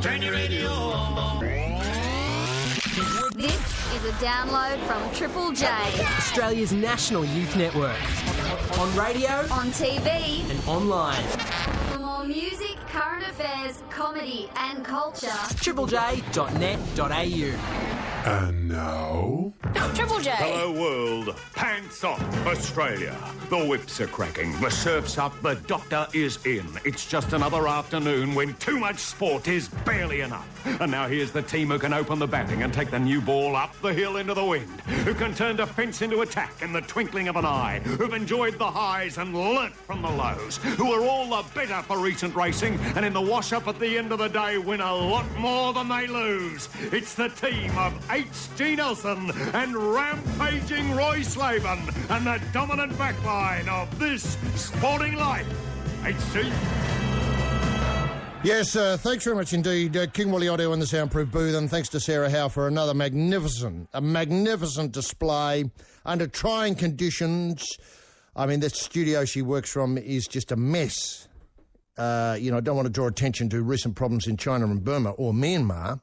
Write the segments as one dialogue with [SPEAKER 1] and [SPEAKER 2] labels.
[SPEAKER 1] Turn your radio on.
[SPEAKER 2] This is a download from Triple J.
[SPEAKER 3] Australia's national youth network. On radio,
[SPEAKER 2] On TV,
[SPEAKER 3] and online.
[SPEAKER 2] for more music, current affairs, comedy and culture.
[SPEAKER 3] triplej.net.au.
[SPEAKER 4] And now...
[SPEAKER 2] Triple J.
[SPEAKER 5] Hello world, pants off, Australia. The whips are cracking, the surf's up, the doctor is in. It's just another afternoon when too much sport is barely enough. And now here's the team who can open the batting and take the new ball up the hill into the wind, who can turn defence into attack in the twinkling of an eye, who've enjoyed the highs and learnt from the lows, who are all the better for recent racing and in the wash-up at the end of the day win a lot more than they lose. It's the team of H.G. Nelson and rampaging Roy Slaven and the dominant backline of this sporting life. H.G.
[SPEAKER 6] Yes, thanks very much indeed, King Willie Audio in the soundproof booth, and thanks to Sarah Howe for another magnificent display under trying conditions. I mean, the studio she works from is just a mess. I don't want to draw attention to recent problems in China and Burma or Myanmar,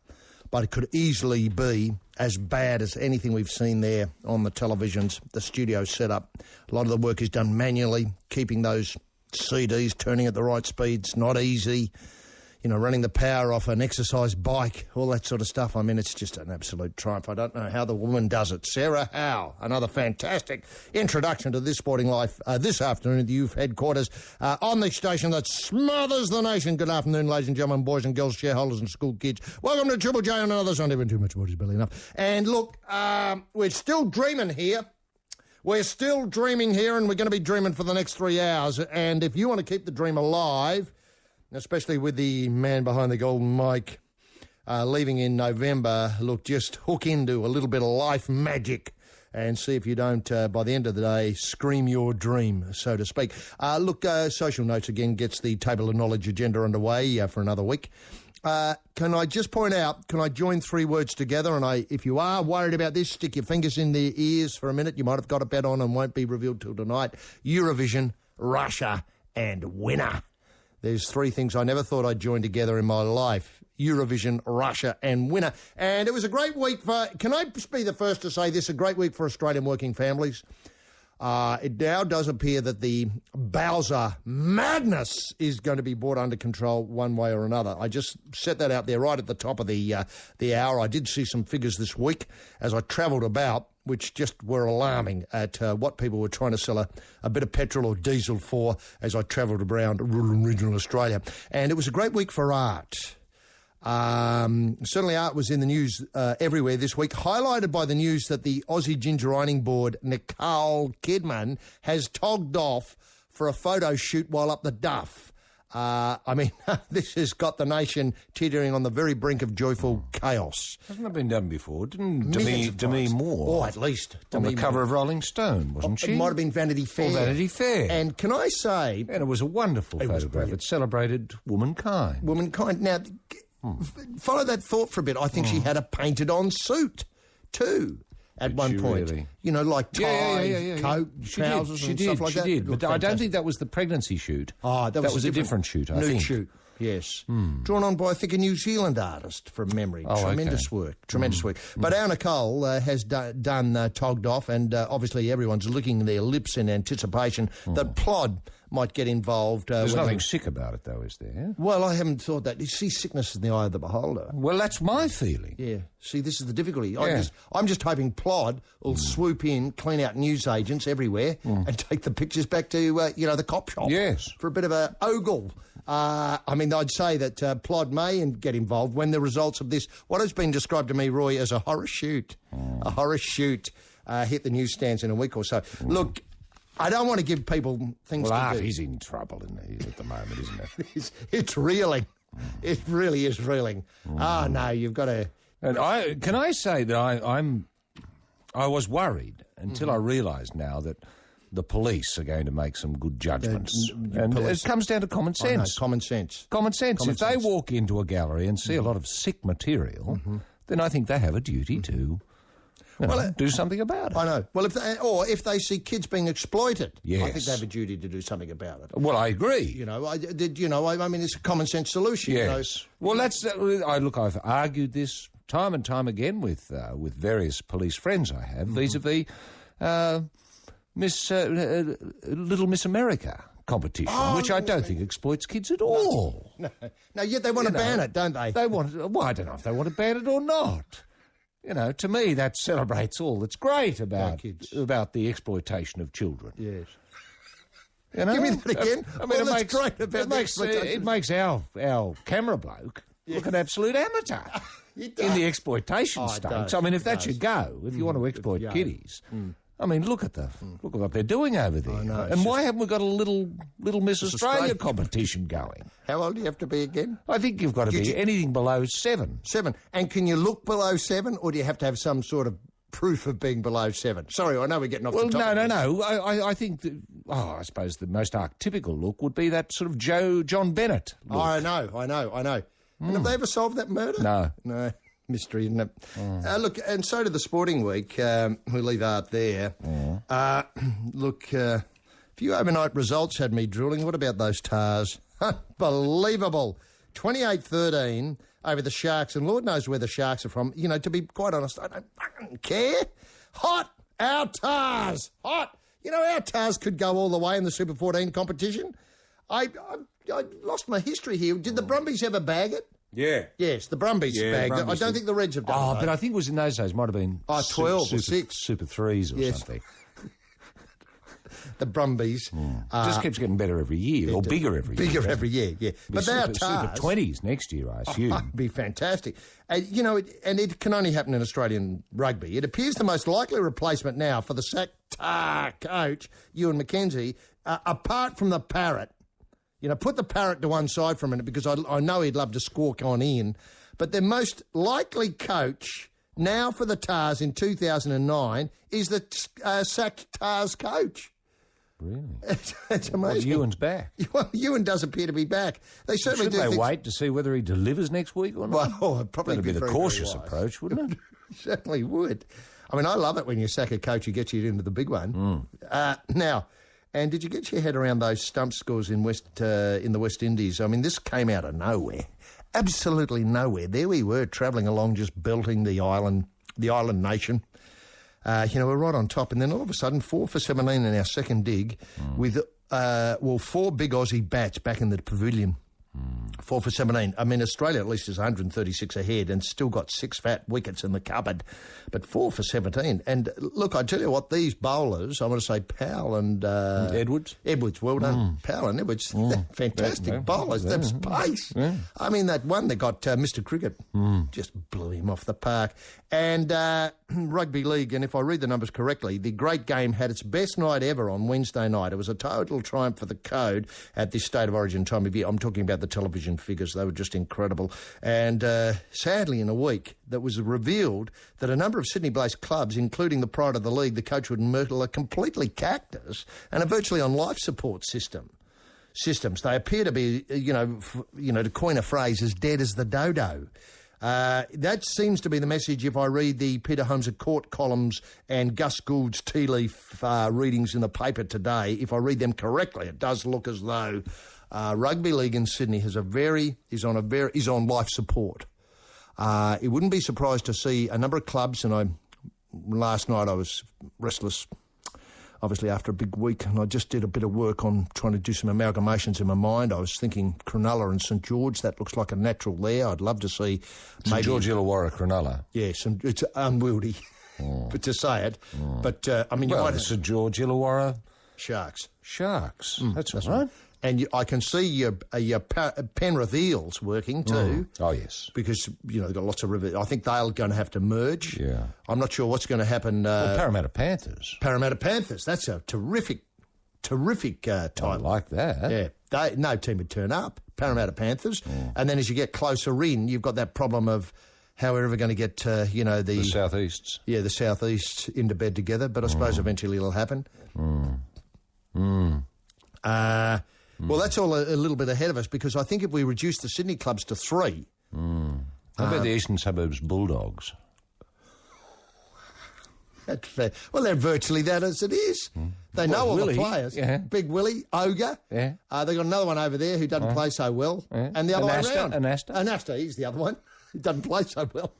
[SPEAKER 6] but it could easily be as bad as anything we've seen there on the televisions. The studio set up. A lot of the work is done manually, keeping those CDs turning at the right speeds, not easy. Running the power off an exercise bike, all that sort of stuff. I mean, it's just an absolute triumph. I don't know how the woman does it. Sarah Howe, another fantastic introduction to This Sporting Life this afternoon at the youth headquarters on the station that smothers the nation. Good afternoon, ladies and gentlemen, boys and girls, shareholders and school kids. Welcome to Triple J on another Sunday when too much water's barely enough. And look, we're still dreaming here. We're still dreaming here, and we're going to be dreaming for the next 3 hours. And if you want to keep the dream alive, especially with the man behind the golden mic leaving in November, look, just hook into a little bit of life magic and see if you don't, by the end of the day, scream your dream, so to speak. Social Notes again gets the Table of Knowledge agenda underway for another week. Can I just point out, can I join three words together? And if you are worried about this, stick your fingers in their ears for a minute. You might have got a bet on and won't be revealed till tonight. Eurovision, Russia and winner. There's three things I never thought I'd join together in my life. Eurovision, Russia and winner. And it was a great week for... Can I be the first to say this? A great week for Australian working families. It now does appear that the Bowser madness is going to be brought under control one way or another. I just set that out there right at the top of the hour. I did see some figures this week as I travelled about, which just were alarming at what people were trying to sell a bit of petrol or diesel for as I travelled around rural and regional Australia. And it was a great week for art. Certainly art was in the news everywhere this week, highlighted by the news that the Aussie Ginger Ironing Board, Nicole Kidman, has togged off for a photo shoot while up the duff. This has got the nation teetering on the very brink of joyful chaos.
[SPEAKER 7] Hasn't that been done before? Didn't Demi Moore?
[SPEAKER 6] Oh, at least.
[SPEAKER 7] On the cover of Rolling Stone, wasn't she?
[SPEAKER 6] It might have been Vanity Fair.
[SPEAKER 7] Or Vanity Fair.
[SPEAKER 6] And can I say...
[SPEAKER 7] And it was a wonderful photograph. It celebrated womankind.
[SPEAKER 6] Now, follow that thought for a bit. I think she had a painted-on suit, too. At one point,
[SPEAKER 7] really?
[SPEAKER 6] Like tie, coat, trousers and stuff like that.
[SPEAKER 7] She did, but I don't think that was the pregnancy shoot.
[SPEAKER 6] Oh, that was
[SPEAKER 7] a different shoot, I think.
[SPEAKER 6] Nude shoot, yes. Drawn on by, I think, a New Zealand artist from memory. Tremendous work. But our Nicole has done togged off, and obviously everyone's licking their lips in anticipation that Plod might get involved.
[SPEAKER 7] There's nothing sick about it, though, is there?
[SPEAKER 6] Well, I haven't thought that. You see, sickness in the eye of the beholder.
[SPEAKER 7] Well, that's my feeling.
[SPEAKER 6] Yeah. See, this is the difficulty.
[SPEAKER 7] Yeah.
[SPEAKER 6] I'm just hoping Plod will swoop in, clean out newsagents everywhere, and take the pictures back to, the cop shop.
[SPEAKER 7] Yes.
[SPEAKER 6] For a bit of a ogle. I'd say that Plod may get involved when the results of this, what has been described to me, Roy, as a horror shoot, hit the newsstands in a week or so. Look, I don't want to give people things to do.
[SPEAKER 7] Art is in trouble at the moment, isn't it?
[SPEAKER 6] It's reeling. It really is reeling. No, you've got to...
[SPEAKER 7] And can I say that I was worried until I realised now that the police are going to make some good judgments. And it comes down to common sense.
[SPEAKER 6] Common sense.
[SPEAKER 7] If they walk into a gallery and see a lot of sick material, then I think they have a duty to Do something about it.
[SPEAKER 6] I know. Well, if they see kids being exploited, I
[SPEAKER 7] Yes.
[SPEAKER 6] think they have a duty to do something about it.
[SPEAKER 7] Well, I agree.
[SPEAKER 6] You know, I mean, it's a common sense solution.
[SPEAKER 7] Yes. Well, I've argued this time and time again with various police friends I have, vis-a-vis Little Miss America competition, which I don't think exploits kids at all.
[SPEAKER 6] No, yet they want to ban it, don't they?
[SPEAKER 7] They want. Well, I don't know if they want to ban it or not. You know, to me, that celebrates all that's great about the exploitation of children.
[SPEAKER 6] Yes.
[SPEAKER 7] You know?
[SPEAKER 6] Give me that again.
[SPEAKER 7] I mean,
[SPEAKER 6] that's great about
[SPEAKER 7] it makes our camera bloke look an absolute amateur in the exploitation stakes. I mean, if that's your go, if you want to exploit kiddies. I mean, look at what they're doing over there. And why haven't we got a little Miss Australia competition going?
[SPEAKER 6] How old do you have to be again?
[SPEAKER 7] I think you've got to be anything below 7.
[SPEAKER 6] 7. And can you look below 7, or do you have to have some sort of proof of being below 7? Sorry, I know we're getting off the topic.
[SPEAKER 7] No. I think that, I suppose the most archetypical look would be that sort of John Bennett look.
[SPEAKER 6] I know. And have they ever solved that murder? No. Mystery, isn't it? Look, and so did the Sporting Week. We leave art there. Look, a few overnight results had me drooling. What about those Tars? Unbelievable. 28-13 over the Sharks, and Lord knows where the Sharks are from. You know, to be quite honest, I don't fucking care. Hot, our Tars. Hot. You know, our Tars could go all the way in the Super 14 competition. I lost my history here. Did the Brumbies ever bag it?
[SPEAKER 7] Yeah.
[SPEAKER 6] Yes, the Brumbies bagged it. I don't think the Reds have done it.
[SPEAKER 7] But I think it was in those days. Might have been
[SPEAKER 6] 12 or 6.
[SPEAKER 7] Super 3s or something.
[SPEAKER 6] The Brumbies.
[SPEAKER 7] Just keeps getting better every year, or bigger every year.
[SPEAKER 6] Bigger every year, yeah. But they are Tars.
[SPEAKER 7] Super 20s next year, I assume.
[SPEAKER 6] It'd be fantastic. You know, and it can only happen in Australian rugby. It appears the most likely replacement now for the sacked Tar coach, Ewan McKenzie, apart from the Parrot. You know, put the Parrot to one side for a minute, because I know he'd love to squawk on in. But the most likely coach now for the Tars in 2009 is the sacked Tars coach.
[SPEAKER 7] Really?
[SPEAKER 6] It's amazing.
[SPEAKER 7] Well, Ewan's back.
[SPEAKER 6] Well, Ewan does appear to be back. They certainly
[SPEAKER 7] Shouldn't they wait to see whether he delivers next week or not?
[SPEAKER 6] Well, it'd probably
[SPEAKER 7] That'd be the
[SPEAKER 6] very,
[SPEAKER 7] cautious
[SPEAKER 6] very wise.
[SPEAKER 7] approach, wouldn't it?
[SPEAKER 6] Certainly would. I mean, I love it when you sack a coach who gets you into the big one. Now, and did you get your head around those stump scores in the West Indies? I mean, this came out of nowhere. Absolutely nowhere. There we were, travelling along, just belting the island nation. You know, we're right on top. And then all of a sudden, 4 for 17 in our second dig with, 4 big Aussie bats back in the pavilion. 4 for 17. I mean, Australia at least is 136 ahead and still got 6 fat wickets in the cupboard. But 4 for 17. And look, I tell you what, these bowlers, I want to say Powell and...
[SPEAKER 7] Edwards.
[SPEAKER 6] Edwards, well done. Powell and Edwards, fantastic bowlers. That's pace. Yeah. I mean, that one that got Mr. Cricket just blew him off the park. And rugby league, and if I read the numbers correctly, the great game had its best night ever on Wednesday night. It was a total triumph for the Code at this State of Origin time of year. I'm talking about the television figures. They were just incredible. And sadly, in a week, that was revealed that a number of Sydney-based clubs, including the pride of the league, the Coachwood and Myrtle, are completely cactus and are virtually on life support systems. They appear to be, to coin a phrase, as dead as the dodo. That seems to be the message if I read the Peter Holmes at Court columns and Gus Gould's tea leaf readings in the paper today. If I read them correctly, it does look as though rugby league in Sydney is on life support. It wouldn't be surprised to see a number of clubs, and last night I was restless, obviously after a big week, and I just did a bit of work on trying to do some amalgamations in my mind. I was thinking Cronulla and St George, that looks like a natural there. I'd love to see
[SPEAKER 7] St George, Illawarra, Cronulla.
[SPEAKER 6] Yes, it's unwieldy but to say it. But, I mean, you might have...
[SPEAKER 7] St George, Illawarra...
[SPEAKER 6] Sharks.
[SPEAKER 7] That's right.
[SPEAKER 6] And I can see your Penrith Eels working too.
[SPEAKER 7] Oh, yes.
[SPEAKER 6] Because, they've got lots of rivers. I think they're going to have to merge.
[SPEAKER 7] Yeah.
[SPEAKER 6] I'm not sure what's going to happen.
[SPEAKER 7] Parramatta Panthers.
[SPEAKER 6] That's a terrific title.
[SPEAKER 7] I like that.
[SPEAKER 6] Yeah. No team would turn up. Parramatta Panthers. And then as you get closer in, you've got that problem of how we're ever going to get, the
[SPEAKER 7] Southeasts.
[SPEAKER 6] Yeah, the Southeasts into bed together. But I suppose eventually it'll happen. Well, that's all a little bit ahead of us, because I think if we reduce the Sydney clubs to 3...
[SPEAKER 7] How about the Eastern Suburbs Bulldogs?
[SPEAKER 6] That's fair. Well, they're virtually that as it is. They know all
[SPEAKER 7] Willie,
[SPEAKER 6] the players.
[SPEAKER 7] yeah.
[SPEAKER 6] Big Willie, Ogre.
[SPEAKER 7] Yeah.
[SPEAKER 6] They got another one over there who doesn't play so well. And the other way around.
[SPEAKER 7] Anasta,
[SPEAKER 6] he's the other one. He doesn't play so well.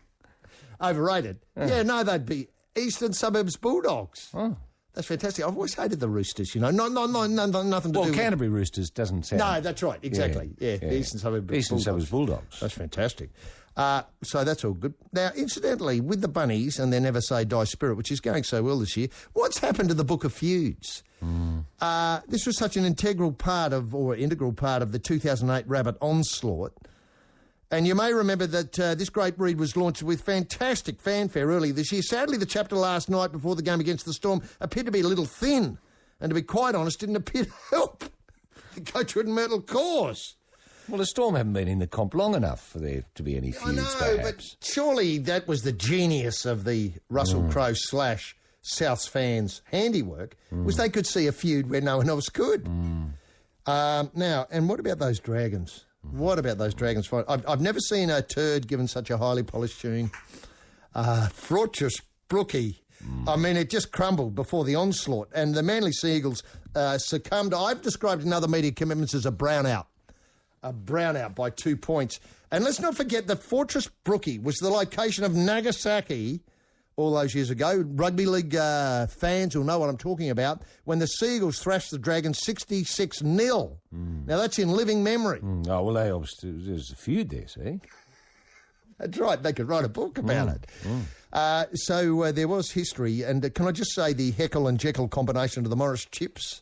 [SPEAKER 6] Overrated. Yeah, no, they'd be Eastern Suburbs Bulldogs.
[SPEAKER 7] Oh.
[SPEAKER 6] That's fantastic. I've always hated the Roosters, you know. Nothing to do with...
[SPEAKER 7] Canterbury Roosters doesn't sound...
[SPEAKER 6] No, that's right. Exactly. Yeah. Eastern Suburbs
[SPEAKER 7] Bulldogs.
[SPEAKER 6] That's fantastic. So that's all good. Now, incidentally, with the Bunnies and their Never Say Die spirit, which is going so well this year, what's happened to the Book of Feuds? This was such an integral part of the 2008 Rabbit onslaught. And you may remember that this great read was launched with fantastic fanfare earlier this year. Sadly, the chapter last night before the game against the Storm appeared to be a little thin. And to be quite honest, didn't appear to help the Coachwood and Myrtle cause.
[SPEAKER 7] Well, the Storm haven't been in the comp long enough for there to be any feuds, perhaps.
[SPEAKER 6] But surely that was the genius of the Russell Crowe / Souths fans' handiwork, was they could see a feud where no one else could. Now, and what about those Dragons? What about those Dragons? I've never seen a turd given such a highly polished tune. Fortress Brookie. I mean, it just crumbled before the onslaught. And the Manly Sea Eagles succumbed. I've described in other media commitments as a brownout. A brownout by 2 points. And let's not forget that Fortress Brookie was the location of Nagasaki all those years ago. Rugby league fans will know what I'm talking about, when the Sea Eagles thrashed the Dragons 66-0. Now, that's in living memory.
[SPEAKER 7] Oh, well, there's a feud there, see?
[SPEAKER 6] That's right. They could write a book about it. So there was history. And can I just say the Heckle and Jekyll combination of the Morris Chips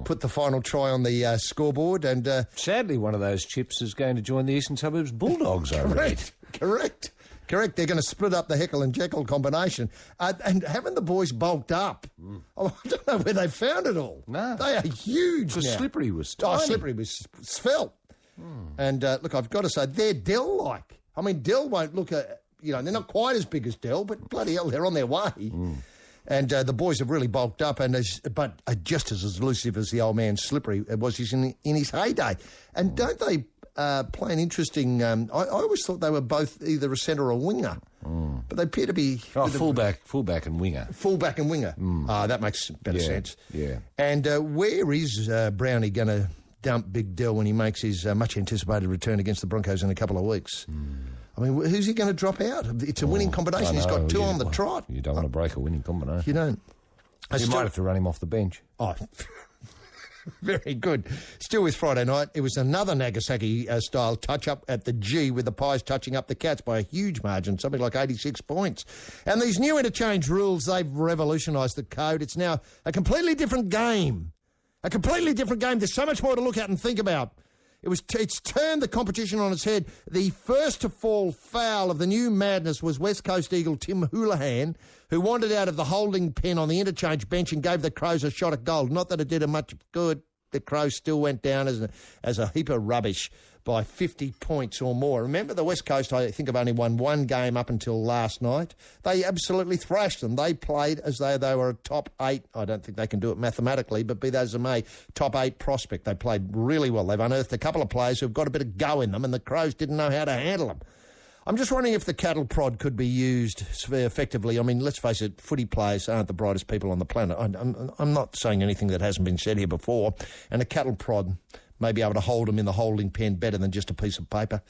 [SPEAKER 6] put the final try on the scoreboard. And
[SPEAKER 7] sadly, one of those Chips is going to join the Eastern Suburbs Bulldogs, I read.
[SPEAKER 6] Correct. They're going to split up the Heckle and Jekyll combination. And haven't the boys bulked up? Oh, I don't know where they found it all.
[SPEAKER 7] No.
[SPEAKER 6] They are huge now.
[SPEAKER 7] Slippery was tiny.
[SPEAKER 6] Slippery was svelte. And look, I've got to say, they're Dell-like. I mean, Dell won't look at, they're not quite as big as Dell, but bloody hell, they're on their way. And the boys have really bulked up, but just as elusive as the old man Slippery was in his heyday. And don't they play an interesting... I always thought they were both either a centre or a winger. But they appear to be...
[SPEAKER 7] Fullback and winger.
[SPEAKER 6] Fullback and winger. That makes better sense.
[SPEAKER 7] Yeah.
[SPEAKER 6] And where is Brownie going to dump Big Dell when he makes his much-anticipated return against the Broncos in a couple of weeks? I mean, who's he going to drop out? It's a winning combination. He's got two on the trot.
[SPEAKER 7] You don't want to break a winning combination.
[SPEAKER 6] You don't.
[SPEAKER 7] You might have to run him off the bench.
[SPEAKER 6] Oh, very good. Still with Friday night, it was another Nagasaki-style touch-up at the G, with the Pies touching up the Cats by a huge margin, something like 86 points. And these new interchange rules, they've revolutionised the code. It's now a completely different game. A completely different game. There's so much more to look at and think about. It's turned the competition on its head. The first to fall foul of the new madness was West Coast Eagle Tim Houlihan, who wandered out of the holding pen on the interchange bench and gave the Crows a shot at goal. Not that it did him much good. The Crows still went down as a heap of rubbish by 50 points or more. Remember, the West Coast, I think, have only won one game up until last night. They absolutely thrashed them. They played as though they were a top 8. I don't think they can do it mathematically, but be that as it may, top 8 prospect. They played really well. They've unearthed a couple of players who've got a bit of go in them, and the Crows didn't know how to handle them. I'm just wondering if the cattle prod could be used effectively. I mean, let's face it, footy players aren't the brightest people on the planet. I'm not saying anything that hasn't been said here before. And a cattle prod may be able to hold them in the holding pen better than just a piece of paper.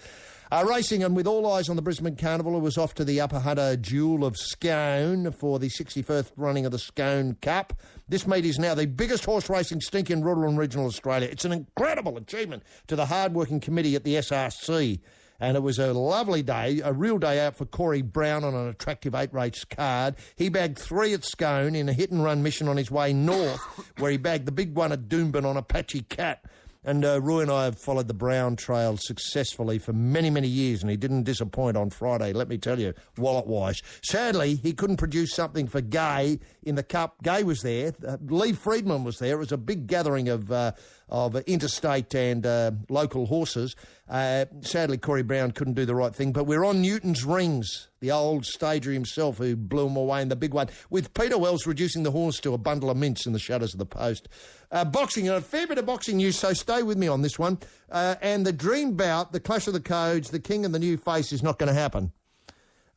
[SPEAKER 6] Racing, and with all eyes on the Brisbane Carnival, it was off to the Upper Hunter Jewel of Scone for the 61st running of the Scone Cup. This meet is now the biggest horse racing stink in rural and regional Australia. It's an incredible achievement to the hard-working committee at the SRC. And it was a lovely day, a real day out for Corey Brown on an attractive 8-race card. He bagged 3 at Scone in a hit-and-run mission on his way north, where he bagged the big one at Doomben on Apache Cat. And Roy and I have followed the Brown trail successfully for many, many years, and he didn't disappoint on Friday, let me tell you, wallet-wise. Sadly, he couldn't produce something for Gay in the Cup. Gay was there. Lee Friedman was there. It was a big gathering of interstate and local horses. Sadly, Corey Brown couldn't do the right thing, but we're on Newton's Rings, the old stager himself who blew him away in the big one, with Peter Wells reducing the horse to a bundle of mints in the shadows of the post. Boxing, and a fair bit of boxing news, so stay with me on this one. And the dream bout, the clash of the codes, the king and the new face is not going to happen.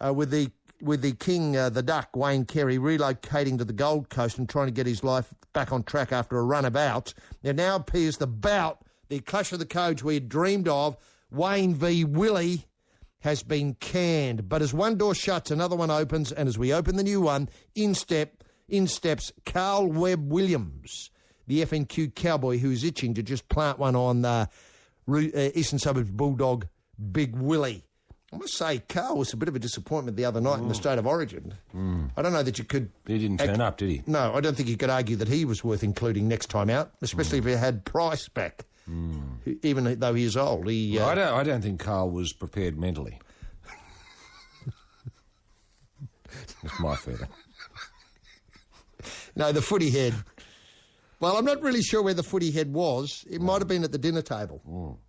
[SPEAKER 6] With the with the king, the duck, Wayne Carey, relocating to the Gold Coast and trying to get his life back on track after a run of bouts. There now appears the clash of the codes we had dreamed of, Wayne v Willie, has been canned. But as one door shuts, another one opens, and as we open the new one, in steps Carl Webb Williams, the FNQ cowboy who's itching to just plant one on Eastern Suburbs Bulldog Big Willie. I must say, Carl was a bit of a disappointment the other night in the State of Origin. I don't know that you could...
[SPEAKER 7] He didn't turn up, did he?
[SPEAKER 6] No, I don't think you could argue that he was worth including next time out, especially if he had Price back, even though he is old.
[SPEAKER 7] I don't think Carl was prepared mentally. That's my feeling.
[SPEAKER 6] No, the footy head. Well, I'm not really sure where the footy head was. It might have been at the dinner table.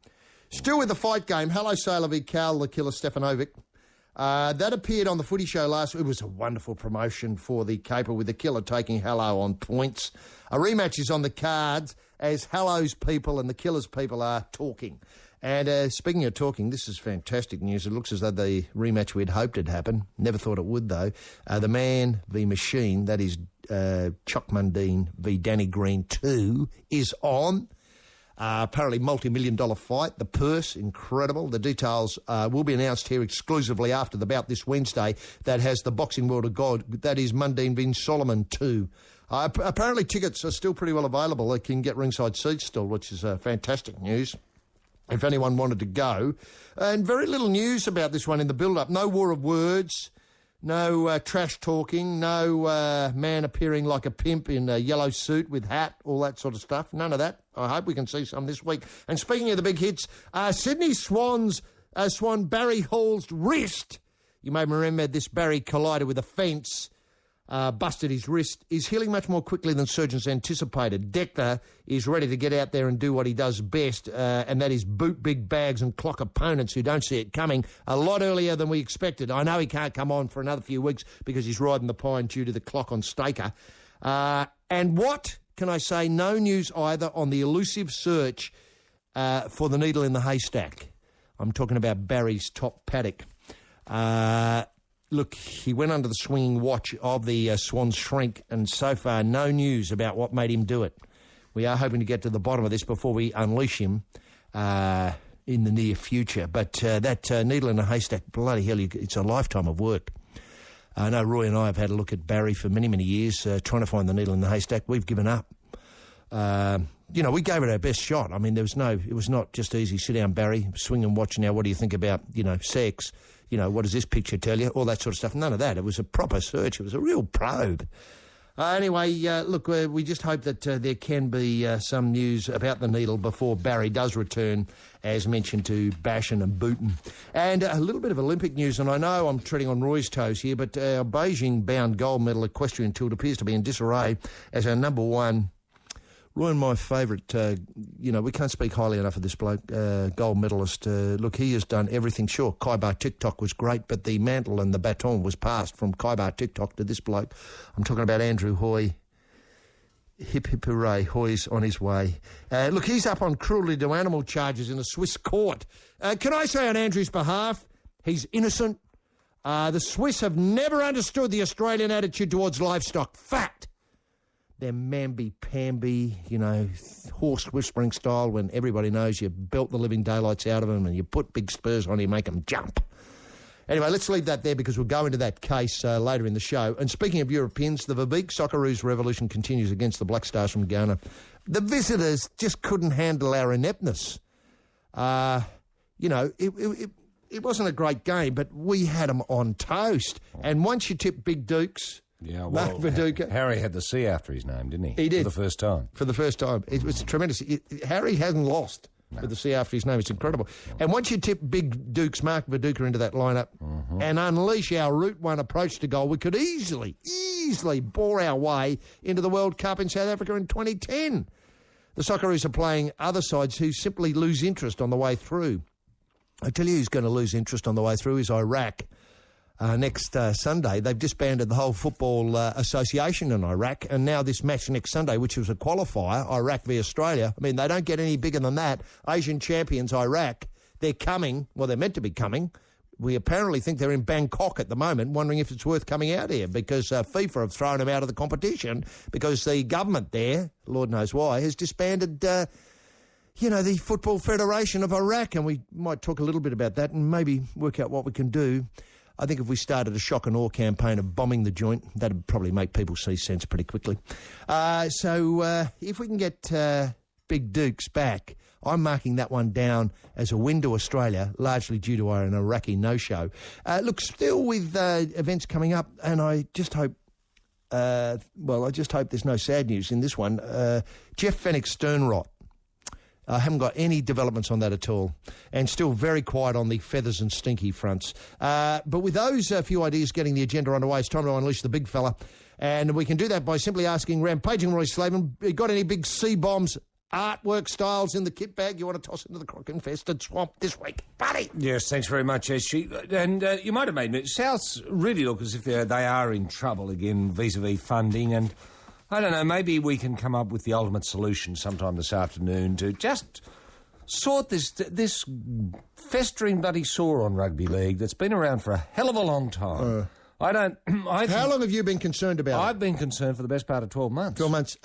[SPEAKER 6] Still with the fight game, Hello Sailor v Carl the Killer Stefanovic. That appeared on the footy show last week. It was a wonderful promotion for the caper, with the Killer taking Hello on points. A rematch is on the cards as Hello's people and the Killer's people are talking. And speaking of talking, this is fantastic news. It looks as though the rematch we'd hoped had happened. Never thought it would, though. The Man v Machine, that is Chuck Mundine v Danny Green 2, is on. Apparently multi-million-dollar fight. The purse, incredible. The details will be announced here exclusively after the bout this Wednesday. That has the boxing world of God. That is Mundine v Solomon 2. Apparently tickets are still pretty well available. They can get ringside seats still, which is fantastic news, if anyone wanted to go. And very little news about this one in the build-up. No war of words. No trash talking, no man appearing like a pimp in a yellow suit with hat, all that sort of stuff. None of that. I hope we can see some this week. And speaking of the big hits, Sydney Swan Barry Hall's wrist, you may remember this Barry collided with a fence, busted his wrist, is healing much more quickly than surgeons anticipated. Declan is ready to get out there and do what he does best, and that is boot big bags and clock opponents who don't see it coming a lot earlier than we expected. I know he can't come on for another few weeks because he's riding the pine due to the clock on Staker. And what can I say? No news either on the elusive search for the needle in the haystack. I'm talking about Barry's top paddock. Look, he went under the swinging watch of the Swan's shrink, and so far no news about what made him do it. We are hoping to get to the bottom of this before we unleash him in the near future. But that needle in a haystack, bloody hell, it's a lifetime of work. I know Roy and I have had a look at Barry for many, many years, trying to find the needle in the haystack. We've given up. We gave it our best shot. I mean, it was not just easy. Sit down, Barry, swing and watch now. What do you think about, sex? What does this picture tell you? All that sort of stuff. None of that. It was a proper search. It was a real probe. Anyway, look, we just hope that there can be some news about the needle before Barry does return, as mentioned, to Bashan and Booten. And a little bit of Olympic news, and I know I'm treading on Roy's toes here, but our Beijing-bound gold medal equestrian tilt appears to be in disarray as our number one. Roy and my favourite, we can't speak highly enough of this bloke, gold medalist. Look, he has done everything. Sure, Kaibar TikTok was great, but the mantle and the baton was passed from Kaibar TikTok to this bloke. I'm talking about Andrew Hoy. Hip, hip, hooray, Hoy's on his way. Look, he's up on cruelty to animal charges in a Swiss court. Can I say on Andrew's behalf, he's innocent. The Swiss have never understood the Australian attitude towards livestock. Fact. They're mamby-pamby, horse whispering style when everybody knows you belt the living daylights out of them and you put big spurs on you, make them jump. Anyway, let's leave that there because we'll go into that case later in the show. And speaking of Europeans, the Verbeek Socceroos revolution continues against the Black Stars from Ghana. The visitors just couldn't handle our ineptness. It wasn't a great game, but we had them on toast. And once you tip Big Dukes...
[SPEAKER 7] Yeah, well, Harry had the C after his name, didn't he?
[SPEAKER 6] He did.
[SPEAKER 7] For the first time.
[SPEAKER 6] For the first time. It was tremendous. Harry hasn't lost with the C after his name. It's incredible. And once you tip Big Duke's Mark Viduka into that lineup and unleash our Route 1 approach to goal, we could easily bore our way into the World Cup in South Africa in 2010. The Socceroos are playing other sides who simply lose interest on the way through. I tell you who's going to lose interest on the way through is Iraq. Next Sunday. They've disbanded the whole football association in Iraq, and now this match next Sunday, which was a qualifier, Iraq v Australia. I mean, they don't get any bigger than that. Asian champions, Iraq, they're coming. Well, they're meant to be coming. We apparently think they're in Bangkok at the moment, wondering if it's worth coming out here because FIFA have thrown them out of the competition because the government there, Lord knows why, has disbanded, the Football Federation of Iraq. And we might talk a little bit about that and maybe work out what we can do. I think if we started a shock and awe campaign of bombing the joint, that would probably make people see sense pretty quickly. So if we can get Big Dukes back, I'm marking that one down as a win to Australia, largely due to an Iraqi no-show. Look, still with events coming up, and I just hope, there's no sad news in this one. Jeff Fenwick's stern rot. I haven't got any developments on that at all, and still very quiet on the feathers and stinky fronts. But with those few ideas getting the agenda underway, it's time to unleash the big fella, and we can do that by simply asking Rampaging Roy Slaven, you got any big C-bombs, artwork styles in the kit bag you want to toss into the croc-infested swamp this week, buddy?
[SPEAKER 7] Yes, thanks very much, Eshy. And you might have made it. Souths really look as if they are in trouble again vis-a-vis funding, and I don't know, maybe we can come up with the ultimate solution sometime this afternoon to just sort this festering bloody sore on rugby league that's been around for a hell of a long time. How
[SPEAKER 6] long have you been concerned about it?
[SPEAKER 7] I've been concerned for the best part of 12 months. 12 months.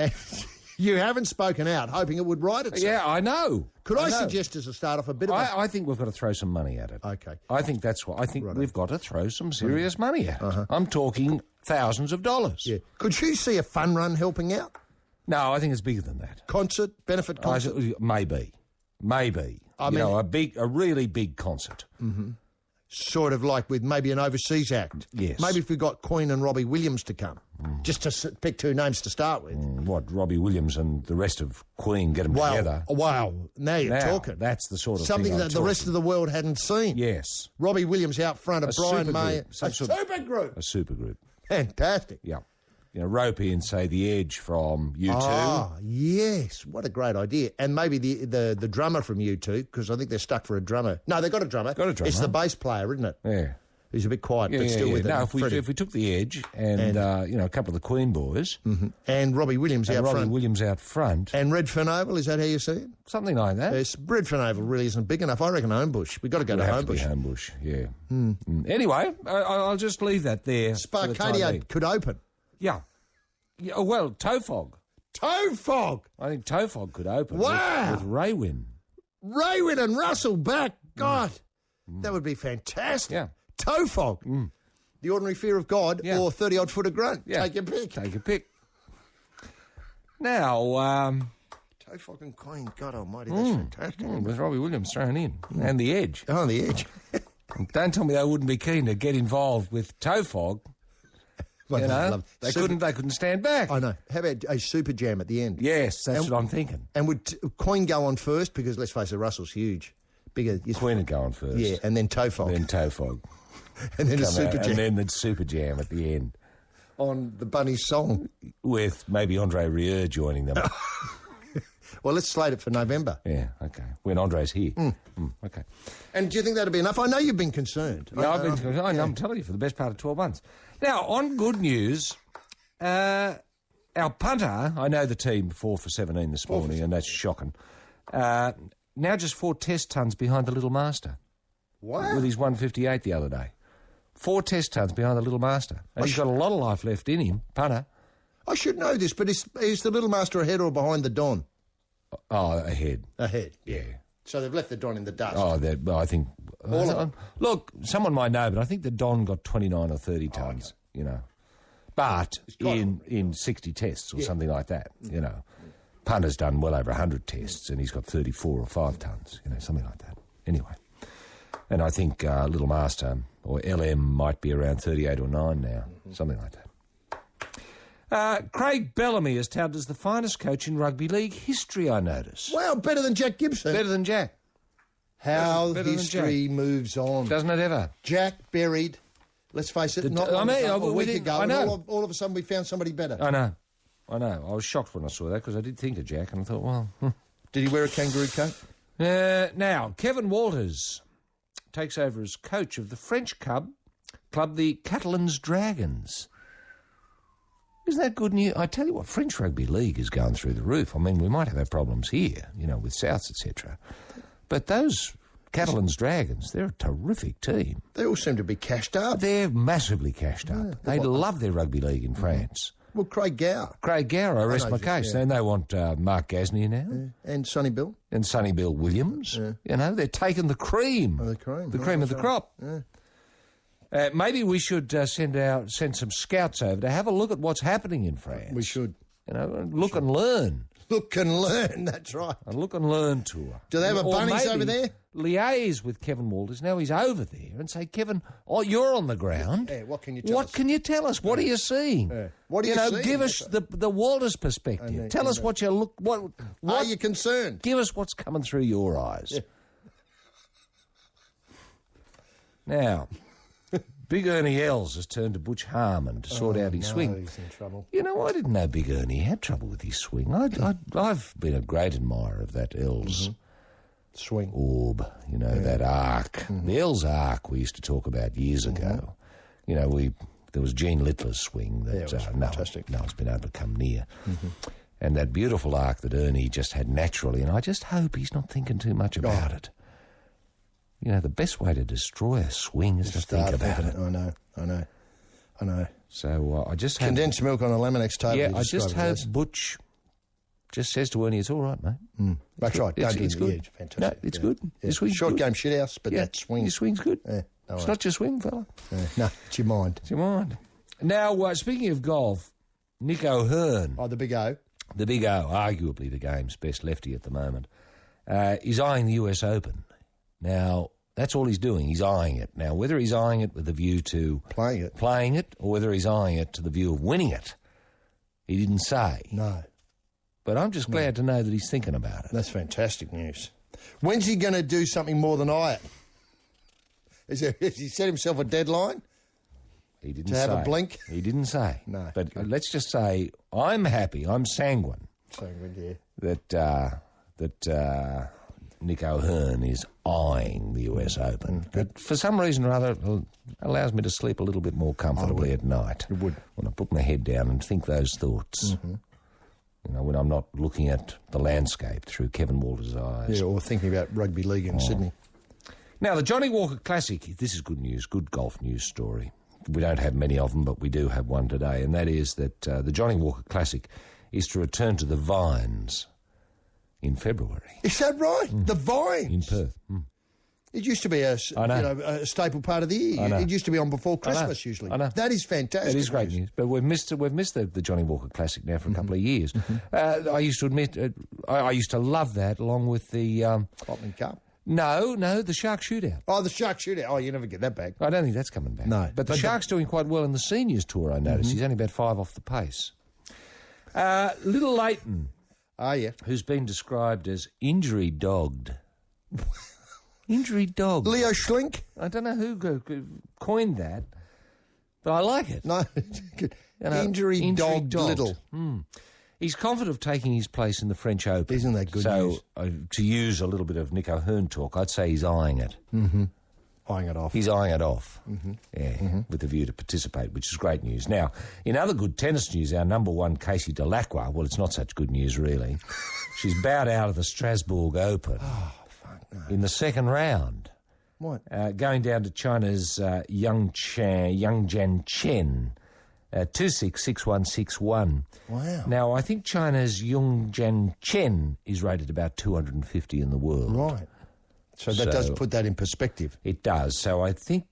[SPEAKER 6] You haven't spoken out, hoping it would right itself.
[SPEAKER 7] Yeah, I know.
[SPEAKER 6] Could I suggest as a start off a bit of
[SPEAKER 7] I think we've got to throw some money at it.
[SPEAKER 6] Okay.
[SPEAKER 7] I think that's what... I think we've got to throw some serious money at it. I'm talking thousands of dollars. Yeah.
[SPEAKER 6] Could you see a fun run helping out?
[SPEAKER 7] No, I think it's bigger than that.
[SPEAKER 6] Concert? Benefit concert?
[SPEAKER 7] Maybe. A really big concert.
[SPEAKER 6] Mm-hmm. Sort of like with maybe an overseas act.
[SPEAKER 7] Yes.
[SPEAKER 6] Maybe if we got Queen and Robbie Williams to come. Just to pick two names to start with.
[SPEAKER 7] What, Robbie Williams and the rest of Queen get them together?
[SPEAKER 6] Wow. Now you're talking.
[SPEAKER 7] That's the sort of
[SPEAKER 6] something
[SPEAKER 7] thing
[SPEAKER 6] that the rest of the world hadn't seen.
[SPEAKER 7] Yes.
[SPEAKER 6] Robbie Williams out front of Brian May. A super group. Fantastic.
[SPEAKER 7] Yeah. Rope in, say, The Edge from U2.
[SPEAKER 6] Ah, yes. What a great idea. And maybe the drummer from U2, because I think they're stuck for a drummer. No, they've got a drummer. It's the bass player, isn't it?
[SPEAKER 7] Yeah.
[SPEAKER 6] He's a bit quiet, but still with it.
[SPEAKER 7] No, if we took The Edge and a couple of the Queen boys.
[SPEAKER 6] Mm-hmm. And Robbie Williams
[SPEAKER 7] out front.
[SPEAKER 6] And Redfern Oval, is that how you see it?
[SPEAKER 7] Something like that.
[SPEAKER 6] Redfern Oval really isn't big enough. I reckon Homebush. We've got to go to Homebush.
[SPEAKER 7] Homebush, yeah. Anyway, I'll just leave that there.
[SPEAKER 6] Sparkadia could open.
[SPEAKER 7] Yeah. Well, Tofog.
[SPEAKER 6] Tofog?
[SPEAKER 7] I think Tofog could open.
[SPEAKER 6] Wow.
[SPEAKER 7] With Raywin.
[SPEAKER 6] Raywin and Russell back. God, that would be fantastic.
[SPEAKER 7] Yeah.
[SPEAKER 6] Tofog. The Ordinary Fear of God or 30-odd foot of grunt.
[SPEAKER 7] Yeah.
[SPEAKER 6] Take your pick.
[SPEAKER 7] Take your pick. Now,
[SPEAKER 6] Tofog and Queen, God almighty, that's fantastic.
[SPEAKER 7] With Robbie Williams thrown in. And The Edge.
[SPEAKER 6] Oh, The Edge.
[SPEAKER 7] Don't tell me they wouldn't be keen to get involved with Tofog. They couldn't stand back.
[SPEAKER 6] I know. How about a super jam at the end?
[SPEAKER 7] Yes, that's what I'm thinking.
[SPEAKER 6] And would Queen go on first? Because let's face it, Russell's huge. Bigger.
[SPEAKER 7] Queen would go on first.
[SPEAKER 6] Yeah, and then Tofog. And then a super jam.
[SPEAKER 7] And then the super jam at the end.
[SPEAKER 6] On the Bunny song.
[SPEAKER 7] With maybe Andre Rieu joining them.
[SPEAKER 6] Well, let's slate it for November.
[SPEAKER 7] Yeah, okay. When Andre's here. Okay.
[SPEAKER 6] And do you think that'll be enough? I know you've been concerned.
[SPEAKER 7] No, I've been concerned. I'm telling you, for the best part of 12 months. Now, on good news, our punter, I know the team 4 for 17 this morning, and that's shocking. Now just 4 test tons behind the Little Master.
[SPEAKER 6] What?
[SPEAKER 7] With his 158 the other day. 4 test tons behind the Little Master. And he's got a lot of life left in him, punter.
[SPEAKER 6] I should know this, but is the Little Master ahead or behind the Don?
[SPEAKER 7] Oh, ahead.
[SPEAKER 6] Ahead?
[SPEAKER 7] Yeah.
[SPEAKER 6] So they've left the Don in the dust?
[SPEAKER 7] Oh, I think...
[SPEAKER 6] All of them?
[SPEAKER 7] Look, someone might know, but I think the Don got 29 or 30 tonnes, But in 60 tests or something like that, Punter's done well over 100 tests and he's got 34 or 5 tonnes, something like that. Anyway. And I think Little Master or LM might be around 38 or 9 now, something like that. Craig Bellamy is touted as the finest coach in rugby league history, I notice.
[SPEAKER 6] Well, better than Jack Gibson.
[SPEAKER 7] Better than Jack.
[SPEAKER 6] How history moves on.
[SPEAKER 7] Doesn't it ever?
[SPEAKER 6] Jack buried, let's face it, a week ago. And all of a sudden we found somebody better.
[SPEAKER 7] I know. I was shocked when I saw that because I did think of Jack and I thought, well...
[SPEAKER 6] Did he wear a kangaroo coat?
[SPEAKER 7] Now, Kevin Walters takes over as coach of the French club, the Catalans Dragons. Isn't that good news? I tell you what, French rugby league is going through the roof. I mean, we might have our problems here, with Souths, etc. But those Catalan's Dragons, they're a terrific team.
[SPEAKER 6] They all seem to be cashed up.
[SPEAKER 7] They're massively cashed up. They love their rugby league in France.
[SPEAKER 6] Well, Craig Gower.
[SPEAKER 7] Craig Gower, I rest my case. And they want Mark Gasnier now.
[SPEAKER 6] And Sonny Bill.
[SPEAKER 7] And Sonny Bill Williams. You know, they're taking the cream.
[SPEAKER 6] The cream.
[SPEAKER 7] The cream of the crop.
[SPEAKER 6] Yeah.
[SPEAKER 7] Maybe we should send some scouts over to have a look at what's happening in France.
[SPEAKER 6] We should.
[SPEAKER 7] You know, look and learn.
[SPEAKER 6] Look and learn, that's right.
[SPEAKER 7] A look and learn tour.
[SPEAKER 6] Do they have a Bunnings over there?
[SPEAKER 7] Liaise with Kevin Walters. Now he's over there and say, Kevin, you're on the ground.
[SPEAKER 6] Yeah, what can you tell us?
[SPEAKER 7] What can you tell us? What are you seeing?
[SPEAKER 6] Yeah. What are you seeing?
[SPEAKER 7] Give us the Walters perspective. Tell us what you look. What
[SPEAKER 6] are you concerned?
[SPEAKER 7] Give us what's coming through your eyes.
[SPEAKER 6] Yeah.
[SPEAKER 7] Now, Big Ernie Els has turned to Butch Harmon to sort out his swing.
[SPEAKER 6] He's in trouble.
[SPEAKER 7] You know, I didn't know Big Ernie had trouble with his swing. I've been a great admirer of that Els
[SPEAKER 6] swing
[SPEAKER 7] orb, you know, that arc. The Els arc we used to talk about years ago. You know, there was Gene Littler's swing that
[SPEAKER 6] it was fantastic.
[SPEAKER 7] No one's been able to come near. And that beautiful arc that Ernie just had naturally, and I just hope he's not thinking too much about it. You know, the best way to destroy a swing is to think about it.
[SPEAKER 6] I know.
[SPEAKER 7] So I just hope...
[SPEAKER 6] Condensed milk on a Laminex table.
[SPEAKER 7] Yeah, I just hope Butch just says to Ernie, it's all right, mate.
[SPEAKER 6] That's right.
[SPEAKER 7] It's good.
[SPEAKER 6] It's fantastic.
[SPEAKER 7] No, it's good.
[SPEAKER 6] Yeah.
[SPEAKER 7] Your swing's
[SPEAKER 6] Short
[SPEAKER 7] good.
[SPEAKER 6] game shithouse, but that swing.
[SPEAKER 7] Your swing's good.
[SPEAKER 6] Yeah,
[SPEAKER 7] it's not your swing, fella.
[SPEAKER 6] No, it's your mind.
[SPEAKER 7] It's your mind. Now, speaking of golf, Nick O'Hearn.
[SPEAKER 6] Oh, the big O.
[SPEAKER 7] The big O, arguably the game's best lefty at the moment, is eyeing the US Open. Now, that's all he's doing. He's eyeing it. Now, whether he's eyeing it with a view to playing it, or whether he's eyeing it to the view of winning it, he didn't say.
[SPEAKER 6] No.
[SPEAKER 7] But I'm just glad to know that he's thinking about it.
[SPEAKER 6] That's fantastic news. When's he going to do something more than eye it? Has he set himself a deadline?
[SPEAKER 7] He didn't
[SPEAKER 6] to
[SPEAKER 7] say.
[SPEAKER 6] have a blink?
[SPEAKER 7] He didn't say.
[SPEAKER 6] No.
[SPEAKER 7] But let's just say I'm happy, I'm sanguine. That Nick O'Hearn is eyeing the US Open. But for some reason or other, it allows me to sleep a little bit more comfortably at night.
[SPEAKER 6] It would.
[SPEAKER 7] When I put my head down and think those thoughts. You know, when I'm not looking at the landscape through Kevin Walters' eyes.
[SPEAKER 6] Yeah, or thinking about rugby league in Sydney.
[SPEAKER 7] Now, the Johnny Walker Classic, this is good news, good golf news story. We don't have many of them, but we do have one today, and that is that the Johnny Walker Classic is to return to the Vines in February.
[SPEAKER 6] Is that right? The Vines?
[SPEAKER 7] In Perth.
[SPEAKER 6] It used to be a staple part of the year. It used to be on before Christmas usually.
[SPEAKER 7] I know.
[SPEAKER 6] That is fantastic.
[SPEAKER 7] That is great news. But we've missed the Johnny Walker Classic now for a couple of years. I used to admit, I used to love that along with the...
[SPEAKER 6] Hopman Cup?
[SPEAKER 7] No, the Shark Shootout.
[SPEAKER 6] Oh, the Shark Shootout. Oh, you never get that back.
[SPEAKER 7] I don't think that's coming back.
[SPEAKER 6] No.
[SPEAKER 7] But the Shark's doing quite well in the Seniors Tour, I noticed. He's only about 5 off the pace. Little Leighton.
[SPEAKER 6] Oh, yeah.
[SPEAKER 7] Who's been described as injury-dogged. Injury-dogged.
[SPEAKER 6] Leo Schlink?
[SPEAKER 7] I don't know who coined that, but I like it.
[SPEAKER 6] No, good. Injury-dogged Little.
[SPEAKER 7] He's confident of taking his place in the French Open.
[SPEAKER 6] Isn't that good news?
[SPEAKER 7] So, to use a little bit of Nick O'Hearn talk, I'd say he's eyeing it.
[SPEAKER 6] Eyeing it off.
[SPEAKER 7] He's eyeing it off, with the view to participate, which is great news. Now, in other good tennis news, our number one, Casey Delacroix, well, it's not such good news, really. She's bowed out of the Strasbourg Open in the second round.
[SPEAKER 6] What?
[SPEAKER 7] Going down to China's Yang Jian Chen. 2-6, 6-1, 6-1.
[SPEAKER 6] Wow.
[SPEAKER 7] Now, I think China's Yang Jian Chen is rated about 250 in the world.
[SPEAKER 6] Right. So that does put that in perspective.
[SPEAKER 7] It does. So I think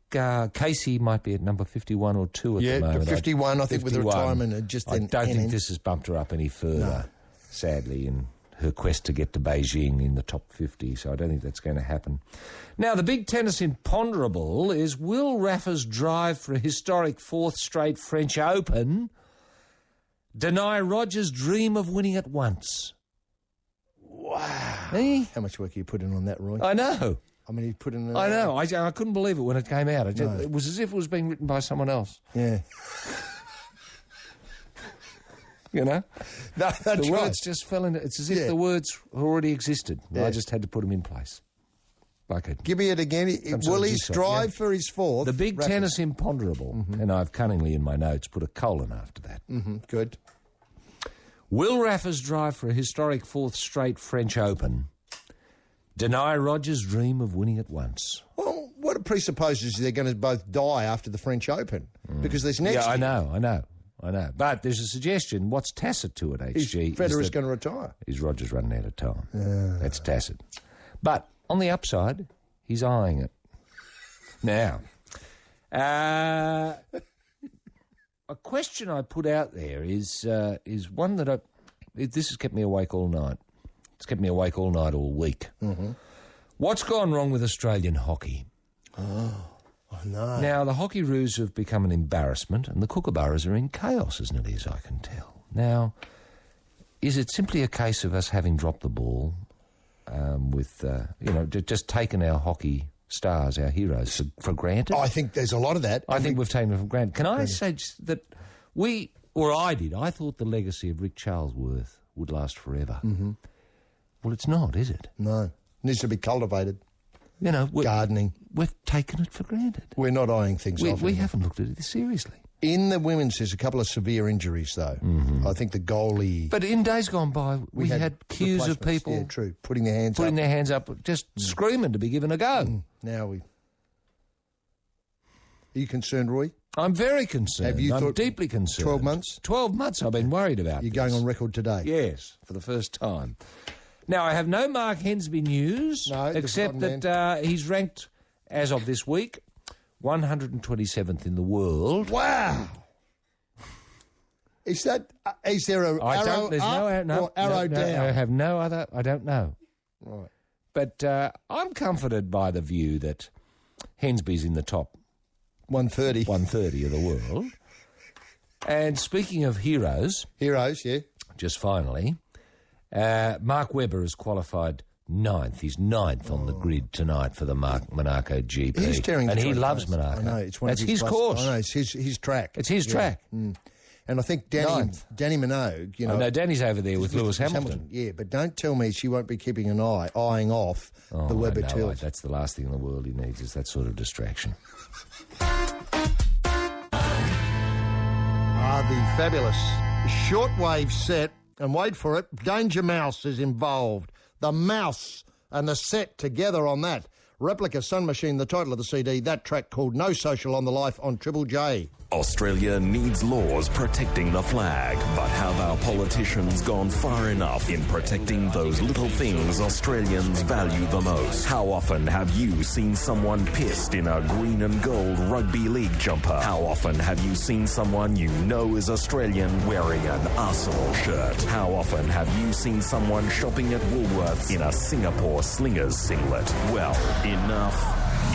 [SPEAKER 7] Casey might be at number 51 or 2 at the moment.
[SPEAKER 6] Yeah, 51, I think, with the retirement.
[SPEAKER 7] I don't think this has bumped her up any further, sadly, in her quest to get to Beijing in the top 50, so I don't think that's going to happen. Now, the big tennis imponderable is, will Rafa's drive for a historic 4th straight French Open deny Roger's dream of winning it once?
[SPEAKER 6] Wow.
[SPEAKER 7] Eh?
[SPEAKER 6] How much work are you putting on that, Roy?
[SPEAKER 7] I know.
[SPEAKER 6] I mean, he put in...
[SPEAKER 7] I know. I couldn't believe it when it came out. It was as if it was being written by someone else.
[SPEAKER 6] Yeah.
[SPEAKER 7] You know?
[SPEAKER 6] No, that's
[SPEAKER 7] the words just fell in. It's as if the words already existed. I just had to put them in place.
[SPEAKER 6] Give me it again. Will he strive for his 4th?
[SPEAKER 7] The big tennis imponderable, and I've cunningly in my notes put a colon after that.
[SPEAKER 6] Good.
[SPEAKER 7] Will Rafa's drive for a historic 4th straight French Open Deny Rogers' dream of winning it once.
[SPEAKER 6] Well, what it presupposes is they're going to both die after the French Open because there's next
[SPEAKER 7] Yeah,
[SPEAKER 6] year.
[SPEAKER 7] I know. But there's a suggestion. What's tacit to it, HG?
[SPEAKER 6] Federer's going to retire.
[SPEAKER 7] Is Rogers running out of time? That's tacit. But on the upside, he's eyeing it. Now, a question I put out there is one that this has kept me awake all night. It's kept me awake all night, all week. Mm-hmm. What's gone wrong with Australian hockey?
[SPEAKER 6] Oh, no.
[SPEAKER 7] Now, the hockey roos have become an embarrassment, and the Kookaburras are in chaos, as nearly as I can tell. Now, is it simply a case of us having dropped the ball with, just taken our hockey stars, our heroes, for granted?
[SPEAKER 6] I think there's a lot of that.
[SPEAKER 7] I think we've taken them for granted. Can I say that I thought the legacy of Rick Charlesworth would last forever. Mm-hmm. Well, it's not, is it?
[SPEAKER 6] No. It needs to be cultivated.
[SPEAKER 7] You know,
[SPEAKER 6] gardening.
[SPEAKER 7] We've taken it for granted.
[SPEAKER 6] We're not eyeing things off.
[SPEAKER 7] We haven't looked at it seriously.
[SPEAKER 6] In the women's, there's a couple of severe injuries, though. Mm-hmm. I think the goalie...
[SPEAKER 7] But in days gone by, we had queues of people...
[SPEAKER 6] Yeah, true. Putting their hands up,
[SPEAKER 7] just screaming to be given a go.
[SPEAKER 6] Now we... Are you concerned, Roy?
[SPEAKER 7] I'm very concerned.
[SPEAKER 6] Have you
[SPEAKER 7] I'm
[SPEAKER 6] thought
[SPEAKER 7] deeply concerned.
[SPEAKER 6] 12 months?
[SPEAKER 7] 12 months I've been worried about
[SPEAKER 6] You're going on record today?
[SPEAKER 7] Yes, for the first time. Now, I have no Mark Hensby news, except that he's ranked, as of this week, 127th in the world.
[SPEAKER 6] Wow! Is there a arrow up or arrow down?
[SPEAKER 7] I have no other. I don't know.
[SPEAKER 6] Right.
[SPEAKER 7] But I'm comforted by the view that Hensby's in the top
[SPEAKER 6] 130
[SPEAKER 7] of the world. And speaking of heroes...
[SPEAKER 6] Heroes, yeah.
[SPEAKER 7] Just finally, Mark Webber has qualified 9th. He's 9th on the grid tonight for the Monaco GP.
[SPEAKER 6] He's tearing
[SPEAKER 7] and
[SPEAKER 6] the
[SPEAKER 7] he
[SPEAKER 6] track
[SPEAKER 7] loves
[SPEAKER 6] race.
[SPEAKER 7] Monaco.
[SPEAKER 6] I know, it's one
[SPEAKER 7] That's
[SPEAKER 6] of his
[SPEAKER 7] course.
[SPEAKER 6] I know, it's his track.
[SPEAKER 7] It's his track.
[SPEAKER 6] Mm. And I think Danny Minogue, you know...
[SPEAKER 7] I know, Danny's over there with Lewis Hamilton.
[SPEAKER 6] Yeah, but don't tell me she won't be keeping an eyeing off the Webber tilt.
[SPEAKER 7] That's the last thing in the world he needs, is that sort of distraction.
[SPEAKER 6] The fabulous shortwave set, and wait for it, Danger Mouse is involved. The mouse and the set together on that. Replica Sun Machine, the title of the CD, that track called No Social on the Life on Triple J.
[SPEAKER 1] Australia needs laws protecting the flag, but have our politicians gone far enough in protecting those little things Australians value the most? How often have you seen someone pissed in a green and gold rugby league jumper? How often have you seen someone you know is Australian wearing an Arsenal shirt? How often have you seen someone shopping at Woolworths in a Singapore Slingers singlet? Well, enough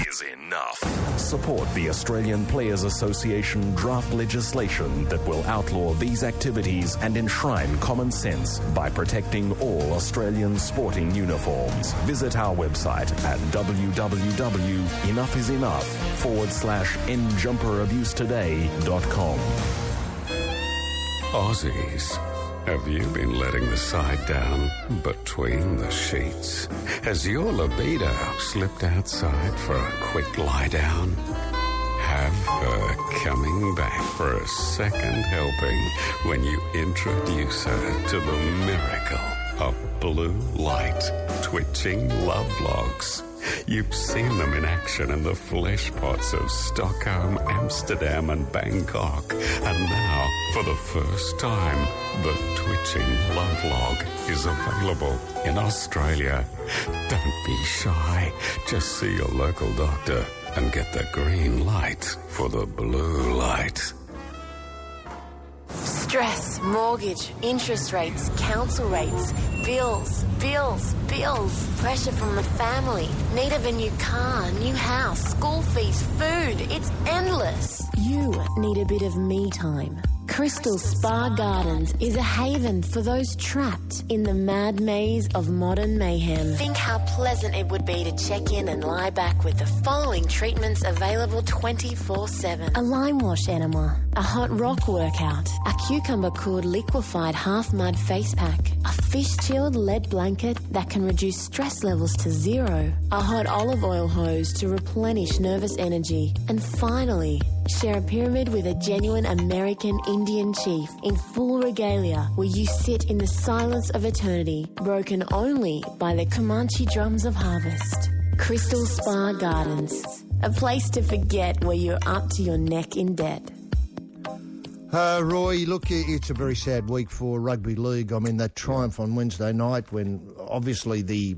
[SPEAKER 1] is enough. Support the Australian Players Association draft legislation that will outlaw these activities and enshrine common sense by protecting all Australian sporting uniforms. Visit our website at www.enoughisenough.com/endjumperabusetoday.com.
[SPEAKER 8] Aussies, have you been letting the side down between the sheets? Has your libido slipped outside for a quick lie down? Have her coming back for a second helping when you introduce her to the miracle of blue light twitching love logs. You've seen them in action in the flesh pots of Stockholm, Amsterdam and Bangkok. And now, for the first time, the twitching love log is available in Australia. Don't be shy. Just see your local doctor and get the green light for the blue light.
[SPEAKER 9] Stress, mortgage, interest rates, council rates, bills. Pressure from the family. Need of a new car, new house, school fees, food. It's endless. You need a bit of me time. Crystal Spa Gardens is a haven for those trapped in the mad maze of modern mayhem. Think how pleasant it would be to check in and lie back with the following treatments available 24/7. A lime wash enema, a hot rock workout, a cucumber cooled liquefied half mud face pack, a fish-chilled lead blanket that can reduce stress levels to zero, a hot olive oil hose to replenish nervous energy, and finally, share a pyramid with a genuine American Indian chief in full regalia where you sit in the silence of eternity, broken only by the Comanche drums of harvest. Crystal Spa Gardens, a place to forget where you're up to your neck in debt.
[SPEAKER 6] Roy, look, it's a very sad week for rugby league. I mean, that triumph on Wednesday night when obviously the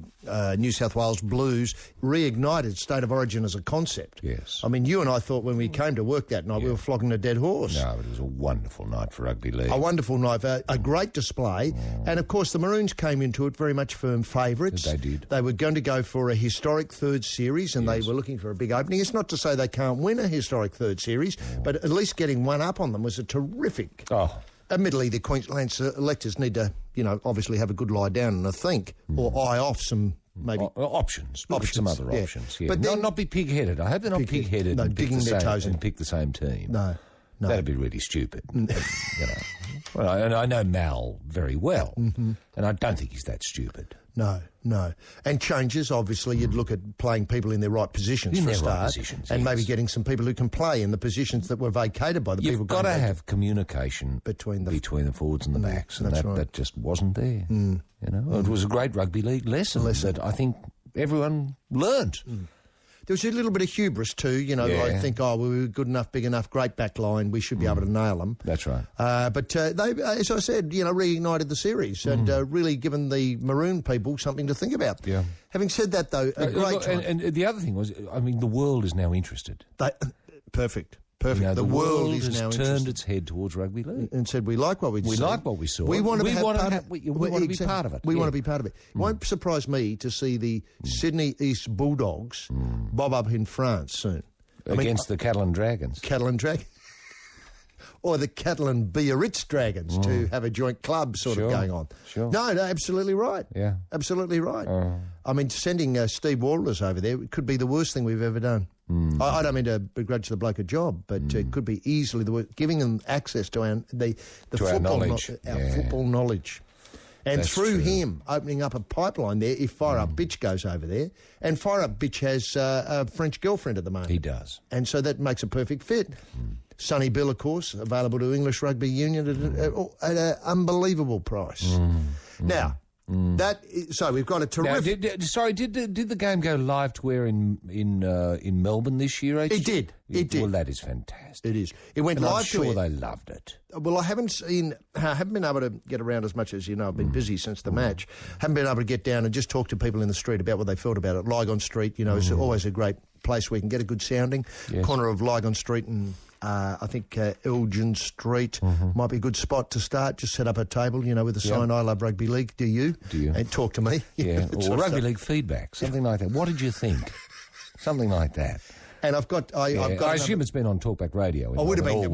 [SPEAKER 6] New South Wales Blues reignited State of Origin as a concept.
[SPEAKER 7] Yes.
[SPEAKER 6] I mean, you and I thought when we came to work that night we were flogging a dead horse.
[SPEAKER 7] No, it was a wonderful night for rugby league.
[SPEAKER 6] A wonderful night, a great display. And, of course, the Maroons came into it very much firm favourites.
[SPEAKER 7] They did.
[SPEAKER 6] They were going to go for a historic third series and they were looking for a big opening. It's not to say they can't win a historic third series, but at least getting one up on them was a terrific...
[SPEAKER 7] Oh.
[SPEAKER 6] Admittedly, the Queensland selectors need to, obviously have a good lie down and a think, or eye off some maybe
[SPEAKER 7] options. Look at some other options. Yeah.
[SPEAKER 6] But then,
[SPEAKER 7] not be pig-headed. I hope they're not pig-headed.
[SPEAKER 6] No,
[SPEAKER 7] and
[SPEAKER 6] digging their toes in.
[SPEAKER 7] and pick the same team.
[SPEAKER 6] No.
[SPEAKER 7] That'd be really stupid. Well, I know Mal very well, and I don't think he's that stupid.
[SPEAKER 6] No. And changes, obviously, you'd look at playing people in their right positions for a start, and maybe getting some people who can play in the positions that were vacated by the people.
[SPEAKER 7] You've got to have communication
[SPEAKER 6] between the
[SPEAKER 7] forwards and the backs, and that just wasn't there. It was a great rugby league lesson that I think everyone learned.
[SPEAKER 6] There was a little bit of hubris too, I think, we were good enough, big enough, great back line, we should be able to nail them.
[SPEAKER 7] That's right.
[SPEAKER 6] But they, as I said, reignited the series and really given the Maroon people something to think about.
[SPEAKER 7] Yeah.
[SPEAKER 6] Having said that, though, a great time.
[SPEAKER 7] And the other thing was, the world is now interested.
[SPEAKER 6] Perfect.
[SPEAKER 7] The world
[SPEAKER 6] is
[SPEAKER 7] has
[SPEAKER 6] now
[SPEAKER 7] turned its head towards rugby league
[SPEAKER 6] and said we like what we saw.
[SPEAKER 7] like what we saw.
[SPEAKER 6] We want to be part of it.
[SPEAKER 7] We want to be part of it.
[SPEAKER 6] We want to be part of it. It won't surprise me to see the Sydney East Bulldogs bob up in France soon
[SPEAKER 7] against the Catalan Dragons.
[SPEAKER 6] Or the Catalan Biarritz Dragons to have a joint club sort of going on.
[SPEAKER 7] Sure.
[SPEAKER 6] No, absolutely right.
[SPEAKER 7] Yeah.
[SPEAKER 6] Absolutely right. Sending Steve Walters over there could be the worst thing we've ever done. I don't mean to begrudge the bloke a job, but it could be easily the worst. Giving them access to
[SPEAKER 7] our knowledge.
[SPEAKER 6] Football knowledge. And
[SPEAKER 7] That's
[SPEAKER 6] through
[SPEAKER 7] true.
[SPEAKER 6] him opening up a pipeline there, if Fire Up Bitch goes over there, and Fire Up Bitch has a French girlfriend at the moment.
[SPEAKER 7] He does.
[SPEAKER 6] And so that makes a perfect fit. Sonny Bill, of course, available to English Rugby Union at an unbelievable price. Now, so we've got a terrific...
[SPEAKER 7] Now, did the game go live to air in Melbourne this year, HG?
[SPEAKER 6] It did.
[SPEAKER 7] Well, that is fantastic.
[SPEAKER 6] It is. It went
[SPEAKER 7] and
[SPEAKER 6] live
[SPEAKER 7] I'm sure
[SPEAKER 6] to air.
[SPEAKER 7] they loved it.
[SPEAKER 6] Well, I haven't been able to get around as much as I've been busy since the match. Haven't been able to get down and just talk to people in the street about what they felt about it. Lygon Street, is always a great place where you can get a good sounding.
[SPEAKER 7] Yes.
[SPEAKER 6] Corner of Lygon Street and I think Elgin Street might be a good spot to start. Just set up a table, with a sign, I love rugby league. Do you? And talk to me.
[SPEAKER 7] Yeah, or rugby league feedback, something like that. What did you think? Something like that.
[SPEAKER 6] And I've got...
[SPEAKER 7] I assume it's been on Talkback Radio.
[SPEAKER 6] I would have been,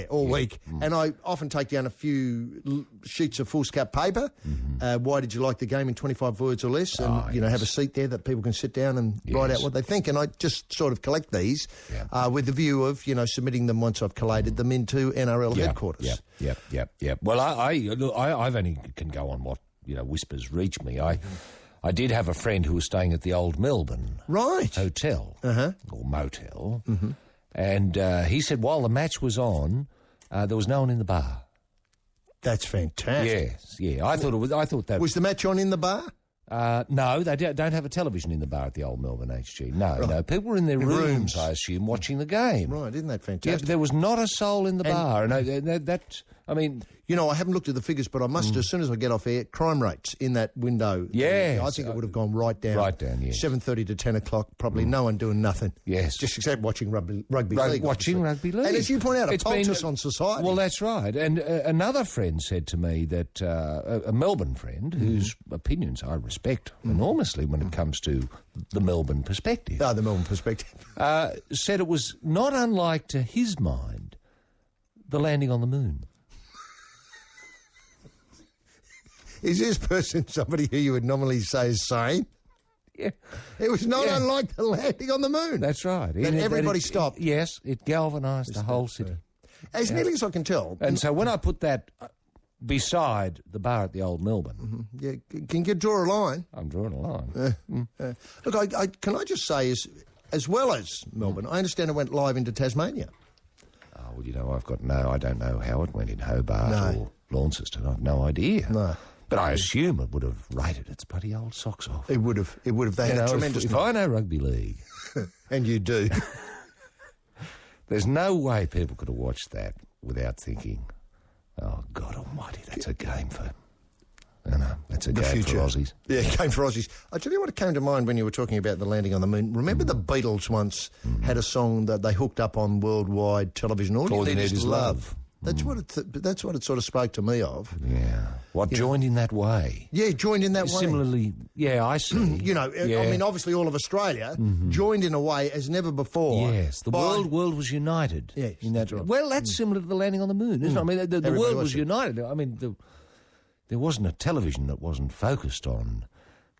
[SPEAKER 6] all
[SPEAKER 7] Yeah.
[SPEAKER 6] week. And I often take down a few sheets of foolscap paper. Why did you like the game in 25 words or less? And, have a seat there that people can sit down and write out what they think. And I just sort of collect these with the view of, submitting them once I've collated them into NRL headquarters.
[SPEAKER 7] Yep. Well, I've only can go on what, whispers reach me. I did have a friend who was staying at the old Melbourne hotel or motel, and he said while the match was on, there was no one in the bar.
[SPEAKER 6] That's fantastic.
[SPEAKER 7] Yes, yeah. I thought that
[SPEAKER 6] was the match on in the bar.
[SPEAKER 7] No, they don't have a television in the bar at the old Melbourne HG. No, people were in their rooms, I assume, watching the game.
[SPEAKER 6] Right, isn't that fantastic?
[SPEAKER 7] Yeah, there was not a soul in the bar, and I mean...
[SPEAKER 6] I haven't looked at the figures, but I must, as soon as I get off air, crime rates in that window.
[SPEAKER 7] Yes.
[SPEAKER 6] I think it would have gone right down.
[SPEAKER 7] Right down, yes.
[SPEAKER 6] 7:30 to 10 o'clock, probably no one doing nothing.
[SPEAKER 7] Yes.
[SPEAKER 6] Just except watching rugby league.
[SPEAKER 7] Watching rugby league.
[SPEAKER 6] And as you point out, a poultice on society.
[SPEAKER 7] Well, that's right. And another friend said to me that, a Melbourne friend, whose opinions I respect enormously when it comes to the Melbourne perspective.
[SPEAKER 6] The Melbourne perspective.
[SPEAKER 7] Said it was not unlike, to his mind, the landing on the moon.
[SPEAKER 6] Is this person somebody who you would normally say is sane?
[SPEAKER 7] Yeah.
[SPEAKER 6] It was not unlike the landing on the moon.
[SPEAKER 7] That's right.
[SPEAKER 6] And everybody stopped.
[SPEAKER 7] Yes, it galvanised the whole city.
[SPEAKER 6] As nearly as I can tell.
[SPEAKER 7] And so when I put that beside the bar at the Old Melbourne.
[SPEAKER 6] Yeah, can you draw a line?
[SPEAKER 7] I'm drawing a line.
[SPEAKER 6] Look, can I just say, as well as Melbourne, I understand it went live into Tasmania.
[SPEAKER 7] Oh, well, you know, I don't know how it went in Hobart or Launceston. I've no idea.
[SPEAKER 6] No.
[SPEAKER 7] But I assume it would have rated its bloody old socks off.
[SPEAKER 6] It would have. They had a tremendous...
[SPEAKER 7] If I know rugby league...
[SPEAKER 6] and you do.
[SPEAKER 7] There's no way people could have watched that without thinking, oh, God almighty, that's a game for... that's a game
[SPEAKER 6] future.
[SPEAKER 7] for Aussies.
[SPEAKER 6] Yeah, game for Aussies. I tell you what came to mind when you were talking about the landing on the moon. Remember the Beatles once had a song that they hooked up on worldwide television? All you need is love. That's what it sort of spoke to me of.
[SPEAKER 7] Yeah. What joined in that way?
[SPEAKER 6] Yeah, joined in that way.
[SPEAKER 7] Similarly, yeah, I see.
[SPEAKER 6] You know, I mean, obviously all of Australia joined in a way as never before.
[SPEAKER 7] Yes, the world was united.
[SPEAKER 6] Yes,
[SPEAKER 7] in that. Right. Well, that's similar to the landing on the moon, isn't it? I mean, the world was united. I mean, there wasn't a television that wasn't focused on,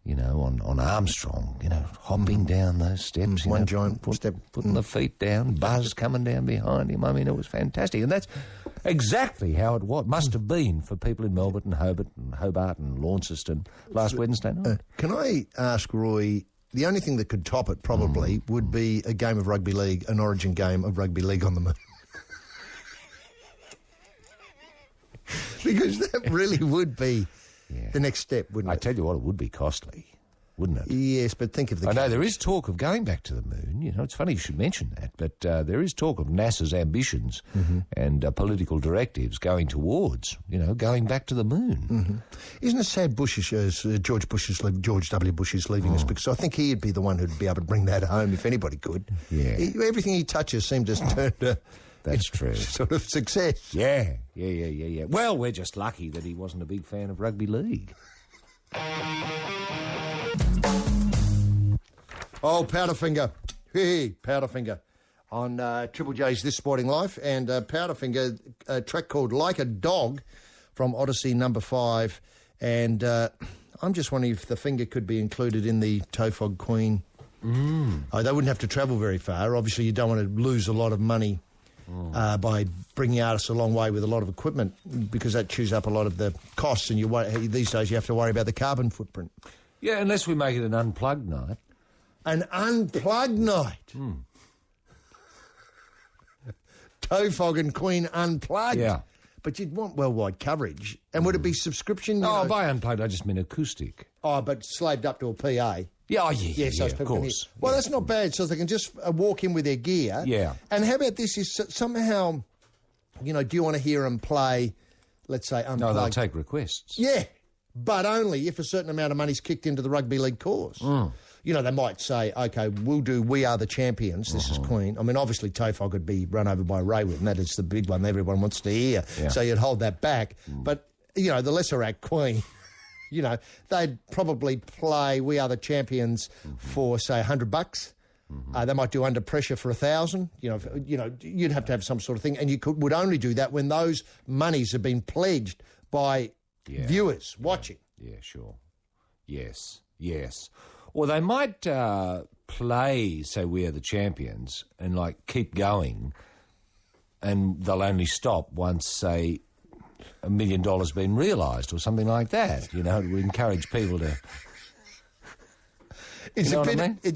[SPEAKER 7] you know, on Armstrong, you know, hopping down those steps.
[SPEAKER 6] One giant step.
[SPEAKER 7] Putting the feet down, Buzz coming down behind him. I mean, it was fantastic. And that's exactly how it must have been for people in Melbourne and Hobart and Launceston last Wednesday night.
[SPEAKER 6] Can I ask Roy, the only thing that could top it probably would be a game of rugby league, an origin game of rugby league on the moon. Because that really would be the next step, wouldn't it?
[SPEAKER 7] I tell you what, it would be costly, wouldn't it?
[SPEAKER 6] Yes, but think of the...
[SPEAKER 7] I know there is talk of going back to the moon. You know, it's funny you should mention that, but there is talk of NASA's ambitions and political directives going towards, you know, going back to the moon.
[SPEAKER 6] Isn't it sad George W. Bush is leaving us, because I think he'd be the one who'd be able to bring that home if anybody could.
[SPEAKER 7] Yeah.
[SPEAKER 6] Everything he touches seems to turn to...
[SPEAKER 7] That's true.
[SPEAKER 6] Sort of success.
[SPEAKER 7] Yeah. Well, we're just lucky that he wasn't a big fan of rugby league.
[SPEAKER 6] Oh, Powderfinger. Hey, Powderfinger. On Triple J's This Sporting Life. And Powderfinger, a track called Like a Dog from Odyssey number 5. And I'm just wondering if the finger could be included in the Tofog Queen. Oh, they wouldn't have to travel very far. Obviously, you don't want to lose a lot of money by bringing artists a long way with a lot of equipment, because that chews up a lot of the costs, and these days you have to worry about the carbon footprint.
[SPEAKER 7] Yeah, unless we make it an unplugged night.
[SPEAKER 6] An unplugged night? Tofog and Queen unplugged?
[SPEAKER 7] Yeah.
[SPEAKER 6] But you'd want worldwide coverage. And would it be subscription?
[SPEAKER 7] By unplugged, I just mean acoustic.
[SPEAKER 6] Oh, but slaved up to a PA.
[SPEAKER 7] Yeah,
[SPEAKER 6] of course. Well, that's not bad, so they can just walk in with their gear.
[SPEAKER 7] Yeah.
[SPEAKER 6] And how about this is somehow, you know, do you want to hear them play, let's say, unplugged?
[SPEAKER 7] No, they'll take requests.
[SPEAKER 6] Yeah, but only if a certain amount of money's kicked into the rugby league cause. You know, they might say, OK, we'll do We Are the Champions, this is Queen. I mean, obviously, Tofog could be run over by Raywood, and that is the big one everyone wants to hear. Yeah. So you'd hold that back. But, you know, the lesser act, Queen... You know, they'd probably play We Are the Champions for, say, $100. They might do Under Pressure for $1,000. You know, you'd have to have some sort of thing, and you would only do that when those monies have been pledged by viewers watching.
[SPEAKER 7] Yeah, sure. Yes. Or they might play, say, We Are the Champions, and keep going, and they'll only stop once, say, $1 million been realised or something like that, you know, to encourage people to...
[SPEAKER 6] It's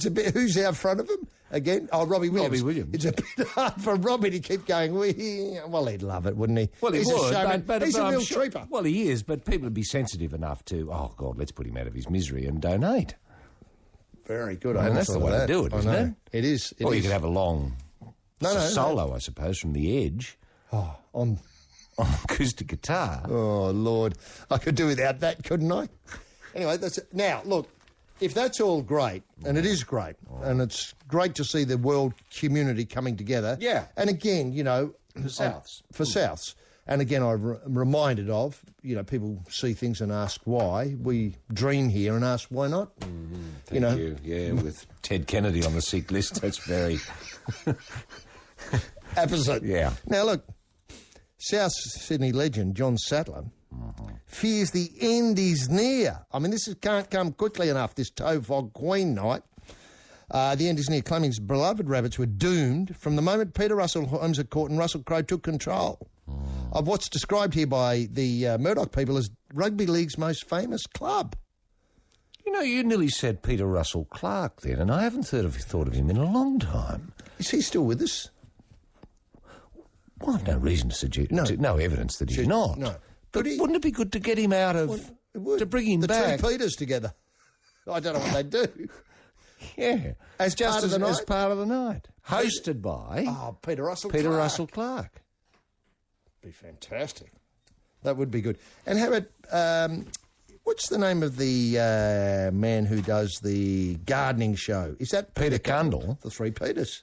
[SPEAKER 6] a bit... Who's out front of him again? Oh, Robbie Williams. It's a bit hard for Robbie to keep going. Well, he'd love it, wouldn't he?
[SPEAKER 7] Well,
[SPEAKER 6] he's
[SPEAKER 7] would,
[SPEAKER 6] a showman.
[SPEAKER 7] but
[SPEAKER 6] he's a real trooper.
[SPEAKER 7] Well, he is, but people would be sensitive enough to, oh, God, let's put him out of his misery and donate.
[SPEAKER 6] Very good.
[SPEAKER 7] And that's the way to do it, isn't it?
[SPEAKER 6] It is.
[SPEAKER 7] Or you could have a long solo,
[SPEAKER 6] no.
[SPEAKER 7] I suppose, from the Edge.
[SPEAKER 6] Oh, on
[SPEAKER 7] acoustic guitar.
[SPEAKER 6] Oh, Lord. I could do without that, couldn't I? Anyway, now, look, if that's all great, and it is great, and it's great to see the world community coming together.
[SPEAKER 7] Yeah.
[SPEAKER 6] And again, you know...
[SPEAKER 7] For Souths.
[SPEAKER 6] For Souths. And again, I'm reminded of, you know, people see things and ask why. We dream here and ask why not.
[SPEAKER 7] Thank you. Yeah, with Ted Kennedy on the sick list, that's very...
[SPEAKER 6] Opposite.
[SPEAKER 7] Yeah.
[SPEAKER 6] Now, look... South Sydney legend John Sattler fears the end is near. I mean, can't come quickly enough, this Tofog Queen night. The end is near, claiming his beloved rabbits were doomed from the moment Peter Russell Holmes at court and Russell Crowe took control. of what's described here by the Murdoch people as rugby league's most famous club.
[SPEAKER 7] You know, you nearly said Peter Russell Clark then, and I haven't thought of him in a long time.
[SPEAKER 6] Is he still with us?
[SPEAKER 7] Well, I've no reason to suggest... No evidence that he's not.
[SPEAKER 6] No.
[SPEAKER 7] But wouldn't it be good to get him out of... to bring him back?
[SPEAKER 6] The two Peters together. I don't know what they'd do.
[SPEAKER 7] Yeah.
[SPEAKER 6] As part of the night?
[SPEAKER 7] As part of the night. Hosted by...
[SPEAKER 6] Peter Russell
[SPEAKER 7] Clark.
[SPEAKER 6] Be fantastic. That would be good. And how about... what's the name of the man who does the gardening show? Is that
[SPEAKER 7] Peter Cundall?
[SPEAKER 6] The Three Peters.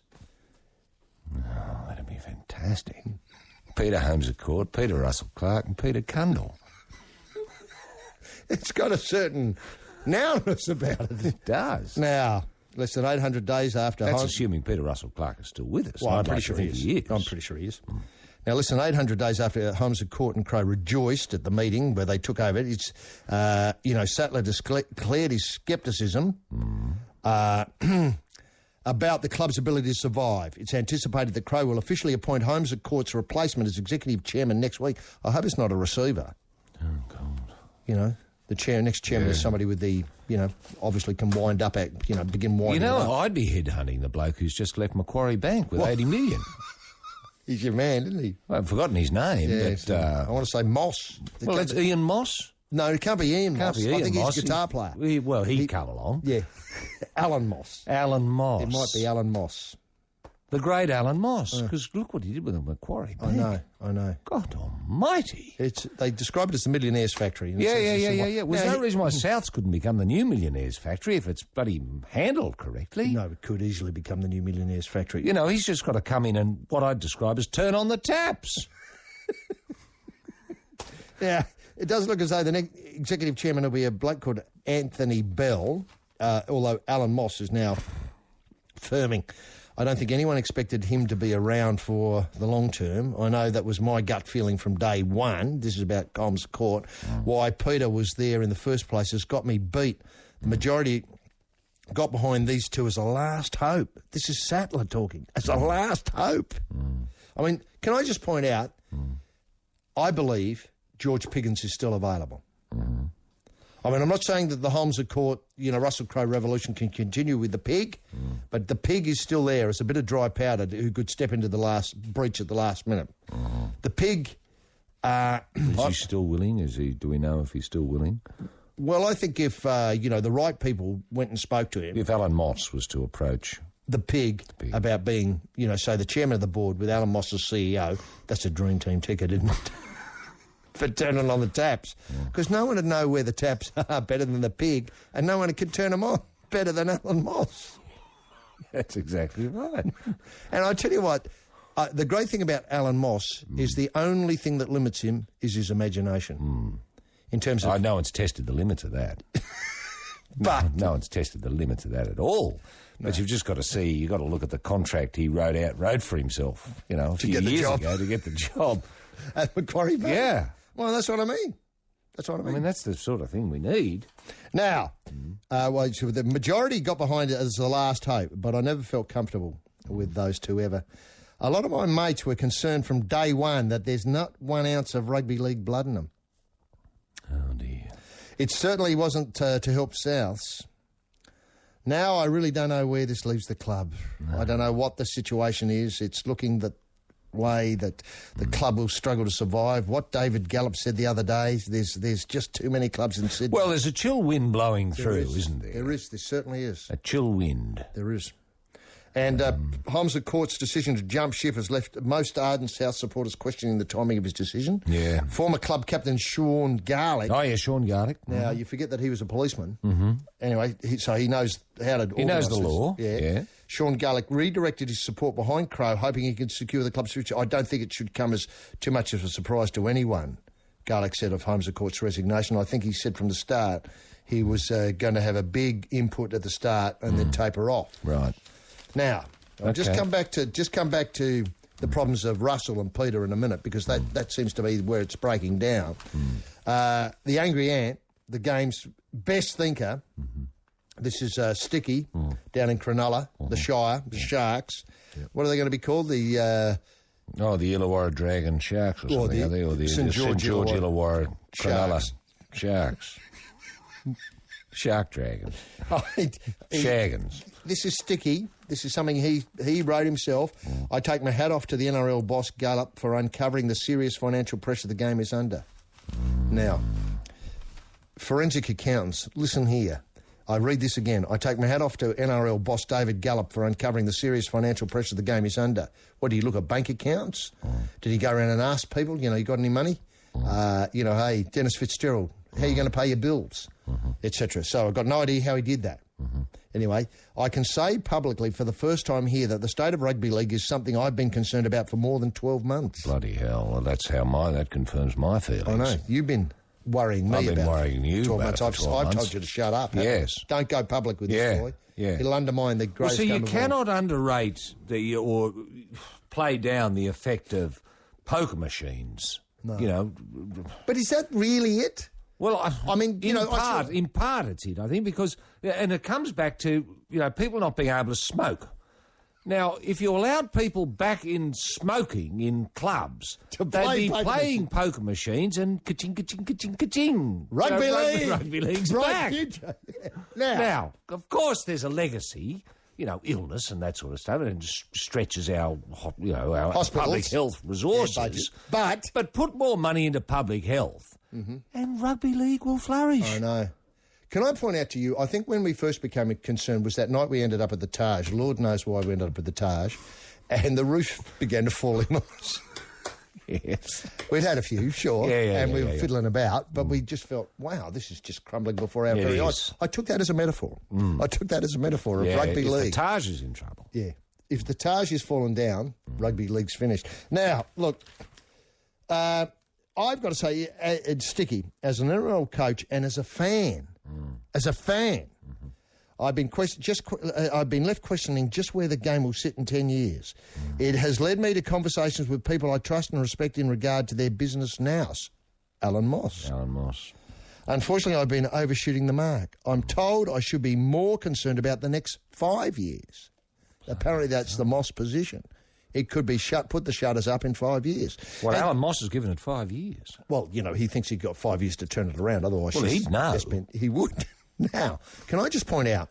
[SPEAKER 7] Oh, that'd be fantastic. Peter Holmes at Court, Peter Russell Clark and Peter Cundall.
[SPEAKER 6] It's got a certain nowness about it.
[SPEAKER 7] It does.
[SPEAKER 6] Now, less than 800 days after...
[SPEAKER 7] That's assuming Peter Russell Clark is still with us.
[SPEAKER 6] Well, I'm pretty sure he is. I'm pretty sure he is. Now, listen, 800 days after Holmes at Court and Crow rejoiced at the meeting where they took over, it's, Sattler declared his scepticism about the club's ability to survive. It's anticipated that Crow will officially appoint Holmes at Court's replacement as executive chairman next week. I hope it's not a receiver.
[SPEAKER 7] Oh, God.
[SPEAKER 6] You know, the next chairman is somebody with the, obviously can wind up at, begin winding up.
[SPEAKER 7] I'd be headhunting the bloke who's just left Macquarie Bank with 80 million.
[SPEAKER 6] He's your man, isn't he?
[SPEAKER 7] Well, I've forgotten his name, but...
[SPEAKER 6] I want to say Moss.
[SPEAKER 7] Well, it's Ian Moss.
[SPEAKER 6] No, it can't be Ian Moss. I think he's a guitar player.
[SPEAKER 7] He'd come along.
[SPEAKER 6] Yeah. Alan Moss.
[SPEAKER 7] Alan Moss.
[SPEAKER 6] It might be Alan Moss.
[SPEAKER 7] The great Alan Moss, because look what he did with the Macquarie Bank.
[SPEAKER 6] I know.
[SPEAKER 7] God almighty.
[SPEAKER 6] They describe it as the millionaire's factory.
[SPEAKER 7] Yeah. Well, there's no reason why Souths couldn't become the new millionaire's factory if it's bloody handled correctly.
[SPEAKER 6] No, it could easily become the new millionaire's factory.
[SPEAKER 7] He's just got to come in and what I'd describe as turn on the taps.
[SPEAKER 6] Yeah, it does look as though the next executive chairman will be a bloke called Anthony Bell, although Alan Moss is now firming. I don't think anyone expected him to be around for the long term. I know that was my gut feeling from day one. This is about Holmes Court. Why Peter was there in the first place has got me beat. The majority got behind these two as a last hope. This is Sattler talking. As a last hope. I mean, can I just point out, I believe George Piggins is still available. I mean, I'm not saying that the Holmes at Court, Russell Crowe revolution can continue with the Pig, but the Pig is still there as a bit of dry powder who could step into the last breach at the last minute. The Pig...
[SPEAKER 7] is he still willing? Do we know if he's still willing?
[SPEAKER 6] Well, I think if, the right people went and spoke to him...
[SPEAKER 7] If Alan Moss was to approach...
[SPEAKER 6] The Pig about being, say, the chairman of the board with Alan Moss as CEO, that's a dream team ticket, isn't it? For turning on the taps. Because no one would know where the taps are better than the Pig, and no one could turn them on better than Alan Moss.
[SPEAKER 7] That's exactly right.
[SPEAKER 6] And I tell you what, the great thing about Alan Moss is the only thing that limits him is his imagination. In terms of...
[SPEAKER 7] no one's tested the limits of that.
[SPEAKER 6] But...
[SPEAKER 7] No one's tested the limits of that at all. But you've just got to see, you've got to look at the contract he wrote for himself, a few years ago to get the job.
[SPEAKER 6] At Macquarie Bank?
[SPEAKER 7] Yeah.
[SPEAKER 6] Well, that's what I mean. I mean,
[SPEAKER 7] that's the sort of thing we need.
[SPEAKER 6] Now, the majority got behind it as the last hope, but I never felt comfortable with those two ever. A lot of my mates were concerned from day one that there's not 1 ounce of rugby league blood in them.
[SPEAKER 7] Oh, dear.
[SPEAKER 6] It certainly wasn't to help Souths. Now I really don't know where this leaves the club. No. I don't know what the situation is. It's looking that way that the club will struggle to survive. What David Gallop said the other day, there's just too many clubs in Sydney.
[SPEAKER 7] Well, there's a chill wind blowing through, isn't there?
[SPEAKER 6] There certainly is.
[SPEAKER 7] A chill wind.
[SPEAKER 6] There is. And Holmes at Court's decision to jump ship has left most ardent South supporters questioning the timing of his decision.
[SPEAKER 7] Yeah.
[SPEAKER 6] Former club captain Sean Garlick.
[SPEAKER 7] Oh, yeah, Sean Garlick.
[SPEAKER 6] Now, you forget that he was a policeman. Mm-hmm. Anyway, so he knows how to...
[SPEAKER 7] He knows the law.
[SPEAKER 6] Yeah. Sean Garlick redirected his support behind Crowe, hoping he could secure the club's future. I don't think it should come as too much of a surprise to anyone, Garlick said of Holmes at Court's resignation. I think he said from the start he was going to have a big input at the start and then taper off.
[SPEAKER 7] Right.
[SPEAKER 6] Now, I'll just come back to the problems of Russell and Peter in a minute, because that seems to be where it's breaking down. The Angry Ant, the game's best thinker, this is Sticky down in Cronulla, the Shire, the Sharks. Yep. What are they going to be called? The
[SPEAKER 7] Oh, the Illawarra Dragon Sharks or something, are they? Or the
[SPEAKER 6] St. George
[SPEAKER 7] Illawarra
[SPEAKER 6] Sharks.
[SPEAKER 7] Sharks. Shark Dragons. Shaggins.
[SPEAKER 6] This is sticky. This is something he wrote himself. I take my hat off to the NRL boss Gallup for uncovering the serious financial pressure the game is under. Now, forensic accountants, listen here. I read this again. I take my hat off to NRL boss David Gallup for uncovering the serious financial pressure the game is under. What, do you look at bank accounts? Did he go around and ask people, you got any money? Hey, Dennis Fitzgerald, how are you going to pay your bills? Etc. So I've got no idea how he did that. Anyway, I can say publicly for the first time here that the state of rugby league is something I've been concerned about for more than 12 months.
[SPEAKER 7] Bloody hell. Well, that confirms my feelings.
[SPEAKER 6] I know. You've been worrying me about it.
[SPEAKER 7] I've been worrying you
[SPEAKER 6] 12
[SPEAKER 7] about
[SPEAKER 6] months.
[SPEAKER 7] it for 12
[SPEAKER 6] I've
[SPEAKER 7] months.
[SPEAKER 6] told you to shut up.
[SPEAKER 7] Yes.
[SPEAKER 6] Don't go public with this boy.
[SPEAKER 7] Yeah.
[SPEAKER 6] It'll undermine the greatest game
[SPEAKER 7] you
[SPEAKER 6] of all.
[SPEAKER 7] cannot underrate or play down the effect of poker machines.
[SPEAKER 6] No. But is that really it?
[SPEAKER 7] Well, I mean, in part it's it, I think, because, and it comes back to, people not being able to smoke. Now, if you allowed people back in smoking in clubs, they'd be playing poker machines and ka-ching, ka-ching, ka-ching, ka-ching.
[SPEAKER 6] Rugby league!
[SPEAKER 7] Rugby league's back.
[SPEAKER 6] Now,
[SPEAKER 7] Now, of course, there's a legacy, illness and that sort of stuff, and it stretches our
[SPEAKER 6] hospitals,
[SPEAKER 7] public health resources. But put more money into public health, and rugby league will flourish.
[SPEAKER 6] I know. Can I point out to you, I think when we first became concerned was that night we ended up at the Taj. Lord knows why we ended up at the Taj. And the roof began to fall in on us.
[SPEAKER 7] Yes.
[SPEAKER 6] We'd had a few, sure, and we were fiddling about, but we just felt, wow, this is just crumbling before our very eyes. I took that as a metaphor. I took that as a metaphor of rugby league.
[SPEAKER 7] If the Taj is in trouble.
[SPEAKER 6] Yeah. If the Taj is fallen down, rugby league's finished. Now, look, I've got to say, it's sticky. As an NRL coach and as a fan, I've been left questioning just where the game will sit in 10 years. It has led me to conversations with people I trust and respect in regard to their business nous. Alan Moss. Unfortunately, I've been overshooting the mark. I'm told I should be more concerned about the next 5 years. Apparently, that's the Moss position. It could be put the shutters up in 5 years.
[SPEAKER 7] Well, Alan Moss has given it 5 years.
[SPEAKER 6] Well, he thinks he's got 5 years to turn it around. Otherwise,
[SPEAKER 7] he'd know.
[SPEAKER 6] He would. Now, can I just point out,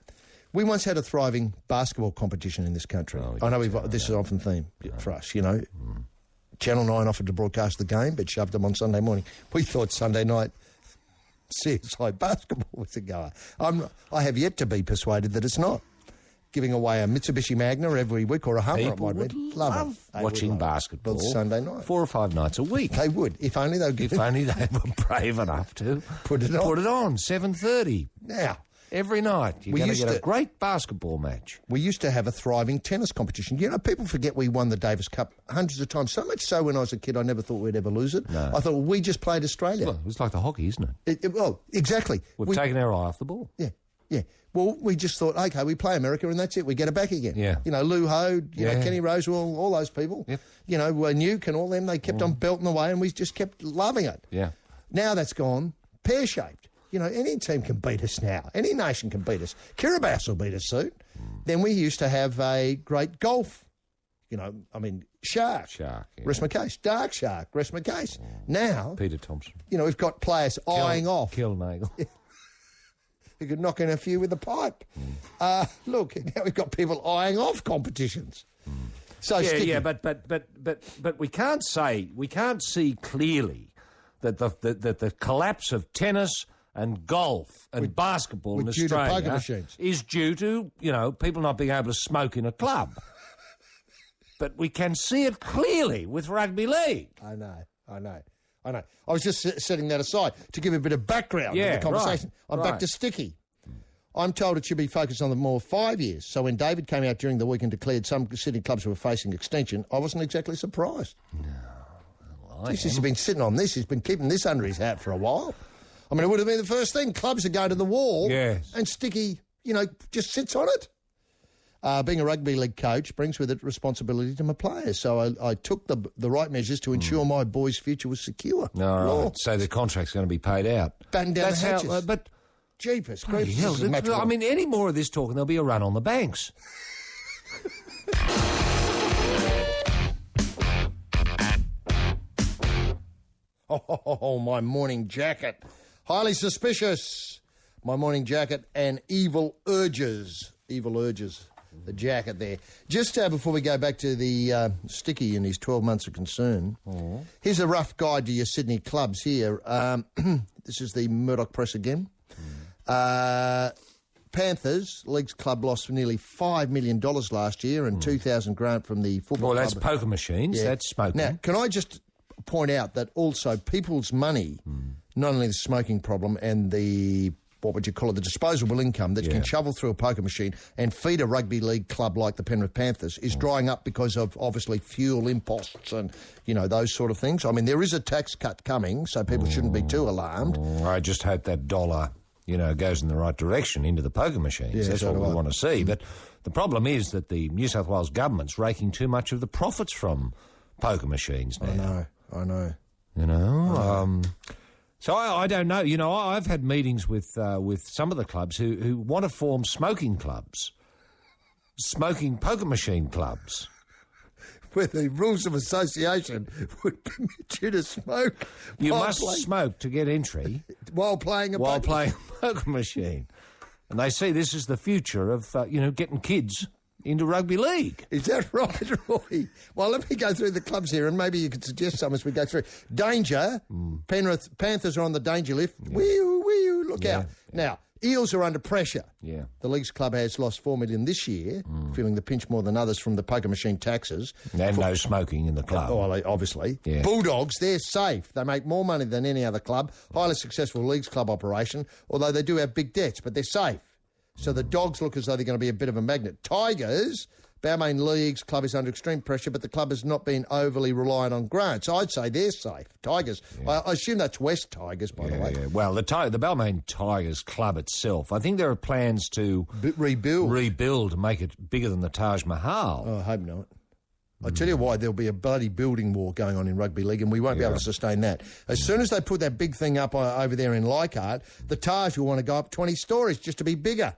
[SPEAKER 6] we once had a thriving basketball competition in this country. I know this is often theme for us, Channel 9 offered to broadcast the game, but shoved them on Sunday morning. We thought Sunday night CSI basketball was a goer. I have yet to be persuaded that it's not. Giving away a Mitsubishi Magna every week or a Hummer.
[SPEAKER 7] People would love watching basketball
[SPEAKER 6] Sunday night.
[SPEAKER 7] 4 or 5 nights a week.
[SPEAKER 6] They would, if only they
[SPEAKER 7] were brave enough to
[SPEAKER 6] put it on
[SPEAKER 7] 7:30.
[SPEAKER 6] Now,
[SPEAKER 7] every night you're going to get a great basketball match.
[SPEAKER 6] We used to have a thriving tennis competition. People forget we won the Davis Cup hundreds of times. So much so when I was a kid, I never thought we'd ever lose it.
[SPEAKER 7] No.
[SPEAKER 6] I thought, we just played Australia.
[SPEAKER 7] Well, it was like the hockey, isn't it?
[SPEAKER 6] Well, exactly.
[SPEAKER 7] We've taken our eye off the ball.
[SPEAKER 6] Yeah. Well, we just thought, okay, we play America and that's it. We get it back again.
[SPEAKER 7] Yeah.
[SPEAKER 6] Lou Ho, Kenny Rosewell, all those people.
[SPEAKER 7] Yep.
[SPEAKER 6] Nuke and all them, they kept on belting away and we just kept loving it.
[SPEAKER 7] Yeah.
[SPEAKER 6] Now that's gone pear-shaped. Any team can beat us now. Any nation can beat us. Kiribati will beat us soon. Then we used to have a great golf, Shark. Rest my case. Dark Shark. Rest my case. Now.
[SPEAKER 7] Peter Thompson.
[SPEAKER 6] We've got players eyeing off.
[SPEAKER 7] Kilnagel.
[SPEAKER 6] Who could knock in a few with the pipe. Look, now we've got people eyeing off competitions. So
[SPEAKER 7] but we can't see clearly that the collapse of tennis and golf and basketball in Australia is due to people not being able to smoke in a club. But we can see it clearly with rugby league.
[SPEAKER 6] I know. I was just setting that aside to give a bit of background to the conversation. I'm back to sticky. I'm told it should be focused on the more 5 years. So when David came out during the week and declared some Sydney clubs were facing extinction, I wasn't exactly surprised. No. He's been sitting on this. He's been keeping this under his hat for a while. I mean, it would have been the first thing. Clubs would go to the wall and Sticky, just sits on it. Being a rugby league coach brings with it responsibility to my players. So I took the right measures to ensure my boys' future was secure.
[SPEAKER 7] Right. So the contract's going to be paid out.
[SPEAKER 6] Batten down the hatches.
[SPEAKER 7] But
[SPEAKER 6] jeepers.
[SPEAKER 7] I mean, any more of this talk and there'll be a run on the banks.
[SPEAKER 6] Oh, my morning jacket. Highly suspicious. My morning jacket and evil urges. Evil urges. The jacket there. Just before we go back to the Sticky and his 12 months of concern, here's a rough guide to your Sydney clubs here. This is the Murdoch Press again. Panthers, Leagues Club lost for nearly $5 million last year and $2,000 grant from the football club.
[SPEAKER 7] Well, that's poker machines. Yeah. That's smoking.
[SPEAKER 6] Now, can I just point out that also people's money, not only the smoking problem and the, what would you call it, the disposable income that you can shovel through a poker machine and feed a rugby league club like the Penrith Panthers is drying up because of, obviously, fuel imposts and, you know, those sort of things. I mean, there is a tax cut coming, so people shouldn't be too alarmed.
[SPEAKER 7] I just hope that dollar, you know, goes in the right direction into the poker machines. Yeah, that's what we want to see. But the problem is that the New South Wales government's raking too much of the profits from poker machines now.
[SPEAKER 6] I know.
[SPEAKER 7] You know, so I don't know. You know, I've had meetings with some of the clubs who want to form smoking clubs, smoking poker machine clubs.
[SPEAKER 6] Where the rules of association would permit you to smoke.
[SPEAKER 7] You must smoke to get entry.
[SPEAKER 6] While playing a
[SPEAKER 7] poker machine. And they see this as the future of, getting kids into rugby league.
[SPEAKER 6] Is that right, Roy? Well, let me go through the clubs here and maybe you could suggest some as we go through. Danger. Penrith Panthers are on the danger lift. Yeah. Wee-oo, look out. Now, Eels are under pressure.
[SPEAKER 7] Yeah.
[SPEAKER 6] The Leagues Club has lost $4 million this year, feeling the pinch more than others from the poker machine taxes.
[SPEAKER 7] And no smoking in the club.
[SPEAKER 6] Oh, obviously. Yeah. Bulldogs, they're safe. They make more money than any other club. Highly successful Leagues Club operation, although they do have big debts, but they're safe. So the Dogs look as though they're going to be a bit of a magnet. Tigers, Balmain Leagues Club is under extreme pressure, but the club has not been overly reliant on grants. I'd say they're safe. Tigers. Yeah. I assume that's West Tigers, by the way. Yeah.
[SPEAKER 7] Well, the Balmain Tigers club itself, I think there are plans to rebuild to make it bigger than the Taj Mahal.
[SPEAKER 6] Oh, I hope not. I tell you why, there'll be a bloody building war going on in rugby league and we won't be able to sustain that. As soon as they put that big thing up over there in Leichhardt, the Taj will want to go up 20 stories just to be bigger.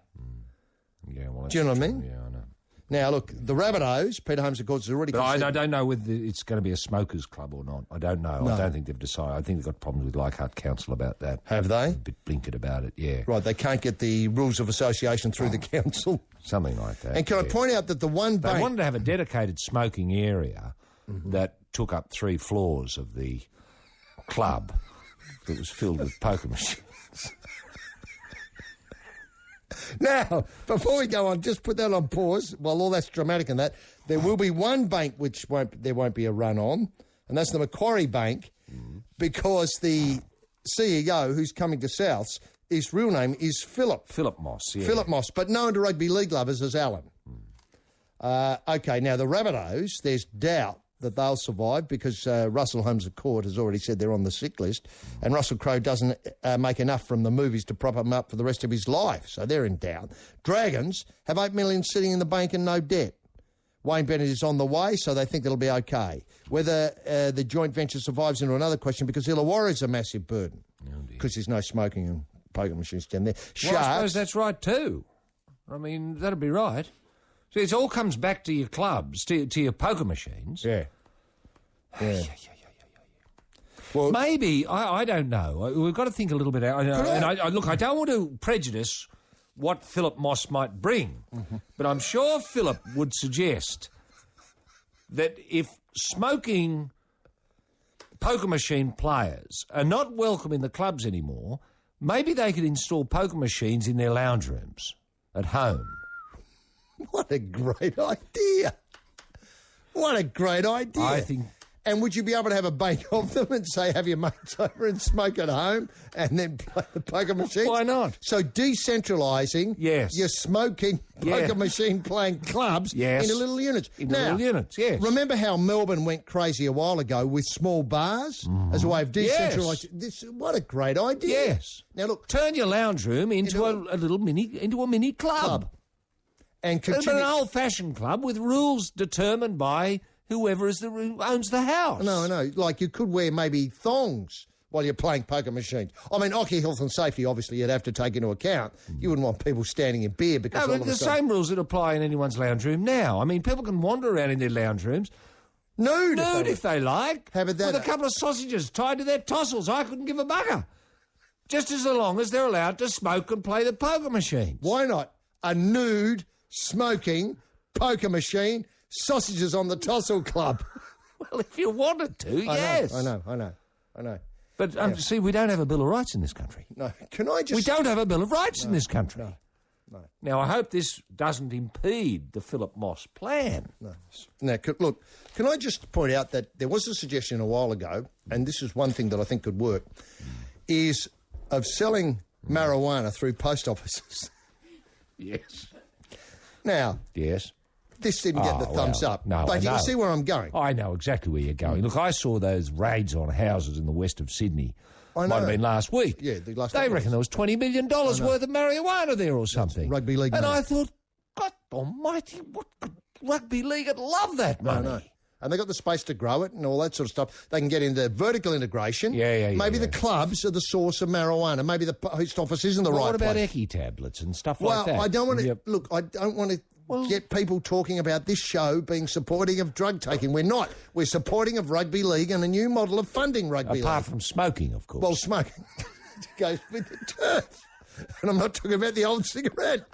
[SPEAKER 7] Yeah, well,
[SPEAKER 6] do you know what I mean?
[SPEAKER 7] Yeah, I know.
[SPEAKER 6] Now, look, the Rabbitohs, Peter Holmes, of course, has already...
[SPEAKER 7] But I don't know whether it's going to be a smokers club or not. I don't know. No. I don't think they've decided. I think they've got problems with Leichhardt Council about that.
[SPEAKER 6] Have they?
[SPEAKER 7] A bit blinkered about it, yeah.
[SPEAKER 6] Right, they can't get the rules of association through the council.
[SPEAKER 7] Something like that.
[SPEAKER 6] And can I point out that the one bank...
[SPEAKER 7] They wanted to have a dedicated smoking area that took up 3 floors of the club that was filled with poker machines.
[SPEAKER 6] Now, before we go on, just put that on pause. While all that's dramatic and that, there will be one bank which there won't be a run on, and that's the Macquarie Bank, because the CEO who's coming to Souths, his real name is Philip.
[SPEAKER 7] Philip Moss, yeah.
[SPEAKER 6] Philip Moss, but known to rugby league lovers as Alan. Okay, now the Rabbitohs, there's doubt that they'll survive because Russell Holmes of Court has already said they're on the sick list, and Russell Crowe doesn't make enough from the movies to prop him up for the rest of his life, so they're in doubt. Dragons have $8 million sitting in the bank and no debt. Wayne Bennett is on the way, so they think it'll be okay. Whether the joint venture survives into another question because Illawarra is a massive burden because there's no smoking and poker machines down there.
[SPEAKER 7] Well, I suppose that's right too. I mean, that'd be right. See, it all comes back to your clubs, to your poker machines.
[SPEAKER 6] Yeah.
[SPEAKER 7] Well, maybe, I don't know. We've got to think a little bit out. Look, I don't want to prejudice what Philip Moss might bring, but I'm sure Philip would suggest that if smoking poker machine players are not welcome in the clubs anymore, maybe they could install poker machines in their lounge rooms at home.
[SPEAKER 6] What a great idea. What a great idea.
[SPEAKER 7] I think...
[SPEAKER 6] And would you be able to have a bank of them and say, have your mates over and smoke at home and then play the poker machine?
[SPEAKER 7] Why not?
[SPEAKER 6] So decentralising your smoking poker machine playing clubs into little units.
[SPEAKER 7] Little units, yes.
[SPEAKER 6] Remember how Melbourne went crazy a while ago with small bars as a way of decentralising?
[SPEAKER 7] Yes.
[SPEAKER 6] What a great idea.
[SPEAKER 7] Yes.
[SPEAKER 6] Now look,
[SPEAKER 7] turn your lounge room into a mini club.
[SPEAKER 6] And continue...
[SPEAKER 7] an old-fashioned club with rules determined by whoever owns the house.
[SPEAKER 6] No, I know. Like you could wear maybe thongs while you're playing poker machines. I mean, Occy health and safety, obviously, you'd have to take into account. You wouldn't want people standing in beer because
[SPEAKER 7] but the same rules that apply in anyone's lounge room now. I mean, people can wander around in their lounge rooms
[SPEAKER 6] Nude
[SPEAKER 7] if they like.
[SPEAKER 6] How about that?
[SPEAKER 7] With a couple of sausages tied to their tossels. I couldn't give a bugger. Just as long as they're allowed to smoke and play the poker machines.
[SPEAKER 6] Why not? A nude, smoking, poker machine, sausages on the Tossle Club.
[SPEAKER 7] Well, if you wanted to, yes.
[SPEAKER 6] I know.
[SPEAKER 7] But, see, we don't have a Bill of Rights in this country.
[SPEAKER 6] No, can I just...
[SPEAKER 7] We don't have a Bill of Rights in this country.
[SPEAKER 6] No.
[SPEAKER 7] Now, I hope this doesn't impede the Philip Moss plan.
[SPEAKER 6] No. Now, look, can I just point out that there was a suggestion a while ago, and this is one thing that I think could work, is of selling marijuana through post offices.
[SPEAKER 7] Yes.
[SPEAKER 6] Now...
[SPEAKER 7] Yes.
[SPEAKER 6] This didn't get the thumbs up.
[SPEAKER 7] No,
[SPEAKER 6] but you can see where I'm going.
[SPEAKER 7] I know exactly where you're going. Look, I saw those raids on houses in the west of Sydney.
[SPEAKER 6] I know.
[SPEAKER 7] Might have been last week.
[SPEAKER 6] Yeah, the last
[SPEAKER 7] They reckon there was $20 million worth of marijuana there or something.
[SPEAKER 6] Rugby league
[SPEAKER 7] and
[SPEAKER 6] money.
[SPEAKER 7] I thought, God almighty, what could rugby league would love that money.
[SPEAKER 6] I know. And they got the space to grow it and all that sort of stuff. They can get into vertical integration.
[SPEAKER 7] Yeah.
[SPEAKER 6] Maybe the clubs are the source of marijuana. Maybe the post office isn't the right
[SPEAKER 7] What about
[SPEAKER 6] place.
[SPEAKER 7] Eckie tablets and stuff like that?
[SPEAKER 6] Well, I don't want to... Look, I don't want to... get people talking about this show being supporting of drug taking. We're not. We're supporting of rugby league and a new model of funding rugby league.
[SPEAKER 7] Apart from smoking, of course.
[SPEAKER 6] Well, smoking goes with the turf. And I'm not talking about the old cigarette.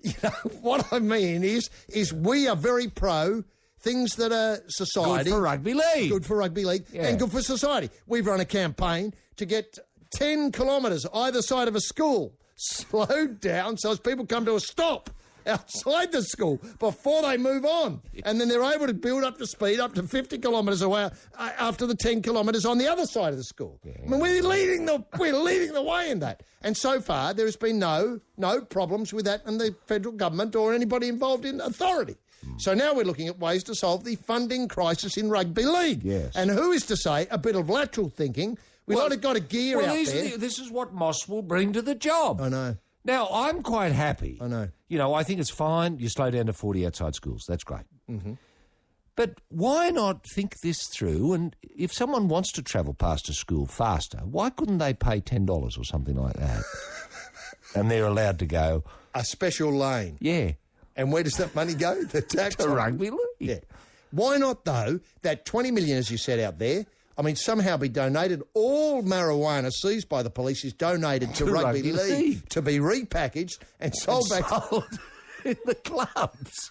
[SPEAKER 6] You know, what I mean is we are very pro things that are society.
[SPEAKER 7] Good for rugby league.
[SPEAKER 6] Good for rugby league and good for society. We've run a campaign to get 10 kilometres either side of a school slowed down so as people come to a stop outside the school before they move on. And then they're able to build up to speed up to 50 kilometres away after the 10 kilometres on the other side of the school. Yeah. I mean, we're leading the way in that. And so far, there has been no problems with that in the federal government or anybody involved in authority. So now we're looking at ways to solve the funding crisis in rugby league.
[SPEAKER 7] Yes.
[SPEAKER 6] And who is to say a bit of lateral thinking? We've got a gear out there.
[SPEAKER 7] This is what Moss will bring to the job.
[SPEAKER 6] I know.
[SPEAKER 7] Now, I'm quite happy.
[SPEAKER 6] I know.
[SPEAKER 7] You know, I think it's fine. You slow down to 40 outside schools. That's great.
[SPEAKER 6] Mm-hmm.
[SPEAKER 7] But why not think this through? And if someone wants to travel past a school faster, why couldn't they pay $10 or something like that? And they're allowed to go.
[SPEAKER 6] A special lane.
[SPEAKER 7] Yeah.
[SPEAKER 6] And where does that money go? The tax.
[SPEAKER 7] To rugby league.
[SPEAKER 6] Yeah. Why not, though, that 20 million, as you said out there, somehow be donated. All marijuana seized by the police is donated to rugby league to be repackaged and sold back
[SPEAKER 7] in the clubs.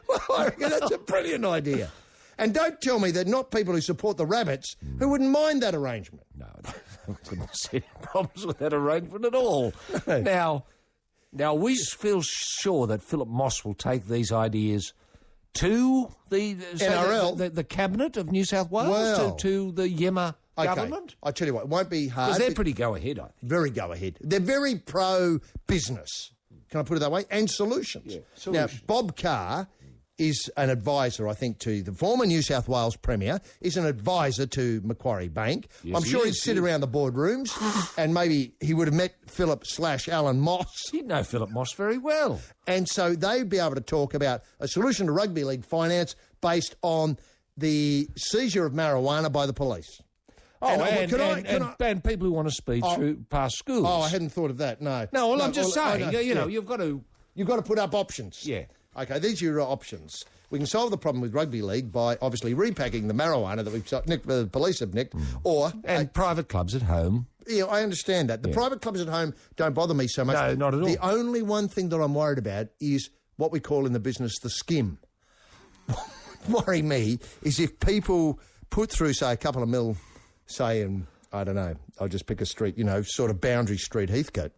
[SPEAKER 6] Well, I reckon that's a brilliant idea. And don't tell me that not people who support the Rabbits who wouldn't mind that arrangement.
[SPEAKER 7] No, I couldn't see any problems with that arrangement at all. No. Now, we feel sure that Philip Moss will take these ideas to the
[SPEAKER 6] NRL,
[SPEAKER 7] the cabinet of New South Wales, to the Yema government.
[SPEAKER 6] I tell you what, it won't be hard.
[SPEAKER 7] Because they're pretty go ahead, I think. Very
[SPEAKER 6] go ahead. They're very pro business. Can I put it that way? And solutions.
[SPEAKER 7] Yeah, solutions.
[SPEAKER 6] Now, Bob Carr is an advisor, I think, to the former New South Wales Premier, is an advisor to Macquarie Bank.
[SPEAKER 7] Yes,
[SPEAKER 6] I'm sure he'd sit around the boardrooms and maybe he would have met Philip/Alan Moss.
[SPEAKER 7] He'd know Philip Moss very well.
[SPEAKER 6] And so they'd be able to talk about a solution to rugby league finance based on the seizure of marijuana by the police.
[SPEAKER 7] And people who want to speed through past schools.
[SPEAKER 6] Oh, I hadn't thought of that, no.
[SPEAKER 7] No, I'm just saying, you've got to...
[SPEAKER 6] You've got to put up options.
[SPEAKER 7] Yeah.
[SPEAKER 6] Okay, these are your options. We can solve the problem with rugby league by obviously repacking the marijuana that the police have nicked,
[SPEAKER 7] And private clubs at home.
[SPEAKER 6] Yeah, I understand that. The private clubs at home don't bother me so much.
[SPEAKER 7] No, not at all.
[SPEAKER 6] The only one thing that I'm worried about is what we call in the business the skim. What worry me is if people put through, say, a couple of mil, say, in, I don't know, I'll just pick a street, sort of Boundary Street, Heathcote.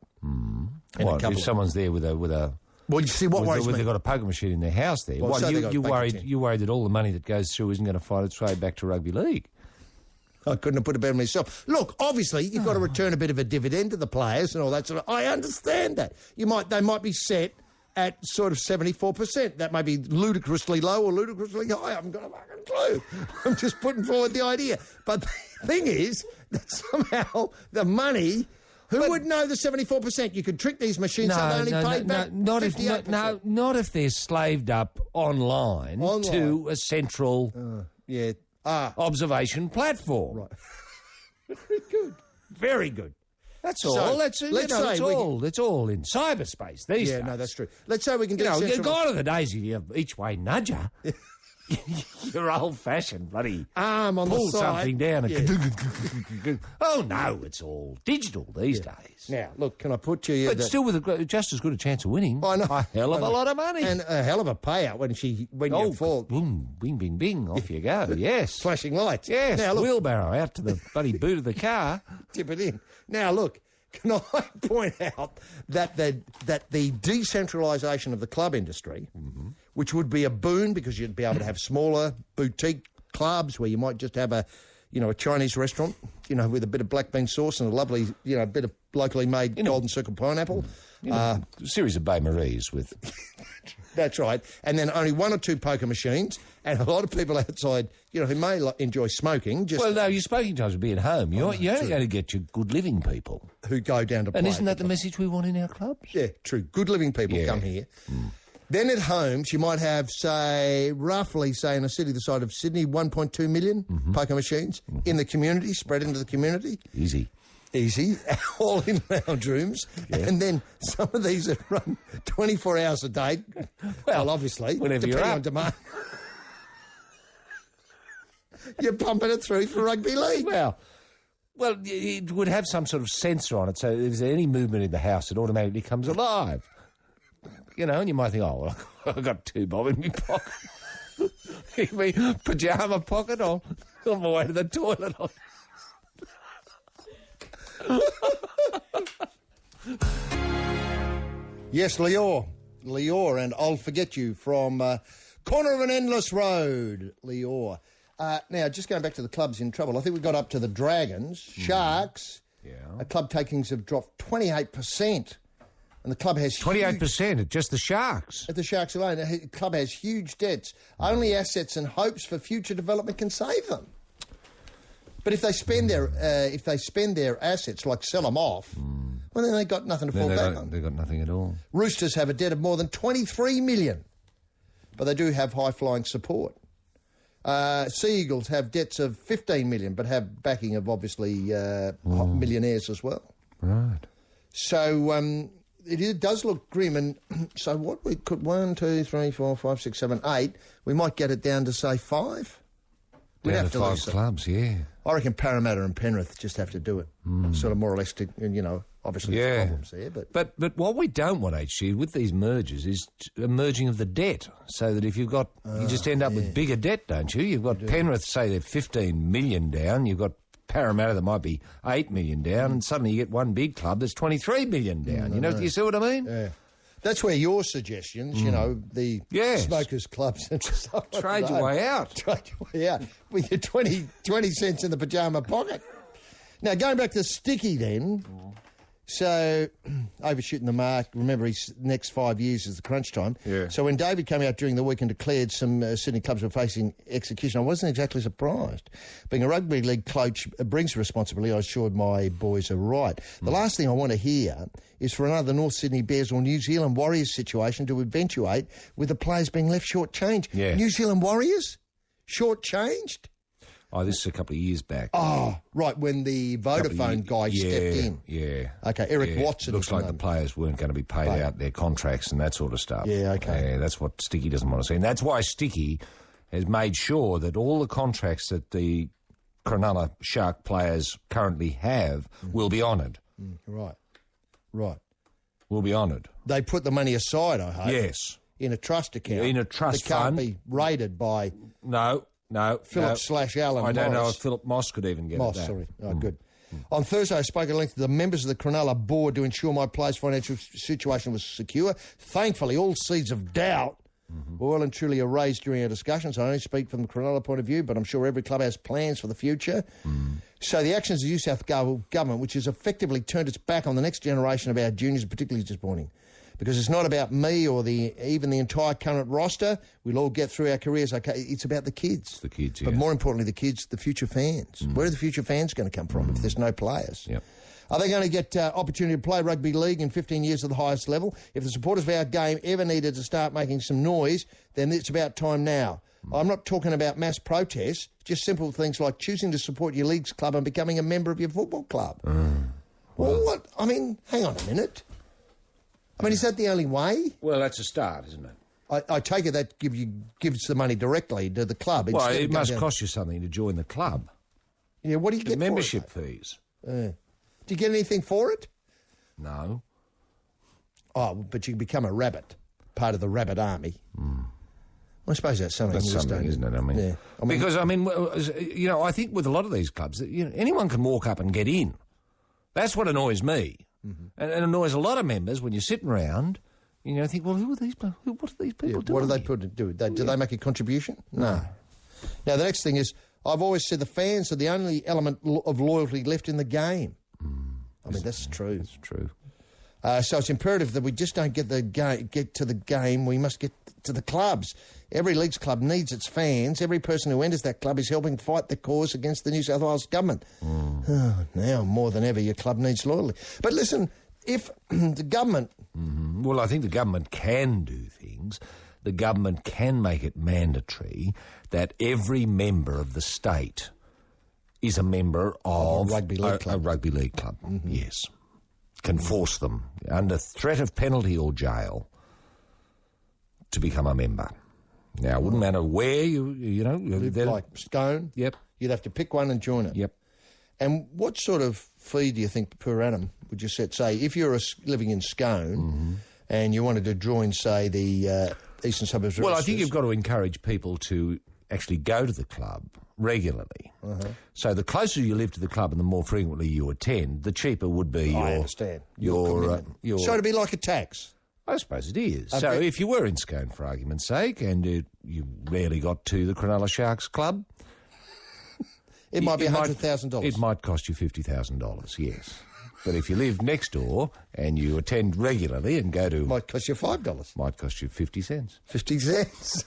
[SPEAKER 7] If someone's there with a...
[SPEAKER 6] Well, you see, what worries me...
[SPEAKER 7] They've got a poker machine in their house there.
[SPEAKER 6] Well,
[SPEAKER 7] you worried that all the money that goes through isn't going to find its way back to rugby league?
[SPEAKER 6] I couldn't have put it better myself. Look, obviously, you've got to return a bit of a dividend to the players and all that sort of... I understand that. They might be set at sort of 74%. That may be ludicrously low or ludicrously high. I haven't got a fucking clue. I'm just putting forward the idea. But the thing is that somehow the money... Who would know the 74%? You could trick these machines so they only paid back 58%.
[SPEAKER 7] Not if they're slaved up online. To a central observation platform.
[SPEAKER 6] Right. Very good. Very good.
[SPEAKER 7] That's all.
[SPEAKER 6] So,
[SPEAKER 7] It's all in cyberspace these days.
[SPEAKER 6] Yeah, no, that's true. Let's say we can do
[SPEAKER 7] You're gone are the days of your each-way nudger. You're old-fashioned, bloody.
[SPEAKER 6] Arm on
[SPEAKER 7] pull
[SPEAKER 6] the side.
[SPEAKER 7] something down and...
[SPEAKER 6] Yeah.
[SPEAKER 7] Oh, no, it's all digital these days.
[SPEAKER 6] Now, look, can I put you...
[SPEAKER 7] But still with just as good a chance of winning.
[SPEAKER 6] I know.
[SPEAKER 7] A hell of a lot of money.
[SPEAKER 6] And a hell of a payout when you fall.
[SPEAKER 7] Boom, bing, bing, bing, off you go, yes.
[SPEAKER 6] Flashing lights.
[SPEAKER 7] Yes,
[SPEAKER 6] Now, look,
[SPEAKER 7] wheelbarrow out to the bloody boot of the car.
[SPEAKER 6] tip it in. Now, look, can I point out that the decentralisation of the club industry, which would be a boon because you'd be able to have smaller boutique clubs where you might just have a Chinese restaurant, with a bit of black bean sauce and a lovely, bit of locally made Golden Circle pineapple.
[SPEAKER 7] A series of Baie Maries with...
[SPEAKER 6] That's right. And then only one or two poker machines and a lot of people outside, who may enjoy smoking.
[SPEAKER 7] Well, no, your smoking times would be at home. You're only going to get your good living people.
[SPEAKER 6] Who go down to play.
[SPEAKER 7] And isn't that the message we want in our clubs?
[SPEAKER 6] Yeah, true. Good living people come here. Then at homes, you might have, roughly, in a city the size of Sydney, 1.2 million poker machines in the community, spread into the community. Easy, all in lounge rooms. Yeah. And then some of these are run 24 hours a day. Well, obviously,
[SPEAKER 7] whenever
[SPEAKER 6] depending
[SPEAKER 7] you're up.
[SPEAKER 6] on demand. You're pumping it through for rugby league.
[SPEAKER 7] Well, it would have some sort of sensor on it, so if there's any movement in the house, it automatically comes alive. And you might think, oh, well, I've got 2 bob in my pocket. In my pyjama pocket, on my way to the toilet.
[SPEAKER 6] Yes, Lior, and I'll forget you from Corner of an Endless Road, Lior. Now, just going back to the clubs in trouble, I think we got up to the Dragons, Sharks. Yeah. Club takings have dropped 28%. And the club has
[SPEAKER 7] 28% at just the Sharks.
[SPEAKER 6] At the Sharks alone. The club has huge debts. Only assets and hopes for future development can save them. But if they spend their assets, like sell them off, well, then they've got nothing to fall back on.
[SPEAKER 7] They've got nothing at all.
[SPEAKER 6] Roosters have a debt of more than 23 million, but they do have high-flying support. Sea Eagles have debts of 15 million, but have backing of, obviously, millionaires as well.
[SPEAKER 7] Right.
[SPEAKER 6] So it does look grim, and so what we could, 1, 2, 3, 4, 5, 6, 7, 8, we might get it down to, say, 5. We'd
[SPEAKER 7] Down
[SPEAKER 6] have
[SPEAKER 7] to
[SPEAKER 6] to
[SPEAKER 7] 5
[SPEAKER 6] lose
[SPEAKER 7] clubs, yeah.
[SPEAKER 6] I reckon Parramatta and Penrith just have to do it. Sort of more or less, obviously there's problems there.
[SPEAKER 7] But what we don't want, HG, with these mergers is a merging of the debt, so that if you've got... you just end up with bigger debt, don't you? You've got Penrith, say, they're 15 million down. You've got Parramatta that might be 8 million down, and suddenly you get one big club that's 23 million down. You see what I mean?
[SPEAKER 6] Yeah. That's where your suggestions, the smokers' clubs and stuff.
[SPEAKER 7] Trade your way out.
[SPEAKER 6] Trade your way out with your 20 cents in the pyjama pocket. Now, going back to Sticky then, so overshooting the mark, remember his next 5 years is the crunch time.
[SPEAKER 7] Yeah.
[SPEAKER 6] So when David came out during the week and declared some Sydney clubs were facing execution, I wasn't exactly surprised. Being a rugby league coach brings responsibility. I assured my boys are right. The last thing I want to hear is for another North Sydney Bears or New Zealand Warriors situation to eventuate with the players being left short-changed.
[SPEAKER 7] Yeah.
[SPEAKER 6] New Zealand Warriors? Short-changed?
[SPEAKER 7] Oh, this is a couple of years back.
[SPEAKER 6] Oh, right, when the Vodafone guy stepped in.
[SPEAKER 7] Yeah.
[SPEAKER 6] Okay, Eric Watson.
[SPEAKER 7] Looks like the players weren't going to be paid out their contracts and that sort of stuff.
[SPEAKER 6] Yeah, okay.
[SPEAKER 7] Yeah, that's what Sticky doesn't want to see. And that's why Sticky has made sure that all the contracts that the Cronulla Shark players currently have will be honoured.
[SPEAKER 6] Right.
[SPEAKER 7] Will be honoured.
[SPEAKER 6] They put the money aside, I hope.
[SPEAKER 7] Yes.
[SPEAKER 6] In a trust account.
[SPEAKER 7] In a trust
[SPEAKER 6] that
[SPEAKER 7] fund.
[SPEAKER 6] Can't be raided by...
[SPEAKER 7] No.
[SPEAKER 6] Philip/Alan
[SPEAKER 7] I don't know
[SPEAKER 6] Morris.
[SPEAKER 7] if Philip Moss could even get
[SPEAKER 6] Moss,
[SPEAKER 7] at that.
[SPEAKER 6] sorry. Oh, good. On Thursday, I spoke at length to the members of the Cronulla board to ensure my players' financial situation was secure. Thankfully, all seeds of doubt were well and truly erased during our discussions. I only speak from the Cronulla point of view, but I'm sure every club has plans for the future. So the actions of the New South government, which has effectively turned its back on the next generation of our juniors, are particularly disappointing. Because it's not about me or even the entire current roster. We'll all get through our careers. Okay, it's about the kids.
[SPEAKER 7] It's the kids,
[SPEAKER 6] But more importantly, the kids, the future fans. Where are the future fans going to come from if there's no players?
[SPEAKER 7] Yep.
[SPEAKER 6] Are they going to get opportunity to play rugby league in 15 years at the highest level? If the supporters of our game ever needed to start making some noise, then it's about time now. I'm not talking about mass protests, just simple things like choosing to support your league's club and becoming a member of your football club. Well, what? I mean, hang on a minute. I mean, is that the only way?
[SPEAKER 7] Well, that's a start, isn't it?
[SPEAKER 6] I take it that gives the money directly to the club.
[SPEAKER 7] Well,
[SPEAKER 6] instead
[SPEAKER 7] it
[SPEAKER 6] of
[SPEAKER 7] must
[SPEAKER 6] going down-
[SPEAKER 7] cost you something to join the club.
[SPEAKER 6] Yeah, what do you
[SPEAKER 7] The
[SPEAKER 6] get
[SPEAKER 7] membership
[SPEAKER 6] for it,
[SPEAKER 7] fees.
[SPEAKER 6] mate? Do you get anything for it?
[SPEAKER 7] No.
[SPEAKER 6] Oh, but you can become a rabbit, part of the rabbit army. I suppose that's something.
[SPEAKER 7] That's something, isn't it? I mean,
[SPEAKER 6] yeah.
[SPEAKER 7] because, I mean, you know, I think with a lot of these clubs, anyone can walk up and get in. That's what annoys me. And it annoys a lot of members when you're sitting around, you know, think, well, what are these people doing?
[SPEAKER 6] What do they do? Do they make a contribution? No. Now, the next thing is, I've always said the fans are the only element of loyalty left in the game. I mean, that's true.
[SPEAKER 7] It's true.
[SPEAKER 6] So it's imperative that we just don't get to the game. We must get to the clubs. Every leagues club needs its fans. Every person who enters that club is helping fight the cause against the New South Wales government. Oh, now, more than ever, your club needs loyalty. But listen, if the government...
[SPEAKER 7] Well, I think the government can do things. The government can make it mandatory that every member of the state is a member of
[SPEAKER 6] a rugby league club.
[SPEAKER 7] A rugby league club, yes. Can force them, under threat of penalty or jail, to become a member. Now, it wouldn't matter where you know...
[SPEAKER 6] like Scone.
[SPEAKER 7] Yep.
[SPEAKER 6] You'd have to pick one and join it.
[SPEAKER 7] Yep.
[SPEAKER 6] And what sort of fee do you think per annum would you set? Say, if you're living in Scone and you wanted to join, say, the Eastern Suburbs
[SPEAKER 7] Well, I
[SPEAKER 6] Roosters-
[SPEAKER 7] think you've got to encourage people to actually go to the club regularly. So the closer you live to the club and the more frequently you attend, the cheaper would be
[SPEAKER 6] I understand. Your
[SPEAKER 7] your
[SPEAKER 6] commitment. So it'd be like a tax.
[SPEAKER 7] I suppose it is. So if you were in Scone, for argument's sake, and you rarely got to the Cronulla Sharks club...
[SPEAKER 6] It might be $100,000.
[SPEAKER 7] It might cost you $50,000, yes. But if you live next door and you attend regularly and go to...
[SPEAKER 6] Might cost you $5.
[SPEAKER 7] Might cost you 50 cents.
[SPEAKER 6] 50 cents.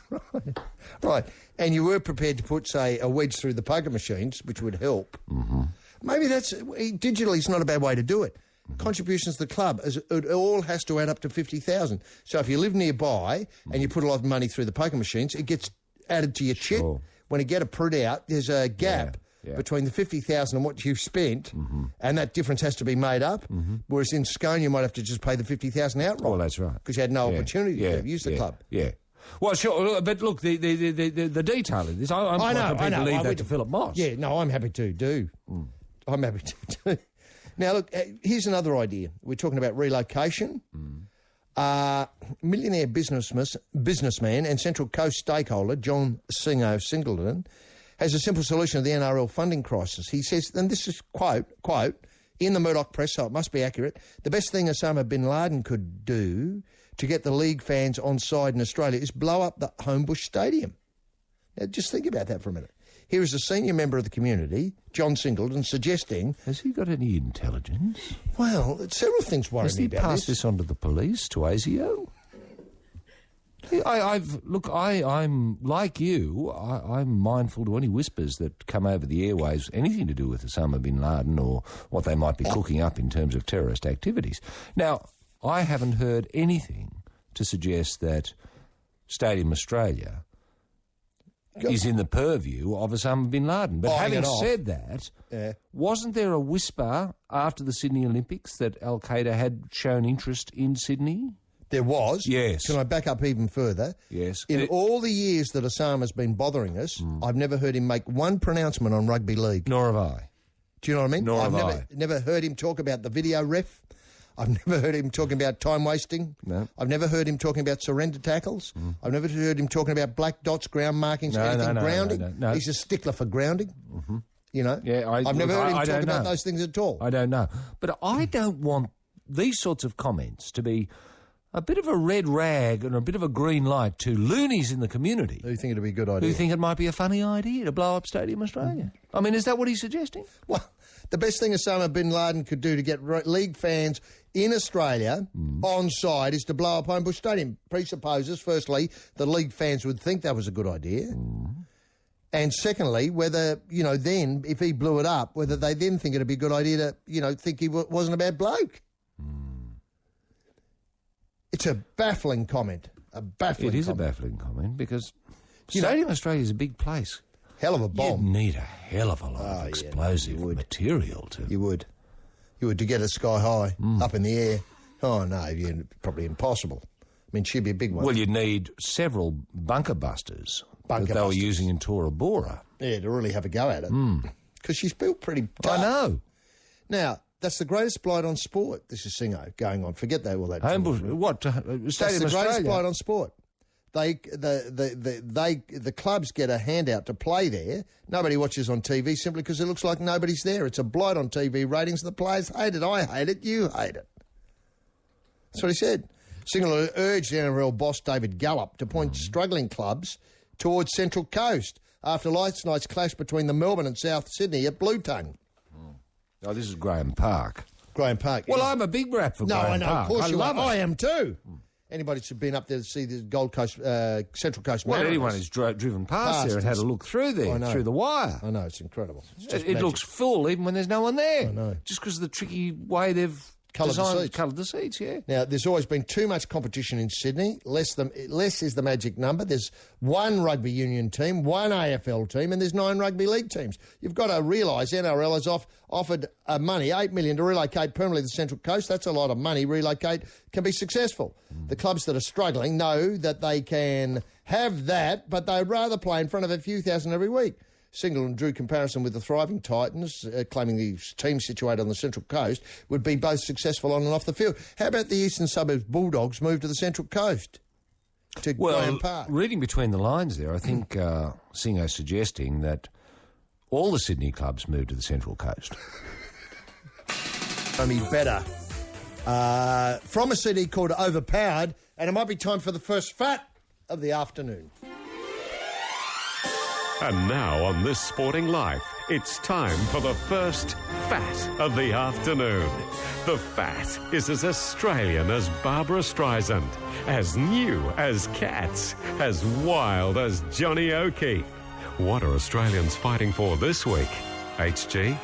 [SPEAKER 6] Right. And you were prepared to put, say, a wedge through the poker machines, which would help. Maybe that's... Digitally, it's not a bad way to do it. Contributions to the club, it all has to add up to 50,000. So if you live nearby and you put a lot of money through the poker machines, it gets added to your chit.
[SPEAKER 7] Sure.
[SPEAKER 6] When you get a print out, there's a gap between the 50,000 and what you've spent, and that difference has to be made up. Whereas in Scone, you might have to just pay the 50,000 outright.
[SPEAKER 7] Well, that's right.
[SPEAKER 6] Because you had no opportunity to use the club.
[SPEAKER 7] Yeah. Well, sure, but look, the detail of this, I'm quite happy to leave that to Philip Moss.
[SPEAKER 6] Yeah, no, I'm happy to do. I'm happy to do. Now, look, here's another idea. We're talking about relocation. Millionaire businessman and Central Coast stakeholder John Singo Singleton has a simple solution to the NRL funding crisis. He says, and this is quote, in the Murdoch press, so it must be accurate, the best thing Osama bin Laden could do to get the league fans on side in Australia is blow up the Homebush Stadium. Now, just think about that for a minute. Here is a senior member of the community, John Singleton, suggesting...
[SPEAKER 7] Has he got any intelligence?
[SPEAKER 6] Well, several things worry
[SPEAKER 7] Has
[SPEAKER 6] me
[SPEAKER 7] he
[SPEAKER 6] about
[SPEAKER 7] passed this on to the police, to ASIO? I'm like you. I'm mindful to any whispers that come over the airwaves, anything to do with Osama bin Laden or what they might be cooking up in terms of terrorist activities. Now, I haven't heard anything to suggest that Stadium Australia is in the purview of Osama bin Laden. But having said that, wasn't there a whisper after the Sydney Olympics that Al-Qaeda had shown interest in Sydney?
[SPEAKER 6] There was.
[SPEAKER 7] Yes.
[SPEAKER 6] Can I back up even further?
[SPEAKER 7] Yes.
[SPEAKER 6] In all the years that Osama's been bothering us, I've never heard him make one pronouncement on rugby league.
[SPEAKER 7] Nor have I.
[SPEAKER 6] Do you know what I mean?
[SPEAKER 7] Nor have I.
[SPEAKER 6] Never heard him talk about the video ref. I've never heard him talking about time wasting.
[SPEAKER 7] No.
[SPEAKER 6] I've never heard him talking about surrender tackles. I've never heard him talking about black dots, ground markings, grounding.
[SPEAKER 7] No.
[SPEAKER 6] He's a stickler for grounding. You know?
[SPEAKER 7] Yeah,
[SPEAKER 6] I've never heard him talk about those things at all.
[SPEAKER 7] I don't know. But I don't want these sorts of comments to be a bit of a red rag and a bit of a green light to loonies in the community.
[SPEAKER 6] Who think it'd be a good idea?
[SPEAKER 7] Who think it might be a funny idea to blow up Stadium Australia. I mean, is that what he's suggesting?
[SPEAKER 6] Well, the best thing Osama bin Laden could do to get league fans in Australia on side is to blow up Homebush Stadium. Presupposes, firstly, the league fans would think that was a good idea. And secondly, whether, then, if he blew it up, whether they then think it'd be a good idea to, think he wasn't a bad bloke. It's a baffling comment.
[SPEAKER 7] It is a baffling comment because Stadium Australia is a big place.
[SPEAKER 6] Hell of a bomb.
[SPEAKER 7] You'd need a hell of a lot of explosive material to...
[SPEAKER 6] You would. You were to get it sky high, up in the air. Oh, no, probably impossible. I mean, she'd be a big one.
[SPEAKER 7] Well, you'd need several bunker busters that they were using in Tora Bora.
[SPEAKER 6] Yeah, to really have a go at it. Because she's built pretty tough.
[SPEAKER 7] I know.
[SPEAKER 6] Now, that's the greatest blight on sport, this is Singo, going on. Forget that, all that.
[SPEAKER 7] What?
[SPEAKER 6] That's the greatest blight on sport. The clubs get a handout to play there. Nobody watches on TV simply because it looks like nobody's there. It's a blight on TV ratings. The players hate it. I hate it. You hate it. That's what he said. Singo urged NRL boss David Gallop to point struggling clubs towards Central Coast after last night's clash between the Melbourne and South Sydney at Blue Tongue.
[SPEAKER 7] Oh, this is Graham Park.
[SPEAKER 6] Graham Park.
[SPEAKER 7] Well, I'm a big rat for Graham Park.
[SPEAKER 6] No, I know. Of course you
[SPEAKER 7] love
[SPEAKER 6] are.
[SPEAKER 7] it.
[SPEAKER 6] I am too. Anybody who's been up there to see the Gold Coast, Central Coast
[SPEAKER 7] Well,
[SPEAKER 6] Mariners.
[SPEAKER 7] anyone who's driven past there and had a look through there, through the wire.
[SPEAKER 6] I know, it's incredible. It's
[SPEAKER 7] It looks full even when there's no one there.
[SPEAKER 6] I know.
[SPEAKER 7] Just because of the tricky way they've coloured the seats, yeah.
[SPEAKER 6] Now, there's always been too much competition in Sydney. Less is the magic number. There's one rugby union team, one AFL team, and there's 9 rugby league teams. You've got to realise NRL has offered money, $8 million, to relocate permanently to the Central Coast. That's a lot of money. Relocate can be successful. The clubs that are struggling know that they can have that, but they'd rather play in front of a few thousand every week. Singleton drew comparison with the thriving Titans, claiming the team situated on the Central Coast would be both successful on and off the field. How about the Eastern Suburbs Bulldogs move to the Central Coast? To Graham Park?
[SPEAKER 7] Reading between the lines there, I think Singo's suggesting that all the Sydney clubs move to the Central Coast.
[SPEAKER 6] Only better. From a CD called Overpowered, and it might be time for the first fat of the afternoon.
[SPEAKER 8] And now on This Sporting Life, it's time for the first fat of the afternoon. The fat is as Australian as Barbara Streisand, as new as Cats, as wild as Johnny O'Keefe. What are Australians fighting for this week? HG?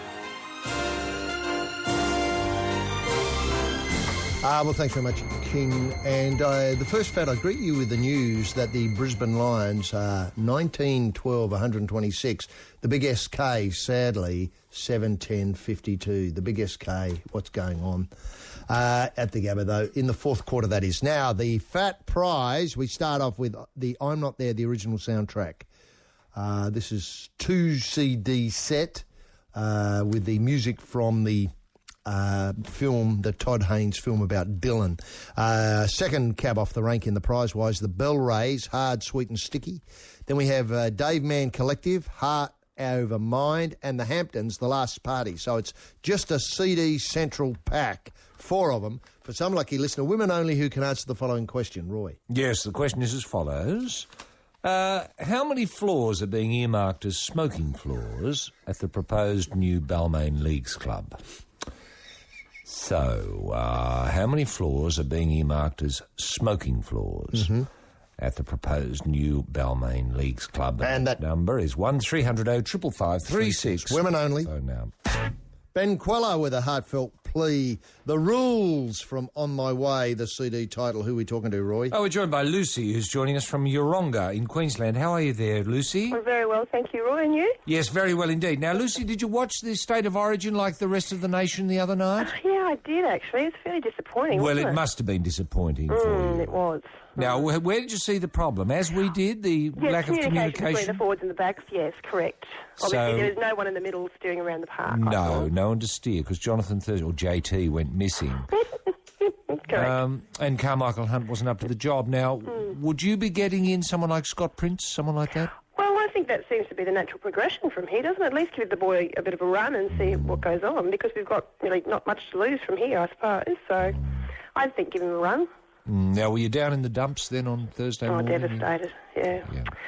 [SPEAKER 6] Well, thanks very much, King. And the first fat, I greet you with the news that the Brisbane Lions are 19-12-126. The big SK, sadly, 7-10-52. The big SK, what's going on at the Gabba, though, in the fourth quarter, that is. Now, the fat prize, we start off with the I'm Not There, the original soundtrack. This is 2 CD set with the music from the film, the Todd Haynes film about Dylan. Second cab off the rank in the prize-wise, the Bell Rays, Hard, Sweet and Sticky. Then we have Dave Mann Collective, Heart Over Mind, and the Hamptons, The Last Party. So it's just a CD central pack, 4 of them, for some lucky listener, women only, who can answer the following question. Roy?
[SPEAKER 7] Yes, the question is as follows. How many floors are being earmarked as smoking floors at the proposed new Balmain Leagues Club? So, how many floors are being earmarked as smoking floors at the proposed new Balmain Leagues Club?
[SPEAKER 6] And that
[SPEAKER 7] number is 1300 555 36.
[SPEAKER 6] Women only.
[SPEAKER 7] So now.
[SPEAKER 6] Ben Queller with a heartfelt plea. The Rules from On My Way, the CD title. Who are we talking to, Roy?
[SPEAKER 7] Oh, we're joined by Lucy, who's joining us from Yeronga in Queensland. How are you there, Lucy?
[SPEAKER 10] I'm very well, thank you, Roy. And you?
[SPEAKER 7] Yes, very well indeed. Now, Lucy, did you watch the State of Origin like the rest of the nation the other night?
[SPEAKER 10] Yeah, I did, actually. It's fairly disappointing,
[SPEAKER 7] Well,
[SPEAKER 10] wasn't
[SPEAKER 7] it must have been disappointing for you.
[SPEAKER 10] It was.
[SPEAKER 7] Now, where did you see the problem? As we did, the lack of communication?
[SPEAKER 10] Between the forwards and the backs, yes, correct. Obviously, there was no one in the middle steering around the park.
[SPEAKER 7] No one to steer, because Jonathan Thursday, or JT, went missing.
[SPEAKER 10] Correct.
[SPEAKER 7] And Carmichael Hunt wasn't up to the job. Now, would you be getting in someone like Scott Prince, someone like that?
[SPEAKER 10] Well, I think that seems to be the natural progression from here, doesn't it? At least give the boy a bit of a run and see what goes on, because we've got really not much to lose from here, I suppose. So I think give him a run.
[SPEAKER 7] Now, were you down in the dumps then on Thursday morning?
[SPEAKER 10] Oh, devastated, yeah.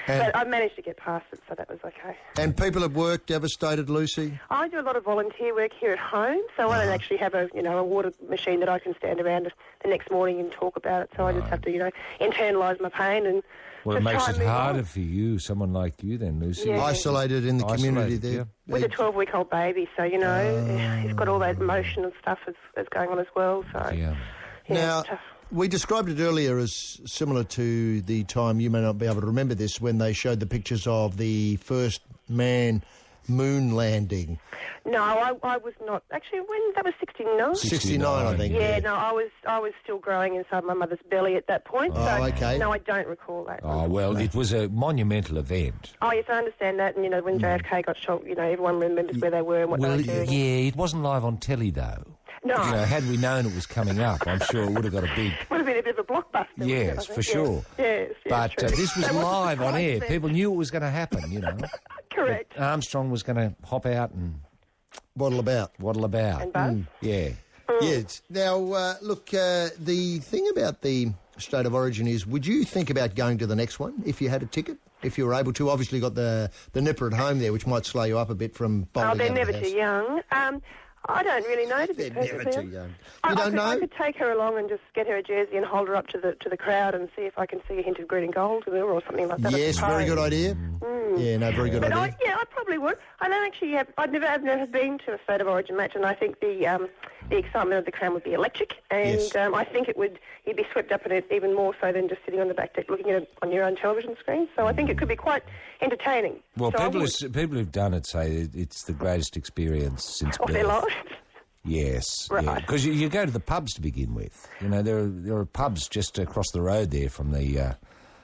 [SPEAKER 10] But I managed to get past it, so that was okay.
[SPEAKER 6] And people at work devastated, Lucy?
[SPEAKER 10] I do a lot of volunteer work here at home, so I don't actually have a water machine that I can stand around the next morning and talk about it. So I just have to, internalise my pain and.
[SPEAKER 7] Well, it makes it harder for you, someone like you then, Lucy.
[SPEAKER 10] Yeah.
[SPEAKER 6] Isolated in the community there.
[SPEAKER 7] Yeah.
[SPEAKER 10] With a 12-week-old baby, so, he's got all that emotion and stuff that's going on as well. So,
[SPEAKER 6] Now,
[SPEAKER 10] it's tough.
[SPEAKER 6] We described it earlier as similar to the time, you may not be able to remember this, when they showed the pictures of the first man moon landing.
[SPEAKER 10] No, I was not. Actually, when that was 69.
[SPEAKER 6] 69, I think.
[SPEAKER 10] Yeah, no, I was still growing inside my mother's belly at that point.
[SPEAKER 6] Oh,
[SPEAKER 10] so,
[SPEAKER 6] okay.
[SPEAKER 10] No, I don't recall that.
[SPEAKER 7] Oh, well, it was a monumental event.
[SPEAKER 10] Oh, yes, I understand that. And, when JFK got shot, everyone remembers where they were and what they were doing.
[SPEAKER 7] Yeah, it wasn't live on telly, though.
[SPEAKER 10] No.
[SPEAKER 7] Had we known it was coming up, I'm sure it would have got a big...
[SPEAKER 10] Would have been a bit of a blockbuster.
[SPEAKER 7] Yes, for sure.
[SPEAKER 10] Yes,
[SPEAKER 7] but
[SPEAKER 10] true.
[SPEAKER 7] this was live on air. People knew it was going to happen,
[SPEAKER 10] Correct.
[SPEAKER 7] But Armstrong was going to hop out and...
[SPEAKER 6] Waddle about.
[SPEAKER 10] And buzz.
[SPEAKER 7] Yeah.
[SPEAKER 6] Yes. Now, look, the thing about the State of Origin is, would you think about going to the next one if you had a ticket? If you were able to? Obviously got the nipper at home there, which might slow you up a bit from bowling out
[SPEAKER 10] they're
[SPEAKER 6] of
[SPEAKER 10] never
[SPEAKER 6] the
[SPEAKER 10] too
[SPEAKER 6] house.
[SPEAKER 10] young. I don't really know, to be
[SPEAKER 6] They're never
[SPEAKER 10] perfectly
[SPEAKER 6] too young.
[SPEAKER 10] I could take her along and just get her a jersey and hold her up to the crowd and see if I can see a hint of green and gold with her or something like that.
[SPEAKER 6] Yes, very good idea. Yeah, no, very good idea.
[SPEAKER 10] I probably would. I don't actually have... I've never been to a State of Origin match, and I think the excitement of the crowd would be electric, and
[SPEAKER 6] Yes.
[SPEAKER 10] I think you'd be swept up in it even more so than just sitting on the back deck looking at it on your own television screen. So I think it could be quite entertaining.
[SPEAKER 7] Well,
[SPEAKER 10] So
[SPEAKER 7] people who've done it say it's the greatest experience since
[SPEAKER 10] of
[SPEAKER 7] birth.
[SPEAKER 10] their lives.
[SPEAKER 7] Yes,
[SPEAKER 10] Right.
[SPEAKER 7] because you go to the pubs to begin with. There are pubs just across the road there from the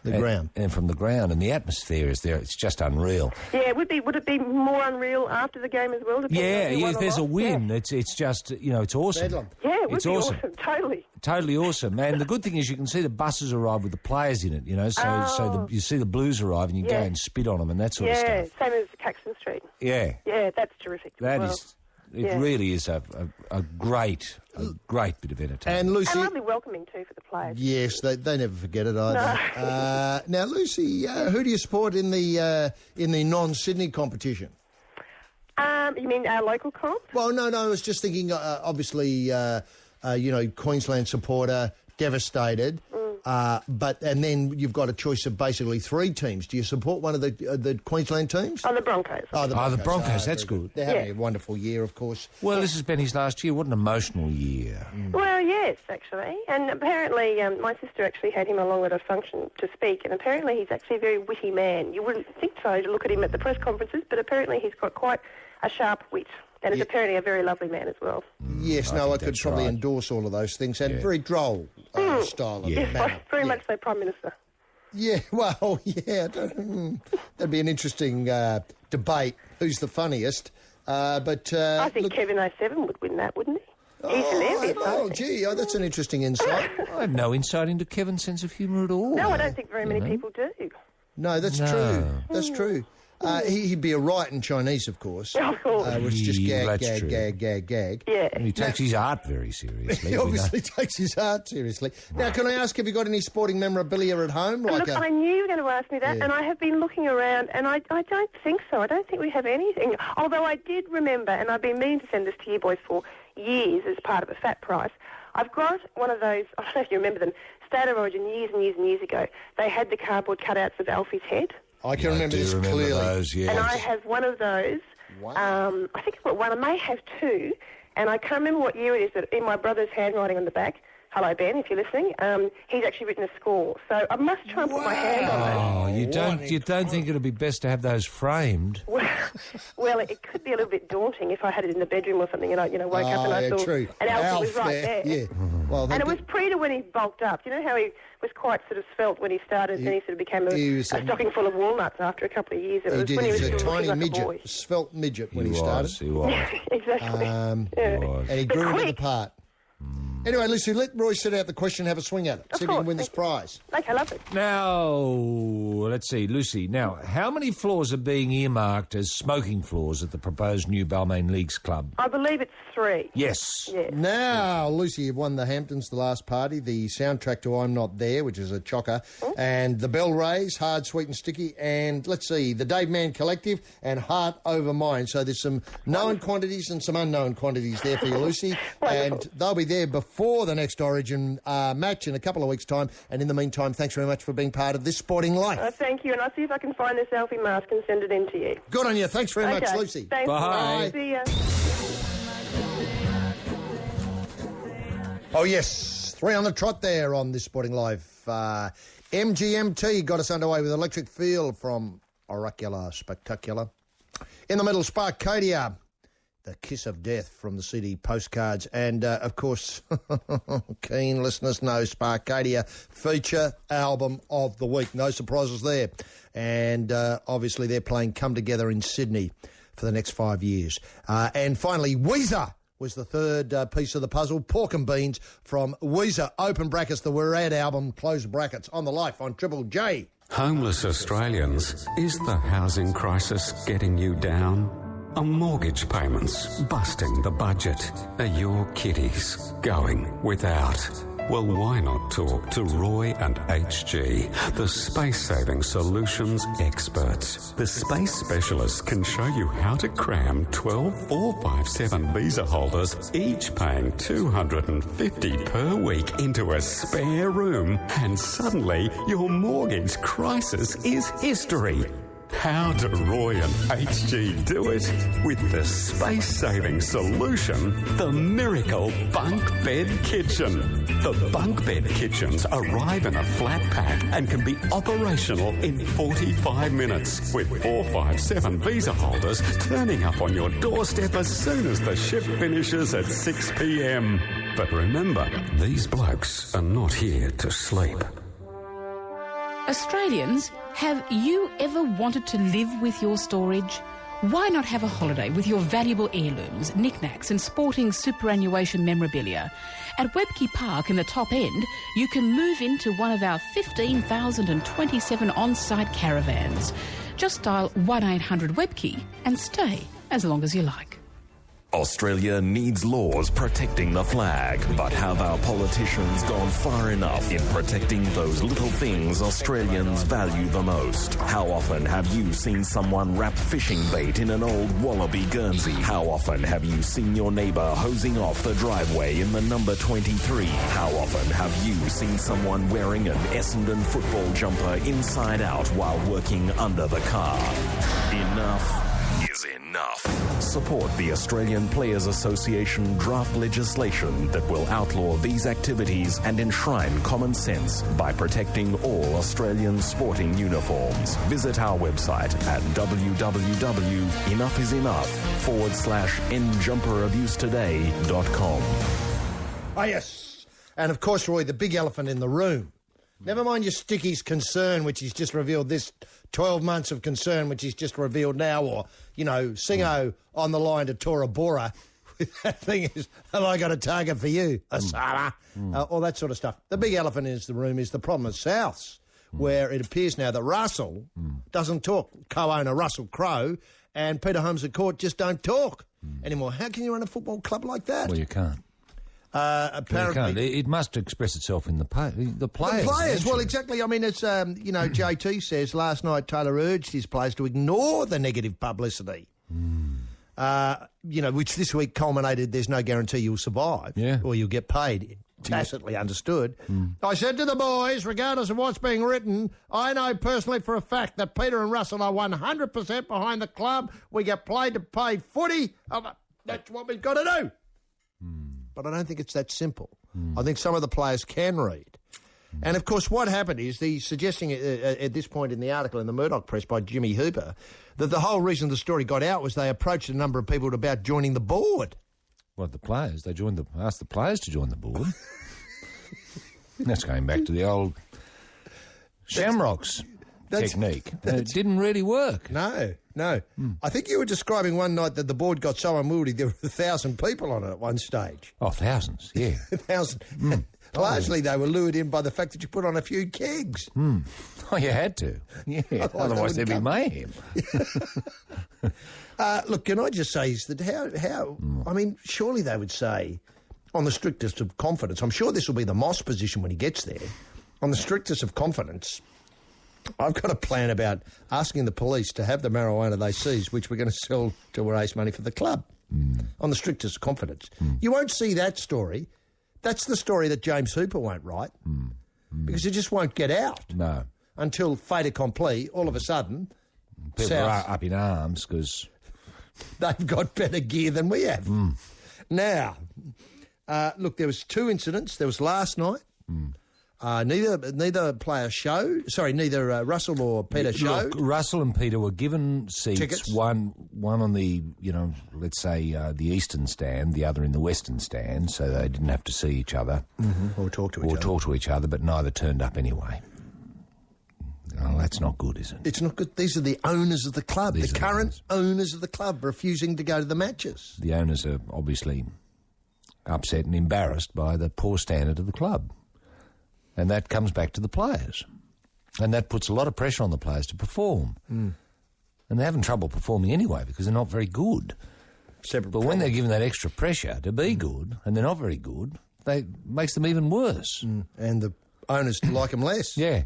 [SPEAKER 6] ground,
[SPEAKER 7] and from the ground, and the atmosphere is there. It's just unreal.
[SPEAKER 10] Yeah, would it be more unreal after the game as well?
[SPEAKER 7] Yeah,
[SPEAKER 10] if
[SPEAKER 7] if there's a win,
[SPEAKER 10] Yeah.
[SPEAKER 7] it's just it's awesome.
[SPEAKER 6] Bedlam.
[SPEAKER 10] Yeah, it would
[SPEAKER 7] It's
[SPEAKER 10] be
[SPEAKER 7] awesome.
[SPEAKER 10] Totally.
[SPEAKER 7] Totally awesome, and the good thing is you can see the buses arrive with the players in it. You see the Blues arrive and you go
[SPEAKER 10] Yeah.
[SPEAKER 7] and spit on them and that sort of
[SPEAKER 10] Yeah,
[SPEAKER 7] stuff.
[SPEAKER 10] same as Caxton Street.
[SPEAKER 7] Yeah,
[SPEAKER 10] Yeah, that's terrific.
[SPEAKER 7] that
[SPEAKER 10] as
[SPEAKER 7] is.
[SPEAKER 10] well.
[SPEAKER 7] It
[SPEAKER 10] Yeah.
[SPEAKER 7] really is a great bit of entertainment.
[SPEAKER 6] And Lucy...
[SPEAKER 10] And lovely welcoming too for the players.
[SPEAKER 6] Yes, they never forget it either. Now, Lucy, who do you support in the non-Sydney competition?
[SPEAKER 10] You mean our local comp?
[SPEAKER 6] Well, no, I was just thinking, obviously, Queensland supporter, devastated, and then you've got a choice of basically three teams. Do you support one of the Queensland teams?
[SPEAKER 10] Oh, the Broncos.
[SPEAKER 7] The Broncos, that's
[SPEAKER 6] very
[SPEAKER 7] good.
[SPEAKER 6] They're having a wonderful year, of course.
[SPEAKER 7] Well, this has been his last year. What an emotional year.
[SPEAKER 10] Well, yes, actually. And apparently my sister actually had him along at a function to speak, and apparently he's actually a very witty man. You wouldn't think so to look at him at the press conferences, but apparently he's got quite a sharp wit. And is apparently a very lovely man as well.
[SPEAKER 6] Yes, I could probably endorse all of those things. And very droll style of manner.
[SPEAKER 10] Very much so, Prime Minister.
[SPEAKER 6] Yeah, well, yeah. That'd be an interesting debate, who's the funniest. But
[SPEAKER 10] I think Kevin 07 would win that, wouldn't he? He's hilarious.
[SPEAKER 6] That's an interesting insight.
[SPEAKER 7] I have no insight into Kevin's sense of humour at all.
[SPEAKER 10] No, I don't think very many people do.
[SPEAKER 6] No, that's true. That's true. He'd be a right in Chinese, of course.
[SPEAKER 10] Of course.
[SPEAKER 6] Which just
[SPEAKER 7] that's true.
[SPEAKER 6] gag.
[SPEAKER 10] Yeah.
[SPEAKER 7] And he takes his art very seriously.
[SPEAKER 6] He obviously takes his art seriously. Now, can I ask, have you got any sporting memorabilia at home?
[SPEAKER 10] Look, I knew you were going to ask me that, and I have been looking around, and I don't think so. I don't think we have anything. Although I did remember, and I've been meaning to send this to you boys for years as part of a fat price. I've got one of those, I don't know if you remember them, State of Origin years and years and years ago. They had the cardboard cutouts of Alfie's head.
[SPEAKER 6] I can remember this clearly.
[SPEAKER 7] Those, yes.
[SPEAKER 10] And I have one of those.
[SPEAKER 6] Wow.
[SPEAKER 10] I think I've got one. I may have two. And I can't remember what year it is, but in my brother's handwriting on the back, hello, Ben, if you're listening, he's actually written a score. So I must try and put my hand on it.
[SPEAKER 7] Oh, you don't think it would be best to have those framed?
[SPEAKER 10] Well, it could be a little bit daunting if I had it in the bedroom or something and I woke up and I saw...
[SPEAKER 6] true.
[SPEAKER 10] And Alfie was right there.
[SPEAKER 6] Yeah. Well,
[SPEAKER 10] and it was pre to when he bulked up. You know how he was quite sort of svelte when he started, and then he sort of became a stocking full of walnuts after a couple of years. It was when he was
[SPEAKER 6] a
[SPEAKER 10] still
[SPEAKER 6] tiny
[SPEAKER 10] looking
[SPEAKER 6] midget,
[SPEAKER 10] like a boy.
[SPEAKER 6] svelte midget when he started.
[SPEAKER 7] He was.
[SPEAKER 10] Exactly.
[SPEAKER 6] And he grew into the part. Anyway, Lucy, let Roy set out the question and have a swing at it. See if you can win this prize.
[SPEAKER 10] Okay, lovely.
[SPEAKER 7] Now, let's see, Lucy. Now, how many floors are being earmarked as smoking floors at the proposed new Balmain Leagues Club?
[SPEAKER 10] I believe it's 3.
[SPEAKER 7] Yes.
[SPEAKER 10] Yes.
[SPEAKER 6] Now, Lucy, you've won the Hamptons, The Last Party, the soundtrack to I'm Not There, which is a chocker, and the Bell Rays, Hard, Sweet and Sticky, and, let's see, the Dave Mann Collective and Heart Over Mine. So there's some known quantities and some unknown quantities there for you, Lucy, and they'll be there before the next Origin match in a couple of weeks' time. And in the meantime, thanks very much for being part of this sporting life.
[SPEAKER 10] Thank you, and I'll see if I can find the selfie mask and send it in to you.
[SPEAKER 6] Good on you. Thanks very much, Lucy.
[SPEAKER 10] Thanks.
[SPEAKER 7] Bye.
[SPEAKER 10] See ya.
[SPEAKER 6] Oh, yes. 3 on the trot there on this Sporting Life. MGMT got us underway with Electric Feel from Oracular Spectacular. In the middle, Sparkadia, the kiss of death from the CD postcards. And, of course, keen listeners know Sparkadia feature album of the week. No surprises there. And obviously they're playing Come Together in Sydney for the next 5 years. And finally, Weezer was the third piece of the puzzle. Pork and Beans from Weezer, open brackets, the We're At album, close brackets, on the Life on Triple J.
[SPEAKER 8] Homeless Australians, is the housing crisis getting you down? Are mortgage payments busting the budget? Are your kiddies going without? Well, why not talk to Roy and HG, the space-saving solutions experts? The space specialists can show you how to cram 12 457 visa holders, each paying $250 per week, into a spare room, and suddenly your mortgage crisis is history. How do Roy and HG do it? With the space-saving solution, the Miracle Bunk Bed Kitchen. The bunk bed kitchens arrive in a flat pack and can be operational in 45 minutes, with 457 visa holders turning up on your doorstep as soon as the shift finishes at 6 p.m. But remember, these blokes are not here to sleep.
[SPEAKER 11] Australians, have you ever wanted to live with your storage? Why not have a holiday with your valuable heirlooms, knickknacks and sporting superannuation memorabilia? At Webkey Park in the Top End, you can move into one of our 15,027 on-site caravans. Just dial 1-800-WEBKEY and stay as long as you like.
[SPEAKER 1] Australia needs laws protecting the flag, but have our politicians gone far enough in protecting those little things Australians value the most? How often have you seen someone wrap fishing bait in an old Wallaby Guernsey? How often have you seen your neighbour hosing off the driveway in the number 23? How often have you seen someone wearing an Essendon football jumper inside out while working under the car? Enough is enough. Support the Australian Players Association draft legislation that will outlaw these activities and enshrine common sense by protecting all Australian sporting uniforms. Visit our website at www.enoughisenough.com.
[SPEAKER 6] Oh, yes. And, of course, Roy, the big elephant in the room. Never mind your Sticky's concern, which he's just revealed this 12 months of concern, which he's just revealed now, or, you know, Singo on the line to Tora Bora. That thing is, have I got a target for you, Asara? All that sort of stuff. The big elephant in the room is the problem at Souths, where it appears now that Russell doesn't talk. Co-owner Russell Crowe and Peter Holmes at Court just don't talk anymore. How can you run a football club like that?
[SPEAKER 7] Well, you can't.
[SPEAKER 6] Apparently,
[SPEAKER 7] it must express itself in the players.
[SPEAKER 6] The players, well, exactly. I mean, it's JT says last night Taylor urged his players to ignore the negative publicity. Which this week culminated. There's no guarantee you'll survive, or you'll get paid. Tacitly understood. I said to the boys, regardless of what's being written, I know personally for a fact that Peter and Russell are 100% behind the club. We get paid to play footy. That's what we've got to do. But I don't think it's that simple. I think some of the players can read. And, of course, what happened is the suggesting at this point in the article in the Murdoch Press by Jimmy Hooper that the whole reason the story got out was they approached a number of people about joining the board.
[SPEAKER 7] What, the players? They asked the players to join the board. That's going back to the old Shamrocks technique. It didn't really work.
[SPEAKER 6] No. I think you were describing one night that the board got so unwieldy there were 1,000 people on it at one stage.
[SPEAKER 7] Oh, thousands, yeah.
[SPEAKER 6] 1,000. Largely they were lured in by the fact that you put on a few kegs.
[SPEAKER 7] Oh, you had to. Yeah, otherwise there'd be mayhem.
[SPEAKER 6] Look, can I just say is that how I mean, surely they would say, on the strictest of confidence, I'm sure this will be the Moss position when he gets there, on the strictest of confidence, I've got a plan about asking the police to have the marijuana they seize, which we're going to sell to raise money for the club, on the strictest confidence. You won't see that story. That's the story that James Hooper won't write, because it just won't get out.
[SPEAKER 7] No.
[SPEAKER 6] Until fait accompli, all of a sudden,
[SPEAKER 7] people are up in arms because
[SPEAKER 6] they've got better gear than we have. Now, look, there was two incidents. There was last night. Neither player showed. Sorry, neither Russell or Peter showed.
[SPEAKER 7] Look, Russell and Peter were given seats.
[SPEAKER 6] Tickets.
[SPEAKER 7] One on the, let's say the eastern stand, the other in the western stand, so they didn't have to see each other
[SPEAKER 6] Or talk to each other.
[SPEAKER 7] But neither turned up anyway. Oh, that's not good, is it?
[SPEAKER 6] It's not good. These are the owners of the club, the current owners of the club, refusing to go to the matches.
[SPEAKER 7] The owners are obviously upset and embarrassed by the poor standard of the club. And that comes back to the players. And that puts a lot of pressure on the players to perform. And they're having trouble performing anyway because they're not very good. But when they're given that extra pressure to be good and they're not very good, it makes them even worse.
[SPEAKER 6] And the owners like them less.
[SPEAKER 7] Yeah.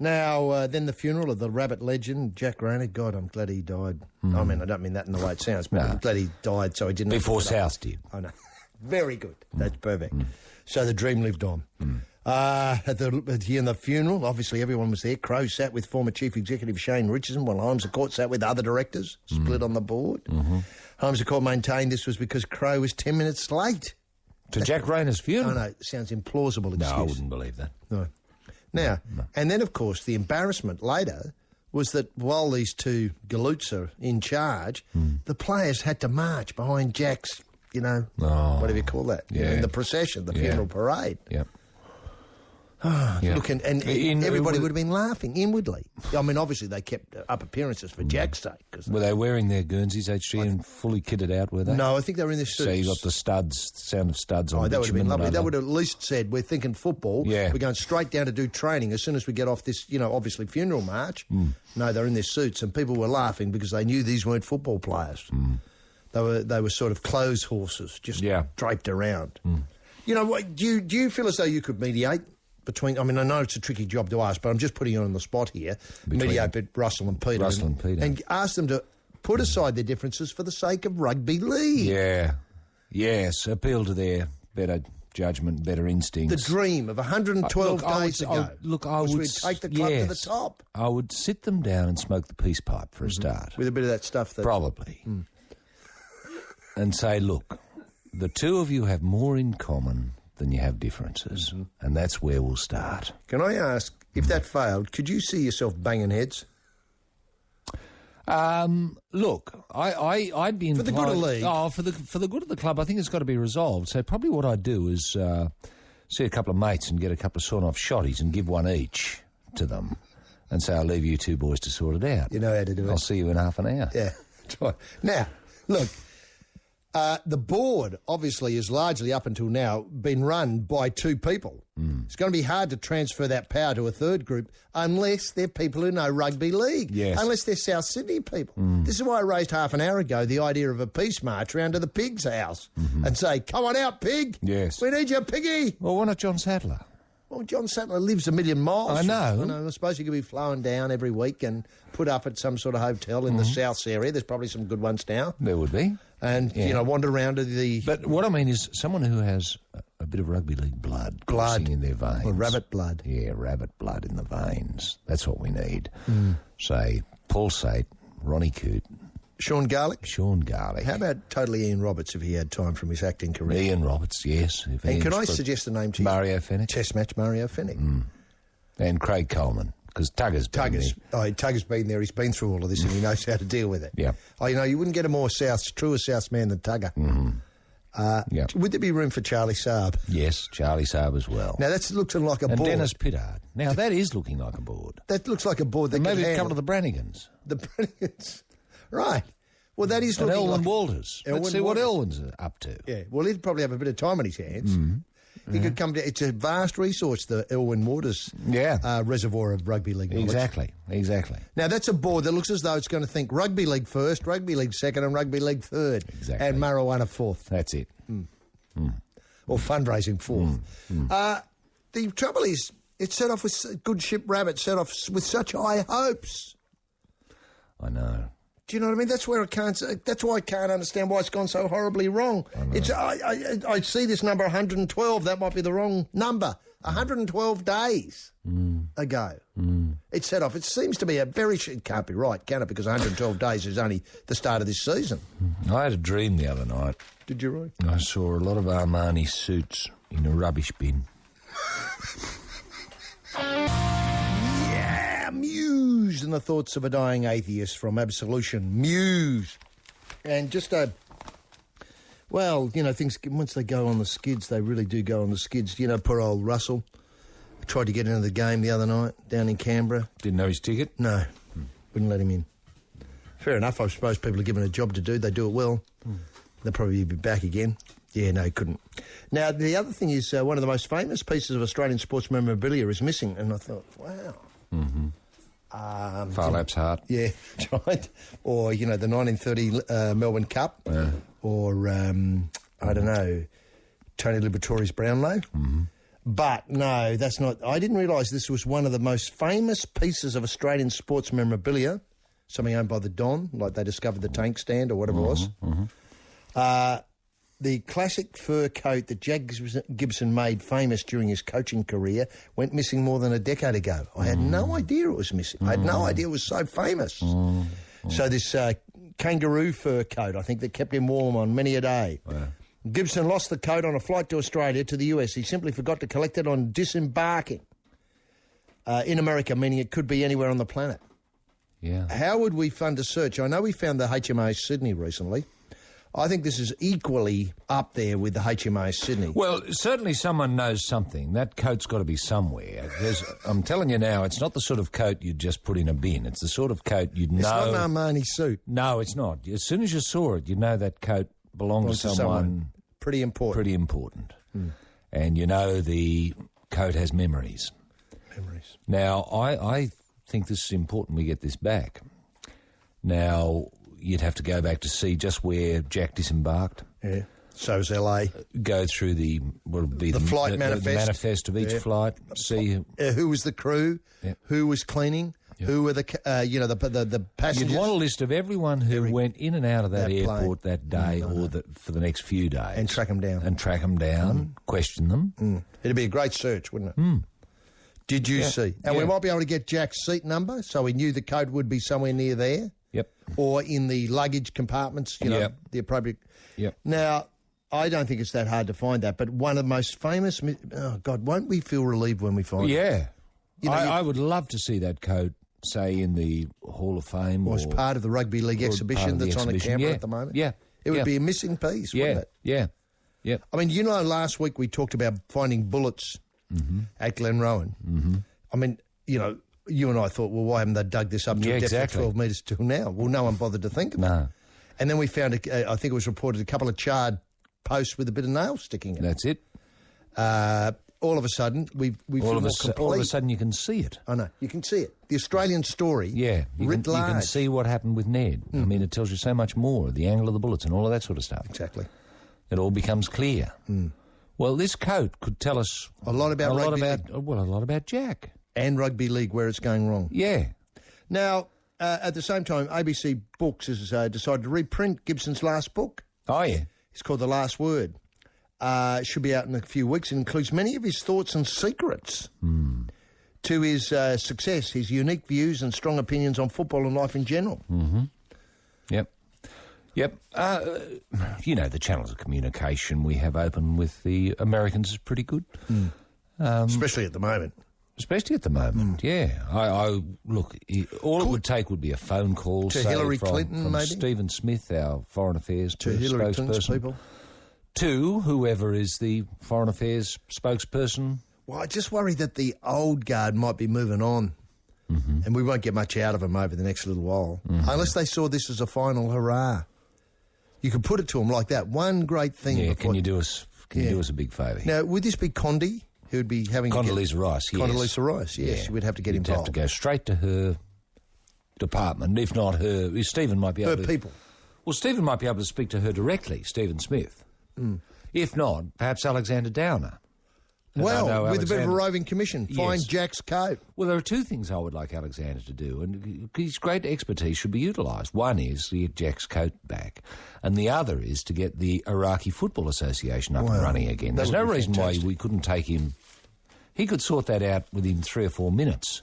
[SPEAKER 6] Now, then the funeral of the Rabbit legend, Jack Rayner. God, I'm glad he died. I mean, I don't mean that in the way it sounds, but I'm glad he died so he didn't...
[SPEAKER 7] Before South did.
[SPEAKER 6] Oh, no. Very good. That's perfect. So the dream lived on. In the funeral, obviously everyone was there. Crow sat with former Chief Executive Shane Richardson, while Holmes of Court sat with other directors, split on the board. Holmes of Court maintained this was because Crow was 10 minutes late.
[SPEAKER 7] To Jack Rayner's funeral?
[SPEAKER 6] Oh, no, it sounds implausible excuse.
[SPEAKER 7] No, I wouldn't believe that.
[SPEAKER 6] No. Now, and then, of course, the embarrassment later was that while these two galoots are in charge, the players had to march behind Jack's, whatever you call that, in the procession, the funeral parade.
[SPEAKER 7] Yeah.
[SPEAKER 6] Look, and everybody would have been laughing inwardly. I mean, obviously they kept up appearances for Jack's sake.
[SPEAKER 7] Were they wearing their Guernseys, HG, and fully kitted out, were they?
[SPEAKER 6] No, I think they were in their suits.
[SPEAKER 7] So you got the sound of studs on
[SPEAKER 6] that would have been lovely. They would have
[SPEAKER 7] have
[SPEAKER 6] at least said, we're thinking football, we're going straight down to do training as soon as we get off this, obviously funeral march. No, they're in their suits, and people were laughing because they knew these weren't football players. They were sort of clothes horses, just draped around. Do you feel as though you could mediate between... I mean, I know it's a tricky job to ask, but I'm just putting you on the spot here. Mediate with Russell and Peter. And ask them to put aside their differences for the sake of rugby league.
[SPEAKER 7] Yeah. Yes, appeal to their better judgment, better instincts.
[SPEAKER 6] The dream of 112 days ago.
[SPEAKER 7] I would
[SPEAKER 6] take the club to the top.
[SPEAKER 7] I would sit them down and smoke the peace pipe for a start.
[SPEAKER 6] With a bit of that stuff.
[SPEAKER 7] Probably. And say, look, the two of you have more in common than you have differences, and that's where we'll start.
[SPEAKER 6] Can I ask, if that failed, could you see yourself banging heads?
[SPEAKER 7] Look, I'd be inclined...
[SPEAKER 6] For the good of the league?
[SPEAKER 7] Oh, for the good of the club, I think it's got to be resolved. So probably what I'd do is see a couple of mates and get a couple of sawn-off shotties and give one each to them and say, I'll leave you two boys to sort it out.
[SPEAKER 6] You know how to do it.
[SPEAKER 7] I'll see you in half an hour.
[SPEAKER 6] Yeah, that's right. Now, look... the board, obviously, is largely, up until now, been run by two people. It's going to be hard to transfer that power to a third group unless they're people who know rugby league.
[SPEAKER 7] Yes.
[SPEAKER 6] Unless they're South Sydney people. This is why I raised half an hour ago the idea of a peace march round to the pig's house and say, come on out, pig.
[SPEAKER 7] Yes.
[SPEAKER 6] We need you, piggy.
[SPEAKER 7] Well, why not John Sattler?
[SPEAKER 6] Well, John Sattler lives a million miles.
[SPEAKER 7] I know.
[SPEAKER 6] I suppose he could be flowing down every week and put up at some sort of hotel in the South area. There's probably some good ones now.
[SPEAKER 7] There would be.
[SPEAKER 6] And, wander around to the...
[SPEAKER 7] But what I mean is someone who has a bit of rugby league blood coursing in their veins.
[SPEAKER 6] Well, rabbit blood.
[SPEAKER 7] Yeah, rabbit blood in the veins. That's what we need. Say, Paul Sate, Ronnie Coote.
[SPEAKER 6] Sean Garlick?
[SPEAKER 7] Sean Garlick.
[SPEAKER 6] How about totally Ian Roberts if he had time from his acting career?
[SPEAKER 7] Ian Roberts, yes.
[SPEAKER 6] And can I suggest a name to you?
[SPEAKER 7] Mario Fennick.
[SPEAKER 6] Test match Mario Fennick.
[SPEAKER 7] And Craig Coleman. Because Tugger's been there.
[SPEAKER 6] Tugger's been there. He's been through all of this and he knows how to deal with it.
[SPEAKER 7] Yeah.
[SPEAKER 6] Oh, you wouldn't get a more truer South man than Tugger. Would there be room for Charlie Saab?
[SPEAKER 7] Yes, Charlie Saab as well.
[SPEAKER 6] Now, that's looking like a
[SPEAKER 7] and
[SPEAKER 6] board.
[SPEAKER 7] And Dennis Pittard. Now, that is looking like a board.
[SPEAKER 6] That looks like a board that
[SPEAKER 7] maybe
[SPEAKER 6] can
[SPEAKER 7] a couple of the Brannigans.
[SPEAKER 6] The Brannigans. Right. Well, that is
[SPEAKER 7] and
[SPEAKER 6] looking
[SPEAKER 7] Elwyn
[SPEAKER 6] like...
[SPEAKER 7] Walters. Let's see what Elwyn's up to.
[SPEAKER 6] Yeah, well, he'd probably have a bit of time on his hands. He could come to... It's a vast resource, the Elwyn Waters reservoir of rugby league knowledge.
[SPEAKER 7] Exactly.
[SPEAKER 6] Now, that's a board that looks as though it's going to think rugby league first, rugby league second and rugby league third.
[SPEAKER 7] Exactly.
[SPEAKER 6] And marijuana fourth.
[SPEAKER 7] That's it.
[SPEAKER 6] Or fundraising fourth. The trouble is, it set off with... Good Ship Rabbit set off with such high hopes.
[SPEAKER 7] I know.
[SPEAKER 6] Do you know what I mean? That's where that's why I can't understand why it's gone so horribly wrong. I see this number 112. That might be the wrong number. 112 days ago. It set off. It seems to be it can't be right, can it? Because 112 days is only the start of this season.
[SPEAKER 7] I had a dream the other night.
[SPEAKER 6] Did you, Roy?
[SPEAKER 7] I saw a lot of Armani suits in a rubbish bin.
[SPEAKER 6] and the thoughts of a dying atheist from Absolution Muse. And just well, you know, things, once they go on the skids, they really do go on the skids. You know, poor old Russell tried to get into the game the other night down in Canberra.
[SPEAKER 7] Didn't know his ticket?
[SPEAKER 6] No, wouldn't let him in. Fair enough, I suppose people are given a job to do. They do it well. They'll probably be back again. Yeah, no, he couldn't. Now, the other thing is one of the most famous pieces of Australian sports memorabilia is missing, and I thought, wow.
[SPEAKER 7] Far Lap's Heart.
[SPEAKER 6] Yeah, that's right. Or, you know, the 1930 Melbourne Cup.
[SPEAKER 7] Yeah.
[SPEAKER 6] Or, I don't know, Tony Liberatore's Brownlow. But, no, that's not... I didn't realise this was one of the most famous pieces of Australian sports memorabilia, something owned by the Don, like they discovered the tank stand or whatever it was. The classic fur coat that Jack Gibson made famous during his coaching career went missing more than a decade ago. I had no idea it was missing. I had no idea it was so famous. So this kangaroo fur coat, I think, that kept him warm on many a day.
[SPEAKER 7] Wow.
[SPEAKER 6] Gibson lost the coat on a flight to Australia to the US. He simply forgot to collect it on disembarking in America, meaning it could be anywhere on the planet.
[SPEAKER 7] Yeah.
[SPEAKER 6] How would we fund a search? I know we found the HMAS Sydney recently. I think this is equally up there with the HMAS Sydney.
[SPEAKER 7] Well, certainly someone knows something. That coat's got to be somewhere. I'm telling you now, it's not the sort of coat you'd just put in a bin. It's the sort of coat you'd know...
[SPEAKER 6] It's not an Armani suit.
[SPEAKER 7] No, it's not. As soon as you saw it, you know that coat belonged to someone...
[SPEAKER 6] Pretty important.
[SPEAKER 7] Pretty important. And you know the coat has memories.
[SPEAKER 6] Memories.
[SPEAKER 7] Now, I think this is important we get this back. Now... You'd have to go back to see just where Jack disembarked.
[SPEAKER 6] Yeah. So's LA.
[SPEAKER 7] Go through the
[SPEAKER 6] flight manifest.
[SPEAKER 7] The manifest of each flight. See
[SPEAKER 6] who was the crew, who was cleaning, who were the passengers.
[SPEAKER 7] You'd want a list of everyone who went in and out of that airport that day or for the next few days,
[SPEAKER 6] and track them down.
[SPEAKER 7] Question them.
[SPEAKER 6] It'd be a great search, wouldn't it? Did you see? And we might be able to get Jack's seat number, so we knew the coat would be somewhere near there.
[SPEAKER 7] Yep.
[SPEAKER 6] Or in the luggage compartments, you know, the appropriate...
[SPEAKER 7] Yep.
[SPEAKER 6] Now, I don't think it's that hard to find that, but one of the most famous... Oh, God, won't we feel relieved when we find it?
[SPEAKER 7] Yeah.
[SPEAKER 6] You know,
[SPEAKER 7] I would love to see that coat, say, in the Hall of Fame.
[SPEAKER 6] Or as part of the Rugby League exhibition that's on at Canberra at the moment.
[SPEAKER 7] Yeah.
[SPEAKER 6] It would be a missing piece, wouldn't it?
[SPEAKER 7] Yeah. Yep.
[SPEAKER 6] I mean, you know, last week we talked about finding bullets at Glenrowan. I mean, you know... You and I thought, well, why haven't they dug this up to a depth of 12 metres till now? Well, no one bothered to think of it. And then we found, I think it was reported, a couple of charred posts with a bit of nail sticking in it.
[SPEAKER 7] That's it.
[SPEAKER 6] All of a sudden, we feel more complete.
[SPEAKER 7] All of a sudden, you can see it.
[SPEAKER 6] I know, you can see it. The Australian story,
[SPEAKER 7] you can see what happened with Ned. I mean, it tells you so much more, the angle of the bullets and all of that sort of stuff.
[SPEAKER 6] Exactly.
[SPEAKER 7] It all becomes clear. Well, this coat could tell us...
[SPEAKER 6] A lot about
[SPEAKER 7] Jack.
[SPEAKER 6] And rugby league, where it's going wrong.
[SPEAKER 7] Yeah.
[SPEAKER 6] Now, at the same time, ABC Books has decided to reprint Gibson's last book.
[SPEAKER 7] Oh, yeah.
[SPEAKER 6] It's called The Last Word. It should be out in a few weeks. It includes many of his thoughts and secrets to his success, his unique views and strong opinions on football and life in general.
[SPEAKER 7] Yep. You know, the channels of communication we have open with the Americans is pretty good.
[SPEAKER 6] Especially at the moment.
[SPEAKER 7] Yeah. I look, all it would take would be a phone call
[SPEAKER 6] to Hillary Clinton,
[SPEAKER 7] from
[SPEAKER 6] maybe
[SPEAKER 7] Stephen Smith, our Foreign Affairs
[SPEAKER 6] to Hillary Clinton's people,
[SPEAKER 7] to whoever is the Foreign Affairs spokesperson.
[SPEAKER 6] Well, I just worry that the old guard might be moving on, and we won't get much out of them over the next little while, unless they saw this as a final hurrah. You could put it to them like that. One great thing.
[SPEAKER 7] Yeah. Can you do us a big favour here?
[SPEAKER 6] Now, would this be Condi? Who would be having
[SPEAKER 7] Condoleezza Rice, yes.
[SPEAKER 6] Condoleezza Rice, yes. Yeah. We'd have to get involved.
[SPEAKER 7] You'd have to go straight to her department, if not her... Stephen might be able
[SPEAKER 6] to... Her people.
[SPEAKER 7] Well, Stephen might be able to speak to her directly, Stephen Smith. If not, perhaps Alexander Downer.
[SPEAKER 6] Well, with a bit of a roving commission, find Jack's coat.
[SPEAKER 7] Well, there are two things I would like Alexander to do, and his great expertise should be utilised. One is to get Jack's coat back, and the other is to get the Iraqi Football Association up and running again. There's no reason why we couldn't take him. He could sort that out within 3 or 4 minutes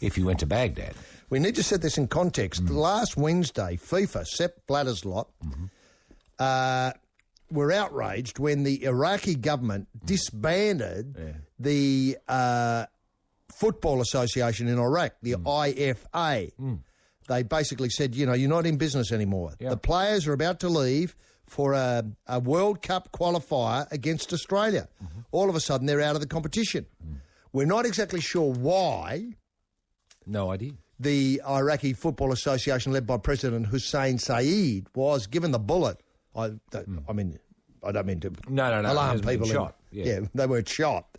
[SPEAKER 7] if he went to Baghdad.
[SPEAKER 6] We need to set this in context. Last Wednesday, FIFA, Sepp Blatter's lot, were outraged when the Iraqi government disbanded the Football Association in Iraq, the IFA. They basically said, you're not in business anymore.
[SPEAKER 7] Yeah.
[SPEAKER 6] The players are about to leave for a World Cup qualifier against Australia. All of a sudden, they're out of the competition. We're not exactly sure why.
[SPEAKER 7] No idea.
[SPEAKER 6] The Iraqi Football Association, led by President Hussein Saeed, was given the bullet. I mean, I don't mean to alarm people.
[SPEAKER 7] Shot.
[SPEAKER 6] Yeah, they weren't shot.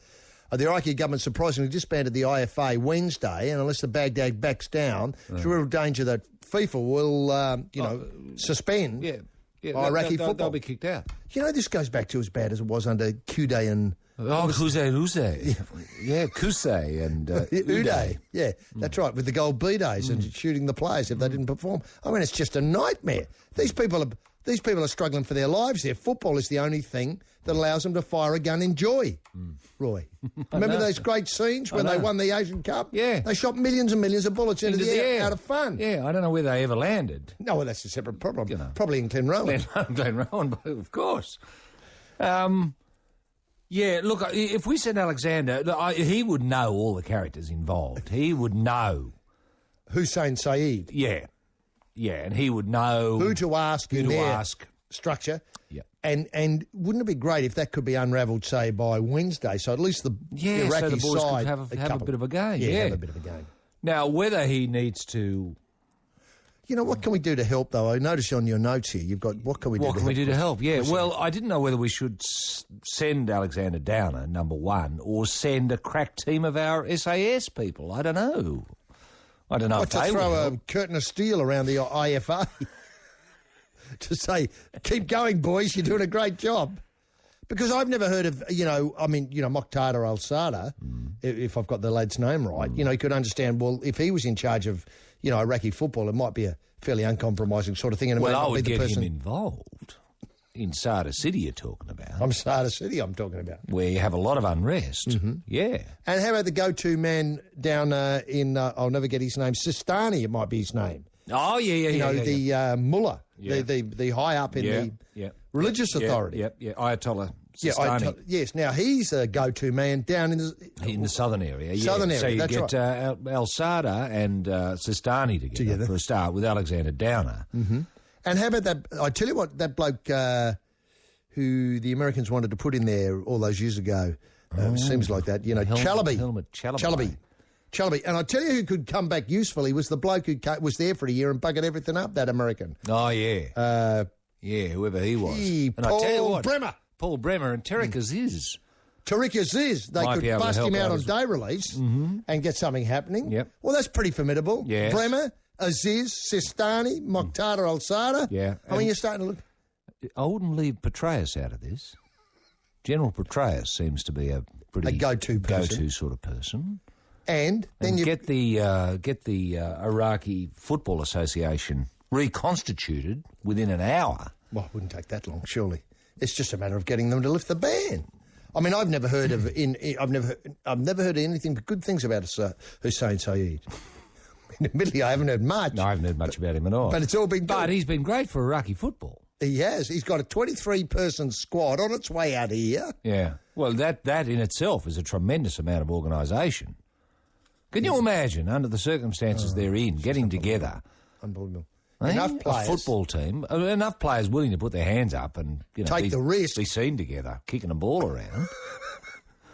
[SPEAKER 6] The Iraqi government surprisingly disbanded the IFA Wednesday, and unless the Baghdad backs down, there's a real danger that FIFA will, suspend Iraqi football.
[SPEAKER 7] They'll be kicked out.
[SPEAKER 6] This goes back to as bad as it was under Qudai and...
[SPEAKER 7] Qusay. Yeah, Qusay and
[SPEAKER 6] Uday. Yeah, that's right, with the gold B-days and shooting the players if they didn't perform. I mean, it's just a nightmare. These people are struggling for their lives there. Football is the only thing that allows them to fire a gun in joy, Roy. Remember those great scenes when they won the Asian Cup?
[SPEAKER 7] Yeah.
[SPEAKER 6] They shot millions and millions of bullets into the air out of fun.
[SPEAKER 7] Yeah, I don't know where they ever landed.
[SPEAKER 6] No, well, that's a separate problem. Probably in Glenrowan.
[SPEAKER 7] Glenrowan, of course. Yeah, look, if we said Alexander, he would know all the characters involved. He would know.
[SPEAKER 6] Hussein Saeed.
[SPEAKER 7] Yeah, and he would know...
[SPEAKER 6] Who to ask in their structure.
[SPEAKER 7] Yeah.
[SPEAKER 6] And wouldn't it be great if that could be unravelled, say, by Wednesday, so at least the Iraqi
[SPEAKER 7] so the boys
[SPEAKER 6] side...
[SPEAKER 7] could have a bit of a game.
[SPEAKER 6] Yeah, have a bit of a game.
[SPEAKER 7] Now, whether he needs to...
[SPEAKER 6] what can we do to help, though? I notice on your notes here, you've got, what can we do
[SPEAKER 7] to help? Yeah, well, I didn't know whether we should send Alexander Downer, number one, or send a crack team of our SAS people. I don't know. If
[SPEAKER 6] to throw a curtain of steel around the IFA to say, keep going, boys, you're doing a great job. Because I've never heard of, Mokhtar al-Sadr, if I've got the lad's name right, he could understand, well, if he was in charge of, Iraqi football, it might be a fairly uncompromising sort of thing. And
[SPEAKER 7] I would get him involved. In Sada City you're talking about.
[SPEAKER 6] Sada City I'm talking about.
[SPEAKER 7] Where you have a lot of unrest. Yeah.
[SPEAKER 6] And how about the go-to man down in, I'll never get his name, Sistani, it might be his name.
[SPEAKER 7] Oh, yeah.
[SPEAKER 6] The mullah, the high up in the religious authority.
[SPEAKER 7] Yeah, Ayatollah Sistani.
[SPEAKER 6] Yes, now he's a go-to man down in the
[SPEAKER 7] southern area.
[SPEAKER 6] Southern area,
[SPEAKER 7] so you
[SPEAKER 6] that's
[SPEAKER 7] get
[SPEAKER 6] right.
[SPEAKER 7] al-Sadr and Sistani together for a start with Alexander Downer.
[SPEAKER 6] And how about that? I tell you what, that bloke who the Americans wanted to put in there all those years ago, seems like that, Chalabi. And I tell you who could come back usefully was the bloke who was there for a year and buggered everything up, that American.
[SPEAKER 7] Oh, yeah. Whoever he was. And
[SPEAKER 6] Paul
[SPEAKER 7] I tell you what,
[SPEAKER 6] Bremer.
[SPEAKER 7] Paul Bremer and Tariq Aziz.
[SPEAKER 6] Tariq Aziz, they could bust him out on day release and get something happening.
[SPEAKER 7] Yep.
[SPEAKER 6] Well, that's pretty formidable.
[SPEAKER 7] Yes.
[SPEAKER 6] Bremer, Aziz, Sistani, Mokhtar al-Sadr.
[SPEAKER 7] Yeah.
[SPEAKER 6] I mean, you're starting to look...
[SPEAKER 7] I wouldn't leave Petraeus out of this. General Petraeus seems to be a pretty...
[SPEAKER 6] go-to
[SPEAKER 7] sort of person.
[SPEAKER 6] And then you...
[SPEAKER 7] Get the Iraqi Football Association reconstituted within an hour.
[SPEAKER 6] Well, it wouldn't take that long, surely. It's just a matter of getting them to lift the ban. I mean, I've never heard of I've never heard anything but good things about Hussein Saeed. Admittedly, I haven't heard much.
[SPEAKER 7] No, I haven't heard much about him at all.
[SPEAKER 6] But it's all been good.
[SPEAKER 7] But he's been great for Iraqi football.
[SPEAKER 6] He has. He's got a 23-person squad on its way out here.
[SPEAKER 7] Yeah. Well, that in itself is a tremendous amount of organisation. Can you imagine, under the circumstances they're in, getting together...
[SPEAKER 6] Unbelievable.
[SPEAKER 7] Enough players. A football team, enough players willing to put their hands up and
[SPEAKER 6] take the risk.
[SPEAKER 7] Be seen together, kicking a ball around.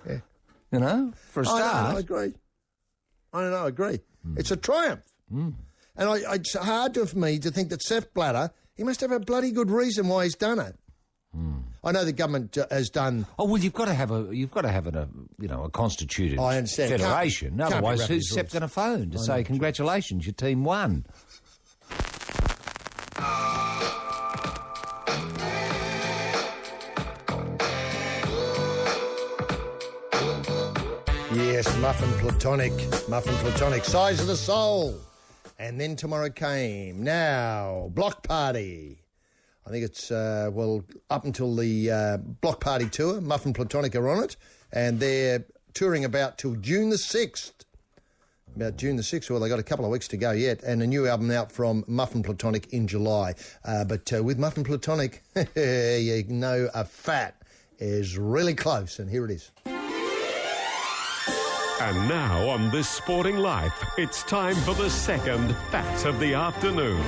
[SPEAKER 6] Yeah.
[SPEAKER 7] For a start.
[SPEAKER 6] I agree. I agree. It's a triumph. And it's hard for me to think that Sepp Blatter, he must have a bloody good reason why he's done it. I know the government has done.
[SPEAKER 7] Oh well, you've got to have a constituted federation. Otherwise, who's Sepp going to phone to say congratulations, your team won?
[SPEAKER 6] Yes, Muffin Platonic, Size of the Soul. And then tomorrow came. Now, Block Party. I think it's, up until the Block Party tour, Muffin Platonic are on it, and they're touring about till June the 6th. About June the 6th, well, they got a couple of weeks to go yet, and a new album out from Muffin Platonic in July. But with Muffin Platonic, you know a fat is really close, and here it is.
[SPEAKER 8] And now on This Sporting Life, it's time for the second Fat of the afternoon.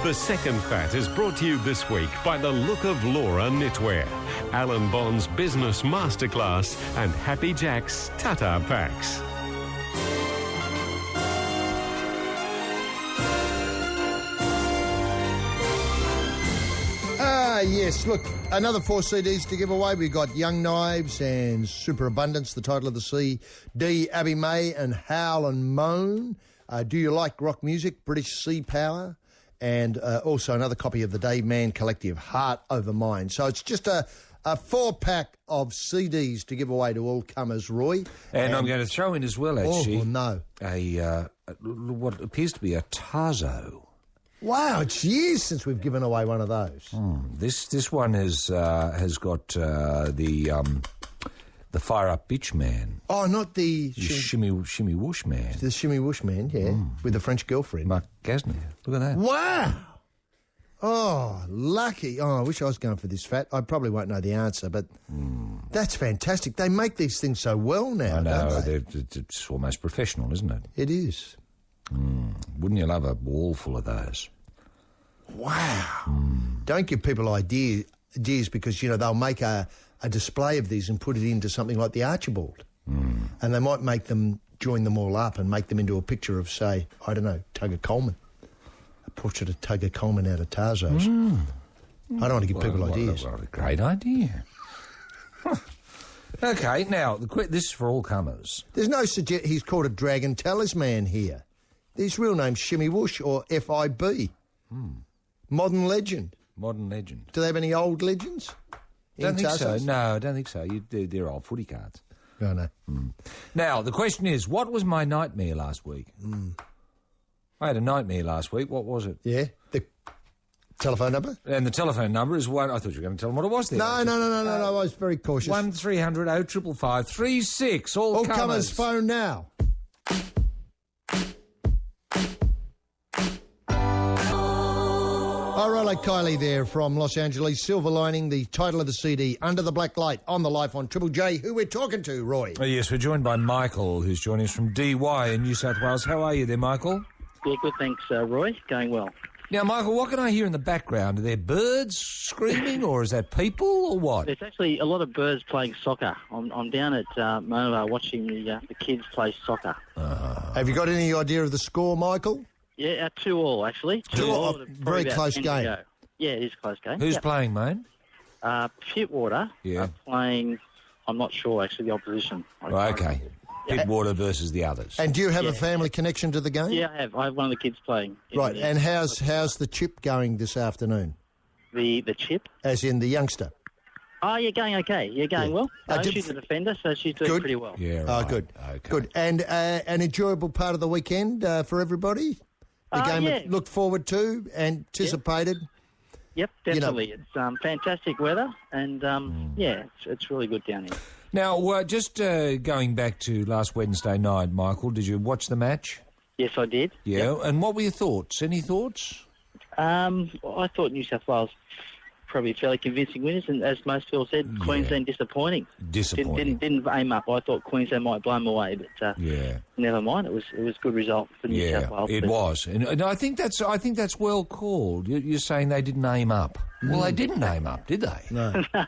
[SPEAKER 8] The second Fat is brought to you this week by the Look of Laura Knitwear, Alan Bond's Business Masterclass and Happy Jack's Tata Packs.
[SPEAKER 6] Yes, look, another 4 CDs to give away. We've got Young Knives and Superabundance, the title of the CD, Abbey May and Howl and Moan. Do You Like Rock Music, British Sea Power, and also another copy of the Dave Mann Collective, Heart Over Mind. So it's just a 4-pack of CDs to give away to all comers, Roy.
[SPEAKER 7] And I'm going to throw in as well, actually, what appears to be a Tarzo.
[SPEAKER 6] Wow, it's years since we've given away one of those.
[SPEAKER 7] This one has got the Fire Up Bitch Man.
[SPEAKER 6] Oh, not the
[SPEAKER 7] Shimmy Whoosh Man.
[SPEAKER 6] The Shimmy Whoosh Man, yeah, with the French girlfriend.
[SPEAKER 7] Mark Gasnier. Look at that.
[SPEAKER 6] Wow. Oh, lucky. Oh, I wish I was going for this fat. I probably won't know the answer, but that's fantastic. They make these things so well now,
[SPEAKER 7] I know,
[SPEAKER 6] don't they?
[SPEAKER 7] It's almost professional, isn't it?
[SPEAKER 6] It is.
[SPEAKER 7] Wouldn't you love a wall full of those?
[SPEAKER 6] Wow. Don't give people ideas because, you know, they'll make a display of these and put it into something like the Archibald. And they might make them join them all up and make them into a picture of, say, I don't know, Tugger Coleman. A portrait of Tugger Coleman out of Tarzo's. I don't want to give people ideas.
[SPEAKER 7] What a great idea. Okay, now, this is for all comers.
[SPEAKER 6] There's no he's called a Dragon Talisman here. His real name's Shimmy Whoosh, or FIB. Modern legend.
[SPEAKER 7] Modern legend.
[SPEAKER 6] Do they have any old legends?
[SPEAKER 7] Don't think so. No, I don't think so. They're old footy cards.
[SPEAKER 6] No, no.
[SPEAKER 7] Now, the question is, what was my nightmare last week? I had a nightmare last week. What was it?
[SPEAKER 6] Yeah, the telephone number?
[SPEAKER 7] And the telephone number is one... I thought you were going to tell them what it was there.
[SPEAKER 6] No, I was very cautious.
[SPEAKER 7] 1300 0555 36. All
[SPEAKER 6] comers phone now. Like Kylie there from Los Angeles, Silver Lining, the title of the CD, Under the Black Light, on the Life on Triple J. Who we're talking to, Roy?
[SPEAKER 7] Yes, we're joined by Michael, who's joining us from DY in New South Wales. How are you there, Michael?
[SPEAKER 12] Yeah, good, thanks, Roy. Going well.
[SPEAKER 7] Now, Michael, what can I hear in the background? Are there birds screaming, or is that people, or what?
[SPEAKER 12] There's actually a lot of birds playing soccer. I'm down at Monavar watching the kids play soccer.
[SPEAKER 6] Have you got any idea of the score, Michael?
[SPEAKER 12] Yeah, 2-2, actually.
[SPEAKER 6] 2-2, very close game.
[SPEAKER 12] Yeah, it is a close game.
[SPEAKER 7] Who's playing, mate?
[SPEAKER 12] Pittwater are playing, I'm not sure, actually, the opposition.
[SPEAKER 7] Okay. Pittwater versus the others.
[SPEAKER 6] And do you have a family connection to the game?
[SPEAKER 12] Yeah, I have. I have one of the kids playing.
[SPEAKER 6] Right, and how's the chip going this afternoon?
[SPEAKER 12] The chip?
[SPEAKER 6] As in the youngster?
[SPEAKER 12] Oh, you're going okay. You're going well. She's a defender, so she's doing pretty well.
[SPEAKER 7] Yeah, right.
[SPEAKER 6] Good.
[SPEAKER 7] Okay.
[SPEAKER 6] Good. And an enjoyable part of the weekend for everybody? The game looked forward to, anticipated?
[SPEAKER 12] Yep, definitely. It's fantastic weather, and it's really good down here.
[SPEAKER 7] Now, just going back to last Wednesday night, Michael, did you watch the match?
[SPEAKER 12] Yes, I did.
[SPEAKER 7] Yeah,
[SPEAKER 12] yep.
[SPEAKER 7] And what were your thoughts? Any thoughts?
[SPEAKER 12] I thought New South Wales probably fairly convincing winners, and as most people said, Queensland disappointing. Didn't aim up. I thought Queensland might blow them away, but never mind. It was a good result for New South Wales.
[SPEAKER 7] It was, and I think that's well called. You're saying they didn't aim up. Well, they didn't aim up, did they?
[SPEAKER 6] No,
[SPEAKER 12] no,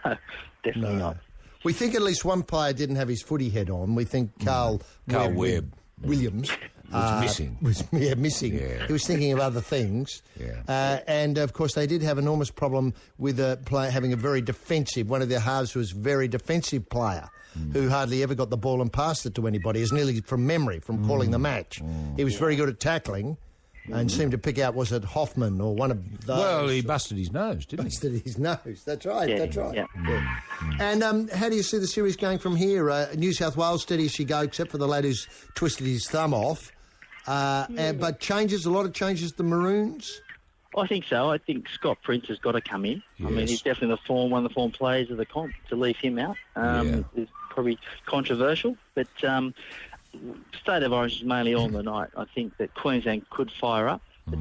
[SPEAKER 12] definitely not.
[SPEAKER 6] We think at least one player didn't have his footy head on. We think Carl Webb Williams
[SPEAKER 7] was missing.
[SPEAKER 6] Missing.
[SPEAKER 7] Yeah.
[SPEAKER 6] He was thinking of other things.
[SPEAKER 7] Yeah.
[SPEAKER 6] And, of course, they did have enormous problem with a player having a very defensive, one of their halves was a very defensive player who hardly ever got the ball and passed it to anybody. It's nearly from memory, from calling the match. He was very good at tackling and seemed to pick out, was it Hoffman or one of those?
[SPEAKER 7] Well, he busted his nose, didn't he?
[SPEAKER 6] Busted his nose, that's right,
[SPEAKER 12] Yeah.
[SPEAKER 6] Yeah. And how do you see the series going from here? New South Wales, steady as she go, except for the lad who's twisted his thumb off. But a lot of changes to the Maroons?
[SPEAKER 12] I think so. I think Scott Prince has got to come in.
[SPEAKER 7] Yes.
[SPEAKER 12] I mean, he's definitely one of the form players of the comp. To leave him out is probably controversial, but State of Origin is mainly on the night. I think that Queensland could fire up, but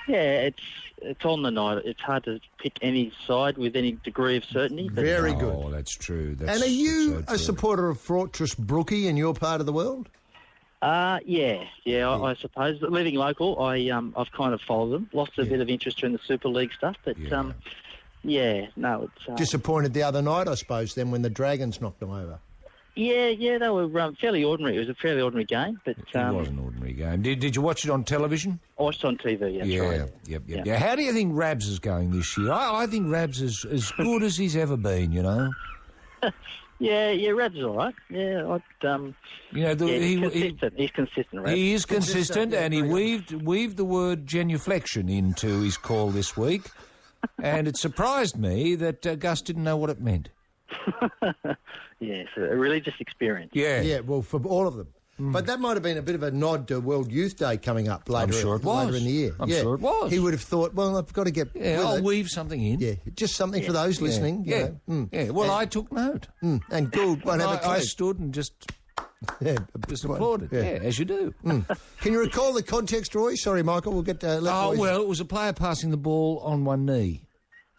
[SPEAKER 12] Yeah, it's on the night. It's hard to pick any side with any degree of certainty. But
[SPEAKER 6] Very good.
[SPEAKER 7] Oh, that's true.
[SPEAKER 6] And are you a supporter of Fortress Brookie in your part of the world?
[SPEAKER 12] Yeah. I suppose. Living local, I've kind of followed them. Lost a bit of interest in the Super League stuff, but it's
[SPEAKER 6] disappointed the other night, I suppose. Then when the Dragons knocked them over.
[SPEAKER 12] Yeah, they were fairly ordinary. It was a fairly ordinary game, but
[SPEAKER 7] it was an ordinary game. Did you watch it on television?
[SPEAKER 12] I watched it on TV.
[SPEAKER 7] Yeah. How do you think Rabs is going this year? I think Rabs is as good as he's ever been. You know.
[SPEAKER 12] Yeah, Rabs is all right. Yeah, he's consistent. He's consistent, Rabs.
[SPEAKER 7] He is consistent, and he weaved the word genuflection into his call this week, and it surprised me that Gus didn't know what it meant.
[SPEAKER 12] Yes, a religious experience.
[SPEAKER 6] Yeah, well, for all of them. But that might have been a bit of a nod to World Youth Day coming up later,
[SPEAKER 7] later
[SPEAKER 6] in the year.
[SPEAKER 7] I'm sure it was.
[SPEAKER 6] He would have thought, well, I've got to get...
[SPEAKER 7] I'll weave something in.
[SPEAKER 6] Yeah, just something for those listening.
[SPEAKER 7] Yeah. Well, I took note.
[SPEAKER 6] And Gould won't have a clue.
[SPEAKER 7] I stood and just applauded. Yeah, as you do.
[SPEAKER 6] Can you recall the context, Roy? Sorry, Michael, we'll get to...
[SPEAKER 7] well, it was a player passing the ball on one knee.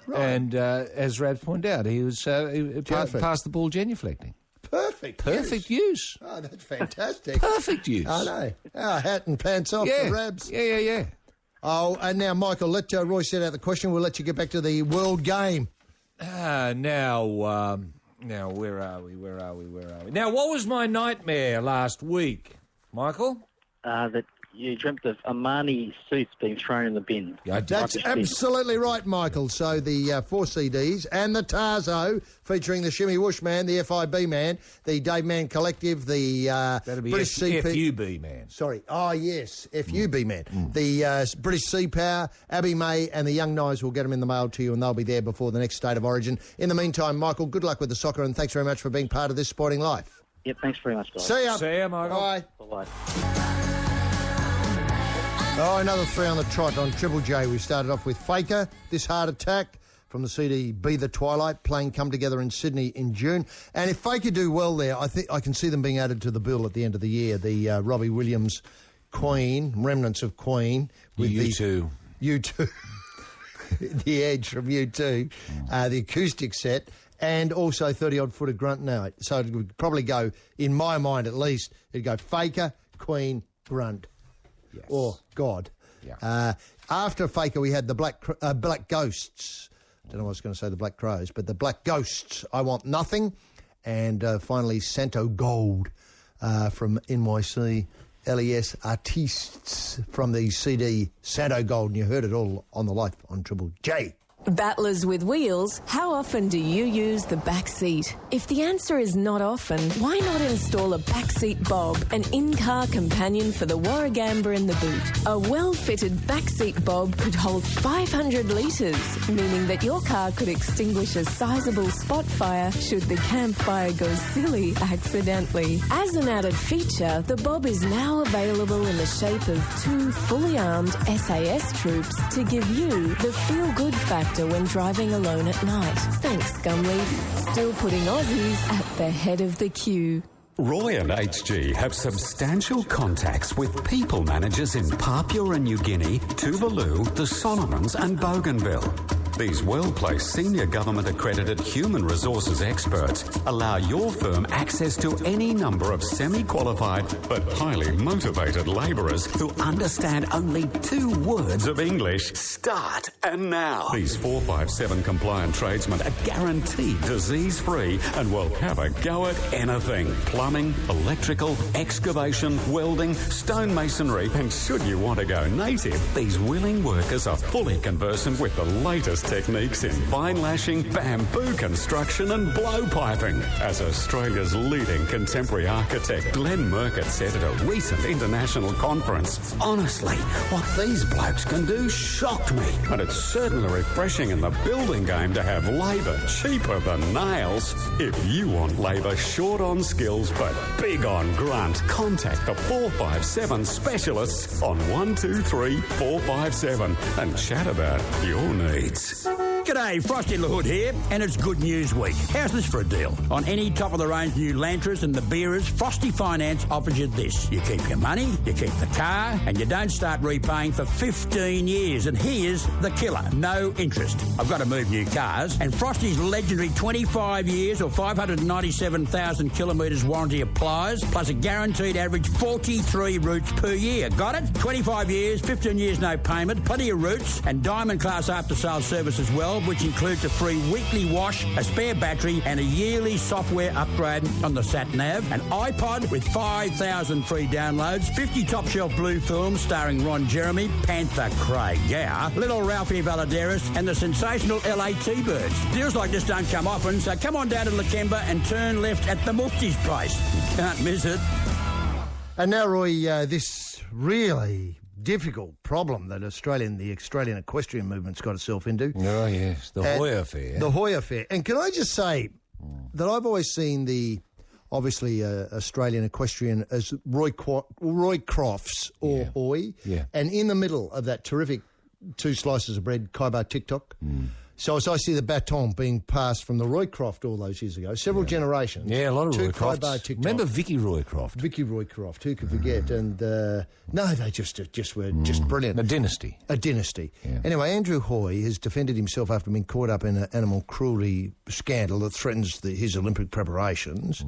[SPEAKER 7] Right. And as Rabs pointed out, he was passed the ball genuflecting. Perfect use.
[SPEAKER 6] Oh, that's fantastic.
[SPEAKER 7] Perfect use.
[SPEAKER 6] I know. Our hat and pants off for Rabs.
[SPEAKER 7] Yeah.
[SPEAKER 6] Oh, and now, Michael, let Roy set out the question. We'll let you get back to the world game.
[SPEAKER 7] Now, where are we? Now, what was my nightmare last week, Michael?
[SPEAKER 12] That you dreamt of Armani suits being thrown in the bin.
[SPEAKER 6] Yeah, that's absolutely right, Michael. So the 4 CDs and the Tarzo featuring the Shimmy Whoosh Man, the FIB Man, the Dave Mann Collective, the British
[SPEAKER 7] FUB Man.
[SPEAKER 6] Sorry. Oh, yes, FUB Man. The British Sea Power, Abbey May and the Young Knives will get them in the mail to you and they'll be there before the next State of Origin. In the meantime, Michael, good luck with the soccer and thanks very much for being part of this sporting life.
[SPEAKER 12] Yep, thanks very much, guys.
[SPEAKER 6] See ya.
[SPEAKER 7] See ya, Michael.
[SPEAKER 6] Bye.
[SPEAKER 12] Bye-bye.
[SPEAKER 6] Oh, another 3 on the trot on Triple J. We started off with Faker, This Heart Attack, from the CD Be the Twilight, playing Come Together in Sydney in June. And if Faker do well there, I think I can see them being added to the bill at the end of the year. The Robbie Williams Queen, remnants of Queen. With
[SPEAKER 7] U2.
[SPEAKER 6] U2. The Edge from U2. The acoustic set. And also 30-odd foot of Grunt now. So it would probably go, in my mind at least, it'd go Faker, Queen, Grunt.
[SPEAKER 7] Yes.
[SPEAKER 6] Or God.
[SPEAKER 7] Yeah.
[SPEAKER 6] After Faker, we had the Black Ghosts. I don't know what I was going to say, the Black Crows, but the Black Ghosts, I Want Nothing. And finally, Santo Gold from NYC, LES Artistes from the CD Santo Gold. And you heard it all on the Life on Triple J.
[SPEAKER 13] Battlers with wheels, how often do you use the back seat? If the answer is not often, why not install a backseat bob, an in-car companion for the Warragamba in the boot? A well-fitted backseat bob could hold 500 litres, meaning that your car could extinguish a sizable spot fire should the campfire go silly accidentally. As an added feature, the bob is now available in the shape of 2 fully armed SAS troops to give you the feel-good factor when driving alone at night. Thanks, Gumleaf. Still putting Aussies at the head of the queue.
[SPEAKER 8] Roy and HG have substantial contacts with people managers in Papua New Guinea, Tuvalu, the Solomons and Bougainville. These well-placed senior government-accredited human resources experts allow your firm access to any number of semi-qualified but highly motivated labourers who understand only 2 words of English: start and now. These 457 compliant tradesmen are guaranteed disease-free and will have a go at anything: plumbing, electrical, excavation, welding, stonemasonry, and should you want to go native, these willing workers are fully conversant with the latest techniques in vine lashing, bamboo construction and blow piping. As Australia's leading contemporary architect Glenn Murcutt said at a recent international conference, honestly, what these blokes can do shocked me. And it's certainly refreshing in the building game to have labour cheaper than nails. If you want labour short on skills but big on grunt, contact the 457 specialists on 123 457 and chat about your needs.
[SPEAKER 14] G'day, Frosty LaHood here, and it's Good News Week. How's this for a deal? On any top-of-the-range new Lantras and the Beerers, Frosty Finance offers you this. You keep your money, you keep the car, and you don't start repaying for 15 years. And here's the killer. No interest. I've got to move new cars, and Frosty's legendary 25 years or 597,000 kilometres warranty applies, plus a guaranteed average 43 routes per year. Got it? 25 years, 15 years no payment, plenty of routes, and Diamond Class after-sales service as well, which includes a free weekly wash, a spare battery, and a yearly software upgrade on the sat-nav, an iPod with 5,000 free downloads, 50 top-shelf blue films starring Ron Jeremy, Panther Craig Gower, Little Ralphie Valadares, and the sensational LA T-Birds. Deals like this don't come often, so come on down to Lakemba and turn left at the Mufti's place. You can't miss it.
[SPEAKER 6] And now, Roy, this really difficult problem that the Australian equestrian movement's got itself into.
[SPEAKER 7] Oh, yes, the Hoya Fair.
[SPEAKER 6] The Hoya Fair. And can I just say that I've always seen the, obviously, Australian equestrian as Roy Crofts or Hoy.
[SPEAKER 7] Yeah.
[SPEAKER 6] And in the middle of that terrific two slices of bread, Kaiba TikTok. So as I see the baton being passed from the Roycroft all those years ago, several generations.
[SPEAKER 7] Yeah, a lot of
[SPEAKER 6] to
[SPEAKER 7] Roycrofts.
[SPEAKER 6] Kaiba TikTok.
[SPEAKER 7] Remember Vicky Roycroft?
[SPEAKER 6] Vicky Roycroft, who could forget? And no, they just were just brilliant.
[SPEAKER 7] A dynasty.
[SPEAKER 6] A dynasty.
[SPEAKER 7] Yeah.
[SPEAKER 6] Anyway, Andrew Hoy has defended himself after being caught up in an animal cruelty scandal that threatens his Olympic preparations.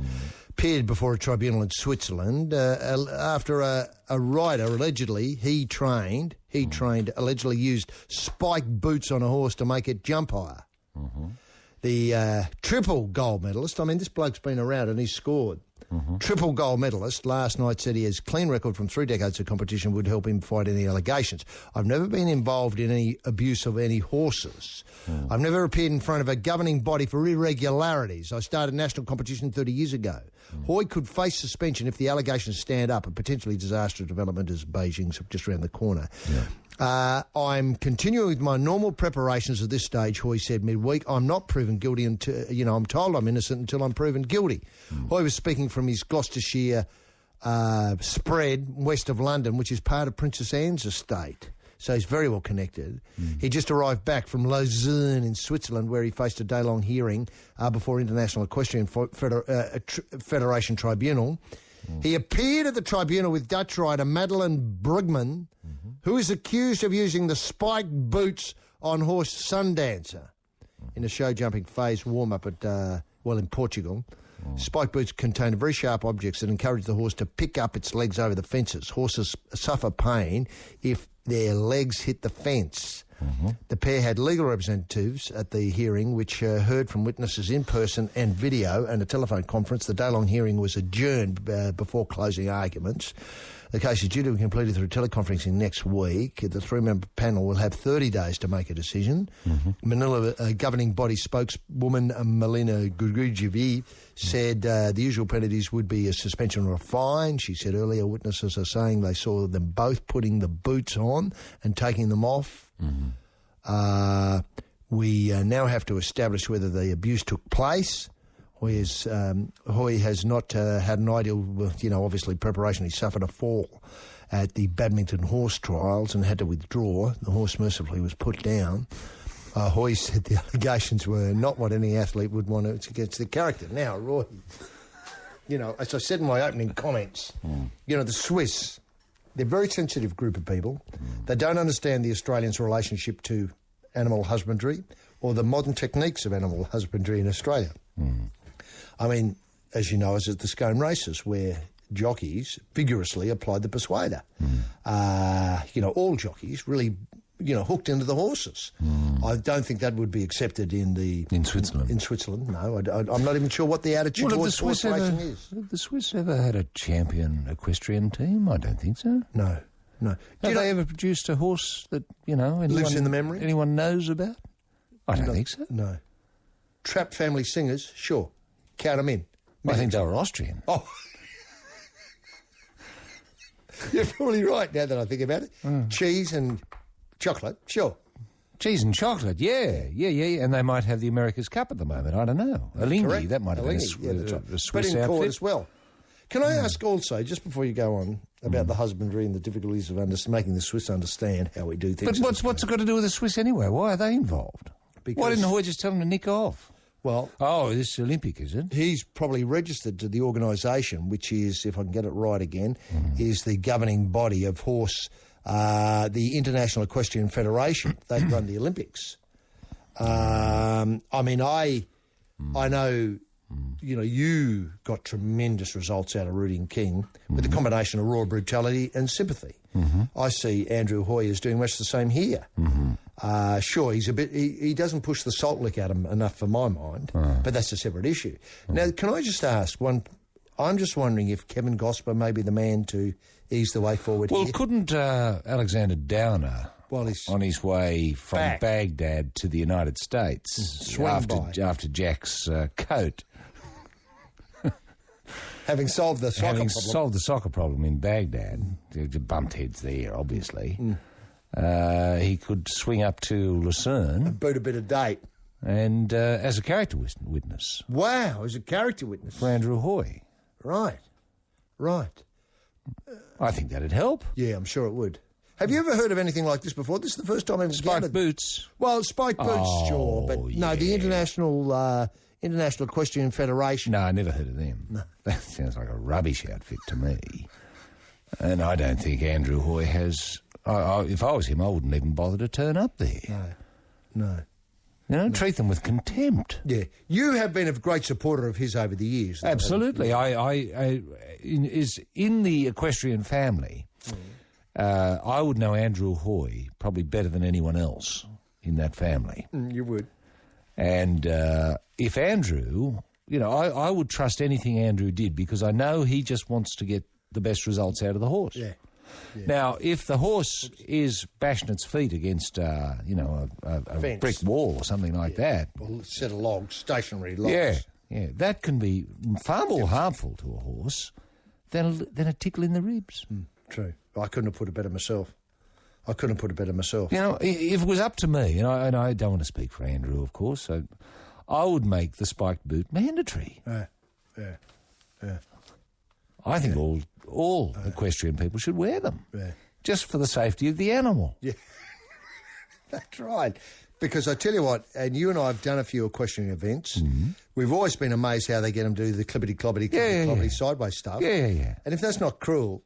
[SPEAKER 6] Appeared before a tribunal in Switzerland after a rider allegedly allegedly used spiked boots on a horse to make it jump higher. The triple gold medalist, I mean, this bloke's been around and he's scored. Triple gold medalist last night said he has clean record from 3 decades of competition, would help him fight any allegations. I've never been involved in any abuse of any horses. I've never appeared in front of a governing body for irregularities. I started national competition 30 years ago. Hoy could face suspension if the allegations stand up, a potentially disastrous development as Beijing's just around the corner. I'm continuing with my normal preparations at this stage, Hoy said midweek. I'm not proven guilty until, I'm told I'm innocent until I'm proven guilty. Hoy was speaking from his Gloucestershire spread west of London, which is part of Princess Anne's estate. So he's very well connected. He just arrived back from Lausanne in Switzerland, where he faced a day-long hearing before International Equestrian Federation Tribunal. He appeared at the tribunal with Dutch rider Madeleine Brugman, who is accused of using the spiked boots on horse Sundancer in a show-jumping phase warm-up in Portugal. Spiked boots contain very sharp objects that encourage the horse to pick up its legs over the fences. Horses suffer pain if their legs hit the fence. The pair had legal representatives at the hearing, which heard from witnesses in person and video and a telephone conference. The day-long hearing was adjourned before closing arguments. The case is due to be completed through teleconferencing next week. The three-member panel will have 30 days to make a decision. Manila governing body spokeswoman Melina Gurgujevi said the usual penalties would be a suspension or a fine. She said earlier witnesses are saying they saw them both putting the boots on and taking them off. We now have to establish whether the abuse took place. Hoy has not had an ideal, obviously preparation. He suffered a fall at the badminton horse trials and had to withdraw. The horse mercifully was put down. Hoy said the allegations were not what any athlete would want to against their character. Now, Roy, as I said in my opening comments, the Swiss, they're a very sensitive group of people. They don't understand the Australians' relationship to animal husbandry or the modern techniques of animal husbandry in Australia. I mean, as you know, as at the Scone races, where jockeys vigorously applied the persuader. All jockeys really, hooked into the horses. I don't think that would be accepted in Switzerland. In Switzerland, no. I'm not even sure what the attitude towards horse racing is.
[SPEAKER 7] Have the Swiss ever had a champion equestrian team? I don't think so.
[SPEAKER 6] No.
[SPEAKER 7] Have they ever produced a horse that,
[SPEAKER 6] lives in the memory?
[SPEAKER 7] Anyone knows about? I don't think so.
[SPEAKER 6] No. Trapp family singers, sure. Count them in.
[SPEAKER 7] I think they were Austrian.
[SPEAKER 6] Oh. You're probably right now that I think about it. Cheese and chocolate, sure.
[SPEAKER 7] Cheese and chocolate, yeah. And they might have the America's Cup at the moment. I don't know. Alinghi, that might have been a Swiss
[SPEAKER 6] but in
[SPEAKER 7] outfit.
[SPEAKER 6] court as well. Can I ask also, just before you go on, about the husbandry and the difficulties of making the Swiss understand how we do things?
[SPEAKER 7] But what's it got to do with the Swiss anyway? Why are they involved?
[SPEAKER 6] Because
[SPEAKER 7] Why didn't Hoy just tell him to nick off?
[SPEAKER 6] Well...
[SPEAKER 7] Oh, this is Olympic, is it?
[SPEAKER 6] He's probably registered to the organisation, which is, if I can get it right again, is the governing body of horse, the International Equestrian Federation. They run the Olympics. I mean, I know... You know, you got tremendous results out of Rooting King with a combination of raw brutality and sympathy. I see Andrew Hoy is doing much the same here. Sure, he's a bit. He doesn't push the salt lick at him enough for my mind, but that's a separate issue. Now, can I just ask one? I'm just wondering if Kevin Gosper may be the man to ease the way forward here.
[SPEAKER 7] Well, couldn't Alexander Downer... on his way from Baghdad to the United States after Jack's coat.
[SPEAKER 6] Having solved the
[SPEAKER 7] soccer problem in Baghdad, bumped heads there, obviously. He could swing up to Lucerne
[SPEAKER 6] and boot a bit of date,
[SPEAKER 7] and as a character witness.
[SPEAKER 6] Wow, as a character witness
[SPEAKER 7] for Andrew Hoy.
[SPEAKER 6] Right.
[SPEAKER 7] I think that'd help.
[SPEAKER 6] Yeah, I'm sure it would. Have you ever heard of anything like this before? This is the first time I've
[SPEAKER 7] spiked boots.
[SPEAKER 6] Well, spiked boots, sure, but no, the International Equestrian Federation.
[SPEAKER 7] No, I never heard of them. No. That sounds like a rubbish outfit to me. And I don't think Andrew Hoy has... if I was him, I wouldn't even bother to turn up there.
[SPEAKER 6] No.
[SPEAKER 7] You know, treat them with contempt.
[SPEAKER 6] Yeah. You have been a great supporter of his over the years.
[SPEAKER 7] Absolutely. In the equestrian family, I would know Andrew Hoy probably better than anyone else in that family.
[SPEAKER 6] You would.
[SPEAKER 7] And if Andrew, you know, I would trust anything Andrew did because I know he just wants to get the best results out of the horse.
[SPEAKER 6] Yeah.
[SPEAKER 7] Now, if the horse is bashing its feet against, a brick wall or something like that.
[SPEAKER 6] Well, a set of logs, stationary logs.
[SPEAKER 7] Yeah, that can be far more harmful to a horse than a tickle in the ribs.
[SPEAKER 6] True. I couldn't have put it better myself. You know,
[SPEAKER 7] if it was up to me, and I don't want to speak for Andrew, of course, so I would make the spiked boot mandatory.
[SPEAKER 6] Yeah.
[SPEAKER 7] I think all equestrian people should wear them, just for the safety of the animal.
[SPEAKER 6] Yeah, that's right. Because I tell you what, and you and I have done a few equestrian events. We've always been amazed how they get them to do the clippity-cloppity sideways stuff.
[SPEAKER 7] Yeah.
[SPEAKER 6] And if that's not cruel...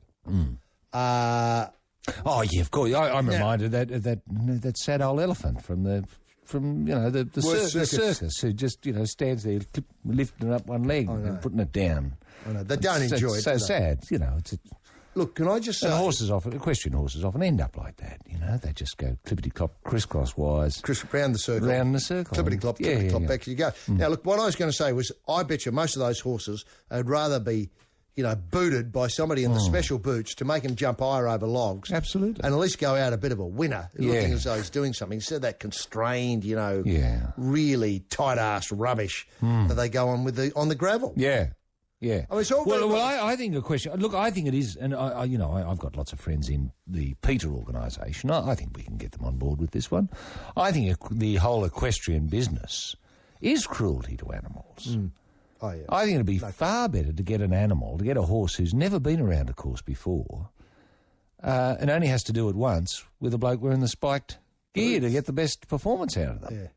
[SPEAKER 7] Oh yeah, of course. I'm reminded that sad old elephant from the circus who just stands there lifting up one leg and putting it down.
[SPEAKER 6] I know they don't enjoy it.
[SPEAKER 7] So sad,
[SPEAKER 6] Look, can I just say...
[SPEAKER 7] equestrian horses often end up like that, They just go clippity-clop, crisscross-wise.
[SPEAKER 6] Round the circle. Clippity-clop, clippity-clop, back you go. Now, look, what I was going to say was I bet you most of those horses would rather be... booted by somebody in the special boots to make him jump higher over logs.
[SPEAKER 7] Absolutely.
[SPEAKER 6] And at least go out a bit of a winner, looking as though he's doing something. Instead of that constrained, really tight-ass rubbish that they go on on the gravel.
[SPEAKER 7] Yeah.
[SPEAKER 6] I mean, it's all
[SPEAKER 7] I think a question... Look, I think it is, and I've got lots of friends in the PETA organisation. I think we can get them on board with this one. I think the whole equestrian business is cruelty to animals.
[SPEAKER 6] Oh, yeah.
[SPEAKER 7] I think it'd be far better to get a horse who's never been around a course before and only has to do it once with a bloke wearing the spiked gear to get the best performance out of them.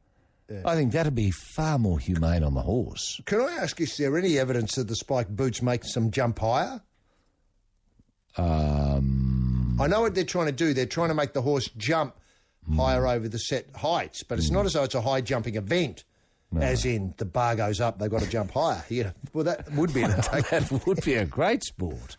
[SPEAKER 6] Yeah.
[SPEAKER 7] I think that'd be far more humane on the horse.
[SPEAKER 6] Can I ask, is there any evidence that the spiked boots make some jump higher? I know what they're trying to do. They're trying to make the horse jump higher over the set heights, but it's not as though it's a high jumping event. No. As in, the bar goes up, they've got to jump higher. Well, that would be
[SPEAKER 7] that would be a great sport.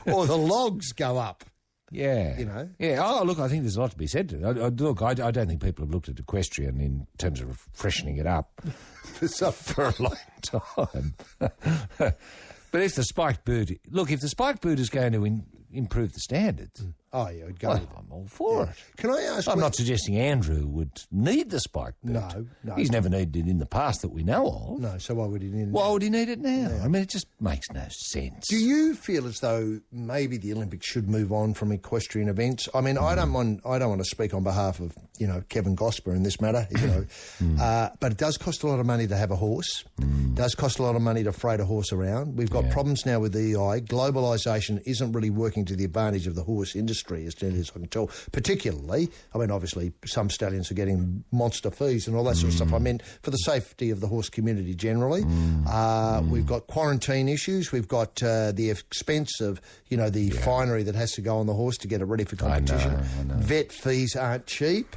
[SPEAKER 6] Or the logs go up.
[SPEAKER 7] Yeah. Yeah. Oh, look, I think there's a lot to be said to it. Look, I don't think people have looked at equestrian in terms of freshening it up for a long time. But if the spiked boot... Look, if the spiked boot is going to improve the standards...
[SPEAKER 6] Oh, yeah, I'd go with it.
[SPEAKER 7] I'm all for it.
[SPEAKER 6] Can I ask...
[SPEAKER 7] I'm not suggesting Andrew would need the spiked boot.
[SPEAKER 6] No.
[SPEAKER 7] He's never needed it in the past that we know of.
[SPEAKER 6] No, so why would he need it now?
[SPEAKER 7] Why would he need it now? I mean, it just makes no sense.
[SPEAKER 6] Do you feel as though maybe the Olympics should move on from equestrian events? I mean, I don't want to speak on behalf of, Kevin Gosper in this matter, but it does cost a lot of money to have a horse. It does cost a lot of money to freight a horse around. We've got problems now with EI. Globalisation isn't really working to the advantage of the horse industry. industry, as nearly as I can tell. Particularly, I mean, obviously, some stallions are getting monster fees and all that sort of stuff. I meant for the safety of the horse community generally. We've got quarantine issues. We've got the expense of, the finery that has to go on the horse to get it ready for competition.
[SPEAKER 7] I know.
[SPEAKER 6] Vet fees aren't cheap.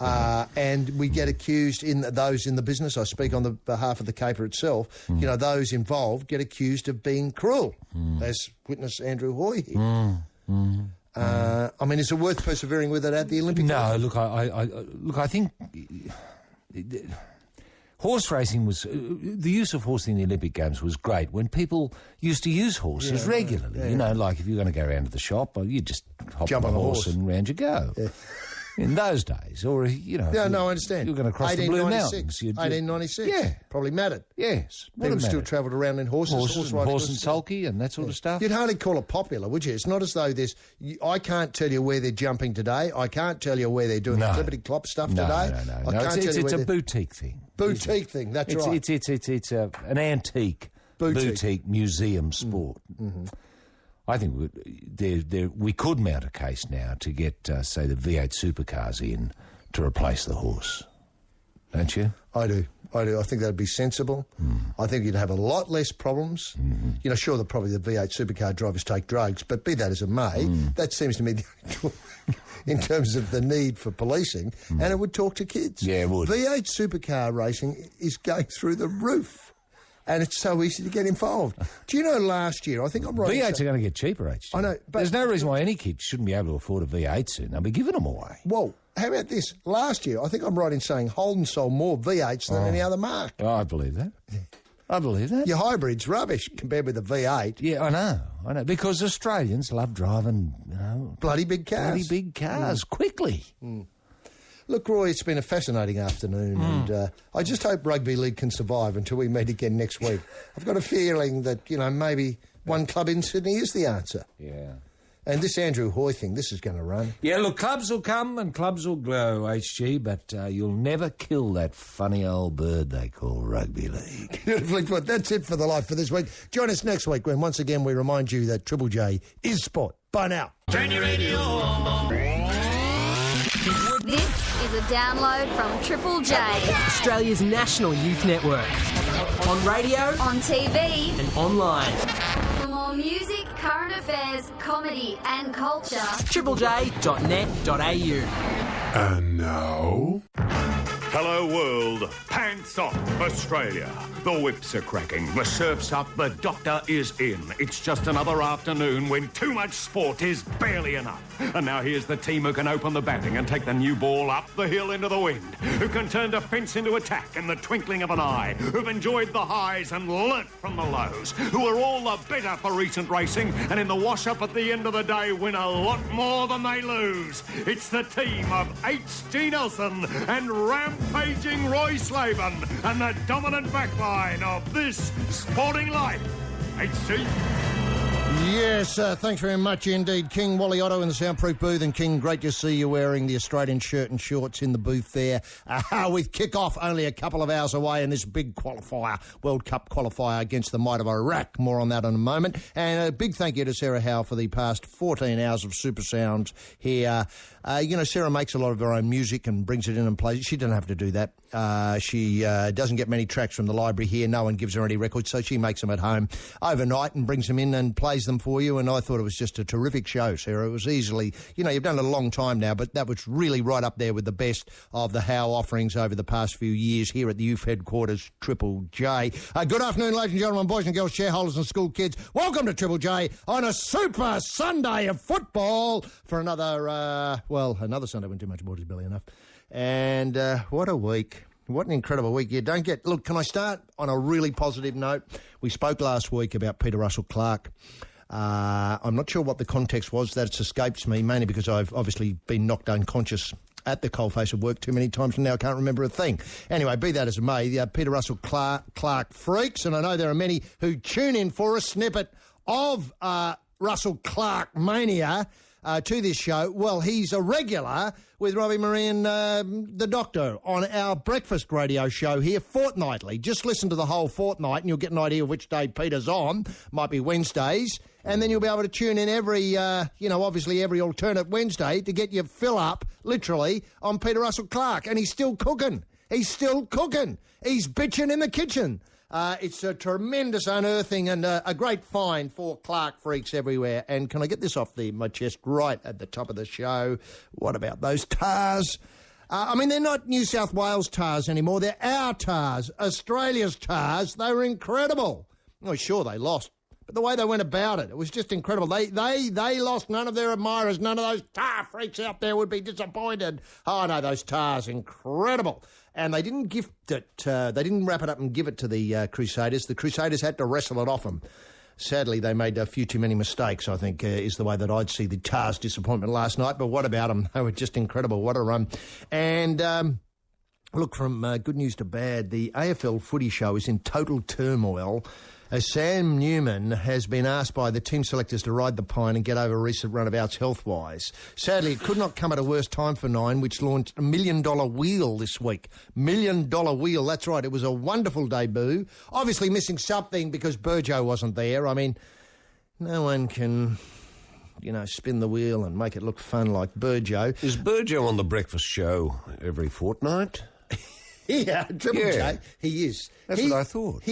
[SPEAKER 6] And we get accused, those in the business, I speak on the behalf of the caper itself, those involved get accused of being cruel, as witness Andrew Hoy here. I mean, is it worth persevering with it at the Olympic
[SPEAKER 7] No,
[SPEAKER 6] Games?
[SPEAKER 7] I think horse racing was... the use of horse in the Olympic Games was great when people used to use horses regularly. Like if you're going to go around to the shop, you just hop on the horse and round you go. Yeah. In those days, or,
[SPEAKER 6] Yeah, no, I understand.
[SPEAKER 7] You're going to cross the Blue Mountains.
[SPEAKER 6] 1896.
[SPEAKER 7] Yeah.
[SPEAKER 6] Probably mattered.
[SPEAKER 7] Yes.
[SPEAKER 6] People still travelled around in horse
[SPEAKER 7] and sulky and that sort of stuff.
[SPEAKER 6] You'd hardly call it popular, would you? It's not as though there's... I can't tell you where they're jumping today. I can't tell you where they're doing the clippity-clop stuff today.
[SPEAKER 7] No. It's a boutique thing.
[SPEAKER 6] Boutique thing, that's right.
[SPEAKER 7] It's an antique boutique museum sport. I think we could mount a case now to get, say, the V8 supercars in to replace the horse. Don't you?
[SPEAKER 6] I do. I think that'd be sensible. I think you'd have a lot less problems. Sure, probably the V8 supercar drivers take drugs, but be that as it may, that seems to me the only in terms of the need for policing, and it would talk to kids.
[SPEAKER 7] Yeah, it would.
[SPEAKER 6] V8 supercar racing is going through the roof. And it's so easy to get involved. Do you know last year, I think I'm right...
[SPEAKER 7] V8s are going to get cheaper, HG.
[SPEAKER 6] I know, but...
[SPEAKER 7] There's no reason why any kid shouldn't be able to afford a V8 soon. They'll be giving them away.
[SPEAKER 6] Well, how about this? Last year, I think I'm right in saying Holden sold more V8s than any other mark.
[SPEAKER 7] Oh, I believe that. I believe that.
[SPEAKER 6] Your hybrid's rubbish compared with the V8.
[SPEAKER 7] Yeah, I know. Because Australians love driving,
[SPEAKER 6] bloody big cars.
[SPEAKER 7] Quickly.
[SPEAKER 6] Look, Roy, it's been a fascinating afternoon, and I just hope rugby league can survive until we meet again next week. I've got a feeling that, maybe one club in Sydney is the answer.
[SPEAKER 7] Yeah.
[SPEAKER 6] And this Andrew Hoy thing, this is going to run.
[SPEAKER 7] Yeah, look, clubs will come and clubs will go, HG, but you'll never kill that funny old bird they call rugby league.
[SPEAKER 6] Beautifully put. That's it for The Life for this week. Join us next week when, once again, we remind you that Triple J is sport. Bye now.
[SPEAKER 15] Turn your radio on.
[SPEAKER 2] This is a download from Triple J,
[SPEAKER 3] Australia's national youth network. On radio,
[SPEAKER 2] on TV,
[SPEAKER 3] and online.
[SPEAKER 2] For more music, current affairs, comedy, and culture,
[SPEAKER 3] triplej.net.au.
[SPEAKER 4] And now...
[SPEAKER 5] Hello world, pants off Australia. The whips are cracking, the surf's up, the doctor is in. It's just another afternoon when too much sport is barely enough. And now here's the team who can open the batting and take the new ball up the hill into the wind, who can turn defence into attack in the twinkling of an eye, who've enjoyed the highs and learnt from the lows, who are all the better for recent racing and in the wash-up at the end of the day win a lot more than they lose. It's the team of H.G. Nelson and rampaging Roy Slaven and the dominant backline of this sporting life. H.G.
[SPEAKER 6] Yes, thanks very much indeed, King. Wally Otto in the soundproof booth. And King, great to see you wearing the Australian shirt and shorts in the booth there. With kick-off only a couple of hours away in this big qualifier, World Cup qualifier against the might of Iraq. More on that in a moment. And a big thank you to Sarah Howe for the past 14 hours of super sounds here. Sarah makes a lot of her own music and brings it in and plays it. She doesn't have to do that. She doesn't get many tracks from the library here. No one gives her any records, so she makes them at home overnight and brings them in and plays them for you. And I thought it was just a terrific show, Sarah. It was easily, you've done it a long time now, but that was really right up there with the best of the Howe offerings over the past few years here at the youth headquarters, Triple J. Good afternoon, ladies and gentlemen, boys and girls, shareholders and school kids. Welcome to Triple J on a super Sunday of football for another Sunday when too much water is barely enough. And what a week. What an incredible week. Look, can I start on a really positive note? We spoke last week about Peter Russell-Clark. I'm not sure what the context was. That's escapes me, mainly because I've obviously been knocked unconscious at the coalface of work too many times and now I can't remember a thing. Anyway, be that as it may, Peter Russell-Clark freaks, and I know there are many who tune in for a snippet of Russell-Clark mania. to this show. Well, he's a regular with Robbie Marie and the Doctor on our breakfast radio show here fortnightly. Just listen to the whole fortnight and you'll get an idea of which day Peter's on. Might be Wednesdays. And then you'll be able to tune in every, obviously every alternate Wednesday to get your fill up, literally, on Peter Russell Clark. And he's still cooking. He's still cooking. He's bitching in the kitchen. It's a tremendous unearthing and a great find for Clark freaks everywhere. And can I get this off my chest right at the top of the show? What about those TARS? They're not New South Wales TARS anymore. They're our TARS, Australia's TARS. They were incredible. Oh, sure, they lost. But the way they went about it was just incredible. They lost. None of their admirers, none of those TAR freaks out there would be disappointed. Oh, no, those TARs, incredible. And they didn't gift it, they didn't wrap it up and give it to the Crusaders. The Crusaders had to wrestle it off them. Sadly, they made a few too many mistakes, I think, is the way that I'd see the TARs' disappointment last night. But what about them? They were just incredible. What a run. And look, from good news to bad, the AFL footy show is in total turmoil as Sam Newman has been asked by the team selectors to ride the pine and get over a recent runabouts health-wise. Sadly, it could not come at a worse time for Nine, which launched $1 million wheel this week. $1 million wheel, that's right. It was a wonderful debut. Obviously missing something because Burjo wasn't there. I mean, no one can, spin the wheel and make it look fun like Burjo.
[SPEAKER 16] Is Burjo on the breakfast show every fortnight?
[SPEAKER 6] Yeah, Triple J. He is.
[SPEAKER 16] That's what I thought.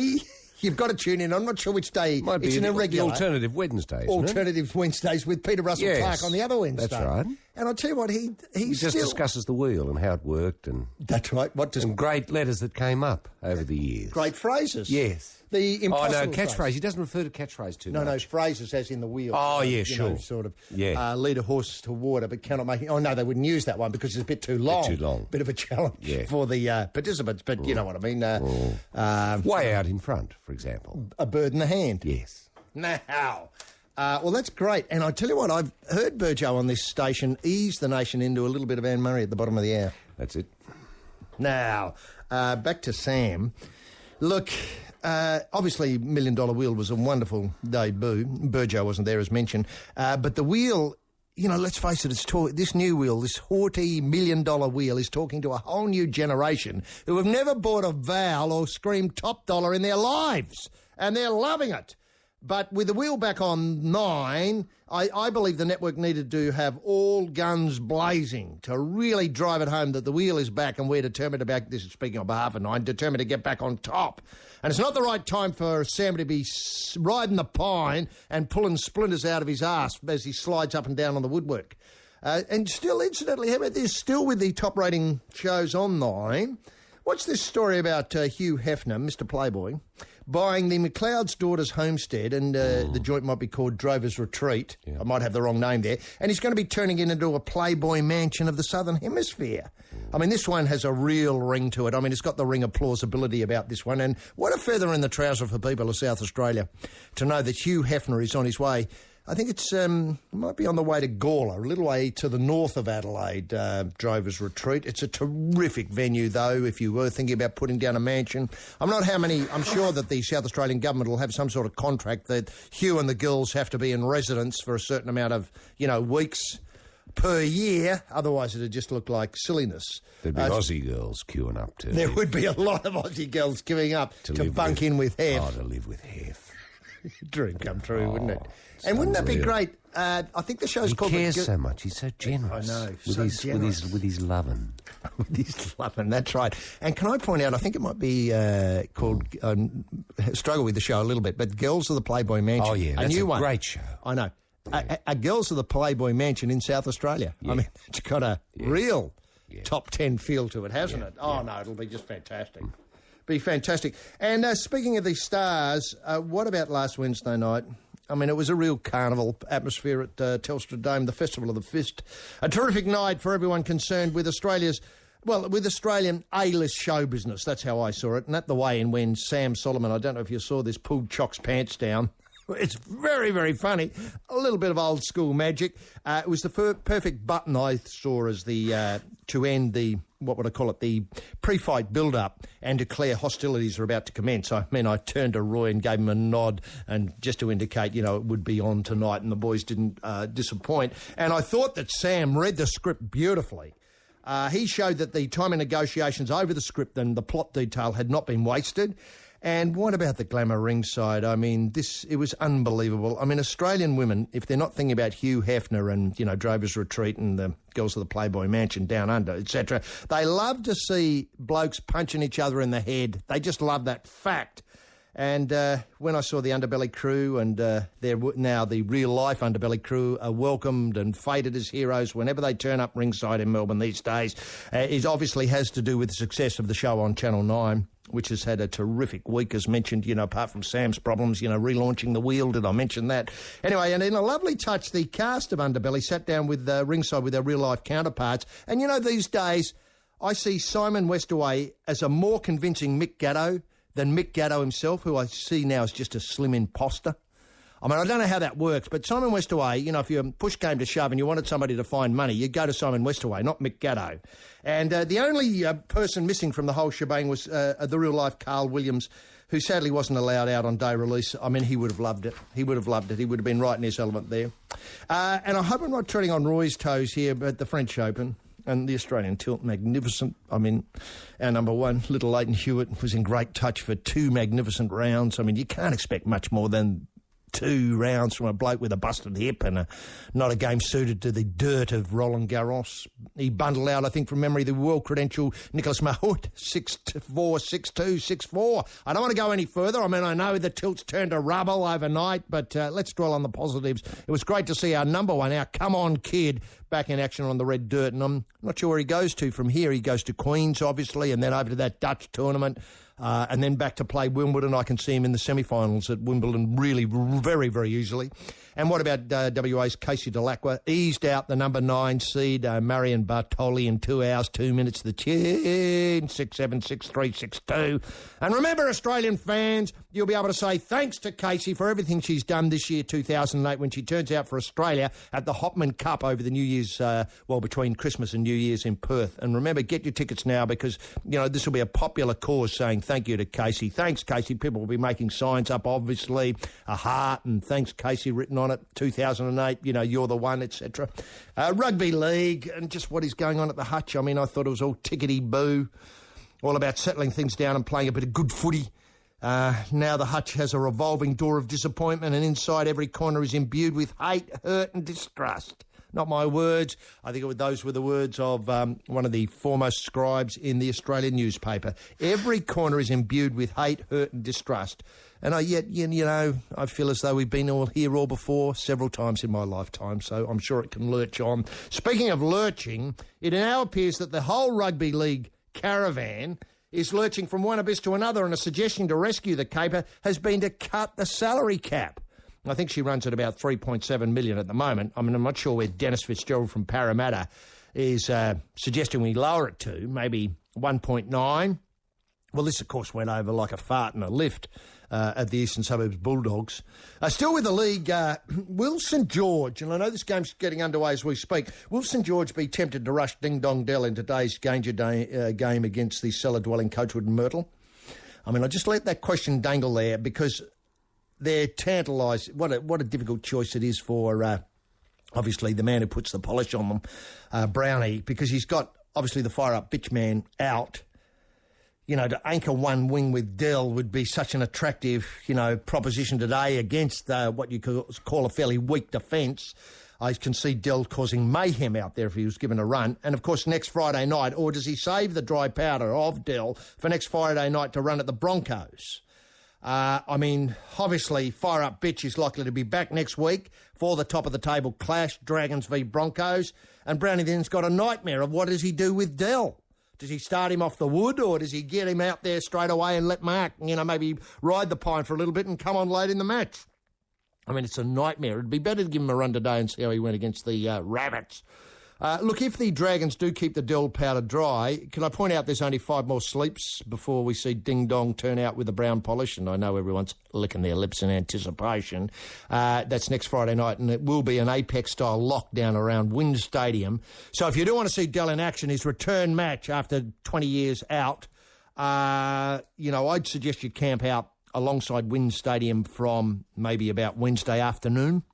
[SPEAKER 6] You've got to tune in. I'm not sure which day.
[SPEAKER 16] Might
[SPEAKER 6] it's
[SPEAKER 16] be
[SPEAKER 6] an irregular.
[SPEAKER 16] The alternative Wednesdays.
[SPEAKER 6] Alternative Wednesdays with Peter Russell Clark on the other Wednesday.
[SPEAKER 16] That's right.
[SPEAKER 6] And I'll tell you what, he
[SPEAKER 16] just discusses the wheel and how it worked. And
[SPEAKER 6] that's right.
[SPEAKER 16] And great letters that came up over the years.
[SPEAKER 6] Great phrases.
[SPEAKER 16] Yes.
[SPEAKER 6] The impossible
[SPEAKER 16] catchphrase. He doesn't refer to catchphrase too much.
[SPEAKER 6] No, phrases as in the wheel.
[SPEAKER 16] Oh, yeah, sure.
[SPEAKER 6] Sort of lead a horse to water but cannot make it. Oh, no, they wouldn't use that one because it's a bit too long. Bit of a challenge for the participants, but you know what I mean.
[SPEAKER 16] Way out in front, for example.
[SPEAKER 6] A bird in the hand.
[SPEAKER 16] Yes.
[SPEAKER 6] Now. Well, that's great. And I tell you what, I've heard Burjo on this station ease the nation into a little bit of Anne Murray at the bottom of the hour.
[SPEAKER 16] That's it.
[SPEAKER 6] Now, back to Sam. Look, obviously, $1 Million Wheel was a wonderful debut. Burjo wasn't there, as mentioned. But the wheel, let's face it, this new wheel, this haughty $1 million wheel is talking to a whole new generation who have never bought a vowel or screamed top dollar in their lives. And they're loving it. But with the wheel back on Nine, I believe the network needed to have all guns blazing to really drive it home that the wheel is back and we're determined to back, this is speaking on behalf of Nine, determined to get back on top. And it's not the right time for Sam to be riding the pine and pulling splinters out of his arse as he slides up and down on the woodwork. And still, incidentally, how about this? Still with the top-rating shows on Nine, what's this story about Hugh Hefner, Mr. Playboy, buying the McLeod's daughter's homestead, and the joint might be called Drover's Retreat. Yeah. I might have the wrong name there. And he's going to be turning it into a Playboy mansion of the Southern Hemisphere. I mean, this one has a real ring to it. I mean, it's got the ring of plausibility about this one. And what a feather in the trouser for people of South Australia to know that Hugh Hefner is on his way. I think it might be on the way to Gawler, a little way to the north of Adelaide, Drover's Retreat. It's a terrific venue, though, if you were thinking about putting down a mansion. I'm sure that the South Australian government will have some sort of contract that Hugh and the girls have to be in residence for a certain amount of, weeks per year. Otherwise, it'd just look like silliness.
[SPEAKER 16] There'd be Aussie girls queuing up to
[SPEAKER 6] There would be a lot of Aussie girls queuing up to bunk in with Hef.
[SPEAKER 16] Oh, to live with Hef.
[SPEAKER 6] Dream come true, wouldn't it? And wouldn't that be great? I think the show's called...
[SPEAKER 16] He cares so much. He's so generous.
[SPEAKER 6] I know.
[SPEAKER 16] With his lovin'.
[SPEAKER 6] With his lovin', that's right. And can I point out, I think it might be called... struggle with the show a little bit, but Girls of the Playboy Mansion.
[SPEAKER 16] Oh, yeah. That's a great show.
[SPEAKER 6] I know. A Girls of the Playboy Mansion in South Australia. Yeah. I mean, it's got a real top 10 feel to it, hasn't it? Oh, no, it'll be just fantastic. Be fantastic. And speaking of the stars, what about last Wednesday night? I mean, it was a real carnival atmosphere at Telstra Dome, the Festival of the Fist. A terrific night for everyone concerned with Australian A-list show business. That's how I saw it. And at the weigh-in when Sam Solomon, I don't know if you saw this, pulled Chock's pants down It's very, very funny. A little bit of old school magic. It was the perfect button I saw as the to end the, what would I call it, the pre-fight build-up and declare hostilities are about to commence. I turned to Roy and gave him a nod, and just to indicate, it would be on tonight, and the boys didn't disappoint. And I thought that Sam read the script beautifully. He showed that the time and negotiations over the script and the plot detail had not been wasted. And what about the glamour ringside? I mean, it was unbelievable. I mean, Australian women, if they're not thinking about Hugh Hefner and, Drover's Retreat and the Girls of the Playboy Mansion Down Under, etc., they love to see blokes punching each other in the head. They just love that fact. And when I saw the Underbelly crew, and they're now the real-life Underbelly crew are welcomed and feted as heroes whenever they turn up ringside in Melbourne these days, it obviously has to do with the success of the show on Channel 9, which has had a terrific week, as mentioned, apart from Sam's problems, relaunching the wheel. Did I mention that? Anyway, and in a lovely touch, the cast of Underbelly sat down with ringside with their real-life counterparts. And, these days, I see Simon Westaway as a more convincing Mick Gatto than Mick Gatto himself, who I see now as just a slim imposter. I mean, I don't know how that works, but Simon Westaway, if your push came to shove and you wanted somebody to find money, you'd go to Simon Westaway, not Mick Gatto. And the only person missing from the whole shebang was the real-life Carl Williams, who sadly wasn't allowed out on day release. I mean, he would have loved it. He would have loved it. He would have been right in his element there. And I hope I'm not treading on Roy's toes here, but the French Open and the Australian tilt, magnificent. I mean, our number one, little Leighton Hewitt, was in great touch for 2 magnificent rounds. I mean, you can't expect much more than 2 rounds from a bloke with a busted hip and not a game suited to the dirt of Roland Garros. He bundled out, I think, from memory, the world credential Nicolas Mahut, 6-4, 6-2, 6-4. I don't want to go any further. I mean, I know the tilt's turned to rubble overnight, but let's dwell on the positives. It was great to see our number one, our come-on kid, back in action on the red dirt, and I'm not sure where he goes to from here. He goes to Queen's, obviously, and then over to that Dutch tournament. And then back to play Wimbledon. I can see him in the semi-finals at Wimbledon really very, very easily. And what about WA's Casey Dellacqua? Eased out the number 9 seed, Marion Bartoli, in 2 hours, 2 minutes. The chin, 6-7, 6-3, 6-2. And remember, Australian fans, you'll be able to say thanks to Casey for everything she's done this year, 2008, when she turns out for Australia at the Hopman Cup over the New Year's, between Christmas and New Year's in Perth. And remember, get your tickets now because, this will be a popular cause saying thank you to Casey. Thanks, Casey. People will be making signs up, obviously, a heart and thanks, Casey, written on it, 2008, you're the one, etc. Rugby league and just what is going on at the Hutch. I mean, I thought it was all tickety-boo, all about settling things down and playing a bit of good footy. Now the Hutch has a revolving door of disappointment, and inside every corner is imbued with hate, hurt and distrust. Not my words. I think those were the words of one of the foremost scribes in the Australian newspaper. Every corner is imbued with hate, hurt and distrust. And I feel as though we've been all here all before several times in my lifetime, so I'm sure it can lurch on. Speaking of lurching, it now appears that the whole rugby league caravan is lurching from one abyss to another, and a suggestion to rescue the caper has been to cut the salary cap. I think she runs at about 3.7 million at the moment. I mean, I'm not sure where Dennis Fitzgerald from Parramatta is suggesting we lower it to, maybe 1.9. Well, this, of course, went over like a fart in a lift at the Eastern Suburbs Bulldogs. Still with the league, will St George, and I know this game's getting underway as we speak, will St George be tempted to rush Ding Dong Dell in today's game against the cellar-dwelling Coachwood and Myrtle? I mean, I just let that question dangle there because they're tantalised. What a difficult choice it is for, obviously, the man who puts the polish on them, Brownie, because he's got, obviously, the fire-up bitch man out. To anchor one wing with Dell would be such an attractive, proposition today against what you could call a fairly weak defence. I can see Dell causing mayhem out there if he was given a run. And, of course, next Friday night, or does he save the dry powder of Dell for next Friday night to run at the Broncos? Obviously, Fire Up Bitch is likely to be back next week for the top-of-the-table clash, Dragons v Broncos. And Brownie then's got a nightmare of what does he do with Dell? Does he start him off the wood, or does he get him out there straight away and let Mark, maybe ride the pine for a little bit and come on late in the match? I mean, it's a nightmare. It'd be better to give him a run today and see how he went against the Rabbits. Look, if the Dragons do keep the Del powder dry, can I point out there's only 5 more sleeps before we see Ding Dong turn out with a brown polish, and I know everyone's licking their lips in anticipation. That's next Friday night, and it will be an Apex-style lockdown around WIN Stadium. So if you do want to see Del in action, his return match after 20 years out, I'd suggest you camp out alongside WIN Stadium from maybe about Wednesday afternoon.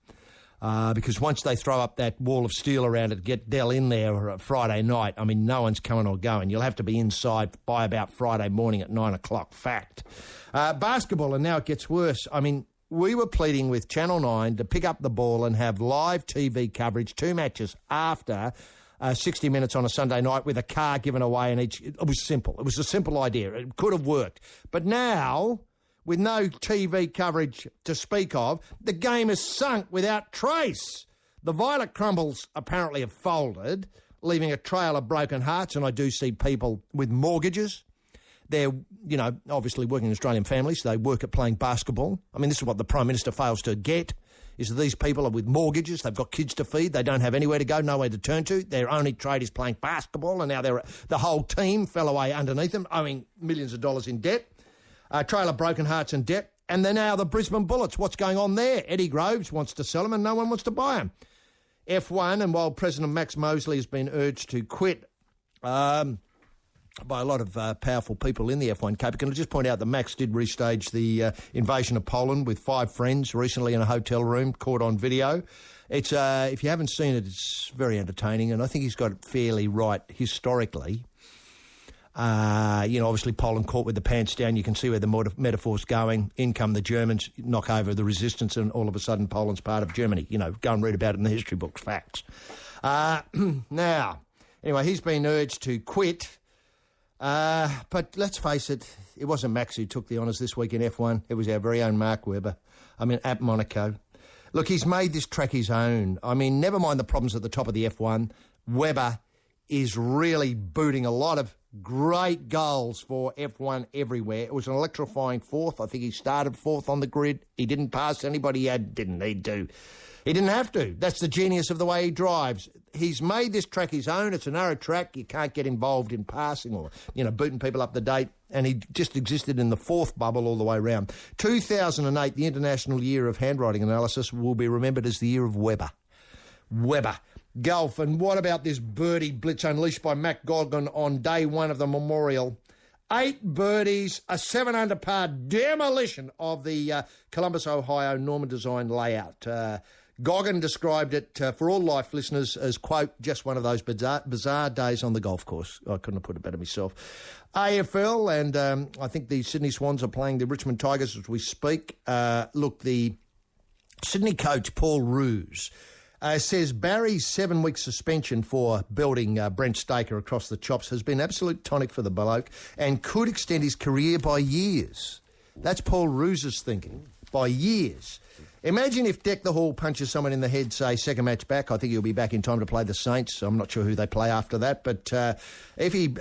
[SPEAKER 6] Because once they throw up that wall of steel around it, get Del in there Friday night, I mean, no one's coming or going. You'll have to be inside by about Friday morning at 9 o'clock. Fact. Basketball, and now it gets worse. I mean, we were pleading with Channel 9 to pick up the ball and have live TV coverage, 2 matches after 60 Minutes on a Sunday night with a car given away in each. It was simple. It was a simple idea. It could have worked. But now, with no TV coverage to speak of, the game is sunk without trace. The Violet Crumbles apparently have folded, leaving a trail of broken hearts, and I do see people with mortgages. They're, obviously working in Australian families. They work at playing basketball. I mean, this is what the Prime Minister fails to get, is that these people are with mortgages. They've got kids to feed. They don't have anywhere to go, nowhere to turn to. Their only trade is playing basketball, and now the whole team fell away underneath them, owing millions of dollars in debt. Trail of broken hearts and debt. And then now the Brisbane Bullets. What's going on there? Eddie Groves wants to sell them and no one wants to buy them. F1, and while President Max Mosley has been urged to quit by a lot of powerful people in the F1 Cape, can I just point out that Max did restage the invasion of Poland with 5 friends recently in a hotel room, caught on video. It's if you haven't seen it, it's very entertaining, and I think he's got it fairly right historically. Obviously Poland caught with the pants down. You can see where the metaphor's going. In come the Germans, knock over the resistance, and all of a sudden Poland's part of Germany. Go and read about it in the history books. Facts. Now, anyway, he's been urged to quit. But let's face it, it wasn't Max who took the honours this week in F1. It was our very own Mark Webber. At Monaco. Look, he's made this track his own. Never mind the problems at the top of the F1. Webber is really booting a lot of great goals for F1 everywhere. It was an electrifying 4th. I think he started 4th on the grid. He didn't pass anybody he didn't need to. He didn't have to. That's the genius of the way he drives. He's made this track his own. It's a narrow track. You can't get involved in passing or, booting people up the date. And he just existed in the 4th bubble all the way around. 2008, the International Year of Handwriting Analysis, will be remembered as the year of Webber. Golf, and what about this birdie blitz unleashed by Matt Godwin on day 1 of the Memorial? 8 birdies, a 7-under par demolition of the Columbus, Ohio Norman Design layout. Goggin described it for all life listeners as, quote, just one of those bizarre days on the golf course. I couldn't have put it better myself. AFL, and I think the Sydney Swans are playing the Richmond Tigers as we speak. Look, the Sydney coach, Paul Roos, says Barry's 7-week suspension for belting Brent Staker across the chops has been absolute tonic for the bloke and could extend his career by years. That's Paul Roos's thinking, by years. Imagine if Deck the Hall punches someone in the head, say, second match back. I think he'll be back in time to play the Saints. I'm not sure who they play after that. But if he,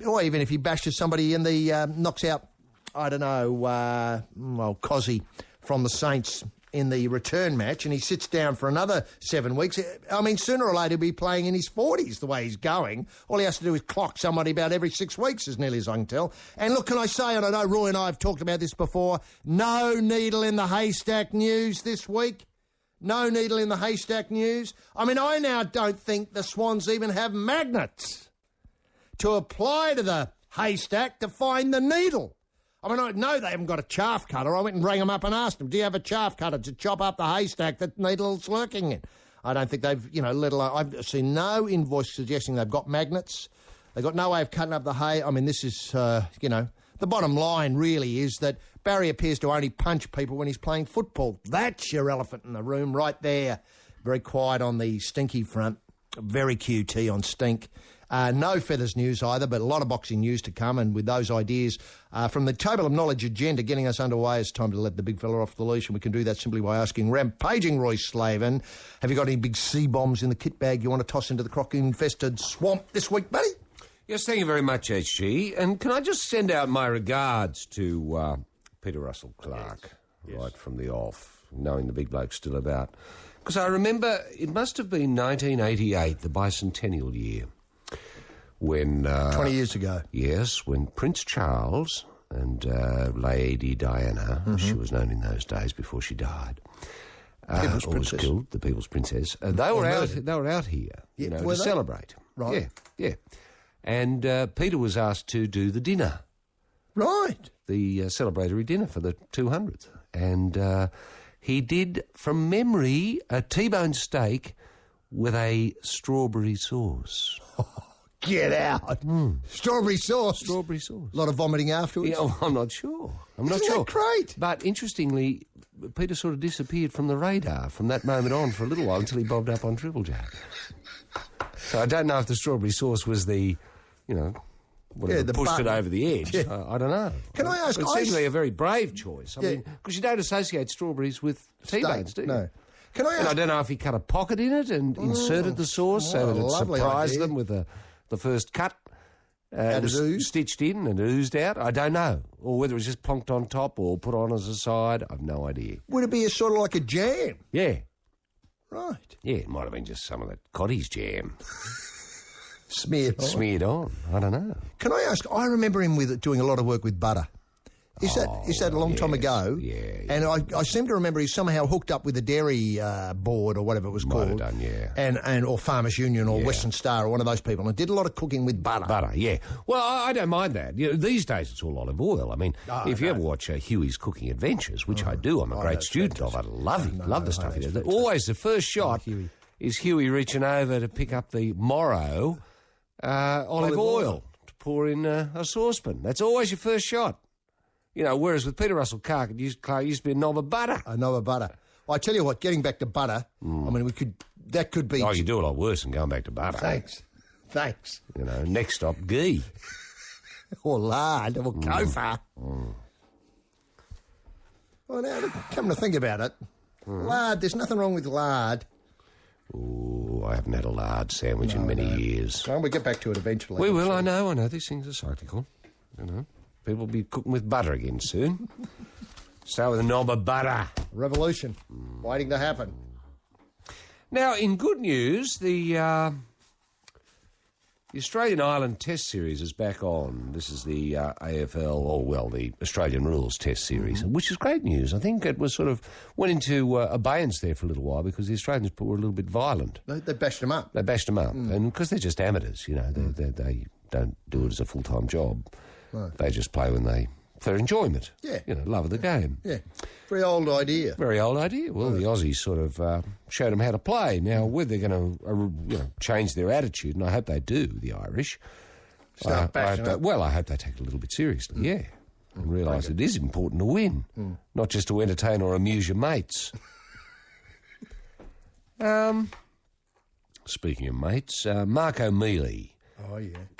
[SPEAKER 6] or even if he bashes somebody in the, knocks out, I don't know, Cozzy from the Saints in the return match, and he sits down for another 7 weeks. Sooner or later he'll be playing in his 40s the way he's going. All he has to do is clock somebody about every 6 weeks, as nearly as I can tell. And look, can I say, and I know Roy and I have talked about this before, no needle in the haystack news this week. No needle in the haystack news. I now don't think the Swans even have magnets to apply to the haystack to find the needle. I know they haven't got a chaff cutter. I went and rang them up and asked them, do you have a chaff cutter to chop up the haystack that needle's lurking in? I don't think they've, let alone, I've seen no invoice suggesting they've got magnets. They've got no way of cutting up the hay. This is, the bottom line really is that Barry appears to only punch people when he's playing football. That's your elephant in the room right there. Very quiet on the Stinky front. Very QT on Stink. No feathers news either, but a lot of boxing news to come, and with those ideas from the Table of Knowledge agenda getting us underway, it's time to let the big fella off the leash, and we can do that simply by asking rampaging Roy Slaven, have you got any big C-bombs in the kit bag you want to toss into the croc-infested swamp this week, buddy?
[SPEAKER 16] Yes, thank you very much, SG. And can I just send out my regards to Peter Russell Clark, right from the off, knowing the big bloke's still about. Because I remember it must have been 1988, the bicentennial year, when...
[SPEAKER 6] 20 years ago.
[SPEAKER 16] Yes, when Prince Charles and Lady Diana, as she was known in those days before she died...
[SPEAKER 6] People's
[SPEAKER 16] or was
[SPEAKER 6] Princess.
[SPEAKER 16] killed, the People's Princess. They were out here, to celebrate.
[SPEAKER 6] Right.
[SPEAKER 16] Yeah. And Peter was asked to do the dinner.
[SPEAKER 6] Right.
[SPEAKER 16] The celebratory dinner for the 200th. And he did, from memory, a T-bone steak with a strawberry sauce.
[SPEAKER 6] Get out. Strawberry sauce.
[SPEAKER 16] Strawberry sauce.
[SPEAKER 6] A lot of vomiting afterwards.
[SPEAKER 16] Yeah, I'm not sure.
[SPEAKER 6] Isn't that great?
[SPEAKER 16] But interestingly, Peter sort of disappeared from the radar from that moment on for a little while until he bobbed up on Triple J. So I don't know if the strawberry sauce was the, whatever pushed it over the edge.
[SPEAKER 6] Yeah.
[SPEAKER 16] I don't know.
[SPEAKER 6] Can I ask...
[SPEAKER 16] It seems to be a very brave choice. I mean, because you don't associate strawberries with T-bones, do you?
[SPEAKER 6] No. Can I ask...
[SPEAKER 16] And I don't know if he cut a pocket in it and inserted the sauce so that it surprised them with the first cut.
[SPEAKER 6] It was
[SPEAKER 16] stitched in and oozed out. I don't know. Or whether it was just plonked on top or put on as a side. I've no idea.
[SPEAKER 6] Would it be a sort of like a jam?
[SPEAKER 16] Yeah.
[SPEAKER 6] Right.
[SPEAKER 16] Yeah, it might have been just some of that cottage jam.
[SPEAKER 6] Smeared on.
[SPEAKER 16] I don't know.
[SPEAKER 6] Can I ask, I remember him doing a lot of work with butter. Is that a long time ago?
[SPEAKER 16] Yeah.
[SPEAKER 6] And I seem to remember he somehow hooked up with the dairy board or whatever it was called.
[SPEAKER 16] Might have done, yeah.
[SPEAKER 6] And or Farmers Union or Western Star or one of those people and did a lot of cooking with butter.
[SPEAKER 16] Butter, yeah. Well, I don't mind that. These days it's all olive oil. I mean, if you ever watch Huey's Cooking Adventures, which I do, I'm a great student of. I love him. Love the stuff he does. Always the first shot is Huey reaching over to pick up the Morrow olive oil to pour in a saucepan. That's always your first shot. Whereas with Peter Russell Clark, it used to be a knob of butter.
[SPEAKER 6] A knob of butter. Well, I tell you what, getting back to butter, I mean, that could be...
[SPEAKER 16] Oh, you do a lot worse than going back to butter.
[SPEAKER 6] Thanks.
[SPEAKER 16] Next stop, ghee.
[SPEAKER 6] Or lard, or gopher. Well, now, come to think about it, lard, there's nothing wrong with lard.
[SPEAKER 16] Oh, I haven't had a lard sandwich in many years.
[SPEAKER 6] Well, we'll get back to it eventually.
[SPEAKER 16] We will, I know. These things are cyclical. People will be cooking with butter again soon. Start with a knob of butter.
[SPEAKER 6] Revolution. Waiting to happen.
[SPEAKER 16] Now, in good news, the Australian Island Test Series is back on. This is the AFL, the Australian Rules Test Series, which is great news. I think it was sort of went into abeyance there for a little while because the Australians were a little bit violent.
[SPEAKER 6] They bashed them up.
[SPEAKER 16] And because they're just amateurs, they don't do it as a full-time job. Right. They just play for enjoyment.
[SPEAKER 6] Yeah.
[SPEAKER 16] Love of the game.
[SPEAKER 6] Yeah. Very old idea.
[SPEAKER 16] Well, the Aussies sort of showed them how to play. Now, whether they're going to change their attitude, and I hope they do, the Irish.
[SPEAKER 6] Start bashing up.
[SPEAKER 16] Well, I hope they take it a little bit seriously, and realise it is important to win, not just to entertain or amuse your mates. Speaking of mates, Mark O'Mealy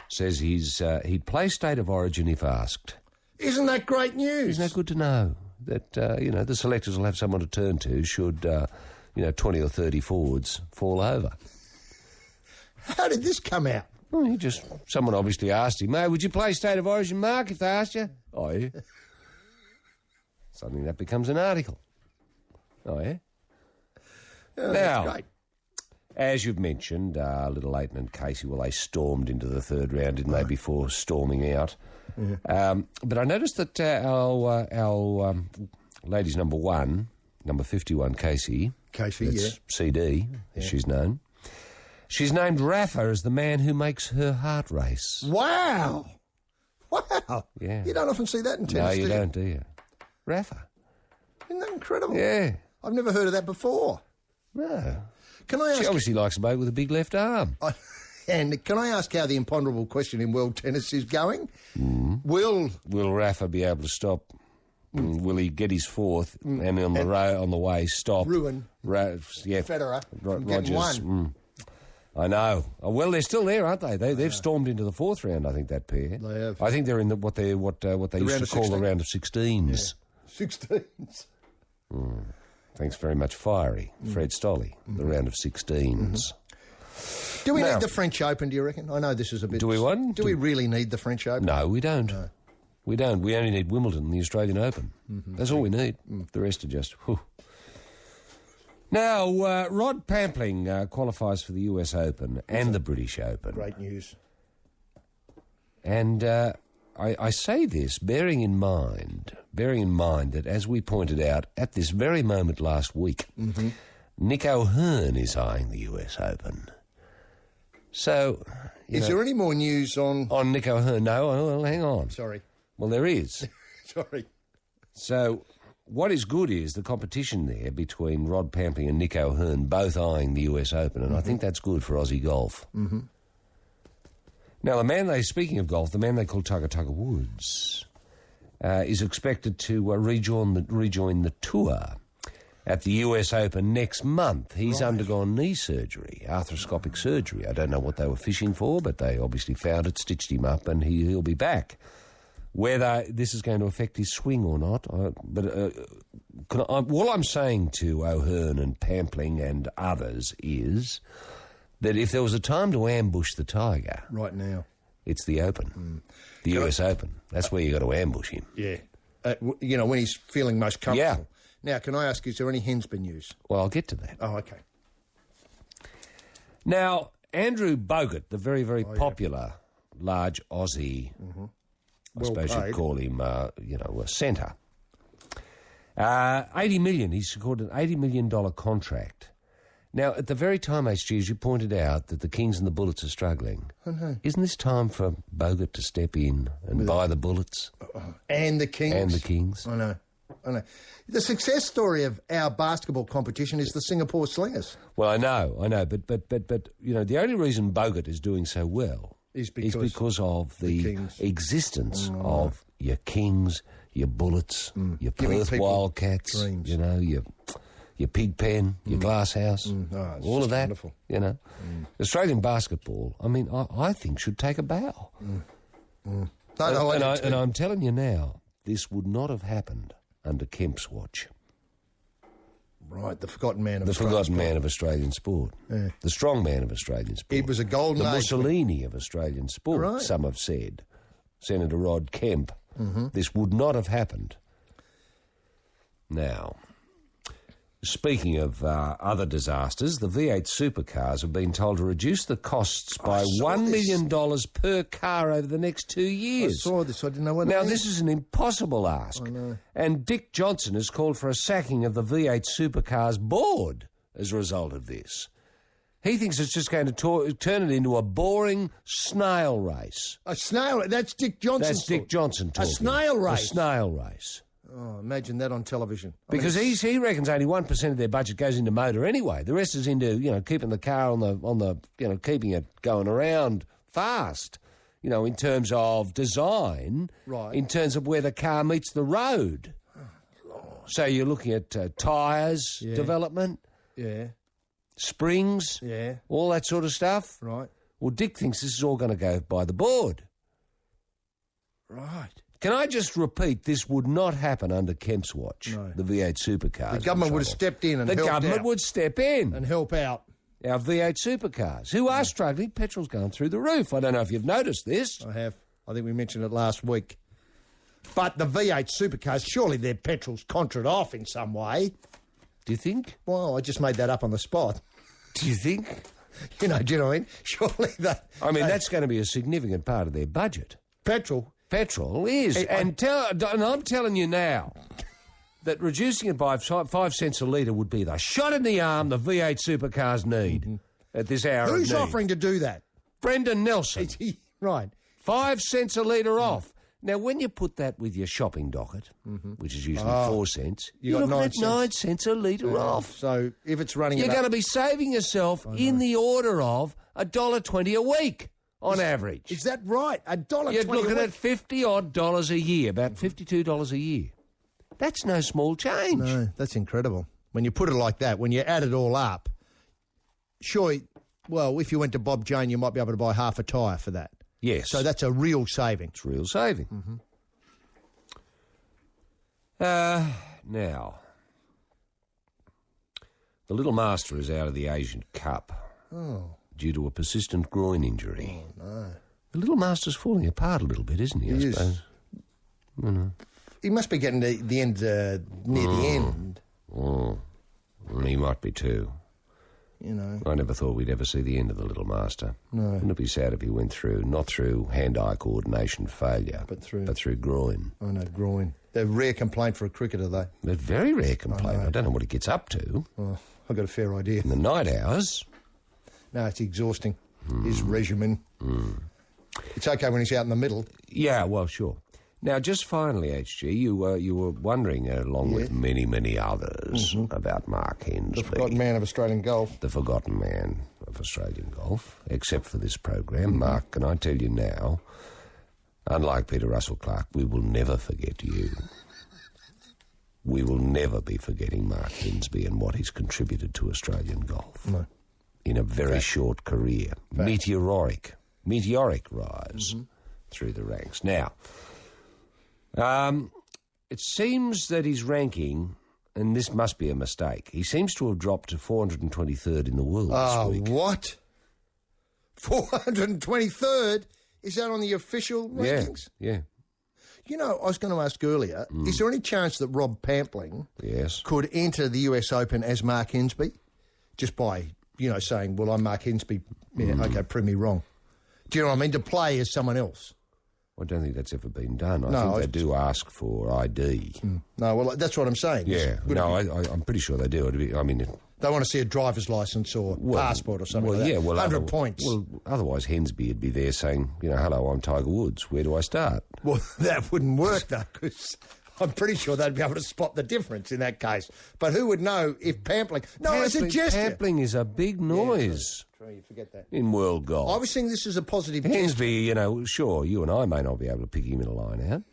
[SPEAKER 16] says he'd play State of Origin if asked.
[SPEAKER 6] Isn't that great news?
[SPEAKER 16] Isn't that good to know? That, the selectors will have someone to turn to should, 20 or 30 forwards fall over.
[SPEAKER 6] How did this come out?
[SPEAKER 16] Well, someone obviously asked him, "Hey, would you play State of Origin, Mark, if they asked you?" Oh, yeah. Suddenly that becomes an article. Oh, yeah?
[SPEAKER 6] Oh,
[SPEAKER 16] now,
[SPEAKER 6] that's great.
[SPEAKER 16] As you've mentioned, Little Leighton and Casey, they stormed into the third round, didn't they, before storming out. Yeah. But I noticed that our ladies' number 51, Casey, CD, as she's known, she's named Rafa as the man who makes her heart race.
[SPEAKER 6] Wow! Yeah. You don't often see that in tennis,
[SPEAKER 16] do you? No, you don't, do you? Rafa.
[SPEAKER 6] Isn't that incredible?
[SPEAKER 16] Yeah.
[SPEAKER 6] I've never heard of that before.
[SPEAKER 16] No.
[SPEAKER 6] Can I ask...
[SPEAKER 16] She obviously likes a bloke with a big left arm.
[SPEAKER 6] And can I ask how the imponderable question in world tennis is going? Will
[SPEAKER 16] Rafa be able to stop? Will he get his fourth and on the way stop?
[SPEAKER 6] Ruin Federer from getting one.
[SPEAKER 16] I know. Oh, well, they're still there, aren't they? They've stormed into the fourth round, I think, that pair.
[SPEAKER 6] They have.
[SPEAKER 16] I think they're in what they used to call the round of 16s.
[SPEAKER 6] Yeah. 16s.
[SPEAKER 16] Thanks very much, Fiery. Fred Stolle, the round of 16s.
[SPEAKER 6] Do we need the French Open, do you reckon? I know this is a bit...
[SPEAKER 16] Do we what?
[SPEAKER 6] Do we really need the French Open?
[SPEAKER 16] No, we don't.
[SPEAKER 6] No.
[SPEAKER 16] We don't. We only need Wimbledon and the Australian Open. That's all we need. The rest are just... Whew. Now, Rod Pampling qualifies for the US Open and the British Open.
[SPEAKER 6] Great news.
[SPEAKER 16] And I say this bearing in mind that, as we pointed out at this very moment last week, Nick O'Hearn is eyeing the US Open. So,
[SPEAKER 6] is there any more news on
[SPEAKER 16] Nick O'Hearn? No, well, hang on.
[SPEAKER 6] Sorry.
[SPEAKER 16] Well, there is.
[SPEAKER 6] Sorry.
[SPEAKER 16] So, what is good is the competition there between Rod Pampling and Nick O'Hearn both eyeing the US Open, and I think that's good for Aussie golf.
[SPEAKER 6] Mm-hmm.
[SPEAKER 16] Now, speaking of golf, the man they call Tiger Woods, is expected to rejoin the tour at the US Open next month. He's undergone knee surgery, arthroscopic surgery. I don't know what they were fishing for, but they obviously found it, stitched him up, and he'll be back. Whether this is going to affect his swing or not, all I'm saying to O'Hearn and Pampling and others is that if there was a time to ambush the Tiger...
[SPEAKER 6] Right now.
[SPEAKER 16] It's the Open. The US Open. That's where you got to ambush him.
[SPEAKER 6] Yeah. When he's feeling most comfortable. Yeah. Now, can I ask, is there any Hensby news?
[SPEAKER 16] Well, I'll get to that.
[SPEAKER 6] Oh, okay.
[SPEAKER 16] Now, Andrew Bogut, the very, very popular large Aussie... I suppose you'd call him, a centre. 80 million. He's secured an $80 million contract. Now, at the very time, HG, as you pointed out, that the Kings and the Bullets are struggling, isn't this time for Bogut to step in and buy the Bullets?
[SPEAKER 6] And the Kings.
[SPEAKER 16] And the Kings.
[SPEAKER 6] I know. The success story of our basketball competition is the Singapore Slingers.
[SPEAKER 16] Well, I know, but the only reason Bogut is doing so well is because of the existence of your Kings, your Bullets, your Perth Wildcats,
[SPEAKER 6] dreams.
[SPEAKER 16] Your pig pen, your glass house, all of that.
[SPEAKER 6] Wonderful.
[SPEAKER 16] Australian basketball, I think should take a bow. And I'm telling you now, this would not have happened under Kemp's watch.
[SPEAKER 6] Right, the forgotten man of
[SPEAKER 16] the
[SPEAKER 6] Australian
[SPEAKER 16] forgotten
[SPEAKER 6] sport.
[SPEAKER 16] man of Australian sport.
[SPEAKER 6] Yeah.
[SPEAKER 16] The strong man of Australian sport.
[SPEAKER 6] It was a golden
[SPEAKER 16] age. The
[SPEAKER 6] age.
[SPEAKER 16] Mussolini of Australian sport,
[SPEAKER 6] Right.
[SPEAKER 16] some have said. Senator Rod Kemp. This would not have happened. Now, speaking of other disasters, the V8 supercars have been told to reduce the costs by $1 million per car over the next 2 years.
[SPEAKER 6] I saw this. I didn't know what
[SPEAKER 16] Now,
[SPEAKER 6] it is.
[SPEAKER 16] this is an impossible ask.
[SPEAKER 6] I know.
[SPEAKER 16] And Dick Johnson has called for a sacking of the V8 supercars board as a result of this. He thinks it's just going to turn it into a boring snail race.
[SPEAKER 6] A snail? That's Dick Johnson.
[SPEAKER 16] That's Dick Johnson talking.
[SPEAKER 6] A snail race?
[SPEAKER 16] A snail race.
[SPEAKER 6] Oh, imagine that on television.
[SPEAKER 16] Because he reckons only 1% of their budget goes into motor anyway. The rest is into keeping the car on the keeping it going around fast. In terms of design,
[SPEAKER 6] right?
[SPEAKER 16] In terms of where the car meets the road. Oh, so you're looking at tyres development, springs, all that sort of stuff.
[SPEAKER 6] Right.
[SPEAKER 16] Well, Dick thinks this is all going to go by the board.
[SPEAKER 6] Right.
[SPEAKER 16] Can I just repeat, this would not happen under Kemp's watch, the V8 supercars.
[SPEAKER 6] The government would have stepped in and helped out.
[SPEAKER 16] The government would step in.
[SPEAKER 6] And help out.
[SPEAKER 16] Our V8 supercars, who are struggling. Petrol's going through the roof. I don't know if you've noticed this.
[SPEAKER 6] I have. I think we mentioned it last week. But the V8 supercars, surely their petrol's contraed off in some way.
[SPEAKER 16] Do you think?
[SPEAKER 6] Well, I just made that up on the spot.
[SPEAKER 16] Do you think?
[SPEAKER 6] Do you know what I mean? Surely that...
[SPEAKER 16] that's going to be a significant part of their budget.
[SPEAKER 6] Petrol
[SPEAKER 16] is. And I'm telling you now that reducing it by 5 cents a litre would be the shot in the arm the V8 supercars need at this hour
[SPEAKER 6] Who's
[SPEAKER 16] of need.
[SPEAKER 6] offering to do that?
[SPEAKER 16] Brendan Nelson.
[SPEAKER 6] Right.
[SPEAKER 16] 5 cents a litre off. Now, when you put that with your shopping docket, which is usually 4 cents, you're looking at 9 cents a litre off.
[SPEAKER 6] So if it's running...
[SPEAKER 16] You're going to be saving yourself in the order of $1.20 a week. On average.
[SPEAKER 6] Is that right? $1.20
[SPEAKER 16] You're looking
[SPEAKER 6] a
[SPEAKER 16] at $50-odd a year, about $52 a year. That's no small change.
[SPEAKER 6] No, that's incredible. When you put it like that, when you add it all up, sure, well, if you went to Bob Jane, you might be able to buy half a tyre for that.
[SPEAKER 16] Yes.
[SPEAKER 6] So that's a real saving.
[SPEAKER 16] It's real saving. Now, the Little Master is out of the Asian Cup.
[SPEAKER 6] Oh.
[SPEAKER 16] Due to a persistent groin injury.
[SPEAKER 6] Oh, no.
[SPEAKER 16] The Little Master's falling apart a little bit, isn't he, I suppose?
[SPEAKER 6] He must be getting to the end, near the end.
[SPEAKER 16] Oh. He might be too.
[SPEAKER 6] You know.
[SPEAKER 16] I never thought we'd ever see the end of the little master.
[SPEAKER 6] No.
[SPEAKER 16] Wouldn't it be sad if he went through, not through hand-eye coordination failure,
[SPEAKER 6] but through
[SPEAKER 16] groin?
[SPEAKER 6] Oh, no, groin. They're a rare complaint for a cricketer, though.
[SPEAKER 16] They're very rare complaint. I don't know what he gets up to.
[SPEAKER 6] Oh, I've got a fair idea.
[SPEAKER 16] In the night hours?
[SPEAKER 6] No, it's exhausting. His regimen. It's okay when he's out in the middle.
[SPEAKER 16] Yeah, well, sure. Now, just finally, HG, you were wondering, along with many, many others, about Mark Hensby.
[SPEAKER 6] The forgotten man of Australian golf.
[SPEAKER 16] The forgotten man of Australian golf, except for this program. Mark, can I tell you now, unlike Peter Russell-Clark, we will never forget you. We will never be forgetting Mark Hensby and what he's contributed to Australian golf.
[SPEAKER 6] No.
[SPEAKER 16] In a very short career. Meteoric rise through the ranks. Now, it seems that his ranking, and this must be a mistake, he seems to have dropped to 423rd in the world this week.
[SPEAKER 6] What? 423rd? Is that on the official rankings?
[SPEAKER 16] Yeah.
[SPEAKER 6] You know, I was going to ask earlier, is there any chance that Rob Pampling could enter the US Open as Mark Hensby? Just by, saying, well, I'm Mark Hensby. Yeah, okay, prove me wrong. Do you know what I mean? To play as someone else.
[SPEAKER 16] I don't think that's ever been done. I think they do ask for ID.
[SPEAKER 6] No, well, that's what I'm saying.
[SPEAKER 16] Yeah. I'm pretty sure they do.
[SPEAKER 6] They want to see a driver's licence or passport or something like that. 100 points.
[SPEAKER 16] Well, otherwise Hensby would be there saying, hello, I'm Tiger Woods. Where do I start?
[SPEAKER 6] Well, that wouldn't work, though, because I'm pretty sure they'd be able to spot the difference in that case. But who would know if Pampling... No, it's a gesture.
[SPEAKER 16] Pampling is a big noise.
[SPEAKER 6] Yeah, you forget that.
[SPEAKER 16] In world golf.
[SPEAKER 6] I was saying this is a positive
[SPEAKER 16] Hensby, sure, you and I may not be able to pick him in a line out.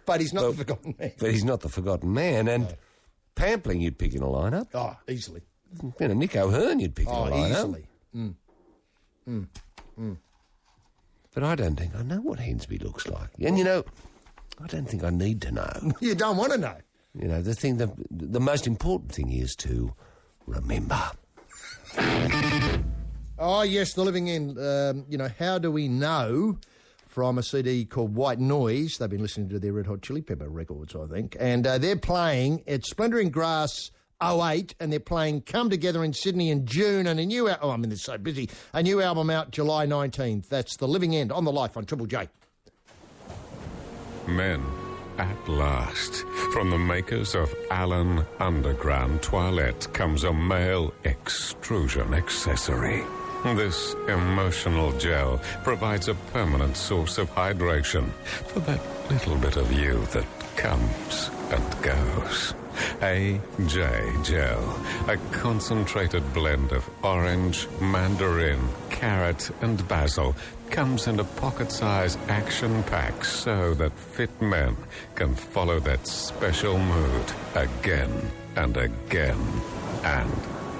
[SPEAKER 6] But he's not the forgotten man.
[SPEAKER 16] But he's not the forgotten man. And Pampling you'd pick in a lineup.
[SPEAKER 6] Oh, easily.
[SPEAKER 16] Nick O'Hearn you'd pick in a lineup.
[SPEAKER 6] Easily.
[SPEAKER 16] But I don't think I know what Hensby looks like. And, I don't think I need to know.
[SPEAKER 6] You don't want to know.
[SPEAKER 16] The most important thing is to remember.
[SPEAKER 6] Oh, yes, The Living End. How do we know? From a CD called White Noise. They've been listening to their Red Hot Chili Pepper records, I think. And they're playing at Splendouring Grass 08, and they're playing Come Together in Sydney in June, and they're so busy. A new album out July 19th. That's The Living End on The Life on Triple J.
[SPEAKER 8] Men, at last, from the makers of Allen Underground Toilette comes a male extrusion accessory. This emotional gel provides a permanent source of hydration for that little bit of you that comes and goes. AJ Gel, a concentrated blend of orange, mandarin, carrot, and basil, comes in a pocket-size action pack so that fit men can follow that special mood again and again and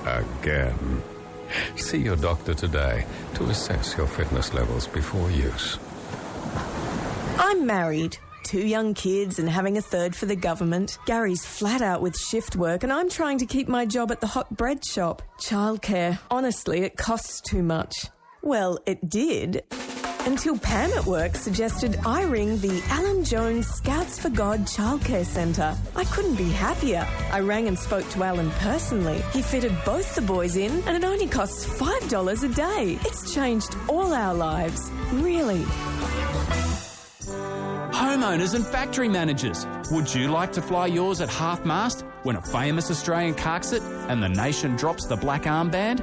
[SPEAKER 8] again. See your doctor today to assess your fitness levels before use.
[SPEAKER 13] I'm married. 2 young kids and having a third for the government. Gary's flat out with shift work and I'm trying to keep my job at the hot bread shop. Childcare. Honestly, it costs too much. Well, it did. Until Pam at work suggested I ring the Alan Jones Scouts for God Childcare Centre. I couldn't be happier. I rang and spoke to Alan personally. He fitted both the boys in and it only costs $5 a day. It's changed all our lives. Really.
[SPEAKER 17] Homeowners and factory managers, would you like to fly yours at half-mast when a famous Australian carks it and the nation drops the black armband?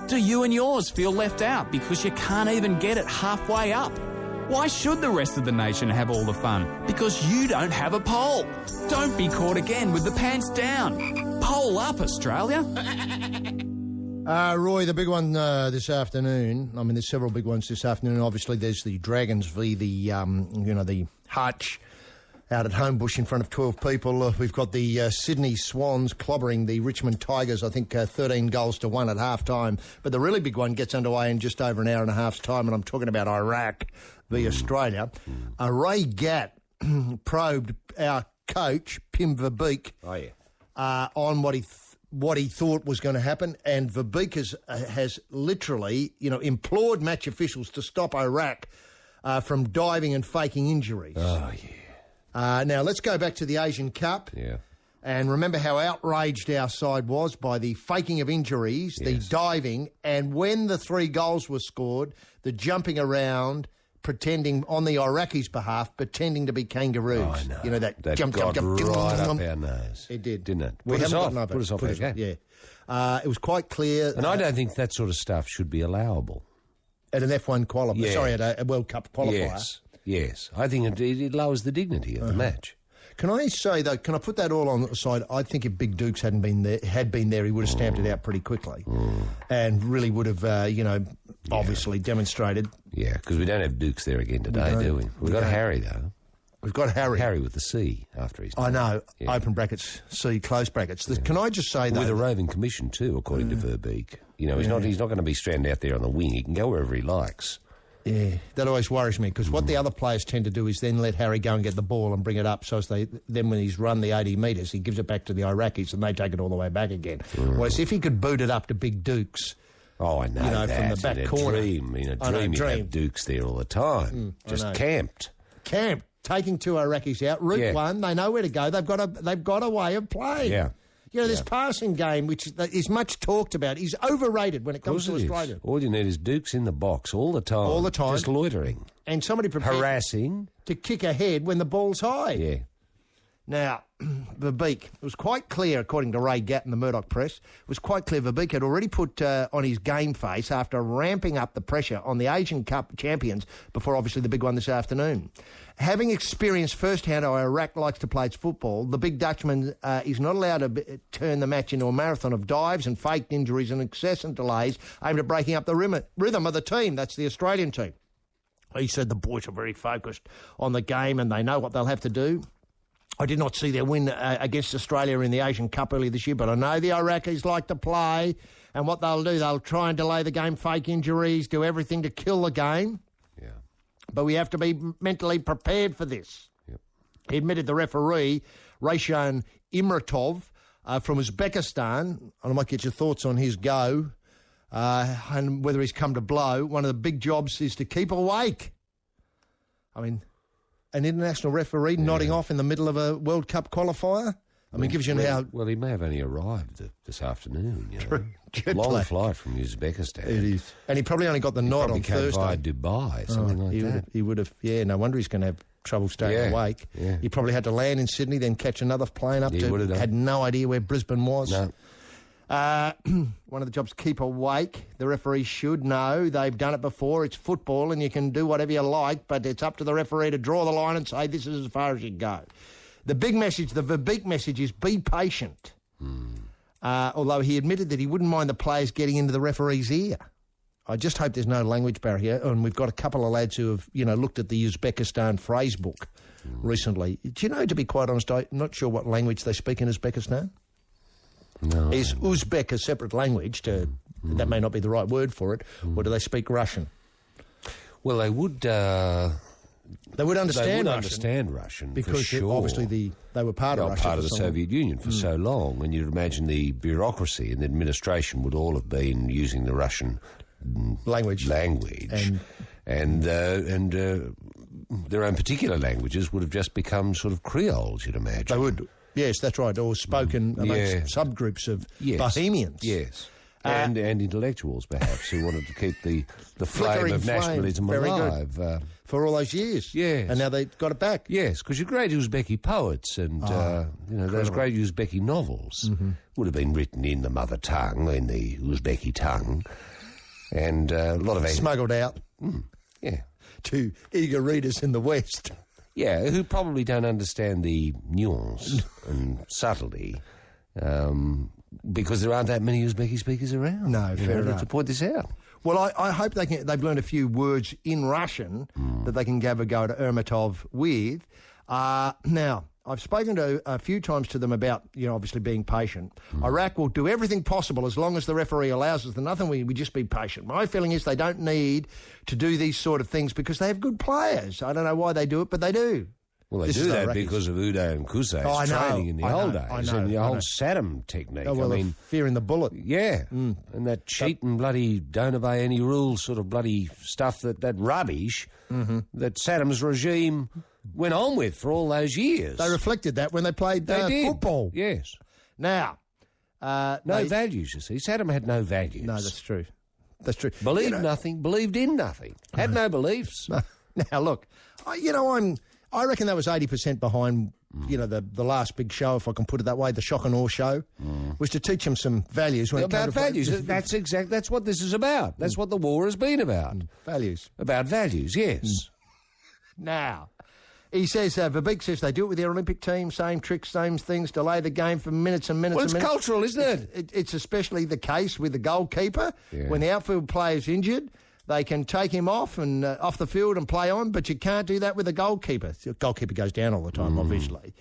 [SPEAKER 17] Do you and yours feel left out because you can't even get it halfway up? Why should the rest of the nation have all the fun? Because you don't have a pole. Don't be caught again with the pants down. Pole up, Australia.
[SPEAKER 6] Roy, the big one this afternoon, there's several big ones this afternoon. Obviously, there's the Dragons v. the Hutch out at Homebush in front of 12 people. We've got the Sydney Swans clobbering the Richmond Tigers, I think 13 goals to 1 at half-time. But the really big one gets underway in just over an hour and a half's time, and I'm talking about Iraq v. Australia. Ray Gatt probed our coach, Pim Verbeek, on what he thought was going to happen, and Verbeek has literally, implored match officials to stop Iraq from diving and faking injuries.
[SPEAKER 16] Oh, yeah.
[SPEAKER 6] Now, let's go back to the Asian Cup.
[SPEAKER 16] Yeah.
[SPEAKER 6] And remember how outraged our side was by the faking of injuries, the diving, and when the 3 goals were scored, the jumping around, pretending on the Iraqis' behalf, pretending to be kangaroos.
[SPEAKER 16] Oh, I know.
[SPEAKER 6] You know, that
[SPEAKER 16] jump,
[SPEAKER 6] jump,
[SPEAKER 16] right up our nose.
[SPEAKER 6] It did.
[SPEAKER 16] Didn't it?
[SPEAKER 6] We
[SPEAKER 16] Put us
[SPEAKER 6] haven't
[SPEAKER 16] off.
[SPEAKER 6] gotten
[SPEAKER 16] Put us off our game.
[SPEAKER 6] Yeah. It was quite clear.
[SPEAKER 16] And I don't think that sort of stuff should be allowable.
[SPEAKER 6] At an F1 qualifier.
[SPEAKER 16] Yeah.
[SPEAKER 6] Sorry, at a World Cup qualifier.
[SPEAKER 16] Yes. I think it lowers the dignity of the match.
[SPEAKER 6] Can I say, though, can I put that all on the side? I think if Big Dukes had been there, he would have stamped it out pretty quickly and really would have, obviously demonstrated.
[SPEAKER 16] Yeah, because we don't have Dukes there again today, do we? We've got Harry, though.
[SPEAKER 6] We've got Harry.
[SPEAKER 16] Harry with the C after his name.
[SPEAKER 6] I know, open brackets, C, close brackets. Can I just say, though...
[SPEAKER 16] With a roving commission, too, according to Verbeek. You know, he's not going to be stranded out there on the wing. He can go wherever he likes.
[SPEAKER 6] Yeah, that always worries me, because what the other players tend to do is then let Harry go and get the ball and bring it up, so as then when he's run the 80 metres, he gives it back to the Iraqis and they take it all the way back again. Whereas if he could boot it up to Big Dukes...
[SPEAKER 16] Oh, I know that.
[SPEAKER 6] From the back corner.
[SPEAKER 16] In a dream, you have Dukes there all the time. Just camped.
[SPEAKER 6] Camped, taking 2 Iraqis out. Route 1, they know where to go. They've got a way of playing.
[SPEAKER 16] Yeah.
[SPEAKER 6] You know, this passing game, which is much talked about, is overrated when it comes to Australia.
[SPEAKER 16] All you need is Dukes in the box all the time.
[SPEAKER 6] All the time.
[SPEAKER 16] Just loitering.
[SPEAKER 6] And somebody prepared...
[SPEAKER 16] Harassing.
[SPEAKER 6] To kick ahead when the ball's high.
[SPEAKER 16] Yeah.
[SPEAKER 6] Now, Verbeek, it was quite clear, according to Ray Gatt in the Murdoch Press, it was quite clear Verbeek had already put on his game face after ramping up the pressure on the Asian Cup champions before, obviously, the big one this afternoon. Having experienced firsthand how Iraq likes to play its football, the big Dutchman is not allowed to turn the match into a marathon of dives and faked injuries and incessant delays aimed at breaking up the rhythm of the team. That's the Australian team. He said the boys are very focused on the game and they know what they'll have to do. I did not see their win against Australia in the Asian Cup earlier this year, but I know the Iraqis like to play, and what they'll do, they'll try and delay the game, fake injuries, do everything to kill the game.
[SPEAKER 16] Yeah.
[SPEAKER 6] But we have to be mentally prepared for this.
[SPEAKER 16] Yep.
[SPEAKER 6] He admitted the referee, Raishan Imratov, from Uzbekistan, and I might get your thoughts on his go, and whether he's come to blow. One of the big jobs is to keep awake. I mean... An international referee nodding off in the middle of a World Cup qualifier? I mean, gives you how...
[SPEAKER 16] Well, he may have only arrived this afternoon, you know. Long flight from Uzbekistan.
[SPEAKER 6] It is. And he probably only got the nod on Thursday.
[SPEAKER 16] Via Dubai, something like that.
[SPEAKER 6] He would have, no wonder he's going to have trouble staying awake.
[SPEAKER 16] Yeah.
[SPEAKER 6] He probably had to land in Sydney, then catch another plane up had no idea where Brisbane was.
[SPEAKER 16] No.
[SPEAKER 6] One of the jobs, keep awake. The referee should know. They've done it before. It's football and you can do whatever you like, but it's up to the referee to draw the line and say this is as far as you go. The big message, the Verbeek message, is be patient. Although he admitted that he wouldn't mind the players getting into the referee's ear. I just hope there's no language barrier. And we've got a couple of lads who have, looked at the Uzbekistan phrase book recently. Do you know, to be quite honest, I'm not sure what language they speak in Uzbekistan.
[SPEAKER 16] No.
[SPEAKER 6] Is Uzbek a separate language? That may not be the right word for it. Or do they speak Russian?
[SPEAKER 16] Well, they would...
[SPEAKER 6] They would
[SPEAKER 16] understand Russian
[SPEAKER 6] because
[SPEAKER 16] for sure.
[SPEAKER 6] Obviously they were part of Russia.
[SPEAKER 16] Part of the Soviet Union for so long, and you'd imagine the bureaucracy and the administration would all have been using the Russian
[SPEAKER 6] language,
[SPEAKER 16] and their own particular languages would have just become sort of Creoles, you'd imagine.
[SPEAKER 6] They would. Yes, that's right. Or spoken amongst subgroups of Bohemians.
[SPEAKER 16] Yes. And intellectuals, perhaps, who wanted to keep the flame of nationalism alive.
[SPEAKER 6] For all those years.
[SPEAKER 16] Yes.
[SPEAKER 6] And now they've got it back.
[SPEAKER 16] Yes, because your great Uzbeki poets and those great Uzbeki novels would have been written in the mother tongue, in the Uzbeki tongue, and a lot of...
[SPEAKER 6] Smuggled out.
[SPEAKER 16] Yeah.
[SPEAKER 6] To eager readers in the West.
[SPEAKER 16] Yeah, who probably don't understand the nuance and subtlety, because there aren't that many Uzbeki speakers around.
[SPEAKER 6] No, fair enough.
[SPEAKER 16] To point this out.
[SPEAKER 6] Well, I hope they've learned a few words in Russian that they can have a go to Ermatov with. Now, I've spoken to a few times to them about, obviously being patient. Iraq will do everything possible as long as the referee allows us. We just be patient. My feeling is they don't need to do these sort of things because they have good players. I don't know why they do it, but they do.
[SPEAKER 16] Well, they do that because of Uday and Qusay's training in the old days and the old Saddam technique.
[SPEAKER 6] Oh, well, fearing the bullet.
[SPEAKER 16] Yeah, and that cheat and bloody don't obey any rules sort of bloody stuff, that rubbish that Saddam's regime went on with for all those years.
[SPEAKER 6] They reflected that when they played football.
[SPEAKER 16] Yes.
[SPEAKER 6] Now,
[SPEAKER 16] no values, you see. Saddam had no values.
[SPEAKER 6] No, that's true. That's true.
[SPEAKER 16] Believed nothing, believed in nothing. Had no beliefs.
[SPEAKER 6] Now, look, I reckon that was 80% behind, the last big show, if I can put it that way, the Shock and Awe show, was to teach them some values.
[SPEAKER 16] About values. That's what this is about. That's what the war has been about.
[SPEAKER 6] Values.
[SPEAKER 16] About values, yes.
[SPEAKER 6] Now, he says, Verbeek says they do it with their Olympic team, same tricks, same things, delay the game for minutes and minutes
[SPEAKER 16] Well,
[SPEAKER 6] and
[SPEAKER 16] it's
[SPEAKER 6] minutes.
[SPEAKER 16] cultural, isn't it?
[SPEAKER 6] It's especially the case with the goalkeeper. Yeah. When the outfield player's injured, they can take him off the field and play on, but you can't do that with the goalkeeper. The goalkeeper goes down all the time, obviously.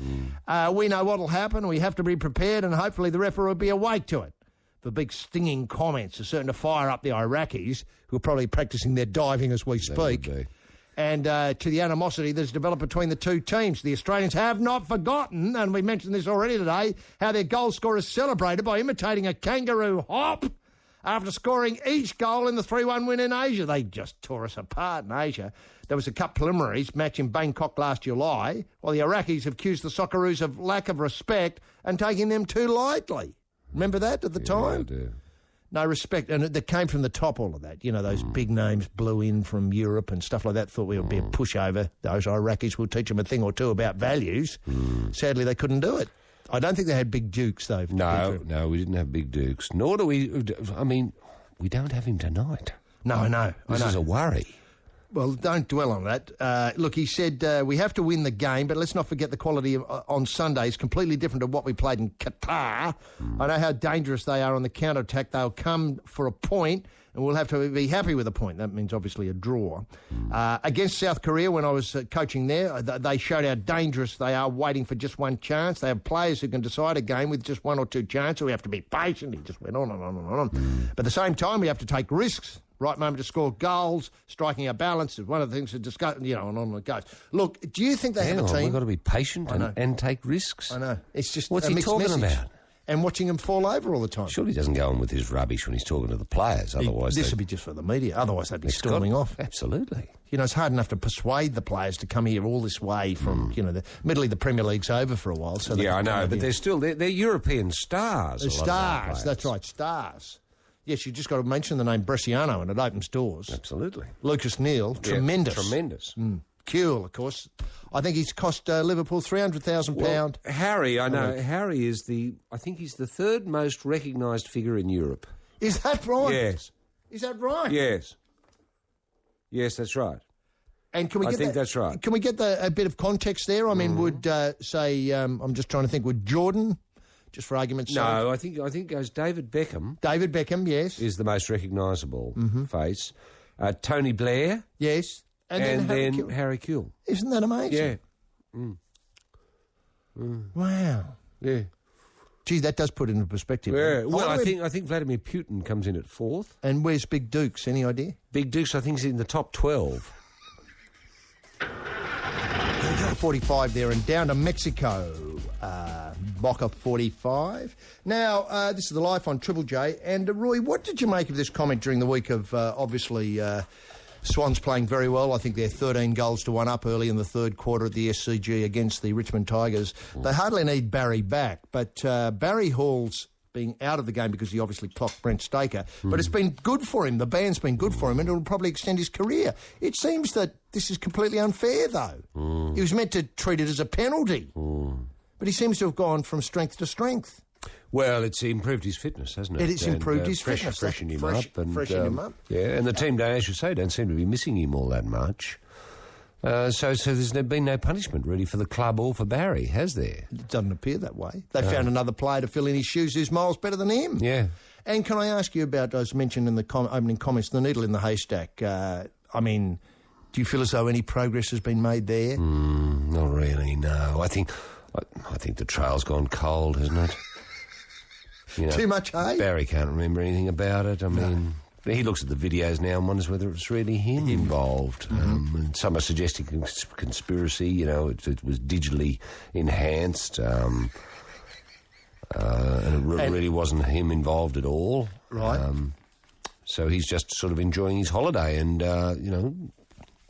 [SPEAKER 6] We know what will happen. We have to be prepared, and hopefully the referee will be awake to it. The big stinging comments are certain to fire up the Iraqis, who are probably practising their diving as we speak. And to the animosity that's developed between the two teams. The Australians have not forgotten, and we mentioned this already today, how their goal scorers celebrated by imitating a kangaroo hop after scoring each goal in the 3-1 win in Asia. They just tore us apart in Asia. There was a cup preliminaries match in Bangkok last July, while the Iraqis have accused the Socceroos of lack of respect and taking them too lightly. Remember that at the time?
[SPEAKER 16] I do.
[SPEAKER 6] No respect, and it came from the top, all of that. Those big names blew in from Europe and stuff like that, thought we would be a pushover. Those Iraqis will teach them a thing or two about values. Sadly, they couldn't do it. I don't think they had big dukes, though.
[SPEAKER 16] No, we didn't have big dukes. Nor do we... we don't have him tonight.
[SPEAKER 6] No, I know.
[SPEAKER 16] This is a worry.
[SPEAKER 6] Well, don't dwell on that. Look, he said we have to win the game, but let's not forget the quality on Sunday is completely different to what we played in Qatar. I know how dangerous they are on the counter-attack. They'll come for a point, and we'll have to be happy with a point. That means, obviously, a draw. Against South Korea, when I was coaching there, they showed how dangerous they are waiting for just one chance. They have players who can decide a game with just one or two chances. We have to be patient. He just went on and on and on. But at the same time, we have to take risks. Right moment to score goals, striking a balance is one of the things to discuss, and on it goes. Look, do you think they have a team?
[SPEAKER 16] We've got to be patient and take risks.
[SPEAKER 6] I know. It's just
[SPEAKER 16] what's
[SPEAKER 6] a
[SPEAKER 16] he
[SPEAKER 6] mixed
[SPEAKER 16] talking
[SPEAKER 6] message.
[SPEAKER 16] about?
[SPEAKER 6] And watching him fall over all the time.
[SPEAKER 16] Surely he doesn't go on with his rubbish when he's talking to the players, otherwise...
[SPEAKER 6] This would be just for the media, otherwise they'd be storming off.
[SPEAKER 16] Absolutely.
[SPEAKER 6] It's hard enough to persuade the players to come here all this way from, admittedly the Premier League's over for a while. So
[SPEAKER 16] yeah, I know, but they're European stars.
[SPEAKER 6] They're stars, that's right, stars. Yes, you just got to mention the name Bresciano and it opens doors.
[SPEAKER 16] Absolutely.
[SPEAKER 6] Lucas Neal, tremendous.
[SPEAKER 16] Tremendous.
[SPEAKER 6] Kuehl, of course. I think he's cost Liverpool £300,000.
[SPEAKER 16] Well, Harry, I know. Harry is I think he's the third most recognised figure in Europe.
[SPEAKER 6] Is that right?
[SPEAKER 16] Yes.
[SPEAKER 6] Is that right?
[SPEAKER 16] Yes. Yes, that's right.
[SPEAKER 6] And can we get
[SPEAKER 16] that's right.
[SPEAKER 6] Can we get a bit of context there? I mean, would, I'm just trying to think, would Jordan... Just for argument's sake.
[SPEAKER 16] No, I think it goes David Beckham.
[SPEAKER 6] David Beckham, yes.
[SPEAKER 16] Is the most recognisable face. Tony Blair.
[SPEAKER 6] Yes.
[SPEAKER 16] And then Harry Kuehl.
[SPEAKER 6] Isn't that amazing?
[SPEAKER 16] Yeah.
[SPEAKER 6] Wow.
[SPEAKER 16] Yeah.
[SPEAKER 6] Gee, that does put it into perspective.
[SPEAKER 16] Yeah. Well, I think Vladimir Putin comes in at fourth.
[SPEAKER 6] And where's Big Dukes? Any idea?
[SPEAKER 16] Big Dukes, I think, is in the top 12.
[SPEAKER 6] 45 there and down to Mexico. Boca 45. Now, this is the Life on Triple J. And, Roy, what did you make of this comment during the week of, obviously, Swans playing very well? I think they're 13 goals to 1 up early in the third quarter at the SCG against the Richmond Tigers. They hardly need Barry back, but Barry Hall's being out of the game because he obviously clocked Brent Staker. But it's been good for him. The band's been good for him, and it'll probably extend his career. It seems that this is completely unfair, though. He was meant to treat it as a penalty. But he seems to have gone from strength to strength.
[SPEAKER 16] Well, it's improved his fitness, hasn't it?
[SPEAKER 6] It's improved his fitness.
[SPEAKER 16] Freshened him up. Yeah, and the team, I should say, don't seem to be missing him all that much. So there's been no punishment, really, for the club or for Barry, has there?
[SPEAKER 6] It doesn't appear that way. They found another player to fill in his shoes who's miles better than him.
[SPEAKER 16] Yeah.
[SPEAKER 6] And can I ask you about, as mentioned in the opening comments, the needle in the haystack? I mean, do you feel as though any progress has been made there?
[SPEAKER 16] Not really, no. I think the trail's gone cold, hasn't it?
[SPEAKER 6] Too much, eh?
[SPEAKER 16] Barry can't remember anything about it. I mean, he looks at the videos now and wonders whether it's really him involved. And some are suggesting conspiracy, it was digitally enhanced. And it really wasn't him involved at all.
[SPEAKER 6] Right.
[SPEAKER 16] So he's just sort of enjoying his holiday and,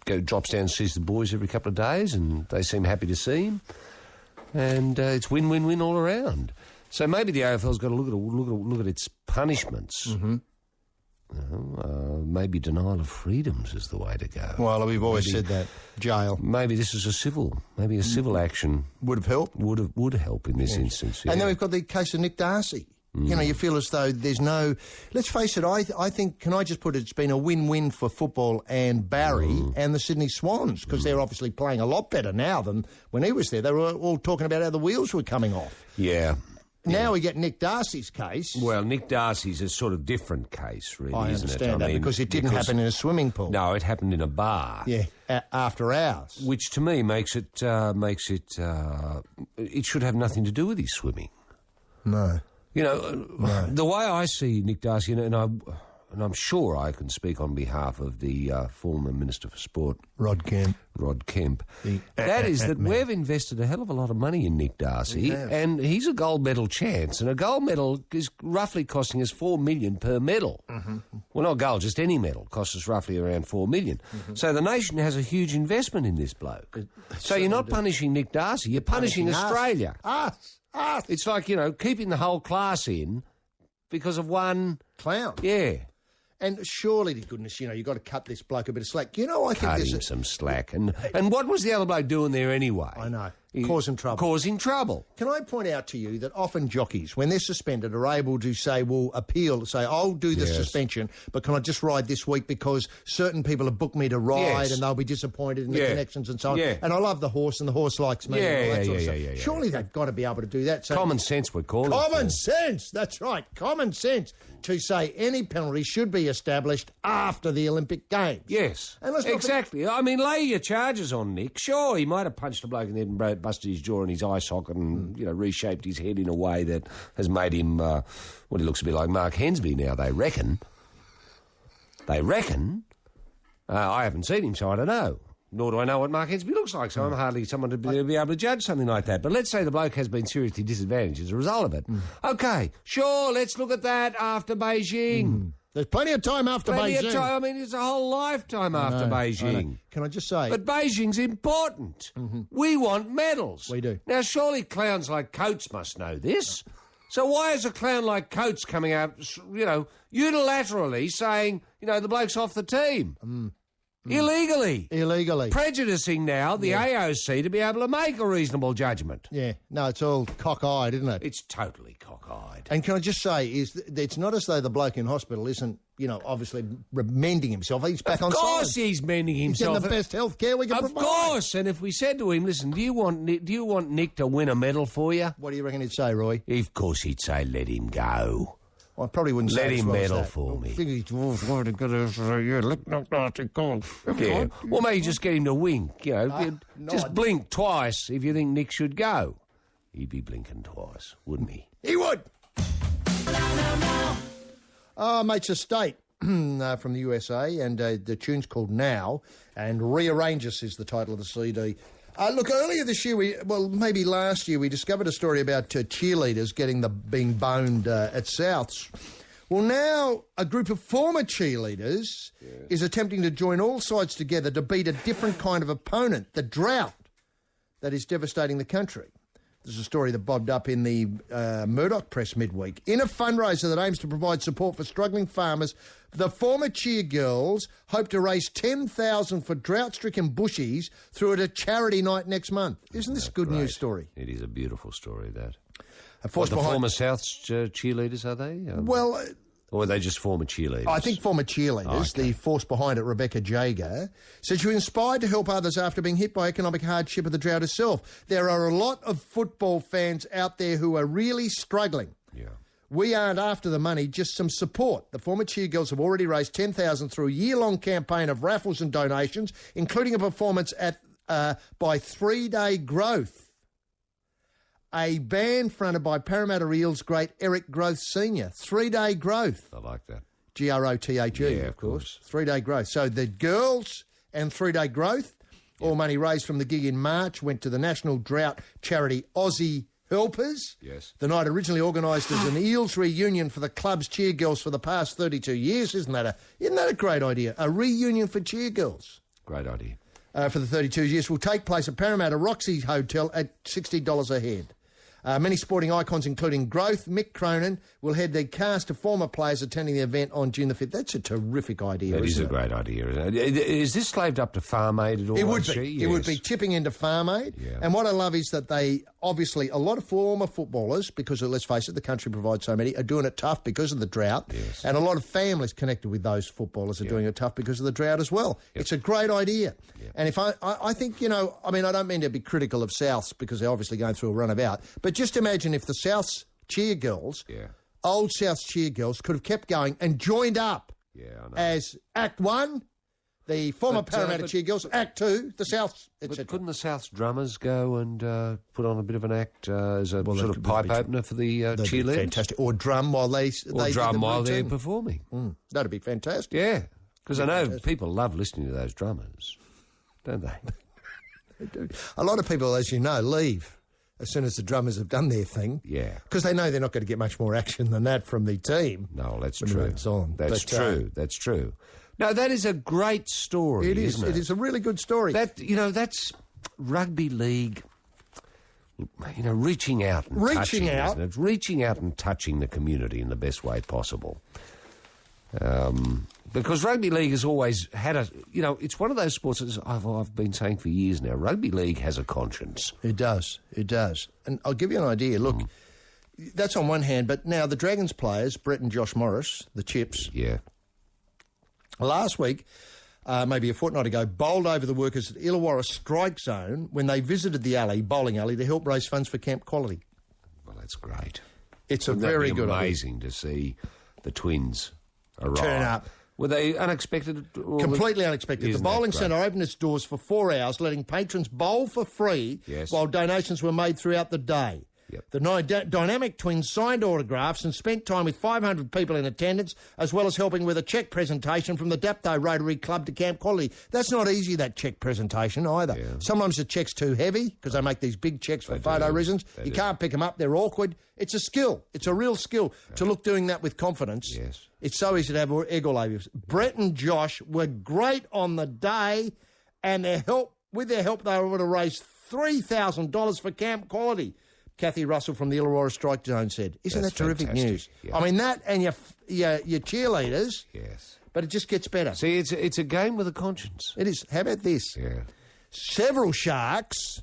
[SPEAKER 16] drops down and sees the boys every couple of days, and they seem happy to see him. And it's win-win-win all around. So maybe the AFL's got to look at its punishments.
[SPEAKER 6] Mm-hmm.
[SPEAKER 16] Maybe denial of freedoms is the way to go.
[SPEAKER 6] Well, we've always said that. Jail.
[SPEAKER 16] Maybe this is a civil action.
[SPEAKER 6] Would have helped.
[SPEAKER 16] Would help in this instance. Yeah.
[SPEAKER 6] And then we've got the case of Nick Darcy. You know, you feel as though there's no... Let's face it, I think, can I just put it, it's been a win-win for football and Barry and the Sydney Swans, because they're obviously playing a lot better now than when he was there. They were all talking about how the wheels were coming off.
[SPEAKER 16] Yeah.
[SPEAKER 6] Now we get Nick Darcy's case.
[SPEAKER 16] Well, Nick Darcy's a sort of different case, really, isn't it?
[SPEAKER 6] I understand that, because it didn't happen in a swimming pool.
[SPEAKER 16] No, it happened in a bar.
[SPEAKER 6] Yeah, after hours.
[SPEAKER 16] Which, to me, makes it... it should have nothing to do with his swimming.
[SPEAKER 6] No.
[SPEAKER 16] You know, the way I see Nick Darcy, and I'm sure I can speak on behalf of the former Minister for Sport,
[SPEAKER 6] Rod Kemp.
[SPEAKER 16] That is that we've invested a hell of a lot of money in Nick Darcy, and he's a gold medal chance, and a gold medal is roughly costing us $4 million per medal.
[SPEAKER 6] Mm-hmm.
[SPEAKER 16] Well, not gold, just any medal costs us roughly around $4 million.
[SPEAKER 6] Mm-hmm.
[SPEAKER 16] So the nation has a huge investment in this bloke. So you're not punishing Nick Darcy, you're punishing Australia.
[SPEAKER 6] Us.
[SPEAKER 16] It's like, you know, keeping the whole class in because of one...
[SPEAKER 6] clown.
[SPEAKER 16] Yeah.
[SPEAKER 6] And surely, to goodness, you know, you've got to cut this bloke a bit of slack. You know, I think
[SPEAKER 16] there's some slack. And what was the other bloke doing there anyway?
[SPEAKER 6] I know. Causing trouble.
[SPEAKER 16] Causing trouble.
[SPEAKER 6] Can I point out to you that often jockeys, when they're suspended, are able to say, well, appeal, say, I'll do the suspension, but can I just ride this week because certain people have booked me to ride and they'll be disappointed in the connections and so on. Yeah. And I love the horse and the horse likes me and all that sort of stuff. Surely they've got to be able to do that. So
[SPEAKER 16] common sense, we're calling it.
[SPEAKER 6] Common sense, that's right. Common sense to say any penalty should be established after the Olympic Games.
[SPEAKER 16] Yes, exactly. I mean, lay your charges on Nick. Sure, he might have punched a bloke in the head and busted his jaw and his eye socket and, you know, reshaped his head in a way that has made him, he looks a bit like Mark Hensby now, they reckon. I haven't seen him, so I don't know. Nor do I know what Mark Hensby looks like, so I'm hardly someone to be able to judge something like that. But let's say the bloke has been seriously disadvantaged as a result of it. OK, sure, let's look at that after Beijing.
[SPEAKER 6] There's plenty of time after Beijing.
[SPEAKER 16] Plenty of time. I mean, it's a whole lifetime after Beijing.
[SPEAKER 6] Can I just say...
[SPEAKER 16] But Beijing's important. We want medals.
[SPEAKER 6] We do.
[SPEAKER 16] Now, surely clowns like Coates must know this. So why is a clown like Coates coming out, you know, unilaterally saying, you know, the bloke's off the team? Illegally. Prejudicing now the AOC to be able to make a reasonable judgment.
[SPEAKER 6] Yeah. No, it's all cockeyed, isn't it?
[SPEAKER 16] It's totally cockeyed.
[SPEAKER 6] And can I just say, it's not as though the bloke in hospital isn't, you know, obviously mending himself. He's back on side.
[SPEAKER 16] Of course he's mending himself.
[SPEAKER 6] He's getting the best health care we can provide.
[SPEAKER 16] Of course. And if we said to him, listen, do you want Nick to win a medal for you?
[SPEAKER 6] What do you reckon he'd say, Roy?
[SPEAKER 16] Of course he'd say, let him go.
[SPEAKER 6] I probably wouldn't
[SPEAKER 16] let
[SPEAKER 6] say
[SPEAKER 16] him medal for me. Yeah. Or maybe just get him to wink, you know. Just blink twice if you think Nick should go. He'd be blinking twice, wouldn't he?
[SPEAKER 6] He would. Mate's Estate from the USA, and the tune's called Now, and Rearrange Us is the title of the CD. Look, earlier this year, maybe last year, we discovered a story about cheerleaders being boned at Souths. Well, now a group of former cheerleaders is attempting to join all sides together to beat a different kind of opponent, the drought that is devastating the country. There's a story that bobbed up in the Murdoch Press midweek. In a fundraiser that aims to provide support for struggling farmers, the former cheer girls hope to raise $10,000 for drought-stricken bushies through a charity night next month. Isn't this a good news story?
[SPEAKER 16] It is a beautiful story, that. The former Souths cheerleaders, are they? Or are they just former cheerleaders?
[SPEAKER 6] I think former cheerleaders. The force behind it, Rebecca Jager, said she was inspired to help others after being hit by economic hardship of the drought herself. There are a lot of football fans out there who are really struggling.
[SPEAKER 16] Yeah.
[SPEAKER 6] We aren't after the money, just some support. The former cheergirls have already raised $10,000 through a year-long campaign of raffles and donations, including a performance by 3 Day Growth, a band fronted by Parramatta Eels great Eric Growth Sr. 3 Day Growth.
[SPEAKER 16] I like that.
[SPEAKER 6] Grothe, of course. 3 Day Growth. So the girls and 3 Day Growth, all money raised from the gig in March, went to the national drought charity Aussie Helpers.
[SPEAKER 16] Yes.
[SPEAKER 6] The night originally organised as an Eels reunion for the club's cheergirls for the past 32 years. Isn't that a great idea? A reunion for cheergirls.
[SPEAKER 16] Great idea.
[SPEAKER 6] For the 32 years will take place at Parramatta Roxy Hotel at $60 a head. Many sporting icons, including Growth, Mick Cronin, will head their cast of former players attending the event on June the 5th. That's a terrific idea,
[SPEAKER 16] That is a great idea, isn't it? Is this slaved up to Farm Aid at all?
[SPEAKER 6] It would be.
[SPEAKER 16] Yes.
[SPEAKER 6] It would be tipping into Farm Aid.
[SPEAKER 16] Yeah.
[SPEAKER 6] And what I love is that they, obviously, a lot of former footballers, because let's face it, the country provides so many, are doing it tough because of the drought.
[SPEAKER 16] Yes.
[SPEAKER 6] And a lot of families connected with those footballers are doing it tough because of the drought as well. Yep. It's a great idea. Yep. And if I think, I mean, I don't mean to be critical of Souths because they're obviously going through a runabout, but just imagine if the Souths cheer girls, old Souths cheer girls, could have kept going and joined up as Act 1, the former Parramatta cheer girls, Act 2, the Souths, etc.
[SPEAKER 16] Couldn't the Souths drummers go and put on a bit of an act as a sort of pipe opener for the cheerleaders?
[SPEAKER 6] Fantastic. Or drum while they're
[SPEAKER 16] performing.
[SPEAKER 6] That'd be fantastic.
[SPEAKER 16] Yeah, because I know people love listening to those drummers, don't they?
[SPEAKER 6] They do. A lot of people, as you know, leave as soon as the drummers have done their thing.
[SPEAKER 16] Yeah.
[SPEAKER 6] Because they know they're not going to get much more action than that from the team.
[SPEAKER 16] No, that's
[SPEAKER 6] when
[SPEAKER 16] true.
[SPEAKER 6] It's on.
[SPEAKER 16] That's true. That's true. No, that is a great story, isn't it?
[SPEAKER 6] It is a really good story.
[SPEAKER 16] That's rugby league, reaching out and touching, isn't it? Reaching out and touching the community in the best way possible. Because rugby league has always had it's one of those sports that I've been saying for years now. Rugby league has a conscience.
[SPEAKER 6] It does. And I'll give you an idea. Look, that's on one hand, but now the Dragons players, Brett and Josh Morris, the Chips.
[SPEAKER 16] Yeah.
[SPEAKER 6] Last week, maybe a fortnight ago, bowled over the workers at Illawarra Strike Zone when they visited the bowling alley, to help raise funds for Camp Quality.
[SPEAKER 16] Well, that's great.
[SPEAKER 6] It's a very good idea.
[SPEAKER 16] Amazing to see the Twins arrive.
[SPEAKER 6] Turn up.
[SPEAKER 16] Were they unexpected?
[SPEAKER 6] Completely unexpected. The bowling centre opened its doors for 4 hours, letting patrons bowl for free while donations were made throughout the day.
[SPEAKER 16] Yep.
[SPEAKER 6] The dynamic Twins signed autographs and spent time with 500 people in attendance, as well as helping with a cheque presentation from the Dapto Rotary Club to Camp Quality. That's not easy, that cheque presentation either. Yeah. Sometimes the cheque's too heavy because they make these big cheques for photo reasons. You can't pick them up. They're awkward. It's a skill. It's a real skill to look doing that with confidence.
[SPEAKER 16] Yes.
[SPEAKER 6] It's so easy to have egg all over you. Brett and Josh were great on the day, and with their help, they were able to raise $3,000 for Camp Quality. Kathy Russell from the Illawarra Strike Zone said. Isn't that terrific
[SPEAKER 16] fantastic
[SPEAKER 6] news?
[SPEAKER 16] Yeah.
[SPEAKER 6] I mean, that and your cheerleaders.
[SPEAKER 16] Yes.
[SPEAKER 6] But it just gets better.
[SPEAKER 16] See, it's a game with a conscience.
[SPEAKER 6] It is. How about this?
[SPEAKER 16] Yeah.
[SPEAKER 6] Several sharks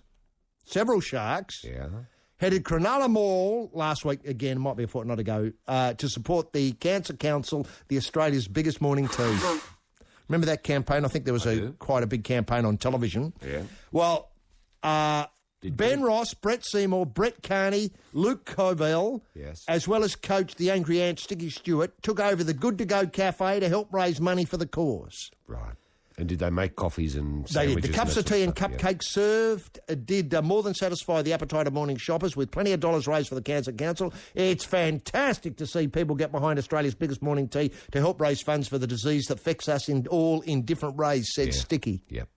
[SPEAKER 6] headed Cronulla Mall last week, again, might be a fortnight ago, to support the Cancer Council, the Australia's biggest morning tea. Remember that campaign? I think there was quite a big campaign on television.
[SPEAKER 16] Yeah.
[SPEAKER 6] Well, Ben Ross, Brett Seymour, Brett Carney, Luke Covell, as well as coach the Angry Ant, Sticky Stewart, took over the Good to Go Cafe to help raise money for the cause.
[SPEAKER 16] Right. And did they make coffees and sandwiches?
[SPEAKER 6] They did. The cups of tea and cupcakes served did more than satisfy the appetite of morning shoppers, with plenty of dollars raised for the Cancer Council. It's fantastic to see people get behind Australia's biggest morning tea to help raise funds for the disease that affects us in different ways, said Sticky.
[SPEAKER 16] Yep.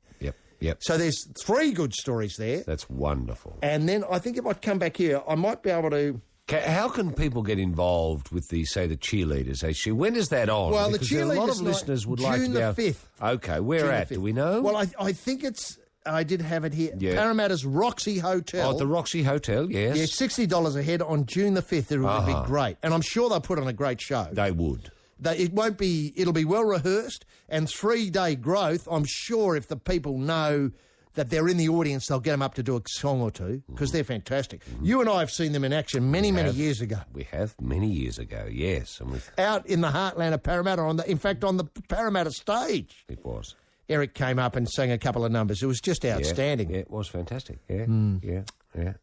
[SPEAKER 6] So there's 3 good stories there.
[SPEAKER 16] That's wonderful.
[SPEAKER 6] And then I think if I come back here, I might be able to...
[SPEAKER 16] How can people get involved with the cheerleaders? When is that on?
[SPEAKER 6] Well,
[SPEAKER 16] because
[SPEAKER 6] the cheerleaders
[SPEAKER 16] a lot of listeners would like to
[SPEAKER 6] June
[SPEAKER 16] be
[SPEAKER 6] the
[SPEAKER 16] able...
[SPEAKER 6] 5th.
[SPEAKER 16] Okay, where at? Do we know?
[SPEAKER 6] Well, I think it's... I did have it here. Yeah. Parramatta's Roxy Hotel.
[SPEAKER 16] Oh, the Roxy Hotel, yes.
[SPEAKER 6] Yeah, $60 a head on June the 5th. It would be great. And I'm sure they'll put on a great show.
[SPEAKER 16] They would.
[SPEAKER 6] It'll be well rehearsed, and 3-day growth. I'm sure if the people know that they're in the audience, they'll get them up to do a song or two, because they're fantastic. You and I have seen them in action many years ago.
[SPEAKER 16] We have, many years ago, yes. And
[SPEAKER 6] out in the heartland of Parramatta, on the Parramatta stage.
[SPEAKER 16] It was.
[SPEAKER 6] Eric came up and sang a couple of numbers. It was just outstanding.
[SPEAKER 16] Yeah, it was fantastic. Yeah.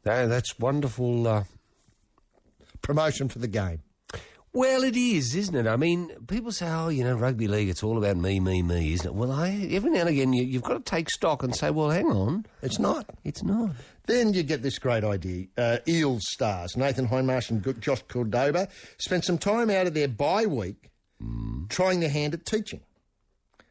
[SPEAKER 16] That's wonderful.
[SPEAKER 6] Promotion for the game.
[SPEAKER 16] Well, it is, isn't it? I mean, people say, rugby league, it's all about me, isn't it? Well, every now and again, you've got to take stock and say, well, hang on.
[SPEAKER 6] It's not.
[SPEAKER 16] It's not.
[SPEAKER 6] Then you get this great idea. Eels stars, Nathan Hindmarsh and Josh Cordoba, spent some time out of their bye week trying their hand at teaching.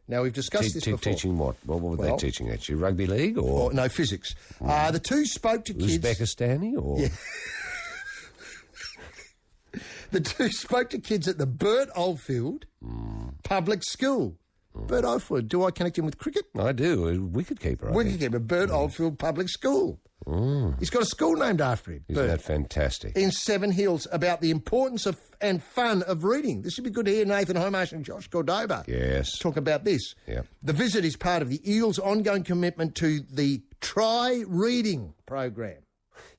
[SPEAKER 6] Now, we've discussed this before.
[SPEAKER 16] Teaching what? What were they teaching actually? Rugby league or?
[SPEAKER 6] No, physics. The two spoke to kids...
[SPEAKER 16] Uzbekistani or...
[SPEAKER 6] Yeah. The two spoke to kids at the Burt Oldfield Public School. Bert Oldfield. Do I connect him with cricket?
[SPEAKER 16] I do. A wicketkeeper.
[SPEAKER 6] Wicketkeeper, Bert Oldfield Public School. He's got a school named after him.
[SPEAKER 16] Isn't that fantastic?
[SPEAKER 6] In Seven Hills, about the importance of and fun of reading. This would be good to hear Nathan Homarsh and Josh Cordoba talk about this.
[SPEAKER 16] Yep.
[SPEAKER 6] The visit is part of the Eels' ongoing commitment to the Try Reading program.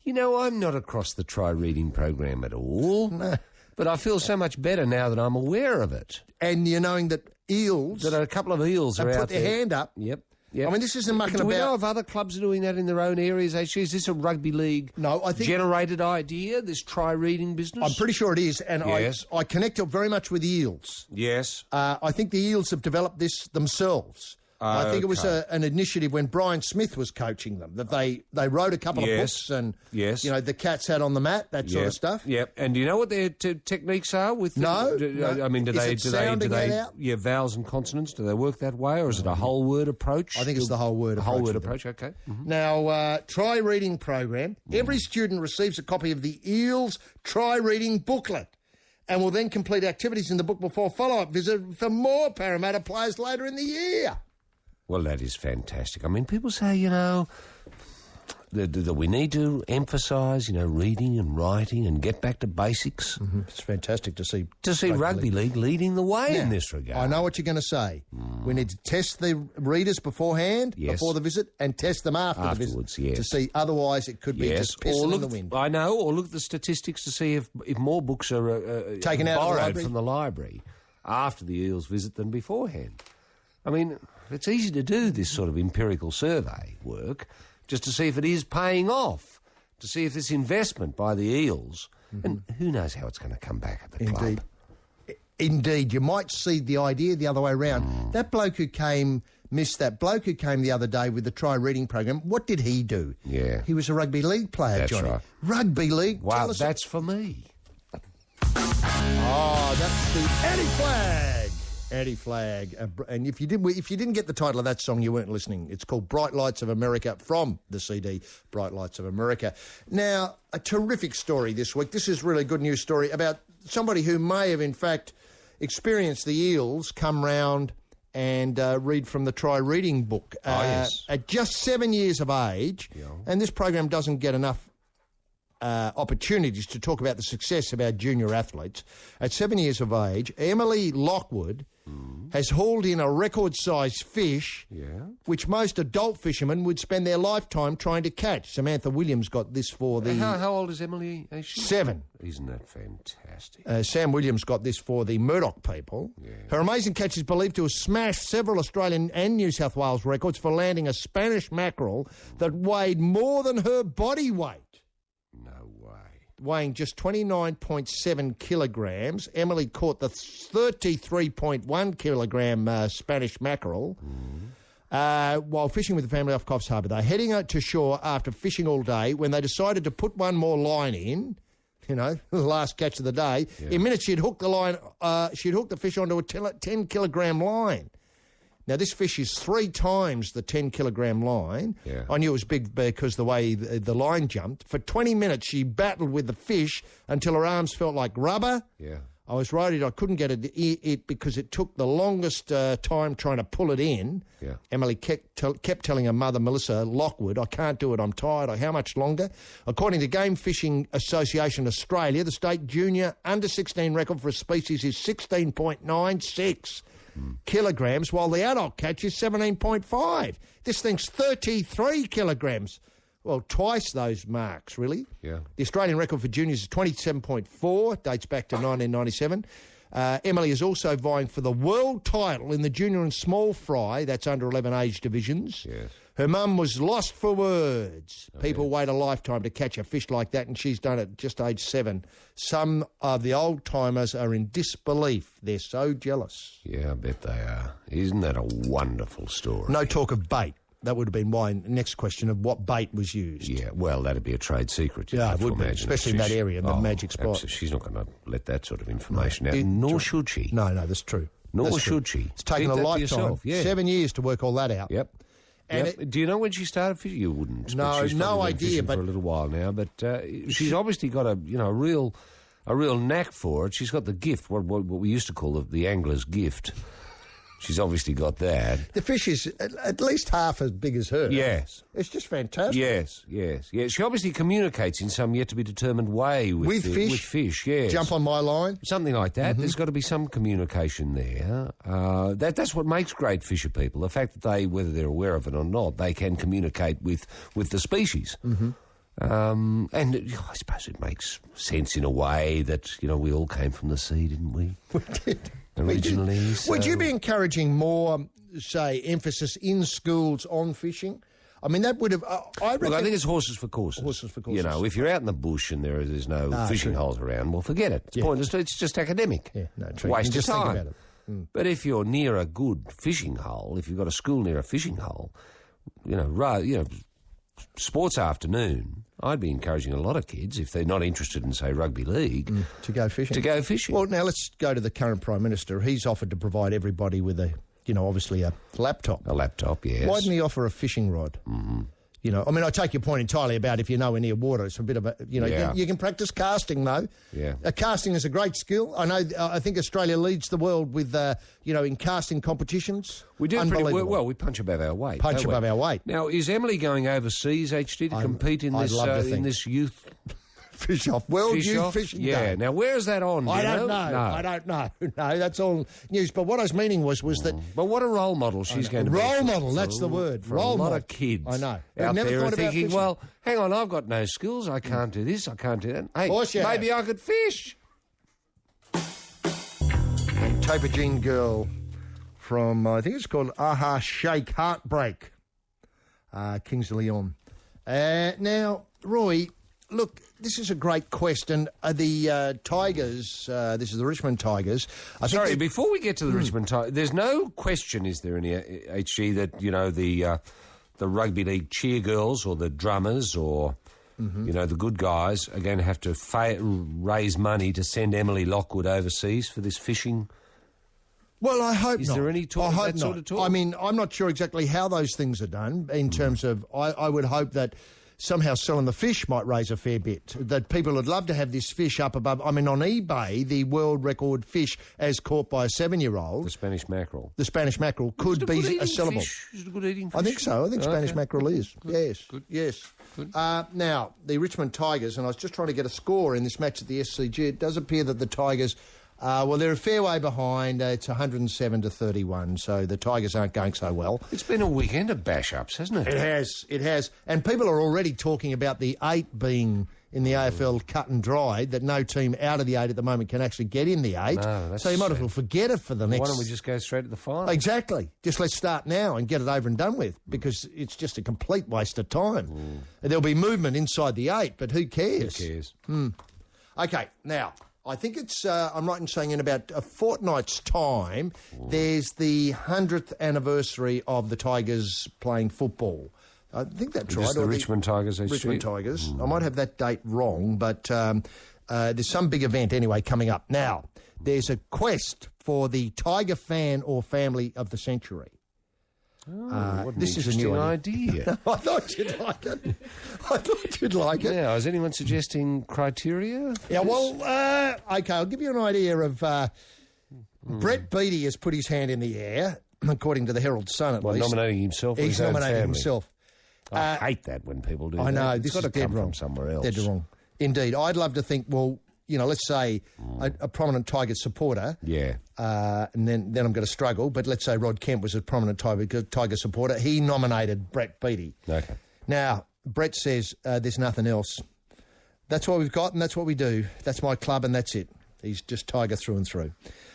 [SPEAKER 16] You know, I'm not across the Try Reading program at all.
[SPEAKER 6] No.
[SPEAKER 16] But I feel so much better now that I'm aware of it.
[SPEAKER 6] And you're knowing that eels...
[SPEAKER 16] That a couple of eels are out there.
[SPEAKER 6] Put their hand up.
[SPEAKER 16] Yep.
[SPEAKER 6] I mean, this isn't mucking about...
[SPEAKER 16] Do we know if other clubs are doing that in their own areas, actually? Is this a rugby league generated idea, this Try Reading business?
[SPEAKER 6] I'm pretty sure it is, and
[SPEAKER 16] yes.
[SPEAKER 6] I connect it very much with the Eels.
[SPEAKER 16] Yes.
[SPEAKER 6] I think the Eels have developed this themselves. I think it was an initiative when Brian Smith was coaching them, that they wrote a couple of books and, you know, the Cats Hat on the Mat, that sort of stuff.
[SPEAKER 16] Yep. And do you know what their techniques are with...
[SPEAKER 6] No.
[SPEAKER 16] I mean, do they vowels and consonants, do they work that way, or is it a whole word approach?
[SPEAKER 6] I think it's the whole word approach.
[SPEAKER 16] Whole word approach, okay. Mm-hmm.
[SPEAKER 6] Now, Try Reading program. Every student receives a copy of the Eels Try Reading booklet and will then complete activities in the book before follow-up visit for more Parramatta players later in the year.
[SPEAKER 16] Well, that is fantastic. I mean, people say, you know, that we need to emphasise, you know, reading and writing and get back to basics.
[SPEAKER 6] Mm-hmm. It's fantastic to see
[SPEAKER 16] rugby league leading the way in this regard.
[SPEAKER 6] I know what you're going to say. We need to test the readers beforehand, before the visit, and test them afterwards, to see. Otherwise, it could be just pissing in the wind.
[SPEAKER 16] I know, or look at the statistics to see if more books are
[SPEAKER 6] taken out
[SPEAKER 16] borrowed from the library after the Eels visit than beforehand. I mean, it's easy to do this sort of empirical survey work just to see if it is paying off, to see if this investment by the Eels, and who knows how it's going to come back at the club.
[SPEAKER 6] Indeed. You might see the idea the other way around. That bloke who came the other day with the Try Reading program, what did he do?
[SPEAKER 16] Yeah.
[SPEAKER 6] He was a rugby league player,
[SPEAKER 16] That's
[SPEAKER 6] Johnny.
[SPEAKER 16] Right.
[SPEAKER 6] Rugby league?
[SPEAKER 16] Wow, that's for me.
[SPEAKER 6] Oh, that's the Eddie Flag. Eddie Flag. And if you didn't get the title of that song, you weren't listening. It's called Bright Lights of America from the CD Bright Lights of America. Now, a terrific story this week. This is really a good news story about somebody who may have, in fact, experienced the Eels come round and read from the Try Reading book.
[SPEAKER 16] Yes.
[SPEAKER 6] At just 7 years of age, and this program doesn't get enough opportunities to talk about the success of our junior athletes. At 7 years of age, Emily Lockwood has hauled in a record-sized fish, which most adult fishermen would spend their lifetime trying to catch. Samantha Williams got this for the...
[SPEAKER 16] How old is Emily?
[SPEAKER 6] 7.
[SPEAKER 16] Isn't that fantastic?
[SPEAKER 6] Sam Williams got this for the Murdoch people. Yeah. Her amazing catch is believed to have smashed several Australian and New South Wales records for landing a Spanish mackerel that weighed more than her body weight. Weighing just 29.7 kilograms. Emily caught the 33.1 kilogram Spanish mackerel while fishing with the family off Coffs Harbour. They're heading out to shore after fishing all day when they decided to put one more line in. You know, the last catch of the day. Yeah. In minutes, she'd hooked the fish onto a 10 kilogram line. Now, this fish is 3 times the 10-kilogram line. Yeah. I knew it was big because the way the line jumped. For 20 minutes, she battled with the fish until her arms felt like rubber.
[SPEAKER 16] Yeah.
[SPEAKER 6] I was worried I couldn't get it because it took the longest time trying to pull it in.
[SPEAKER 16] Yeah.
[SPEAKER 6] Emily kept telling her mother, Melissa Lockwood, I can't do it, I'm tired. How much longer? According to Game Fishing Association Australia, the state junior under-16 record for a species is 16.96 kilograms, while the adult catch is 17.5. This thing's 33 kilograms. Well, twice those marks, really.
[SPEAKER 16] Yeah.
[SPEAKER 6] The Australian record for juniors is 27.4, dates back to 1997. Emily is also vying for the world title in the junior and small fry, that's under 11 age divisions.
[SPEAKER 16] Yes.
[SPEAKER 6] Her mum was lost for words. People wait a lifetime to catch a fish like that, and she's done it just age 7. Some of the old-timers are in disbelief. They're so jealous.
[SPEAKER 16] Yeah, I bet they are. Isn't that a wonderful story?
[SPEAKER 6] No talk of bait. That would have been my next question of what bait was used.
[SPEAKER 16] Yeah, well, that'd be a trade secret.
[SPEAKER 6] Yeah, it would be, especially in that area, in the magic spot.
[SPEAKER 16] Absolutely. She's not going to let that sort of information out, nor should she.
[SPEAKER 6] No, that's true.
[SPEAKER 16] Nor should she.
[SPEAKER 6] It's taken a lifetime, 7 years to work all that out.
[SPEAKER 16] Yep. And do you know when she started fishing? You wouldn't.
[SPEAKER 6] No,
[SPEAKER 16] she's
[SPEAKER 6] no idea.
[SPEAKER 16] But for a little while now, but she's obviously got a real knack for it. She's got the gift, what we used to call the angler's gift. She's obviously got that.
[SPEAKER 6] The fish is at least half as big as her.
[SPEAKER 16] Yes.
[SPEAKER 6] It's just fantastic.
[SPEAKER 16] Yes. She obviously communicates in some yet-to-be-determined way with
[SPEAKER 6] fish.
[SPEAKER 16] With fish, yes.
[SPEAKER 6] Jump on my line.
[SPEAKER 16] Something like that. There's got to be some communication there. That's what makes great fisher people. The fact that they, whether they're aware of it or not, they can communicate with the species.
[SPEAKER 6] Mm-hmm.
[SPEAKER 16] And I suppose it makes sense in a way that, we all came from the sea, didn't we?
[SPEAKER 6] We did.
[SPEAKER 16] Originally. So.
[SPEAKER 6] Would you be encouraging more, say, emphasis in schools on fishing? I mean, that would have... I
[SPEAKER 16] think it's horses for courses.
[SPEAKER 6] Horses for courses.
[SPEAKER 16] If you're out in the bush and there's no fishing holes around, well, forget it. It's pointless. It's just academic.
[SPEAKER 6] Yeah, no, true.
[SPEAKER 16] Waste of time.
[SPEAKER 6] Think about it.
[SPEAKER 16] But if you're near a good fishing hole, if you've got a school near a fishing hole, sports afternoon, I'd be encouraging a lot of kids, if they're not interested in, say, rugby league...
[SPEAKER 6] to go fishing. Well, now let's go to the current Prime Minister. He's offered to provide everybody with obviously a laptop.
[SPEAKER 16] A laptop, yes.
[SPEAKER 6] Why didn't he offer a fishing rod?
[SPEAKER 16] Mm-hmm.
[SPEAKER 6] I take your point entirely about if you're nowhere near water, it's a bit of a, you can practice casting, though.
[SPEAKER 16] Yeah.
[SPEAKER 6] Casting is a great skill. I think Australia leads the world with, in casting competitions.
[SPEAKER 16] We do pretty well. We punch above our weight.
[SPEAKER 6] Our weight.
[SPEAKER 16] Now, is Emily going overseas, HD, to compete in this youth...
[SPEAKER 6] World Youth Fishing Day.
[SPEAKER 16] Yeah. Now, where is that on?
[SPEAKER 6] I don't know. I don't know. No, that's all news. But what I was meaning was that...
[SPEAKER 16] But what a role model she's going to be.
[SPEAKER 6] Role model, that's the word.
[SPEAKER 16] For
[SPEAKER 6] role
[SPEAKER 16] a lot
[SPEAKER 6] model.
[SPEAKER 16] of kids.
[SPEAKER 6] I know.
[SPEAKER 16] Out
[SPEAKER 6] never
[SPEAKER 16] there
[SPEAKER 6] thought
[SPEAKER 16] thinking,
[SPEAKER 6] about
[SPEAKER 16] well, hang on, I've got no skills. I can't do this. I can't do that. Hey, maybe I could fish.
[SPEAKER 6] And Taper Jean Girl from, I think it's called Aha Shake Heartbreak, Kings of Leon. Now, Roy... Look, this is a great question. The Tigers, this is the Richmond Tigers.
[SPEAKER 16] Before we get to the Richmond Tigers, there's no question, is there, in HG, that, the rugby league cheer girls or the drummers or, the good guys are going to have to raise money to send Emily Lockwood overseas for this fishing?
[SPEAKER 6] Well, I hope not.
[SPEAKER 16] Is there any talk of that sort of talk?
[SPEAKER 6] I mean, I'm not sure exactly how those things are done in terms of... I would hope that... somehow selling the fish might raise a fair bit, that people would love to have this fish up above... I mean, on eBay, the world record fish as caught by a 7-year-old...
[SPEAKER 16] The Spanish mackerel.
[SPEAKER 6] The Spanish mackerel could be a sellable.
[SPEAKER 16] Is it a good eating fish?
[SPEAKER 6] I think so. I think Spanish mackerel is. Yes.
[SPEAKER 16] Good.
[SPEAKER 6] Yes.
[SPEAKER 16] Good.
[SPEAKER 6] Now, the Richmond Tigers, and I was just trying to get a score in this match at the SCG, it does appear that the Tigers... they're a fair way behind. It's 107 to 31, so the Tigers aren't going so well.
[SPEAKER 16] It's been a weekend of bash-ups, hasn't it?
[SPEAKER 6] It has. And people are already talking about the 8 being in the AFL cut and dried, that no team out of the 8 at the moment can actually get in the 8.
[SPEAKER 16] No,
[SPEAKER 6] so you might as well forget it for the next...
[SPEAKER 16] Why don't we just go straight to the final?
[SPEAKER 6] Exactly. Just let's start now and get it over and done with, because it's just a complete waste of time. There'll be movement inside the 8, but who cares?
[SPEAKER 16] Who cares?
[SPEAKER 6] Okay, now... I think it's, I'm right in saying in about a fortnight's time, there's the 100th anniversary of the Tigers playing football. I think that's right.
[SPEAKER 16] The Richmond Tigers,
[SPEAKER 6] Richmond Tigers. I might have that date wrong, but there's some big event anyway coming up. Now, there's a quest for the Tiger fan or family of the century.
[SPEAKER 16] This is a new idea.
[SPEAKER 6] I thought you'd like it.
[SPEAKER 16] Yeah, is anyone suggesting criteria?
[SPEAKER 6] Yeah, well, okay, I'll give you an idea of... Brett Beattie has put his hand in the air, according to the Herald Sun at least.
[SPEAKER 16] Nominating himself or
[SPEAKER 6] He's nominating himself.
[SPEAKER 16] I hate that when people do that.
[SPEAKER 6] I know,
[SPEAKER 16] this
[SPEAKER 6] is dead wrong.
[SPEAKER 16] From somewhere else.
[SPEAKER 6] Dead wrong. Indeed. I'd love to think, well... let's say a prominent Tigers supporter.
[SPEAKER 16] Yeah.
[SPEAKER 6] And then I'm going to struggle. But let's say Rod Kemp was a prominent Tiger supporter. He nominated Brett Beattie.
[SPEAKER 16] Okay.
[SPEAKER 6] Now, Brett says there's nothing else. That's what we've got and that's what we do. That's my club and that's it. He's just Tiger through and through.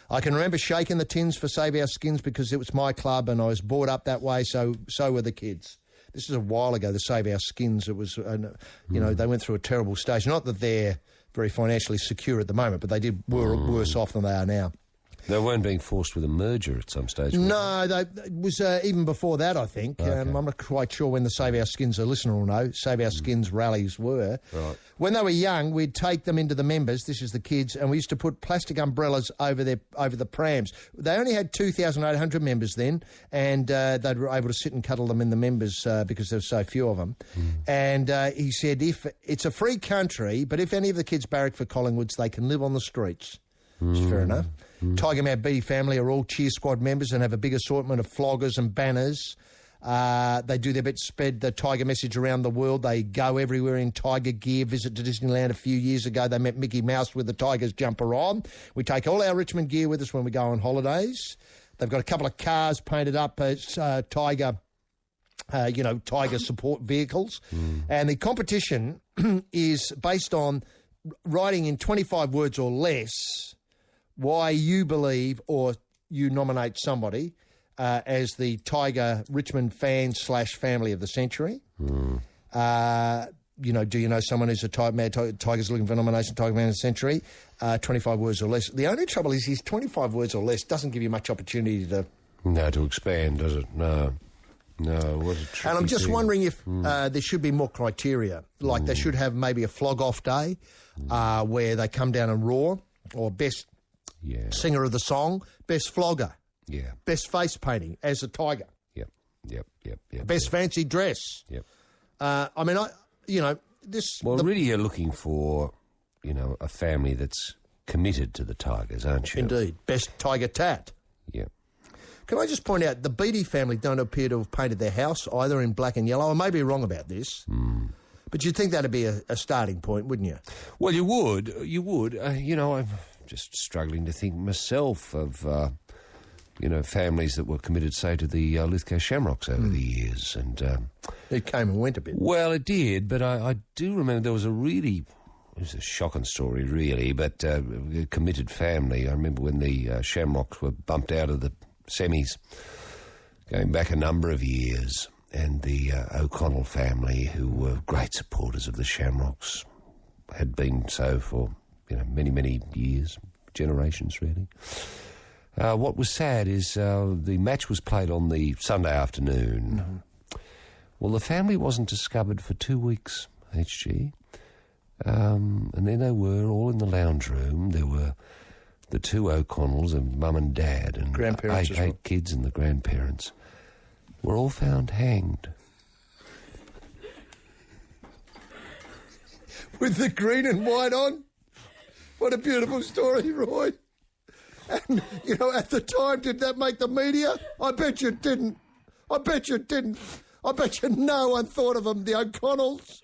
[SPEAKER 6] I can remember shaking the tins for Save Our Skins because it was my club and I was brought up that way, so were the kids. This is a while ago, the Save Our Skins. It was, they went through a terrible stage. Not that they're very financially secure at the moment, but they were worse off than they are now.
[SPEAKER 16] They weren't being forced with a merger at some stage.
[SPEAKER 6] No, it was even before that, I think. Okay. I'm not quite sure when the Save Our Skins, a listener will know, Save Our Skins rallies were.
[SPEAKER 16] Right.
[SPEAKER 6] When they were young, we'd take them into the members, this is the kids, and we used to put plastic umbrellas over the prams. They only had 2,800 members then, and they were able to sit and cuddle them in the members because there were so few of them. And he said, if it's a free country, but if any of the kids barrack for Collingwoods, they can live on the streets. which is fair enough. Tiger Mad Bee family are all cheer squad members and have a big assortment of floggers and banners. They do their bit to spread the Tiger message around the world. They go everywhere in Tiger gear. Visit to Disneyland a few years ago. They met Mickey Mouse with the Tigers jumper on. We take all our Richmond gear with us when we go on holidays. They've got a couple of cars painted up as Tiger, Tiger support vehicles. And the competition is based on writing in 25 words or less why you believe or you nominate somebody as the Tiger Richmond fan / family of the century. Do you know someone who's a Tiger's looking for nomination, Tiger man of the century? 25 words or less. The only trouble is 25 words or less doesn't give you much opportunity to...
[SPEAKER 16] No, to expand, does it? No. No, what a tricky
[SPEAKER 6] And I'm just
[SPEAKER 16] thing.
[SPEAKER 6] wondering if there should be more criteria. Like they should have maybe a flog-off day where they come down and roar, or best singer of the song, best flogger.
[SPEAKER 16] Yeah.
[SPEAKER 6] Best face painting as a tiger.
[SPEAKER 16] Yep.
[SPEAKER 6] Best fancy dress.
[SPEAKER 16] Yep.
[SPEAKER 6] This...
[SPEAKER 16] Well, really you're looking for, a family that's committed to the Tigers, aren't you?
[SPEAKER 6] Indeed. Best tiger tat.
[SPEAKER 16] Yep.
[SPEAKER 6] Can I just point out, the Beattie family don't appear to have painted their house either in black and yellow. I may be wrong about this. But you'd think that'd be a starting point, wouldn't you?
[SPEAKER 16] Well, you would. I'm just struggling to think myself of... families that were committed, say, to the Lithgow Shamrocks over the years. And
[SPEAKER 6] it came and went a bit.
[SPEAKER 16] Well, it did, but I do remember there was it was a shocking story, really, but a committed family. I remember when the Shamrocks were bumped out of the semis, going back a number of years, and the O'Connell family, who were great supporters of the Shamrocks, had been so for, many, many years, generations, really. What was sad is the match was played on the Sunday afternoon. Well, the family wasn't discovered for 2 weeks, HG. And then they were all in the lounge room. There were the two O'Connells and mum and dad and
[SPEAKER 6] grandparents
[SPEAKER 16] eight kids and the grandparents were all found hanged.
[SPEAKER 6] With the green and white on? What a beautiful story, Roy. And, at the time, did that make the media? I bet you didn't. I bet you no one thought of them, the O'Connells.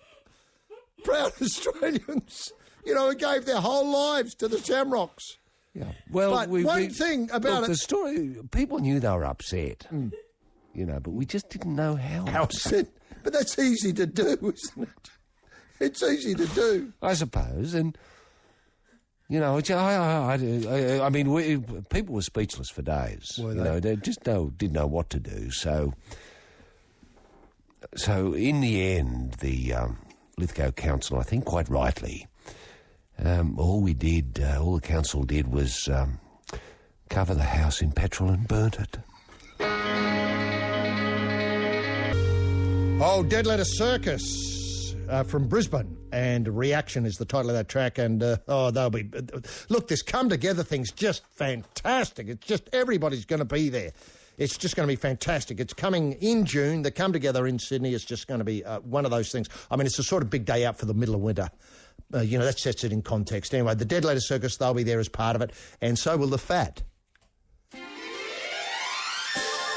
[SPEAKER 6] Proud Australians, who gave their whole lives to the Shamrocks.
[SPEAKER 16] Yeah. Well,
[SPEAKER 6] but one thing about
[SPEAKER 16] the story, people knew they were upset, but we just didn't know how
[SPEAKER 6] upset. But that's easy to do, isn't it? It's easy to do.
[SPEAKER 16] I suppose, and... people were speechless for days. They just didn't know what to do. So in the end, the Lithgow Council, I think quite rightly, all the council did was cover the house in petrol and burnt it.
[SPEAKER 6] Oh, Dead Letter Circus. From Brisbane, and Reaction is the title of that track, and they'll be... Look, this Come Together thing's just fantastic. It's just everybody's going to be there. It's just going to be fantastic. It's coming in June. The Come Together in Sydney is just going to be one of those things. I mean, it's a sort of big day out for the middle of winter. That sets it in context. Anyway, the Dead Letter Circus, they'll be there as part of it, and so will the Fat.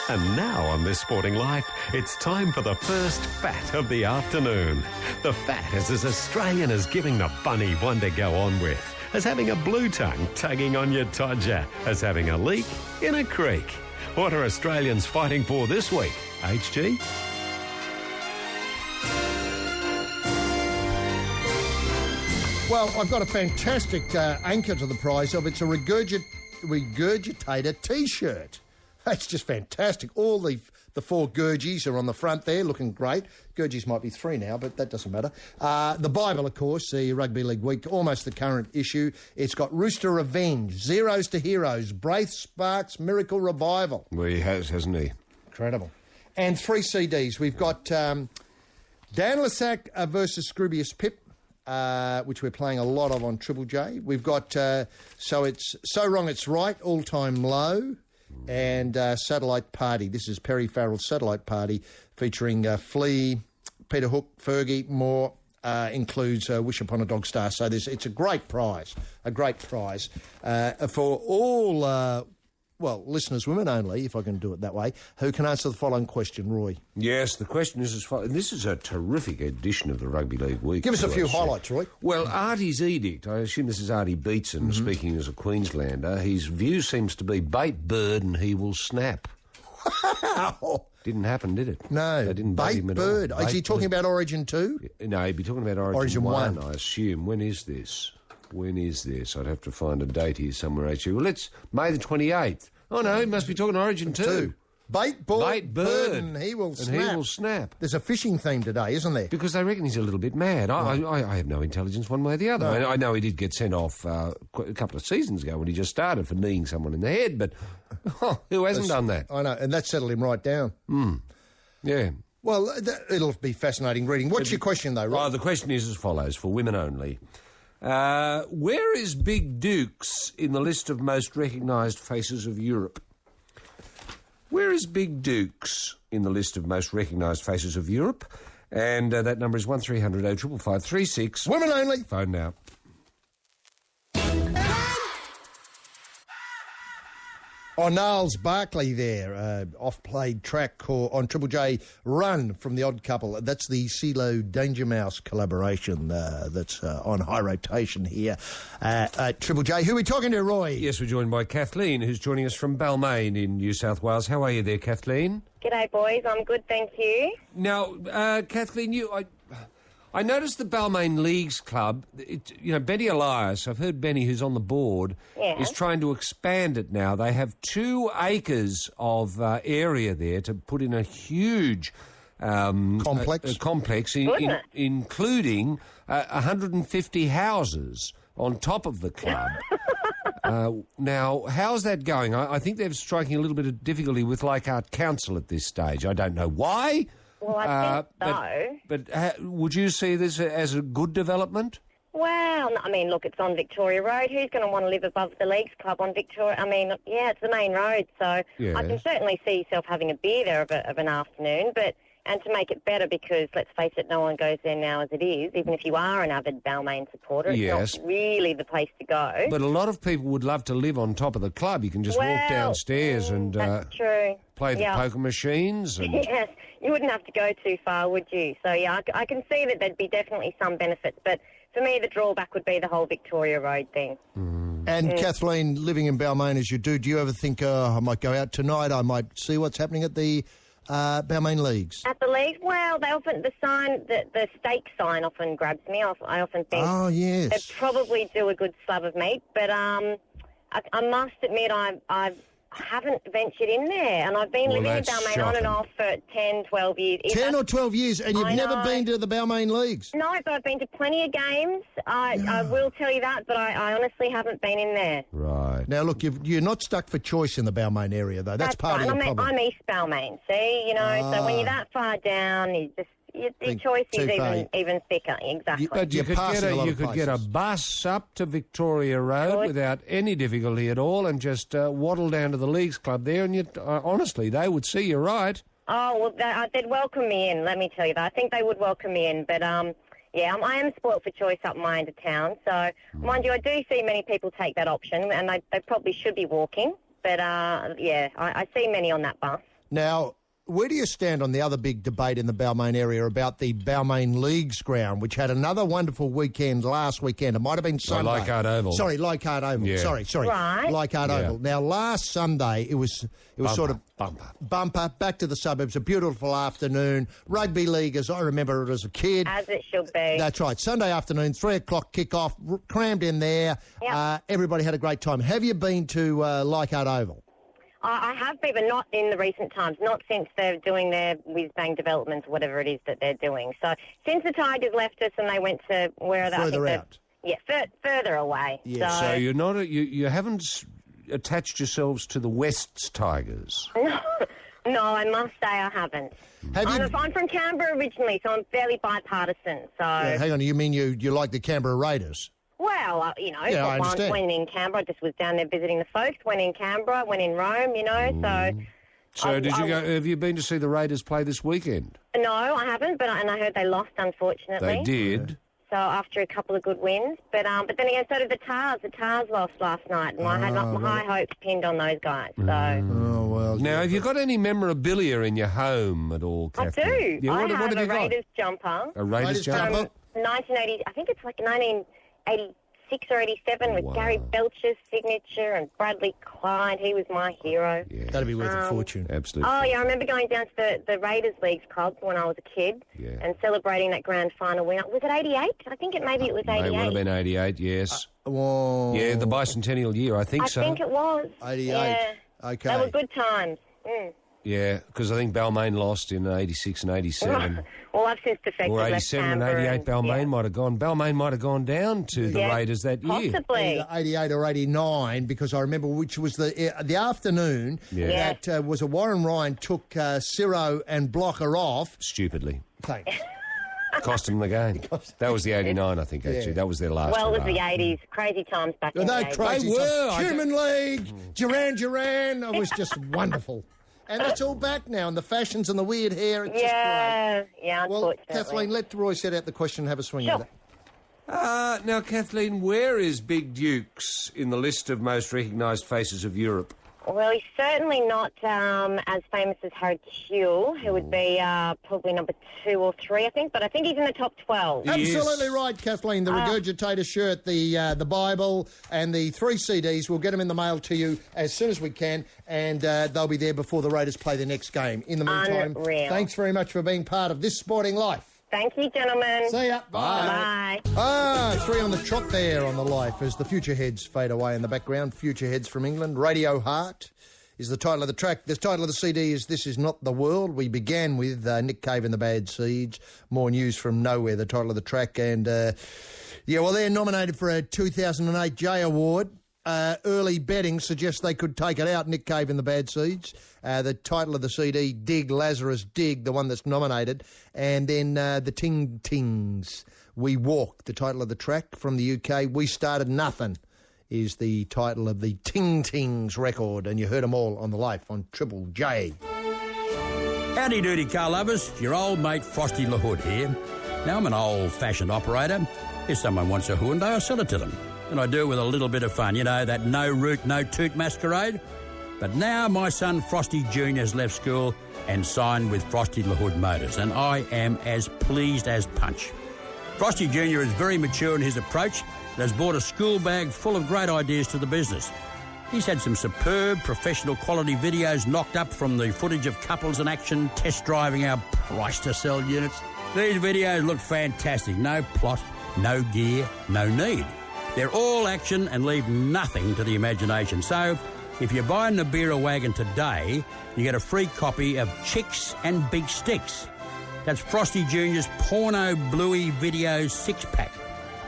[SPEAKER 8] And now on This Sporting Life, it's time for the first Fat of the afternoon. The Fat is as Australian as giving the bunny one to go on with, as having a blue tongue tugging on your todger, as having a leak in a creek. What are Australians fighting for this week, HG?
[SPEAKER 6] Well, I've got a fantastic anchor to the prize of. It's a Regurgitator T-shirt. That's just fantastic. All the four Gurgies are on the front there, looking great. Gurgies might be 3 now, but that doesn't matter. The Bible, of course, the Rugby League Week, almost the current issue. It's got Rooster Revenge, Zeros to Heroes, Braith Sparks, Miracle Revival.
[SPEAKER 16] Well, he has, hasn't he?
[SPEAKER 6] Incredible. And 3 CDs. We've got Dan Lissac versus Scroobius Pip, which we're playing a lot of on Triple J. We've got So It's So Wrong It's Right, All Time Low. And Satellite Party. This is Perry Farrell's Satellite Party, featuring Flea, Peter Hook, Fergie, Moore, includes Wish Upon a Dog Star. So it's a great prize for all... listeners, women only, if I can do it that way, who can answer the following question, Roy.
[SPEAKER 16] Yes, the question is as follows. This is a terrific edition of the Rugby League Week.
[SPEAKER 6] Give us a few highlights, Roy.
[SPEAKER 16] Well, Artie's edict, I assume this is Artie Beetson speaking as a Queenslander. His view seems to be bait bird and he will snap.
[SPEAKER 6] Wow.
[SPEAKER 16] Didn't happen, did it?
[SPEAKER 6] No.
[SPEAKER 16] They didn't
[SPEAKER 6] bait bird. Is he talking about Origin 2?
[SPEAKER 16] No, he'd be talking about Origin 1, I assume. When is this? I'd have to find a date here somewhere, actually. Well, it's May the 28th. Oh, no, he must be talking Origin 2.
[SPEAKER 6] Bait bird and he will snap. There's a fishing theme today, isn't there?
[SPEAKER 16] Because they reckon he's a little bit mad. I have no intelligence one way or the other. No. I know he did get sent off a couple of seasons ago when he just started for kneeing someone in the head, but who hasn't done that?
[SPEAKER 6] I know, and that settled him right down.
[SPEAKER 16] Yeah.
[SPEAKER 6] Well, it'll be fascinating reading. What's your question, though, Rob?
[SPEAKER 16] The question is as follows, for women only. Where is Big Dukes in the list of most recognised faces of Europe? Where is Big Dukes in the list of most recognised faces of Europe? And that number is 1300 0555 36.
[SPEAKER 6] Women only.
[SPEAKER 16] Phone now.
[SPEAKER 6] Oh, Niles Barkley there, off-played track on Triple J Run from The Odd Couple. That's the CeeLo Danger Mouse collaboration that's on high rotation here at Triple J. Who are we talking to, Roy?
[SPEAKER 16] Yes, we're joined by Kathleen, who's joining us from Balmain in New South Wales. How are you there, Kathleen?
[SPEAKER 18] G'day, boys. I'm good, thank you.
[SPEAKER 16] Now, Kathleen, I noticed the Balmain Leagues Club, Benny Elias, I've heard Benny, who's on the board, is trying to expand it now. They have 2 acres of area there to put in a huge complex including 150 houses on top of the club. Now, how's that going? I think they're striking a little bit of difficulty with Leichhardt Council at this stage. I don't know why.
[SPEAKER 18] Well, I think so.
[SPEAKER 16] But would you see this as a good development?
[SPEAKER 18] Well, I mean, look, it's on Victoria Road. Who's going to want to live above the Leagues Club on Victoria? I mean, yeah, it's the main road, so I can certainly see yourself having a beer there of an afternoon, and to make it better, because, let's face it, no one goes there now as it is, even if you are an avid Balmain supporter. It's not really the place to go.
[SPEAKER 16] But a lot of people would love to live on top of the club. You can just walk downstairs and
[SPEAKER 18] that's true.
[SPEAKER 16] Play the poker machines. And...
[SPEAKER 18] Yes, you wouldn't have to go too far, would you? So, yeah, I can see that there'd be definitely some benefits, but for me, the drawback would be the whole Victoria Road thing.
[SPEAKER 6] And Kathleen, living in Balmain as you do you ever think, I might go out tonight, I might see what's happening at the Balmain Leagues?
[SPEAKER 18] At the leagues? Well, they often, the steak sign often grabs me. I often think they probably do a good slab of meat, but I must admit I haven't ventured in there, and I've been living in Balmain on and off for 10, 12 years.
[SPEAKER 6] 10 or 12 years, and you've never been to the Balmain Leagues?
[SPEAKER 18] No, but I've been to plenty of games. I will tell you that, but I honestly haven't been in there.
[SPEAKER 6] Right. Now, look, you're not stuck for choice in the Balmain area, though. That's part of the problem.
[SPEAKER 18] I'm East Balmain, see? So when you're that far down, your choice is even thicker, exactly.
[SPEAKER 16] But you could get a bus up to Victoria Road without any difficulty at all and just waddle down to the Leagues Club there, and honestly, they would see you right.
[SPEAKER 18] Oh, well, they'd welcome me in, let me tell you that. I think they would welcome me in, but, I am spoilt for choice up my end of town, so, mind you, I do see many people take that option, and they probably should be walking, but, I see many on that bus.
[SPEAKER 6] Now, where do you stand on the other big debate in the Balmain area about the Balmain Leagues ground, which had another wonderful weekend last weekend? It might have been Sunday.
[SPEAKER 16] Leichhardt Oval.
[SPEAKER 6] Sorry, Leichhardt Oval. Yeah. Sorry.
[SPEAKER 18] Right.
[SPEAKER 6] Leichhardt Oval. Now, last Sunday, it was sort of bumper, back to the suburbs, a beautiful afternoon. Rugby league, as I remember it as a kid.
[SPEAKER 18] As it should be.
[SPEAKER 6] That's right. Sunday afternoon, 3 o'clock kick-off, crammed in there. Yep. Everybody had a great time. Have you been to Leichhardt Oval?
[SPEAKER 18] I have been, but not in the recent times, not since they're doing their whiz-bang developments, whatever it is that they're doing. So since the Tigers left us and they went to where they
[SPEAKER 6] further out.
[SPEAKER 18] Yeah, further away.
[SPEAKER 16] Yeah. So you're not you haven't attached yourselves to the West's Tigers.
[SPEAKER 18] No, I must say I haven't. I'm from Canberra originally, so I'm fairly bipartisan. So
[SPEAKER 6] hang on, you mean you like the Canberra Raiders?
[SPEAKER 18] Well,
[SPEAKER 6] I understand.
[SPEAKER 18] When in Canberra, I just was down there visiting the folks. When in Canberra, when in Rome, so
[SPEAKER 16] So have you been to see the Raiders play this weekend?
[SPEAKER 18] No, I haven't, and I heard they lost, unfortunately.
[SPEAKER 16] They did.
[SPEAKER 18] So after a couple of good wins. But then again, so did the Tars. The Tars lost last night, and I had my high hopes pinned on those guys. So.
[SPEAKER 6] Oh, well.
[SPEAKER 16] Now, have you got any memorabilia in your home at all, Kathleen?
[SPEAKER 18] I do.
[SPEAKER 16] Yeah,
[SPEAKER 18] I
[SPEAKER 16] what
[SPEAKER 18] have
[SPEAKER 16] have
[SPEAKER 18] a
[SPEAKER 16] you got?
[SPEAKER 18] Raiders jumper.
[SPEAKER 16] A Raiders jumper?
[SPEAKER 18] 1980, I think it's like 1986 or 87 with Gary Belcher's signature and Bradley Clyde. He was my hero.
[SPEAKER 6] Yeah. That'd be worth a fortune.
[SPEAKER 16] Absolutely.
[SPEAKER 18] Oh, yeah, I remember going down to the Raiders Leagues Club when I was a kid and celebrating that grand final win. Was it 88? I think maybe it was 88.
[SPEAKER 16] It would have been 88, yes.
[SPEAKER 6] Yeah,
[SPEAKER 16] the bicentennial year, I think so.
[SPEAKER 18] I think it was.
[SPEAKER 6] 88.
[SPEAKER 18] Yeah.
[SPEAKER 6] Okay.
[SPEAKER 18] They were good times. Mm.
[SPEAKER 16] Yeah, because I think Balmain lost in 86 and 87.
[SPEAKER 18] Well, I've since defected.
[SPEAKER 16] Or 87 and 88, Balmain might have gone. Balmain might have gone down to the Raiders that year.
[SPEAKER 18] Possibly.
[SPEAKER 6] 88 or 89, because I remember which was the afternoon that was a Warren Ryan took Ciro and Blocker off.
[SPEAKER 16] Stupidly.
[SPEAKER 6] Thanks.
[SPEAKER 16] Cost them the game. That was the 89, I think, actually. That was their last
[SPEAKER 18] Well, it was
[SPEAKER 16] hurrah.
[SPEAKER 18] the 80s. Crazy times back in the 80s.
[SPEAKER 6] Crazy
[SPEAKER 16] They were.
[SPEAKER 6] times. Human League, Duran. It was just wonderful. And that's all back now, and the fashions and the weird hair. It's just great.
[SPEAKER 18] Yeah,
[SPEAKER 6] Well,
[SPEAKER 18] unfortunately.
[SPEAKER 6] Kathleen, let Roy set out the question and have a swing at it.
[SPEAKER 16] Now, Kathleen, where is Big Dukes in the list of most recognised faces of Europe?
[SPEAKER 18] Well, he's certainly not as famous as Harry Kewell, who would be probably number 2 or 3, I think. But I think he's in the top 12.
[SPEAKER 6] Absolutely right, Kathleen. The Regurgitator shirt, the Bible, and the 3 CDs. We'll get them in the mail to you as soon as we can, and they'll be there before the Raiders play their next game. In the meantime, thanks very much for being part of this sporting life.
[SPEAKER 18] Thank you, gentlemen.
[SPEAKER 6] See ya.
[SPEAKER 18] Bye.
[SPEAKER 6] Bye. 3 on the trot there on the life as the Future Heads fade away in the background. Future Heads from England. Radio Heart is the title of the track. The title of the CD is This Is Not the World. We began with Nick Cave and the Bad Seeds. More news from nowhere, the title of the track. And, they're nominated for a 2008 J Award. Early betting suggests they could take it out, Nick Cave and the Bad Seeds. The title of the CD, Dig, Lazarus Dig, the one that's nominated. And then the Ting Tings, We Walk, the title of the track from the UK. We Started Nothing is the title of the Ting Tings record. And you heard them all on the life on Triple J.
[SPEAKER 14] Howdy doody car lovers, your old mate Frosty LaHood here. Now I'm an old-fashioned operator. If someone wants a Hyundai, I sell it to them. And I do it with a little bit of fun, that no root, no toot masquerade. But now my son Frosty Jr. has left school and signed with Frosty LaHood Motors, and I am as pleased as punch. Frosty Jr. is very mature in his approach and has brought a school bag full of great ideas to the business. He's had some superb professional quality videos knocked up from the footage of couples in action test driving our price-to-sell units. These videos look fantastic. No plot, no gear, no need. They're all action and leave nothing to the imagination. So, if you buy a Nibiru wagon today, you get a free copy of Chicks and Big Sticks. That's Frosty Jr.'s Porno Bluey Video 6-pack,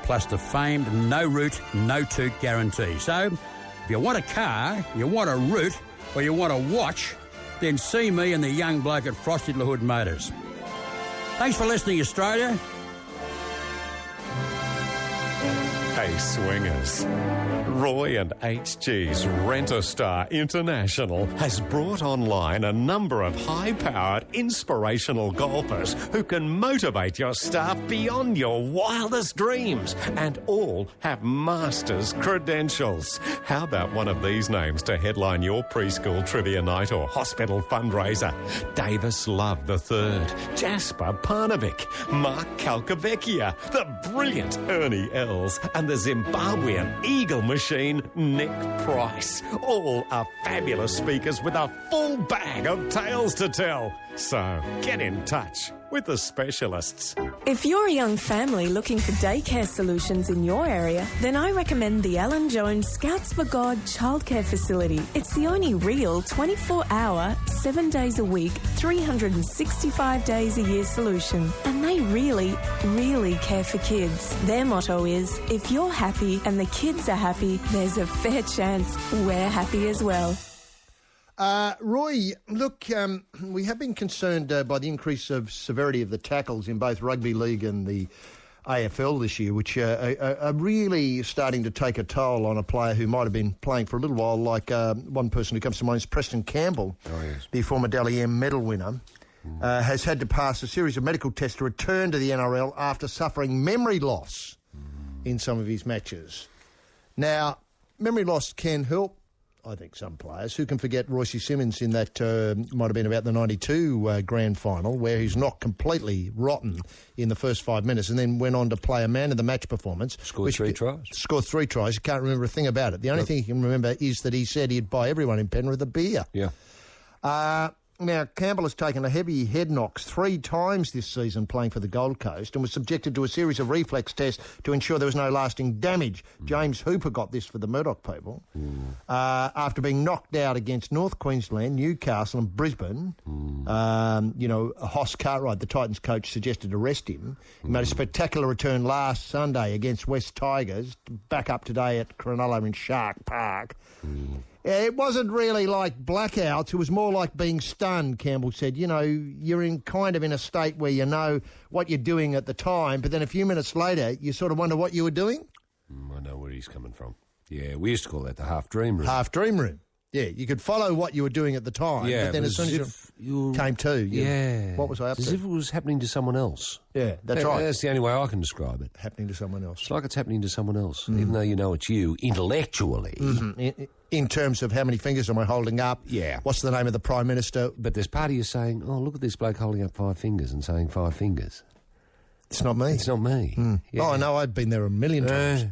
[SPEAKER 14] plus the famed no root, no toot guarantee. So, if you want a car, you want a root, or you want a watch, then see me and the young bloke at Frosty LaHood Motors. Thanks for listening, Australia.
[SPEAKER 19] Hey swingers, Roy and HG's Rent-A-Star International has brought online a number of high-powered, inspirational golfers who can motivate your staff beyond your wildest dreams, and all have master's credentials. How about one of these names to headline your preschool trivia night or hospital fundraiser? Davis Love III, Jasper Parnevik, Mark Calcavecchia, the brilliant Ernie Els, and the Zimbabwean Eagle Machine, Nick Price. All are fabulous speakers with a full bag of tales to tell. So get in touch with the specialists.
[SPEAKER 13] If you're a young family looking for daycare solutions in your area, then I recommend the Alan Jones Scouts for God childcare facility. It's the only real 24-hour, 7 days a week, 365 days a year solution. And they really, really care for kids. Their motto is, if you're happy and the kids are happy, there's a fair chance we're happy as well.
[SPEAKER 6] Roy, look, we have been concerned by the increase of severity of the tackles in both rugby league and the AFL this year, which are really starting to take a toll on a player who might have been playing for a little while, like one person who comes to mind is Preston Campbell, the former Dally M medal winner, has had to pass a series of medical tests to return to the NRL after suffering memory loss in some of his matches. Now, memory loss can help, I think, some players. Who can forget Royce Simmons in that, might have been about the 92 grand final, where he's knocked completely rotten in the first 5 minutes and then went on to play a man-of-the-match performance.
[SPEAKER 16] Scored 3 tries.
[SPEAKER 6] Scored 3 tries. You can't remember a thing about it. The only thing you can remember is that he said he'd buy everyone in Penrith a beer.
[SPEAKER 16] Yeah.
[SPEAKER 6] Now, Campbell has taken a heavy head knocks 3 times this season playing for the Gold Coast and was subjected to a series of reflex tests to ensure there was no lasting damage. James Hooper got this for the Murdoch people. After being knocked out against North Queensland, Newcastle and Brisbane, Hoss Cartwright, the Titans coach, suggested arrest him. He made a spectacular return last Sunday against West Tigers, back up today at Cronulla in Shark Park. It wasn't really like blackouts. It was more like being stunned, Campbell said. You know, you're in a state where you know what you're doing at the time, but then a few minutes later, you sort of wonder what you were doing.
[SPEAKER 16] I know where he's coming from. Yeah, we used to call that the half-dream room.
[SPEAKER 6] Half-dream room. Yeah, you could follow what you were doing at the time, but then as soon as you came to, what was I up to?
[SPEAKER 16] As if it was happening to someone else.
[SPEAKER 6] Yeah, that's right.
[SPEAKER 16] That's the only way I can describe it.
[SPEAKER 6] Happening to someone else.
[SPEAKER 16] It's like it's happening to someone else, even though you know it's you intellectually.
[SPEAKER 6] In terms of how many fingers am I holding up?
[SPEAKER 16] Yeah.
[SPEAKER 6] What's the name of the Prime Minister?
[SPEAKER 16] But there's part of you saying, oh, look at this bloke holding up 5 fingers and saying 5 fingers.
[SPEAKER 6] It's not me.
[SPEAKER 16] It's not me.
[SPEAKER 6] Yeah. Oh, I know. I've been there a million times.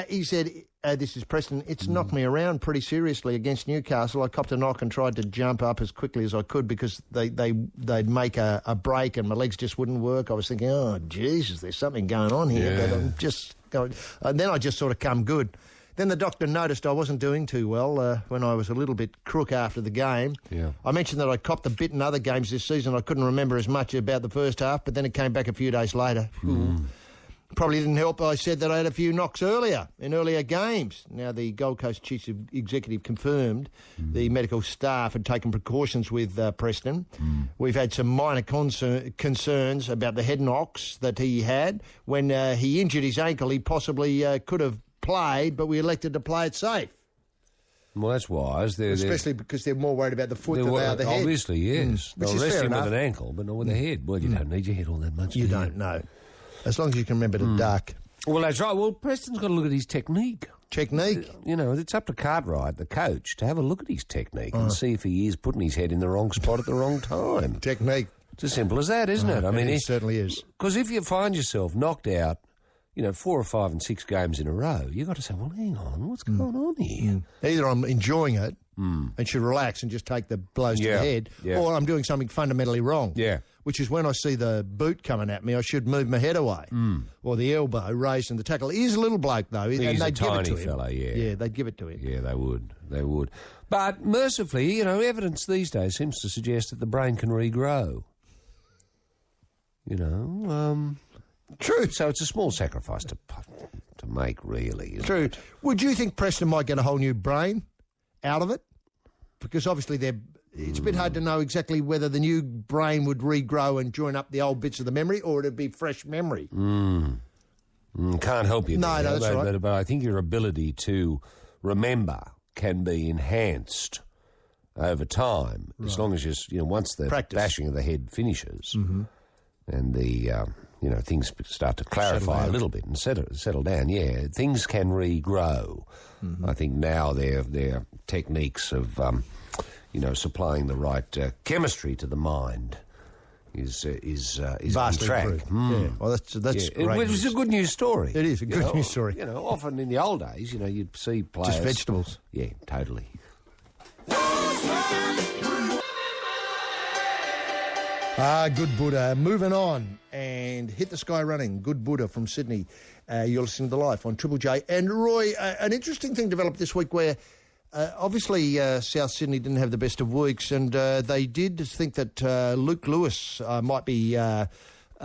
[SPEAKER 6] He said, this is Preston, it's knocked me around pretty seriously against Newcastle. I copped a knock and tried to jump up as quickly as I could because they'd make a break and my legs just wouldn't work. I was thinking, oh, Jesus, there's something going on here.
[SPEAKER 16] Yeah.
[SPEAKER 6] But I'm just going... And then I just sort of come good. Then the doctor noticed I wasn't doing too well when I was a little bit crook after the game.
[SPEAKER 16] Yeah.
[SPEAKER 6] I mentioned that I copped a bit in other games this season. I couldn't remember as much about the first half, but then it came back a few days later. Probably didn't help. I said that I had a few knocks in earlier games. Now, the Gold Coast Chief Executive confirmed the medical staff had taken precautions with Preston. We've had some minor concerns about the head knocks that he had. When he injured his ankle, he possibly could have played, but we elected to play it safe.
[SPEAKER 16] Well, that's wise.
[SPEAKER 6] Especially because they're more worried about the foot than they are the head.
[SPEAKER 16] Obviously, yes.
[SPEAKER 6] Which
[SPEAKER 16] They'll
[SPEAKER 6] is
[SPEAKER 16] rest
[SPEAKER 6] fair
[SPEAKER 16] him
[SPEAKER 6] enough.
[SPEAKER 16] with an ankle, but not with a head. Well, you don't need your head all that much.
[SPEAKER 6] You don't know. As long as you can remember to duck.
[SPEAKER 16] Well, that's right. Well, Preston's got to look at his technique.
[SPEAKER 6] Technique?
[SPEAKER 16] You know, it's up to Cartwright, the coach, to have a look at his technique and see if he is putting his head in the wrong spot at the wrong time.
[SPEAKER 6] Technique.
[SPEAKER 16] It's as simple as that, isn't it? I mean,
[SPEAKER 6] it certainly is.
[SPEAKER 16] Because if you find yourself knocked out, 4 or 5 and 6 games in a row, you've got to say, well, hang on, what's going on here?
[SPEAKER 6] Either I'm enjoying it and should relax and just take the blows to the head, or I'm doing something fundamentally wrong.
[SPEAKER 16] Yeah.
[SPEAKER 6] Which is when I see the boot coming at me, I should move my head away. Or the elbow raised in the tackle. He's a little bloke, though.
[SPEAKER 16] He's a tiny
[SPEAKER 6] give it to
[SPEAKER 16] fellow,
[SPEAKER 6] him. Yeah, they'd give it to him.
[SPEAKER 16] Yeah, they would. They would. But mercifully, evidence these days seems to suggest that the brain can regrow. True. So it's a small sacrifice to make, really.
[SPEAKER 6] True.
[SPEAKER 16] It?
[SPEAKER 6] Would you think Preston might get a whole new brain out of it? Because obviously it's a bit hard to know exactly whether the new brain would regrow and join up the old bits of the memory or it'd be fresh memory.
[SPEAKER 16] Can't help you.
[SPEAKER 6] No, that's right.
[SPEAKER 16] But I think your ability to remember can be enhanced over time, as long as once the bashing of the head finishes and the things start to clarify a little bit and settle down. Yeah, things can regrow. I think now their techniques of supplying the right chemistry to is
[SPEAKER 6] vastly
[SPEAKER 16] on track.
[SPEAKER 6] improved. Yeah. Well, that's great.
[SPEAKER 16] It was a good news story.
[SPEAKER 6] It is a good news story.
[SPEAKER 16] Often in the old days, you'd see players
[SPEAKER 6] just vegetables.
[SPEAKER 16] Yeah, totally.
[SPEAKER 6] Good Buddha. Moving on and hit the sky running. Good Buddha from Sydney. You're listening to Life on Triple J. And Roy, an interesting thing developed this week where obviously South Sydney didn't have the best of weeks, and they did think that Luke Lewis might be a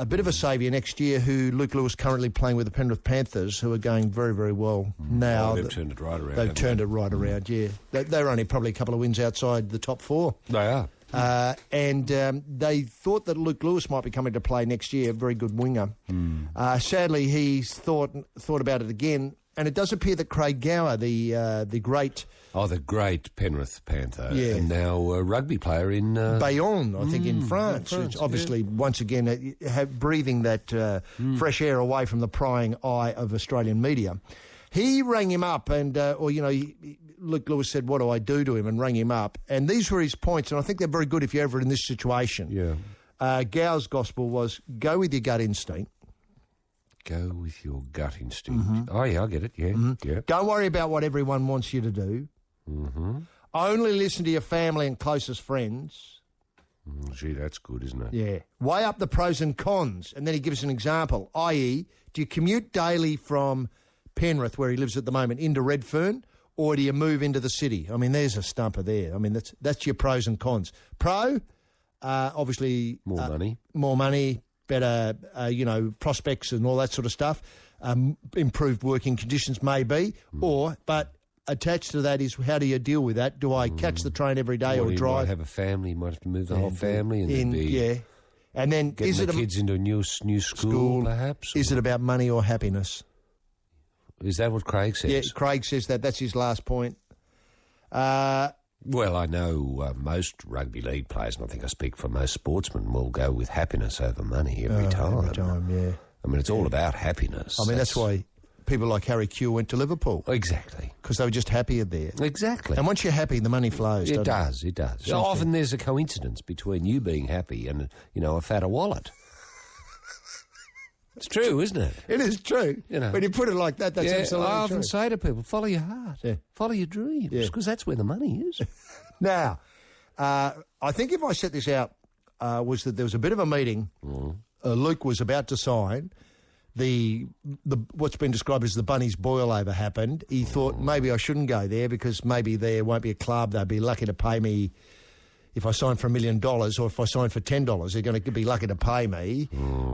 [SPEAKER 6] bit of a saviour next year, who Luke Lewis currently playing with the Penrith Panthers, who are going very, very well now.
[SPEAKER 16] Oh, they've turned it right around.
[SPEAKER 6] They've turned it right around, yeah. They're only probably a couple of wins outside the top 4.
[SPEAKER 16] They are.
[SPEAKER 6] And they thought that Luke Lewis might be coming to play next year, a very good winger. Sadly, he's thought about it again, and it does appear that Craig Gower, the great...
[SPEAKER 16] Oh, the great Penrith Panther,
[SPEAKER 6] Yeah.
[SPEAKER 16] and now a rugby player in...
[SPEAKER 6] Bayonne, I think, in France. It's obviously, once again, breathing that fresh air away from the prying eye of Australian media. He rang him up and, Luke Lewis said, what do I do to him, and rang him up. And these were his points, and I think they're very good if you're ever in this situation.
[SPEAKER 16] Yeah.
[SPEAKER 6] Gower's gospel was, go with your gut instinct.
[SPEAKER 16] Go with your gut instinct. Oh, yeah, I get it, yeah.
[SPEAKER 6] Don't worry about what everyone wants you to do. Only listen to your family and closest friends.
[SPEAKER 16] Gee, that's good, isn't it?
[SPEAKER 6] Yeah. Weigh up the pros and cons. And then he gives an example, i.e., do you commute daily from Penrith, where he lives at the moment, into Redfern, or do you move into the city? I mean, there's a stumper there. I mean, that's your pros and cons. Pro, obviously... More money, better, prospects and all that sort of stuff. Improved working conditions, maybe. But attached to that is, how do you deal with that? Do I catch the train every day or drive?
[SPEAKER 16] You might have a family, you might have to move the whole family.
[SPEAKER 6] And then
[SPEAKER 16] getting the kids into a new school, perhaps?
[SPEAKER 6] Is it about money or happiness?
[SPEAKER 16] Is that what Craig says?
[SPEAKER 6] Yeah, Craig says that. That's his last point.
[SPEAKER 16] Well, I know most rugby league players, and I think I speak for most sportsmen, will go with happiness over money every time.
[SPEAKER 6] Every time, yeah.
[SPEAKER 16] I mean, it's all about happiness.
[SPEAKER 6] I mean, that's why people like Harry Kewell went to Liverpool.
[SPEAKER 16] Exactly.
[SPEAKER 6] Because they were just happier there.
[SPEAKER 16] Exactly.
[SPEAKER 6] And once you're happy, the money flows,
[SPEAKER 16] It does. So often there's a coincidence between you being happy and, a fatter wallet. It's true, isn't it?
[SPEAKER 6] It is true. When you put it like that, that's absolutely true.
[SPEAKER 16] I often say to people, follow your heart.
[SPEAKER 6] Yeah.
[SPEAKER 16] Follow your dreams, because that's where the money is.
[SPEAKER 6] Now, I think if I set this out, was that there was a bit of a meeting. Luke was about to sign. The what's been described as the Bunnies boil-over happened. He thought, maybe I shouldn't go there because maybe there won't be a club. They'd be lucky to pay me if I sign for $1 million, or if I sign for $10, they're going to be lucky to pay me.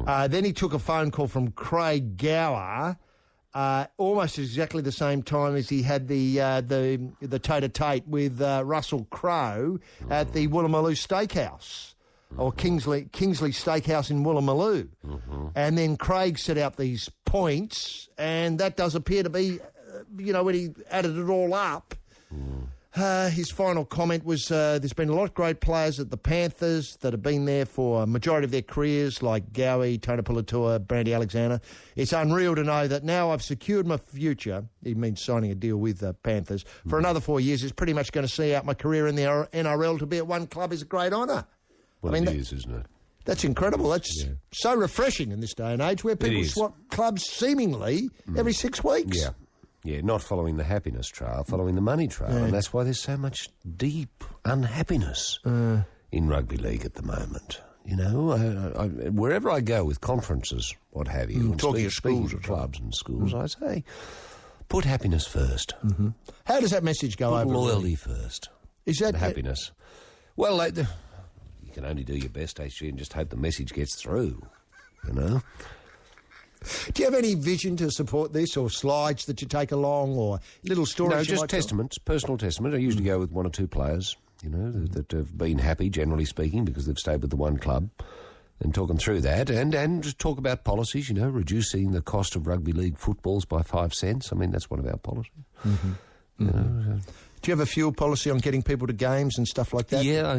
[SPEAKER 6] Then he took a phone call from Craig Gower, almost exactly the same time as he had the tete-a-tete with Russell Crowe at the Woolloomooloo Steakhouse, or Kingsley Steakhouse in Woolloomooloo. And then Craig set out these points, and that does appear to be, when he added it all up, his final comment was, there's been a lot of great players at the Panthers that have been there for a majority of their careers, like Gowie, Tony Pulatua, Brandy Alexander. It's unreal to know that now I've secured my future, he means signing a deal with the Panthers, for another 4 years. It's pretty much going to see out my career in the NRL. To be at one club is a great honour.
[SPEAKER 16] Well, it is, isn't it?
[SPEAKER 6] That's incredible. That's so refreshing in this day and age where people swap clubs seemingly every 6 weeks.
[SPEAKER 16] Yeah, not following the happiness trail, following the money trail. And that's why there's so much deep unhappiness in rugby league at the moment. Wherever I go with conferences, what have you,
[SPEAKER 6] talking to schools,
[SPEAKER 16] clubs and schools, I say, put happiness first.
[SPEAKER 6] How does that message go over?
[SPEAKER 16] Put loyalty first.
[SPEAKER 6] Is that
[SPEAKER 16] happiness? Well, you can only do your best, HG, and just hope the message gets through,
[SPEAKER 6] Do you have any vision to support this, or slides that you take along, or little stories?
[SPEAKER 16] No, just testaments, personal testament. I usually go with one or two players, that have been happy, generally speaking, because they've stayed with the one club, and talk them through that, and just talk about policies, reducing the cost of rugby league footballs by 5 cents. I mean, that's one of our policies.
[SPEAKER 6] Do you have a fuel policy on getting people to games and stuff like that?
[SPEAKER 16] Yeah.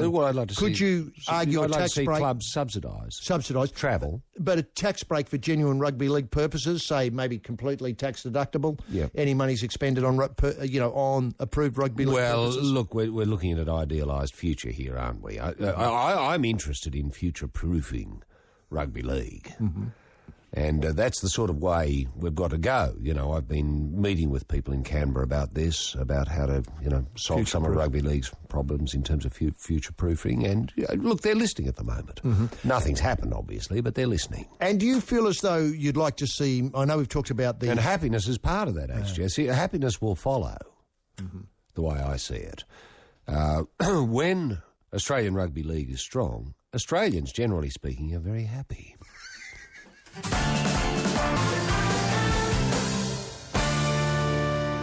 [SPEAKER 16] What I'd like to see.
[SPEAKER 6] Could you argue a tax break?
[SPEAKER 16] Clubs subsidise travel,
[SPEAKER 6] but a tax break for genuine rugby league purposes, say maybe completely tax deductible.
[SPEAKER 16] Yeah.
[SPEAKER 6] Any money's expended on on approved rugby league purposes.
[SPEAKER 16] Well, look, we're looking at an idealised future here, aren't we? I'm interested in future-proofing rugby league. And that's the sort of way we've got to go. I've been meeting with people in Canberra about this, about how to, solve some of rugby league's problems in terms of future-proofing. And, look, they're listening at the moment. Nothing's happened, obviously, but they're listening.
[SPEAKER 6] And do you feel as though you'd like to see... I know we've talked about the...
[SPEAKER 16] And happiness is part of that, HJ. See, happiness will follow, the way I see it. When Australian Rugby League is strong, Australians, generally speaking, are very happy.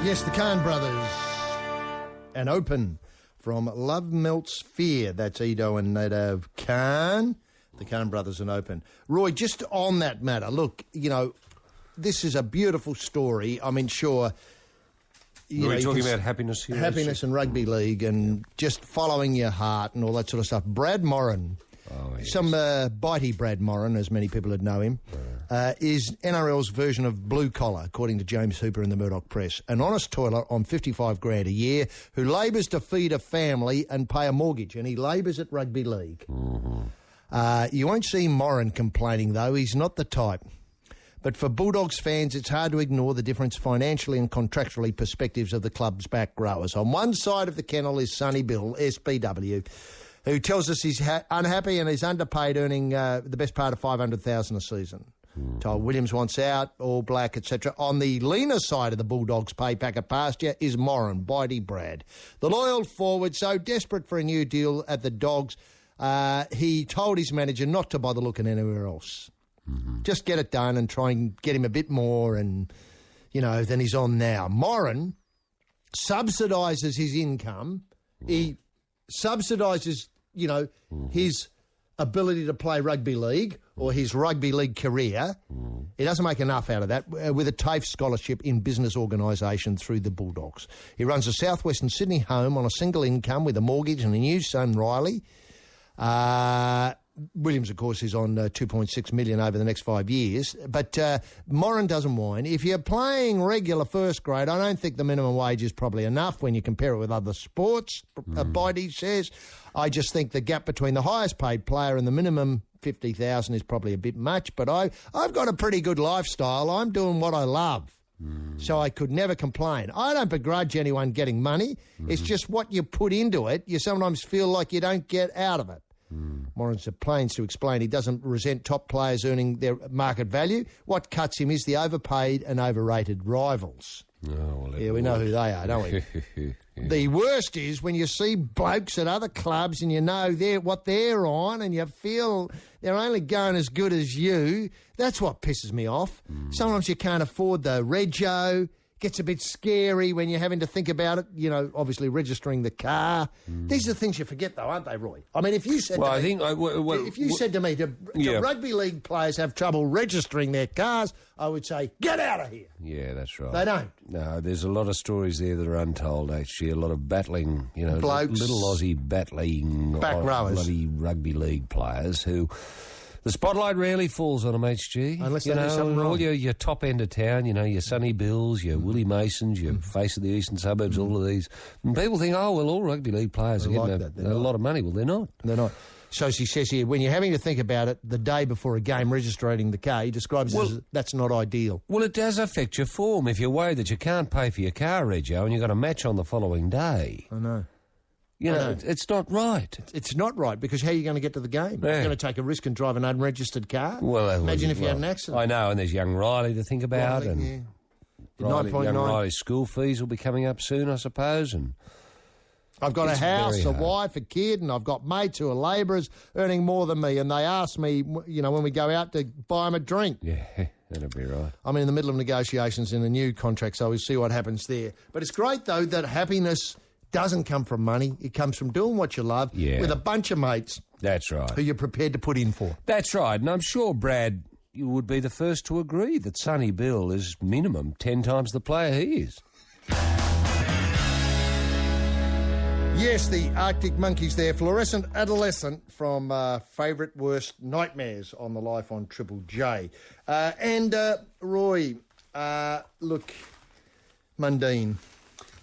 [SPEAKER 6] Yes, the Khan brothers. An open from Love Melts Fear. That's Edo and Nadav Khan. The Khan brothers and Open. Roy, just on that matter, look, you know, this is a beautiful story. I mean, sure.
[SPEAKER 16] We're talking about happiness here.
[SPEAKER 6] Happiness and rugby league and just following your heart and all that sort of stuff. Brad Moran, some bitey Brad Moran, as many people would know him, is NRL's version of blue collar, according to James Hooper in the Murdoch Press. An honest toiler on $55,000 a year who labours to feed a family and pay a mortgage, and he labours at rugby league. You won't see Moran complaining, though. He's not the type. But for Bulldogs fans, it's hard to ignore the difference financially and contractually perspectives of the club's back rowers. On one side of the kennel is Sonny Bill, SPW, who tells us he's unhappy and is underpaid, earning the best part of $500,000 a season. Told Williams wants out, all black, etc. On the leaner side of the Bulldogs' pay packet pasture is Moran, Bitey Brad. The loyal forward, so desperate for a new deal at the Dogs, he told his manager not to bother looking anywhere else. Just get it done and try and get him a bit more and, you know, than he's on now. Moran subsidises his income. He subsidises, you know, his ability to play rugby league or his rugby league career. He doesn't make enough out of that with a TAFE scholarship in business organisation through the Bulldogs. He runs a southwestern Sydney home on a single income with a mortgage and a new son, Riley. Williams, of course, is on $2.6 million over the next 5 years. But Moran doesn't whine. If you're playing regular first grade, I don't think the minimum wage is probably enough when you compare it with other sports, Bitey says. I just think the gap between the highest paid player and the minimum $50,000 is probably a bit much. But I've got a pretty good lifestyle. I'm doing what I love. So I could never complain. I don't begrudge anyone getting money. It's just what you put into it, you sometimes feel like you don't get out of it. Moran plans to explain he doesn't resent top players earning their market value. What cuts him is the overpaid and overrated rivals. We know who they are, don't we? The worst is when you see blokes at other clubs and you know what they're on and you feel they're only going as good as you. That's what pisses me off. Sometimes you can't afford the rego. Gets a bit scary when you're having to think about it, you know, obviously registering the car. These are the things you forget, though, aren't they, Roy? I mean, if you said said to me, do rugby league players have trouble registering their cars, I would say, get out of here.
[SPEAKER 16] Yeah, that's right.
[SPEAKER 6] They don't.
[SPEAKER 16] No, there's a lot of stories there that are untold, actually. A lot of battling, you know,
[SPEAKER 6] blokes,
[SPEAKER 16] little Aussie battling
[SPEAKER 6] back rowers,
[SPEAKER 16] bloody rugby league players who... The spotlight rarely falls on them, HG.
[SPEAKER 6] Unless they do something wrong.
[SPEAKER 16] All your top end of town, you know, your Sonny Bills, your Willie Masons, your face of the eastern suburbs, all of these. And people think, oh, well, all rugby league players are getting a lot of money. Well, they're not.
[SPEAKER 6] They're not. So she says here, when you're having to think about it the day before a game registering the car, he describes it as that's not ideal.
[SPEAKER 16] Well, it does affect your form. If you're worried that you can't pay for your car, Rego, and you've got a match on the following day.
[SPEAKER 6] I know.
[SPEAKER 16] You know, it's not right.
[SPEAKER 6] It's not right, because how are you going to get to the game?
[SPEAKER 16] Yeah.
[SPEAKER 6] You're going to take a risk and drive an unregistered car?
[SPEAKER 16] Well,
[SPEAKER 6] imagine if you had an accident.
[SPEAKER 16] I know, and there's young Riley to think about.
[SPEAKER 6] Riley,
[SPEAKER 16] and
[SPEAKER 6] yeah.
[SPEAKER 16] young Riley's school fees will be coming up soon, I suppose. And
[SPEAKER 6] I've got a house, a wife, a kid, and I've got mates who are labourers earning more than me, and they ask me, you know, when we go out to buy them a drink.
[SPEAKER 16] Yeah, that'll be right.
[SPEAKER 6] I'm in the middle of negotiations in a new contract, so we'll see what happens there. But it's great, though, that happiness doesn't come from money. It comes from doing what you love with a bunch of mates.
[SPEAKER 16] That's right.
[SPEAKER 6] Who you're prepared to put in for.
[SPEAKER 16] That's right. And I'm sure, Brad, you would be the first to agree that Sonny Bill is minimum 10 times the player he is.
[SPEAKER 6] Yes, the Arctic Monkeys there. Fluorescent Adolescent from Favourite Worst Nightmares on the Life on Triple J. Roy, look, Mundine.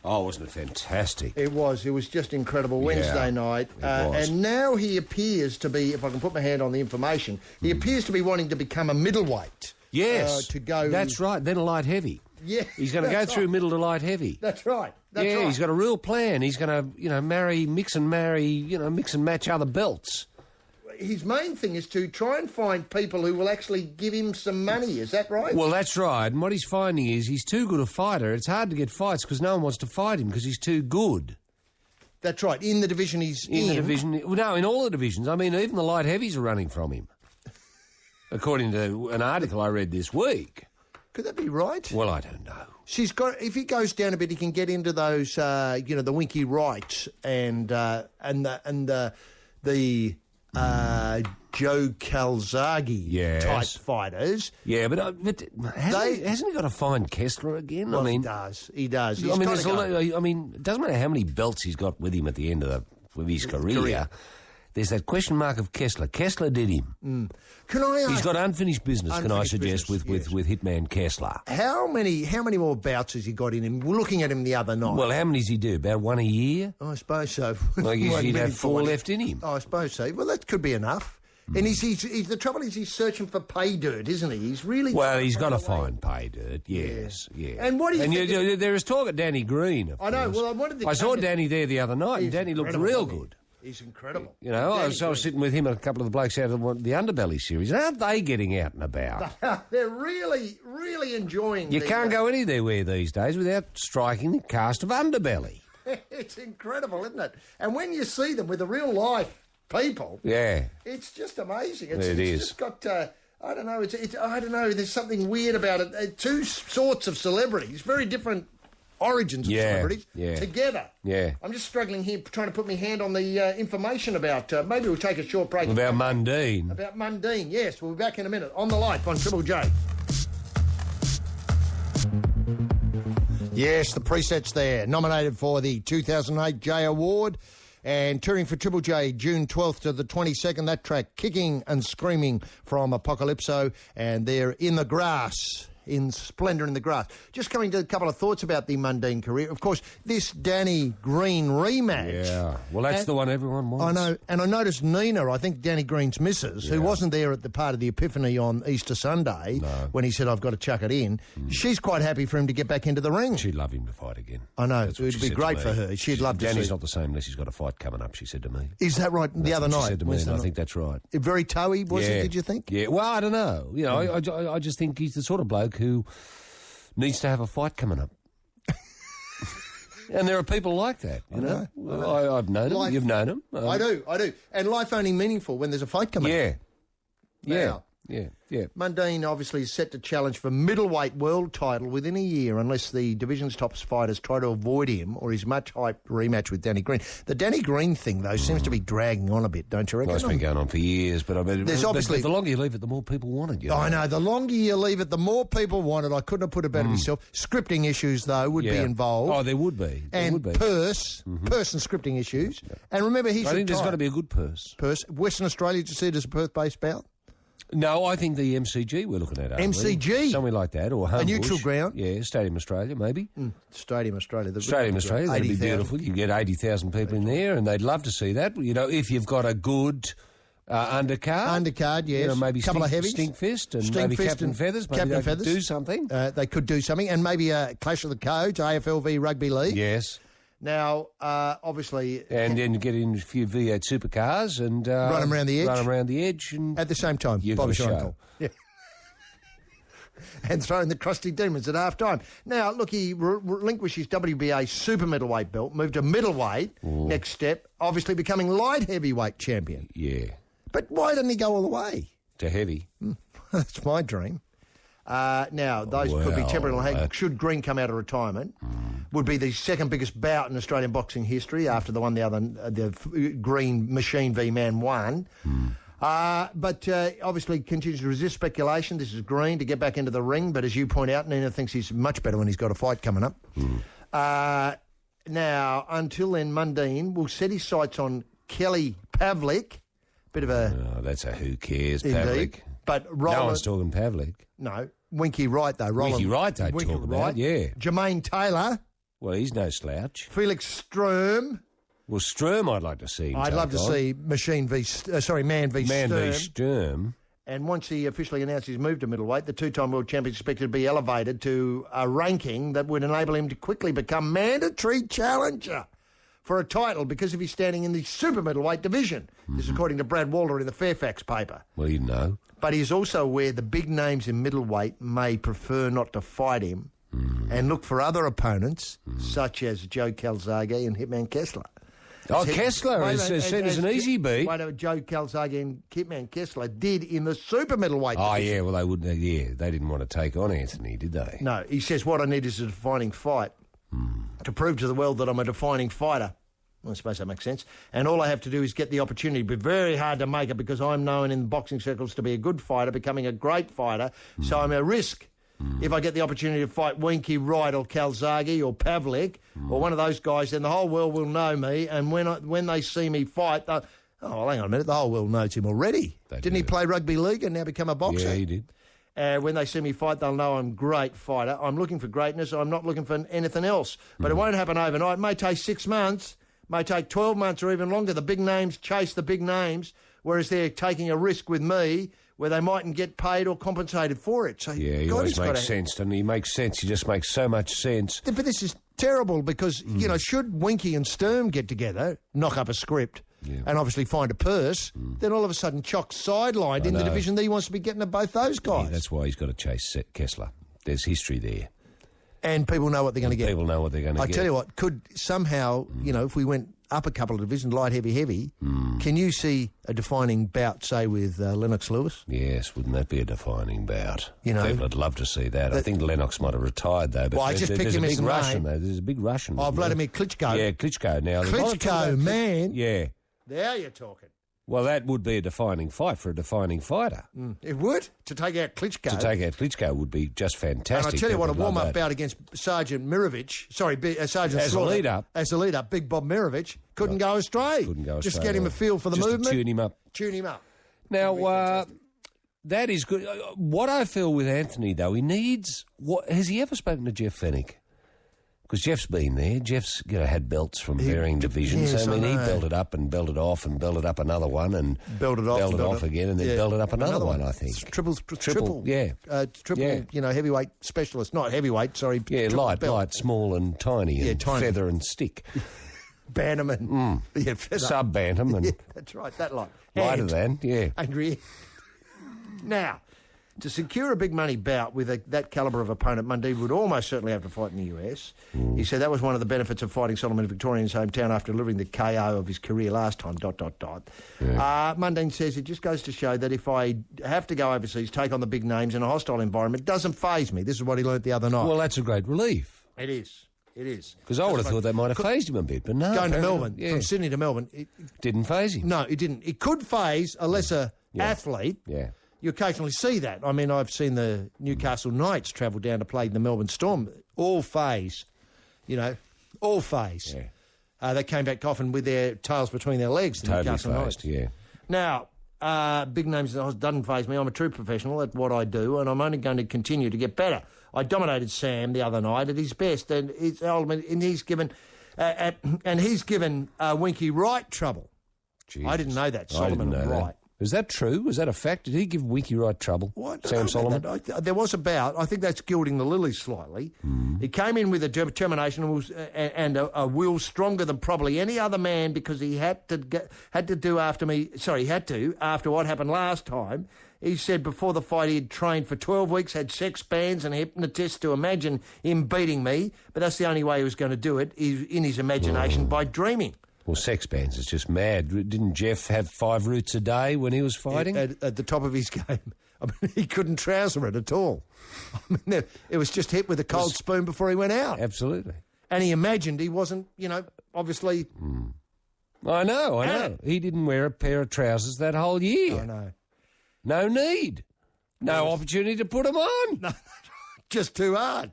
[SPEAKER 16] Oh, wasn't it fantastic?
[SPEAKER 6] It was. It was just incredible. Wednesday night. And now he appears to be, if I can put my hand on the information, he appears to be wanting to become a middleweight.
[SPEAKER 16] Yes.
[SPEAKER 6] To go...
[SPEAKER 16] That's right. Then a light heavy.
[SPEAKER 6] Yeah.
[SPEAKER 16] He's going to go through middle to light heavy.
[SPEAKER 6] That's right. That's right.
[SPEAKER 16] He's got a real plan. He's going to, you know, mix and match other belts.
[SPEAKER 6] His main thing is to try and find people who will actually give him some money. Is that right?
[SPEAKER 16] Well, that's right. And what he's finding is he's too good a fighter. It's hard to get fights because no one wants to fight him because he's too good.
[SPEAKER 6] That's right. In the division he's in.
[SPEAKER 16] In the division... No, in all the divisions. I mean, even the light heavies are running from him. According to an article I read this week.
[SPEAKER 6] Could that be right?
[SPEAKER 16] Well, I don't know.
[SPEAKER 6] She's got. If he goes down a bit, he can get into those, the Winky Wright and the Joe Calzaghe type fighters.
[SPEAKER 16] Yeah, but hasn't he got to find Kessler again?
[SPEAKER 6] Well,
[SPEAKER 16] I mean,
[SPEAKER 6] he does. He does.
[SPEAKER 16] I mean, it doesn't matter how many belts he's got with him at the end of his career. There's that question mark of Kessler. Kessler did him.
[SPEAKER 6] Can I ask,
[SPEAKER 16] he's got unfinished business, can I suggest, with Hitman Kessler.
[SPEAKER 6] How many more bouts has he got in him? We're looking at him the other night.
[SPEAKER 16] Well, how many does he do? About one a year?
[SPEAKER 6] I suppose so.
[SPEAKER 16] Well, I guess he'd have 4 left in him.
[SPEAKER 6] I suppose so. Well, that could be enough. And he's the trouble is he's searching for pay dirt, isn't he? He's really...
[SPEAKER 16] Well, he's got to find pay dirt, yes.
[SPEAKER 6] And what do you think...
[SPEAKER 16] there is talk of Danny Green, of
[SPEAKER 6] I know,
[SPEAKER 16] course.
[SPEAKER 6] well, I wanted to...
[SPEAKER 16] I saw Danny there the other night, and Danny looked real good.
[SPEAKER 6] He's incredible.
[SPEAKER 16] You know, I was sitting with him and a couple of the blokes out of the Underbelly series. Aren't they getting out and about?
[SPEAKER 6] They're really, really enjoying
[SPEAKER 16] You can't go anywhere these days without striking the cast of Underbelly.
[SPEAKER 6] It's incredible, isn't it? And when you see them with the real life people, it's just amazing. It's just got... I don't know. I don't know. There's something weird about it. Two sorts of celebrities, very different origins of celebrities together.
[SPEAKER 16] Yeah.
[SPEAKER 6] I'm just struggling here trying to put my hand on the information about... maybe we'll take a short break.
[SPEAKER 16] About Mundine.
[SPEAKER 6] About Mundine, yes. We'll be back in a minute. On the Life on Triple J. Yes, the preset's there. Nominated for the 2008 J Award. And touring for Triple J, June 12th to the 22nd, that track, Kicking and Screaming from Apocalypso. And they're in the grass. In Splendour in the Grass. Just coming to a couple of thoughts about the Mundine career. Of course, this Danny Green rematch.
[SPEAKER 16] Yeah, well, that's the one everyone wants.
[SPEAKER 6] I know, and I noticed Nina, I think Danny Green's missus, who wasn't there at the part of the Epiphany on Easter Sunday when he said, I've got to chuck it in, she's quite happy for him to get back into the ring.
[SPEAKER 16] She'd love him to fight again.
[SPEAKER 6] I know, it would be great for her. She'd love to see
[SPEAKER 16] Danny's not the same unless he's got a fight coming up, she said to me.
[SPEAKER 6] Is that right? The other night?
[SPEAKER 16] She said to me, and I think that's right.
[SPEAKER 6] Very toey, was it, did you think?
[SPEAKER 16] Yeah, well, I don't know. You know, I just think he's the sort of bloke who needs to have a fight coming up. And there are people like that, you know. I've known him. You've known him.
[SPEAKER 6] I do. And life only meaningful when there's a fight coming up.
[SPEAKER 16] Yeah.
[SPEAKER 6] Mundine obviously is set to challenge for middleweight world title within a year unless the division's top fighters try to avoid him or his much-hyped rematch with Danny Green. The Danny Green thing, though, seems to be dragging on a bit, don't you reckon?
[SPEAKER 16] Well, it's been going on for years, but I mean,
[SPEAKER 6] there's obviously...
[SPEAKER 16] the longer you leave it, the more people want it. You know?
[SPEAKER 6] I know, the longer you leave it, the more people want it. I couldn't have put it better myself. Scripting issues, though, would be involved.
[SPEAKER 16] Oh, there would be.
[SPEAKER 6] Purse and scripting issues. And remember, I
[SPEAKER 16] think there's got to be a good purse.
[SPEAKER 6] Western Australia, did you see it as a Perth-based bout?
[SPEAKER 16] No, I think the MCG we're looking at.
[SPEAKER 6] MCG?
[SPEAKER 16] Something like that, or Homebush.
[SPEAKER 6] A neutral ground?
[SPEAKER 16] Yeah, Stadium Australia, maybe.
[SPEAKER 6] Stadium Australia.
[SPEAKER 16] That'd be beautiful. You get 80,000 people in there, and they'd love to see that. You know, if you've got a good undercard.
[SPEAKER 6] Undercard, yes.
[SPEAKER 16] You know, maybe
[SPEAKER 6] a couple of heavies.
[SPEAKER 16] Stinkfist and maybe Captain Feathers. Maybe they could do something.
[SPEAKER 6] They could do something. And maybe a Clash of the Codes, AFLV Rugby League.
[SPEAKER 16] Yes.
[SPEAKER 6] Now, obviously...
[SPEAKER 16] And then get in a few V8 supercars and...
[SPEAKER 6] run them around the edge.
[SPEAKER 16] Run them around the edge. And
[SPEAKER 6] at the same time.
[SPEAKER 16] You've got a show.
[SPEAKER 6] Yeah. And throwing the crusty demons at half-time. Now, look, he relinquished his WBA super middleweight belt, moved to middleweight, next step, obviously becoming light heavyweight champion.
[SPEAKER 16] Yeah.
[SPEAKER 6] But why didn't he go all the way?
[SPEAKER 16] To heavy.
[SPEAKER 6] That's my dream. Now, those could be temporary. Should Green come out of retirement, would be the second biggest bout in Australian boxing history after the one the Green Machine v Man won. But obviously continues to resist speculation. This is Green to get back into the ring, but as you point out, Nina thinks he's much better when he's got a fight coming up. Now, until then, Mundine will set his sights on Kelly Pavlik. Bit of a...
[SPEAKER 16] that's a who cares,
[SPEAKER 6] indeed.
[SPEAKER 16] Pavlik.
[SPEAKER 6] But Roland,
[SPEAKER 16] no one's talking Pavlik.
[SPEAKER 6] No. Winky Wright, though.
[SPEAKER 16] Winky Wright they'd talk about, yeah.
[SPEAKER 6] Jermaine Taylor.
[SPEAKER 16] Well, he's no slouch.
[SPEAKER 6] Felix Sturm.
[SPEAKER 16] Well, Sturm I'd like to see him
[SPEAKER 6] I'd love to see Man v Sturm.
[SPEAKER 16] Man v Sturm.
[SPEAKER 6] And once he officially announced his move to middleweight, the two-time world champion is expected to be elevated to a ranking that would enable him to quickly become mandatory challenger for a title because of his standing in the super middleweight division. This is according to Brad Walder in the Fairfax paper.
[SPEAKER 16] Well, you know.
[SPEAKER 6] But he's also aware the big names in middleweight may prefer not to fight him and look for other opponents, such as Joe Calzaghe and Hitman Kessler.
[SPEAKER 16] Kessler said he's an easy beat.
[SPEAKER 6] Joe Calzaghe and Kitman Kessler did in the super middleweight division.
[SPEAKER 16] Yeah, well, they wouldn't. Yeah, they didn't want to take on Anthony, did they?
[SPEAKER 6] No, he says, what I need is a defining fight to prove to the world that I'm a defining fighter. Well, I suppose that makes sense. And all I have to do is get the opportunity. It'd be very hard to make it because I'm known in boxing circles to be a good fighter, becoming a great fighter. So I'm a risk. If I get the opportunity to fight Winky Wright or Calzaghe or Pavlik or one of those guys, then the whole world will know me. And when they see me fight, they'll, oh, hang on a minute, the whole world knows him already. Didn't he play rugby league and now become a boxer?
[SPEAKER 16] Yeah, he did.
[SPEAKER 6] When they see me fight, they'll know I'm a great fighter. I'm looking for greatness. I'm not looking for anything else. But it won't happen overnight. It may take 6 months, may take 12 months or even longer. The big names chase the big names, whereas they're taking a risk with me where they mightn't get paid or compensated for it. So
[SPEAKER 16] yeah, he always makes sense, doesn't he? He makes sense. He just makes so much sense.
[SPEAKER 6] But this is terrible because, you know, should Winky and Sturm get together, knock up a script, and obviously find a purse, then all of a sudden Chock's sidelined in the division that he wants to be getting at both those guys.
[SPEAKER 16] Yeah, that's why he's got to chase Kessler. There's history there.
[SPEAKER 6] And people know what they're going to get.
[SPEAKER 16] People know what they're going to get.
[SPEAKER 6] I tell you what, could somehow, you know, if we went up a couple of divisions, light, heavy, can you see a defining bout, say, with Lennox Lewis?
[SPEAKER 16] Yes, wouldn't that be a defining bout?
[SPEAKER 6] You know,
[SPEAKER 16] people would love to see that. I think Lennox might have retired, though. But
[SPEAKER 6] well, I just picked him as a
[SPEAKER 16] Russian, though. There's a big Russian.
[SPEAKER 6] Oh, Vladimir Klitschko.
[SPEAKER 16] Yeah, Klitschko now.
[SPEAKER 6] Klitschko, man.
[SPEAKER 16] Yeah.
[SPEAKER 6] Now you're talking.
[SPEAKER 16] Well, that would be a defining fight for a defining fighter.
[SPEAKER 6] It would. To take out Klitschko.
[SPEAKER 16] To take out Klitschko would be just fantastic.
[SPEAKER 6] And I tell you what, a warm-up bout against Sergeant Mirovic, Sergeant
[SPEAKER 16] as
[SPEAKER 6] Slaughter,
[SPEAKER 16] as
[SPEAKER 6] a lead-up, Big Bob Mirovic, couldn't go astray. Just get him a feel for the movement.
[SPEAKER 16] To tune him up.
[SPEAKER 6] Tune him up.
[SPEAKER 16] Now, that is good. What I feel with Anthony, though, he needs... Has he ever spoken to Jeff Fennick? Because Jeff's been there. Jeff's had belts from varying divisions.
[SPEAKER 6] Yes,
[SPEAKER 16] he built it up and built it off and built it up another one and
[SPEAKER 6] built it off
[SPEAKER 16] again and then built it up another one, I think.
[SPEAKER 6] Triple,
[SPEAKER 16] yeah.
[SPEAKER 6] Heavyweight specialist. Not heavyweight, sorry.
[SPEAKER 16] Yeah, light, small and tiny and
[SPEAKER 6] tiny.
[SPEAKER 16] Feather and stick.
[SPEAKER 6] Bannerman. Yeah, feather.
[SPEAKER 16] Sub-bantam.
[SPEAKER 6] Yeah, that's right, that lot.
[SPEAKER 16] Lighter than, yeah.
[SPEAKER 6] Angry. Now... To secure a big money bout with that calibre of opponent, Mundeeb would almost certainly have to fight in the US. He said that was one of the benefits of fighting Solomon in Victorian's hometown after delivering the KO of his career last time, ... Mundine says it just goes to show that if I have to go overseas, take on the big names in a hostile environment, it doesn't faze me. This is what he learnt the other night.
[SPEAKER 16] Well, that's a great relief.
[SPEAKER 6] It is. It is.
[SPEAKER 16] Because I would have thought that might have phased him a bit, but no.
[SPEAKER 6] Going to Melbourne, from Sydney to Melbourne. It
[SPEAKER 16] didn't faze him.
[SPEAKER 6] No, it didn't. It could faze a lesser athlete.
[SPEAKER 16] Yeah.
[SPEAKER 6] You occasionally see that. I mean, I've seen the Newcastle Knights travel down to play the Melbourne Storm. All phase. All phase.
[SPEAKER 16] Yeah.
[SPEAKER 6] They came back often with their tails between their legs, the Newcastle Knights.
[SPEAKER 16] Yeah.
[SPEAKER 6] Now, big names doesn't faze me. I'm a true professional at what I do, and I'm only going to continue to get better. I dominated Sam the other night at his best, and he's given Winky Wright trouble.
[SPEAKER 16] Jesus.
[SPEAKER 6] I didn't know that, Solomon Wright.
[SPEAKER 16] Is that true? Is that a fact? Did he give Winky Wright trouble? Sam Solomon?
[SPEAKER 6] There was a bout. I think that's gilding the lilies slightly. He came in with a determination and a will stronger than probably any other man because he had to do after what happened last time. He said before the fight he had trained for 12 weeks, had sex bands and hypnotists to imagine him beating me, but that's the only way he was going to do it, in his imagination, by dreaming.
[SPEAKER 16] Well, sex bands is just mad. Didn't Jeff have 5 roots a day when he was fighting?
[SPEAKER 6] At the top of his game. I mean, he couldn't trouser it at all. I mean, it was just hit with a cold spoon before he went out.
[SPEAKER 16] Absolutely.
[SPEAKER 6] And he imagined he wasn't, obviously...
[SPEAKER 16] I know. He didn't wear a pair of trousers that whole year.
[SPEAKER 6] I know.
[SPEAKER 16] No need. No opportunity to put them on.
[SPEAKER 6] No, just too hard.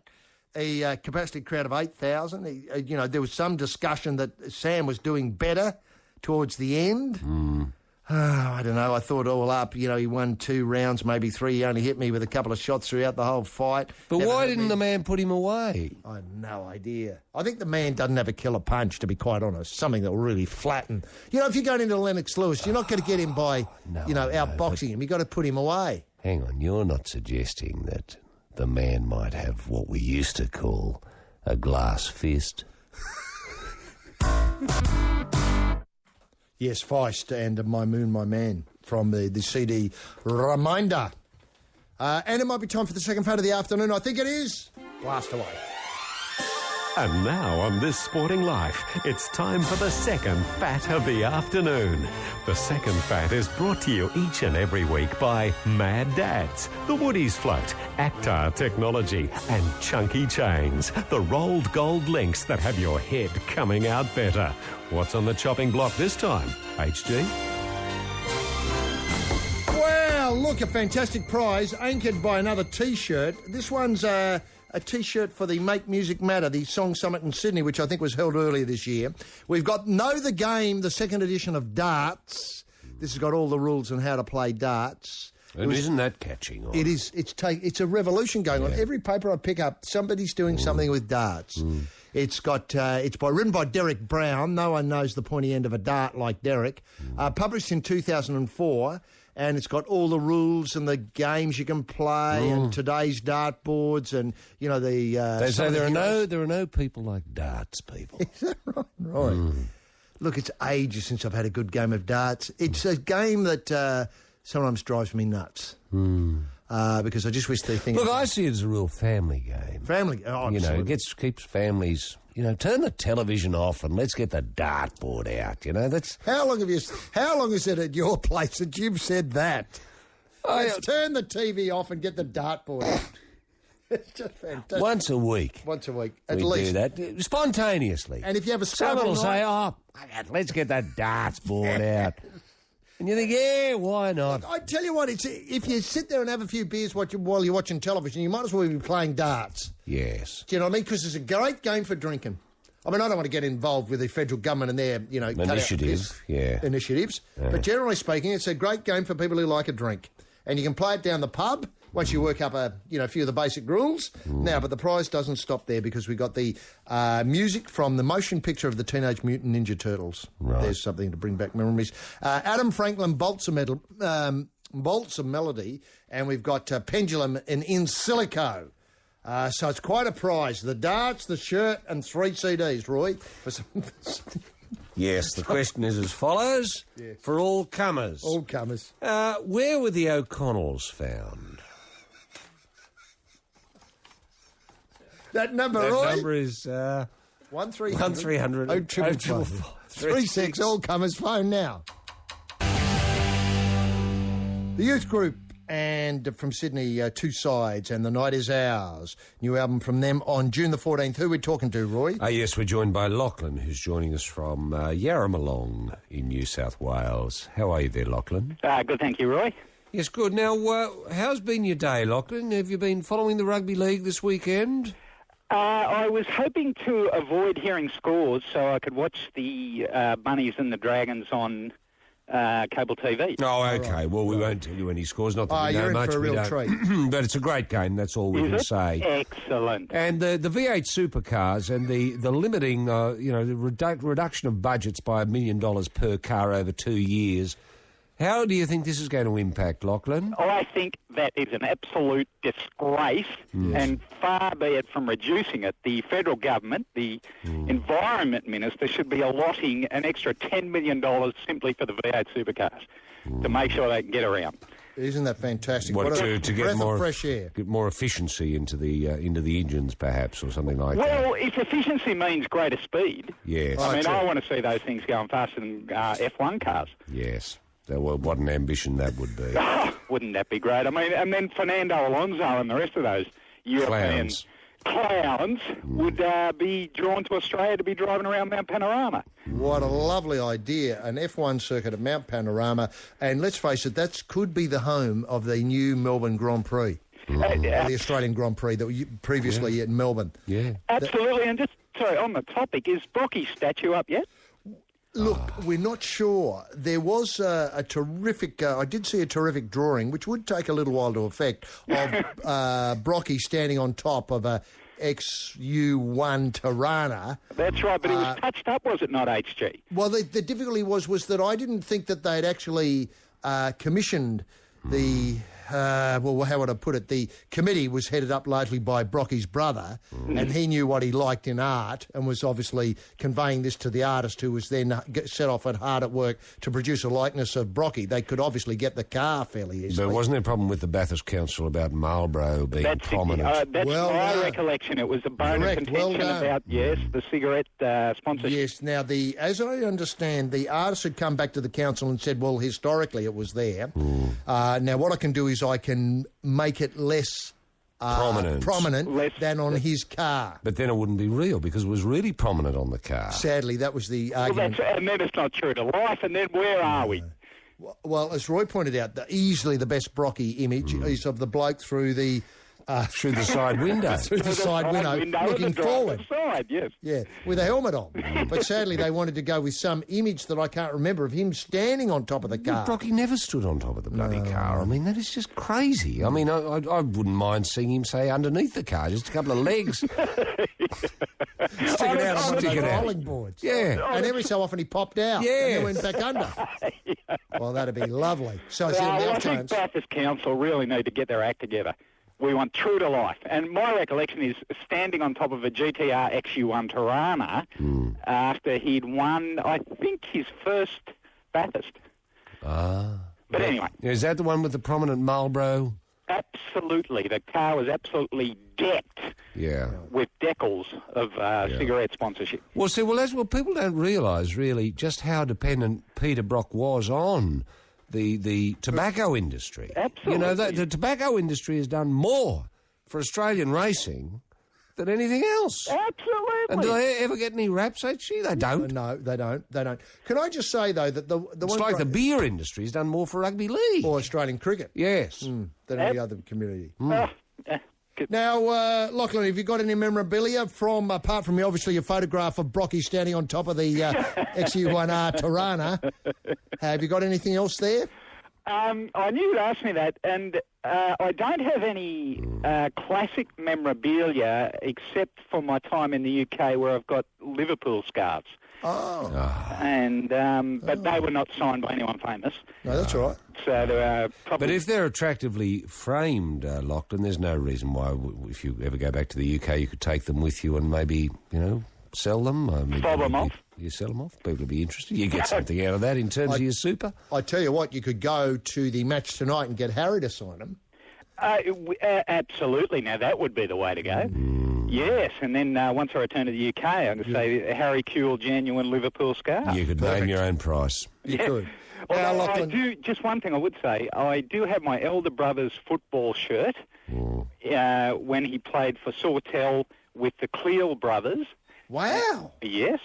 [SPEAKER 6] A capacity crowd of 8,000. There was some discussion that Sam was doing better towards the end. I don't know. I thought all up, he won 2 rounds, maybe 3. He only hit me with a couple of shots throughout the whole fight.
[SPEAKER 16] But why didn't the man put him away?
[SPEAKER 6] I have no idea. I think the man doesn't have a killer punch, to be quite honest. Something that will really flatten. If you're going into Lennox Lewis, you're not going to get him by, outboxing him. You've got to put him away.
[SPEAKER 16] Hang on. You're not suggesting that the man might have what we used to call a glass fist?
[SPEAKER 6] Yes, Feist and My Moon, My Man from the CD Reminder. And it might be time for the second part of the afternoon. I think it is. Blast away.
[SPEAKER 19] And now on This Sporting Life, it's time for the second fat of the afternoon. The second fat is brought to you each and every week by Mad Dads, the Woodies Float, Actar Technology and Chunky Chains, the rolled gold links that have your head coming out better. What's on the chopping block this time, HG?
[SPEAKER 6] Well, look, a fantastic prize anchored by another T-shirt. This one's a T-shirt for the Make Music Matter, the Song Summit in Sydney, which I think was held earlier this year. We've got Know the Game, the second edition of darts. This has got all the rules on how to play darts.
[SPEAKER 16] And isn't that catching on?
[SPEAKER 6] It is. It's a revolution going on. Every paper I pick up, somebody's doing something with darts. It's got. Written by Derek Brown. No one knows the pointy end of a dart like Derek. Published in 2004. And it's got all the rules and the games you can play and today's dartboards and, you know, the...
[SPEAKER 16] they say there are no people like darts people.
[SPEAKER 6] Is that right? Right. Look, it's ages since I've had a good game of darts. It's a game that sometimes drives me nuts. Because I just wish they think...
[SPEAKER 16] Look, I see it as a real family game.
[SPEAKER 6] Family, oh,
[SPEAKER 16] you
[SPEAKER 6] absolutely.
[SPEAKER 16] know, it keeps families... You know, turn the television off and let's get the dartboard out. You know, that's
[SPEAKER 6] how long is it at your place that you've said that? Let's turn the TV off and get the dartboard out. It's just fantastic.
[SPEAKER 16] Once a week,
[SPEAKER 6] at
[SPEAKER 16] we
[SPEAKER 6] least
[SPEAKER 16] do that spontaneously.
[SPEAKER 6] And if you have a
[SPEAKER 16] someone will say, "Oh, let's get that dartboard out." And you think, yeah, why not?
[SPEAKER 6] I tell you what, if you sit there and have a few beers while you're watching television, you might as well be playing darts.
[SPEAKER 16] Yes.
[SPEAKER 6] Do you know what I mean? Because it's a great game for drinking. I mean, I don't want to get involved with the federal government and their, you know...
[SPEAKER 16] initiatives.
[SPEAKER 6] But generally speaking, it's a great game for people who like a drink. And you can play it down the pub once you work up a few of the basic rules. Now, but the prize doesn't stop there because we got the music from the motion picture of the Teenage Mutant Ninja Turtles. Right. There's something to bring back memories. Adam Franklin bolts a melody, and we've got Pendulum in Silico. So it's quite a prize. The darts, the shirt, and 3 CDs, Roy.
[SPEAKER 16] Yes, the question is as follows.
[SPEAKER 6] Yeah.
[SPEAKER 16] For all comers.
[SPEAKER 6] All comers.
[SPEAKER 16] Where were the O'Connells found?
[SPEAKER 6] That number, Roy?
[SPEAKER 16] That number is...
[SPEAKER 6] 1300
[SPEAKER 16] 055
[SPEAKER 6] 36. All comers, phone now. The Youth Group and from Sydney, Two Sides and The Night Is Ours. New album from them on June the 14th. Who are we talking to, Roy?
[SPEAKER 16] Yes, we're joined by Lachlan, who's joining us from Yarramalong in New South Wales. How are you there, Lachlan?
[SPEAKER 20] Good, thank you, Roy.
[SPEAKER 16] Yes, good. Now, how's been your day, Lachlan? Have you been following the rugby league this weekend?
[SPEAKER 20] I was hoping to avoid hearing scores so I could watch the Bunnies and the Dragons on cable TV.
[SPEAKER 16] Oh, okay. Right. Well, we won't tell you any scores. Not that we know
[SPEAKER 6] you're
[SPEAKER 16] much.
[SPEAKER 6] In for a real treat.
[SPEAKER 16] But it's a great game. That's all we can say.
[SPEAKER 20] Excellent.
[SPEAKER 16] And the V8 supercars and the limiting, the reduction of budgets by $1 million per car over 2 years. How do you think this is going to impact, Lachlan?
[SPEAKER 20] I think that is an absolute disgrace, and far be it from reducing it. The federal government, the Environment Minister, should be allotting an extra $10 million simply for the V8 supercars to make sure they can get around.
[SPEAKER 6] Isn't that fantastic?
[SPEAKER 16] To get more
[SPEAKER 6] fresh air,
[SPEAKER 16] get more efficiency into the engines, perhaps, or something like that.
[SPEAKER 20] Well, if efficiency means greater speed,
[SPEAKER 16] yes.
[SPEAKER 20] I want to see those things going faster than F1 cars.
[SPEAKER 16] Yes. Well, what an ambition that would be.
[SPEAKER 20] Wouldn't that be great? I mean, and then Fernando Alonso and the rest of those European clowns would be drawn to Australia to be driving around Mount Panorama.
[SPEAKER 6] What a lovely idea, an F1 circuit at Mount Panorama. And let's face it, that could be the home of the new Melbourne Grand Prix. The Australian Grand Prix that was previously in Melbourne.
[SPEAKER 16] Yeah.
[SPEAKER 20] Absolutely. And just, on the topic, is Brocky's statue up yet?
[SPEAKER 6] Look, we're not sure. There was a terrific... I did see a terrific drawing, which would take a little while to effect, of Brocky standing on top of a XU1 Tirana.
[SPEAKER 20] That's right, but it was touched up, was it not, HG?
[SPEAKER 6] Well, the difficulty was that I didn't think that they'd actually commissioned the well, how would I put it? The committee was headed up largely by Brocky's brother, and he knew what he liked in art and was obviously conveying this to the artist, who was then set off hard at work to produce a likeness of Brocky. They could obviously get the car fairly easily.
[SPEAKER 16] But wasn't there a problem with the Bathurst Council about Marlboro being prominent?
[SPEAKER 20] That's my recollection. It was a bone of contention about, the cigarette sponsorship.
[SPEAKER 6] Yes. Now, as I understand, the artist had come back to the council and said, well, historically it was there. Now, what I can do is I can make it less prominent than on his car.
[SPEAKER 16] But then it wouldn't be real, because it was really prominent on the car.
[SPEAKER 6] Sadly, that was the argument.
[SPEAKER 20] And then it's not true to life, and then where are we?
[SPEAKER 6] Well, as Roy pointed out, easily the best Brocky image is of the bloke through the
[SPEAKER 16] side window.
[SPEAKER 6] Through the side window looking forward.
[SPEAKER 20] Side, yes.
[SPEAKER 6] Yeah, with a helmet on. But sadly, they wanted to go with some image that I can't remember of him standing on top of the car.
[SPEAKER 16] Brocky never stood on top of the bloody car. I mean, that is just crazy. I mean, I wouldn't mind seeing him, say, underneath the car, just a couple of legs.
[SPEAKER 6] Sticking out on the rolling boards.
[SPEAKER 16] Yeah.
[SPEAKER 6] And every so often he popped out.
[SPEAKER 16] Yeah.
[SPEAKER 6] And then went back under. Well, that'd be lovely. So
[SPEAKER 20] I think Bathurst Council really need to get their act together. We want true to life. And my recollection is standing on top of a GTR XU1 Tirana after he'd won, I think, his first Bathurst. But anyway.
[SPEAKER 16] Is that the one with the prominent Marlboro?
[SPEAKER 20] Absolutely. The car was absolutely decked with decals of cigarette sponsorship.
[SPEAKER 16] Well, see, that's what people don't realise, really, just how dependent Peter Brock was on the tobacco industry.
[SPEAKER 20] Absolutely.
[SPEAKER 16] You know, the tobacco industry has done more for Australian racing than anything else.
[SPEAKER 20] Absolutely.
[SPEAKER 16] And do they ever get any raps, actually? They don't.
[SPEAKER 6] No, they don't. Can I just say, though, that the
[SPEAKER 16] it's like the beer industry has done more for rugby league.
[SPEAKER 6] Or Australian cricket.
[SPEAKER 16] Yes.
[SPEAKER 6] Than any other community. Now, Lachlan, have you got any memorabilia apart from obviously your photograph of Brocky standing on top of the XU1R Tirana? Have you got anything else there?
[SPEAKER 20] I knew you'd ask me that, and I don't have any classic memorabilia except for my time in the UK where I've got Liverpool scarves. And but they were not signed by anyone famous.
[SPEAKER 6] No, that's all right.
[SPEAKER 20] So there are probably...
[SPEAKER 16] But if they're attractively framed, Lachlan, there's no reason why, if you ever go back to the UK, you could take them with you and maybe, sell them.
[SPEAKER 20] Fob them off.
[SPEAKER 16] You sell them off. People would be interested. You get something out of that in terms of your super.
[SPEAKER 6] I tell you what, you could go to the match tonight and get Harry to sign them.
[SPEAKER 20] Absolutely. Now, that would be the way to go. Yes, and then once I return to the UK, I'm going to say Harry Kewell, genuine Liverpool scarf.
[SPEAKER 16] You could name your own price.
[SPEAKER 6] You could.
[SPEAKER 20] I do, just one thing I would say, I do have my elder brother's football shirt when he played for Sawtell with the Cleal brothers.
[SPEAKER 6] Wow.
[SPEAKER 20] Yes.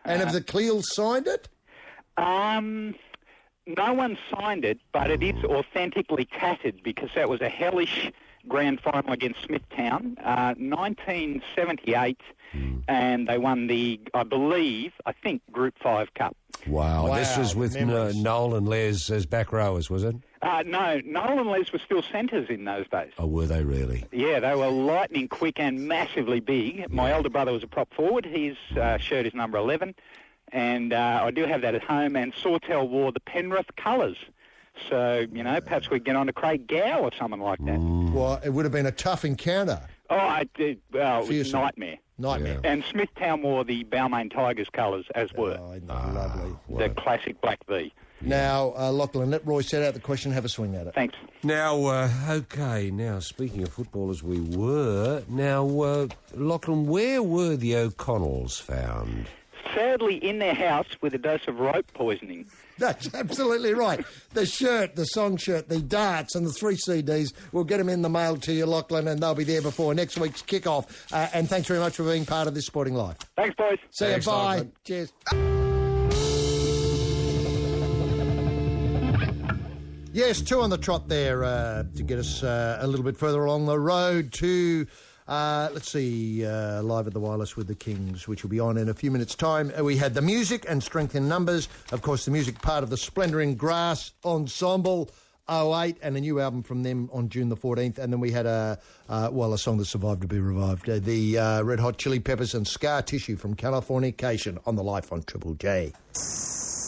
[SPEAKER 6] And have the Cleals signed it?
[SPEAKER 20] No one signed it, but it is authentically tattered because that was a hellish grand final against Smithtown, 1978, and they won the, I think, Group 5 Cup.
[SPEAKER 16] Wow. This was with Noel and Les as back rowers, was it?
[SPEAKER 20] No, Noel and Les were still centres in those days.
[SPEAKER 16] Oh, were they really?
[SPEAKER 20] Yeah, they were lightning quick and massively big. My elder brother was a prop forward. His shirt is number 11. And I do have that at home. And Sawtell wore the Penrith colours. So, perhaps we'd get on to Craig Gow or someone like that.
[SPEAKER 6] Well, it would have been a tough encounter.
[SPEAKER 20] Oh, it was a nightmare.
[SPEAKER 6] Nightmare.
[SPEAKER 20] And Smithtown wore the Balmain Tigers colours, as were.
[SPEAKER 6] Oh, lovely.
[SPEAKER 20] The classic black V.
[SPEAKER 6] Now, Lachlan, let Roy set out the question, have a swing at it.
[SPEAKER 20] Thanks.
[SPEAKER 16] Now, speaking of football as we were, Lachlan, where were the O'Connells found?
[SPEAKER 20] Sadly, in their house with a dose of rope poisoning.
[SPEAKER 6] That's absolutely right. The shirt, the song shirt, the darts and the 3 CDs, we'll get them in the mail to you, Lachlan, and they'll be there before next week's kick-off. And thanks very much for being part of this sporting life.
[SPEAKER 20] Thanks, boys.
[SPEAKER 6] See you, bye. Lachlan. Cheers. Yes, 2 on the trot there to get us a little bit further along the road to... let's see, Live at the Wireless with the Kings, which will be on in a few minutes' time. We had the music and Strength in Numbers. Of course, the music part of the Splendour in Grass Ensemble 08 and a new album from them on June the 14th. And then we had a song that survived to be revived. The Red Hot Chili Peppers and Scar Tissue from Californication on the Life on Triple J.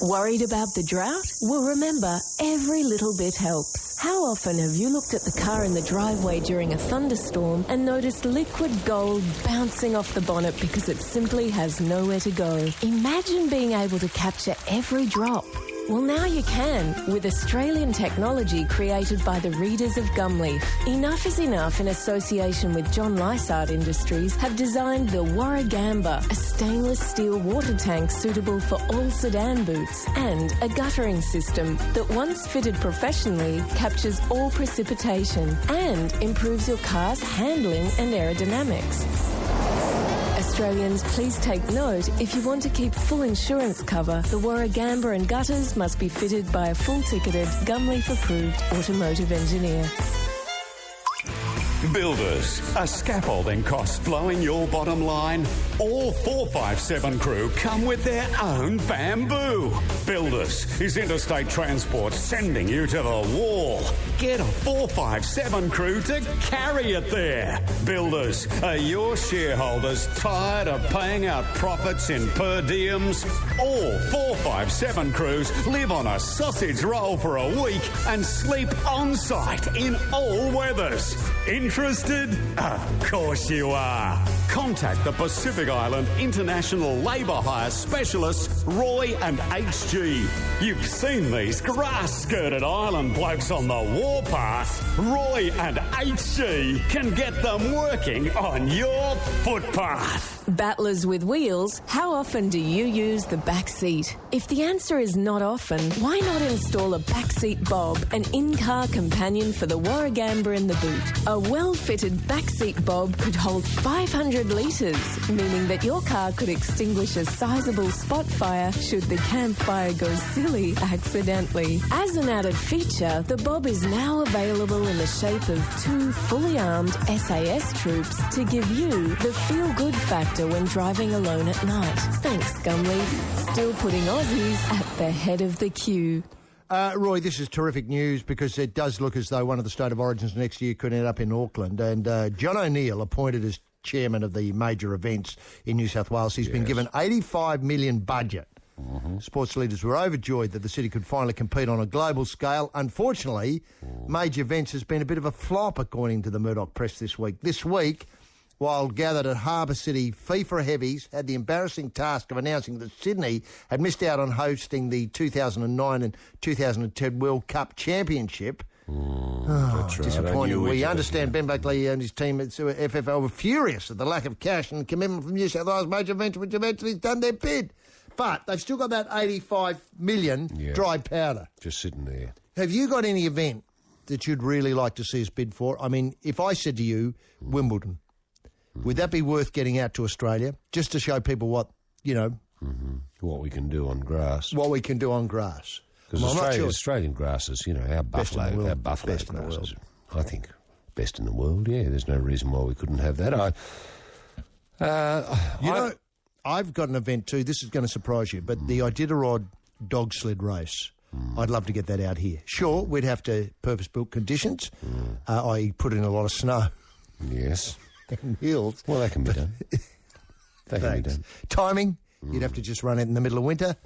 [SPEAKER 13] Worried about the drought? Well, remember, every little bit helps. How often have you looked at the car in the driveway during a thunderstorm and noticed liquid gold bouncing off the bonnet because it simply has nowhere to go? Imagine being able to capture every drop. Well, now you can, with Australian technology created by the readers of Gumleaf. Enough is Enough, in association with John Lysart Industries, have designed the Warragamba, a stainless steel water tank suitable for all sedan boots, and a guttering system that, once fitted professionally, captures all precipitation and improves your car's handling and aerodynamics. Australians, please take note, if you want to keep full insurance cover, the Warragamba and gutters must be fitted by a full-ticketed, Gumleaf-approved automotive engineer.
[SPEAKER 8] Builders, are scaffolding costs blowing your bottom line? All 457 crew come with their own bamboo. Builders is interstate transport sending you to the wall. Get a 457 crew to carry it there. Builders, are your shareholders tired of paying out profits in per diems? All 457 crews live on a sausage roll for a week and sleep on site in all weathers. Interested? Of course you are. Contact the Pacific Island International Labour Hire Specialists, Roy and HG. You've seen these grass-skirted island blokes on the warpath. Roy and HG can get them working on your footpath.
[SPEAKER 13] Battlers with wheels, how often do you use the back seat? If the answer is not often, why not install a backseat bob, an in-car companion for the Warragamba in the boot? A well-fitted backseat bob could hold 500 litres, meaning that your car could extinguish a sizable spot fire should the campfire go silly accidentally. As an added feature, the bob is now available in the shape of 2 fully armed SAS troops to give you the feel-good factor when driving alone at night. Thanks, Gumleaf. Still putting Aussies at the head of the queue.
[SPEAKER 6] Roy, this is terrific news because it does look as though one of the State of Origins next year could end up in Auckland. And John O'Neill, appointed as chairman of the major events in New South Wales, he's been given $85 million budget. Sports leaders were overjoyed that the city could finally compete on a global scale. Unfortunately, major events has been a bit of a flop, according to the Murdoch press this week. This week, while gathered at Harbour City, FIFA heavies had the embarrassing task of announcing that Sydney had missed out on hosting the 2009 and 2010 World Cup Championship.
[SPEAKER 16] That's right.
[SPEAKER 6] Disappointing. We understand Ben Buckley and his team at FFL were furious at the lack of cash and commitment from New South Wales major events, which eventually done their bid. But they've still got that $85 million dry powder.
[SPEAKER 16] Just sitting there.
[SPEAKER 6] Have you got any event that you'd really like to see us bid for? I mean, if I said to you, Wimbledon, would that be worth getting out to Australia just to show people what, you know...
[SPEAKER 16] What we can do on grass.
[SPEAKER 6] What we can do on grass.
[SPEAKER 16] Because Australian grasses, you know, our buffalo grasses, I think, best in the world, yeah. There's no reason why we couldn't have that.
[SPEAKER 6] I've got an event too. This is going to surprise you, but the Iditarod dog sled race, I'd love to get that out here. Sure, we'd have to purpose-built conditions, i.e. put in a lot of snow.
[SPEAKER 16] Yes.
[SPEAKER 6] And hills.
[SPEAKER 16] Well, that can be done. That can be done.
[SPEAKER 6] Timing, you'd have to just run it in the middle of winter.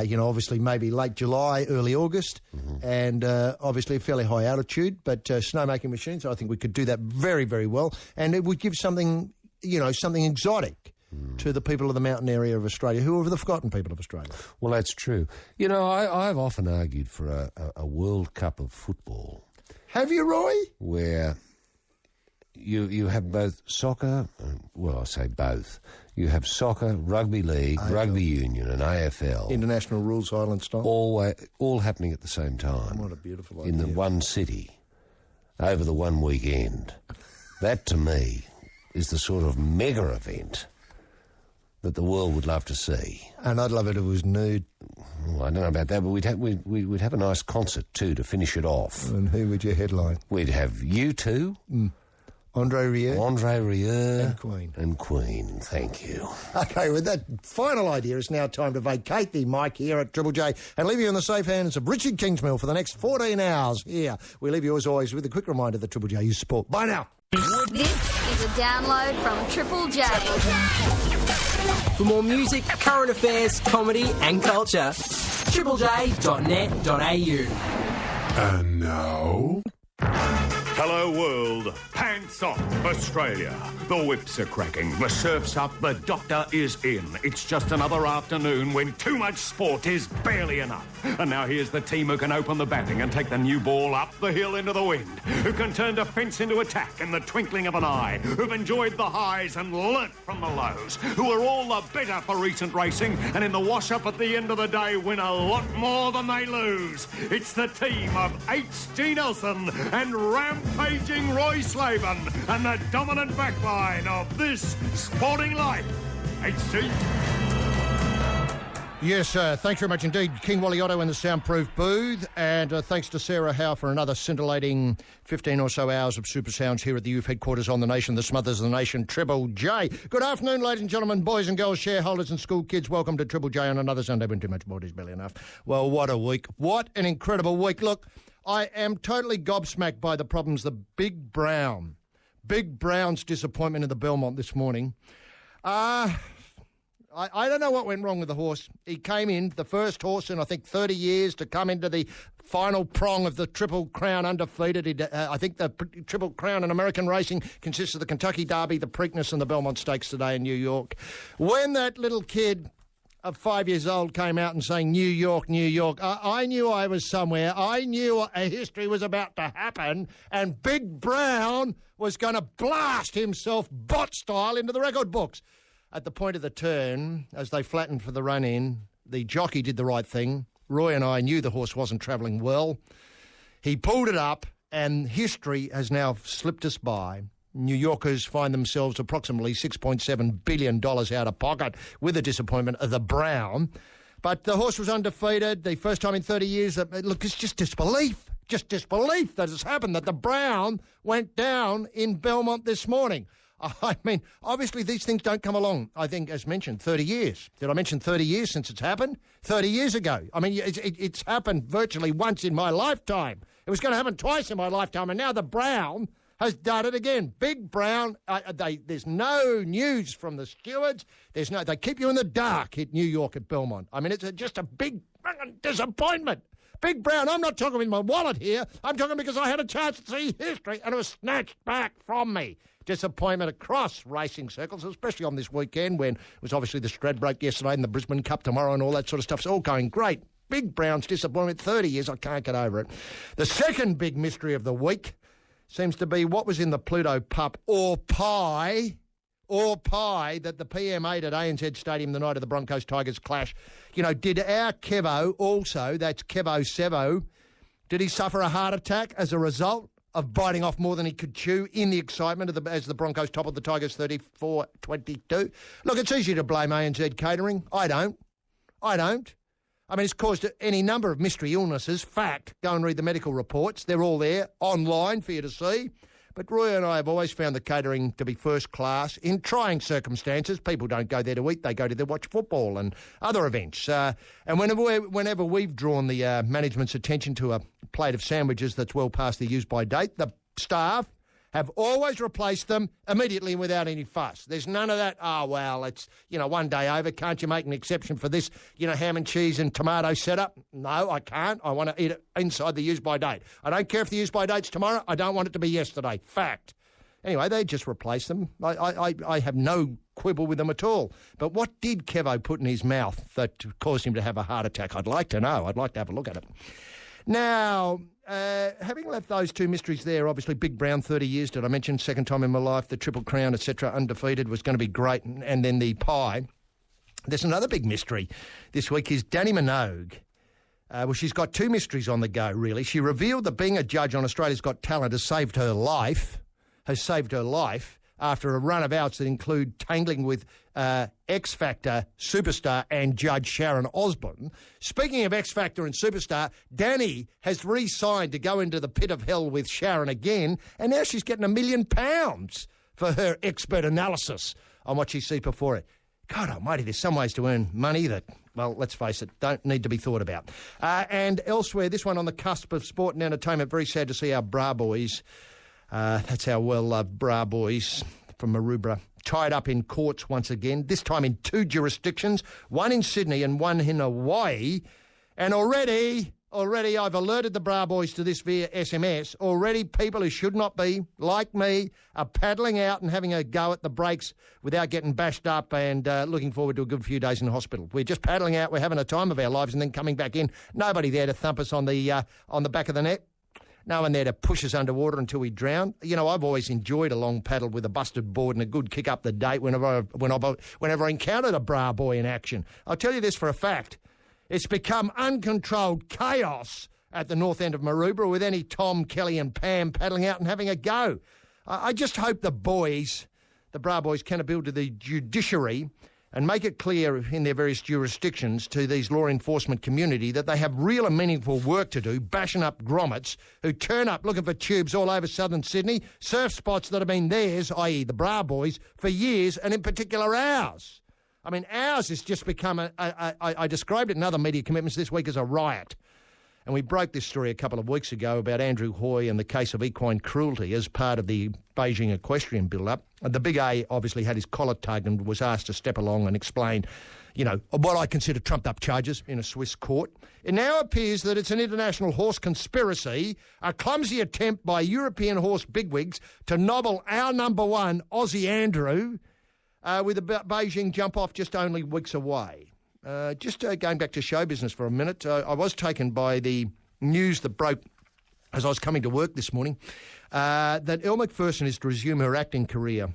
[SPEAKER 6] You know, obviously maybe late July, early August, and obviously a fairly high altitude, but snowmaking machines, I think we could do that very, very well, and it would give something, you know, something exotic to the people of the mountain area of Australia, who are the forgotten people of Australia.
[SPEAKER 16] Well, that's true. You know, I've often argued for a World Cup of football.
[SPEAKER 6] Have you, Roy?
[SPEAKER 16] Where you have both soccer, well, I say both. You have soccer, rugby league, AFL. Rugby union and AFL.
[SPEAKER 6] International rules, island style.
[SPEAKER 16] All happening at the same time.
[SPEAKER 6] What a beautiful idea.
[SPEAKER 16] In the one city, over the one weekend. That, to me, is the sort of mega event that the world would love to see.
[SPEAKER 6] And I'd love it if it was nude.
[SPEAKER 16] Well, I don't know about that, but we'd have a nice concert too to finish it off.
[SPEAKER 6] And who would you headline?
[SPEAKER 16] We'd have U2.
[SPEAKER 6] Andre Rieu.
[SPEAKER 16] And Queen, thank you.
[SPEAKER 6] OK, with that final idea, it's now time to vacate the mic here at Triple J and leave you in the safe hands of Richard Kingsmill for the next 14 hours here. We leave you, as always, with a quick reminder that Triple J is sport. Bye now.
[SPEAKER 2] This is a download from Triple J.
[SPEAKER 3] For more music, current affairs, comedy and culture, triplej.net.au.
[SPEAKER 4] And now...
[SPEAKER 5] Hello world, pants off, Australia. The whips are cracking, the surf's up, the doctor is in. It's just another afternoon when too much sport is barely enough. And now here's the team who can open the batting and take the new ball up the hill into the wind, who can turn defence into attack in the twinkling of an eye, who've enjoyed the highs and learnt from the lows, who are all the better for recent racing and in the wash-up at the end of the day win a lot more than they lose. It's the team of H.G. Nelson and rampaging Roy Slaven and the dominant backline of this sporting life. H.G.
[SPEAKER 6] Yes, thanks very much indeed, King Wally Otto in the soundproof booth, and thanks to Sarah Howe for another scintillating 15 or so hours of super sounds here at the youth headquarters on the nation, the smothers of the nation, Triple J. Good afternoon, ladies and gentlemen, boys and girls, shareholders and school kids. Welcome to Triple J on another Sunday when too much sport is barely enough. Well, what a week. What an incredible week. Look, I am totally gobsmacked by the problems the Big Brown's disappointment in the Belmont this morning. I don't know what went wrong with the horse. He came in, the first horse in, I think, 30 years to come into the final prong of the Triple Crown undefeated. I think the Triple Crown in American racing consists of the Kentucky Derby, the Preakness and the Belmont Stakes today in New York. When that little kid of 5 years old came out and saying, New York, New York, I knew I was somewhere. I knew a history was about to happen, and Big Brown was going to blast himself bot style into the record books. At the point of the turn, as they flattened for the run-in, the jockey did the right thing. Roy and I knew the horse wasn't travelling well. He pulled it up, and history has now slipped us by. New Yorkers find themselves approximately $6.7 billion out of pocket with the disappointment of the Brown. But the horse was undefeated, the first time in 30 years. Look, it's just disbelief. Just disbelief that it's happened, that the Brown went down in Belmont this morning. I mean, obviously these things don't come along, I think, as mentioned, 30 years. Did I mention 30 years since it's happened? 30 years ago. I mean, it's happened virtually once in my lifetime. It was going to happen twice in my lifetime, and now the Brown has done it again. Big Brown, there's no news from the stewards. They keep you in the dark at New York at Belmont. I mean, it's just a big disappointment. Big Brown, I'm not talking with my wallet here. I'm talking because I had a chance to see history and it was snatched back from me. Disappointment across racing circles, especially on this weekend when it was obviously the Stradbroke yesterday and the Brisbane Cup tomorrow and all that sort of stuff. It's all going great. Big Brown's disappointment, 30 years, I can't get over it. The second big mystery of the week seems to be what was in the Pluto Pup or pie that the PM ate at ANZ Stadium the night of the Broncos-Tigers clash. You know, did our Kevo also, that's Kevo Sevo, did he suffer a heart attack as a result of biting off more than he could chew in the excitement as the Broncos toppled the Tigers 34-22? Look, it's easy to blame ANZ Catering. I don't. I mean, it's caused any number of mystery illnesses. Fact, go and read the medical reports. They're all there online for you to see. But Roy and I have always found the catering to be first class in trying circumstances. People don't go there to eat, they go to watch football and other events. And whenever we've drawn the management's attention to a plate of sandwiches that's well past the use-by date, the staff have always replaced them immediately without any fuss. There's none of that, it's, one day over, can't you make an exception for this, ham and cheese and tomato setup? No, I can't. I want to eat it inside the use-by date. I don't care if the use-by date's tomorrow. I don't want it to be yesterday. Fact. Anyway, they just replace them. I have no quibble with them at all. But what did Kevo put in his mouth that caused him to have a heart attack? I'd like to know. I'd like to have a look at it. Now, having left those two mysteries there, obviously Big Brown, 30 years, did I mention, second time in my life, the Triple Crown, etc., undefeated, was going to be great, and then the pie. There's another big mystery this week is Dannii Minogue. Well, she's got two mysteries on the go, really. She revealed that being a judge on Australia's Got Talent has saved her life after a run of outs that include tangling with X Factor superstar and judge Sharon Osbourne. Speaking of X Factor and superstar, Dannii has re-signed to go into the pit of hell with Sharon again, and now she's getting £1 million for her expert analysis on what she sees before it. God almighty, there's some ways to earn money that, well, let's face it, don't need to be thought about. And elsewhere, this one on the cusp of sport and entertainment, very sad to see our Bra Boys, that's our well-loved Bra Boys from Maroubra, tied up in courts once again, this time in two jurisdictions, one in Sydney and one in Hawaii. And already I've alerted the Bra Boys to this via SMS. Already people who should not be, like me, are paddling out and having a go at the breaks without getting bashed up and looking forward to a good few days in the hospital. We're just paddling out, we're having a time of our lives and then coming back in. Nobody there to thump us on the back of the neck. No one there to push us underwater until we drown. You know, I've always enjoyed a long paddle with a busted board and a good kick up the date whenever I encountered a Bra Boy in action. I'll tell you this for a fact. It's become uncontrolled chaos at the north end of Maroubra with any Tom, Kelly and Pam paddling out and having a go. I just hope the Bra Boys, can appeal to the judiciary and make it clear in their various jurisdictions to these law enforcement community that they have real and meaningful work to do, bashing up grommets who turn up looking for tubes all over southern Sydney, surf spots that have been theirs, i.e. the Bra Boys, for years, and in particular ours. I mean, ours has just become I described it in other media commitments this week as a riot. And we broke this story a couple of weeks ago about Andrew Hoy and the case of equine cruelty as part of the Beijing equestrian build-up. The Big A obviously had his collar tugged and was asked to step along and explain, you know, what I consider trumped-up charges in a Swiss court. It now appears that it's an international horse conspiracy, a clumsy attempt by European horse bigwigs to nobble our number one, Aussie Andrew, with the Beijing jump-off just only weeks away. Going back to show business for a minute, I was taken by the news that broke as I was coming to work this morning that Elle Macpherson is to resume her acting career,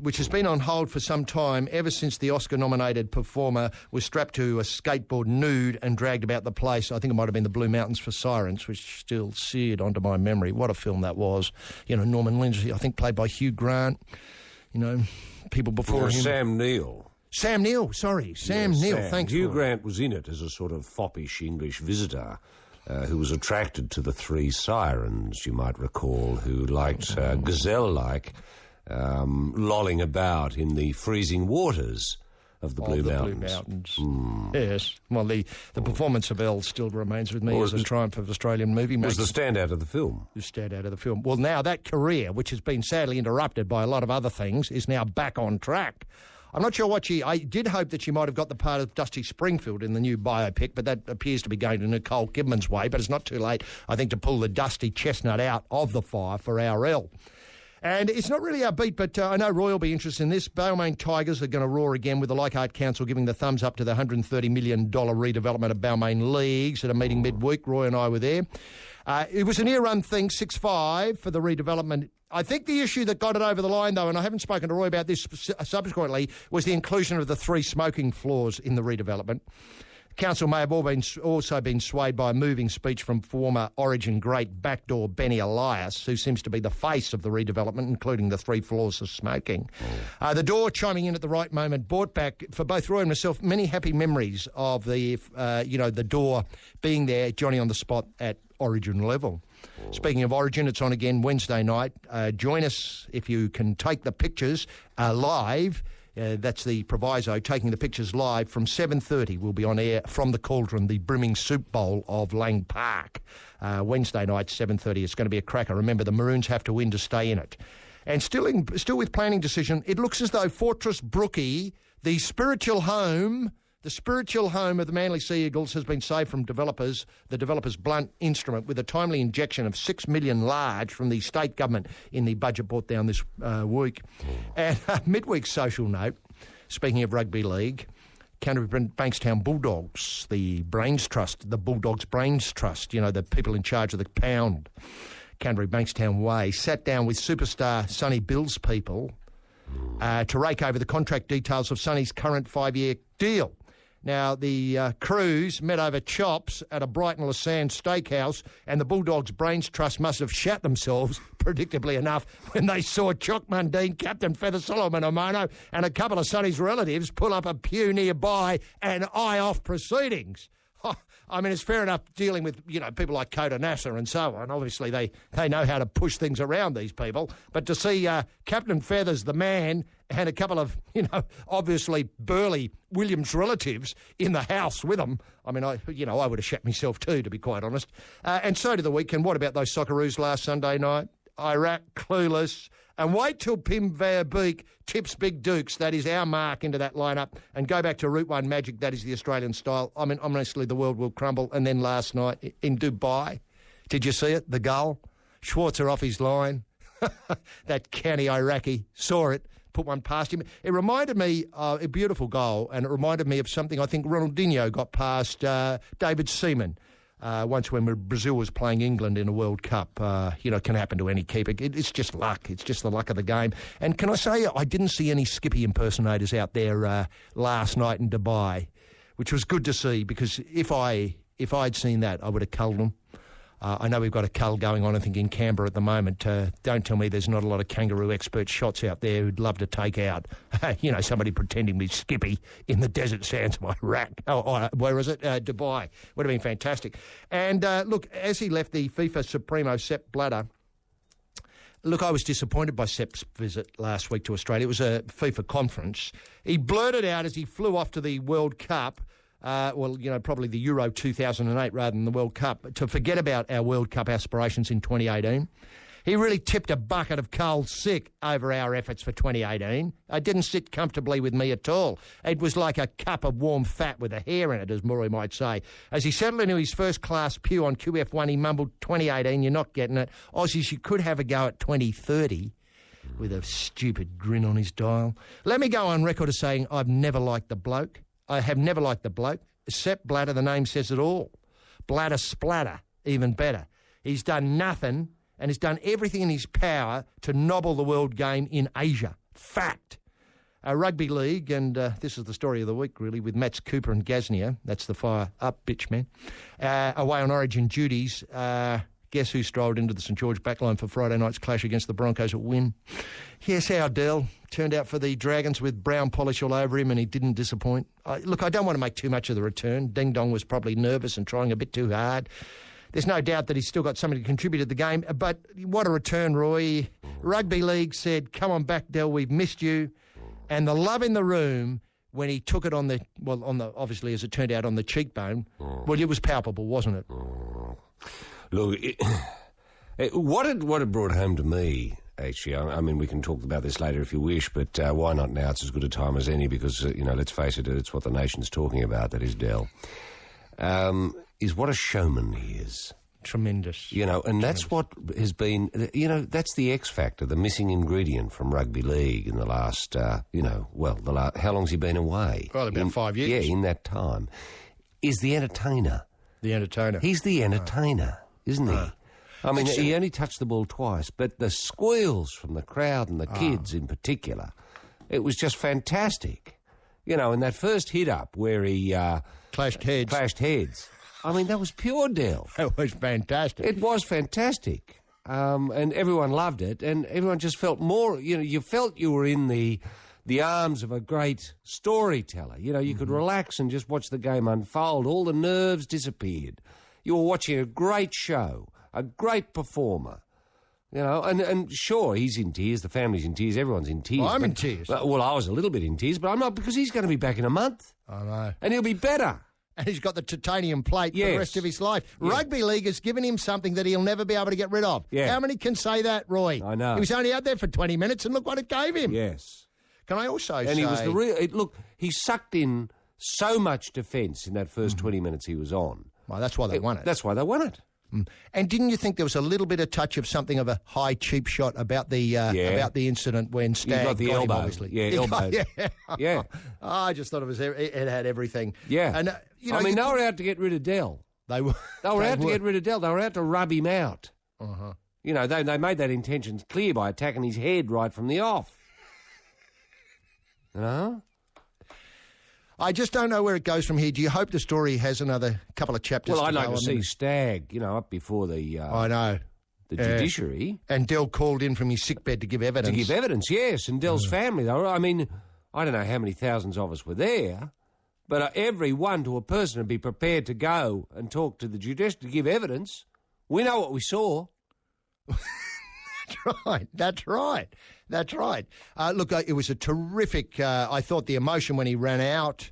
[SPEAKER 6] which has been on hold for some time, ever since the Oscar-nominated performer was strapped to a skateboard nude and dragged about the place. I think it might have been the Blue Mountains for Sirens, which still seared onto my memory. What a film that was. You know, Norman Lindsay, I think, played by Hugh Grant. You know, people before him.
[SPEAKER 16] Sam Neill.
[SPEAKER 6] Sam Neill, thanks.
[SPEAKER 16] Hugh Grant was in it as a sort of foppish English visitor who was attracted to the three sirens, you might recall, who liked gazelle-like lolling about in the freezing waters of the Blue Mountains.
[SPEAKER 6] Yes. Well, the performance of Elle still remains with me as a triumph of Australian movie making.
[SPEAKER 16] Was the standout of the film.
[SPEAKER 6] The standout of the film. Well, now that career, which has been sadly interrupted by a lot of other things, is now back on track. I'm not sure what I did hope that she might have got the part of Dusty Springfield in the new biopic, but that appears to be going to Nicole Kidman's way. But it's not too late, I think, to pull the dusty chestnut out of the fire for our Elle. And it's not really our beat, but I know Roy will be interested in this. Balmain Tigers are going to roar again with the Leichhardt Council giving the thumbs up to the $130 million redevelopment of Balmain Leagues at a meeting midweek. Roy and I were there. It was an ear-run thing, 6-5 for the redevelopment. I think the issue that got it over the line, though, and I haven't spoken to Roy about this subsequently, was the inclusion of the 3 smoking floors in the redevelopment. Council may have also been swayed by a moving speech from former Origin great backdoor Benny Elias, who seems to be the face of the redevelopment, including the 3 floors of smoking. The door chiming in at the right moment brought back, for both Roy and myself, many happy memories of the door being there, Johnny on the spot at Origin level. Speaking of Origin, it's on again Wednesday night. Join us if you can take the pictures live. That's the proviso, taking the pictures live from 7:30. We'll be on air from the Cauldron, the brimming soup bowl of Lang Park. Wednesday night, 7:30. It's going to be a cracker. Remember, the Maroons have to win to stay in it. And still with planning decision, it looks as though Fortress Brookie, the spiritual home of the Manly Sea Eagles, has been saved from the developer's blunt instrument with a timely injection of $6 million large from the state government in the budget brought down this week. And midweek social note, speaking of rugby league, Canterbury Bankstown Bulldogs, the Bulldogs Brains Trust, you know, the people in charge of the pound, Canterbury Bankstown Way, sat down with superstar Sonny Bill's people to rake over the contract details of Sonny's current 5-year deal. Now, the crews met over chops at a Brighton Lassane steakhouse, and the Bulldogs Brains Trust must have shat themselves, predictably enough, when they saw Choc Mundine, Captain Feather Solomon Omono, and a couple of Sonny's relatives pull up a pew nearby and eye off proceedings. I mean, it's fair enough dealing with, you know, people like Kota Nasser and so on. Obviously, they know how to push things around, these people. But to see Captain Feathers, the man, and a couple of, you know, obviously burly Williams relatives in the house with them, I mean, I would have shat myself too, to be quite honest. And so did the weekend. What about those Socceroos last Sunday night? Iraq, clueless. And wait till Pim Verbeek tips Big Dukes, that is our mark, into that lineup, and go back to Route 1 magic, that is the Australian style. I mean, honestly, the world will crumble. And then last night in Dubai, did you see it? The goal? Schwarzer off his line. That canny Iraqi saw it, put one past him. It reminded me of a beautiful goal, and it reminded me of something I think Ronaldinho got past David Seaman. Once when Brazil was playing England in a World Cup, can happen to any keeper. It's just luck. It's just the luck of the game. And can I say, I didn't see any Skippy impersonators out there last night in Dubai, which was good to see, because if I'd seen that, I would have culled them. I know we've got a cull going on, I think, in Canberra at the moment. Don't tell me there's not a lot of kangaroo expert shots out there who'd love to take out, somebody pretending to be Skippy in the desert sands of Iraq. Where is it? Dubai. Would have been fantastic. And look, as he left the FIFA Supremo, Sepp Blatter, look, I was disappointed by Sepp's visit last week to Australia. It was a FIFA conference. He blurted out as he flew off to the World Cup, probably the Euro 2008 rather than the World Cup, to forget about our World Cup aspirations in 2018. He really tipped a bucket of coal sick over our efforts for 2018. It didn't sit comfortably with me at all. It was like a cup of warm fat with a hair in it, as Murray might say. As he settled into his first-class pew on QF1, he mumbled, 2018, you're not getting it. Aussies, you could have a go at 2030, with a stupid grin on his dial. Let me go on record as saying I've never liked the bloke. I have never liked the bloke. Sepp Blatter, the name says it all. Blatter splatter, even better. He's done nothing, and he's done everything in his power to nobble the world game in Asia. Fact. Rugby League, and this is the story of the week, really, with Mats Cooper and Gaznia. That's the fire up, bitch, man. Away on Origin duties. Guess who strolled into the St George backline for Friday night's clash against the Broncos at Wynn? Yes, our Dell turned out for the Dragons with brown polish all over him, and he didn't disappoint. Look, I don't want to make too much of the return. Ding Dong was probably nervous and trying a bit too hard. There's no doubt that he's still got something to contribute to the game, but what a return, Roy. Rugby League said, come on back, Dell, we've missed you. And the love in the room when he took it obviously, as it turned out, on the cheekbone, well, it was palpable, wasn't it?
[SPEAKER 16] Look, what it brought home to me, actually, I mean, we can talk about this later if you wish, but why not now? It's as good a time as any because, let's face it, it's what the nation's talking about, that is Dell, is what a showman he is.
[SPEAKER 6] Tremendous.
[SPEAKER 16] And that's what has been, that's the X factor, the missing ingredient from rugby league in the last, how long's he been away?
[SPEAKER 6] Well, about 5 years.
[SPEAKER 16] Yeah, in that time, is the entertainer.
[SPEAKER 6] The entertainer.
[SPEAKER 16] He's the entertainer, isn't he? I mean, he only touched the ball twice, but the squeals from the crowd and the kids in particular, it was just fantastic. In that first hit-up where he...
[SPEAKER 6] Clashed heads.
[SPEAKER 16] I mean, that was pure Dell.
[SPEAKER 6] It was fantastic.
[SPEAKER 16] It was fantastic. And everyone loved it, and everyone just felt more... you felt you were in the arms of a great storyteller. You could relax and just watch the game unfold. All the nerves disappeared. You were watching a great show, a great performer. And sure, he's in tears, the family's in tears, everyone's in tears.
[SPEAKER 6] Well, I'm in tears.
[SPEAKER 16] Well, I was a little bit in tears, but I'm not, because he's going to be back in a month.
[SPEAKER 6] I know.
[SPEAKER 16] And he'll be better.
[SPEAKER 6] And he's got the titanium plate for the rest of his life. Yes. Rugby League has given him something that he'll never be able to get rid of. Yeah. How many can say that, Roy?
[SPEAKER 16] I know.
[SPEAKER 6] He was only out there for 20 minutes, and look what it gave him.
[SPEAKER 16] Yes.
[SPEAKER 6] Can I also say...
[SPEAKER 16] And he was the real... he sucked in so much defence in that first 20 minutes he was on.
[SPEAKER 6] Well, that's why they won it.
[SPEAKER 16] That's why they won it.
[SPEAKER 6] And didn't you think there was a little bit of touch of something of a high cheap shot about the incident when Stagg
[SPEAKER 16] got the elbow?
[SPEAKER 6] Him, obviously.
[SPEAKER 16] Yeah, elbow. Yeah.
[SPEAKER 6] I just thought it had everything.
[SPEAKER 16] Yeah.
[SPEAKER 6] And
[SPEAKER 16] they were out to get rid of Dell.
[SPEAKER 6] They were.
[SPEAKER 16] They were out to get rid of Dell. They were out to rub him out.
[SPEAKER 6] Uh-huh.
[SPEAKER 16] They made that intention clear by attacking his head right from the off.
[SPEAKER 6] I just don't know where it goes from here. Do you hope the story has another couple of chapters?
[SPEAKER 16] Well, I'd like to see Stagg, up before the...
[SPEAKER 6] I know.
[SPEAKER 16] The judiciary.
[SPEAKER 6] And Dell called in from his sickbed to give evidence.
[SPEAKER 16] To give evidence, yes. And Dell's family, though. I mean, I don't know how many thousands of us were there, but every one to a person would be prepared to go and talk to the judiciary to give evidence. We know what we saw.
[SPEAKER 6] That's right. Look, it was a terrific, I thought, the emotion when he ran out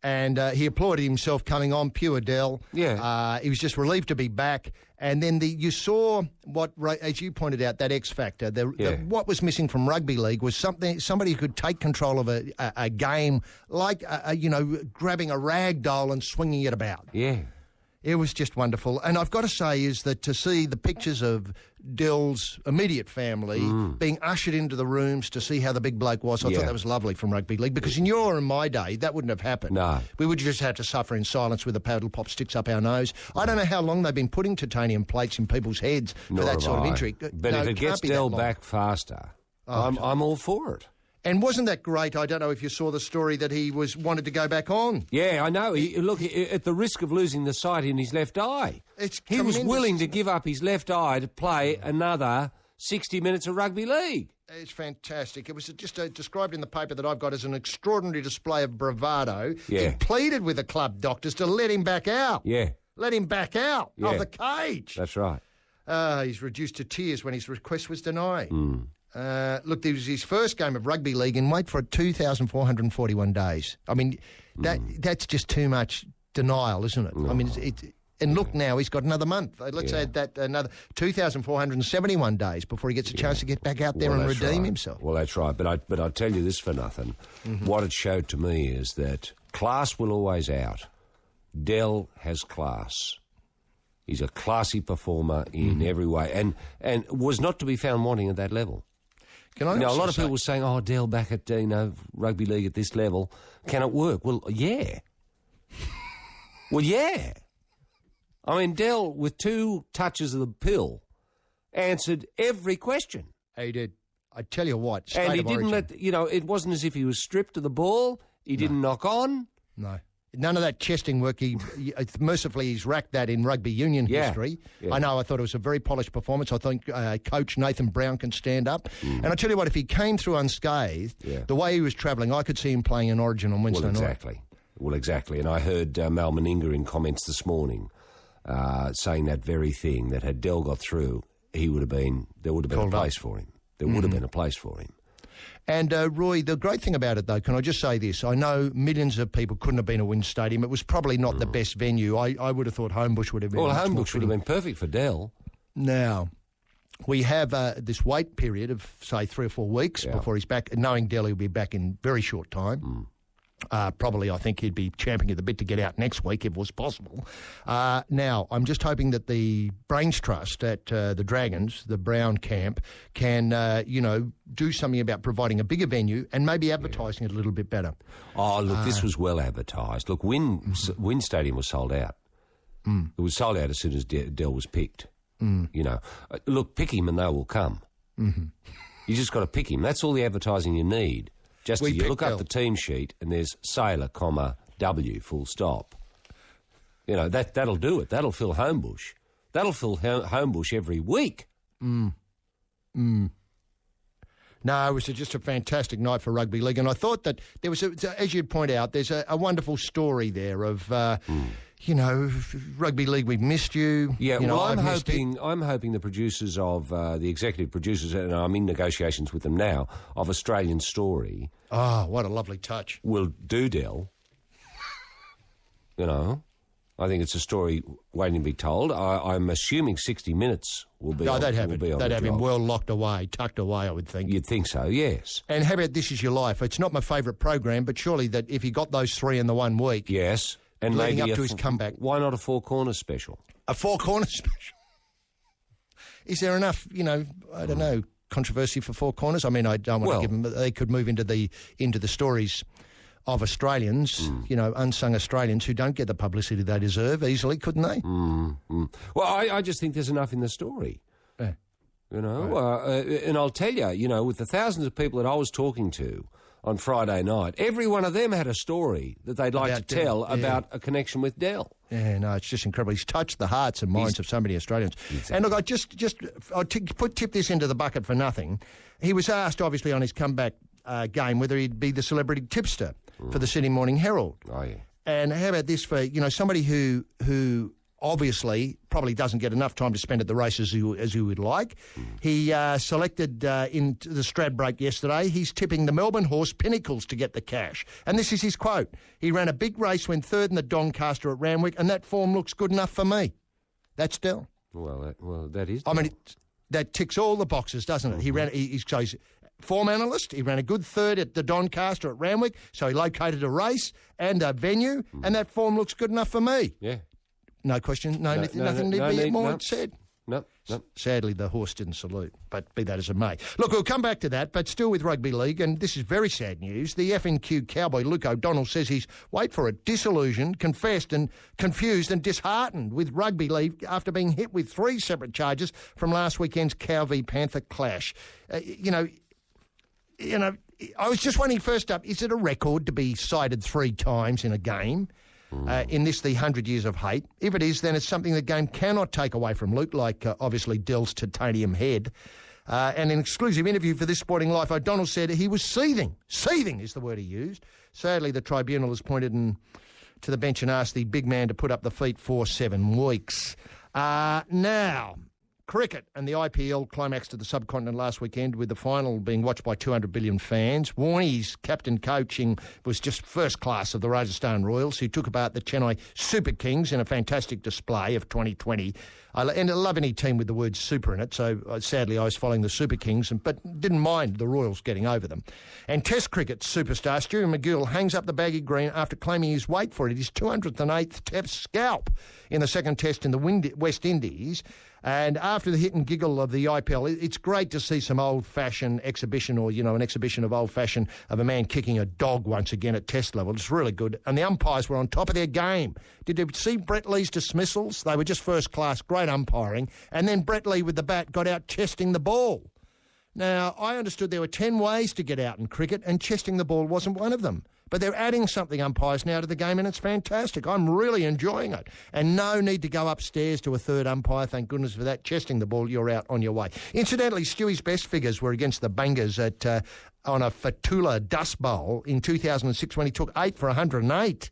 [SPEAKER 6] and he applauded himself coming on, pure Dell.
[SPEAKER 16] Yeah.
[SPEAKER 6] He was just relieved to be back. And then you saw what, as you pointed out, that X factor. What was missing from rugby league was somebody who could take control of a game, like grabbing a rag doll and swinging it about.
[SPEAKER 16] Yeah.
[SPEAKER 6] It was just wonderful. And I've got to say is that to see the pictures of Dell's immediate family being ushered into the rooms to see how the big bloke was, I thought that was lovely from rugby league, because in your and my day, that wouldn't have happened.
[SPEAKER 16] No.
[SPEAKER 6] We would just have to suffer in silence with the paddle pop sticks up our nose. I don't know how long they've been putting titanium plates in people's heads for that sort of injury.
[SPEAKER 16] But if it gets Dell back faster, I'm all for it.
[SPEAKER 6] And wasn't that great? I don't know if you saw the story that he wanted to go back on.
[SPEAKER 16] Yeah, I know. Look, at the risk of losing the sight in his left eye, he was willing to give up his left eye to play another 60 minutes of rugby league.
[SPEAKER 6] It's fantastic. It was just described in the paper that I've got as an extraordinary display of bravado.
[SPEAKER 16] Yeah.
[SPEAKER 6] He pleaded with the club doctors to let him back out.
[SPEAKER 16] Yeah.
[SPEAKER 6] Let him back out of the cage.
[SPEAKER 16] That's right.
[SPEAKER 6] He's reduced to tears when his request was denied. Look, there was his first game of rugby league and wait for it, 2,441 days. I mean, that's just too much denial, isn't it? I mean, and look now, he's got another month. Let's add that another 2,471 days before he gets a chance to get back out there and redeem himself.
[SPEAKER 16] Well, that's right. But I tell you this for nothing. What it showed to me is that class will always out. Dell has class. He's a classy performer in every way, and was not to be found wanting at that level.
[SPEAKER 6] Can I
[SPEAKER 16] a lot of people were saying, "Oh, Dell back at rugby league at this level, can it work?" Well, yeah. I mean, Dell with 2 touches of the pill answered every question.
[SPEAKER 6] He did. I tell you what,
[SPEAKER 16] and he didn't it wasn't as if he was stripped of the ball. He didn't knock on.
[SPEAKER 6] No. None of that chesting work. Mercifully, he's racked that in rugby union history. Yeah. I thought it was a very polished performance. I think Coach Nathan Brown can stand up. And I tell you what, if he came through unscathed, the way he was travelling, I could see him playing in Origin on Wednesday night.
[SPEAKER 16] Well, exactly. And I heard Mal Meninga in comments this morning saying that very thing, that had Dell got through, there would have been a place for him. There would have been a place for him.
[SPEAKER 6] And, Roy, the great thing about it, though, can I just say this? I know millions of people couldn't have been at WIN Stadium. It was probably not the best venue. I would have thought Homebush would have been.
[SPEAKER 16] Well, Homebush would have been perfect for Dell.
[SPEAKER 6] Now, we have this wait period of, say, 3 or 4 weeks before he's back, knowing Dell will be back in very short time. Probably, I think he'd be champing at the bit to get out next week if it was possible. Now, I'm just hoping that the Brains Trust at the Dragons, the Brown camp, can, do something about providing a bigger venue and maybe advertising it a little bit better.
[SPEAKER 16] Oh, look, this was well advertised. Look, WIN Stadium was sold out. It was sold out as soon as Dell was picked. Look, pick him and they will come. You just got to pick him. That's all the advertising you need. Just you look up the team sheet and there's Sailor, W, full stop. That'll do it. That'll fill Homebush. That'll fill Homebush every week.
[SPEAKER 6] No, it was just a fantastic night for rugby league, and I thought that there was, as you'd point out, there's a wonderful story there of, rugby league, we've missed you.
[SPEAKER 16] Yeah, I'm hoping the producers of, the executive producers, and I'm in negotiations with them now, of Australian Story.
[SPEAKER 6] Oh, what a lovely touch.
[SPEAKER 16] Will do Dell. I think it's a story waiting to be told. I'm assuming 60 Minutes will be.
[SPEAKER 6] No, they'd have him well locked away, tucked away, I would think.
[SPEAKER 16] You'd think so, yes.
[SPEAKER 6] And how about This Is Your Life? It's not my favourite program, but surely that if he got those 3 in the 1 week.
[SPEAKER 16] Yes. And
[SPEAKER 6] leading
[SPEAKER 16] maybe
[SPEAKER 6] up to his comeback.
[SPEAKER 16] Why not a 4 Corners special?
[SPEAKER 6] A 4 Corners special? Is there enough, I don't know, controversy for 4 Corners? I mean, I don't want to give them. They could move into the stories of Australians, unsung Australians who don't get the publicity they deserve easily, couldn't they?
[SPEAKER 16] Well, I just think there's enough in the story. Yeah. And I'll tell you, with the thousands of people that I was talking to on Friday night, every one of them had a story that they'd like to tell about a connection with Dell.
[SPEAKER 6] Yeah, no, it's just incredible. He's touched the hearts and minds of so many Australians. Exactly. And look, I'll tip this into the bucket for nothing. He was asked, obviously, on his comeback game whether he'd be the celebrity tipster for the Sydney Morning Herald.
[SPEAKER 16] Oh, yeah.
[SPEAKER 6] And how about this for, somebody who obviously probably doesn't get enough time to spend at the race as he would like. He selected in the Stradbroke yesterday. He's tipping the Melbourne horse Pinnacles to get the cash. And this is his quote. He ran a big race, went third in the Doncaster at Randwick, and that form looks good enough for me. That's Del.
[SPEAKER 16] Well, that is.
[SPEAKER 6] I mean, that ticks all the boxes, doesn't it? He ran. He's form analyst. He ran a good third at the Doncaster at Randwick, so he located a race and a venue, and that form looks good enough for me.
[SPEAKER 16] Yeah.
[SPEAKER 6] No question. Nothing to be more said.
[SPEAKER 16] No.
[SPEAKER 6] Sadly, the horse didn't salute, but be that as it may. Look, we'll come back to that, but still with rugby league, and this is very sad news. The FNQ cowboy Luke O'Donnell says he's, wait for it, disillusioned, confessed and confused and disheartened with rugby league after being hit with 3 separate charges from last weekend's Cow v Panther clash. I was just wondering, first up, is it a record to be cited 3 times in a game? In this, the 100 Years of Hate. If it is, then it's something the game cannot take away from Luke, like obviously Dell's titanium head. And in an exclusive interview for This Sporting Life, O'Donnell said he was seething. Seething is the word he used. Sadly, the tribunal has pointed to the bench and asked the big man to put up the feet for 7 weeks. Now, cricket and the IPL climaxed to the subcontinent last weekend with the final being watched by 200 billion fans. Warnie's captain coaching was just first class of the Rajasthan Royals, who took apart the Chennai Super Kings in a fantastic display of 2020. And I love any team with the word super in it, so sadly I was following the Super Kings, but didn't mind the Royals getting over them. And Test cricket superstar Stuart McGill hangs up the baggy green after claiming his 208th Test scalp in the second Test in the West Indies. And after the hit and giggle of the IPL, it's great to see some old-fashioned exhibition or, an exhibition of old-fashioned of a man kicking a dog once again at Test level. It's really good. And the umpires were on top of their game. Did you see Brett Lee's dismissals? They were just first class, great umpiring. And then Brett Lee with the bat got out chesting the ball. Now, I understood there were 10 ways to get out in cricket, and chesting the ball wasn't one of them. But they're adding something, umpires, now to the game, and it's fantastic. I'm really enjoying it. And no need to go upstairs to a third umpire, thank goodness for that. Chesting the ball, you're out on your way. Incidentally, Stewie's best figures were against the Bangers on a Fatula Dust Bowl in 2006 when he took 8 for 108.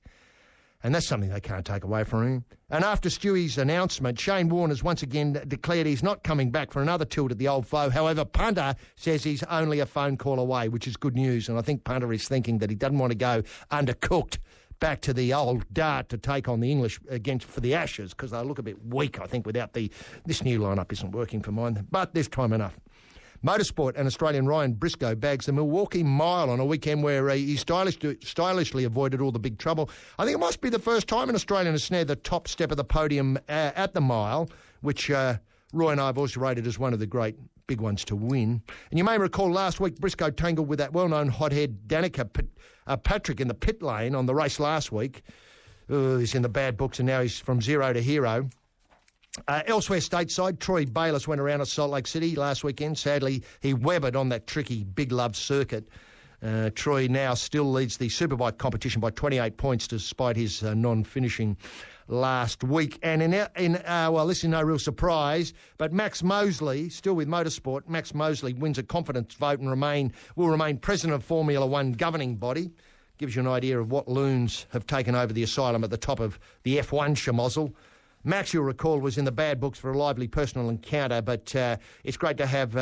[SPEAKER 6] And that's something they can't take away from him. And after Stewie's announcement, Shane Warne has once again declared he's not coming back for another tilt at the old foe. However, Punter says he's only a phone call away, which is good news. And I think Punter is thinking that he doesn't want to go undercooked back to the old dart to take on the English for the Ashes, because they look a bit weak, I think, without this new lineup isn't working for mine. But there's time enough. Motorsport and Australian Ryan Briscoe bags the Milwaukee Mile on a weekend where he stylishly avoided all the big trouble. I think it must be the first time an Australian has snared the top step of the podium at the Mile, which Roy and I have also rated as one of the great big ones to win. And you may recall last week Briscoe tangled with that well-known hothead Danica Patrick in the pit lane on the race last week. He's in the bad books and now he's from zero to hero. Elsewhere stateside, Troy Bayliss went around at Salt Lake City last weekend. Sadly, he weathered on that tricky Big Love circuit. Troy now still leads the Superbike competition by 28 points despite his non-finishing last week. And well, this is no real surprise, but Max Mosley, still with Motorsport, Max Mosley wins a confidence vote and will remain president of Formula One governing body. Gives you an idea of what loons have taken over the asylum at the top of the F1 schmozzle. Max, you'll recall, was in the bad books for a lively personal encounter, but it's great to have,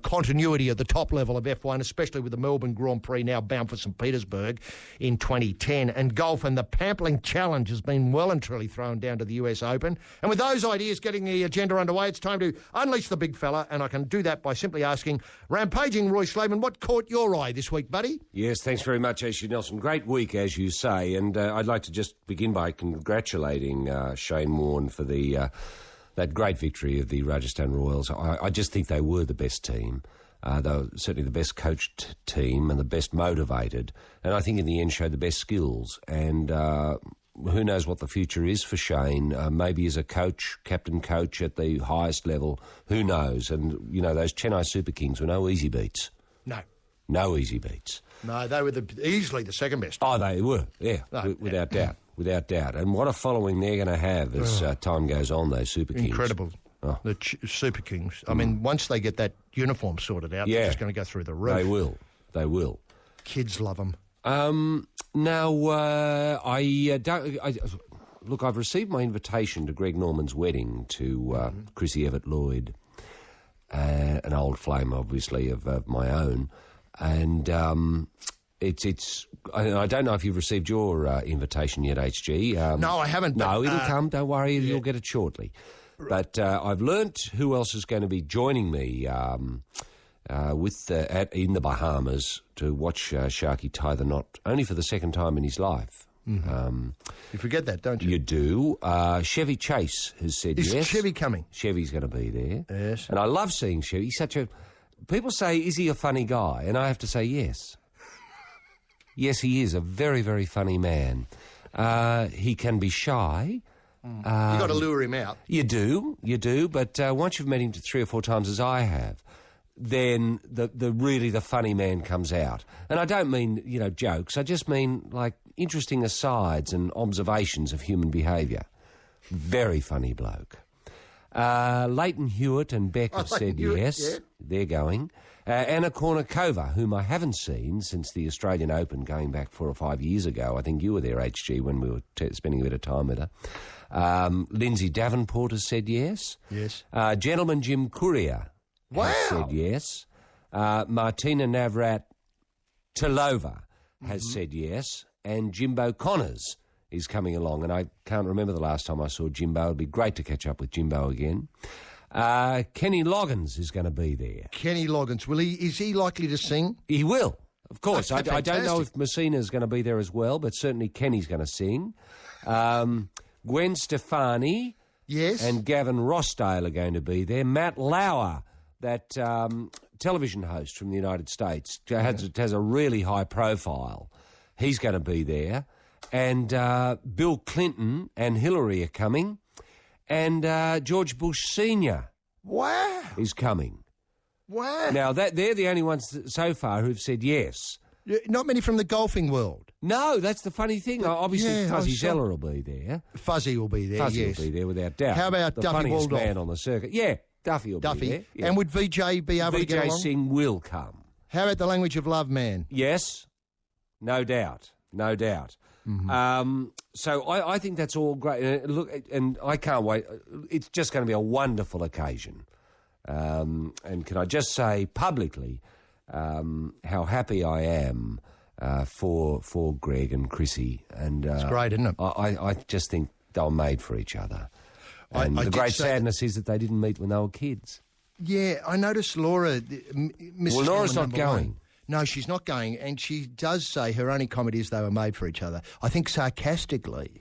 [SPEAKER 6] continuity at the top level of F1, especially with the Melbourne Grand Prix now bound for St Petersburg in 2010. And golf and the Pampling Challenge has been well and truly thrown down to the US Open. And with those ideas getting the agenda underway, it's time to unleash the big fella, and I can do that by simply asking Rampaging Roy Slavin, what caught your eye this week, buddy?
[SPEAKER 16] Yes, thanks very much, A.C. Nelson. Great week, as you say, and I'd like to just begin by congratulating Shane Warne for that great victory of the Rajasthan Royals. I just think they were the best team. They were certainly the best coached team and the best motivated, and I think in the end showed the best skills. And who knows what the future is for Shane? Maybe as a coach, captain coach at the highest level. Who knows? And, those Chennai Super Kings were no easy beats. No easy beats.
[SPEAKER 6] No, they were easily the second best.
[SPEAKER 16] Oh, they were, yeah, without doubt. Without doubt. And what a following they're going to have as time goes on, those Super Kings.
[SPEAKER 6] Incredible. The Super Kings. I mean, once they get that uniform sorted out, they're just going to go through the roof.
[SPEAKER 16] They will.
[SPEAKER 6] Kids love them.
[SPEAKER 16] Now, look, I've received my invitation to Greg Norman's wedding to Chrissy Everett-Lloyd, an old flame, obviously, of my own. And it's. I don't know if you've received your invitation yet, HG.
[SPEAKER 6] No, I haven't.
[SPEAKER 16] No, it'll come. Don't worry, you'll get it shortly. But I've learnt who else is going to be joining me in the Bahamas to watch Sharky tie the knot, only for the second time in his life.
[SPEAKER 6] Mm-hmm. You forget that, don't you?
[SPEAKER 16] You do. Chevy Chase has said yes.
[SPEAKER 6] Is Chevy coming?
[SPEAKER 16] Chevy's going to be there.
[SPEAKER 6] Yes.
[SPEAKER 16] And I love seeing Chevy. He's such a... People say, is he a funny guy? And I have to say yes. Yes, he is a very, very funny man. He can be shy.
[SPEAKER 6] You've got to lure him out.
[SPEAKER 16] You do. But once you've met him 3 or 4 times, as I have, then the funny man comes out. And I don't mean, jokes. I just mean, like, interesting asides and observations of human behaviour. Very funny bloke. Leighton Hewitt and Beck have said yes. Yeah. They're going. Anna Kournikova, whom I haven't seen since the Australian Open going back 4 or 5 years ago. I think you were there, HG, when we were spending a bit of time with her. Lindsay Davenport has said yes.
[SPEAKER 6] Yes.
[SPEAKER 16] Gentleman Jim Courier has said yes. Martina Navrat-Tilova has said yes. And Jimbo Connors is coming along, and I can't remember the last time I saw Jimbo. It'd be great to catch up with Jimbo again. Kenny Loggins is going to be there.
[SPEAKER 6] Kenny Loggins, is he likely to sing?
[SPEAKER 16] He will, of course. I don't know if Messina's going to be there as well, but certainly Kenny's going to sing. Gwen Stefani,
[SPEAKER 6] yes,
[SPEAKER 16] and Gavin Rossdale are going to be there. Matt Lauer, that television host from the United States, has a really high profile. He's going to be there. And Bill Clinton and Hillary are coming. And George Bush Sr.
[SPEAKER 6] Wow.
[SPEAKER 16] is coming.
[SPEAKER 6] Wow.
[SPEAKER 16] Now, they're the only ones so far who've said yes.
[SPEAKER 6] Not many from the golfing world.
[SPEAKER 16] No, that's the funny thing. Obviously, Fuzzy Zeller will be there.
[SPEAKER 6] Fuzzy will be there,
[SPEAKER 16] Fuzzy
[SPEAKER 6] yes.
[SPEAKER 16] will be there, without doubt.
[SPEAKER 6] How about
[SPEAKER 16] the
[SPEAKER 6] Duffy
[SPEAKER 16] funniest
[SPEAKER 6] Waldorf?
[SPEAKER 16] man on the circuit. Yeah, Duffy will be there. Yeah.
[SPEAKER 6] And would VJ be able to get along?
[SPEAKER 16] VJ Singh will come.
[SPEAKER 6] How about the Language of Love man?
[SPEAKER 16] Yes, no doubt. No doubt. Mm-hmm. So I think that's all great. Look, and I can't wait. It's just going to be a wonderful occasion. And can I just say publicly how happy I am for Greg and Chrissy. And
[SPEAKER 6] it's great, isn't it?
[SPEAKER 16] I just think they were made for each other. And the great sadness is that they didn't meet when they were kids.
[SPEAKER 6] Yeah, I noticed Laura...
[SPEAKER 16] Well, Laura's not going.
[SPEAKER 6] No, she's not going, and she does say her only comment is they were made for each other. I think sarcastically,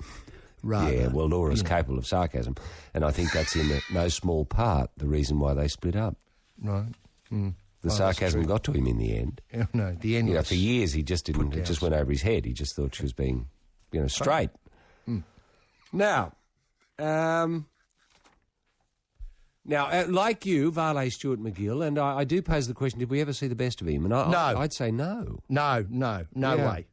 [SPEAKER 6] rather.
[SPEAKER 16] Yeah, well, Laura's capable of sarcasm, and I think that's in no small part the reason why they split up.
[SPEAKER 6] Right. Mm.
[SPEAKER 16] The sarcasm got to him in the end.
[SPEAKER 6] Yeah, no, the end.
[SPEAKER 16] For years he just didn't. It just went over his head. He just thought she was being, straight.
[SPEAKER 6] Mm.
[SPEAKER 16] Now, like you, Varley Stewart McGill, and I do pose the question, did we ever see the best of him? And I'd say no.
[SPEAKER 6] No way.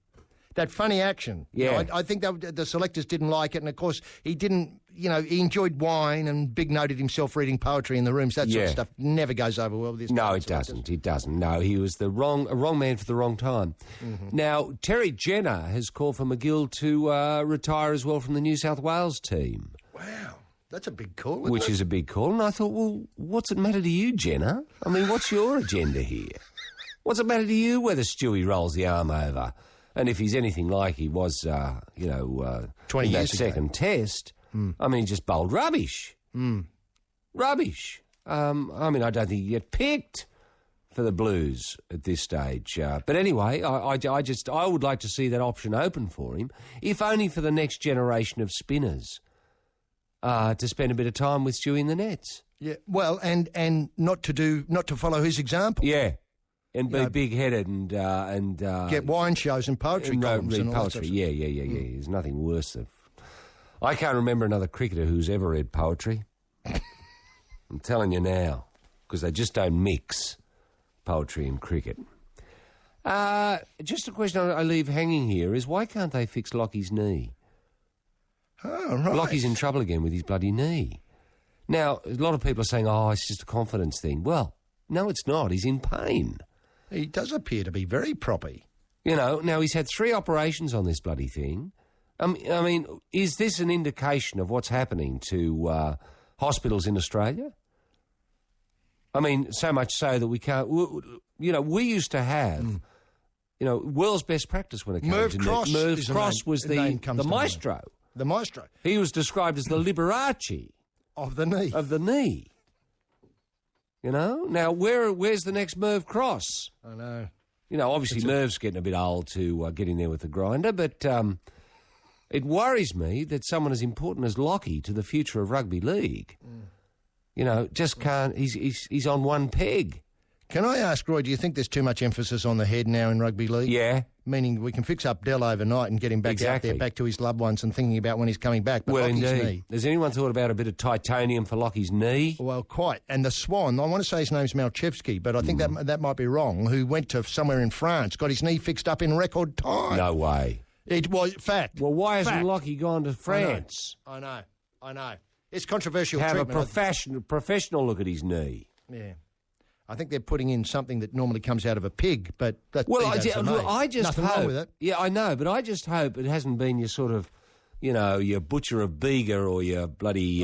[SPEAKER 6] That funny action.
[SPEAKER 16] Yeah.
[SPEAKER 6] I think the selectors didn't like it, and of course he didn't, he enjoyed wine and big-noted himself reading poetry in the rooms. That sort of stuff never goes over well with this.
[SPEAKER 16] No, it doesn't. It doesn't. No, he was a wrong man for the wrong time. Mm-hmm. Now, Terry Jenner has called for McGill to retire as well from the New South Wales team.
[SPEAKER 6] Wow. That's a big call.
[SPEAKER 16] Which is a big call. And I thought, well, what's it matter to you, Jenner? I mean, what's your agenda here? What's it matter to you whether Stewie rolls the arm over? And if he's anything like he was,
[SPEAKER 6] 20
[SPEAKER 16] in
[SPEAKER 6] years
[SPEAKER 16] that second test, I mean, he just bowled rubbish. Rubbish. I don't think he'd get picked for the Blues at this stage. But anyway, I would like to see that option open for him, if only for the next generation of spinners. To spend a bit of time with Stewie in the nets.
[SPEAKER 6] Yeah, well, and not to follow his example.
[SPEAKER 16] Yeah, and be big-headed and
[SPEAKER 6] get wine shows and poetry columns and all
[SPEAKER 16] poetry.
[SPEAKER 6] That
[SPEAKER 16] Yeah. There's nothing worse than... I can't remember another cricketer who's ever read poetry. I'm telling you now, because they just don't mix poetry and cricket. Just a question I leave hanging here is, why can't they fix Lockie's knee?
[SPEAKER 6] Oh, right.
[SPEAKER 16] Lockie's in trouble again with his bloody knee. Now, a lot of people are saying, it's just a confidence thing. Well, no, it's not. He's in pain.
[SPEAKER 6] He does appear to be very proppy.
[SPEAKER 16] Now he's had 3 operations on this bloody thing. I mean, is this an indication of what's happening to hospitals in Australia? I mean, so much so that we can't... we used to have... world's best practice when it came
[SPEAKER 6] Merv
[SPEAKER 16] to
[SPEAKER 6] Cross.
[SPEAKER 16] Merv Cross was the maestro.
[SPEAKER 6] The maestro.
[SPEAKER 16] He was described as the Liberace
[SPEAKER 6] of the knee.
[SPEAKER 16] Of the knee. Now where's the next Merv Cross?
[SPEAKER 6] I know.
[SPEAKER 16] Obviously Merv's getting a bit old to get in there with the grinder, but it worries me that someone as important as Lockie to the future of rugby league, just can't. He's on one peg.
[SPEAKER 6] Can I ask, Roy, do you think there's too much emphasis on the head now in rugby league?
[SPEAKER 16] Yeah.
[SPEAKER 6] Meaning we can fix up Dell overnight and get him back out there, back to his loved ones and thinking about when he's coming back. But Lockie's
[SPEAKER 16] indeed.
[SPEAKER 6] knee.
[SPEAKER 16] Has anyone thought about a bit of titanium for Lockie's knee?
[SPEAKER 6] Well, quite. And the Swan, I want to say his name's Malchevsky, but I think that might be wrong, who went to somewhere in France, got his knee fixed up in record time.
[SPEAKER 16] No way.
[SPEAKER 6] It was fact.
[SPEAKER 16] Well, why hasn't Lockie gone to France?
[SPEAKER 6] I know. It's controversial
[SPEAKER 16] Have
[SPEAKER 6] treatment.
[SPEAKER 16] a professional look at his knee.
[SPEAKER 6] Yeah. I think they're putting in something that normally comes out of a pig, but that's
[SPEAKER 16] I just
[SPEAKER 6] nothing
[SPEAKER 16] hope,
[SPEAKER 6] wrong with it.
[SPEAKER 16] Yeah, I know, but I just hope it hasn't been your sort of, your Butcher of Bega or your bloody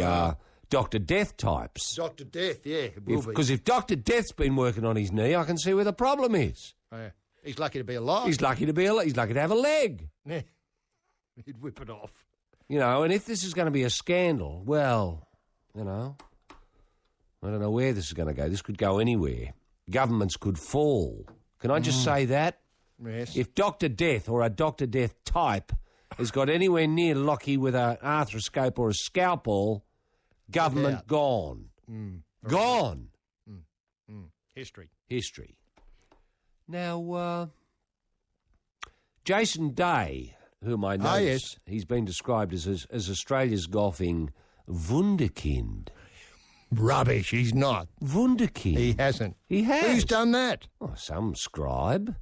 [SPEAKER 16] Dr. Death types.
[SPEAKER 6] Dr. Death, yeah, it will be.
[SPEAKER 16] Because if Dr. Death's been working on his knee, I can see where the problem is.
[SPEAKER 6] Oh, yeah. He's lucky to be alive.
[SPEAKER 16] He's lucky to have a leg.
[SPEAKER 6] Yeah. He'd whip it off.
[SPEAKER 16] And if this is going to be a scandal, well, I don't know where this is going to go. This could go anywhere. Governments could fall. Can I just say that?
[SPEAKER 6] Yes.
[SPEAKER 16] If Dr. Death or a Dr. Death type has got anywhere near Lockie with an arthroscope or a scalpel, government gone. Gone.
[SPEAKER 6] History.
[SPEAKER 16] Now, Jason Day, whom I know, he's been described as Australia's golfing wunderkind.
[SPEAKER 6] Rubbish, he's not.
[SPEAKER 16] Wunderkind.
[SPEAKER 6] He hasn't.
[SPEAKER 16] He has.
[SPEAKER 6] Who's done that?
[SPEAKER 16] Oh, some scribe.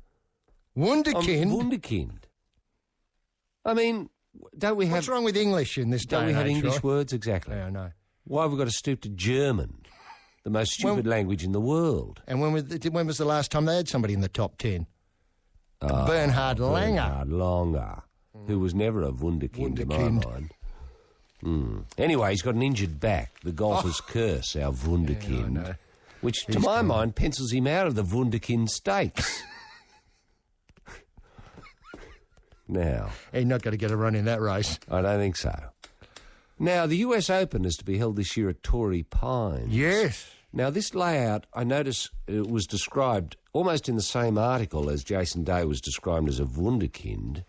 [SPEAKER 6] Wunderkind?
[SPEAKER 16] Wunderkind. I mean, don't we have...
[SPEAKER 6] What's wrong with English in this day
[SPEAKER 16] Don't we have
[SPEAKER 6] age,
[SPEAKER 16] English
[SPEAKER 6] right?
[SPEAKER 16] words? Exactly.
[SPEAKER 6] Yeah, I know.
[SPEAKER 16] Why have we got to stoop to German, the most stupid language in the world?
[SPEAKER 6] And when was the last time they had somebody in the top 10? Bernhard Langer.
[SPEAKER 16] Bernhard Langer, who was never a wunderkind in my mind. Anyway, he's got an injured back, the golfer's curse, our wunderkind, which, to my mind, pencils him out of the wunderkind stakes. Now...
[SPEAKER 6] He's not going to get a run in that race.
[SPEAKER 16] I don't think so. Now, the US Open is to be held this year at Torrey Pines.
[SPEAKER 6] Yes.
[SPEAKER 16] Now, this layout, I notice it was described almost in the same article as Jason Day was described as a wunderkind.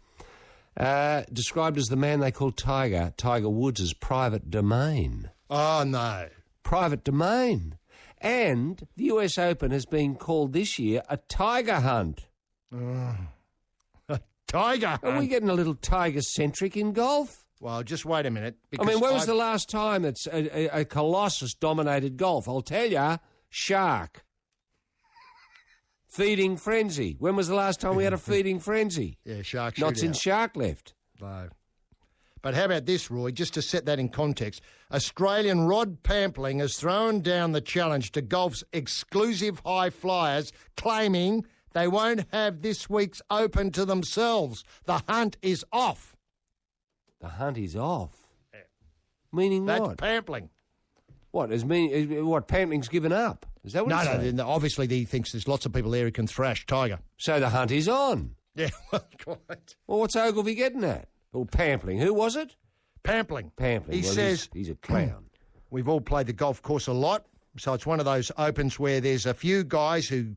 [SPEAKER 16] Described as the man they call Tiger Woods' private domain.
[SPEAKER 6] Oh, no.
[SPEAKER 16] Private domain. And the US Open has been called this year a tiger hunt.
[SPEAKER 6] A tiger hunt?
[SPEAKER 16] Are we getting a little tiger-centric in golf?
[SPEAKER 6] Well, just wait a minute.
[SPEAKER 16] I mean, when was the last time it's a colossus dominated golf? I'll tell you, shark. Feeding frenzy. When was the last time we had a feeding frenzy?
[SPEAKER 6] Yeah, shark shootout.
[SPEAKER 16] Not since Shark left.
[SPEAKER 6] No. But how about this, Roy, just to set that in context? Australian Rod Pampling has thrown down the challenge to golf's exclusive high flyers, claiming they won't have this week's Open to themselves. The hunt is off.
[SPEAKER 16] The hunt is off? Yeah. Meaning what?
[SPEAKER 6] That's Pampling.
[SPEAKER 16] What? What, Pampling's given up? Is that what he's saying?
[SPEAKER 6] No, obviously he thinks there's lots of people there who can thrash Tiger.
[SPEAKER 16] So the hunt is on?
[SPEAKER 6] Yeah, well, quite.
[SPEAKER 16] Well, what's Ogilvy getting at? Or Pampling. Who was it?
[SPEAKER 6] Pampling.
[SPEAKER 16] He
[SPEAKER 6] says...
[SPEAKER 16] He's a clown.
[SPEAKER 6] We've all played the golf course a lot, so it's one of those Opens where there's a few guys who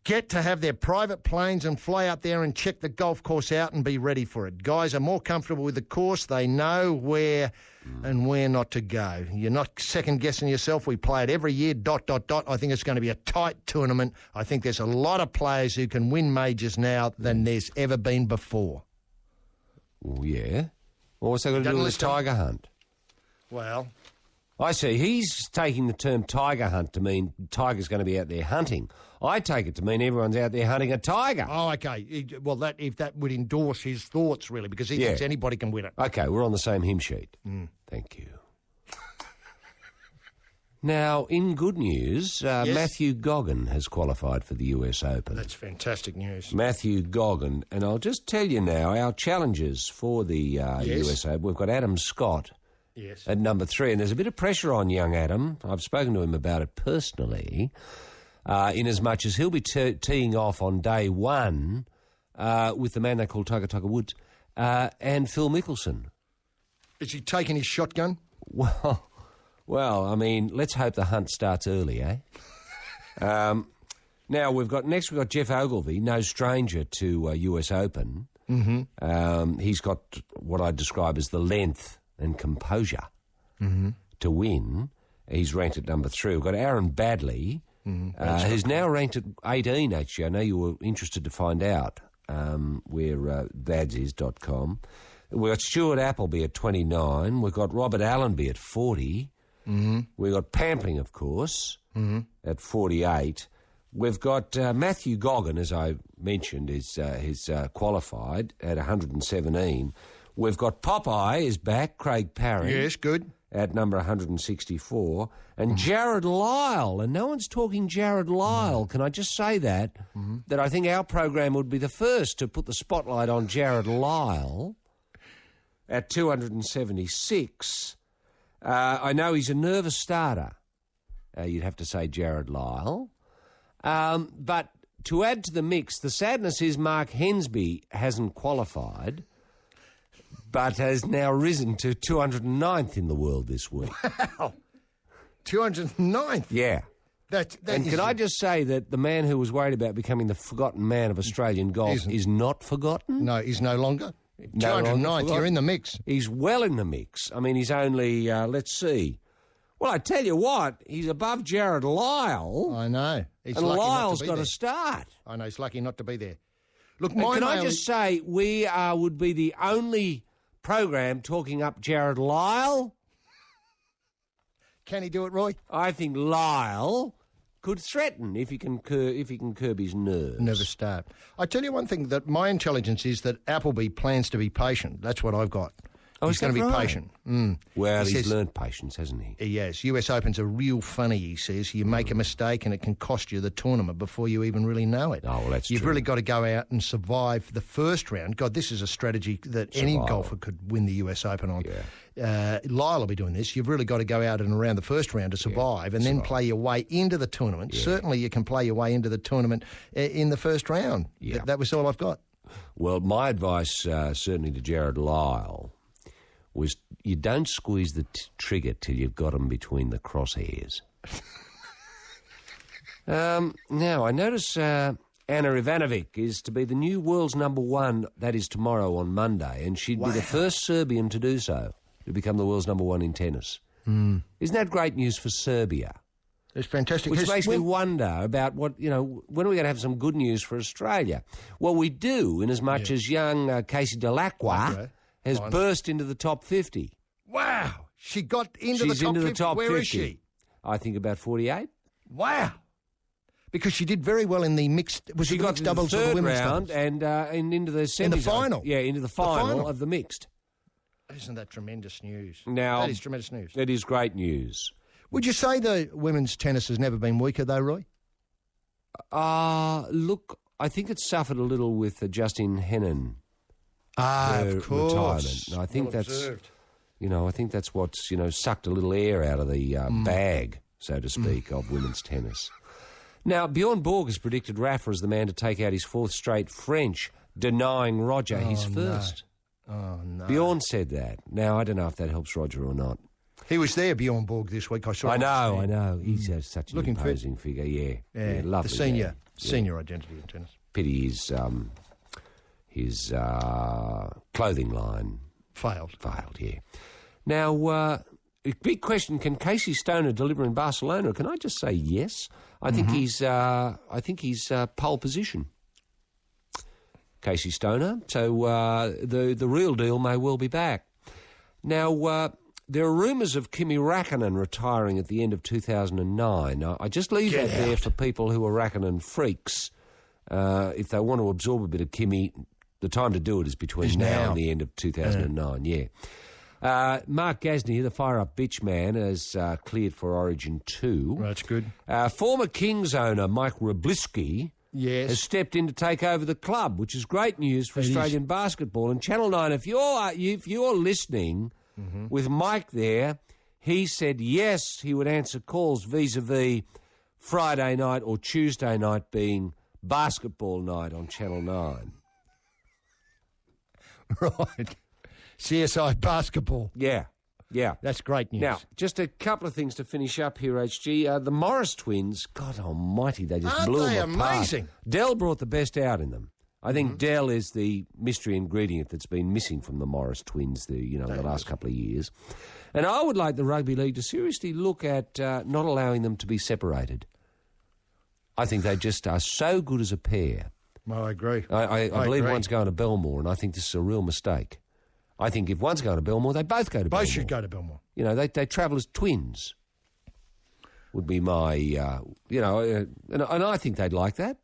[SPEAKER 6] get to have their private planes and fly out there and check the golf course out and be ready for it. Guys are more comfortable with the course. They know where and where not to go. You're not second-guessing yourself. We play it every year, ... I think it's going to be a tight tournament. I think there's a lot of players who can win majors now than there's ever been before.
[SPEAKER 16] Well, yeah. Well, what's that got to do with this tiger hunt?
[SPEAKER 6] Well...
[SPEAKER 16] I see. He's taking the term tiger hunt to mean tiger's going to be out there hunting. I take it to mean everyone's out there hunting a tiger.
[SPEAKER 6] Oh, okay. Well, if that would endorse his thoughts, really, because he thinks anybody can win it.
[SPEAKER 16] Okay, we're on the same hymn sheet. Thank you. Now, in good news, Matthew Goggin has qualified for the US Open.
[SPEAKER 6] That's fantastic news.
[SPEAKER 16] Matthew Goggin. And I'll just tell you now, our challengers for the US Open, we've got Adam Scott at number 3. And there's a bit of pressure on young Adam. I've spoken to him about it personally, in as much as he'll be teeing off on day 1 with the man they call Tiger Woods and Phil Mickelson.
[SPEAKER 6] Is he taking his shotgun?
[SPEAKER 16] Well, I mean, let's hope the hunt starts early, eh? Now, we've got Jeff Ogilvy, no stranger to US Open.
[SPEAKER 6] Mm-hmm.
[SPEAKER 16] He's got what I describe as the length and composure to win. He's ranked at number 3. We've got Aaron Badley, who's now ranked at 18, actually. I know you were interested to find out where badsis.com. We've got Stuart Appleby at 29. We've got Robert Allenby at 40. We've got Pampling, of course, at 48. We've got Matthew Goggin, as I mentioned, is qualified at 117. We've got Popeye is back, Craig Parry.
[SPEAKER 6] Yes, good.
[SPEAKER 16] At number 164. And Jared Lyle, and no one's talking Jared Lyle. Can I just say that I think our program would be the first to put the spotlight on Jared Lyle at 276. I know he's a nervous starter. You'd have to say Jared Lyle. But to add to the mix, the sadness is Mark Hensby hasn't qualified, but has now risen to 209th in the world this week.
[SPEAKER 6] Wow. 209th?
[SPEAKER 16] Yeah.
[SPEAKER 6] And
[SPEAKER 16] can I just say that the man who was worried about becoming the forgotten man of Australian golf is not forgotten?
[SPEAKER 6] No, he's no longer. 209th, you're in the mix.
[SPEAKER 16] He's well in the mix. I mean, he's only, let's see. Well, I tell you what, he's above Jared Lyle.
[SPEAKER 6] I know.
[SPEAKER 16] And Lyle's got to start.
[SPEAKER 6] I know, he's lucky not to be there. Look,
[SPEAKER 16] can I just say, we would be the only program talking up Jared Lyle.
[SPEAKER 6] Can he do it, Roy?
[SPEAKER 16] I think Lyle could threaten if he can curb his nerves.
[SPEAKER 6] Nervous start. I tell you one thing, that my intelligence is that Appleby plans to be patient. That's what I've got.
[SPEAKER 16] Oh,
[SPEAKER 6] he's going to be patient.
[SPEAKER 16] Well, he's learned patience, hasn't he?
[SPEAKER 6] He has. US Open's a real funny, he says. You make a mistake and it can cost you the tournament before you even really know it.
[SPEAKER 16] Oh, well, that's
[SPEAKER 6] You've
[SPEAKER 16] true.
[SPEAKER 6] really got to go out and survive the first round. God, this is a strategy that any golfer could win the US Open on.
[SPEAKER 16] Yeah.
[SPEAKER 6] Lyle will be doing this. You've really got to go out and around the first round to survive and then play your way into the tournament. Yeah. Certainly you can play your way into the tournament in the first round.
[SPEAKER 16] Yeah.
[SPEAKER 6] That was all I've got.
[SPEAKER 16] Well, my advice, certainly to Jared Lyle, was you don't squeeze the trigger till you've got him between the crosshairs. Now, I notice Anna Ivanovic is to be the new world's number 1, that is tomorrow on Monday, and she'd be the first Serbian to do so, to become the world's number 1 in tennis. Isn't that great news for Serbia?
[SPEAKER 6] It's fantastic.
[SPEAKER 16] Which makes me wonder about when are we going to have some good news for Australia? Well, we do, in as much as young Casey Dellacqua has burst into the top 50.
[SPEAKER 6] Wow. She got into
[SPEAKER 16] She's
[SPEAKER 6] the top
[SPEAKER 16] into
[SPEAKER 6] 50.
[SPEAKER 16] The top
[SPEAKER 6] Where
[SPEAKER 16] 50.
[SPEAKER 6] is she?
[SPEAKER 16] I think about 48.
[SPEAKER 6] Wow. Because she did very well in the mixed...
[SPEAKER 16] She got to the
[SPEAKER 6] doubles
[SPEAKER 16] third
[SPEAKER 6] or the women's
[SPEAKER 16] round
[SPEAKER 6] doubles?
[SPEAKER 16] and into the semis.
[SPEAKER 6] In the final?
[SPEAKER 16] Yeah, into the final of the mixed.
[SPEAKER 6] Isn't that tremendous news?
[SPEAKER 16] Now,
[SPEAKER 6] that is tremendous news.
[SPEAKER 16] It is great news.
[SPEAKER 6] Would you say the women's tennis has never been weaker, though, Roy?
[SPEAKER 16] Look, I think it suffered a little with Justine Henin.
[SPEAKER 6] Of course.
[SPEAKER 16] Retirement. And I think I think that's what's, sucked a little air out of the bag, so to speak, of women's tennis. Now, Bjorn Borg has predicted Rafa as the man to take out his 4th straight French, denying Roger his first.
[SPEAKER 6] No. Oh, no.
[SPEAKER 16] Bjorn said that. Now, I don't know if that helps Roger or not.
[SPEAKER 6] He was there, Bjorn Borg, this week. I
[SPEAKER 16] know. He's such an
[SPEAKER 6] Looking
[SPEAKER 16] imposing figure, yeah. Lovely.
[SPEAKER 6] The senior identity in tennis.
[SPEAKER 16] Pity his clothing line
[SPEAKER 6] failed,
[SPEAKER 16] yeah. Now, big question, can Casey Stoner deliver in Barcelona? Can I just say yes? I think he's pole position. Casey Stoner. So the real deal may well be back. Now, there are rumours of Kimi Räikkönen retiring at the end of 2009. I just leave that there for people who are Räikkönen freaks. If they want to absorb a bit of Kimi, the time to do it is between now and the end of 2009, Mark Gasnier, the fire-up bitch man, has cleared for Origin 2.
[SPEAKER 6] That's good.
[SPEAKER 16] Former Kings owner Mike Wroblewski has stepped in to take over the club, which is great news for Australian basketball. And Channel 9, if you're listening with Mike there, he said yes, he would answer calls vis-a-vis Friday night or Tuesday night being basketball night on Channel 9.
[SPEAKER 6] Right. CSI basketball.
[SPEAKER 16] Yeah.
[SPEAKER 6] That's great news.
[SPEAKER 16] Now, just a couple of things to finish up here, HG. The Morris twins, God almighty, they just blew them apart.
[SPEAKER 6] Amazing?
[SPEAKER 16] Dell brought the best out in them. I think Dell is the mystery ingredient that's been missing from the Morris twins the last couple of years. And I would like the Rugby League to seriously look at not allowing them to be separated. I think they just are so good as a pair.
[SPEAKER 6] Well, I agree.
[SPEAKER 16] I believe one's going to Belmore, and I think this is a real mistake. I think if one's going to Belmore, they both go to Belmore.
[SPEAKER 6] Both should go to Belmore.
[SPEAKER 16] You know, they travel as twins, would be my, and I think they'd like that.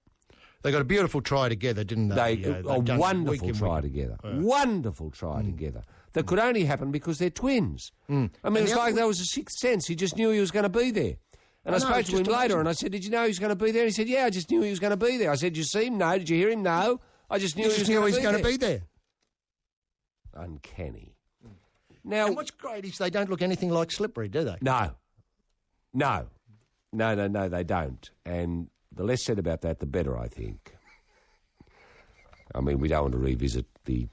[SPEAKER 6] They got a beautiful try together, didn't they?
[SPEAKER 16] A wonderful try together. Yeah. Wonderful try together. That could only happen because they're twins. I mean, it's like there was a sixth sense. He just knew he was going to be there. And I spoke to him later, and I said, did you know he was going to be there? And he said, yeah, I just knew he was going to be there. I said, did you see him? No. Did you hear him? No. I just knew he was going to be there. Uncanny. Now,
[SPEAKER 6] and what's great is they don't look anything like Slippery, do they?
[SPEAKER 16] No, they don't. And the less said about that, the better, I think. I mean, we don't want to revisit the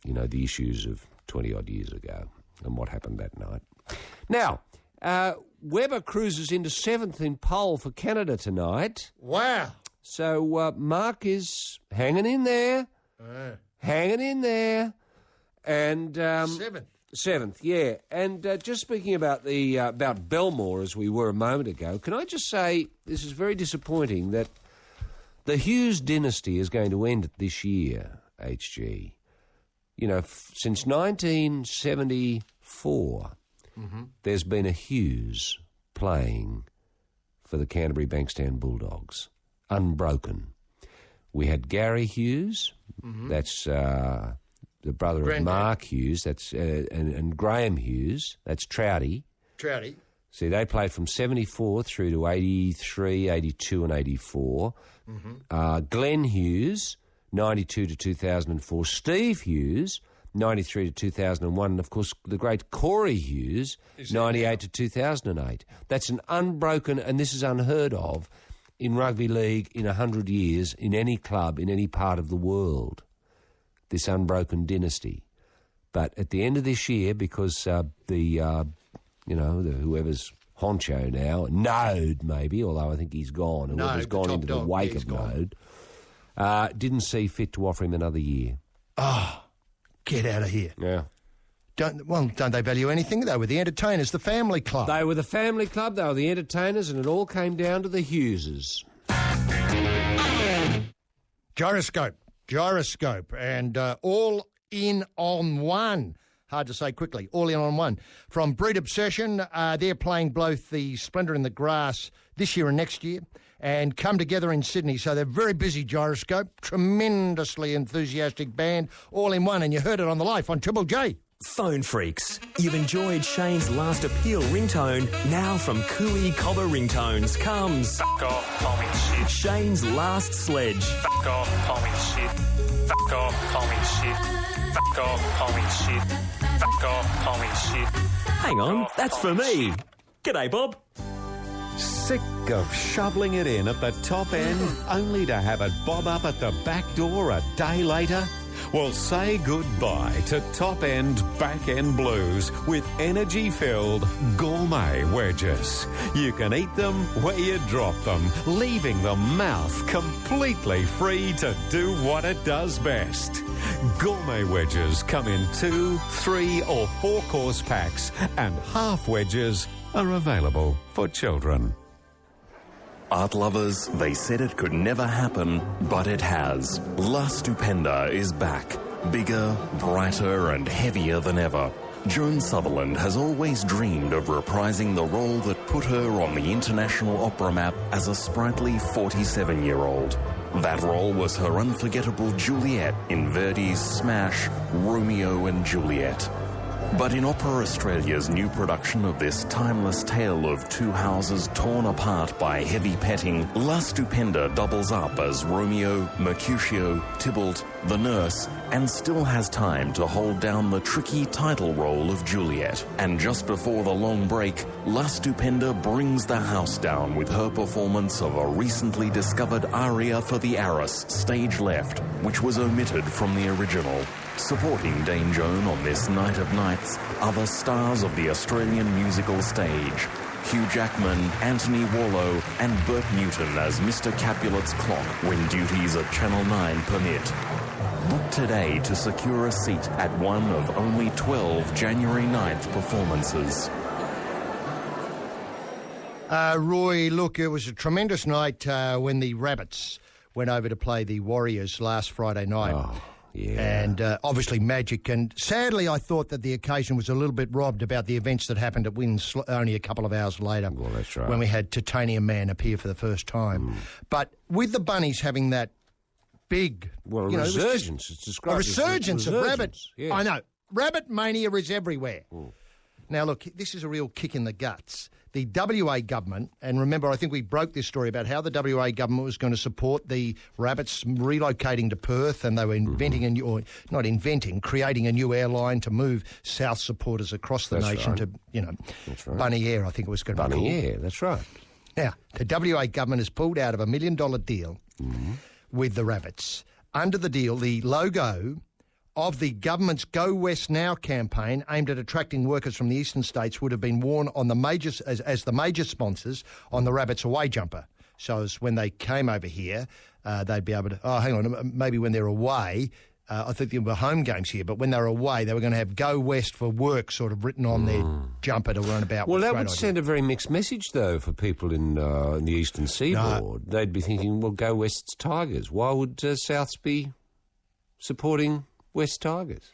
[SPEAKER 16] issues of 20-odd years ago and what happened that night. Now, Webber cruises into 7th in pole for Canada tonight.
[SPEAKER 6] Wow.
[SPEAKER 16] So Mark is hanging in there. And 7th, yeah. And just speaking about about Belmore, as we were a moment ago, can I just say this is very disappointing that the Hughes dynasty is going to end this year, HG. You know, since 1974, there's been a Hughes playing for the Canterbury Bankstown Bulldogs, unbroken. We had Gary Hughes, that's the brother of Mark Hughes, that's and Graham Hughes, that's Trouty. See, they played from 74 through to 83, 82 and 84. Glenn Hughes, 92 to 2004. Steve Hughes, 93 to 2001. And, of course, the great Corey Hughes, 98 to 2008. That's an unbroken, and this is unheard of, in rugby league in 100 years, in any club, in any part of the world, this unbroken dynasty. But at the end of this year, because whoever's honcho now, Node maybe, although I think he's gone, and whoever's gone into the wake of Node, didn't see fit to offer him another year.
[SPEAKER 6] Oh, get out of here.
[SPEAKER 16] Yeah.
[SPEAKER 6] Don't they value anything? They were the entertainers, the family club.
[SPEAKER 16] They were the family club, they were the entertainers, and it all came down to the Hugheses.
[SPEAKER 6] Gyroscope, and all in on one. Hard to say quickly. All in on one. From Breed Obsession, they're playing both the Splendour in the Grass this year and next year, and come together in Sydney. So they're very busy, Gyroscope. Tremendously enthusiastic band, all in one. And you heard it on the Life on Triple J.
[SPEAKER 21] Phone freaks, you've enjoyed Shane's Last Appeal ringtone. Now from Cooey Cobber Ringtones comes...
[SPEAKER 22] Fuck off, Tommy shit.
[SPEAKER 21] Shane's Last Sledge.
[SPEAKER 22] Fuck off, Tommy shit. Fuck off, Tommy shit. Fuck off, Tommy shit. Fuck off, Tommy shit.
[SPEAKER 21] Hang on, that's for me. G'day, Bob.
[SPEAKER 19] Sick of shoveling it in at the top end, only to have it bob up at the back door a day later? Well, say goodbye to top-end, back-end blues with energy-filled gourmet wedges. You can eat them where you drop them, leaving the mouth completely free to do what it does best. Gourmet wedges come in 2, 3 or 4-course packs, and half wedges are available for children.
[SPEAKER 1] Art lovers, they said it could never happen, but it has. La Stupenda is back. Bigger, brighter and heavier than ever. Joan Sutherland has always dreamed of reprising the role that put her on the international opera map as a sprightly 47-year-old. That role was her unforgettable Juliet in Verdi's smash Romeo and Juliet. But in Opera Australia's new production of this timeless tale of two houses torn apart by heavy petting, La Stupenda doubles up as Romeo, Mercutio, Tybalt, the nurse, and still has time to hold down the tricky title role of Juliet. And just before the long break, La Stupenda brings the house down with her performance of a recently discovered aria for the Arras, stage left, which was omitted from the original. Supporting Dame Joan on this night of nights are the stars of the Australian musical stage. Hugh Jackman, Anthony Warlow and Bert Newton as Mr. Capulet's clock when duties at Channel 9 permit. Book today to secure a seat at one of only 12 January 9th performances.
[SPEAKER 6] Roy, look, it was a tremendous night when the Rabbits went over to play the Warriors last Friday night.
[SPEAKER 16] Oh, yeah.
[SPEAKER 6] And obviously magic. And sadly, I thought that the occasion was a little bit robbed about the events that happened at Winns only a couple of hours later.
[SPEAKER 16] Well, that's right.
[SPEAKER 6] When we had Titanium Man appear for the first time. But with the Bunnies having that big...
[SPEAKER 16] Well, resurgence. It's described
[SPEAKER 6] a resurgence of rabbit.
[SPEAKER 16] Yeah.
[SPEAKER 6] I know. Rabbit mania is everywhere. Now, look, this is a real kick in the guts. The WA government, and remember, I think we broke this story about how the WA government was going to support the Rabbits relocating to Perth, and they were creating a new airline to move South supporters across the nation to, Bunny Air, I think it was going to be called.
[SPEAKER 16] Bunny Air, that's right.
[SPEAKER 6] Now, the WA government has pulled out of a $1 million deal with the Rabbits. Under the deal, the logo of the government's Go West Now campaign aimed at attracting workers from the eastern states would have been worn on the majors as the major sponsors on the Rabbits away jumper. So as when they came over here, they'd be able to, maybe when they're away, I think there were home games here, but when they were away, they were going to have Go West for work sort of written on their jumper to run about.
[SPEAKER 16] Well, that would send a very mixed message, though, for people in the eastern seaboard. No. They'd be thinking, well, Go West's Tigers. Why would Souths be supporting West Tigers?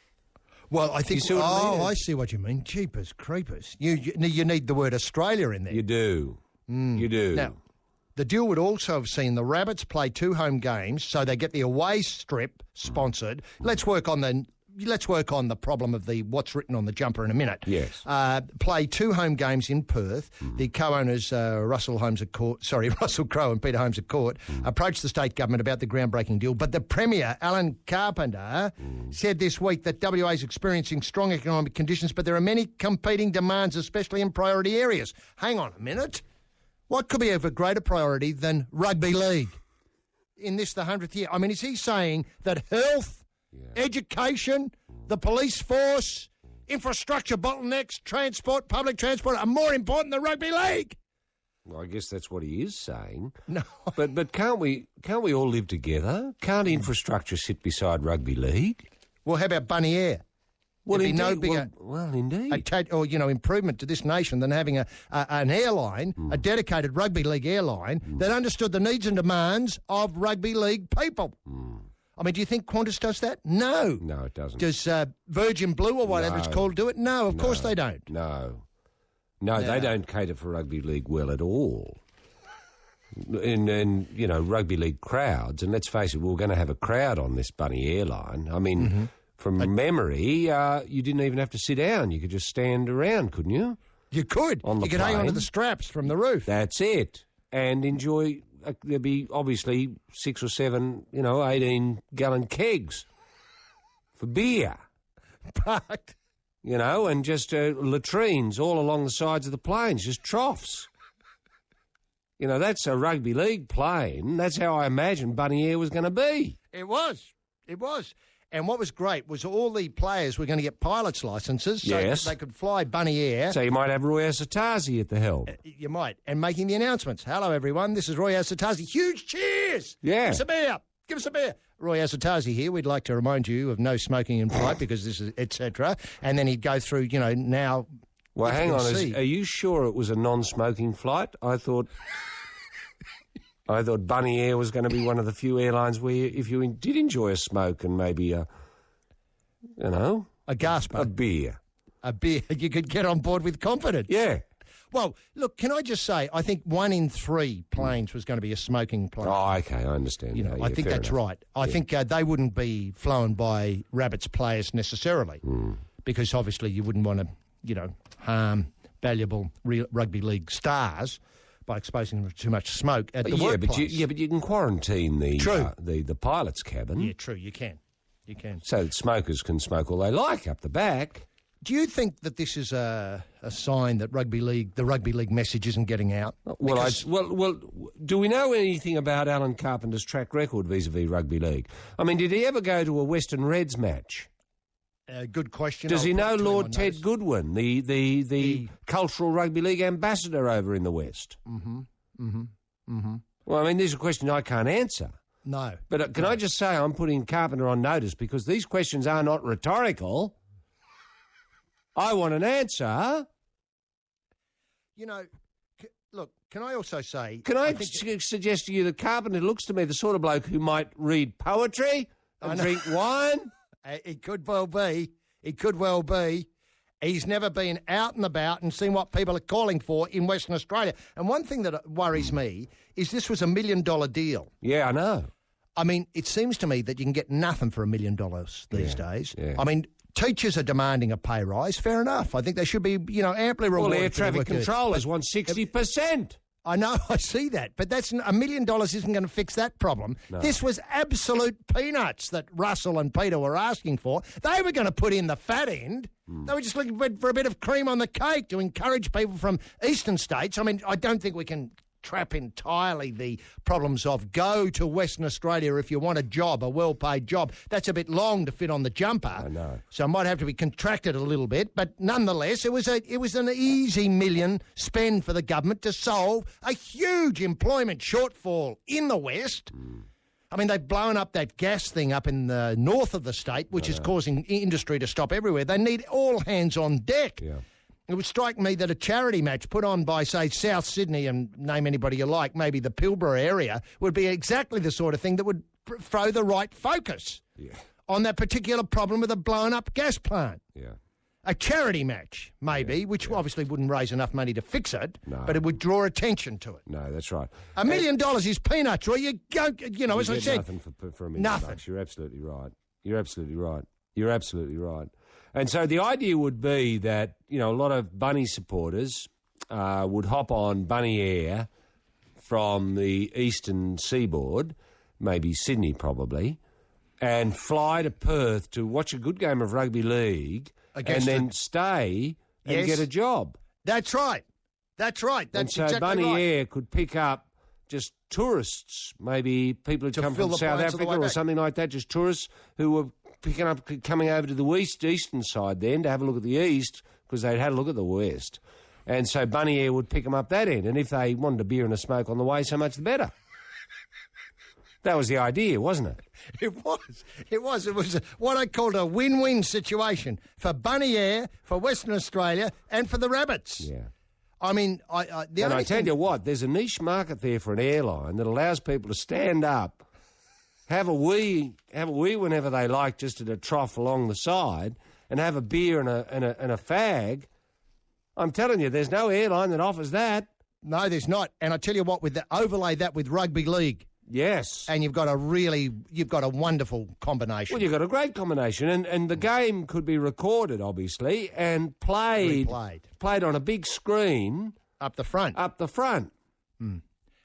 [SPEAKER 6] Well, I think... I see what you mean. Jeepers creepers. You need the word Australia in there.
[SPEAKER 16] You do. You do.
[SPEAKER 6] Now, the deal would also have seen the Rabbits play 2 home games, so they get the away strip sponsored. Let's work on the problem of the what's written on the jumper in a minute.
[SPEAKER 16] Yes.
[SPEAKER 6] Play 2 home games in Perth. The co-owners, Russell Crowe and Peter Holmes at Court, approached the state government about the groundbreaking deal. But the Premier, Alan Carpenter, said this week that WA is experiencing strong economic conditions, but there are many competing demands, especially in priority areas. Hang on a minute. What could be of a greater priority than rugby league in this, the 100th year? I mean, is he saying that health, education, the police force, infrastructure bottlenecks, transport, public transport are more important than rugby league?
[SPEAKER 16] Well, I guess that's what he is saying.
[SPEAKER 6] No.
[SPEAKER 16] But can't we all live together? Can't infrastructure sit beside rugby league?
[SPEAKER 6] Well, how about Bunny Air?
[SPEAKER 16] Well, indeed.
[SPEAKER 6] No bigger,
[SPEAKER 16] indeed.
[SPEAKER 6] Improvement to this nation than having an airline, a dedicated rugby league airline that understood the needs and demands of rugby league people. I mean, do you think Qantas does that? No.
[SPEAKER 16] No, it doesn't.
[SPEAKER 6] Does Virgin Blue or whatever it's called do it? No, of course they don't.
[SPEAKER 16] No, they don't cater for rugby league well at all. And rugby league crowds, and let's face it, we were going to have a crowd on this Bunny airline. I mean... From memory, you didn't even have to sit down. You could just stand around, couldn't you?
[SPEAKER 6] You could. You could hang onto the straps from the roof.
[SPEAKER 16] That's it. And enjoy, there'd be obviously 6 or 7, 18-gallon kegs for beer.
[SPEAKER 6] But...
[SPEAKER 16] and just latrines all along the sides of the planes, just troughs. That's a rugby league plane. That's how I imagined Bunny Air was going to be.
[SPEAKER 6] It was. And what was great was all the players were going to get pilot's licences so that they could fly Bunny Air.
[SPEAKER 16] So you might have Roy Asotasi at the helm.
[SPEAKER 6] You might. And making the announcements. Hello, everyone. This is Roy Asotasi. Huge cheers.
[SPEAKER 16] Yeah.
[SPEAKER 6] Give us a beer. Give us a beer. Roy Asotasi here. We'd like to remind you of no smoking in flight because this is etc. And then he'd go through, now...
[SPEAKER 16] Well, hang on. Are you sure it was a non-smoking flight? I thought Bunny Air was going to be one of the few airlines where if you did enjoy a smoke and maybe a
[SPEAKER 6] gasper.
[SPEAKER 16] A beer.
[SPEAKER 6] A beer you could get on board with confidence.
[SPEAKER 16] Yeah.
[SPEAKER 6] Well, look, can I just say, I think 1 in 3 planes was going to be a smoking plane.
[SPEAKER 16] Oh, okay, I understand.
[SPEAKER 6] I think that's right. I think they wouldn't be flown by Rabbits players necessarily. because obviously you wouldn't want to, harm valuable rugby league stars by exposing them to too much smoke at the workplace.
[SPEAKER 16] But you can quarantine the pilot's cabin.
[SPEAKER 6] Yeah, true, you can.
[SPEAKER 16] So that smokers can smoke all they like up the back.
[SPEAKER 6] Do you think that this is a sign that the rugby league message isn't getting out?
[SPEAKER 16] Well, do we know anything about Alan Carpenter's track record vis-a-vis rugby league? I mean, did he ever go to a Western Reds match?
[SPEAKER 6] Good question.
[SPEAKER 16] Does he know Lord Ted Goodwin, the cultural rugby league ambassador over in the West? Well, I mean, these are questions I can't answer.
[SPEAKER 6] No.
[SPEAKER 16] But can I just say I'm putting Carpenter on notice because these questions are not rhetorical. I want an answer.
[SPEAKER 6] Look, can I also say...
[SPEAKER 16] Can I suggest to you that Carpenter looks to me the sort of bloke who might read poetry and drink wine?
[SPEAKER 6] It could well be. He's never been out and about and seen what people are calling for in Western Australia. And one thing that worries me is this was $1 million deal.
[SPEAKER 16] Yeah, I know.
[SPEAKER 6] I mean, it seems to me that you can get nothing for $1 million these days.
[SPEAKER 16] Yeah.
[SPEAKER 6] I mean... Teachers are demanding a pay rise. Fair enough. I think they should be, amply rewarded.
[SPEAKER 16] Well, air traffic controllers want 60%.
[SPEAKER 6] I know, I see that. But that's $1 million isn't going to fix that problem. No. This was absolute peanuts that Russell and Peter were asking for. They were going to put in the fat end. They were just looking for a bit of cream on the cake to encourage people from eastern states. I mean, I don't think we can trap entirely the problems of go to Western Australia if you want a job, a well-paid job. That's a bit long to fit on the jumper.
[SPEAKER 16] I know.
[SPEAKER 6] So it might have to be contracted a little bit, but nonetheless, it was an easy million spend for the government to solve a huge employment shortfall in the West. I mean, they've blown up that gas thing up in the north of the state, which is causing industry to stop everywhere. They need all hands on deck.
[SPEAKER 16] Yeah.
[SPEAKER 6] It would strike me that a charity match put on by, say, South Sydney, and name anybody you like, maybe the Pilbara area, would be exactly the sort of thing that would throw the right focus on that particular problem with a blown-up gas plant.
[SPEAKER 16] Yeah.
[SPEAKER 6] A charity match, maybe, which obviously wouldn't raise enough money to fix it, but it would draw attention to it.
[SPEAKER 16] No, that's right.
[SPEAKER 6] $1 million is peanuts, Roy. You go, as I said.
[SPEAKER 16] Nothing for $1 million. Nothing. You're absolutely right. And so the idea would be that, a lot of Bunny supporters would hop on Bunny Air from the eastern seaboard, maybe Sydney probably, and fly to Perth to watch a good game of rugby league and then stay and get a job.
[SPEAKER 6] That's right. That's
[SPEAKER 16] exactly Bunny Air could pick up just tourists, maybe people who come from South Africa or something like that, just tourists who were coming over to the eastern side then to have a look at the east because they'd had a look at the west. And so Bunny Air would pick them up that end. And if they wanted a beer and a smoke on the way, so much the better. That was the idea, wasn't it?
[SPEAKER 6] It was. It was what I called a win-win situation for Bunny Air, for Western Australia, and for the Rabbits.
[SPEAKER 16] Yeah.
[SPEAKER 6] I mean,
[SPEAKER 16] I tell you what, there's a niche market there for an airline that allows people to stand up, have a wee whenever they like, just at a trough along the side, and have a beer and a fag. I'm telling you, there's no airline that offers that.
[SPEAKER 6] No, there's not. And I tell you what, overlay that with rugby league.
[SPEAKER 16] Yes.
[SPEAKER 6] And you've got a wonderful combination.
[SPEAKER 16] Well, you've got a great combination. And the game could be recorded, obviously, and played on a big screen.
[SPEAKER 6] Up the front.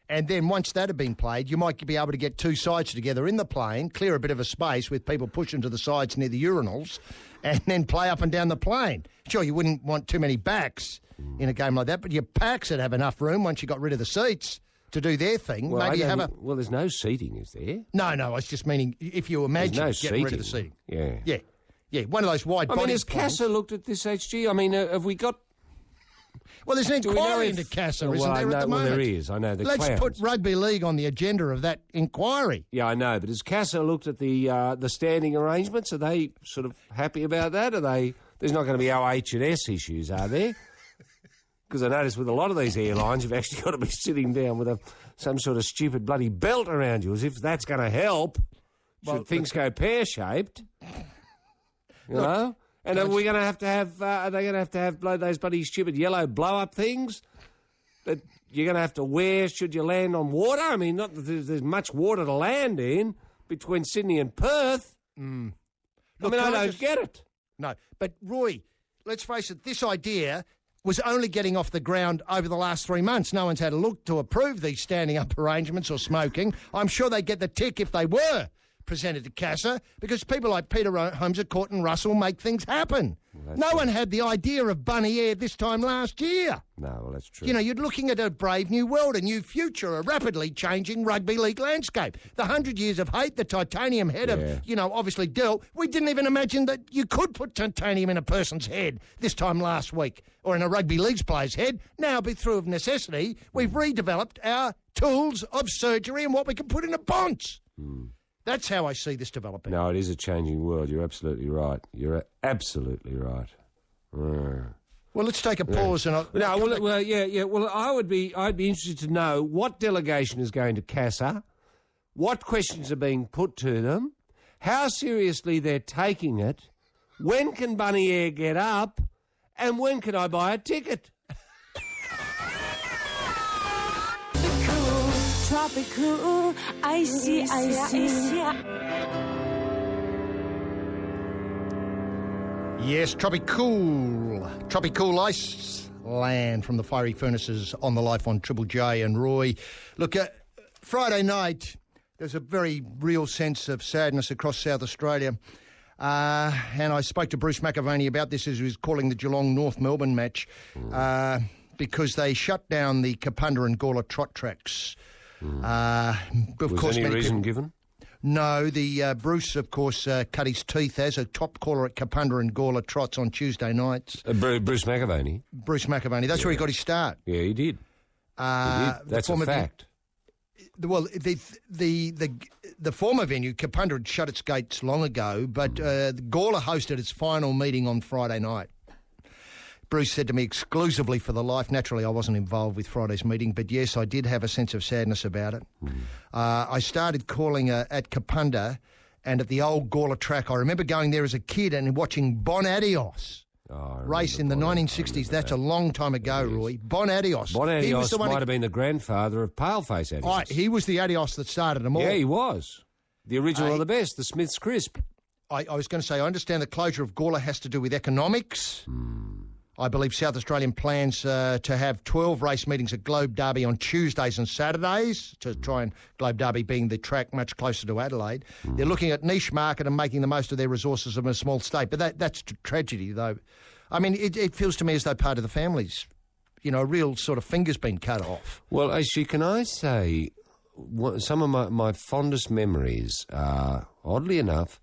[SPEAKER 6] And then once that had been played, you might be able to get two sides together in the plane, clear a bit of a space with people pushing to the sides near the urinals, and then play up and down the plane. Sure, you wouldn't want too many backs in a game like that, but your packs would have enough room once you got rid of the seats to do their thing.
[SPEAKER 16] Well, there's no seating, is there?
[SPEAKER 6] No, I was just meaning if you imagine getting rid of the seating. Yeah, one of those wide body.
[SPEAKER 16] I mean, has CASA looked at this, HG? I mean, have we got...
[SPEAKER 6] Well, there's an inquiry into CASA, isn't there, at the moment?
[SPEAKER 16] Well, there is. I know.
[SPEAKER 6] Let's put rugby league on the agenda of that inquiry.
[SPEAKER 16] Yeah, I know. But has CASA looked at the standing arrangements? Are they sort of happy about that? There's not going to be OH&S issues, are there? Because I notice with a lot of these airlines, you've actually got to be sitting down with some sort of stupid bloody belt around you, as if that's going to help. Should things go pear-shaped, you know? And are we going to have are they going to have those bloody stupid yellow blow-up things that you're going to have to wear should you land on water? I mean, not that there's much water to land in between Sydney and Perth.
[SPEAKER 6] Look,
[SPEAKER 16] I don't get it.
[SPEAKER 6] No. But, Roy, let's face it, this idea was only getting off the ground over the last 3 months. No one's had a look to approve these standing up arrangements or smoking. I'm sure they'd get the tick if they were presented to CASA, because people like Peter Holmes at Court and Russell make things happen. Well, no one had the idea of Bunny Air this time last year.
[SPEAKER 16] No, well, that's true.
[SPEAKER 6] You know, you're looking at a brave new world, a new future, a rapidly changing rugby league landscape. The 100 years of hate, the titanium head of, obviously dealt. We didn't even imagine that you could put titanium in a person's head this time last week, or in a rugby league player's head. Now, through of necessity, we've redeveloped our tools of surgery and what we can put in a bonce. That's how I see this developing.
[SPEAKER 16] No, it is a changing world. You're absolutely right. You're absolutely right.
[SPEAKER 6] Well, let's take a pause and
[SPEAKER 16] Well, I'd be interested to know what delegation is going to CASA, what questions are being put to them, how seriously they're taking it, when can Bunny Air get up, and when can I buy a ticket?
[SPEAKER 13] Tropical, icy.
[SPEAKER 6] Yes, Tropical Ice Land from the Fiery Furnaces on the Life on Triple J and Roy. Look, Friday night, there's a very real sense of sadness across South Australia. And I spoke to Bruce McAvaney about this as he was calling the Geelong North Melbourne match because they shut down the Kapunda and Gawler trot tracks.
[SPEAKER 16] Was any reason given?
[SPEAKER 6] No, Bruce, of course, cut his teeth as a top caller at Kapunda and Gawler trots on Tuesday nights.
[SPEAKER 16] Bruce McAvaney?
[SPEAKER 6] Bruce McAvaney. That's where he got his start.
[SPEAKER 16] Yeah, he did. That's a fact.
[SPEAKER 6] The former venue, Kapunda, had shut its gates long ago, but Gawler hosted its final meeting on Friday night. Bruce said to me exclusively for the Life, naturally I wasn't involved with Friday's meeting, but yes, I did have a sense of sadness about it. I started calling at Kapunda and at the old Gawler track. I remember going there as a kid and watching Bon Adios race in the 1960s. That's a long time ago, Roy. Bon Adios.
[SPEAKER 16] Bon Adios might have been the grandfather of Paleface Adios.
[SPEAKER 6] He was the Adios that started them all.
[SPEAKER 16] Yeah, he was. The original of the best, the Smith's Crisp.
[SPEAKER 6] I was going to say, I understand the closure of Gawler has to do with economics. I believe South Australian plans to have 12 race meetings at Globe Derby on Tuesdays and Saturdays to try and Globe Derby being the track much closer to Adelaide. They're looking at niche market and making the most of their resources in a small state. But that's tragedy, though. I mean, it feels to me as though part of the family's, a real sort of finger's been cut off.
[SPEAKER 16] Well, actually, can I say some of my fondest memories are, oddly enough,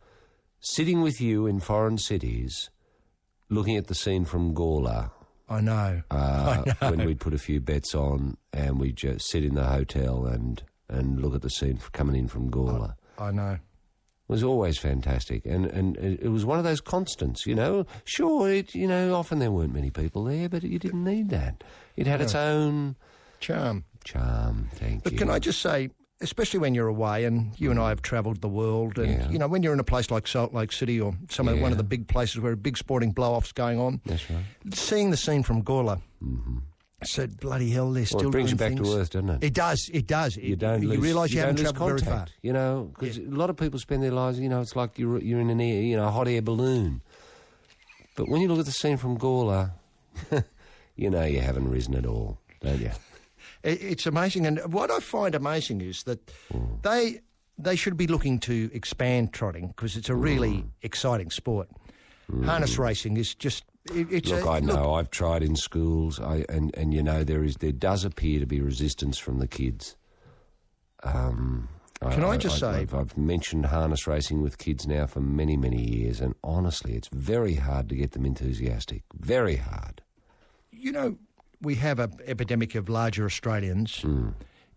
[SPEAKER 16] sitting with you in foreign cities, looking at the scene from Gawler.
[SPEAKER 6] I know.
[SPEAKER 16] When we'd put a few bets on and we'd just sit in the hotel and look at the scene coming in from Gawler.
[SPEAKER 6] I know.
[SPEAKER 16] It was always fantastic. And it was one of those constants, Sure, often there weren't many people there, but you didn't need that. It had its own...
[SPEAKER 6] Charm,
[SPEAKER 16] thank you.
[SPEAKER 6] But can I just say, especially when you're away, and you and I have travelled the world, and, when you're in a place like Salt Lake City or one of the big places where a big sporting blow-off's going on,
[SPEAKER 16] that's right.
[SPEAKER 6] Seeing the scene from Gawler, I said, bloody hell, they're still doing things.
[SPEAKER 16] It brings you back to earth, doesn't it?
[SPEAKER 6] It does.
[SPEAKER 16] You don't lose,
[SPEAKER 6] you realise you haven't travelled very far.
[SPEAKER 16] Because a lot of people spend their lives, it's like you're in an air, a hot air balloon. But when you look at the scene from Gawler, you haven't risen at all, don't you?
[SPEAKER 6] It's amazing, and what I find amazing is that they should be looking to expand trotting because it's a really exciting sport. Harness racing is just...
[SPEAKER 16] I've tried in schools, there does appear to be resistance from the kids.
[SPEAKER 6] Can I just say...
[SPEAKER 16] I've mentioned harness racing with kids now for many, many years, and honestly, it's very hard to get them enthusiastic. Very hard.
[SPEAKER 6] We have an epidemic of larger Australians.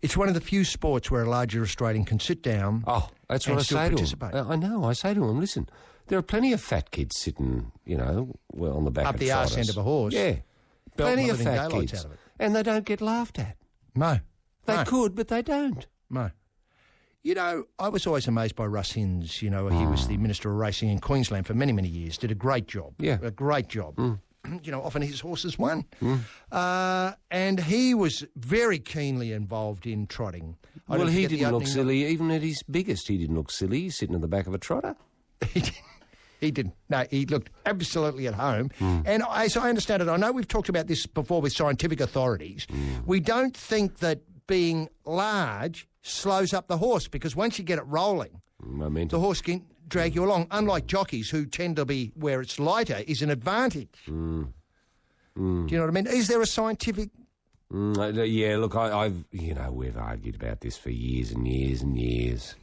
[SPEAKER 6] It's one of the few sports where a larger Australian can sit down.
[SPEAKER 16] Oh, that's what I say to them. I know. I say to them, listen, there are plenty of fat kids sitting, on the back
[SPEAKER 6] up the arse end of a horse.
[SPEAKER 16] Yeah, plenty of fat kids,
[SPEAKER 6] out of it.
[SPEAKER 16] And they don't get laughed at.
[SPEAKER 6] No,
[SPEAKER 16] they could, but they don't.
[SPEAKER 6] No. I was always amazed by Russ Hinds. He was the Minister of Racing in Queensland for many, many years. Did a great job.
[SPEAKER 16] Yeah,
[SPEAKER 6] a great job. Often his horses won. And he was very keenly involved in trotting.
[SPEAKER 16] Well, he didn't look silly. Even at his biggest, he didn't look silly. He's sitting at the back of a trotter.
[SPEAKER 6] He He didn't. No, he looked absolutely at home. And as I understand it, I know we've talked about this before with scientific authorities. We don't think that being large slows up the horse, because once you get it rolling, the horse can drag you along. Unlike jockeys, who tend to be where it's lighter, is an advantage. Do you know what I mean? Is there a scientific...
[SPEAKER 16] Yeah, look, we've argued about this for years and years and years.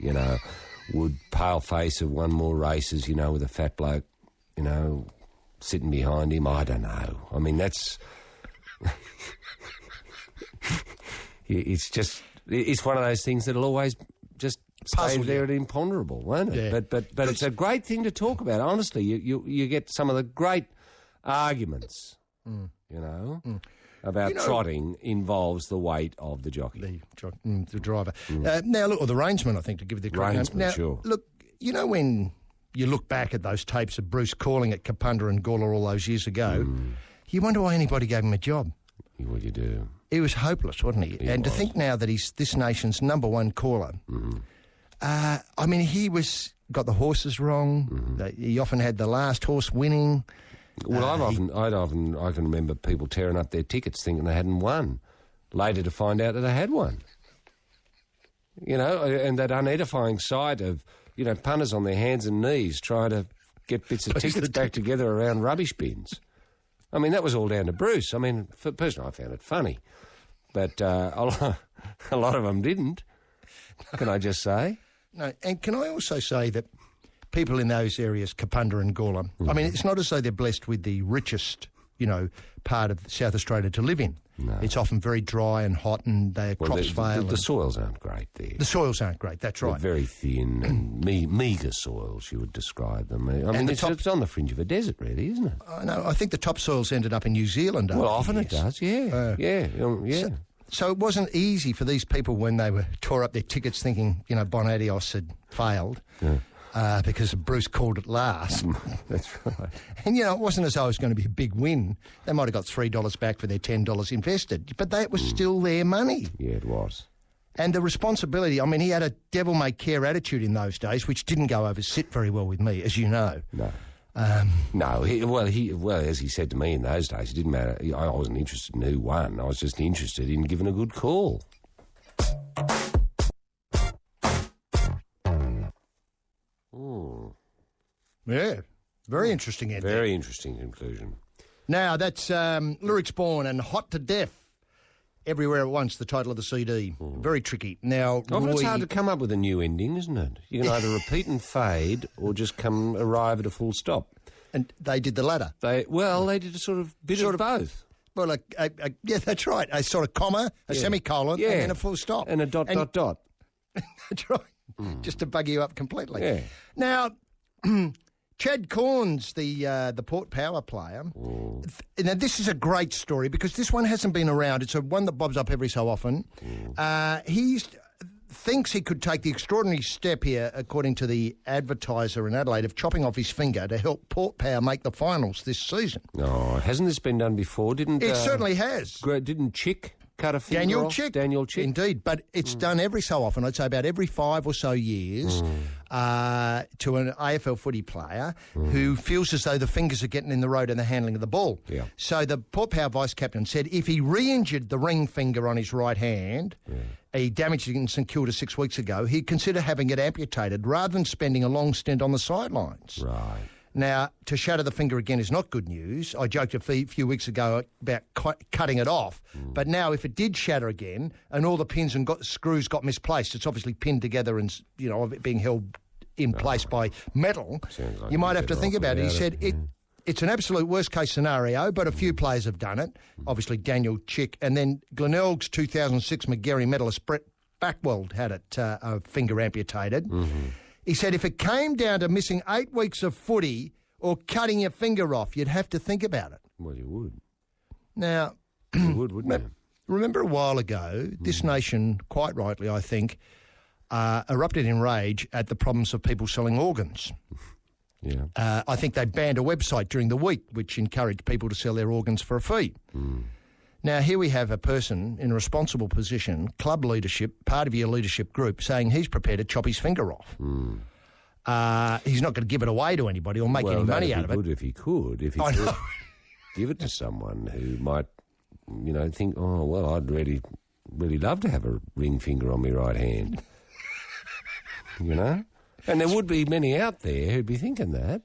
[SPEAKER 16] Would Paleface have won more races, with a fat bloke, sitting behind him? I don't know. I mean, that's... It's one of those things that'll always just stay there and imponderable, won't it? Yeah. But it's a great thing to talk about. Honestly, you get some of the great arguments, about trotting involves the weight of the jockey.
[SPEAKER 6] The driver. Now, look, or the reinsman, I think, to give the correct name. Now,
[SPEAKER 16] sure.
[SPEAKER 6] Look, when you look back at those tapes of Bruce calling at Kapunda and Gawler all those years ago, you wonder why anybody gave him a job.
[SPEAKER 16] What you do?
[SPEAKER 6] He was hopeless, wasn't he? To think now that he's this nation's number one caller, he got the horses wrong. He often had the last horse winning.
[SPEAKER 16] Well, I can remember people tearing up their tickets thinking they hadn't won, later to find out that they had won. And that unedifying sight of, punters on their hands and knees trying to get bits of tickets back together around rubbish bins. I mean, that was all down to Bruce. I mean, personally, I found it funny. But a lot of them didn't, can I just say?
[SPEAKER 6] No, and can I also say that people in those areas, Kapunda and Gawler, I mean, it's not as though they're blessed with the richest, part of South Australia to live in. No. It's often very dry and hot, and their crops fail.
[SPEAKER 16] The soils aren't great there.
[SPEAKER 6] The soils aren't great, that's right.
[SPEAKER 16] They're very thin and meagre soils, you would describe them. It's on the fringe of a desert, really, isn't it?
[SPEAKER 6] I think the topsoils ended up in New Zealand.
[SPEAKER 16] Well, often it does, yeah.
[SPEAKER 6] So it wasn't easy for these people when they tore up their tickets thinking, Bonadios had failed. Yeah. Because Bruce called it last.
[SPEAKER 16] That's right.
[SPEAKER 6] And, it wasn't as though it was going to be a big win. They might have got $3 back for their $10 invested, but that was still their money.
[SPEAKER 16] Yeah, it was.
[SPEAKER 6] And the responsibility, he had a devil-may-care attitude in those days, which didn't sit very well with me, as you know.
[SPEAKER 16] No. As he said to me in those days, it didn't matter. I wasn't interested in who won. I was just interested in giving a good call.
[SPEAKER 6] Yeah, very interesting ending.
[SPEAKER 16] Very interesting conclusion.
[SPEAKER 6] Now, that's Lyrics Born and Hot to Death. Everywhere at Once, the title of the CD. Very tricky. Now,
[SPEAKER 16] it's hard to come up with a new ending, isn't it? You can either repeat and fade or just arrive at a full stop.
[SPEAKER 6] And they did the latter.
[SPEAKER 16] They did a sort of bit of both.
[SPEAKER 6] Well, yeah, that's right. A sort of comma, a semicolon, and then a full stop.
[SPEAKER 16] And a dot.
[SPEAKER 6] That's right. Just to bug you up completely.
[SPEAKER 16] Yeah.
[SPEAKER 6] Now, Chad Corns, the Port Power player. Now, this is a great story because this one hasn't been around. It's one that bobs up every so often. He thinks he could take the extraordinary step here, according to the Advertiser in Adelaide, of chopping off his finger to help Port Power make the finals this season.
[SPEAKER 16] Oh, hasn't this been done before?
[SPEAKER 6] It certainly has.
[SPEAKER 16] Didn't Chick cut a finger off? Daniel Chick.
[SPEAKER 6] Indeed, but it's done every so often. I'd say about every 5 or so years to an AFL footy player who feels as though the fingers are getting in the road in the handling of the ball.
[SPEAKER 16] Yeah.
[SPEAKER 6] So the Port Power vice-captain said if he re-injured the ring finger on his right hand, he damaged it in St Kilda 6 weeks ago, he'd consider having it amputated rather than spending a long stint on the sidelines.
[SPEAKER 16] Right.
[SPEAKER 6] Now, to shatter the finger again is not good news. I joked a few weeks ago about cutting it off. But now if it did shatter again and all the pins and screws got misplaced, it's obviously pinned together and, of it being held in place by metal, you might have to think about it. He said it's an absolute worst-case scenario, but a few players have done it. Obviously, Daniel Chick. And then Glenelg's 2006 McGarry medalist Brett Backwell had a finger amputated. He said if it came down to missing 8 weeks of footy or cutting your finger off, you'd have to think about it.
[SPEAKER 16] Well, you would.
[SPEAKER 6] Now,
[SPEAKER 16] you would, wouldn't you?
[SPEAKER 6] Remember a while ago, this nation, quite rightly, I think, erupted in rage at the problems of people selling organs.
[SPEAKER 16] Yeah.
[SPEAKER 6] I think they banned a website during the week which encouraged people to sell their organs for a fee. Now, here we have a person in a responsible position, club leadership, part of your leadership group, saying he's prepared to chop his finger off. He's not going to give it away to anybody or make any money out of it.
[SPEAKER 16] Well, that'd be good if he could. Give it to someone who might, think, oh, well, I'd really love to have a ring finger on my right hand. And there would be many out there who'd be thinking that.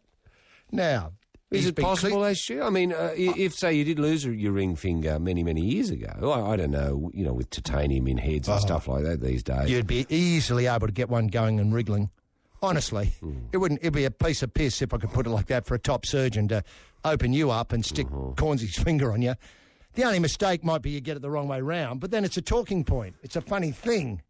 [SPEAKER 6] Now,
[SPEAKER 16] is it possible they share? I mean, if, say, you did lose your ring finger many, many years ago, I don't know, with titanium in heads and stuff like that these days.
[SPEAKER 6] You'd be easily able to get one going and wriggling. Honestly, it'd be a piece of piss if I could put it like that for a top surgeon to open you up and stick Cornsy's finger on you. The only mistake might be you get it the wrong way round, but then it's a talking point. It's a funny thing.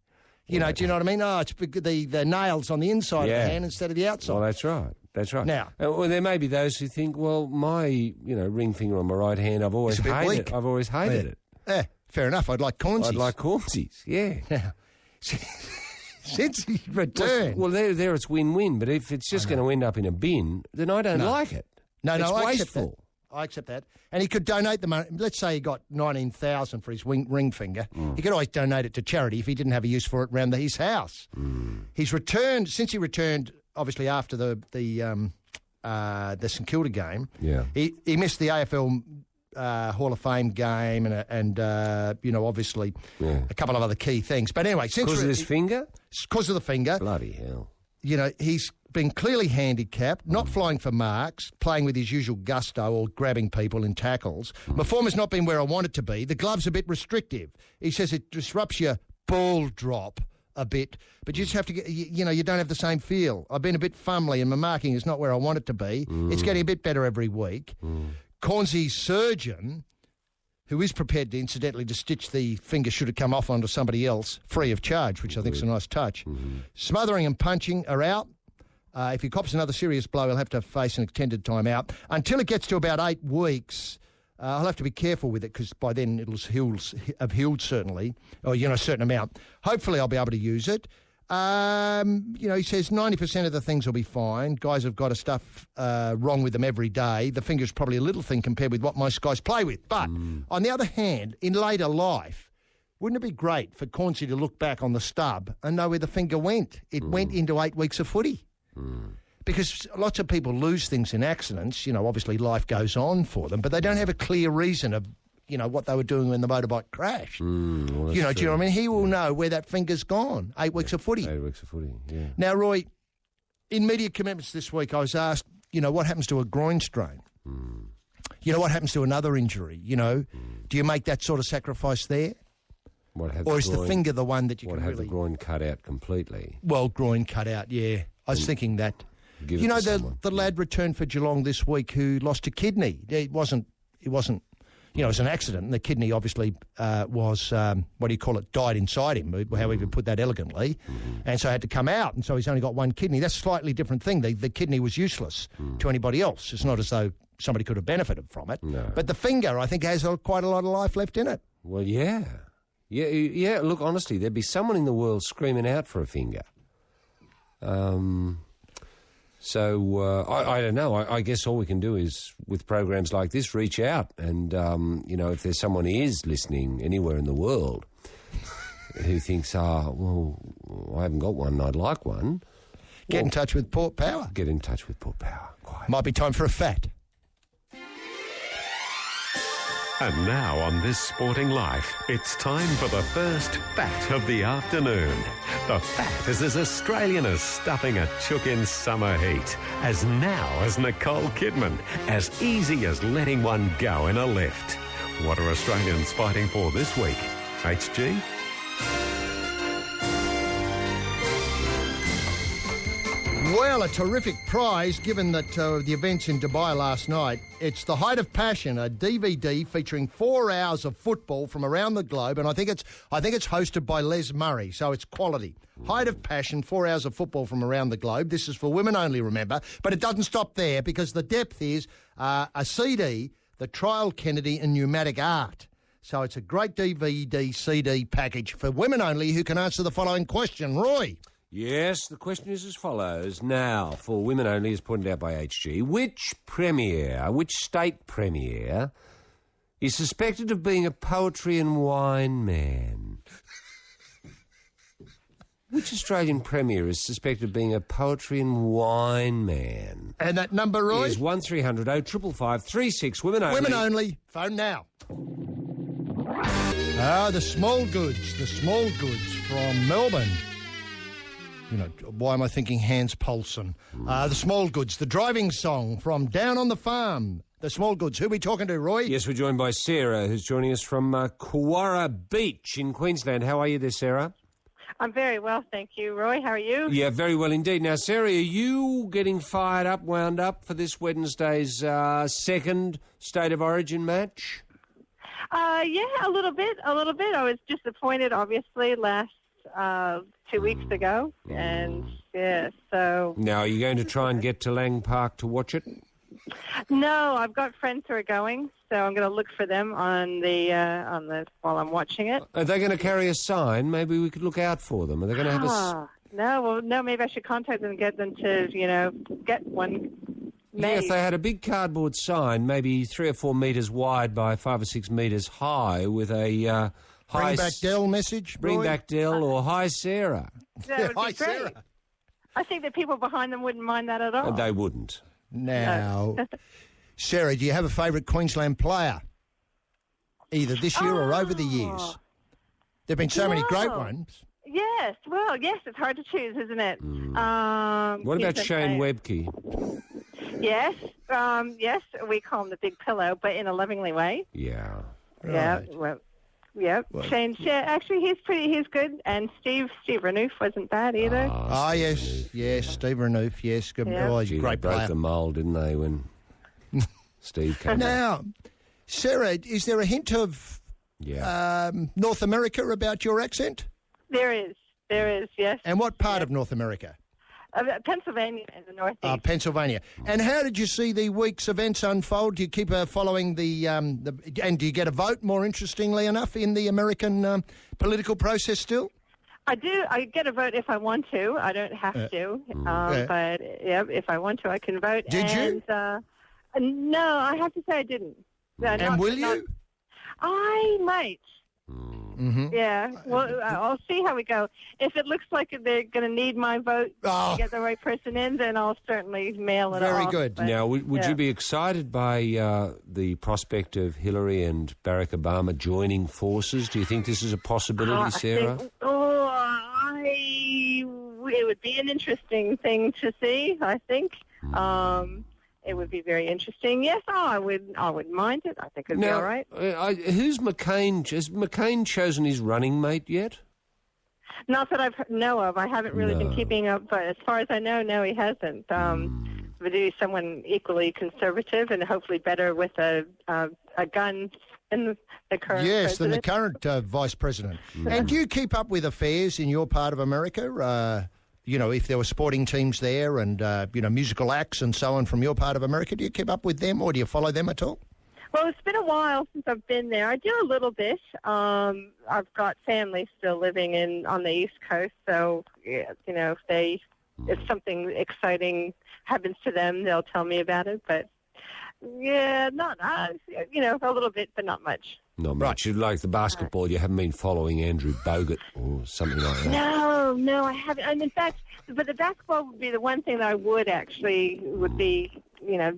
[SPEAKER 6] Do you know what I mean? Oh, it's the nails on the inside of the hand instead of the outside.
[SPEAKER 16] Well, that's right. That's right.
[SPEAKER 6] Now,
[SPEAKER 16] there may be those who think, well, my ring finger on my right hand, I've always hated it. I've always hated it.
[SPEAKER 6] Yeah, fair enough. I'd like Cornsy's.
[SPEAKER 16] I'd like Cornsy's, yeah.
[SPEAKER 6] Now, since he returned...
[SPEAKER 16] Well, there it's win-win, but if it's just going to end up in a bin, then I don't like it. It's wasteful.
[SPEAKER 6] I accept that. And he could donate the money. Let's say he got $19,000 for his ring finger. He could always donate it to charity if he didn't have a use for it around his house. He's returned, since he returned, obviously after the St Kilda game, he missed the AFL Hall of Fame game and obviously a couple of other key things. But anyway,
[SPEAKER 16] because of his finger?
[SPEAKER 6] Because of the finger.
[SPEAKER 16] Bloody hell.
[SPEAKER 6] He's been clearly handicapped, not flying for marks, playing with his usual gusto or grabbing people in tackles. My form has not been where I want it to be. The glove's a bit restrictive. He says it disrupts your ball drop a bit, but you just have to get, you don't have the same feel. I've been a bit fumbly and my marking is not where I want it to be. It's getting a bit better every week. Cornsy's surgeon, who is prepared to incidentally to stitch the finger should it come off onto somebody else free of charge, which I think is a nice touch. Smothering and punching are out. If he cops another serious blow, he'll have to face an extended time out. Until it gets to about 8 weeks, I'll have to be careful with it because by then it'll have healed certainly, or, a certain amount. Hopefully I'll be able to use it. He says 90% of the things will be fine. Guys have got stuff wrong with them every day. The finger's probably a little thing compared with what most guys play with. But on the other hand, in later life, wouldn't it be great for Cornsey to look back on the stub and know where the finger went? It went into 8 weeks of footy. Because lots of people lose things in accidents. Obviously life goes on for them, but they don't have a clear reason of, what they were doing when the motorbike crashed.
[SPEAKER 16] Well,
[SPEAKER 6] do you know what I mean? He will know where that finger's gone. 8 weeks of footy.
[SPEAKER 16] 8 weeks of footy, yeah.
[SPEAKER 6] Now, Roy, in media commitments this week, I was asked, what happens to a groin strain? What happens to another injury? Do you make that sort of sacrifice there? Or is the finger the one that you can really...
[SPEAKER 16] have the groin cut out completely?
[SPEAKER 6] Well, groin cut out, yeah. I was thinking that. The lad returned for Geelong this week who lost a kidney. It wasn't, it was an accident. And the kidney obviously was, died inside him, however you put that elegantly. And so had to come out. And so he's only got one kidney. That's a slightly different thing. The kidney was useless to anybody else. It's not as though somebody could have benefited from it.
[SPEAKER 16] No.
[SPEAKER 6] But the finger, I think, has quite a lot of life left in it.
[SPEAKER 16] Well, yeah. Yeah, look, honestly, there'd be someone in the world screaming out for a finger. So I don't know. I guess all we can do is, with programs like this, reach out and, if there's someone who is listening anywhere in the world who thinks, I haven't got one and I'd like one.
[SPEAKER 6] Get in touch with Port Power.
[SPEAKER 16] Get in touch with Port Power. Quite.
[SPEAKER 6] Might be time for a fat.
[SPEAKER 19] And now on This Sporting Life, it's time for the first fat of the afternoon. The fat is as Australian as stuffing a chook in summer heat, as now as Nicole Kidman, as easy as letting one go in a lift. What are Australians fighting for this week? HG?
[SPEAKER 6] Well, a terrific prize given that the events in Dubai last night. It's The Height of Passion, a DVD featuring 4 hours of football from around the globe, and I think it's hosted by Les Murray, so it's quality. Height of Passion, 4 hours of football from around the globe. This is for women only, remember, but it doesn't stop there because the depth is a CD, The Trial Kennedy and Pneumatic Art. So it's a great DVD CD package for women only who can answer the following question. Roy?
[SPEAKER 16] Yes, the question is as follows. Now, for women only, as pointed out by HG, which state premier, is suspected of being a poetry and wine man? Which Australian premier is suspected of being a poetry and wine man?
[SPEAKER 6] And that number, Roy?
[SPEAKER 16] Is 1300 0555 36. Women only.
[SPEAKER 6] Women only. Phone now. The small goods from Melbourne. You know, why am I thinking Hans Poulsen? The small goods, the driving song from Down on the Farm. The small goods. Who are we talking to, Roy?
[SPEAKER 16] Yes, we're joined by Sarah, who's joining us from Kwarra Beach in Queensland. How are you there, Sarah?
[SPEAKER 9] I'm very well, thank you. Roy, how are you?
[SPEAKER 16] Yeah, very well indeed. Now, Sarah, are you getting fired up, wound up for this Wednesday's second State of Origin match?
[SPEAKER 9] Yeah, a little bit. I was disappointed, obviously, last 2 weeks ago, and yeah, so...
[SPEAKER 16] Now, are you going to try and get to Lang Park to watch it?
[SPEAKER 9] No, I've got friends who are going, so I'm going to look for them on the while I'm watching it.
[SPEAKER 16] Are they going to carry a sign? Maybe we could look out for them. Are they going to have
[SPEAKER 9] No, maybe I should contact them and get them to, get one made.
[SPEAKER 16] Yeah, if they had a big cardboard sign, maybe 3 or 4 metres wide by 5 or 6 metres high with a...
[SPEAKER 6] Bring back Dell message,
[SPEAKER 16] Bring back Dell or Hi Sarah.
[SPEAKER 9] That would be great. Sarah. I think the people behind them wouldn't mind that at all.
[SPEAKER 16] They wouldn't.
[SPEAKER 6] Now, Sarah, do you have a favourite Queensland player? Either this year or over the years? There have been so many great ones.
[SPEAKER 9] Yes, it's hard to choose, isn't it?
[SPEAKER 16] What about Shane Webke?
[SPEAKER 9] Yes, we call him the Big Pillow, but in a lovingly way.
[SPEAKER 16] Yeah.
[SPEAKER 9] Yeah,
[SPEAKER 6] right.
[SPEAKER 9] Yep, Shane. Yeah, actually, he's good. And Steve Renouf wasn't bad either.
[SPEAKER 6] Yes, Steve Renouf. Yes, good.
[SPEAKER 9] Yeah.
[SPEAKER 6] Oh, he's a great
[SPEAKER 16] they broke
[SPEAKER 6] player.
[SPEAKER 16] the mould, didn't they? When Steve came.
[SPEAKER 6] Now, Sarah, is there a hint of North America about your accent?
[SPEAKER 9] There is. Yes.
[SPEAKER 6] And what part of North America?
[SPEAKER 9] Pennsylvania in the northeast.
[SPEAKER 6] Pennsylvania. And how did you see the week's events unfold? Do you keep following and do you get a vote, more interestingly enough, in the American political process still?
[SPEAKER 9] I do. I get a vote if I want to. I don't have to. But if I want to, I can vote.
[SPEAKER 6] Did you?
[SPEAKER 9] No, I have to say I didn't.
[SPEAKER 6] And will you?
[SPEAKER 9] I might.
[SPEAKER 6] Mm-hmm.
[SPEAKER 9] Yeah, well, I'll see how we go. If it looks like they're going to need my vote to get the right person in, then I'll certainly mail it off.
[SPEAKER 6] Very good.
[SPEAKER 9] But,
[SPEAKER 16] now, would you be excited by the prospect of Hillary and Barack Obama joining forces? Do you think this is a possibility, Sarah?
[SPEAKER 9] It would be an interesting thing to see, I think. It would be very interesting. Yes, I wouldn't mind it. I think it'd be all right.
[SPEAKER 16] Who's McCain? Has McCain chosen his running mate yet?
[SPEAKER 9] Not that I know of. I haven't really been keeping up, but as far as I know, no, he hasn't. But he's someone equally conservative and hopefully better with a gun than the current
[SPEAKER 6] Yes,
[SPEAKER 9] president.
[SPEAKER 6] than the current vice president. And do you keep up with affairs in your part of America? If there were sporting teams there and, musical acts and so on from your part of America, do you keep up with them or do you follow them at all?
[SPEAKER 9] Well, it's been a while since I've been there. I do a little bit. I've got family still living on the East Coast, so, if something exciting happens to them, they'll tell me about it. But, a little bit, but not much.
[SPEAKER 16] Not much. Right. Like the basketball, you haven't been following Andrew Bogut or something like that?
[SPEAKER 9] No, I haven't. And in fact, but the basketball would be the one thing that I would be,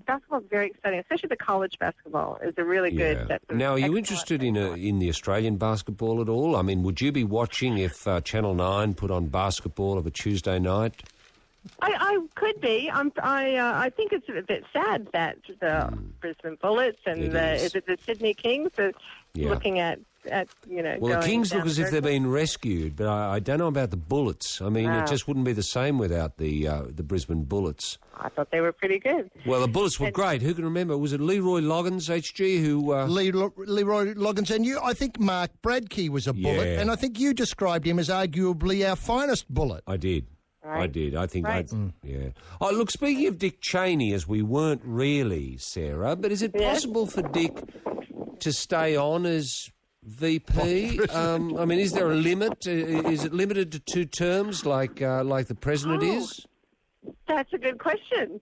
[SPEAKER 9] basketball is very exciting, especially the college basketball is a really good.
[SPEAKER 16] Now, are you interested in the Australian basketball at all? I mean, would you be watching if Channel 9 put on basketball of a Tuesday night?
[SPEAKER 9] I could be. I think it's a bit sad that the Brisbane Bullets and the Sydney Kings are looking at
[SPEAKER 16] Well, the Kings look as if they're being rescued, but I don't know about the Bullets. I mean, it just wouldn't be the same without the Brisbane Bullets.
[SPEAKER 9] I thought they were pretty good.
[SPEAKER 16] Well, the Bullets were great. Who can remember? Was it Leroy Loggins, HG, who...
[SPEAKER 6] Leroy Loggins, and I think Mark Bradkey was a Bullet, and I think you described him as arguably our finest Bullet.
[SPEAKER 16] I did.
[SPEAKER 9] Right.
[SPEAKER 16] I did. I think
[SPEAKER 9] right.
[SPEAKER 16] Yeah. Oh, look, speaking of Dick Cheney, as we weren't really, Sarah, but is it possible for Dick to stay on as VP? I mean, is there a limit? Is it limited to 2 terms like the president is?
[SPEAKER 9] That's a good question.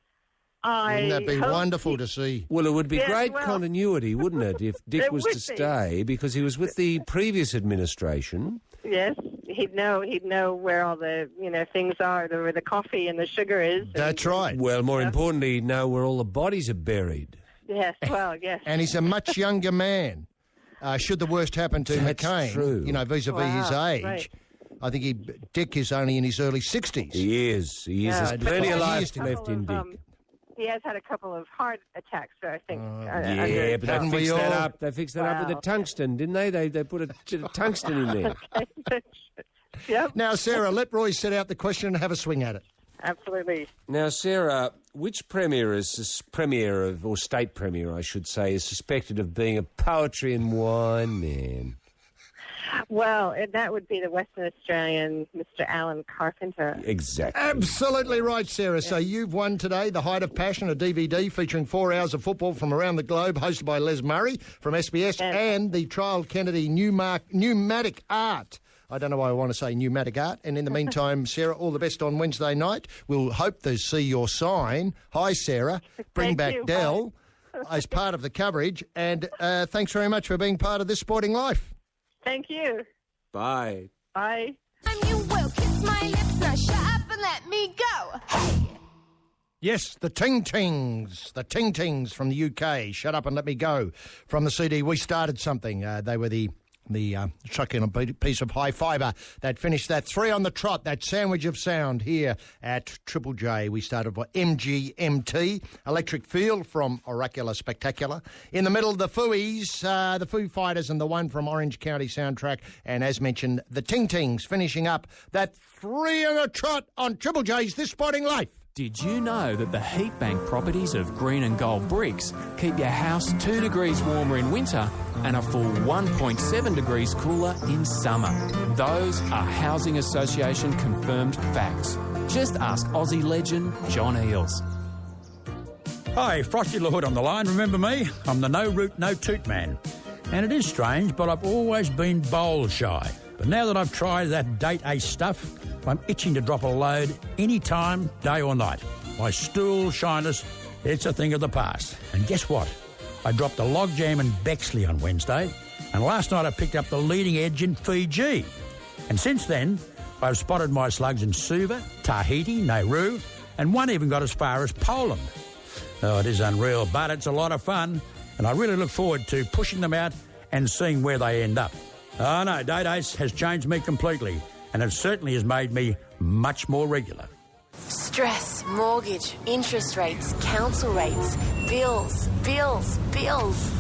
[SPEAKER 6] Wouldn't that be wonderful to see?
[SPEAKER 16] Well, it would be great continuity, wouldn't it, if Dick was to stay, because he was with the previous administration.
[SPEAKER 9] Yes, he'd know where all the things are, where the coffee and the sugar is.
[SPEAKER 6] That's right.
[SPEAKER 16] Well, more importantly, he'd know where all the bodies are buried.
[SPEAKER 9] Yes, well, yes.
[SPEAKER 6] And he's a much younger man. Should the worst happen to McCain,
[SPEAKER 16] true.
[SPEAKER 6] Vis-a-vis his age,
[SPEAKER 9] right.
[SPEAKER 6] I think Dick is only in his early 60s.
[SPEAKER 16] He is. There's plenty of life left in Dick.
[SPEAKER 9] He has had a couple of heart attacks, so I think.
[SPEAKER 16] Yeah, but they fixed that up. They fixed that up with the tungsten, didn't they? They put a bit of tungsten in there.
[SPEAKER 9] Yep.
[SPEAKER 6] Now, Sarah, let Roy set out the question and have a swing at it.
[SPEAKER 9] Absolutely.
[SPEAKER 16] Now, Sarah, which premier or state premier, I should say, is suspected of being a poetry and wine man?
[SPEAKER 9] Well, that would be the Western Australian Mr. Alan Carpenter.
[SPEAKER 16] Exactly.
[SPEAKER 6] Absolutely right, Sarah. So you've won today The Height of Passion, a DVD featuring 4 hours of football from around the globe, hosted by Les Murray from SBS, and the Child Kennedy Pneumatic Art. I don't know why I want to say pneumatic art. And in the meantime, Sarah, all the best on Wednesday night. We'll hope to see your sign. Hi, Sarah. Bring back Dell as part of the coverage. And thanks very much for being part of This Sporting Life.
[SPEAKER 9] Thank you.
[SPEAKER 16] Bye.
[SPEAKER 9] Bye.
[SPEAKER 10] You will kiss my lips, now shut up and let me go. Hey!
[SPEAKER 6] Yes, the Ting Tings. The Ting Tings from the UK. Shut up and let me go. From the CD We Started Something. They were the chuck in a piece of high fibre that finished that 3 on the trot, that sandwich of sound here at Triple J. We started by MGMT, Electric Field from Oracular Spectacular. In the middle, the Fooies, the Foo Fighters, and the one from Orange County soundtrack. And as mentioned, the Ting Tings finishing up that 3 on the trot on Triple J's This Sporting Life.
[SPEAKER 17] Did you know that the heat bank properties of green and gold bricks keep your house 2 degrees warmer in winter and a full 1.7 degrees cooler in summer? Those are Housing Association confirmed facts. Just ask Aussie legend John Eales.
[SPEAKER 14] Hi, Frosty LaHood on the line. Remember me? I'm the no root, no toot man. And it is strange, but I've always been bowl shy. But now that I've tried that Date Ace stuff, I'm itching to drop a load any time, day or night. My stool shyness, it's a thing of the past. And guess what? I dropped a logjam in Bexley on Wednesday, and last night I picked up the leading edge in Fiji. And since then, I've spotted my slugs in Suva, Tahiti, Nauru, and one even got as far as Poland. Oh, it is unreal, but it's a lot of fun, and I really look forward to pushing them out and seeing where they end up. Oh no, Date Ace has changed me completely, and it certainly has made me much more regular.
[SPEAKER 13] Stress, mortgage, interest rates, council rates, bills,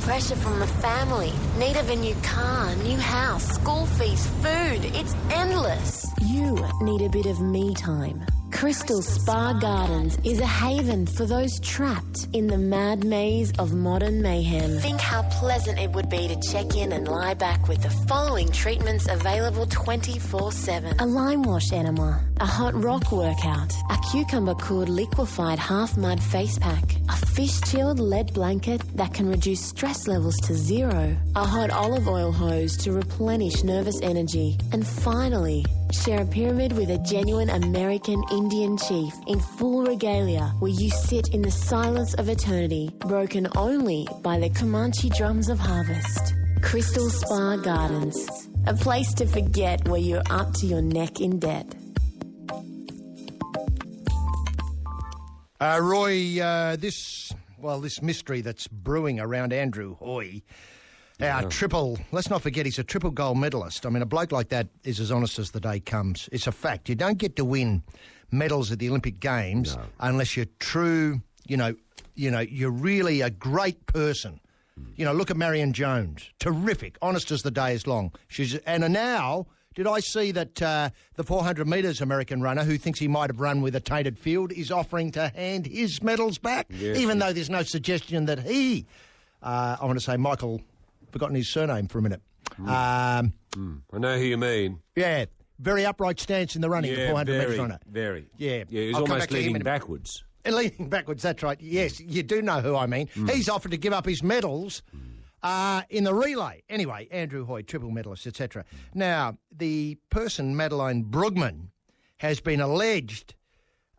[SPEAKER 13] pressure from the family, need of a new car, new house, school fees, food. It's endless. You need a bit of me time. Crystal Spa Gardens is a haven for those trapped in the mad maze of modern mayhem. Think how pleasant it would be to check in and lie back with the following treatments available 24/7. A lime wash enema, a hot rock workout, a cucumber-cooled liquefied half-mud face pack, a fish-chilled lead blanket that can reduce stress levels to 0, a hot olive oil hose to replenish nervous energy, and finally, share a pyramid with a genuine American Indian chief in full regalia where you sit in the silence of eternity, broken only by the Comanche drums of harvest. Crystal Spa Gardens, a place to forget where you're up to your neck in debt.
[SPEAKER 6] Roy, this mystery that's brewing around Andrew Hoy, let's not forget he's a triple gold medalist. I mean, a bloke like that is as honest as the day comes. It's a fact. You don't get to win medals at the Olympic Games unless you're true, you're really a great person. Look at Marion Jones. Terrific. Honest as the day is long. And now, did I see that the 400 metres American runner who thinks he might have run with a tainted field is offering to hand his medals back, even though there's no suggestion that he, I want to say Michael, forgotten his surname for a minute.
[SPEAKER 16] I know who you mean.
[SPEAKER 6] Yeah, very upright stance in the running, the 400 metres runner.
[SPEAKER 16] Very.
[SPEAKER 6] Yeah.
[SPEAKER 16] He was almost leaning backwards.
[SPEAKER 6] Leaning backwards, that's right. Yes, you do know who I mean. He's offered to give up his medals in the relay. Anyway, Andrew Hoy, triple medalist, etc. Now, the person, Madeleine Brugman, has been alleged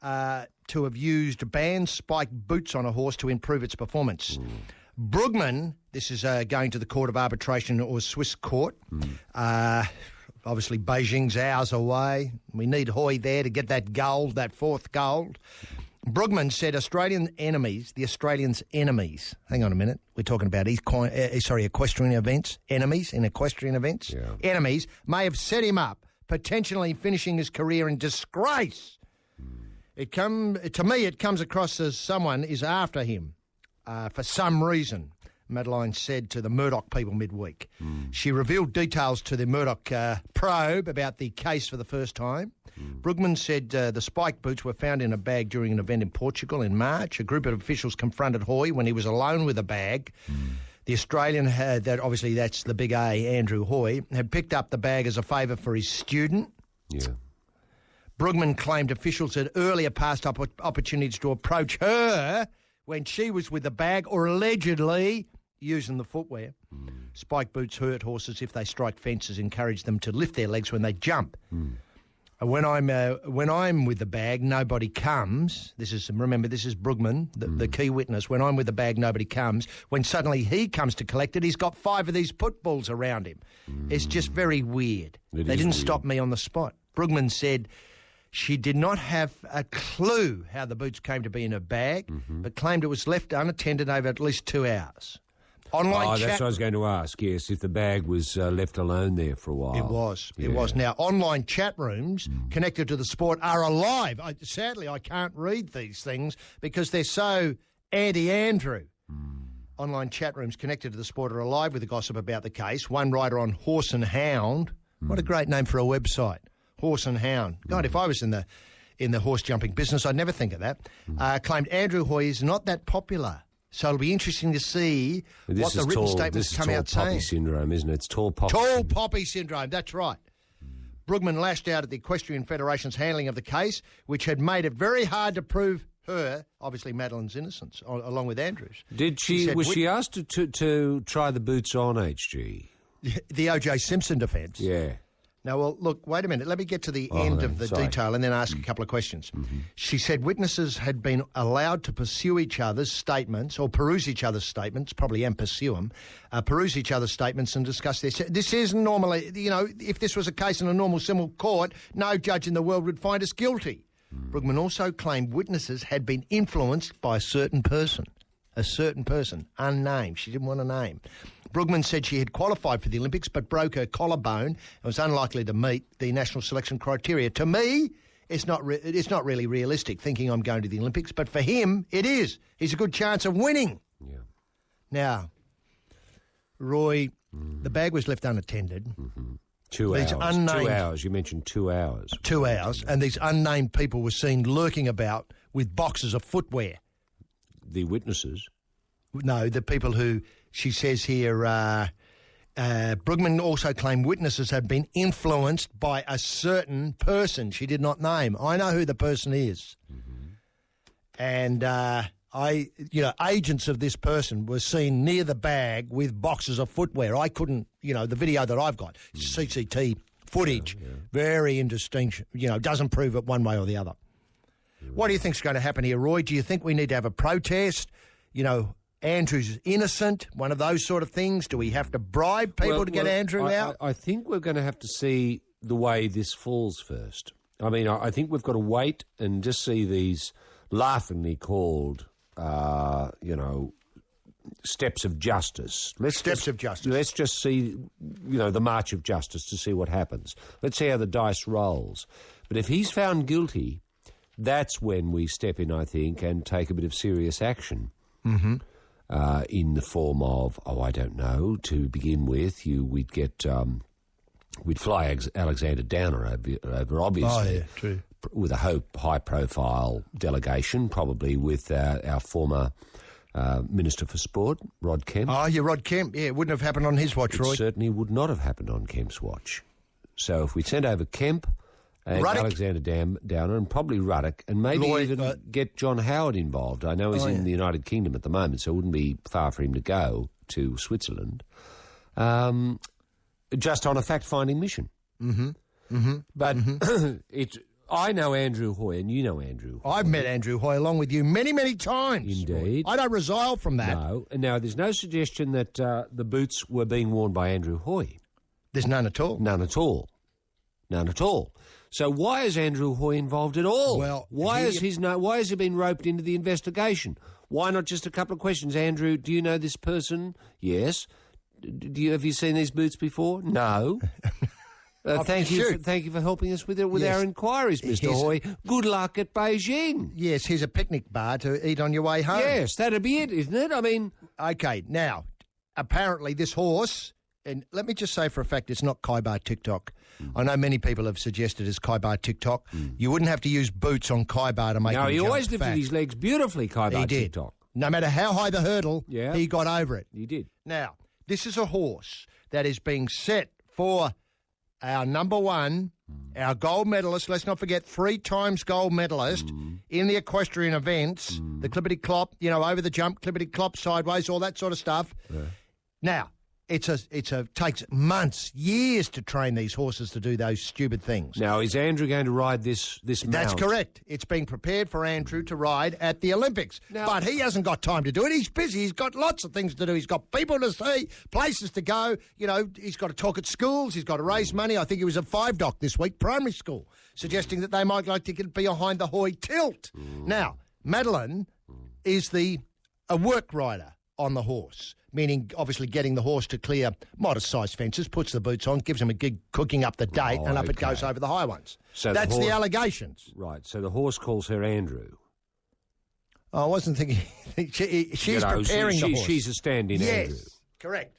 [SPEAKER 6] to have used band spike boots on a horse to improve its performance. Brugman, this is going to the Court of Arbitration or Swiss court. I Obviously, Beijing's hours away. We need Hoy there to get that gold, that fourth gold. Brugman said the Australians' enemies, hang on a minute, we're talking about equestrian events, enemies in equestrian events, enemies may have set him up, potentially finishing his career in disgrace. To me, it comes across as someone is after him for some reason, Madeline said to the Murdoch people midweek. She revealed details to the Murdoch probe about the case for the first time. Brugman said the spike boots were found in a bag during an event in Portugal in March. A group of officials confronted Hoy when he was alone with a bag. The Australian, that's the big A, Andrew Hoy, had picked up the bag as a favour for his student.
[SPEAKER 16] Yeah.
[SPEAKER 6] Brugman claimed officials had earlier passed up opportunities to approach her when she was with the bag or allegedly using the footwear. Spike boots hurt horses if they strike fences, encourage them to lift their legs when they jump. When I'm with the bag, nobody comes. This is Brugman, the key witness. When I'm with the bag, nobody comes. When suddenly he comes to collect it, he's got 5 of these put bulls around him. It's just very weird. They didn't stop me on the spot. Brugman said she did not have a clue how the boots came to be in her bag, but claimed it was left unattended over at least 2 hours.
[SPEAKER 16] That's what I was going to ask, yes, if the bag was left alone there for a while.
[SPEAKER 6] It was. Now, online chat rooms connected to the sport are alive. Sadly, I can't read these things because they're so anti-Andrew. Online chat rooms connected to the sport are alive with the gossip about the case. One writer on Horse and Hound, what a great name for a website, Horse and Hound. God, if I was in the horse jumping business, I'd never think of that. Claimed Andrew Hoy is not that popular. So it'll be interesting to see what the written statements come out saying.
[SPEAKER 16] This is tall poppy syndrome, isn't it? It's tall poppy
[SPEAKER 6] Tall poppy syndrome, that's right. Brugman lashed out at the Equestrian Federation's handling of the case, which had made it very hard to prove her, obviously Madeline's innocence, along with Andrew's.
[SPEAKER 16] Was she asked to try the boots on, HG?
[SPEAKER 6] The O.J. Simpson defence?
[SPEAKER 16] Yeah.
[SPEAKER 6] Now, well, look, wait a minute. Let me get to the end of the detail and then ask a couple of questions. She said witnesses had been allowed to pursue each other's statements or peruse each other's statements, probably and pursue them, peruse each other's statements and discuss this. This is normally, if this was a case in a normal civil court, no judge in the world would find us guilty. Brugman also claimed witnesses had been influenced by a certain person, unnamed. She didn't want a name. Brugman said she had qualified for the Olympics but broke her collarbone and was unlikely to meet the national selection criteria. To me, it's not really realistic thinking I'm going to the Olympics, but for him, it is. He's a good chance of winning.
[SPEAKER 16] Yeah.
[SPEAKER 6] Now, Roy, the bag was left unattended.
[SPEAKER 16] 2 hours. 2 hours. You mentioned 2 hours.
[SPEAKER 6] 2 hours, and these unnamed people were seen lurking about with boxes of footwear.
[SPEAKER 16] The witnesses?
[SPEAKER 6] No, the people who... She says here, Brugman also claimed witnesses had been influenced by a certain person she did not name. I know who the person is. And agents of this person were seen near the bag with boxes of footwear. I couldn't, the video that I've got, CCT footage, very indistinct, doesn't prove it one way or the other. What do you think's going to happen here, Roy? Do you think we need to have a protest? Andrew's innocent, one of those sort of things? Do we have to bribe people to get Andrew out?
[SPEAKER 16] I think we're going to have to see the way this falls first. I mean, I think we've got to wait and just see these laughingly called, steps of justice. Let's just see, the march of justice to see what happens. Let's see how the dice rolls. But if he's found guilty, that's when we step in, I think, and take a bit of serious action. In the form of, to begin with, we'd fly Alexander Downer over obviously,
[SPEAKER 6] true.
[SPEAKER 16] With a high-profile delegation, probably with our former Minister for Sport, Rod Kemp.
[SPEAKER 6] Oh, yeah, Rod Kemp. Yeah, it wouldn't have happened on his watch, Roy.
[SPEAKER 16] It certainly would not have happened on Kemp's watch. So if we sent over Kemp and
[SPEAKER 6] Ruddock.
[SPEAKER 16] Alexander Downer and probably Ruddock, and maybe even get John Howard involved. I know he's in the United Kingdom at the moment, so it wouldn't be far for him to go to Switzerland, just on a fact-finding mission. But I know Andrew Hoy, and you know Andrew Hoy.
[SPEAKER 6] I've met Andrew Hoy along with you many, many times.
[SPEAKER 16] Indeed.
[SPEAKER 6] I don't resile from that.
[SPEAKER 16] No. And now, there's no suggestion that the boots were being worn by Andrew Hoy.
[SPEAKER 6] There's none at all.
[SPEAKER 16] None at all. None at all. So why is Andrew Hoy involved at all?
[SPEAKER 6] Well,
[SPEAKER 16] why has he been roped into the investigation? Why not just a couple of questions? Andrew, do you know this person? Yes. Have you seen these boots before? No. Thank you for helping us with our inquiries, Mr. Hoy. Good luck at Beijing.
[SPEAKER 6] Yes, here's a picnic bar to eat on your way home.
[SPEAKER 16] Yes, that'd be it, isn't it? I mean...
[SPEAKER 6] Okay, now, apparently this horse, and let me just say for a fact it's not Khyber TikTok. I know many people have suggested it's Khyber TikTok. You wouldn't have to use boots on Khyber to make him jump.
[SPEAKER 16] No, he always lifted his legs beautifully, Khyber TikTok.
[SPEAKER 6] No matter how high the hurdle, he got over it.
[SPEAKER 16] He did.
[SPEAKER 6] Now, this is a horse that is being set for our number one, our gold medalist. Let's not forget, 3 times gold medalist in the equestrian events, the clippity-clop, over the jump, clippity-clop, sideways, all that sort of stuff. Yeah. Now, it takes months, years to train these horses to do those stupid things.
[SPEAKER 16] Now, is Andrew going to ride this mount?
[SPEAKER 6] That's correct. It's being prepared for Andrew to ride at the Olympics. But he hasn't got time to do it. He's busy. He's got lots of things to do. He's got people to see, places to go. He's got to talk at schools. He's got to raise money. I think he was at 5 Dock this week, primary school, suggesting that they might like to get behind the Hoy tilt. Now, Madeline is a work rider on the horse, meaning obviously getting the horse to clear modest-sized fences, puts the boots on, gives him a gig cooking up the date, and up it goes over the high ones. So that's the allegations.
[SPEAKER 16] Right, so the horse calls her Andrew.
[SPEAKER 6] I wasn't thinking... she's preparing the horse.
[SPEAKER 16] She's a stand-in Andrew.
[SPEAKER 6] Yes, correct.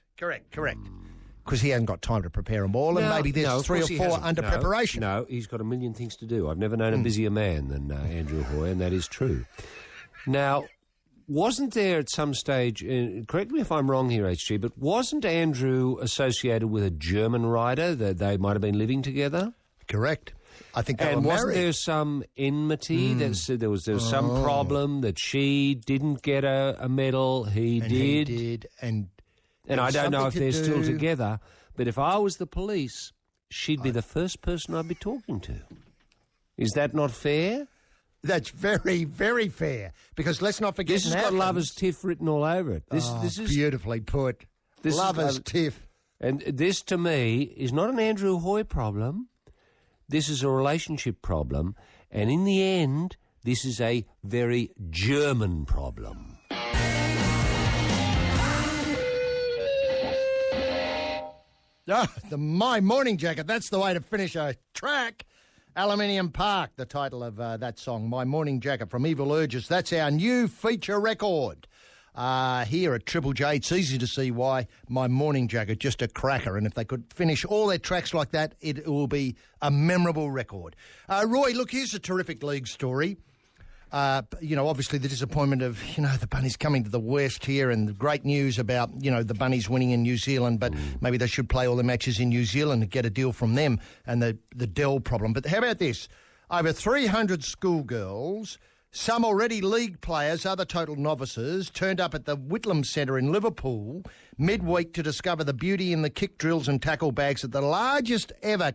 [SPEAKER 6] Because he hasn't got time to prepare them all, and maybe there's 3 or 4 under preparation.
[SPEAKER 16] No, he's got a million things to do. I've never known a busier man than Andrew Hoy, and that is true. Now... Wasn't there at some stage, correct me if I'm wrong here, HG, but wasn't Andrew associated with a German rider that they might have been living together?
[SPEAKER 6] Correct. I think they were
[SPEAKER 16] married. And wasn't there some enmity? There was some problem that she didn't get a medal, he did.
[SPEAKER 6] He did. And
[SPEAKER 16] I don't know if they're still together, but if I was the police, she'd be the first person I'd be talking to. Is that not fair?
[SPEAKER 6] That's very, very fair. Because let's not forget...
[SPEAKER 16] This has got Lover's Tiff written all over it. This is
[SPEAKER 6] beautifully put. Lover's Tiff.
[SPEAKER 16] And this, to me, is not an Andrew Hoy problem. This is a relationship problem. And in the end, this is a very German problem.
[SPEAKER 6] My Morning Jacket. That's the way to finish a track. Aluminium Park, the title of that song, My Morning Jacket from Evil Urges. That's our new feature record. Here at Triple J, it's easy to see why My Morning Jacket, just a cracker. And if they could finish all their tracks like that, it will be a memorable record. Roy, look, here's a terrific league story. Obviously the disappointment of, the Bunnies coming to the West here, and the great news about, the Bunnies winning in New Zealand, but maybe they should play all the matches in New Zealand and get a deal from them, and the Dell problem. But how about this? Over 300 schoolgirls, some already league players, other total novices, turned up at the Whitlam Centre in Liverpool midweek to discover the beauty in the kick drills and tackle bags at the largest ever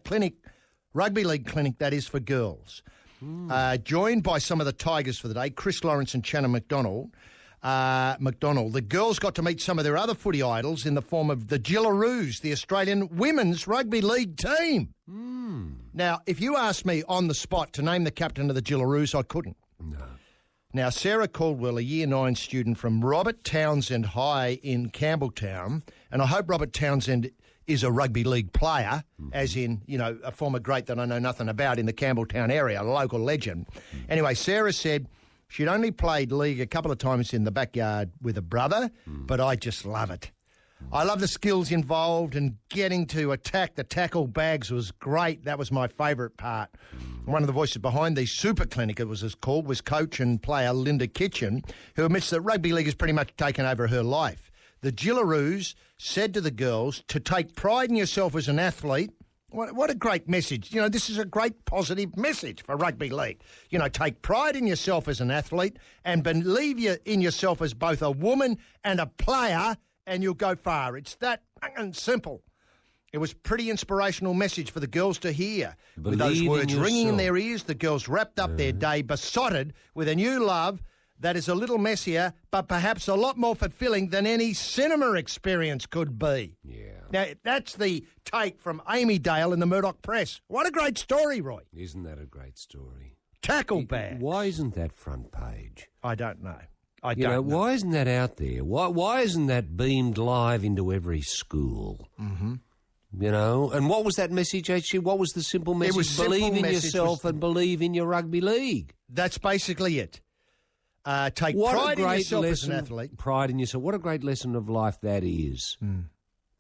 [SPEAKER 6] rugby league clinic, that is, for girls. Joined by some of the Tigers for the day, Chris Lawrence and Shannon McDonald. The girls got to meet some of their other footy idols in the form of the Gillaroos, the Australian Women's Rugby League team. Now, if you asked me on the spot to name the captain of the Gillaroos, I couldn't.
[SPEAKER 16] No.
[SPEAKER 6] Now, Sarah Caldwell, a Year 9 student from Robert Townsend High in Campbelltown, and I hope Robert Townsend is a rugby league player, as in, a former great that I know nothing about in the Campbelltown area, a local legend. Anyway, Sarah said she'd only played league a couple of times in the backyard with a brother, but I just love it. I love the skills involved, and getting to attack the tackle bags was great. That was my favourite part. One of the voices behind the Super Clinic, it was called, was coach and player Linda Kitchen, who admits that rugby league has pretty much taken over her life. The Gillaroos said to the girls to take pride in yourself as an athlete. What a great message. This is a great positive message for rugby league. Take pride in yourself as an athlete and believe in yourself as both a woman and a player, and you'll go far. It's that fucking simple. It was a pretty inspirational message for the girls to hear. With those words ringing in their ears, the girls wrapped up their day besotted with a new love that is a little messier, but perhaps a lot more fulfilling than any cinema experience could be.
[SPEAKER 16] Yeah.
[SPEAKER 6] Now, that's the take from Amy Dale in the Murdoch Press. What a great story, Roy.
[SPEAKER 16] Isn't that a great story?
[SPEAKER 6] Tackle bag.
[SPEAKER 16] Why isn't that front page?
[SPEAKER 6] I don't know. I
[SPEAKER 16] don't know. Why isn't that out there? Why isn't that beamed live into every school?
[SPEAKER 6] Mm-hmm.
[SPEAKER 16] You know, and what was that message, HG? What was the simple message?
[SPEAKER 6] It was
[SPEAKER 16] believe in yourself and believe in your rugby league.
[SPEAKER 6] That's basically it. Take pride in yourself as an athlete.
[SPEAKER 16] Pride in yourself. What a great lesson of life that is.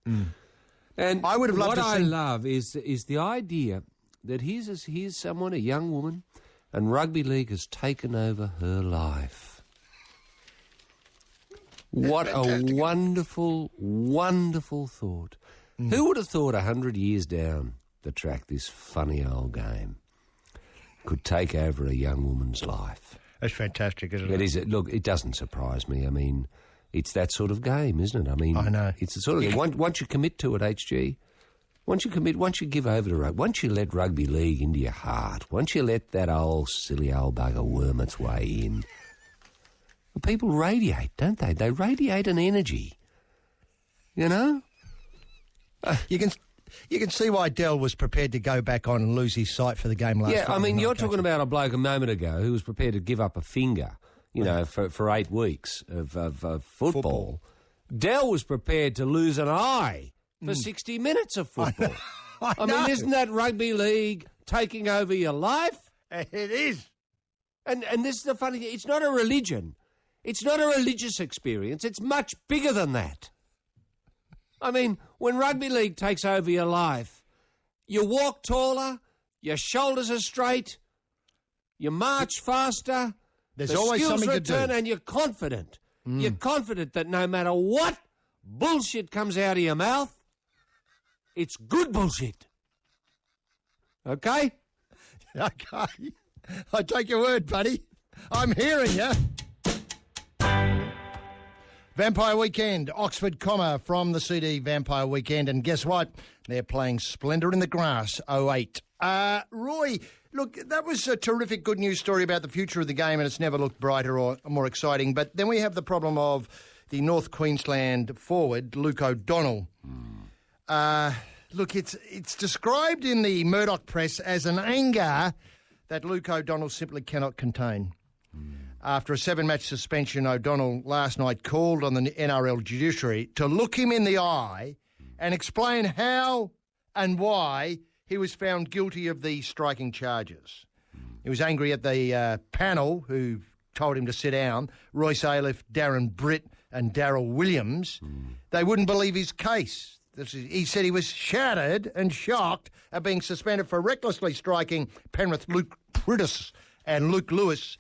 [SPEAKER 16] And
[SPEAKER 6] I would have loved
[SPEAKER 16] what
[SPEAKER 6] to
[SPEAKER 16] I
[SPEAKER 6] see...
[SPEAKER 16] love is the idea that here's someone, a young woman, and rugby league has taken over her life. What a wonderful, wonderful thought. Who would have thought 100 years down the track this funny old game could take over a young woman's life?
[SPEAKER 6] That's fantastic, isn't it?
[SPEAKER 16] It is. Look, it doesn't surprise me. I mean, it's that sort of game, isn't it? I mean,
[SPEAKER 6] I know.
[SPEAKER 16] It's the sort of once you commit to it, HG, once you give over to rugby, once you let rugby league into your heart, once you let that old silly old bugger worm its way in, well, people radiate, don't they? They radiate an energy, you know?
[SPEAKER 6] You can see why Dell was prepared to go back on and lose his sight for the game last night.
[SPEAKER 16] Yeah, I mean, you're talking about a bloke a moment ago who was prepared to give up a finger, you know, for 8 weeks of football. Dell was prepared to lose an eye for 60 minutes of football. I mean, isn't that rugby league taking over your life?
[SPEAKER 6] It is.
[SPEAKER 16] And this is the funny thing. It's not a religion. It's not a religious experience. It's much bigger than that. I mean, when rugby league takes over your life, you walk taller, your shoulders are straight, you march faster,
[SPEAKER 6] there's always something to do,
[SPEAKER 16] and you're confident. You're confident that no matter what bullshit comes out of your mouth, it's good bullshit. Okay?
[SPEAKER 6] Okay. I take your word, buddy. I'm hearing you. Vampire Weekend, Oxford, from the CD Vampire Weekend. And guess what? They're playing Splendour in the Grass 08. Roy, look, that was a terrific good news story about the future of the game, and it's never looked brighter or more exciting. But then we have the problem of the North Queensland forward, Luke O'Donnell. Look, it's described in the Murdoch Press as an anger that Luke O'Donnell simply cannot contain. After a 7-match suspension, O'Donnell last night called on the NRL judiciary to look him in the eye and explain how and why he was found guilty of the striking charges. He was angry at the panel who told him to sit down, Royce Ailiff, Darren Britt and Daryl Williams. They wouldn't believe his case. He said he was shattered and shocked at being suspended for recklessly striking Penrith Luke Priddis and Luke Lewis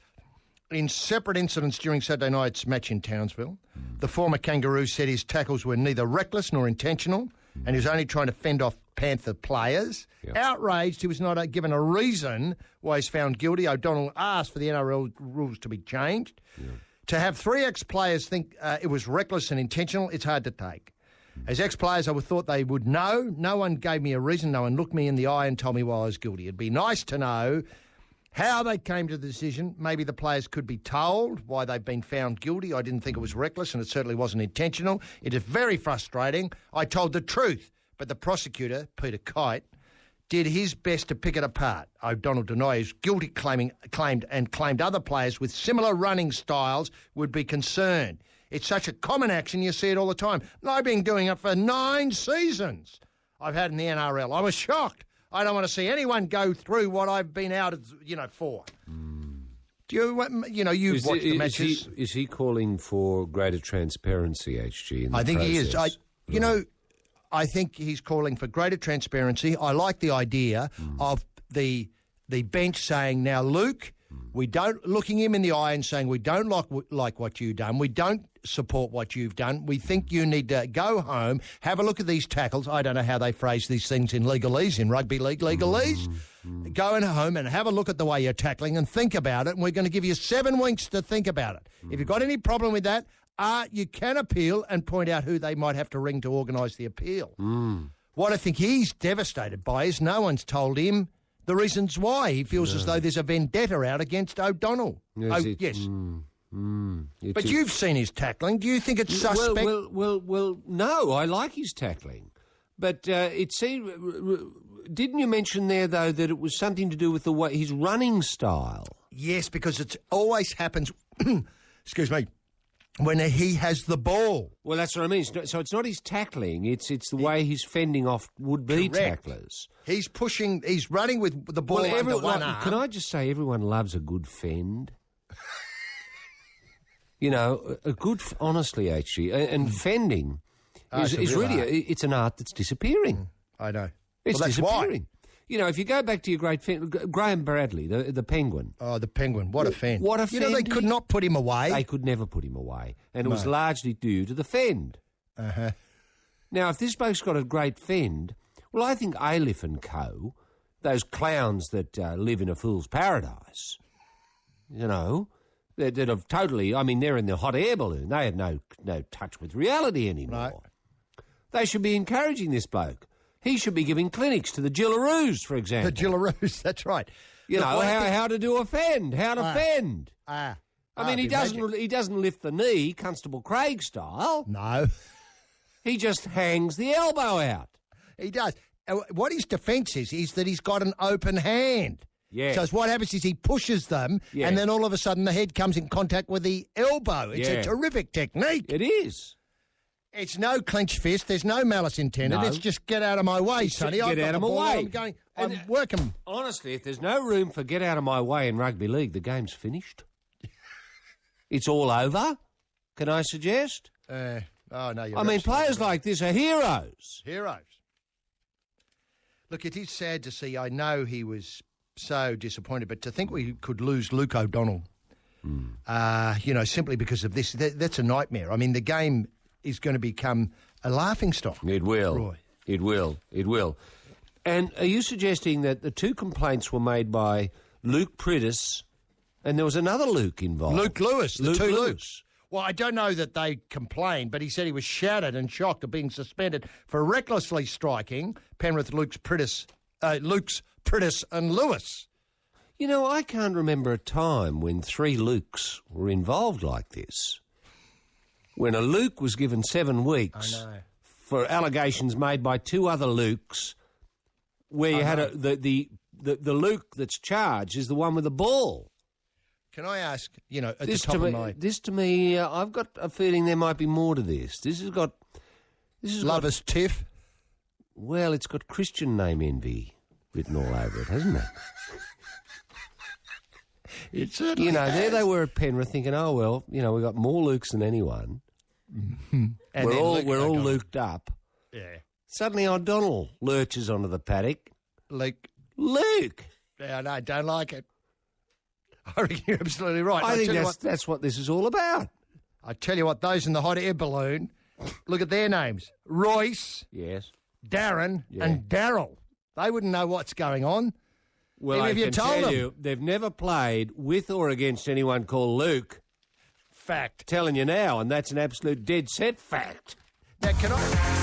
[SPEAKER 6] in separate incidents during Saturday night's match in Townsville. The former Kangaroo said his tackles were neither reckless nor intentional, and he was only trying to fend off Panther players. Yep. Outraged, he was not given a reason why he's found guilty. O'Donnell asked for the NRL rules to be changed. Yep. To have 3 ex-players think it was reckless and intentional, it's hard to take. As ex-players, I thought they would know. No one gave me a reason. No one looked me in the eye and told me why I was guilty. It'd be nice to know how they came to the decision. Maybe the players could be told why they've been found guilty. I didn't think it was reckless, and it certainly wasn't intentional. It is very frustrating. I told the truth, but the prosecutor, Peter Kite, did his best to pick it apart. O'Donnell denies guilty, claimed other players with similar running styles would be concerned. It's such a common action, you see it all the time. And I've been doing it for 9 seasons I've had in the NRL. I was shocked. I don't want to see anyone go through what I've been out, for. Do you've watched the matches.
[SPEAKER 16] Is he calling for greater transparency, HG? In the
[SPEAKER 6] I think
[SPEAKER 16] process?
[SPEAKER 6] He is. I think he's calling for greater transparency. I like the idea of the bench saying, now, Luke, we don't looking him in the eye and saying we don't like what you've done. We don't support what you've done. We think you need to go home, have a look at these tackles. I don't know how they phrase these things in legalese, in rugby league legalese. Go home and have a look at the way you're tackling and think about it. And we're going to give you 7 weeks to think about it. If you've got any problem with that, you can appeal and point out who they might have to ring to organise the appeal. What I think he's devastated by is no one's told him the reasons why. He feels as though there's a vendetta out against O'Donnell. Yes. But you've seen his tackling. Do you think it's suspect?
[SPEAKER 16] Well, no, I like his tackling. But it seemed... Didn't you mention there, though, that it was something to do with the way his running style?
[SPEAKER 6] Yes, because it always happens, excuse me, when he has the ball.
[SPEAKER 16] Well, that's what I mean. So it's not his tackling, it's the way he's fending off would-be tacklers.
[SPEAKER 6] He's running with the ball under one arm.
[SPEAKER 16] Can I just say, everyone loves a good fend? You know, honestly, HG, and fending is really, it's an art that's disappearing.
[SPEAKER 6] I know.
[SPEAKER 16] It's
[SPEAKER 6] that's
[SPEAKER 16] disappearing.
[SPEAKER 6] Why.
[SPEAKER 16] You know, if you go back to your great Graham Bradley, the Penguin.
[SPEAKER 6] Oh, the Penguin. What a fend.
[SPEAKER 16] What a fend.
[SPEAKER 6] You know, they could not put him away.
[SPEAKER 16] They could never put him away. And it was largely due to the fend.
[SPEAKER 6] Uh-huh.
[SPEAKER 16] Now, if this bloke's got a great fend, well, I think Ailiff and co., those clowns that live in a fool's paradise, you know, that have totally... I mean, they're in the hot air balloon. They have no touch with reality anymore.
[SPEAKER 6] Right.
[SPEAKER 16] They should be encouraging this bloke. He should be giving clinics to the Gillaroos, for example.
[SPEAKER 6] The Gillaroos, that's right.
[SPEAKER 16] You know, how to do a fend, how to fend. I mean, he doesn't lift the knee, Constable Craig style.
[SPEAKER 6] No.
[SPEAKER 16] He just hangs the elbow out.
[SPEAKER 6] He does. What his defence is that he's got an open hand.
[SPEAKER 16] Yeah.
[SPEAKER 6] So what happens is he pushes them, and then all of a sudden the head comes in contact with the elbow. It's a terrific technique.
[SPEAKER 16] It is.
[SPEAKER 6] It's no clenched fist. There's no malice intended.
[SPEAKER 16] No.
[SPEAKER 6] It's just get out of my way, Sonny.
[SPEAKER 16] Get out of my way.
[SPEAKER 6] I'm working.
[SPEAKER 16] Honestly, if there's no room for get out of my way in rugby league, the game's finished. It's all over, can I suggest?
[SPEAKER 6] No, you're
[SPEAKER 16] I mean, players like this are heroes.
[SPEAKER 6] Heroes. Look, it is sad to see. I know he was so disappointed, but to think we could lose Luke O'Donnell, you know, simply because of this, that's a nightmare. I mean, the game is going to become a laughingstock.
[SPEAKER 16] It will.
[SPEAKER 6] Roy.
[SPEAKER 16] It will. It will. And are you suggesting that the two complaints were made by Luke Priddis and there was another Luke involved?
[SPEAKER 6] Luke Lewis, the
[SPEAKER 16] Luke
[SPEAKER 6] two
[SPEAKER 16] Lewis.
[SPEAKER 6] Lukes. Well, I don't know that they complained, but he said he was shattered and shocked at being suspended for recklessly striking Penrith Luke's Priddis and Lewis.
[SPEAKER 16] You know, I can't remember a time when three Lukes were involved like this. When a Luke was given 7 weeks for allegations made by two other Lukes, where you had the Luke that's charged is the one with the ball.
[SPEAKER 6] Can I ask, you know, at
[SPEAKER 16] This
[SPEAKER 6] the top of my...
[SPEAKER 16] This to me, I've got a feeling there might be more to this. This has got...
[SPEAKER 6] Lovers tiff?
[SPEAKER 16] Well, it's got Christian name envy written all over it, hasn't it?
[SPEAKER 6] It certainly
[SPEAKER 16] You know,
[SPEAKER 6] has.
[SPEAKER 16] there they were at Penrith thinking, oh, well, you know, we've got more Lukes than anyone. We're all Luked up.
[SPEAKER 6] Yeah.
[SPEAKER 16] Suddenly O'Donnell lurches onto the paddock.
[SPEAKER 6] Luke.
[SPEAKER 16] Yeah,
[SPEAKER 6] no, I don't like it. I reckon you're absolutely right.
[SPEAKER 16] I think that's what this is all about.
[SPEAKER 6] I tell you what, those in the hot air balloon, look at their names. Royce,
[SPEAKER 16] yes,
[SPEAKER 6] Darren, and Daryl. They wouldn't know what's going on.
[SPEAKER 16] Well,
[SPEAKER 6] even
[SPEAKER 16] I
[SPEAKER 6] if you
[SPEAKER 16] can
[SPEAKER 6] told
[SPEAKER 16] tell
[SPEAKER 6] them.
[SPEAKER 16] you, they've never played with or against anyone called Luke.
[SPEAKER 6] Fact.
[SPEAKER 16] Telling you now, and that's an absolute dead set fact.
[SPEAKER 6] Now, can I...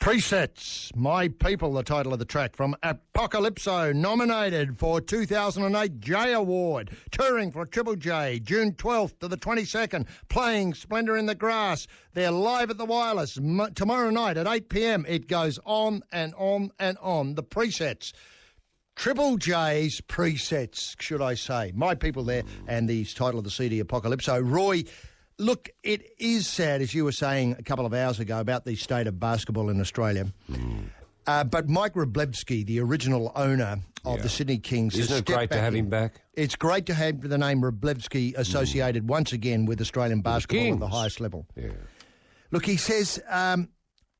[SPEAKER 6] Presets, My People, the title of the track from Apocalypso, nominated for 2008 J Award, touring for Triple J, June 12th to the 22nd, playing Splendour in the Grass. They're live at the Wireless tomorrow night at 8 p.m. It goes on and on and on. The Presets. Triple J's Presets, should I say. My People there, and the title of the CD, Apocalypso. Roy... Look, it is sad, as you were saying a couple of hours ago, about the state of basketball in Australia. But Mike Wroblewski, the original owner of the Sydney Kings...
[SPEAKER 16] Isn't it great to have him back?
[SPEAKER 6] It's great to have the name Wroblewski associated once again with Australian basketball at the highest level.
[SPEAKER 16] Yeah.
[SPEAKER 6] Look, he says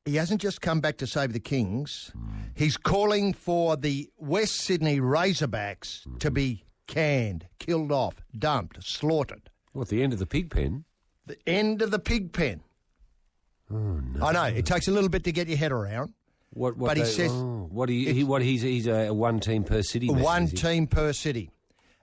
[SPEAKER 6] he hasn't just come back to save the Kings. He's calling for the West Sydney Razorbacks to be canned, killed off, dumped, slaughtered.
[SPEAKER 16] What, the end of the pig pen?
[SPEAKER 6] The end of the pig pen.
[SPEAKER 16] Oh, no.
[SPEAKER 6] I know, it takes a little bit to get your head around. But he says...
[SPEAKER 16] he's a one team per city?
[SPEAKER 6] One team per city.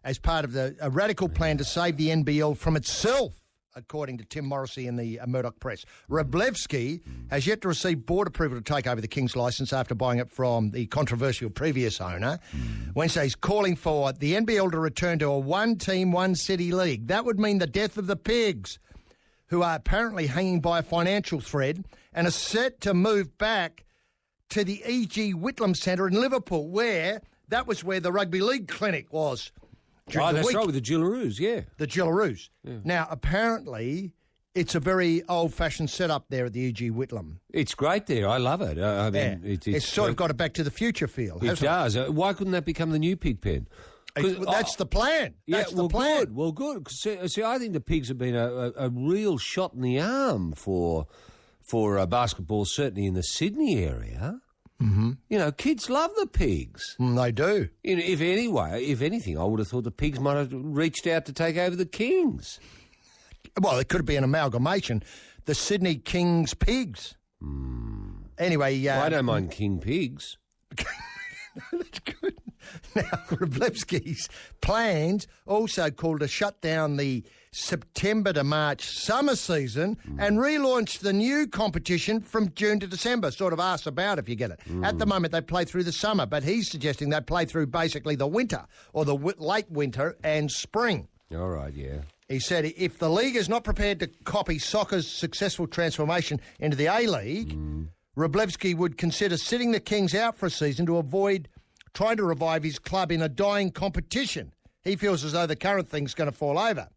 [SPEAKER 6] As part of a radical plan to save the NBL from itself, according to Tim Morrissey in the Murdoch Press. Wroblewski has yet to receive board approval to take over the Kings licence after buying it from the controversial previous owner. Wednesday, he's calling for the NBL to return to a one-team, one-city league. That would mean the death of the Pigs, who are apparently hanging by a financial thread and are set to move back to the E.G. Whitlam Centre in Liverpool, that was where the rugby league clinic was.
[SPEAKER 16] That's right, with the Gillaroos, yeah.
[SPEAKER 6] The Gillaroos.
[SPEAKER 16] Yeah.
[SPEAKER 6] Now, apparently, it's a very old-fashioned setup there at the E.G. Whitlam.
[SPEAKER 16] It's great there. I love it. I mean,
[SPEAKER 6] it's sort of got a Back to the Future feel, hasn't
[SPEAKER 16] it? Does. Why couldn't that become the new pig pen?
[SPEAKER 6] That's the plan. That's the plan.
[SPEAKER 16] Good. Well, good. See, I think the pigs have been a real shot in the arm for basketball, certainly in the Sydney area.
[SPEAKER 6] Mm-hmm.
[SPEAKER 16] You know, kids love the pigs.
[SPEAKER 6] They do.
[SPEAKER 16] If anything, I would have thought the pigs might have reached out to take over the Kings.
[SPEAKER 6] Well, it could be an amalgamation. The Sydney Kings pigs. Anyway...
[SPEAKER 16] I don't mind king pigs.
[SPEAKER 6] That's good. Now, Wroblewski's plans also called to shut down the September to March summer season and relaunch the new competition from June to December. Sort of arse about, if you get it. At the moment, they play through the summer, but he's suggesting they play through basically the winter, or the late winter and spring.
[SPEAKER 16] All right, yeah.
[SPEAKER 6] He said if the league is not prepared to copy soccer's successful transformation into the A-League, Wroblewski would consider sitting the Kings out for a season to avoid trying to revive his club in a dying competition. He feels as though the current thing's going to fall over.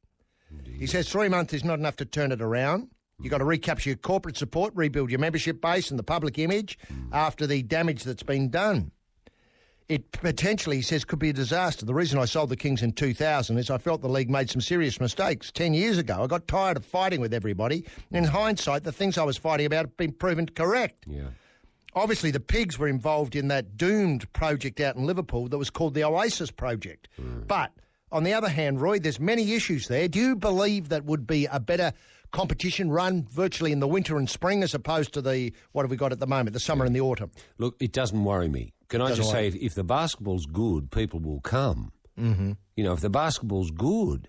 [SPEAKER 6] Indeed. He says 3 months is not enough to turn it around. You've got to recapture your corporate support, rebuild your membership base and the public image after the damage that's been done. It potentially, he says, could be a disaster. The reason I sold the Kings in 2000 is I felt the league made some serious mistakes 10 years ago. I got tired of fighting with everybody. In hindsight, the things I was fighting about have been proven correct.
[SPEAKER 16] Yeah.
[SPEAKER 6] Obviously, the pigs were involved in that doomed project out in Liverpool that was called the Oasis Project. But on the other hand, Roy, there's many issues there. Do you believe that would be a better competition run virtually in the winter and spring as opposed to the, what have we got at the moment, the summer and the autumn?
[SPEAKER 16] Look, it doesn't worry me. Can I just say, if the basketball's good, people will come.
[SPEAKER 6] Mm-hmm.
[SPEAKER 16] You know, if the basketball's good.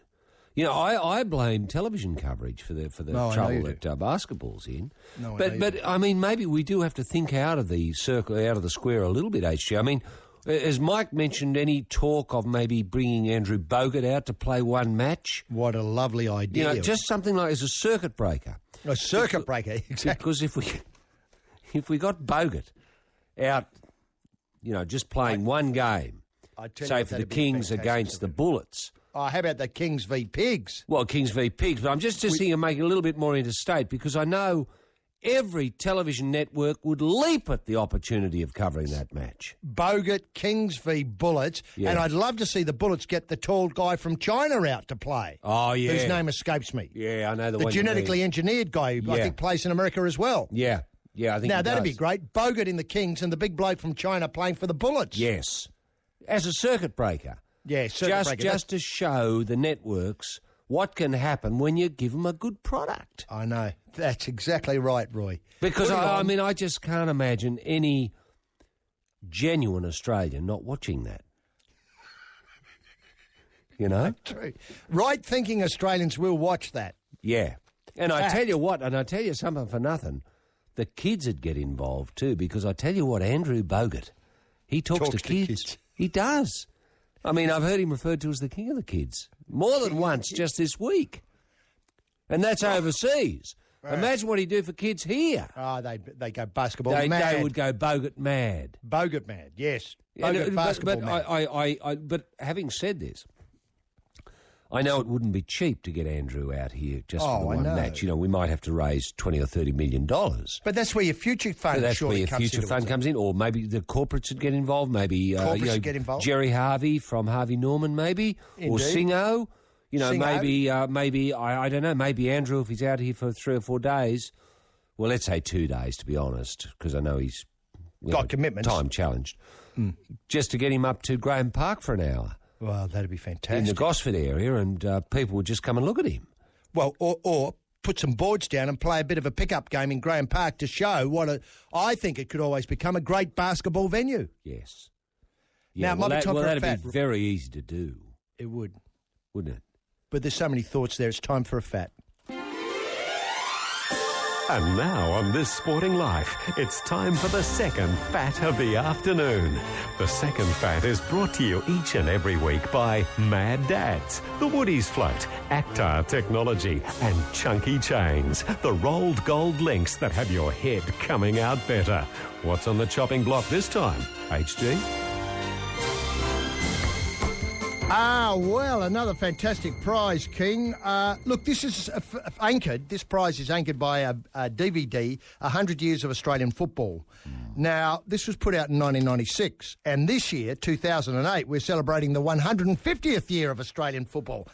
[SPEAKER 16] You know, I blame television coverage for the trouble that basketball's in. But I mean, maybe we do have to think out of the circle, out of the square a little bit, HG. I mean, has Mike mentioned any talk of maybe bringing Andrew Bogut out to play one match?
[SPEAKER 6] What a lovely idea.
[SPEAKER 16] You know, just something like as a circuit breaker.
[SPEAKER 6] A circuit breaker, exactly.
[SPEAKER 16] Because if we got Bogut out, you know, just playing one game, say for the Kings against the Bullets.
[SPEAKER 6] Oh, how about the Kings v Pigs?
[SPEAKER 16] Well, Kings v Pigs, but I'm just thinking of making it a little bit more interstate because I know every television network would leap at the opportunity of covering that match.
[SPEAKER 6] Bogut, Kings v Bullets, and I'd love to see the Bullets get the tall guy from China out to play.
[SPEAKER 16] Oh, yeah.
[SPEAKER 6] Whose name escapes me.
[SPEAKER 16] Yeah, I know the
[SPEAKER 6] one.
[SPEAKER 16] The
[SPEAKER 6] genetically engineered guy who I think plays in America as well.
[SPEAKER 16] Yeah, I think
[SPEAKER 6] now, that'd be great. Bogut in the Kings and the big bloke from China playing for the Bullets.
[SPEAKER 16] Yes. As a circuit breaker.
[SPEAKER 6] Yeah, circuit breaker.
[SPEAKER 16] Just to show the networks what can happen when you give them a good product.
[SPEAKER 6] I know. That's exactly right, Roy.
[SPEAKER 16] Because, I mean, I just can't imagine any genuine Australian not watching that. You know?
[SPEAKER 6] True. Right-thinking Australians will watch that.
[SPEAKER 16] Yeah. And I tell you what, and I tell you something for nothing, the kids would get involved too, because I tell you what, Andrew Bogut, he talks to kids. He does. I mean, I've heard him referred to as the king of the kids more than once just this week. And that's overseas. Right. Imagine what he'd do for kids here.
[SPEAKER 6] Oh, they go basketball mad.
[SPEAKER 16] They would go Bogut mad.
[SPEAKER 6] Bogut mad, yes. Bogut basketball mad.
[SPEAKER 16] But having said this, I know it wouldn't be cheap to get Andrew out here just for the one match. You know, we might have to raise $20 or $30 million.
[SPEAKER 6] But that's where your future fund
[SPEAKER 16] that's where your future fund comes in, or maybe the corporates would get involved. Maybe
[SPEAKER 6] get involved.
[SPEAKER 16] Jerry Harvey from Harvey Norman, maybe,
[SPEAKER 6] indeed.
[SPEAKER 16] Or Singo. You know,
[SPEAKER 6] Singo.
[SPEAKER 16] maybe I don't know. Maybe Andrew, if he's out here for 3 or 4 days. Well, let's say 2 days, to be honest, because I know he's
[SPEAKER 6] got commitments,
[SPEAKER 16] time challenged. Just to get him up to Graham Park for an hour.
[SPEAKER 6] Well, that'd be fantastic.
[SPEAKER 16] In the Gosford area, and people would just come and look at him.
[SPEAKER 6] Well, or put some boards down and play a bit of a pickup game in Graham Park to show I think it could always become a great basketball venue.
[SPEAKER 16] Yes.
[SPEAKER 6] Yeah, now,
[SPEAKER 16] that'd be very easy to do.
[SPEAKER 6] It would.
[SPEAKER 16] Wouldn't it?
[SPEAKER 6] But there's so many thoughts there. It's time for a fat.
[SPEAKER 19] And now on This Sporting Life, it's time for the second fat of the afternoon. The second fat is brought to you each and every week by Mad Dads, the Woodies Float, Actar Technology and Chunky Chains, the rolled gold links that have your head coming out better. What's on the chopping block this time, HG?
[SPEAKER 6] Well, another fantastic prize, King. Look, this is anchored. This prize is anchored by a DVD, 100 Years of Australian Football. Now, this was put out in 1996, and this year, 2008, we're celebrating the 150th year of Australian football.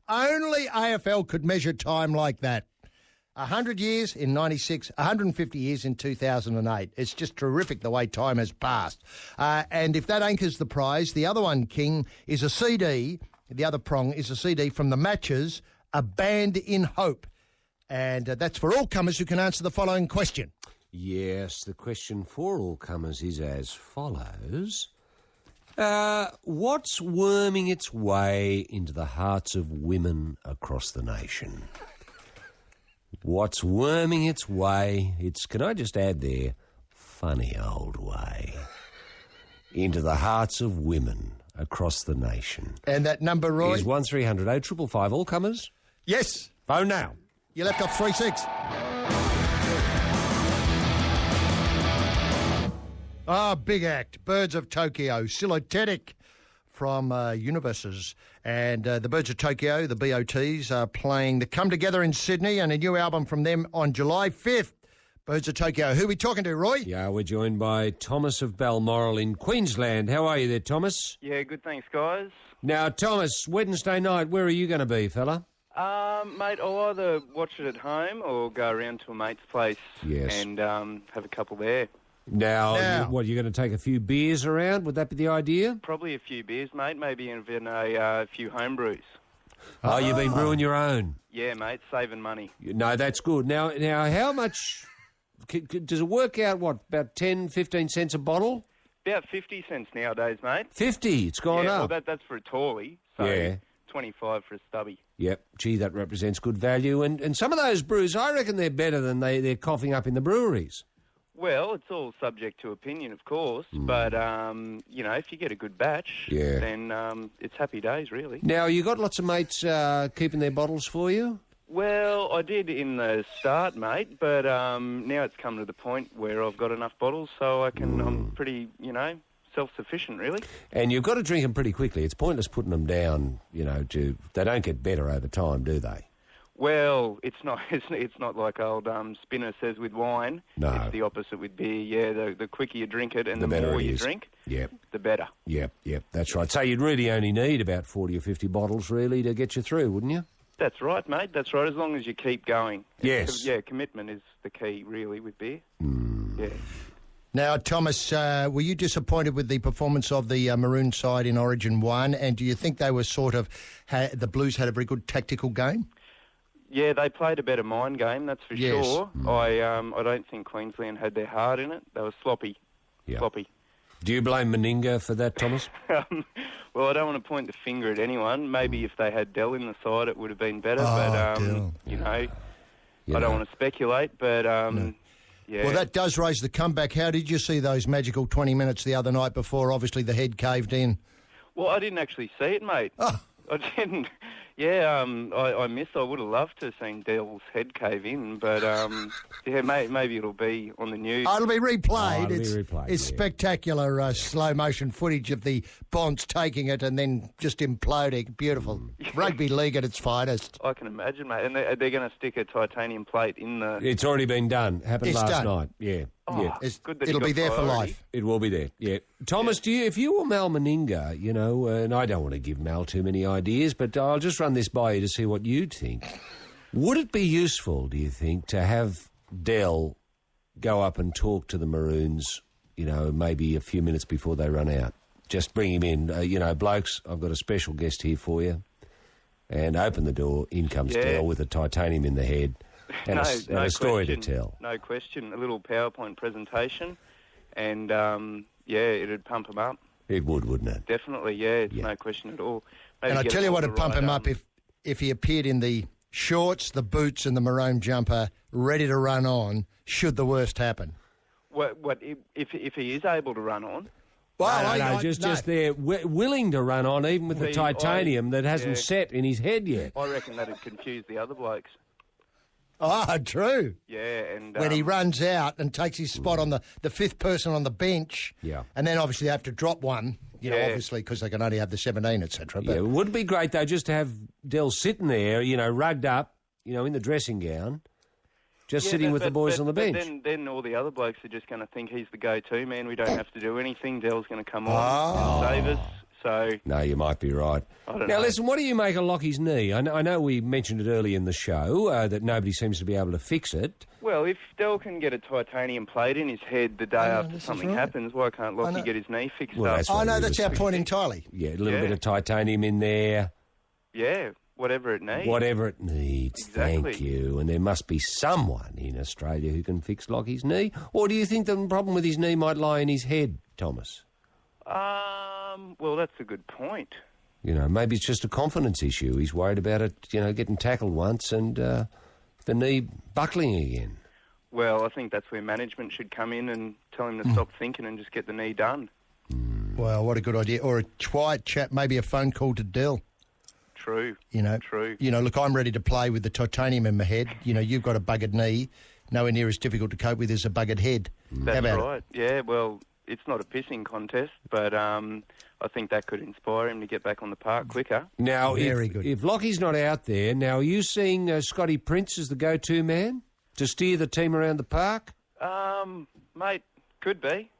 [SPEAKER 6] Only AFL could measure time like that. 100 years in 96, 150 years in 2008. It's just terrific the way time has passed. And if that anchors the prize, the other one, King, is a CD. The other prong is a CD from The Matches, A Band in Hope. And that's for all comers who can answer the following question.
[SPEAKER 16] Yes, the question for all comers is as follows. What's worming its way into the hearts of women across the nation? What's worming its way, can I just add there, funny old way, into the hearts of women across the nation.
[SPEAKER 6] And that number, Roy?
[SPEAKER 16] Is 1300 0555, all comers?
[SPEAKER 6] Yes.
[SPEAKER 16] Phone now.
[SPEAKER 6] You left off 36. Big act. Birds of Tokyo, Silotetic from Universes. And the Birds of Tokyo, the BOTs, are playing the Come Together in Sydney and a new album from them on July 5th. Birds of Tokyo. Who are we talking to, Roy?
[SPEAKER 16] Yeah, we're joined by Thomas of Balmoral in Queensland. How are you there, Thomas?
[SPEAKER 11] Yeah, good, thanks, guys.
[SPEAKER 16] Now, Thomas, Wednesday night, where are you going to be, fella?
[SPEAKER 11] Mate, I'll either watch it at home or go around to a mate's place and have a couple there.
[SPEAKER 16] Now, what, you're going to take a few beers around? Would that be the idea?
[SPEAKER 11] Probably a few beers, mate. Maybe even a few home brews.
[SPEAKER 16] Oh, you've been brewing your own?
[SPEAKER 11] Yeah, mate, saving money.
[SPEAKER 16] No, that's good. Now, how much... does it work out, what, about 10, 15 cents a bottle?
[SPEAKER 11] About 50 cents nowadays, mate.
[SPEAKER 16] 50? It's gone up?
[SPEAKER 11] Well, that's for a Torley, so 25 for a stubby.
[SPEAKER 16] Yep. Gee, that represents good value. And some of those brews, I reckon they're better than they're coughing up in the breweries.
[SPEAKER 11] Well, it's all subject to opinion, of course, but, if you get a good batch, then it's happy days, really.
[SPEAKER 16] Now, you got lots of mates keeping their bottles for you?
[SPEAKER 11] Well, I did in the start, mate, but now it's come to the point where I've got enough bottles so I'm pretty, self-sufficient, really.
[SPEAKER 16] And you've got to drink them pretty quickly. It's pointless putting them down, they don't get better over time, do they?
[SPEAKER 11] Well, it's not. It's not like old Spinner says with wine.
[SPEAKER 16] No,
[SPEAKER 11] it's the opposite with beer. Yeah, the quicker you drink it and the more you drink, the better.
[SPEAKER 16] Yep, that's right. So you'd really only need about 40 or 50 bottles, really, to get you through, wouldn't you?
[SPEAKER 11] That's right, mate. That's right. As long as you keep going.
[SPEAKER 16] Yes.
[SPEAKER 11] Yeah, commitment is the key, really, with beer. Yeah.
[SPEAKER 6] Now, Thomas, were you disappointed with the performance of the Maroon side in Origin 1? And do you think they were the Blues had a very good tactical game?
[SPEAKER 11] Yeah, they played a better mind game, that's for sure. I don't think Queensland had their heart in it. They were sloppy.
[SPEAKER 16] Yeah.
[SPEAKER 11] Sloppy.
[SPEAKER 16] Do you blame Meninga for that, Thomas?
[SPEAKER 11] Well, I don't want to point the finger at anyone. Maybe if they had Dell in the side, it would have been better. I don't want to speculate, but yeah.
[SPEAKER 6] Well, that does raise the comeback. How did you see those magical 20 minutes the other night before, obviously, the head caved in?
[SPEAKER 11] Well, I didn't actually see it, mate.
[SPEAKER 6] Oh.
[SPEAKER 11] I didn't. Yeah, I missed. I would have loved to have seen Dell's head cave in, but maybe it'll be on the news.
[SPEAKER 6] It'll be replayed.
[SPEAKER 16] It'll be replayed.
[SPEAKER 6] It's spectacular slow motion footage of the Bonds taking it and then just imploding. Beautiful. Rugby league at its finest.
[SPEAKER 11] I can imagine, mate. And they're going to stick a titanium plate in the.
[SPEAKER 16] It's already been done. Happened last night. Yeah.
[SPEAKER 11] Oh,
[SPEAKER 16] yeah.
[SPEAKER 11] Good that
[SPEAKER 6] it'll be there
[SPEAKER 11] priority.
[SPEAKER 6] for life.
[SPEAKER 16] It will be there, yeah. Thomas, if you were Mal Meninga, and I don't want to give Mal too many ideas, but I'll just run this by you to see what you'd think. Would it be useful, do you think, to have Dell go up and talk to the Maroons, maybe a few minutes before they run out? Just bring him in, blokes, I've got a special guest here for you. And open the door, in comes Dell with a titanium in the head. And a story to tell.
[SPEAKER 11] No question. A little PowerPoint presentation, and it'd pump him up.
[SPEAKER 16] It would, wouldn't it?
[SPEAKER 11] Definitely, yeah. No question at all. Maybe
[SPEAKER 6] and I tell you what would pump him up if he appeared in the shorts, the boots and the maroon jumper, ready to run on should the worst happen.
[SPEAKER 11] What if he is able to run on?
[SPEAKER 16] Well, just they're willing to run on, even with the titanium that hasn't set in his head yet.
[SPEAKER 11] I reckon that'd confuse the other blokes.
[SPEAKER 6] Oh, true.
[SPEAKER 11] Yeah, and
[SPEAKER 6] when he runs out and takes his spot on the fifth person on the bench, and then obviously they have to drop one, obviously because they can only have the 17, etc.
[SPEAKER 16] Yeah, it would be great though just to have Dell sitting there, rugged up, in the dressing gown, just sitting with the boys on the bench.
[SPEAKER 11] But then all the other blokes are just going to think he's the go-to man. We don't have to do anything. Dell's going to come on and save us. So
[SPEAKER 16] no, you might be right. Now, listen, what do you make of Lockie's knee? I know we mentioned it early in the show that nobody seems to be able to fix it.
[SPEAKER 11] Well, if Dell can get a titanium plate in his head the day after something happens, why can't Lockie get his knee fixed up?
[SPEAKER 6] That's our point entirely.
[SPEAKER 16] Yeah, a little bit of titanium in there.
[SPEAKER 11] Yeah, whatever it needs.
[SPEAKER 16] Whatever it needs,
[SPEAKER 11] exactly.
[SPEAKER 16] Thank you. And there must be someone in Australia who can fix Lockie's knee. Or do you think the problem with his knee might lie in his head, Thomas?
[SPEAKER 11] Well, that's a good point.
[SPEAKER 16] Maybe it's just a confidence issue. He's worried about it, getting tackled once and the knee buckling again.
[SPEAKER 11] Well, I think that's where management should come in and tell him to stop thinking and just get the knee done.
[SPEAKER 6] Well, what a good idea. Or a quiet chat, maybe a phone call to Dell.
[SPEAKER 11] True.
[SPEAKER 6] True. Look, I'm ready to play with the titanium in my head. You've got a buggered knee. Nowhere near as difficult to cope with as a buggered head.
[SPEAKER 11] That's
[SPEAKER 6] How about
[SPEAKER 11] right.
[SPEAKER 6] it?
[SPEAKER 11] Yeah, well, it's not a pissing contest, but I think that could inspire him to get back on the park quicker.
[SPEAKER 16] Now, if Lockie's not out there, now are you seeing Scotty Prince as the go-to man to steer the team around the park?
[SPEAKER 11] Mate, could be.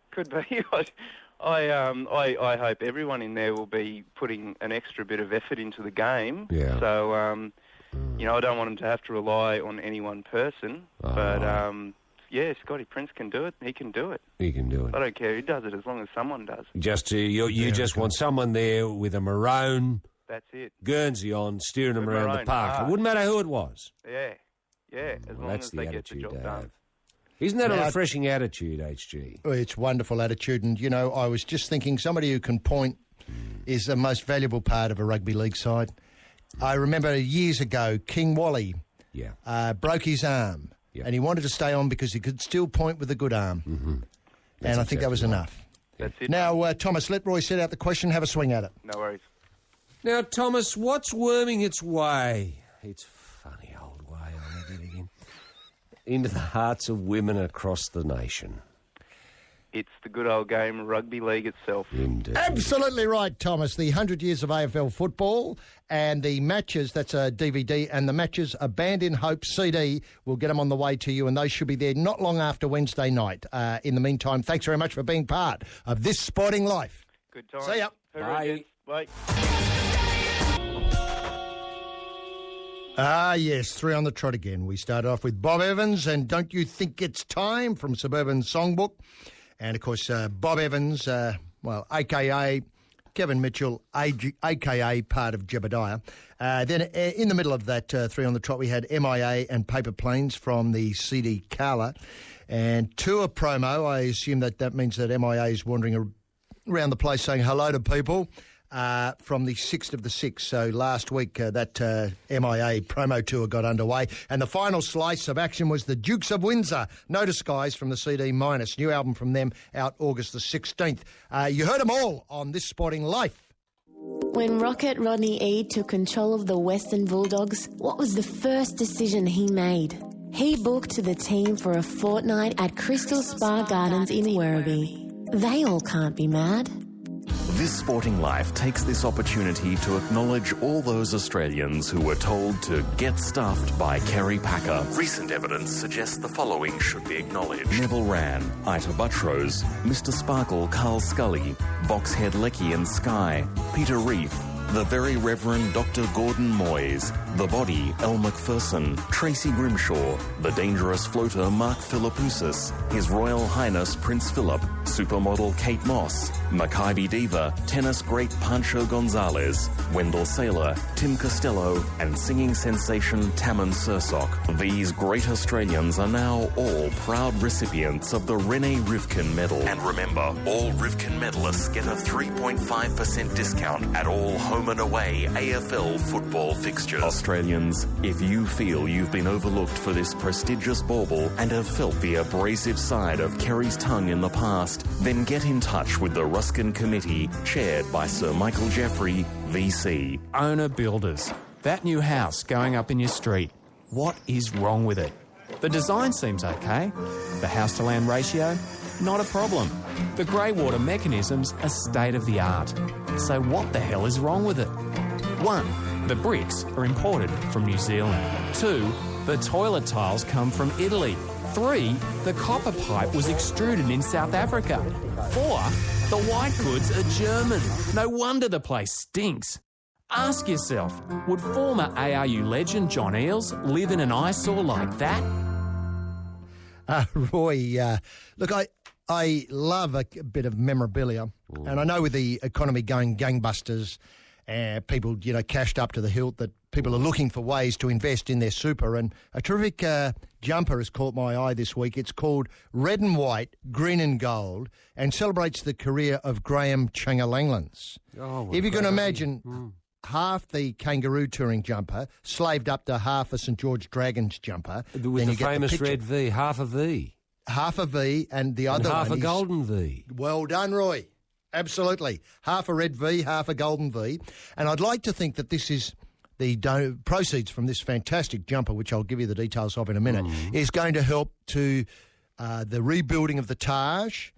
[SPEAKER 11] I hope everyone in there will be putting an extra bit of effort into the game.
[SPEAKER 16] Yeah.
[SPEAKER 11] So, I don't want him to have to rely on any one person, but... yeah, Scotty Prince can do it. He can do it.
[SPEAKER 16] He can do it.
[SPEAKER 11] I don't care who does it as long as someone does.
[SPEAKER 16] You just want someone there with a maroon
[SPEAKER 11] That's it.
[SPEAKER 16] Guernsey on, steering them around the park. It wouldn't matter who it was.
[SPEAKER 11] Yeah, as long as they get the job done.
[SPEAKER 16] Isn't that a refreshing attitude, HG?
[SPEAKER 6] It's wonderful attitude. And, I was just thinking somebody who can point is the most valuable part of a rugby league side. I remember years ago, King Wally broke his arm. Yeah. And he wanted to stay on because he could still point with a good arm.
[SPEAKER 16] Mm-hmm.
[SPEAKER 6] And I think that was enough.
[SPEAKER 11] That's it.
[SPEAKER 6] Now, Thomas, let Roy set out the question. Have a swing at it.
[SPEAKER 11] No worries.
[SPEAKER 16] Now, Thomas, what's worming its way? It's funny old way, I'll never again. Into the hearts of women across the nation.
[SPEAKER 11] It's the good old game of rugby league itself.
[SPEAKER 16] Indeed.
[SPEAKER 6] Absolutely right, Thomas. The 100 years of AFL football and the matches, that's a DVD, and the matches, a Band in Hope CD. We'll get them on the way to you, and those should be there not long after Wednesday night. In the meantime, thanks very much for being part of this sporting life.
[SPEAKER 11] Good time.
[SPEAKER 6] See ya.
[SPEAKER 11] Bye. Bye.
[SPEAKER 6] Yes, 3 on the trot again. We started off with Bob Evans and Don't You Think It's Time from Suburban Songbook. And, of course, Bob Evans, a.k.a. Kevin Mitchell, a.k.a. part of Jebediah. Then in the middle of that 3 on the trot, we had MIA and Paper Planes from the CD Carla. And tour promo, I assume that means that MIA is wandering around the place saying hello to people. From the 6th of the 6th. So last week that MIA promo tour got underway. And the final slice of action was the Dukes of Windsor, No Disguise from the CD Minus. New album from them out August the 16th. You heard them all on This Sporting Life.
[SPEAKER 13] When Rocket Rodney Eade took control of the Western Bulldogs, what was the first decision he made? He booked the team for a fortnight at Crystal Spa Gardens in Werribee. They all can't be mad.
[SPEAKER 1] This Sporting Life takes this opportunity to acknowledge all those Australians who were told to get stuffed by Kerry Packer. Recent evidence suggests the following should be acknowledged. Neville Wran, Ita Buttrose, Mr Sparkle Carl Scully, Boxhead Lecky and Sky, Peter Reith, the Very Reverend Dr Gordon Moyes, The Body Elle Macpherson, Tracy Grimshaw, the Dangerous Floater Mark Philippoussis, His Royal Highness Prince Philip, Supermodel Kate Moss, Maccabi Diva, Tennis Great Pancho Gonzalez, Wendell Saylor, Tim Costello, and singing sensation Tammin Sursok. These great Australians are now all proud recipients of the Rene Rivkin Medal. And remember, all Rivkin medalists get a 3.5% discount at all home and away AFL football fixtures. Australians. If you feel you've been overlooked for this prestigious bauble and have felt the abrasive side of Kerry's tongue in the past, then get in touch with the Ruskin Committee, chaired by Sir Michael Jeffrey, VC.
[SPEAKER 17] Owner builders. That new house going up in your street. What is wrong with it? The design seems okay. The house-to-land ratio? Not a problem. The grey water mechanisms are state-of-the-art. So what the hell is wrong with it? 1. The bricks are imported from New Zealand. 2. The toilet tiles come from Italy. 3. The copper pipe was extruded in South Africa. 4. The white goods are German. No wonder the place stinks. Ask yourself, would former ARU legend John Eales live in an eyesore like that?
[SPEAKER 6] Roy, look, I love a bit of memorabilia, and I know with the economy going gangbusters, people, cashed up to the hilt, that people are looking for ways to invest in their super, and a terrific jumper has caught my eye this week. It's called Red and White, Green and Gold, and celebrates the career of Graham Changalanglands. If you can imagine... half the Kangaroo touring jumper slaved up to half a St George Dragons jumper.
[SPEAKER 16] With the famous red V, half a V.
[SPEAKER 6] Half a V, and the other
[SPEAKER 16] half
[SPEAKER 6] one
[SPEAKER 16] a golden V.
[SPEAKER 6] Well done, Roy. Absolutely. Half a red V, half a golden V. And I'd like to think that this is the proceeds from this fantastic jumper, which I'll give you the details of in a minute, is going to help to the rebuilding of the Taj,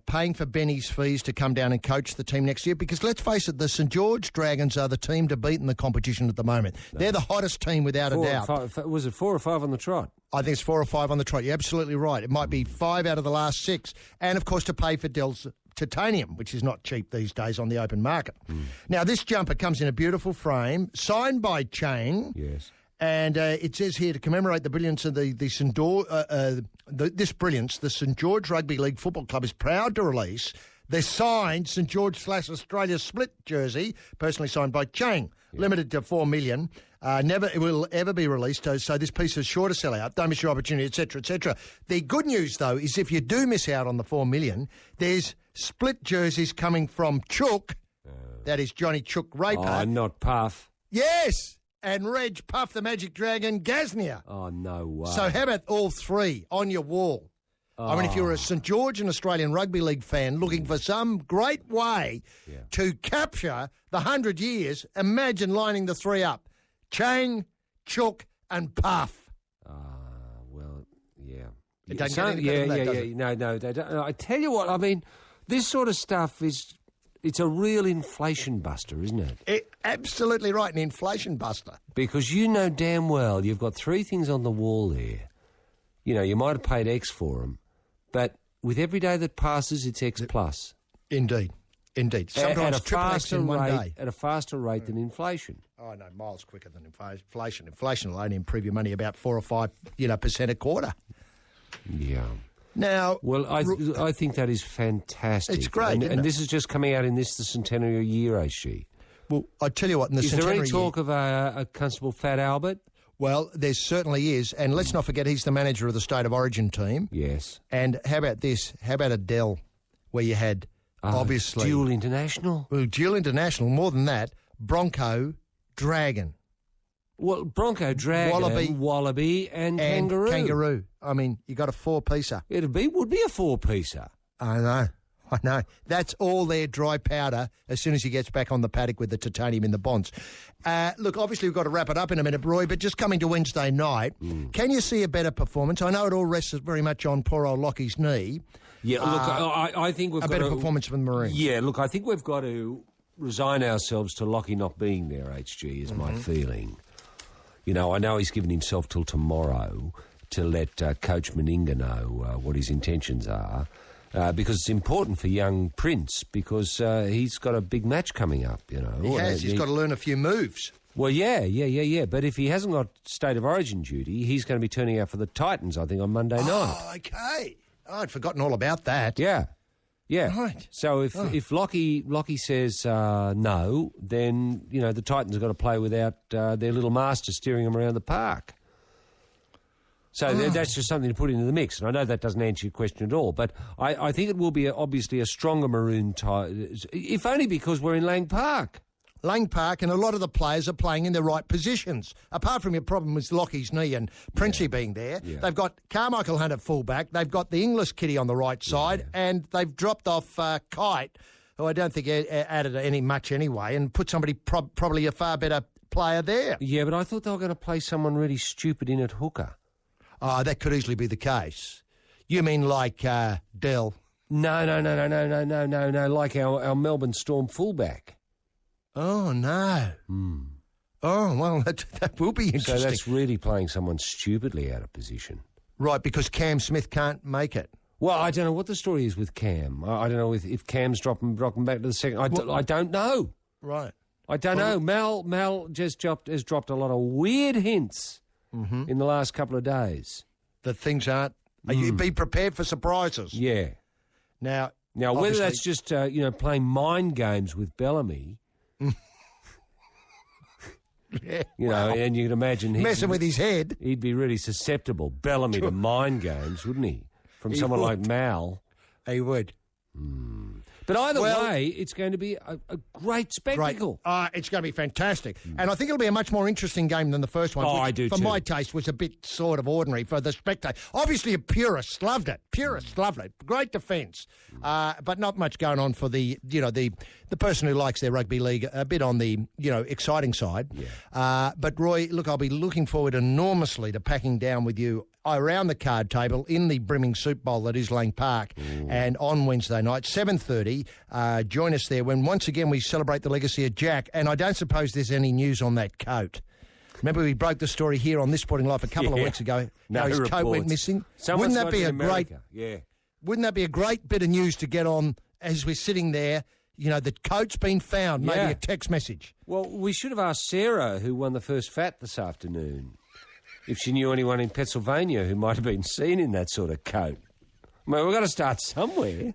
[SPEAKER 6] paying for Benny's fees to come down and coach the team next year, because let's face it, the St George Dragons are the team to beat in the competition at the moment. They're the hottest team without a doubt.
[SPEAKER 16] Was it 4 or 5 on the trot?
[SPEAKER 6] I think it's 4 or 5 on the trot. You're absolutely right. It might be 5 out of the last 6. And, of course, to pay for Dell's titanium, which is not cheap these days on the open market. Now, this jumper comes in a beautiful frame, signed by Chang.
[SPEAKER 16] Yes.
[SPEAKER 6] And it says here, to commemorate the brilliance of the St George Rugby League Football Club is proud to release the signed St George / Australia split jersey, personally signed by Chang, limited to 4 million. Never it will ever be released, so this piece is sure to sell out. Don't miss your opportunity, etc., etc. The good news, though, is if you do miss out on the 4 million, there's split jerseys coming from Chook. That is Johnny Chook Raper.
[SPEAKER 16] Oh, not Puff.
[SPEAKER 6] Yes. And Reg Puff the Magic Dragon Gasnier.
[SPEAKER 16] Oh, no way.
[SPEAKER 6] So how about all 3 on your wall? I mean, if you're a St George and Australian Rugby League fan looking for some great way to capture the 100 years, imagine lining the 3 up. Chang, Chook and Puff.
[SPEAKER 16] Well, yeah.
[SPEAKER 6] It doesn't get any better than that, does it?
[SPEAKER 16] No, they don't. I tell you what, I mean, this sort of stuff is... It's a real inflation buster, isn't it?
[SPEAKER 6] Absolutely right, an inflation buster.
[SPEAKER 16] Because you know damn well you've got 3 things on the wall there. You might have paid X for them, but with every day that passes, it's X plus.
[SPEAKER 6] Indeed. Sometimes triple X in one day.
[SPEAKER 16] At a faster rate than inflation.
[SPEAKER 6] Oh, no, miles quicker than inflation. Inflation will only improve your money about 4 or 5% a quarter.
[SPEAKER 16] Yeah.
[SPEAKER 6] Now,
[SPEAKER 16] well, I think that is fantastic.
[SPEAKER 6] It's great,
[SPEAKER 16] and this is just coming out in the centenary year, HG.
[SPEAKER 6] Well, I tell you what, in the centenary
[SPEAKER 16] year... Is there any talk of a Constable Fat Albert?
[SPEAKER 6] Well, there certainly is, and let's not forget he's the manager of the State of Origin team.
[SPEAKER 16] Yes.
[SPEAKER 6] And how about this? How about Adele, where you had, obviously...
[SPEAKER 16] Dual international?
[SPEAKER 6] Well, dual international, more than that, Bronco, Dragon.
[SPEAKER 16] Well, Bronco, Dragon, Wallaby and Kangaroo.
[SPEAKER 6] I mean, you got a 4-piecer.
[SPEAKER 16] Would be a 4-piecer.
[SPEAKER 6] I know. That's all their dry powder as soon as he gets back on the paddock with the titanium in the bonds. Look, obviously we've got to wrap it up in a minute, Roy, but just coming to Wednesday night, can you see a better performance? I know it all rests very much on poor old Lockie's knee.
[SPEAKER 16] Yeah, look, I think we've got
[SPEAKER 6] a better performance from the Marines.
[SPEAKER 16] Yeah, look, I think we've got to resign ourselves to Lockie not being there, HG, is my feeling. I know he's given himself till tomorrow to let Coach Meninga know what his intentions are, because it's important for young Prince, because he's got a big match coming up, He
[SPEAKER 6] has. He's got to learn a few moves.
[SPEAKER 16] Well, yeah. But if he hasn't got State of Origin duty, he's going to be turning out for the Titans, I think, on Monday night.
[SPEAKER 6] Oh, okay. I'd forgotten all about that.
[SPEAKER 16] Yeah.
[SPEAKER 6] Right.
[SPEAKER 16] So if Lockie says no, then the Titans have got to play without their little master steering them around the park. So that's just something to put into the mix. And I know that doesn't answer your question at all, but I think it will be obviously a stronger Maroon tie, if only because we're in Lang Park.
[SPEAKER 6] Lang Park and a lot of the players are playing in the right positions. Apart from your problem with Lockie's knee and Princey being there, they've got Carmichael Hunt at fullback, they've got the English kitty on the right side, and they've dropped off Kite, who I don't think added any much anyway, and put somebody probably a far better player there.
[SPEAKER 16] Yeah, but I thought they were going to play someone really stupid in at hooker.
[SPEAKER 6] Oh, that could easily be the case. You mean like Dell?
[SPEAKER 16] No. Like our Melbourne Storm fullback.
[SPEAKER 6] Oh, no. Oh, well, that will be interesting.
[SPEAKER 16] So that's really playing someone stupidly out of position.
[SPEAKER 6] Right, because Cam Smith can't make it.
[SPEAKER 16] Well, I don't know what the story is with Cam. I don't know if Cam's dropping back to the second. I don't know.
[SPEAKER 6] Right.
[SPEAKER 16] I don't know. Mal has dropped a lot of weird hints in the last couple of days.
[SPEAKER 6] That things aren't... You be prepared for surprises.
[SPEAKER 16] Yeah.
[SPEAKER 6] Now
[SPEAKER 16] whether that's just, playing mind games with Bellamy... and you can imagine...
[SPEAKER 6] Messing with his head.
[SPEAKER 16] He'd be really susceptible, Bellamy, to mind games, wouldn't he? From someone like Mal.
[SPEAKER 6] He would.
[SPEAKER 16] But either way, it's going to be a great spectacle.
[SPEAKER 6] It's going to be fantastic. And I think it'll be a much more interesting game than the first one.
[SPEAKER 16] Oh,
[SPEAKER 6] which,
[SPEAKER 16] I do
[SPEAKER 6] for
[SPEAKER 16] too.
[SPEAKER 6] my taste, was a bit sort of ordinary for the spectator. Obviously, a purist loved it. Great defence. But not much going on for the person who likes their rugby league a bit on the, exciting side. Yeah. But Roy, look, I'll be looking forward enormously to packing down with you around the card table in the brimming soup bowl that is Lang Park. And on Wednesday night, 7:30, join us there when once again we celebrate the legacy of Jack. And I don't suppose there's any news on that coat. Remember we broke the story here on This Sporting Life a couple of weeks ago. How his coat went missing.
[SPEAKER 16] Someone's
[SPEAKER 6] Wouldn't that be a great?
[SPEAKER 16] Yeah.
[SPEAKER 6] Wouldn't that be a great bit of news to get on as we're sitting there? The coat's been found. Maybe a text message.
[SPEAKER 16] Well, we should have asked Sarah, who won the first fat this afternoon, if she knew anyone in Pennsylvania who might have been seen in that sort of coat. I mean, we've got to start somewhere.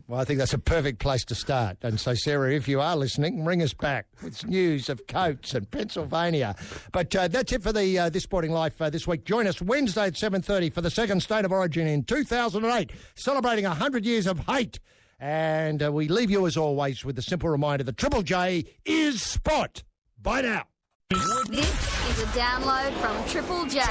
[SPEAKER 6] Well, I think that's a perfect place to start. And so, Sarah, if you are listening, ring us back with news of coats in Pennsylvania. But that's it for the This Sporting Life this week. Join us Wednesday at 7:30 for the second State of Origin in 2008, celebrating 100 years of hate. And we leave you, as always, with the simple reminder that Triple J is spot. Bye now.
[SPEAKER 2] This is a download from Triple J.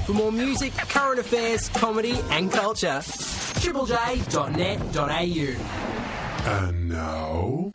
[SPEAKER 3] For more music, current affairs, comedy and culture, triplej.net.au.
[SPEAKER 4] And now...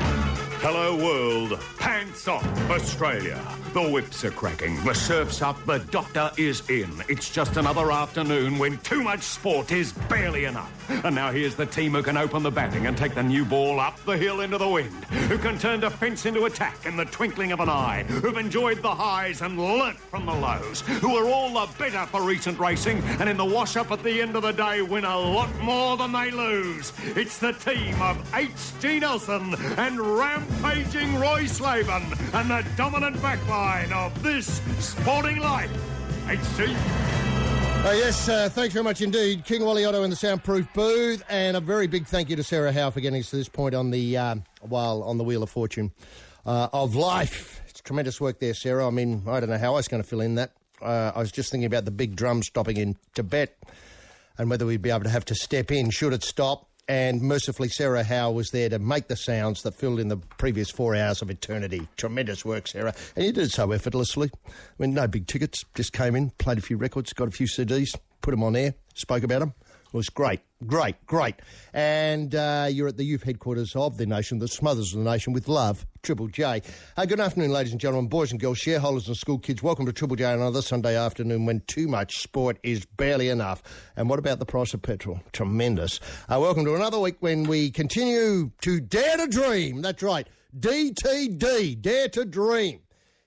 [SPEAKER 5] Hello world, pants off, Australia. The whips are cracking, the surf's up, the doctor is in. It's just another afternoon when too much sport is barely enough. And now here's the team who can open the batting and take the new ball up the hill into the wind, who can turn defence into attack in the twinkling of an eye, who've enjoyed the highs and learnt from the lows, who are all the better for recent racing and in the wash-up at the end of the day win a lot more than they lose. It's the team of H.G. Nelson and rampaging Roy Slaven and the dominant backline of This Sporting Life. H.G.
[SPEAKER 6] Yes, thanks very much indeed. King Wally Otto in the soundproof booth, and a very big thank you to Sarah Howe for getting us to this point on the on the Wheel of Fortune of life. It's tremendous work there, Sarah. I mean, I don't know how I was going to fill in that. I was just thinking about the big drum stopping in Tibet and whether we'd be able to have to step in should it stop. And mercifully, Sarah Howe was there to make the sounds that filled in the previous 4 hours of eternity. Tremendous work, Sarah. And you did it so effortlessly. I mean, no big tickets, just came in, played a few records, got a few CDs, put them on air, spoke about them. It was great. And you're at the youth headquarters of the nation, the smothers of the nation, with love, Triple J. Good afternoon, ladies and gentlemen, boys and girls, shareholders and school kids. Welcome to Triple J on another Sunday afternoon when too much sport is barely enough. And what about the price of petrol? Tremendous. Welcome to another week when we continue to dare to dream. That's right, DTD, dare to dream.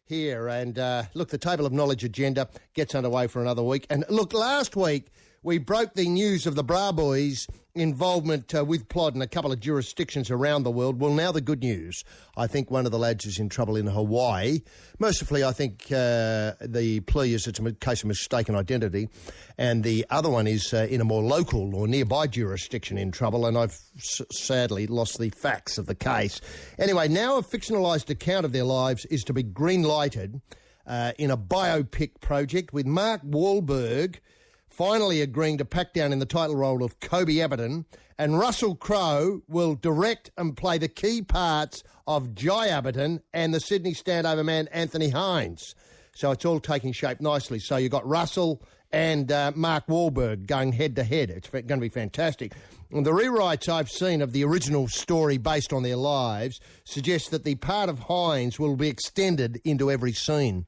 [SPEAKER 6] Here, and look, the Table of Knowledge agenda gets underway for another week. And look, last week we broke the news of the Bra Boys' involvement with Plod in a couple of jurisdictions around the world. Well, now the good news. I think one of the lads is in trouble in Hawaii. Mercifully, I think the plea is it's a case of mistaken identity. And the other one is in a more local or nearby jurisdiction in trouble. And I've sadly lost the facts of the case. Anyway, now a fictionalised account of their lives is to be green-lighted in a biopic project with Mark Wahlberg finally agreeing to pack down in the title role of Kobe Aberton, and Russell Crowe will direct and play the key parts of Jai Aberton and the Sydney Standover man Anthony Hines. So it's all taking shape nicely. So you've got Russell and Mark Wahlberg going head-to-head. It's going to be fantastic. And the rewrites I've seen of the original story based on their lives suggest that the part of Hines will be extended into every scene.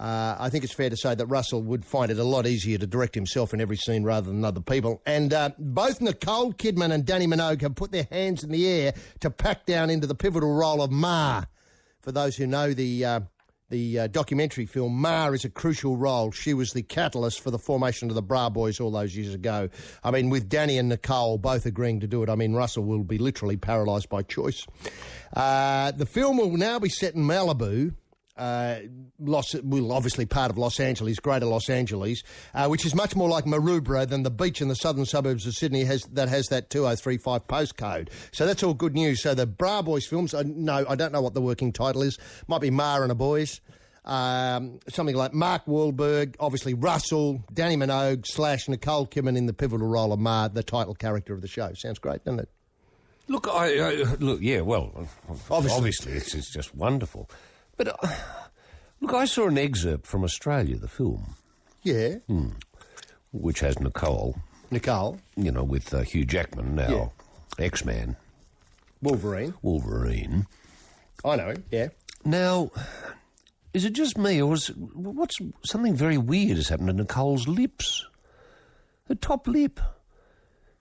[SPEAKER 6] I think it's fair to say that Russell would find it a lot easier to direct himself in every scene rather than other people. And both Nicole Kidman and Danny Minogue have put their hands in the air to pack down into the pivotal role of Ma. For those who know the documentary film, Ma is a crucial role. She was the catalyst for the formation of the Bra Boys all those years ago. I mean, with Danny and Nicole both agreeing to do it, I mean, Russell will be literally paralysed by choice. The film will now be set in Malibu. Obviously part of Los Angeles, Greater Los Angeles, which is much more like Maroubra than the beach in the southern suburbs of Sydney that has that 2035 postcode. So that's all good news. So the Bra Boys films, I don't know what the working title is. Might be Ma and the Boys. Something like Mark Wahlberg, obviously Russell, Danny Minogue / Nicole Kidman in the pivotal role of Ma, the title character of the show. Sounds great, doesn't it?
[SPEAKER 16] Look, obviously it's just wonderful. But, look, I saw an excerpt from Australia, the film.
[SPEAKER 6] Yeah.
[SPEAKER 16] Which has Nicole.
[SPEAKER 6] Nicole.
[SPEAKER 16] You know, with Hugh Jackman, now X-Man. Wolverine.
[SPEAKER 6] I know him, yeah.
[SPEAKER 16] Now, is it just me, or what's something very weird has happened to Nicole's lips? Her top lip.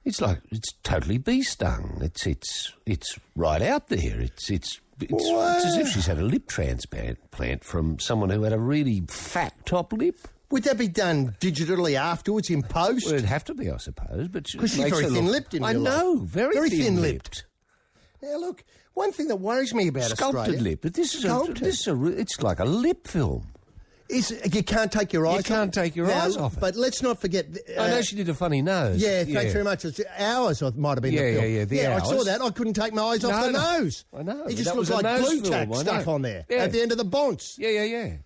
[SPEAKER 16] It's totally bee-stung. It's right out there. It's as if she's had a lip transplant from someone who had a really fat top lip.
[SPEAKER 6] Would that be done digitally afterwards in post?
[SPEAKER 16] Well, it'd have to be, I suppose. Because
[SPEAKER 6] she's very thin-lipped in real life.
[SPEAKER 16] I know, very thin-lipped.
[SPEAKER 6] Now, look, one thing that worries me about Australia...
[SPEAKER 16] Sculpted lip, but this is it's like a lip film.
[SPEAKER 6] You can't take your eyes off.
[SPEAKER 16] You can't take your eyes off it.
[SPEAKER 6] But let's not forget...
[SPEAKER 16] I know she did a funny nose.
[SPEAKER 6] Yeah, thanks very much. It's hours might have been the film.
[SPEAKER 16] Yeah,
[SPEAKER 6] I saw that. I couldn't take my eyes off the nose.
[SPEAKER 16] I know.
[SPEAKER 6] It just looked like glue tack stuck on there at the end of the bonce.
[SPEAKER 16] Yeah.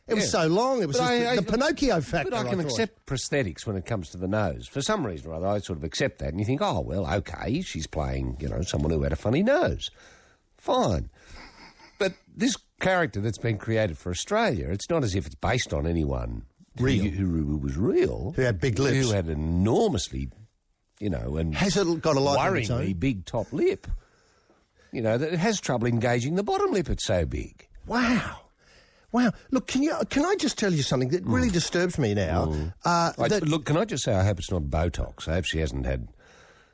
[SPEAKER 6] It was so long. It was the Pinocchio factor.
[SPEAKER 16] But I can accept prosthetics when it comes to the nose. For some reason or other, I sort of accept that. And you think, oh, well, OK, she's playing, someone who had a funny nose. Fine. But this character that's been created for Australia, it's not as if it's based on anyone who was real.
[SPEAKER 6] Who had big lips.
[SPEAKER 16] Who had an enormously, and
[SPEAKER 6] has it got a life of its own?
[SPEAKER 16] Worryingly big top lip. That it has trouble engaging the bottom lip, it's so big.
[SPEAKER 6] Wow. Look, can I just tell you something that really disturbs me now?
[SPEAKER 16] Look, can I just say I hope it's not Botox. I hope she hasn't had,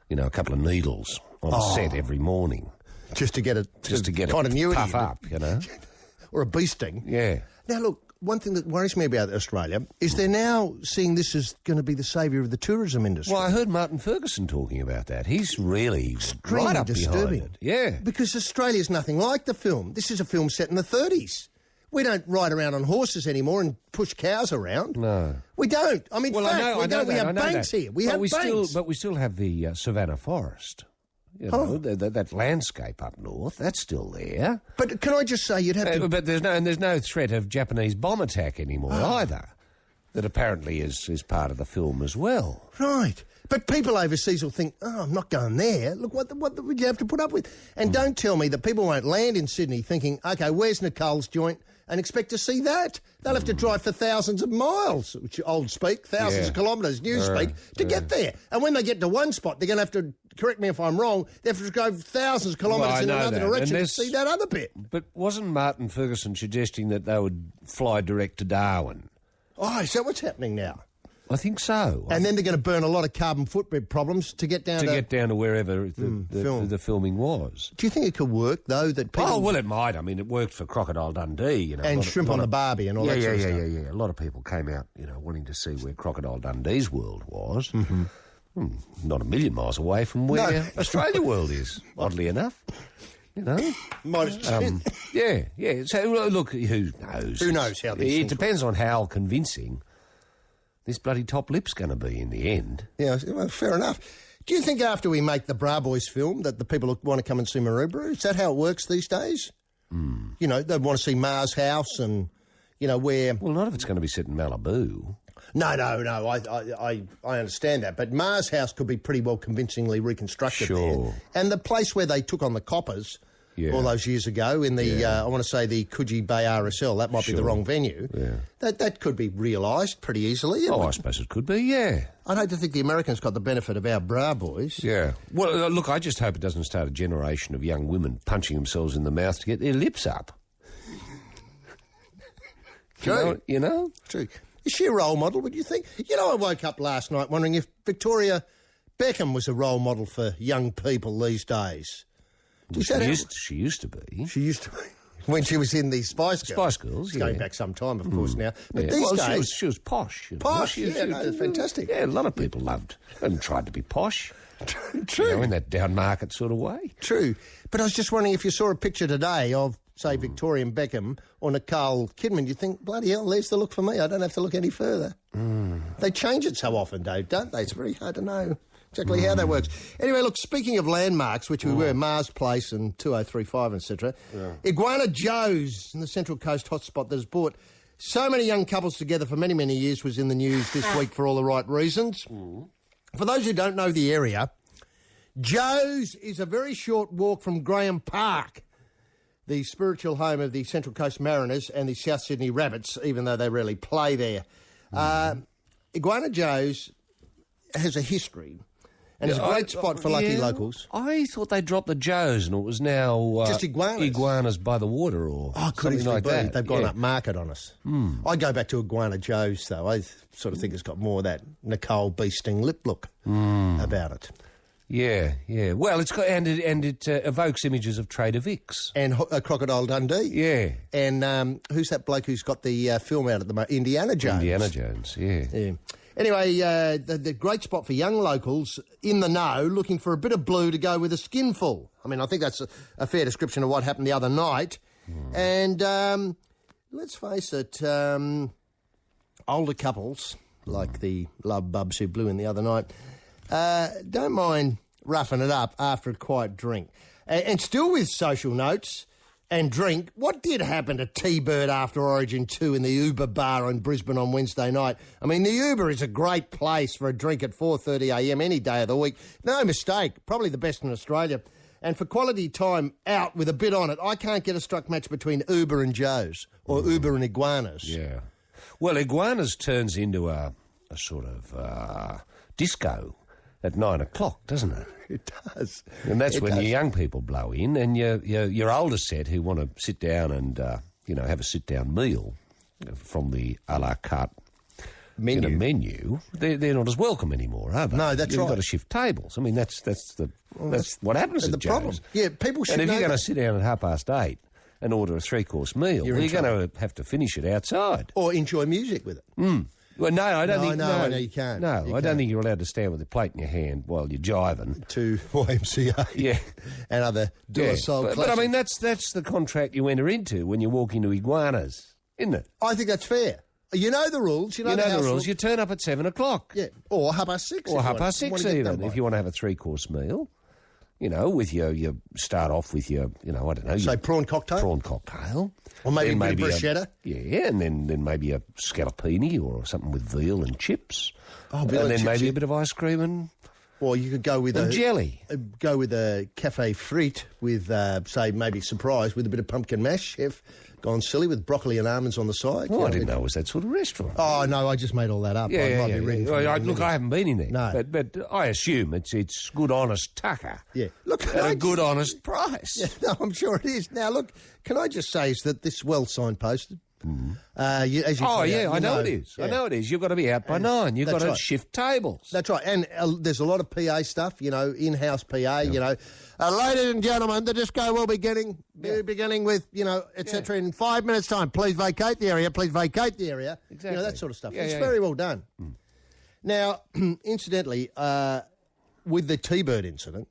[SPEAKER 16] a couple of needles on set every morning.
[SPEAKER 6] Just to get it
[SPEAKER 16] continuity, puff up,
[SPEAKER 6] or a bee sting.
[SPEAKER 16] Yeah.
[SPEAKER 6] Now, look, one thing that worries me about Australia is they're now seeing this as going to be the saviour of the tourism industry.
[SPEAKER 16] Well, I heard Martin Ferguson talking about that. He's really right up
[SPEAKER 6] disturbing.
[SPEAKER 16] Behind it. Yeah.
[SPEAKER 6] Because Australia's nothing like the film. This is a film set in the 30s. We don't ride around on horses anymore and push cows around.
[SPEAKER 16] No.
[SPEAKER 6] We don't. I mean,
[SPEAKER 16] we
[SPEAKER 6] have banks here. We have banks.
[SPEAKER 16] But we still have the Savannah Forest. That landscape up north, that's still there.
[SPEAKER 6] But can I just say you'd have to...
[SPEAKER 16] But there's no threat of Japanese bomb attack anymore either. That apparently is part of the film as well.
[SPEAKER 6] Right. But people overseas will think, I'm not going there. Look, what would you have to put up with? And don't tell me that people won't land in Sydney thinking, OK, where's Nicole's joint? And expect to see that. They'll have to drive for thousands of miles, which old speak, thousands of kilometres, new speak, to get there. And when they get to one spot, they're going to have to, correct me if I'm wrong, they have to go thousands of kilometres in another direction to see that other bit.
[SPEAKER 16] But wasn't Martin Ferguson suggesting that they would fly direct to Darwin?
[SPEAKER 6] Oh, is that what's happening now?
[SPEAKER 16] I think so.
[SPEAKER 6] And then they're going to burn a lot of carbon footprint problems to get down
[SPEAKER 16] to wherever the filming was.
[SPEAKER 6] Do you think it could work though? That people...
[SPEAKER 16] Oh well, it might. I mean, it worked for Crocodile Dundee,
[SPEAKER 6] and Shrimp on the Barbie and all that sort of stuff.
[SPEAKER 16] Yeah. A lot of people came out, wanting to see where Crocodile Dundee's world was. Mm-hmm. Not a million miles away from where Australia World is. Oddly enough. Yeah. So look, who knows?
[SPEAKER 6] Who knows how these
[SPEAKER 16] things
[SPEAKER 6] depends
[SPEAKER 16] on how convincing this bloody top lip's going to be in the end.
[SPEAKER 6] Yeah, well, fair enough. Do you think after we make the Bra Boys film that the people will want to come and see Maroubra? Is that how it works these days? They want to see Mars House and, where...
[SPEAKER 16] Well, not if it's going to be set in Malibu.
[SPEAKER 6] No. I understand that. But Mars House could be pretty well convincingly reconstructed there. And the place where they took on the coppers all those years ago in the, I want to say the Coogee Bay RSL, that might be the wrong venue. Yeah. That could be realised pretty easily.
[SPEAKER 16] I suppose it could be, yeah.
[SPEAKER 6] I'd hate to think the Americans got the benefit of our bra boys.
[SPEAKER 16] Yeah. Well, look, I just hope it doesn't start a generation of young women punching themselves in the mouth to get their lips up.
[SPEAKER 6] True.
[SPEAKER 16] You know?
[SPEAKER 6] True. Is she a role model, would you think? You know, I woke up last night wondering if Victoria Beckham was a role model for young people these days.
[SPEAKER 16] Well, she used to be.
[SPEAKER 6] She used to be. When she was in the Spice Girls.
[SPEAKER 16] Spice Girls,
[SPEAKER 6] It's going back some time, of course, now. But these days...
[SPEAKER 16] She was posh. You know.
[SPEAKER 6] Posh, fantastic.
[SPEAKER 16] Yeah, a lot of people loved and tried to be posh.
[SPEAKER 6] True.
[SPEAKER 16] You know, in that down-market sort of way.
[SPEAKER 6] True. But I was just wondering if you saw a picture today of, say, Victoria Beckham or Nicole Kidman, you think, bloody hell, there's the look for me. I don't have to look any further. They change it so often, Dave, don't they? It's very hard to know exactly how that works. Anyway, look, speaking of landmarks, which we were, Mars Place and 2035, etc., Iguana Joe's in the Central Coast hotspot that has brought so many young couples together for many, many years was in the news this week for all the right reasons. For those who don't know the area, Joe's is a very short walk from Graham Park, the spiritual home of the Central Coast Mariners and the South Sydney Rabbits, even though they rarely play there. Iguana Joe's has a history, and it's a great spot for lucky locals.
[SPEAKER 16] I thought they dropped the Joes and it was now...
[SPEAKER 6] just iguanas.
[SPEAKER 16] Iguanas by the water or something like that.
[SPEAKER 6] They've gone up market on us. I go back to Iguana Joe's, though. I sort of think it's got more of that Nicole Bee Sting lip look about it.
[SPEAKER 16] Yeah. Well, it's got and it evokes images of Trader Vic's
[SPEAKER 6] and Crocodile Dundee.
[SPEAKER 16] Yeah,
[SPEAKER 6] and who's that bloke who's got the film out at the moment? Indiana Jones.
[SPEAKER 16] Indiana Jones. Yeah.
[SPEAKER 6] Anyway, the great spot for young locals in the know, looking for a bit of blue to go with a skinful. I mean, I think that's a fair description of what happened the other night. And let's face it, older couples like the love bubs who blew in the other night. Don't mind roughing it up after a quiet drink. And still with social notes and drink, what did happen to T-Bird after Origin 2 in the Uber bar in Brisbane on Wednesday night? I mean, the Uber is a great place for a drink at 4:30am any day of the week. No mistake, probably the best in Australia. And for quality time out with a bit on it, I can't get a struck match between Uber and Joe's or Uber and Iguanas.
[SPEAKER 16] Yeah. Well, Iguanas turns into a sort of disco at 9 o'clock, doesn't it?
[SPEAKER 6] It does.
[SPEAKER 16] And that's when your young people blow in, and your older set who want to sit down and have a sit-down meal from the a la carte menu. They're not as welcome anymore, are they?
[SPEAKER 6] No, that's right.
[SPEAKER 16] You've got to shift tables. I mean, that's what happens at
[SPEAKER 6] the
[SPEAKER 16] Joe's.
[SPEAKER 6] problem. Yeah, people should.
[SPEAKER 16] And if
[SPEAKER 6] know
[SPEAKER 16] you're going to sit down at 8:30 and order a 3-course meal, you're going to have to finish it outside
[SPEAKER 6] or enjoy music with it.
[SPEAKER 16] Well, no, I don't think...
[SPEAKER 6] No, you can't.
[SPEAKER 16] No, I don't think you're allowed to stand with a plate in your hand while you're jiving.
[SPEAKER 6] To YMCA and other soul classics.
[SPEAKER 16] But, I mean, that's the contract you enter into when you walk into Iguanas, isn't it?
[SPEAKER 6] I think that's fair. You know the rules. You know the
[SPEAKER 16] rules. You turn up at 7 o'clock.
[SPEAKER 6] Yeah, or 6:30.
[SPEAKER 16] Or 6:30 even, if you want to have a 3-course meal. You know, with you start off with your, I don't know.
[SPEAKER 6] Say prawn cocktail?
[SPEAKER 16] Prawn cocktail.
[SPEAKER 6] Or maybe a bit of bruschetta?
[SPEAKER 16] Yeah, and then maybe a scallopini or something with veal and chips.
[SPEAKER 6] Oh,
[SPEAKER 16] veal and then maybe a bit of ice cream and...
[SPEAKER 6] Or you could go with
[SPEAKER 16] jelly.
[SPEAKER 6] Go with a cafe frite with, say, maybe surprise, with a bit of pumpkin mash, chef. Gone silly with broccoli and almonds on the side.
[SPEAKER 16] Oh, I didn't know it was that sort of restaurant.
[SPEAKER 6] Oh, no, I just made all that up.
[SPEAKER 16] Look, I haven't been in there.
[SPEAKER 6] No.
[SPEAKER 16] But I assume it's good, honest tucker.
[SPEAKER 6] Yeah. Look,
[SPEAKER 16] at a good, honest price.
[SPEAKER 6] Yeah, no, I'm sure it is. Now, look, can I just say is that this well signposted.
[SPEAKER 16] I know it is. Yeah. I know it is. You've got to be out by 9. You've got to shift tables.
[SPEAKER 6] That's right. And there's a lot of PA stuff, in-house PA, ladies and gentlemen, the disco will be beginning with, etc. in 5 minutes' time. Please vacate the area. Please vacate the area.
[SPEAKER 16] Exactly.
[SPEAKER 6] That sort of stuff. It's very well done. Now, incidentally, with the T-Bird incident,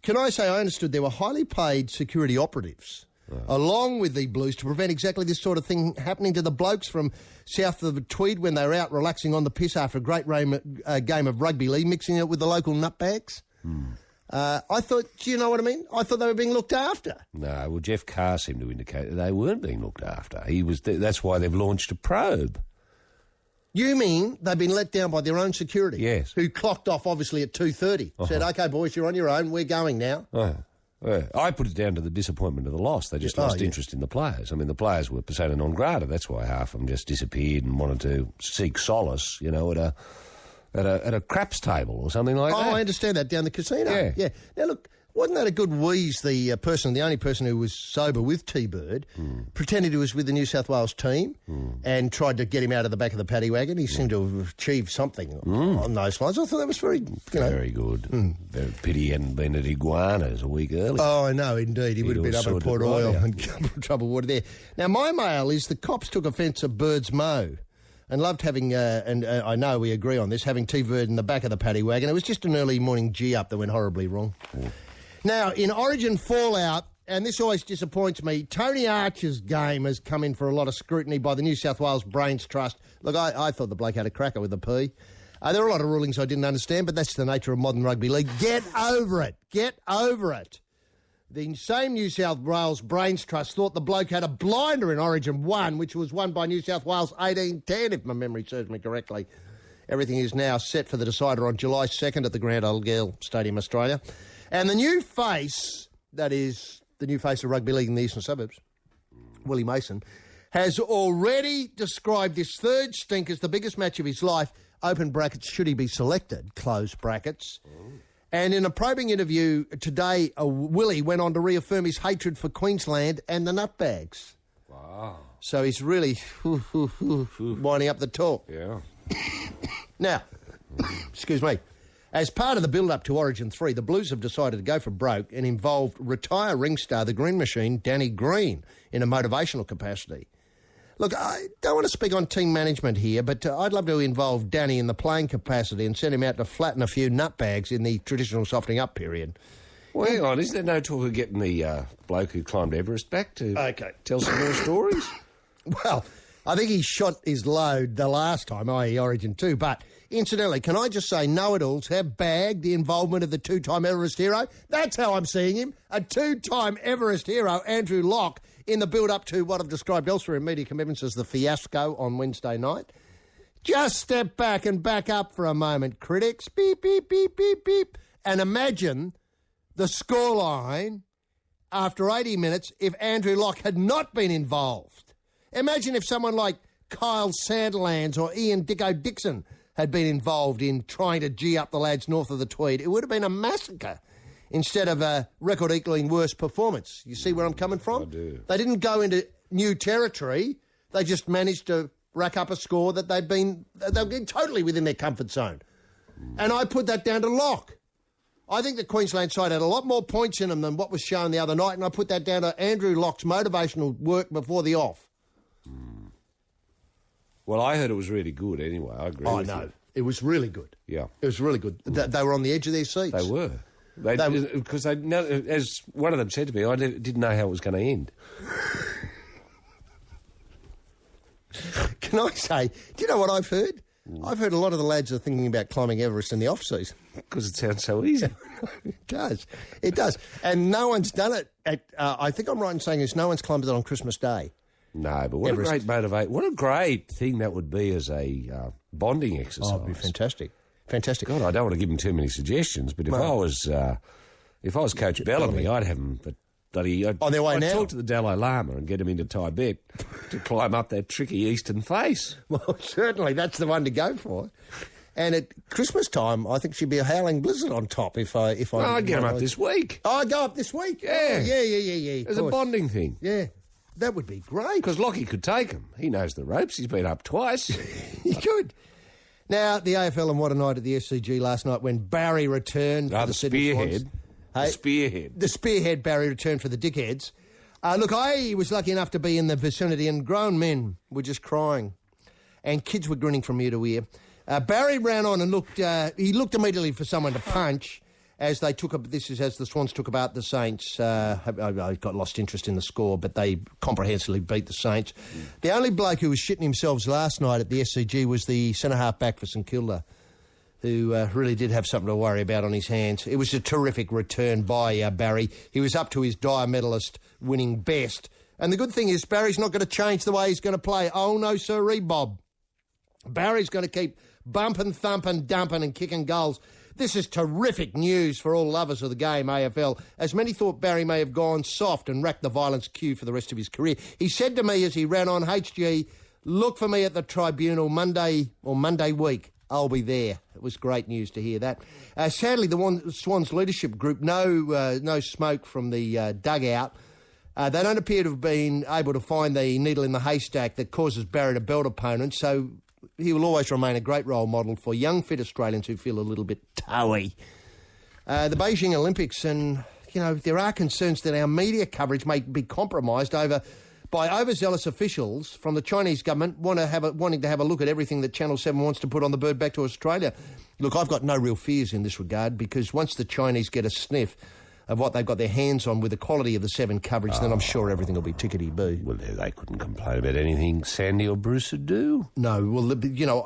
[SPEAKER 6] can I say I understood there were highly paid security operatives along with the Blues to prevent exactly this sort of thing happening to the blokes from south of the Tweed when they were out relaxing on the piss after a great game of rugby league, mixing it with the local nutbags. I thought, do you know what I mean? I thought they were being looked after.
[SPEAKER 16] No, well, Jeff Carr seemed to indicate that they weren't being looked after. That's why they've launched a probe.
[SPEAKER 6] You mean they've been let down by their own security?
[SPEAKER 16] Yes.
[SPEAKER 6] Who clocked off, obviously, at 2:30. Said, OK, boys, you're on your own. We're going now.
[SPEAKER 16] I put it down to the disappointment of the loss. They just lost interest in the players. I mean, the players were persona non grata. That's why half of them just disappeared and wanted to seek solace, you know, at a craps table or something like that.
[SPEAKER 6] Oh, I understand that, down the casino.
[SPEAKER 16] Yeah.
[SPEAKER 6] Now, look, wasn't that a good wheeze, the only person who was sober with T-Bird, pretended he was with the New South Wales team and tried to get him out of the back of the paddy wagon? He seemed to have achieved something on those lines. I thought that was very,
[SPEAKER 16] very good. Very pity he hadn't been at Iguanas a week earlier.
[SPEAKER 6] Oh, I know, indeed. He would have been up at Port Royal and trouble water there. Now, my mail is the cops took offence at Bird's Mow and loved having, and I know we agree on this, having T-Bird in the back of the paddy wagon. It was just an early morning G-up that went horribly wrong. Now, in Origin fallout, and this always disappoints me, Tony Archer's game has come in for a lot of scrutiny by the New South Wales Brains Trust. Look, I thought the bloke had a cracker with a P. There were a lot of rulings I didn't understand, but that's the nature of modern rugby league. Get over it. Get over it. The same New South Wales Brains Trust thought the bloke had a blinder in Origin 1, which was won by New South Wales 18-10, if my memory serves me correctly. Everything is now set for the decider on July 2nd at the Grand Old Girl Stadium, Australia. And the new face, that is the new face of rugby league in the eastern suburbs, Willie Mason, has already described this third stink as the biggest match of his life, open brackets, should he be selected, close brackets. And in a probing interview today, Willie went on to reaffirm his hatred for Queensland and the nutbags.
[SPEAKER 16] Wow.
[SPEAKER 6] So he's really winding up the talk.
[SPEAKER 16] Yeah.
[SPEAKER 6] Now, excuse me. As part of the build-up to Origin 3, the Blues have decided to go for broke and involved retiring star, the Green Machine, Danny Green, in a motivational capacity. Look, I don't want to speak on team management here, but I'd love to involve Danny in the playing capacity and send him out to flatten a few nutbags in the traditional softening up period.
[SPEAKER 16] Well, hang on, isn't there no talk of getting the bloke who climbed Everest back to tell some more stories?
[SPEAKER 6] Well, I think he shot his load the last time, i.e. Origin 2, but incidentally, can I just say know-it-alls have bagged the involvement of the two-time Everest hero? That's how I'm seeing him, a two-time Everest hero, Andrew Locke, in the build-up to what I've described elsewhere in media commitments as the fiasco on Wednesday night. Just step back and back up for a moment, critics. Beep, beep, beep, beep, beep. And imagine the scoreline after 80 minutes if Andrew Locke had not been involved. Imagine if someone like Kyle Sandilands or Ian Dicko Dixon had been involved in trying to G up the lads north of the Tweed. It would have been a massacre instead of a record-equalling worse performance. You see where I'm coming from?
[SPEAKER 16] I do.
[SPEAKER 6] They didn't go into new territory. They just managed to rack up a score that they've been totally within their comfort zone. And I put that down to Locke. I think the Queensland side had a lot more points in them than what was shown the other night, and I put that down to Andrew Locke's motivational work before the off.
[SPEAKER 16] Well, I heard it was really good anyway. I agree with you.
[SPEAKER 6] It was really good.
[SPEAKER 16] Yeah.
[SPEAKER 6] It was really good. They were on the edge of their seats.
[SPEAKER 16] They were. Because as one of them said to me, I didn't know how it was going to end.
[SPEAKER 6] Can I say, do you know what I've heard? I've heard a lot of the lads are thinking about climbing Everest in the off-season.
[SPEAKER 16] Because it sounds so easy.
[SPEAKER 6] It does. It does. And no one's done it. I think I'm right in saying this, no one's climbed it on Christmas Day.
[SPEAKER 16] No, but what
[SPEAKER 6] Everest.
[SPEAKER 16] a great motivate! What a great thing that would be as a bonding exercise.
[SPEAKER 6] Oh, it'd be fantastic. Fantastic.
[SPEAKER 16] God, I don't want to give him too many suggestions, but if I was Coach Bellamy, I'd have him. But
[SPEAKER 6] on their way
[SPEAKER 16] I'd
[SPEAKER 6] now.
[SPEAKER 16] talk to the Dalai Lama and get him into Tibet to climb up that tricky eastern face.
[SPEAKER 6] Well, certainly that's the one to go for. And at Christmas time, I think she'd be a howling blizzard on top if I.
[SPEAKER 16] I'd get him up this week.
[SPEAKER 6] Oh, I'd go up this week.
[SPEAKER 16] Yeah,
[SPEAKER 6] yeah.
[SPEAKER 16] As a bonding thing.
[SPEAKER 6] Yeah. That would be great.
[SPEAKER 16] Because Lockie could take him. He knows the ropes. He's been up twice.
[SPEAKER 6] He could. Now, the AFL and what a night at the SCG last night when Barry returned for the Sydney Swans.
[SPEAKER 16] The spearhead.
[SPEAKER 6] The spearhead Barry returned for the Dickheads. Look, I was lucky enough to be in the vicinity and grown men were just crying and kids were grinning from ear to ear. Barry ran on and looked immediately for someone to punch. As they took up, this is as the Swans took about the Saints. I got lost interest in the score, but they comprehensively beat the Saints. The only bloke who was shitting himself last night at the SCG was the centre-half back for St Kilda, who really did have something to worry about on his hands. It was a terrific return by Barry. He was up to his Dyer medalist winning best. And the good thing is Barry's not going to change the way he's going to play. Oh, no, sirree, Bob. Barry's going to keep bumping, thumping, dumping and kicking goals. This is terrific news for all lovers of the game, AFL, as many thought Barry may have gone soft and racked the violence queue for the rest of his career. He said to me as he ran on, HG, look for me at the tribunal Monday week. I'll be there. It was great news to hear that. Sadly, the Swans leadership group, no smoke from the dugout. They don't appear to have been able to find the needle in the haystack that causes Barry to belt opponents, so he will always remain a great role model for young, fit Australians who feel a little bit toey. The Beijing Olympics, and, there are concerns that our media coverage may be compromised by overzealous officials from the Chinese government wanting to have a look at everything that Channel 7 wants to put on the bird back to Australia. Look, I've got no real fears in this regard, because once the Chinese get a sniff of what they've got their hands on with the quality of the 7 coverage, then I'm sure everything will be tickety-boo.
[SPEAKER 16] Well, they couldn't complain about anything Sandy or Bruce would do.
[SPEAKER 6] No, well,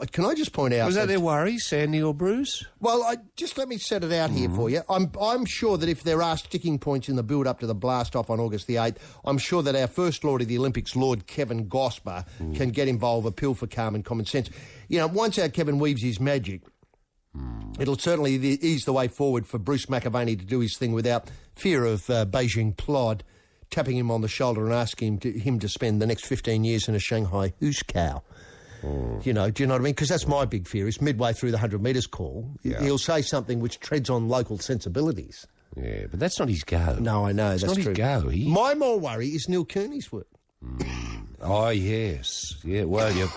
[SPEAKER 6] can I just point out...
[SPEAKER 16] Was that their worry, Sandy or Bruce?
[SPEAKER 6] Well, just let me set it out here for you. I'm sure that if there are sticking points in the build-up to the blast-off on August the 8th, I'm sure that our First Lord of the Olympics, Lord Kevin Gosper, can get involved, appeal for calm and common sense. Once our Kevin weaves his magic, it'll certainly ease the way forward for Bruce McAvaney to do his thing without fear of Beijing plod tapping him on the shoulder and asking him to spend the next 15 years in a Shanghai hoose cow. Do you know what I mean? Because that's my big fear, is midway through the 100 metres call, he'll say something which treads on local sensibilities.
[SPEAKER 16] Yeah, but that's not his go.
[SPEAKER 6] No, I know,
[SPEAKER 16] that's
[SPEAKER 6] not
[SPEAKER 16] true.
[SPEAKER 6] His go. My more worry is Neil Cooney's work.
[SPEAKER 16] Oh, yes. Yeah, well, your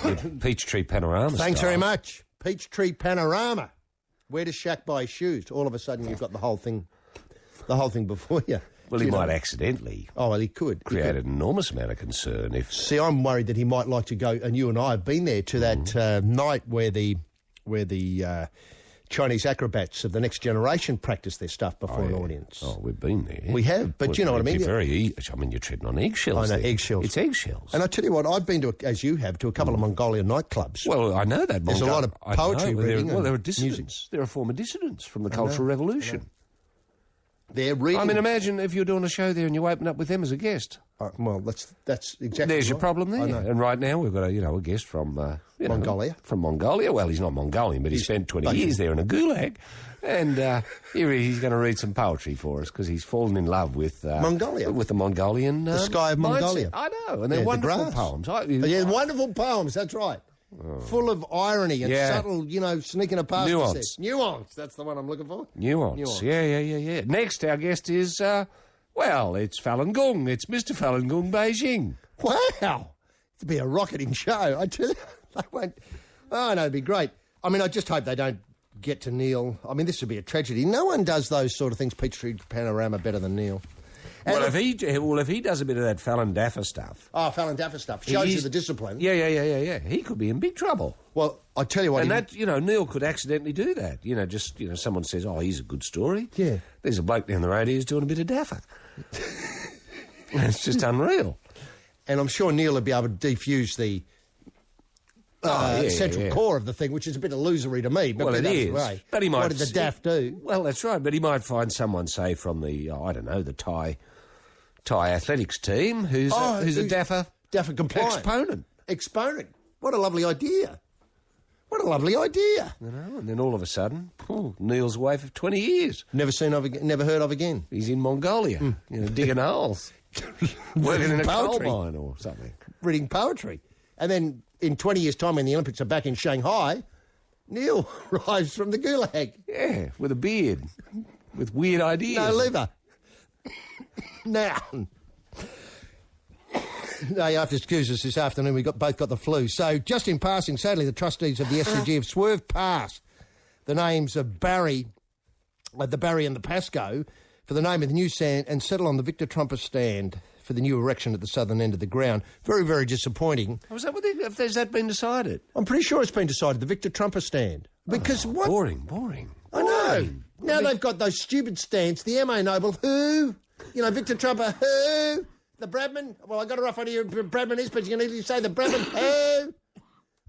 [SPEAKER 16] Peachtree Panorama
[SPEAKER 6] Thanks
[SPEAKER 16] style.
[SPEAKER 6] very much. Peachtree Panorama. Where does Shaq buy shoes? All of a sudden you've got the whole thing before you.
[SPEAKER 16] Well, he might accidentally.
[SPEAKER 6] Oh, well, he could.
[SPEAKER 16] Create an enormous amount of concern if...
[SPEAKER 6] See, I'm worried that he might like to go, and you and I have been there, to that night where the Chinese acrobats of the next generation practice their stuff before an audience.
[SPEAKER 16] Oh, we've been there.
[SPEAKER 6] We have, but you know what I mean?
[SPEAKER 16] You're treading on eggshells.
[SPEAKER 6] I know,
[SPEAKER 16] there.
[SPEAKER 6] eggshells.
[SPEAKER 16] It's eggshells.
[SPEAKER 6] And I tell you what, I've been to, as you have, to a couple of Mongolian nightclubs.
[SPEAKER 16] Well, I know that.
[SPEAKER 6] There's a lot of poetry reading.
[SPEAKER 16] There are dissidents. Music. There are former dissidents from the Cultural Revolution.
[SPEAKER 6] They're reading.
[SPEAKER 16] I mean, imagine if you're doing a show there and you open up with them as a guest.
[SPEAKER 6] Well, that's exactly
[SPEAKER 16] There's your
[SPEAKER 6] right.
[SPEAKER 16] problem there. And right now we've got a guest from...
[SPEAKER 6] Mongolia.
[SPEAKER 16] From Mongolia. Well, he's not Mongolian, but he spent 20 years there in a gulag. And here he's going to read some poetry for us because he's fallen in love with...
[SPEAKER 6] Mongolia.
[SPEAKER 16] With the Mongolian...
[SPEAKER 6] the sky of Mongolia.
[SPEAKER 16] I know, and they're wonderful poems.
[SPEAKER 6] Wonderful poems, that's right. Full of irony and subtle, sneaking past.
[SPEAKER 16] Nuance.
[SPEAKER 6] Nuance, that's the one I'm looking for.
[SPEAKER 16] Nuance. Yeah. Next, our guest is, it's Falun Gong. It's Mr. Falun Gong Beijing.
[SPEAKER 6] Wow. It'd be a rocketing show. I tell you, they won't... Oh, no, it'd be great. I mean, I just hope they don't get to Neil. I mean, this would be a tragedy. No one does those sort of things, Peachtree Panorama, better than Neil.
[SPEAKER 16] Well, if he does a bit of that Fallon Daffer stuff...
[SPEAKER 6] Oh, Fallon Daffer stuff. Shows you the discipline.
[SPEAKER 16] Yeah. He could be in big trouble.
[SPEAKER 6] Well, I tell you what...
[SPEAKER 16] And that, Neil could accidentally do that. Someone says, oh, here's a good story.
[SPEAKER 6] Yeah.
[SPEAKER 16] There's a bloke down the road who's doing a bit of Daffer. It's just unreal.
[SPEAKER 6] And I'm sure Neil would be able to defuse the central core of the thing, which is a bit illusory to me. But
[SPEAKER 16] Well, it is.
[SPEAKER 6] Way.
[SPEAKER 16] But he might...
[SPEAKER 6] What did the DAF do?
[SPEAKER 16] Well, that's right. But he might find someone, say, from the, the Thai athletics team who's a Daffer
[SPEAKER 6] compliant. Exponent. What a lovely idea. What a lovely idea.
[SPEAKER 16] And then all of a sudden, Neil's away for 20 years.
[SPEAKER 6] Never heard of again.
[SPEAKER 16] He's in Mongolia, digging holes. Working in a coal mine or something.
[SPEAKER 6] Reading poetry. And then in 20 years' time when the Olympics are back in Shanghai, Neil arrives from the gulag.
[SPEAKER 16] Yeah, with a beard. With weird ideas.
[SPEAKER 6] No liver. Now... No, you have to excuse us this afternoon. We've both got the flu. So, just in passing, sadly, the trustees of the SCG have swerved past the names of Barry and the Pascoe for the name of the new stand and settle on the Victor Trumper stand for the new erection at the southern end of the ground. Very, very disappointing.
[SPEAKER 16] Has that been decided?
[SPEAKER 6] I'm pretty sure it's been decided, the Victor Trumper stand. Because what...
[SPEAKER 16] Boring.
[SPEAKER 6] I know. Now they've got those stupid stands, the M.A. Noble, who? Victor Trumper, who? The Bradman? Well, I got a rough idea who Bradman is, but you can easily say the Bradman. Who?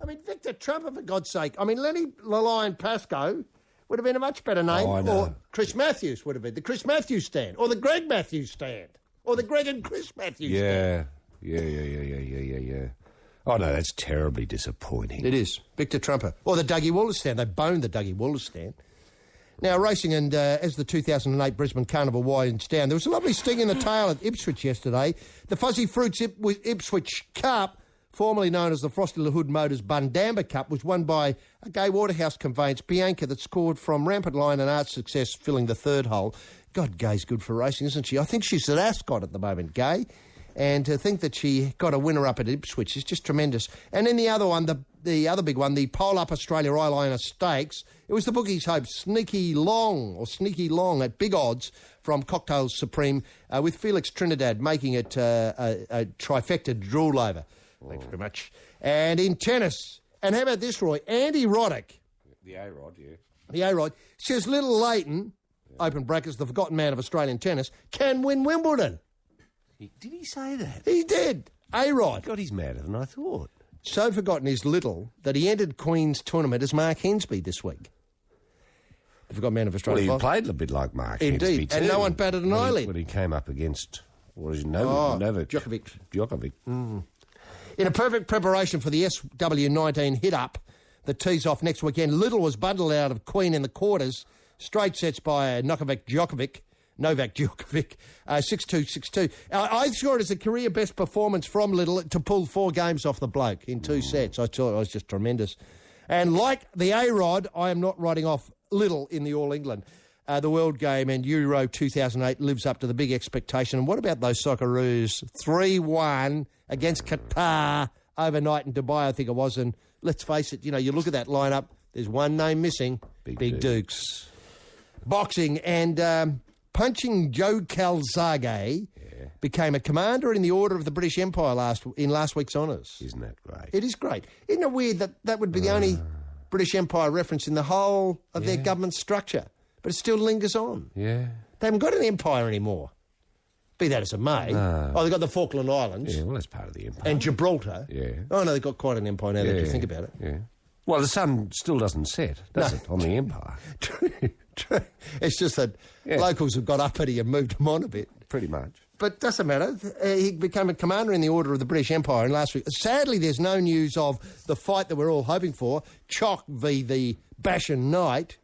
[SPEAKER 6] I mean, Victor Trumper, for God's sake. I mean, Lenny Lalion Pascoe would have been a much better name.
[SPEAKER 16] Oh, I know.
[SPEAKER 6] Or Chris Matthews would have been. The Chris Matthews stand. Or the Greg Matthews stand. Or the Greg and Chris Matthews stand.
[SPEAKER 16] Yeah. Oh, no, that's terribly disappointing.
[SPEAKER 6] It is. Victor Trumper. Or the Dougie Wallace stand. They boned the Dougie Wallace stand. Now, racing, and as the 2008 Brisbane Carnival winds down, there was a lovely sting in the tail at Ipswich yesterday. The Fuzzy Fruits Ipswich Cup, formerly known as the Frosty La Hood Motors Bundamba Cup, was won by a Gay Waterhouse conveyance, Bianca, that scored from rampant line and art success, filling the third hole. God, Gay's good for racing, isn't she? I think she's at Ascot at the moment, Gay. And to think that she got a winner up at Ipswich is just tremendous. And in the other one, the other big one, the Pole Up Australia Eyeliner Stakes, it was the bookies' hope, Sneaky Long at big odds from Cocktails Supreme, with Felix Trinidad making it a trifecta drool over. Thanks very much. And in tennis, and how about this, Roy? Andy Roddick.
[SPEAKER 16] The A-Rod, yeah.
[SPEAKER 6] The A-Rod says Little Leighton, open brackets, the forgotten man of Australian tennis, can win Wimbledon.
[SPEAKER 16] Did he say that?
[SPEAKER 6] He did. A-Rod.
[SPEAKER 16] God, he's madder than I thought.
[SPEAKER 6] So forgotten is Little that he entered Queen's tournament as Mark Hensby this week. The forgotten man of Australia.
[SPEAKER 16] Well, he played a bit like Mark Hensby,
[SPEAKER 6] indeed,
[SPEAKER 16] too.
[SPEAKER 6] and no one batted an eyelid.
[SPEAKER 16] When he came up against, what is it, Novak? Djokovic.
[SPEAKER 6] Mm. In a perfect preparation for the SW19 hit-up that tees off next weekend, Little was bundled out of Queen in the quarters, straight sets by Novak Djokovic, 6-2, 6-2. I saw it as a career best performance from Little to pull 4 games off the bloke in 2 sets. I thought it was just tremendous. And like the A-Rod, I am not writing off Little in the All England. The World Game and Euro 2008 lives up to the big expectation. And what about those Socceroos? 3-1 against Qatar overnight in Dubai, I think it was. And let's face it, you look at that lineup, there's one name missing, Big Dukes. Boxing and... punching Joe Calzaghe became a commander in the Order of the British Empire in last week's honours.
[SPEAKER 16] Isn't that great?
[SPEAKER 6] It is great. Isn't it weird that would be the only British Empire reference in the whole of their government structure, but it still lingers on?
[SPEAKER 16] Yeah.
[SPEAKER 6] They haven't got an empire anymore. Be that as it may.
[SPEAKER 16] No.
[SPEAKER 6] Oh, they've got the Falkland Islands.
[SPEAKER 16] Yeah, well, that's part of the empire.
[SPEAKER 6] And Gibraltar.
[SPEAKER 16] Yeah.
[SPEAKER 6] Oh, no, they've got quite an empire now that you think about it.
[SPEAKER 16] Yeah. Well, the sun still doesn't set, does it, on the empire?
[SPEAKER 6] True. It's just that locals have got uppity and moved them on a bit.
[SPEAKER 16] Pretty much.
[SPEAKER 6] But it doesn't matter. He became a commander in the Order of the British Empire in last week. Sadly, there's no news of the fight that we're all hoping for, Chock v. the Bashan Knight.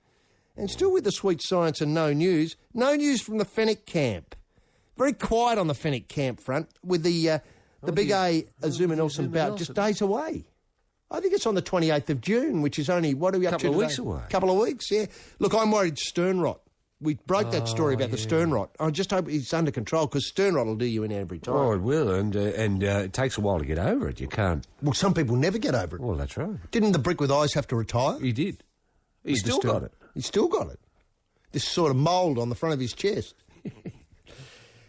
[SPEAKER 6] And still with the sweet science and no news. No news from the Fenwick camp. Very quiet on the Fenwick camp front with the big A Azuma Nelson bout just days away. I think it's on the 28th of June, which is only, what are we up to today?
[SPEAKER 16] Couple of weeks away.
[SPEAKER 6] Couple of weeks, yeah. Look, I'm worried stern rot. We broke that story about the stern rot. I just hope it's under control, because stern rot will do you in every time.
[SPEAKER 16] Oh, it will, and it takes a while to get over it. You can't...
[SPEAKER 6] Well, some people never get over it.
[SPEAKER 16] Well, that's right.
[SPEAKER 6] Didn't the brick with eyes have to retire?
[SPEAKER 16] He did. He's still got it.
[SPEAKER 6] He's still got it. This sort of mould on the front of his chest.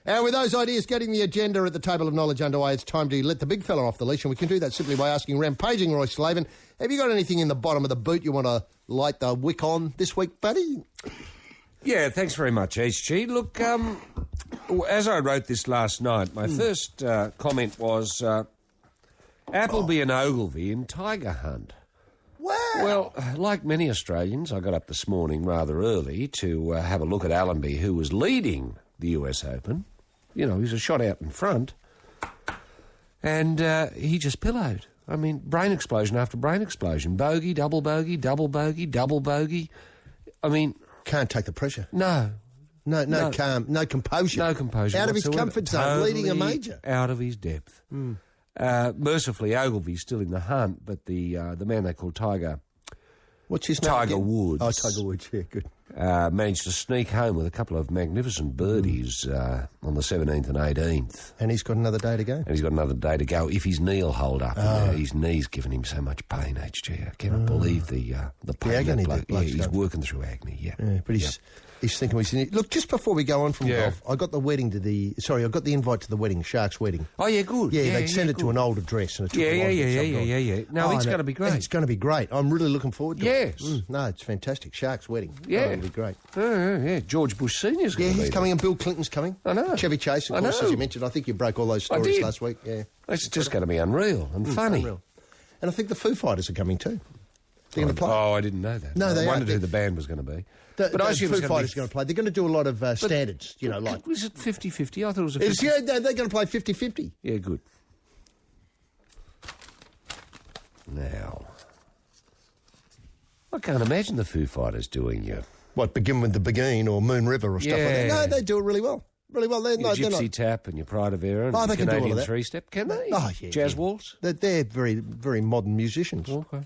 [SPEAKER 6] And with those ideas getting the agenda at the table of knowledge underway, it's time to let the big fella off the leash, and we can do that simply by asking rampaging Roy Slaven, have you got anything in the bottom of the boot you want to light the wick on this week, buddy?
[SPEAKER 16] Yeah, thanks very much, HG. Look, as I wrote this last night, my first comment was Appleby and Ogilvy in Tiger Hunt.
[SPEAKER 6] Wow.
[SPEAKER 16] Well, like many Australians, I got up this morning rather early to have a look at Allenby, who was leading the US Open. He was a shot out in front. And he just pillowed. I mean, brain explosion after brain explosion. Bogey, double bogey, double bogey, double bogey. I mean...
[SPEAKER 6] Can't take the pressure.
[SPEAKER 16] No.
[SPEAKER 6] No calm, no composure.
[SPEAKER 16] No composure
[SPEAKER 6] Out of
[SPEAKER 16] whatsoever.
[SPEAKER 6] his comfort zone,
[SPEAKER 16] Totally
[SPEAKER 6] leading a major.
[SPEAKER 16] Out of his depth. Mercifully, Ogilvy's still in the hunt, but the man they call Tiger...
[SPEAKER 6] What's his name?
[SPEAKER 16] Tiger Woods.
[SPEAKER 6] Oh, Tiger Woods, yeah, good.
[SPEAKER 16] Managed to sneak home with a couple of magnificent birdies on the 17th and 18th.
[SPEAKER 6] And he's got another day to go?
[SPEAKER 16] And he's got another day to go if his knee will hold up. His knee's giving him so much pain, HG. I cannot believe the pain.
[SPEAKER 6] The agony
[SPEAKER 16] that bloke,
[SPEAKER 6] he's
[SPEAKER 16] working through agony,
[SPEAKER 6] but he's thinking he's in it. Look, just before we go on from golf, I got the invite to the wedding, Shark's wedding.
[SPEAKER 16] Oh, yeah, good.
[SPEAKER 6] Yeah, they'd send it to an old address. And it took
[SPEAKER 16] Yeah. No, it's going to be great.
[SPEAKER 6] It's going to be great. I'm really looking forward to it.
[SPEAKER 16] Yes.
[SPEAKER 6] No, it's fantastic. Shark's wedding.
[SPEAKER 16] Yeah.
[SPEAKER 6] It'll be great.
[SPEAKER 16] Yeah. George Bush Sr.'s going to be
[SPEAKER 6] he's coming and Bill Clinton's coming.
[SPEAKER 16] I know.
[SPEAKER 6] Chevy Chase, of course, as you mentioned. I think you broke all those stories last week. Yeah.
[SPEAKER 16] It's just going to be unreal and funny.
[SPEAKER 6] Unreal. And I think the Foo Fighters are coming too. They're going to play.
[SPEAKER 16] Oh, I didn't know that.
[SPEAKER 6] No, they
[SPEAKER 16] I wondered who the band was going to be.
[SPEAKER 6] But I assume Foo Fighters are going to play. They're going to do a lot of standards, like...
[SPEAKER 16] Was it 50-50? I thought it was a 50...
[SPEAKER 6] they're going to play 50-50.
[SPEAKER 16] Yeah, good. I can't imagine the Foo Fighters doing you.
[SPEAKER 6] What, Begin with the Beguine or Moon River or stuff like that? No, they do it really well. Really well.
[SPEAKER 16] Your Gypsy Tap and your Pride of Era and
[SPEAKER 6] they can do all of
[SPEAKER 16] Canadian
[SPEAKER 6] that.
[SPEAKER 16] three-step, can they?
[SPEAKER 6] Oh, yeah.
[SPEAKER 16] Jazz waltz?
[SPEAKER 6] They're very, very modern musicians.
[SPEAKER 16] Okay.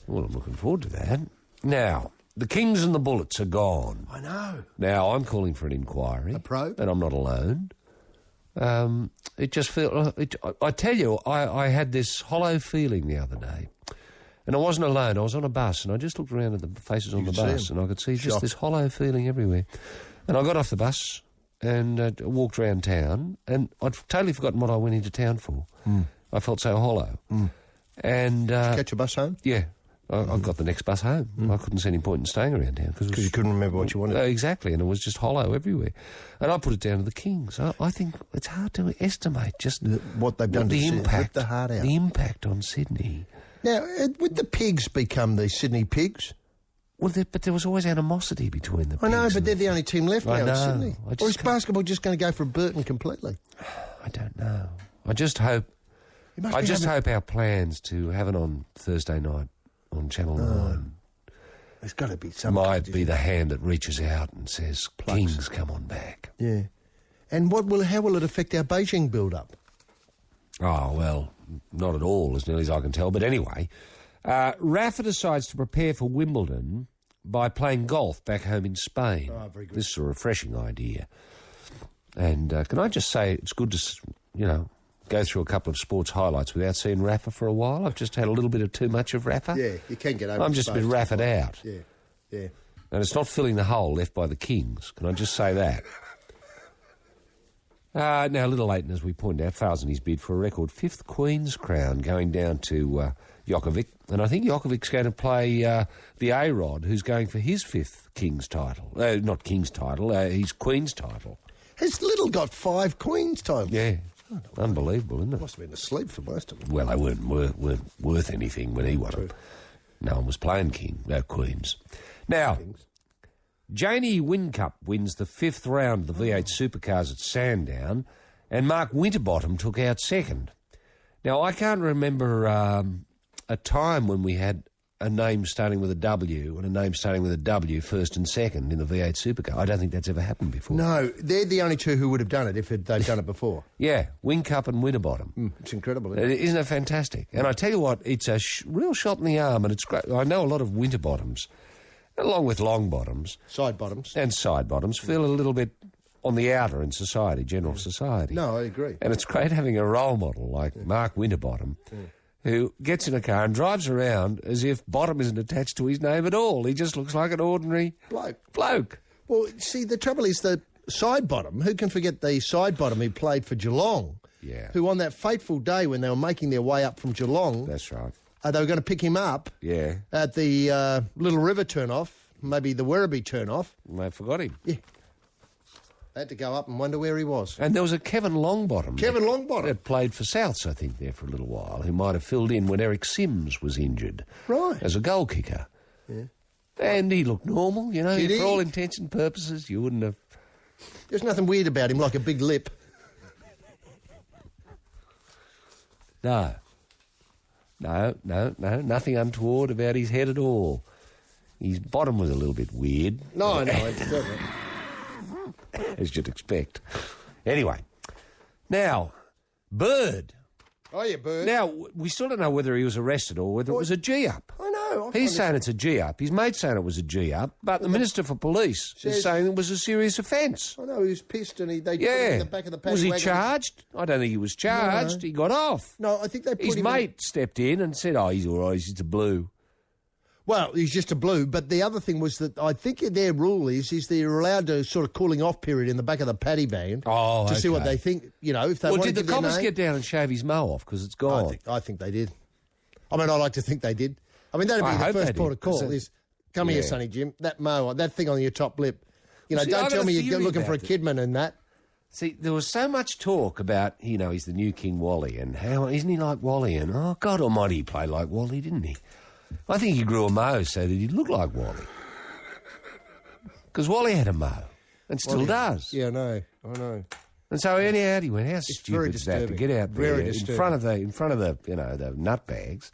[SPEAKER 16] Well, I'm looking forward to that. Now, the Kings and the Bullets are gone.
[SPEAKER 6] I know.
[SPEAKER 16] Now, I'm calling for an inquiry.
[SPEAKER 6] A probe?
[SPEAKER 16] And I'm not alone. It just feels... I tell you, I had this hollow feeling the other day. And I wasn't alone. I was on a bus, and I just looked around at the faces on the bus, and I could see just this hollow feeling everywhere. And I got off the bus and walked around town, and I'd totally forgotten what I went into town for. I felt so hollow. And
[SPEAKER 6] Did you catch a bus home?
[SPEAKER 16] Yeah. I got the next bus home. I couldn't see any point in staying around town.
[SPEAKER 6] Because you couldn't remember what you wanted.
[SPEAKER 16] Exactly, and it was just hollow everywhere. And I put it down to the Kings. I think it's hard to estimate just
[SPEAKER 6] what they've done to rip the heart out.
[SPEAKER 16] The impact on Sydney.
[SPEAKER 6] Now, would the Pigs become the Sydney Pigs?
[SPEAKER 16] Well, but there was always animosity between the Pigs.
[SPEAKER 6] I know, but they're the only team left now in Sydney. Or is
[SPEAKER 16] can't...
[SPEAKER 6] basketball just going to go for Burton completely?
[SPEAKER 16] I don't know. I just hope our plans to have it on Thursday night on Channel 9.
[SPEAKER 6] There's got to be some...
[SPEAKER 16] Might be the hand that reaches out and says, Kings, come on back.
[SPEAKER 6] Yeah. And how will it affect our Beijing build-up?
[SPEAKER 16] Oh, well, not at all, as nearly as I can tell. But anyway, Rafa decides to prepare for Wimbledon by playing golf back home in Spain.
[SPEAKER 6] Oh, very good.
[SPEAKER 16] This is a refreshing idea. And can I just say, it's good to, go through a couple of sports highlights without seeing Rafa for a while. I've just had a little bit of too much of Rafa.
[SPEAKER 6] Yeah, you can get over
[SPEAKER 16] I'm just a bit Raffa'd out.
[SPEAKER 6] Yeah.
[SPEAKER 16] And it's not filling the hole left by the Kings. Can I just say that? Now, Little Leighton, as we pointed out, fails in his bid for a record 5th Queen's crown going down to Djokovic. And I think Djokovic's going to play the A-Rod, who's going for his 5th King's title. Not King's title, his Queen's title.
[SPEAKER 6] Has Little got 5 Queen's titles?
[SPEAKER 16] Yeah. Unbelievable, isn't it?
[SPEAKER 6] Must have been asleep for most of them.
[SPEAKER 16] Well, they weren't worth anything when he won them. No one was playing Queens. Now, Janie Whincup wins the 5th round of the V8 Supercars at Sandown, and Mark Winterbottom took out 2nd. Now, I can't remember a time when we had a name starting with a W and a name starting with a W, 1st and 2nd, in the V8 Supercar. I don't think that's ever happened before.
[SPEAKER 6] No, they're the only two who would have done it if they've done it before.
[SPEAKER 16] Yeah, Whincup and Winterbottom.
[SPEAKER 6] It's incredible, isn't it?
[SPEAKER 16] Isn't it fantastic? And I tell you what, it's a real shot in the arm, and it's great. I know a lot of Winterbottoms, along with Longbottoms.
[SPEAKER 6] Side bottoms.
[SPEAKER 16] And side bottoms, feel a little bit on the outer in society, general society.
[SPEAKER 6] No, I agree.
[SPEAKER 16] And it's great having a role model like Mark Winterbottom, who gets in a car and drives around as if bottom isn't attached to his name at all. He just looks like an ordinary bloke.
[SPEAKER 6] Well, see, the trouble is the side bottom. Who can forget the side bottom who played for Geelong?
[SPEAKER 16] Yeah.
[SPEAKER 6] Who on that fateful day when they were making their way up from Geelong...
[SPEAKER 16] That's right.
[SPEAKER 6] They were going to pick him up at the Little River turn-off, maybe the Werribee turn-off.
[SPEAKER 16] And they forgot him.
[SPEAKER 6] Yeah. They had to go up and wonder where he was.
[SPEAKER 16] And there was a Kevin Longbottom.
[SPEAKER 6] Kevin Longbottom.
[SPEAKER 16] That played for Souths, I think, there for a little while, who might have filled in when Eric Sims was injured.
[SPEAKER 6] Right.
[SPEAKER 16] As a goal kicker.
[SPEAKER 6] Yeah.
[SPEAKER 16] And he looked normal,
[SPEAKER 6] Did
[SPEAKER 16] for
[SPEAKER 6] he?
[SPEAKER 16] all intents and purposes. You wouldn't have...
[SPEAKER 6] There's nothing weird about him, like a big lip.
[SPEAKER 16] No, nothing untoward about his head at all. His bottom was a little bit weird.
[SPEAKER 6] No, it's different.
[SPEAKER 16] As you'd expect. Anyway, now, Bird.
[SPEAKER 6] Oh, yeah, Bird.
[SPEAKER 16] Now, we still don't know whether he was arrested or whether it was a G-up.
[SPEAKER 6] I know.
[SPEAKER 16] He's saying it's a G-up. His mate's saying it was a G-up, but the Minister for Police is saying it was a serious offence.
[SPEAKER 6] I know, he was pissed and they put him in the back of the paddy
[SPEAKER 16] Was he
[SPEAKER 6] wagon.
[SPEAKER 16] charged? I don't think he was charged.
[SPEAKER 6] No.
[SPEAKER 16] He got off.
[SPEAKER 6] No, I think they put
[SPEAKER 16] His
[SPEAKER 6] him
[SPEAKER 16] mate stepped in and said, he's all right, he's just a blue.
[SPEAKER 6] Well, he's just a blue, but the other thing was that I think their rule is they're allowed to sort of cooling off period in the back of the paddy van to see what they think, if they want to
[SPEAKER 16] did the
[SPEAKER 6] give their
[SPEAKER 16] coppers
[SPEAKER 6] name.
[SPEAKER 16] get down and shave his mo off because it's gone?
[SPEAKER 6] I think they did. I mean, I like to think they did. I mean, that'd be the first port of call is, come here, Sonny Jim, that mo, that thing on your top lip. Don't tell me you're looking for a Kidman and that.
[SPEAKER 16] See, there was so much talk about, he's the new King Wally and how, isn't he like Wally? And, God almighty, he played like Wally, didn't he? I think he grew a mo so that he'd look like Wally. Because Wally had a mo, and still does.
[SPEAKER 6] Yeah, I know.
[SPEAKER 16] And so anyhow, he went, how stupid is that to get out there in front of the, the nut bags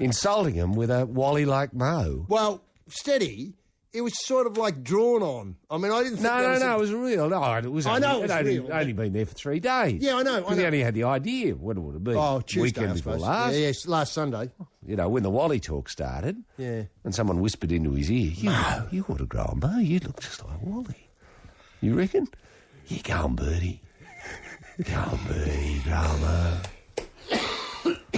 [SPEAKER 16] insulting him with a Wally like Mo.
[SPEAKER 6] Well, steady. It was sort of like drawn on. I mean, I didn't think
[SPEAKER 16] No, it was real. No, it was
[SPEAKER 6] I know
[SPEAKER 16] only,
[SPEAKER 6] it was real.
[SPEAKER 16] only been there for 3 days.
[SPEAKER 6] Yeah, I know.
[SPEAKER 16] He only had the idea. When would it be?
[SPEAKER 6] Oh, Tuesday,
[SPEAKER 16] Weekend
[SPEAKER 6] I
[SPEAKER 16] before
[SPEAKER 6] suppose.
[SPEAKER 16] last.
[SPEAKER 6] Yeah, yes, last Sunday.
[SPEAKER 16] You know, when the Wally talk started.
[SPEAKER 6] Yeah.
[SPEAKER 16] And someone whispered into his ear, you ought to grow a Mo. You look just like Wally. You reckon? Yeah, go on, Bertie. Go on, Bertie, grow a Mo.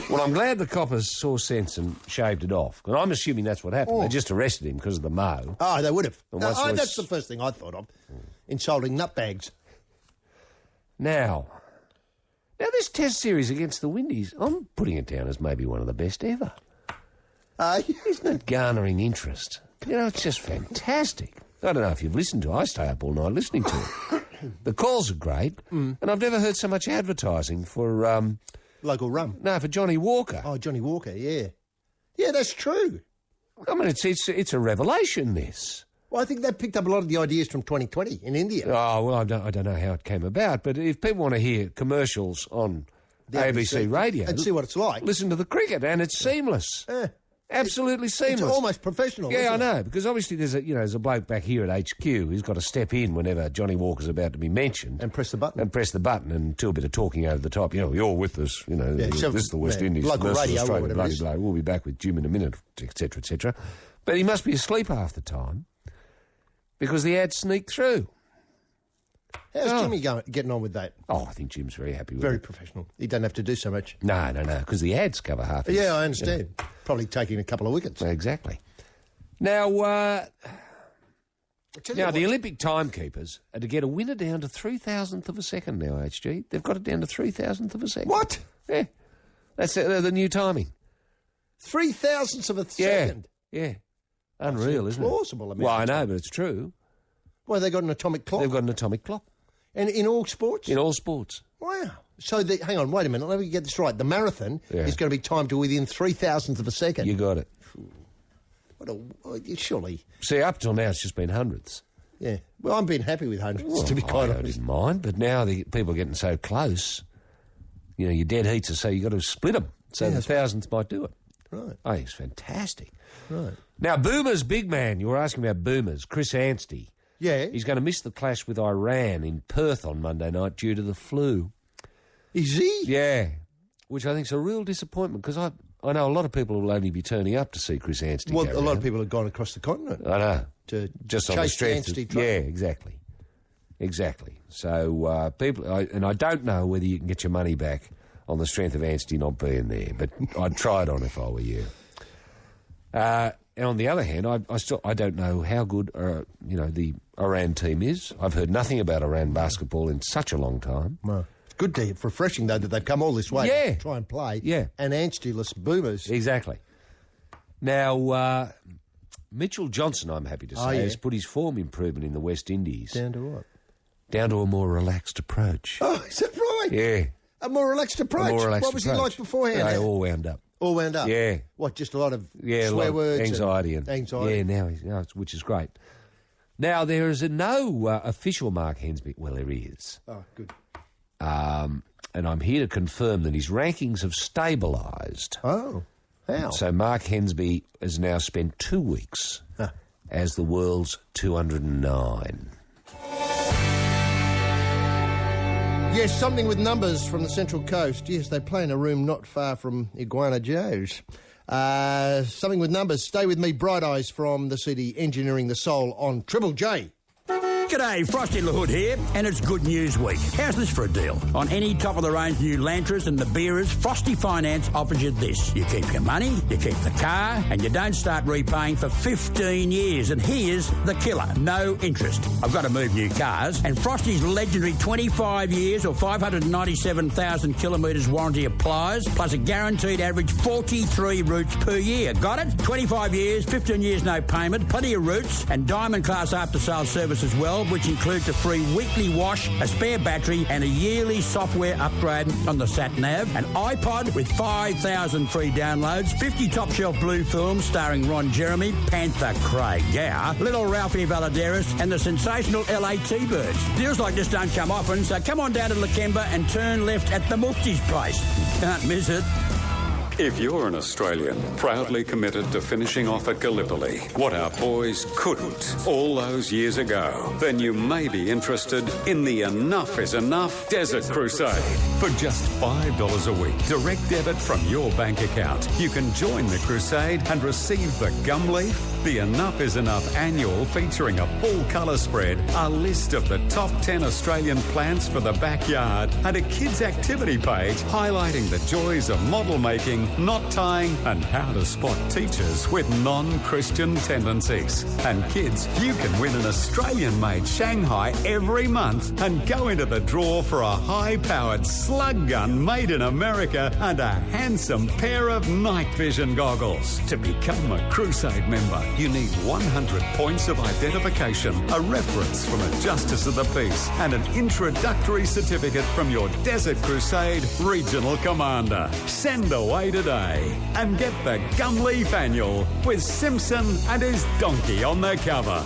[SPEAKER 16] Well, I'm glad the coppers saw sense and shaved it off. Because I'm assuming that's what happened. They just arrested him because of the Mo.
[SPEAKER 6] Oh, they would have.
[SPEAKER 16] And
[SPEAKER 6] That's the first thing I thought of. Insulting nutbags.
[SPEAKER 16] Now, this Test series against the Windies, I'm putting it down as maybe one of the best ever. Isn't it garnering interest? You know, it's just fantastic. I don't know if you've listened to it. I stay up all night listening to it. The calls are great, and I've never heard so much advertising for...
[SPEAKER 6] local rum?
[SPEAKER 16] No, for Johnny Walker.
[SPEAKER 6] Oh, Johnny Walker, yeah. Yeah, that's true.
[SPEAKER 16] I mean, it's a revelation, this.
[SPEAKER 6] Well, I think they picked up a lot of the ideas from 2020 in India.
[SPEAKER 16] Oh, well, I don't know how it came about, but if people want to hear commercials on the ABC radio...
[SPEAKER 6] And see what it's like.
[SPEAKER 16] Listen to the cricket, and it's seamless. Absolutely seamless.
[SPEAKER 6] It's almost professional.
[SPEAKER 16] Yeah, I
[SPEAKER 6] isn't it?
[SPEAKER 16] know, because obviously there's a bloke back here at HQ who's got to step in whenever Johnny Walker's about to be mentioned.
[SPEAKER 6] And press the button.
[SPEAKER 16] And do a bit of talking over the top. You know, you're with us, you know, this is the West Indies.
[SPEAKER 6] Local
[SPEAKER 16] versus
[SPEAKER 6] radio,
[SPEAKER 16] Australia,
[SPEAKER 6] or whatever it is.
[SPEAKER 16] bloody bloke. We'll be back with Jim in a minute, etc., etc. But he must be asleep half the time because the ads sneak through.
[SPEAKER 6] How's Jimmy getting on with that?
[SPEAKER 16] Oh, I think Jim's very happy with
[SPEAKER 6] Very
[SPEAKER 16] it.
[SPEAKER 6] professional. He doesn't have to do so much.
[SPEAKER 16] No, because the ads cover half his...
[SPEAKER 6] Yeah, I understand. Probably taking a couple of wickets.
[SPEAKER 16] Exactly. Now, the Olympic timekeepers are to get a winner down to 3,000th of a second now, HG. They've got it down to 3,000th of a second.
[SPEAKER 6] What?
[SPEAKER 16] Yeah. That's the new timing.
[SPEAKER 6] 3,000ths of a second?
[SPEAKER 16] Yeah. Unreal, isn't it?
[SPEAKER 6] Plausible.
[SPEAKER 16] Well, I know, but it's true.
[SPEAKER 6] Well, they got an atomic clock?
[SPEAKER 16] They've got an atomic clock.
[SPEAKER 6] And in all sports?
[SPEAKER 16] In all sports.
[SPEAKER 6] Wow. So, hang on, wait a minute. Let me get this right. The marathon is going to be timed to within 3,000th of a second.
[SPEAKER 16] You got it.
[SPEAKER 6] Surely.
[SPEAKER 16] See, up till now, it's just been hundredths.
[SPEAKER 6] Yeah. Well, I'm being happy with hundreds, to be quite honest.
[SPEAKER 16] I didn't mind, but now the people are getting so close, you know, your dead heats are so you've got to split them. So the thousandth might do it.
[SPEAKER 6] Right.
[SPEAKER 16] I think it's fantastic.
[SPEAKER 6] Right.
[SPEAKER 16] Now, Boomers' big man, you were asking about Boomers, Chris Anstey.
[SPEAKER 6] Yeah.
[SPEAKER 16] He's going to miss the clash with Iran in Perth on Monday night due to the flu.
[SPEAKER 6] Is he?
[SPEAKER 16] Yeah. Which I think is a real disappointment because I know a lot of people will only be turning up to see Chris Anstey.
[SPEAKER 6] Well, a lot of people have gone across the continent.
[SPEAKER 16] I know.
[SPEAKER 6] To
[SPEAKER 16] just
[SPEAKER 6] chase
[SPEAKER 16] on the strength
[SPEAKER 6] Anstey
[SPEAKER 16] of, yeah, exactly. So and I don't know whether you can get your money back on the strength of Anstey not being there, but I'd try it on if I were you. And on the other hand, I don't know how good the Iran team is. I've heard nothing about Iran basketball in such a long time.
[SPEAKER 6] Well, it's good to refreshing though that they've come all this way to try and play.
[SPEAKER 16] Yeah,
[SPEAKER 6] and Anstey-less Boomers.
[SPEAKER 16] Exactly. Now, Mitchell Johnson, I'm happy to say, has put his form improvement in the West Indies
[SPEAKER 6] down to what?
[SPEAKER 16] Down to a more relaxed approach.
[SPEAKER 6] Oh, is that right?
[SPEAKER 16] Yeah.
[SPEAKER 6] A more relaxed approach? What was he like beforehand?
[SPEAKER 16] They all wound up.
[SPEAKER 6] All wound up?
[SPEAKER 16] Yeah.
[SPEAKER 6] What, just a lot of
[SPEAKER 16] swear
[SPEAKER 6] words?
[SPEAKER 16] Anxiety.
[SPEAKER 6] Anxiety.
[SPEAKER 16] Yeah, now, which is great. Now, there is no official Mark Hensby. Well, there is.
[SPEAKER 6] Oh, good.
[SPEAKER 16] And I'm here to confirm that his rankings have stabilised.
[SPEAKER 6] Oh, how?
[SPEAKER 16] So Mark Hensby has now spent 2 weeks as the world's 209.
[SPEAKER 6] Yes, something with numbers from the Central Coast. Yes, they play in a room not far from Iguana Joe's. Something with numbers. Stay with me, Bright Eyes from the city, engineering the soul on Triple J.
[SPEAKER 14] G'day, Frosty LaHood here, and it's Good News Week. How's this for a deal? On any top-of-the-range new Lantras and the Beerers, Frosty Finance offers you this. You keep your money, you keep the car, and you don't start repaying for 15 years. And here's the killer. No interest. I've got to move new cars, and Frosty's legendary 25 years or 597,000 kilometres warranty applies, plus a guaranteed average 43 routes per year. Got it? 25 years, 15 years no payment, plenty of routes, and Diamond Class after-sales service as well, which includes a free weekly wash, a spare battery, and a yearly software upgrade on the sat-nav, an iPod with 5,000 free downloads, 50 top-shelf blue films starring Ron Jeremy, Panther Craig Gower, Little Ralphie Valadares, and the sensational LA T-Birds. Deals like this don't come often, so come on down to Lakemba and turn left at the Mufti's place. Can't miss it.
[SPEAKER 8] If you're an Australian proudly committed to finishing off at Gallipoli, what our boys couldn't all those years ago, then you may be interested in the Enough is Enough Desert Crusade. For just $5 a week, direct debit from your bank account, you can join the crusade and receive the gum leaf, the Enough is Enough annual featuring a full colour spread, a list of the top 10 Australian plants for the backyard, and a kids' activity page highlighting the joys of model making, knot tying, and how to spot teachers with non-Christian tendencies. And kids, you can win an Australian-made Shanghai every month and go into the draw for a high-powered slug gun made in America and a handsome pair of night vision goggles. To become a Crusade member, you need 100 points of identification, a reference from a Justice of the Peace, and an introductory certificate from your Desert Crusade Regional Commander. Send away today and get the Gumleaf Annual with Simpson and his donkey on the cover.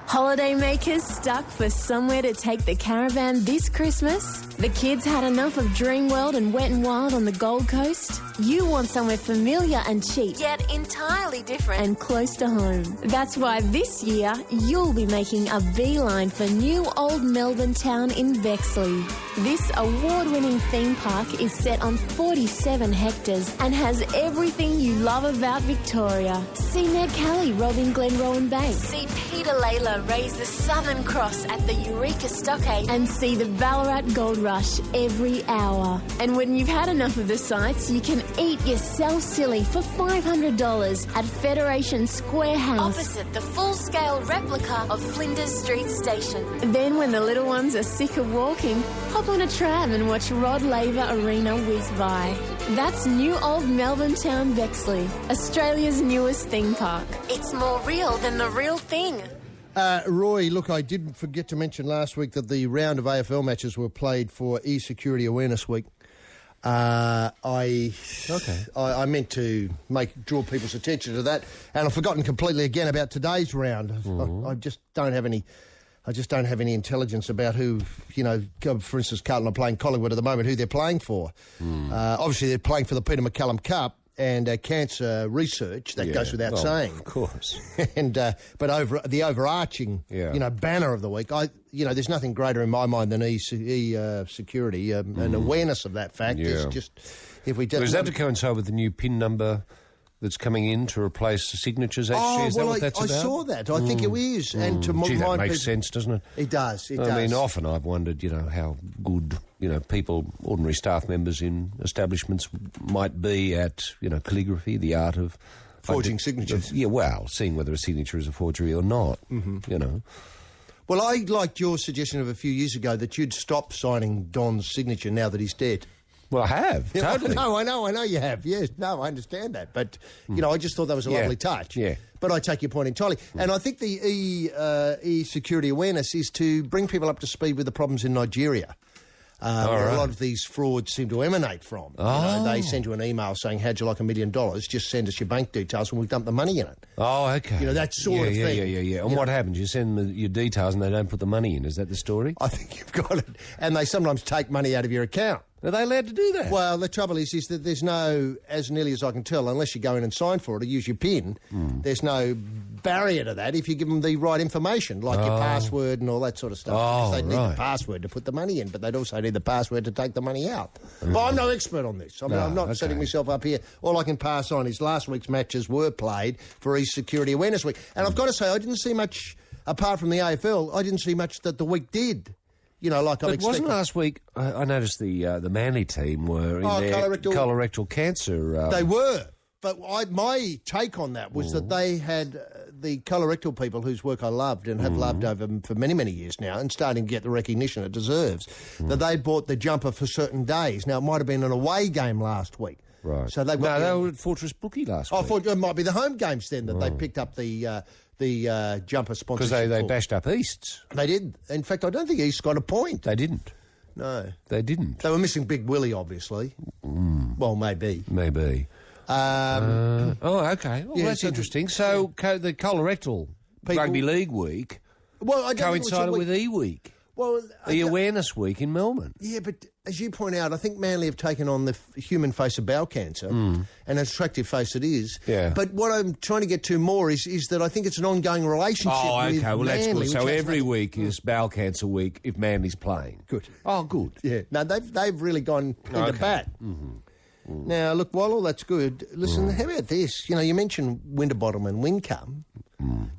[SPEAKER 13] Holidaymakers stuck for somewhere to take the caravan this Christmas? The kids had enough of Dreamworld and Wet n Wild on the Gold Coast? You want somewhere familiar and cheap, yet entirely different and close to home. That's why this year you'll be making a beeline for new old Melbourne town in Bexley. This award-winning theme park is set on 47 hectares and has everything you love about Victoria. See Ned Kelly robbing Glenrowan Bank. See Peter Layla raise the Southern Cross at the Eureka Stockade. And see the Ballarat Gold Rush every hour. And when you've had enough of the sights, you can eat yourself silly for $500 at Federation Square House, opposite the full-scale replica of Flinders Street Station. Then when the little ones are sick of walking, hop on a tram and watch Rod Laver Arena whiz by. That's new old Melbourne town Bexley, Australia's newest theme park. It's more real than the real thing.
[SPEAKER 6] Roy, look, I did forget to mention last week that the round of AFL matches were played for E-Security Awareness Week. I meant to draw people's attention to that, and I've forgotten completely again about today's round. I just don't have any intelligence about who, for instance, Carlton are playing Collingwood at the moment, who they're playing for. Obviously, they're playing for the Peter McCallum Cup and cancer research. That goes without saying. Of course. And but over the overarching, banner of the week, there's nothing greater in my mind than security. An awareness of that fact is just if we.
[SPEAKER 16] Is that to coincide with the new PIN number that's coming in to replace the signatures? Actually, is that what that's about?
[SPEAKER 6] I saw that. I think it is. And to
[SPEAKER 16] that makes sense, doesn't it?
[SPEAKER 6] It does.
[SPEAKER 16] I mean, often I've wondered, how good, people, ordinary staff members in establishments might be at, calligraphy, the art of
[SPEAKER 6] forging signatures.
[SPEAKER 16] Seeing whether a signature is a forgery or not.
[SPEAKER 6] Well, I liked your suggestion of a few years ago that you'd stop signing Don's signature now that he's dead.
[SPEAKER 16] Well, I have, totally.
[SPEAKER 6] No, I know you have, yes. No, I understand that. But, I just thought that was a lovely touch. Yeah. But I take your point entirely. And I think the e-security awareness is to bring people up to speed with the problems in Nigeria. Where a lot of these frauds seem to emanate from. They send you an email saying, how'd you like $1 million? Just send us your bank details and we'll dump the money in it.
[SPEAKER 16] Oh, okay.
[SPEAKER 6] That sort of thing.
[SPEAKER 16] Yeah. And what happens? You send them your details and they don't put the money in. Is that the story?
[SPEAKER 6] I think you've got it. And they sometimes take money out of your account.
[SPEAKER 16] Are they allowed to do that?
[SPEAKER 6] Well, the trouble is that there's no, as nearly as I can tell, unless you go in and sign for it or use your PIN, there's no barrier to that if you give them the right information, like your password and all that sort of stuff. They'd need the password to put the money in, but they'd also need the password to take the money out. But I'm no expert on this. I'm not setting myself up here. All I can pass on is last week's matches were played for E-Security Awareness Week. And I've got to say, I didn't see much, apart from the AFL, I didn't see much that the week did.
[SPEAKER 16] But wasn't last week, I noticed the Manly team were in their colorectal cancer.
[SPEAKER 6] They were. But my take on that was that they had the colorectal people whose work I loved and have loved for many, many years now and starting to get the recognition it deserves, that they bought the jumper for certain days. Now, it might have been an away game last week.
[SPEAKER 16] Right.
[SPEAKER 6] So they
[SPEAKER 16] were at Fortress Brookie last week.
[SPEAKER 6] I thought it might be the home games then that they picked up the jumper sponsorship.
[SPEAKER 16] Because they bashed up Easts.
[SPEAKER 6] They did. In fact, I don't think East got a point.
[SPEAKER 16] They didn't.
[SPEAKER 6] No.
[SPEAKER 16] They didn't.
[SPEAKER 6] They were missing Big Willie, obviously. Well, maybe.
[SPEAKER 16] Okay. Well, that's interesting. So the colorectal Rugby League week coincided with E-Week.
[SPEAKER 6] Well,
[SPEAKER 16] the Awareness Week in Melbourne.
[SPEAKER 6] Yeah, but as you point out, I think Manly have taken on the human face of bowel cancer, and an attractive face it is.
[SPEAKER 16] Yeah.
[SPEAKER 6] But what I'm trying to get to more is that I think it's an ongoing relationship with
[SPEAKER 16] well, that's
[SPEAKER 6] Manly,
[SPEAKER 16] good. So
[SPEAKER 6] which
[SPEAKER 16] every week is Bowel Cancer Week if Manly's playing.
[SPEAKER 6] Good.
[SPEAKER 16] Oh, good.
[SPEAKER 6] Yeah. No, they've really gone into bat. Now, look, while all that's good, listen, how about this? You know, you mentioned Winterbottom and Windcum.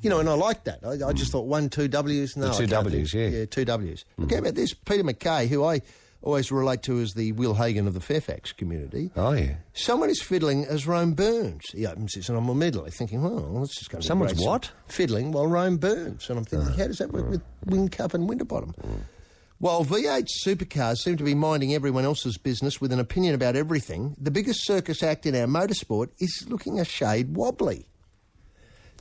[SPEAKER 6] You know, and I like that. I just thought 1, 2 W's. No,
[SPEAKER 16] The two W's, yeah.
[SPEAKER 6] Yeah, 2 W's. Look, how about this? Peter McKay, who I always relate to as the Will Hagen of the Fairfax community.
[SPEAKER 16] Oh, yeah.
[SPEAKER 6] Someone is fiddling as Rome burns. He opens this and I'm immediately thinking, well, let's just go to
[SPEAKER 16] Someone's
[SPEAKER 6] the great
[SPEAKER 16] what?
[SPEAKER 6] fiddling while Rome burns. And I'm thinking, how does that work with Windcup and Winterbottom? While V8 supercars seem to be minding everyone else's business with an opinion about everything, the biggest circus act in our motorsport is looking a shade wobbly.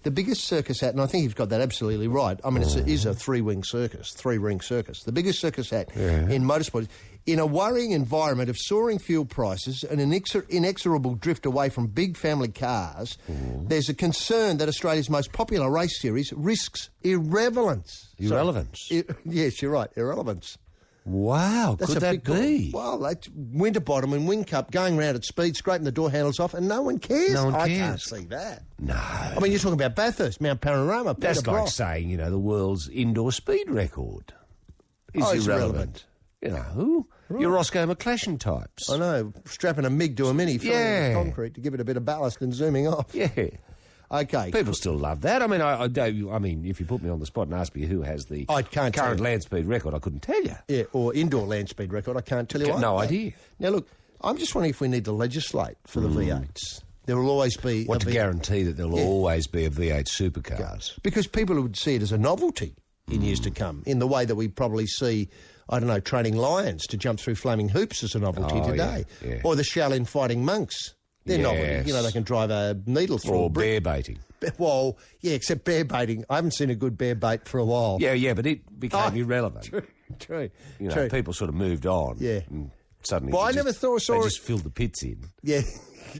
[SPEAKER 6] The biggest circus act, and I think you've got that absolutely right. I mean, it is a three-ring circus. The biggest circus act in motorsport. In a worrying environment of soaring fuel prices and an inexorable drift away from big family cars, there's a concern that Australia's most popular race series risks irrelevance.
[SPEAKER 16] Irrelevance?
[SPEAKER 6] Yes, you're right, irrelevance.
[SPEAKER 16] Wow,
[SPEAKER 6] That's
[SPEAKER 16] could
[SPEAKER 6] a
[SPEAKER 16] that
[SPEAKER 6] big
[SPEAKER 16] be?
[SPEAKER 6] Well, that's Winterbottom and Windcup going round at speed, scraping the door handles off, and no one cares.
[SPEAKER 16] No one
[SPEAKER 6] I
[SPEAKER 16] cares.
[SPEAKER 6] can't see that.
[SPEAKER 16] No.
[SPEAKER 6] I mean, you're talking about Bathurst, Mount Panorama,
[SPEAKER 16] That's
[SPEAKER 6] Peter
[SPEAKER 16] like
[SPEAKER 6] Brock.
[SPEAKER 16] saying, you know, the world's indoor speed record is
[SPEAKER 6] it's
[SPEAKER 16] irrelevant. You know, your Roscoe McClashin types.
[SPEAKER 6] I know, strapping a MiG to a Mini, filling it with concrete to give it a bit of ballast and zooming off.
[SPEAKER 16] Yeah.
[SPEAKER 6] Okay.
[SPEAKER 16] People still love that. I mean, I mean, if you put me on the spot and ask me who has the current land speed record, I couldn't tell you.
[SPEAKER 6] Yeah, or indoor land speed record, I can't tell you
[SPEAKER 16] No
[SPEAKER 6] either.
[SPEAKER 16] idea.
[SPEAKER 6] Now, look, I'm just wondering if we need to legislate for the V8s. There will always be...
[SPEAKER 16] What, to guarantee that there'll always be a V8 supercars?
[SPEAKER 6] Because people would see it as a novelty in years to come, in the way that we probably see, I don't know, training lions to jump through flaming hoops as a novelty today.
[SPEAKER 16] Yeah.
[SPEAKER 6] Or the Shaolin fighting monks. They're novelty. You know, they can drive a needle through
[SPEAKER 16] Or
[SPEAKER 6] a brick.
[SPEAKER 16] bear baiting.
[SPEAKER 6] Well, yeah, except bear baiting. I haven't seen a good bear bait for a while.
[SPEAKER 16] Yeah, but it became irrelevant.
[SPEAKER 6] True.
[SPEAKER 16] You know, people sort of moved on.
[SPEAKER 6] Yeah.
[SPEAKER 16] And suddenly,
[SPEAKER 6] Well, I never saw
[SPEAKER 16] they
[SPEAKER 6] it.
[SPEAKER 16] just filled the pits in.
[SPEAKER 6] Yeah.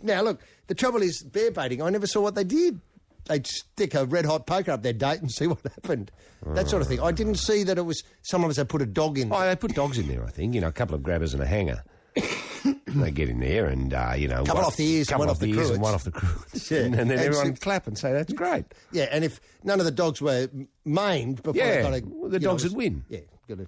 [SPEAKER 6] Now, look, the trouble is, bear baiting, I never saw what they did. They'd stick a red-hot poker up their date and see what happened. That sort of thing. I didn't see that it was... Sometimes they put a dog in.
[SPEAKER 16] Oh, they put dogs in there, I think. You know, a couple of grabbers and a hanger. They get in there and, you know...
[SPEAKER 6] Couple off the ears and one off the cruets.
[SPEAKER 16] and one off the cruets.
[SPEAKER 6] Yeah.
[SPEAKER 16] And then
[SPEAKER 6] And
[SPEAKER 16] everyone
[SPEAKER 6] so-
[SPEAKER 16] clap and say, that's great.
[SPEAKER 6] Yeah, and if none of the dogs were maimed before they got
[SPEAKER 16] the dogs would win.
[SPEAKER 6] Yeah, good.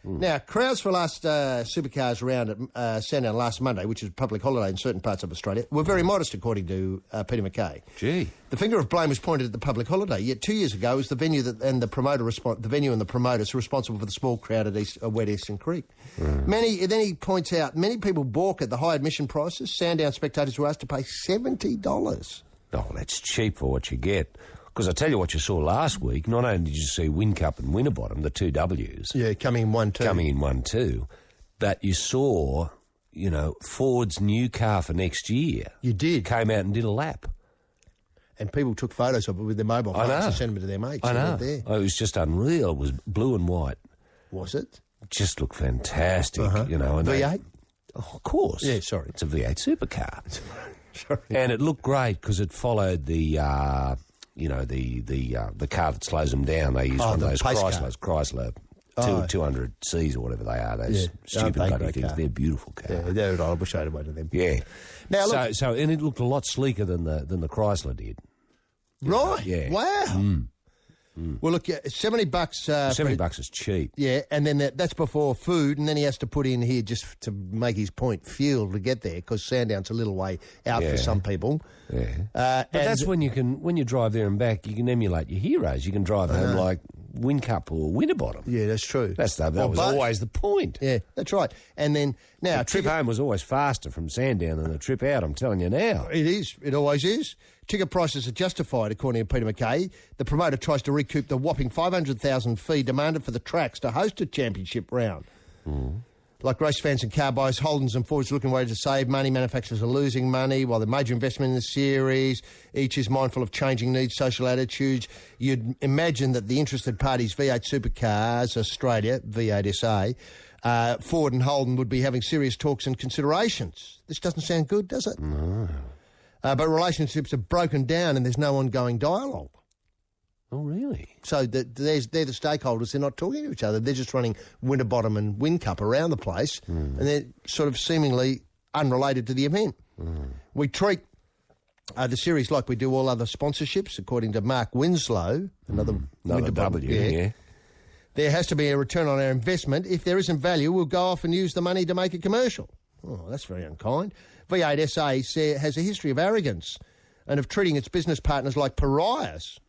[SPEAKER 6] Now, crowds for last supercars round at Sandown last Monday, which is a public holiday in certain parts of Australia, were very modest, according to Peter McKay.
[SPEAKER 16] Gee.
[SPEAKER 6] The finger of blame was pointed at the public holiday. Yet 2 years ago, it was the venue and the promoters responsible for the small crowd at Wet Eastern Creek. Then he points out many people balk at the high admission prices. Sandown spectators were asked to pay $70.
[SPEAKER 16] Oh, that's cheap for what you get. Because I tell you what you saw last week, not only did you see Windcup and Winterbottom, the two W's.
[SPEAKER 6] Yeah, coming in 1-2.
[SPEAKER 16] But you saw, you know, Ford's new car for next year.
[SPEAKER 6] You did.
[SPEAKER 16] Came out and did a lap.
[SPEAKER 6] And people took photos of it with their mobile phones and sent them to their mates.
[SPEAKER 16] I know.
[SPEAKER 6] There.
[SPEAKER 16] Oh, it was just unreal. It was blue and white.
[SPEAKER 6] Was it?
[SPEAKER 16] It just looked fantastic, you know. And
[SPEAKER 6] V8?
[SPEAKER 16] Of course.
[SPEAKER 6] Yeah, sorry.
[SPEAKER 16] It's a V8 supercar.
[SPEAKER 6] Sorry.
[SPEAKER 16] And it looked great because it followed the... you know, the car that slows them down. They use one of
[SPEAKER 6] the
[SPEAKER 16] those
[SPEAKER 6] pace car.
[SPEAKER 16] Chrysler 200Cs or whatever they are. Those
[SPEAKER 6] Yeah,
[SPEAKER 16] stupid
[SPEAKER 6] they're
[SPEAKER 16] bloody
[SPEAKER 6] great
[SPEAKER 16] things.
[SPEAKER 6] car.
[SPEAKER 16] They're beautiful cars.
[SPEAKER 6] Yeah, I wish I had one of them.
[SPEAKER 16] Yeah.
[SPEAKER 6] Now, look,
[SPEAKER 16] So and it looked a lot sleeker than the Chrysler did.
[SPEAKER 6] right?
[SPEAKER 16] Yeah.
[SPEAKER 6] Wow. Well, look, $70.
[SPEAKER 16] $70 is cheap.
[SPEAKER 6] Yeah, and then that's before food, and then he has to put in here just to make his point, fuel to get there, because Sandown's a little way out for some people.
[SPEAKER 16] Yeah. But that's when you drive there and back, you can emulate your heroes. You can drive home like Windcup or Winterbottom.
[SPEAKER 6] Yeah, that's true.
[SPEAKER 16] That was always the point.
[SPEAKER 6] Yeah, that's right. And then now
[SPEAKER 16] The trip home was always faster from Sandown than the trip out, I'm telling you now.
[SPEAKER 6] It is. It always is. Ticket prices are justified, according to Peter McKay. The promoter tries to recoup the whopping $500,000 fee demanded for the tracks to host a championship round. Like race fans and car buyers, Holdens and Fords are looking ways to save money. Manufacturers are losing money while the major investment in the series. Each is mindful of changing needs, social attitudes. You'd imagine that the interested parties, V8 Supercars Australia, V8 SA, Ford and Holden would be having serious talks and considerations. This doesn't sound good, does it?
[SPEAKER 16] No.
[SPEAKER 6] But relationships have broken down and there's no ongoing dialogue.
[SPEAKER 16] Oh, really?
[SPEAKER 6] So they're the stakeholders. They're not talking to each other. They're just running Winterbottom and Whincup around the place, and they're sort of seemingly unrelated to the event. We treat the series like we do all other sponsorships, according to Mark Winslow, another
[SPEAKER 16] W, yeah.
[SPEAKER 6] There has to be a return on our investment. If there isn't value, we'll go off and use the money to make a commercial. Oh, that's very unkind. V8SA has a history of arrogance and of treating its business partners like pariahs.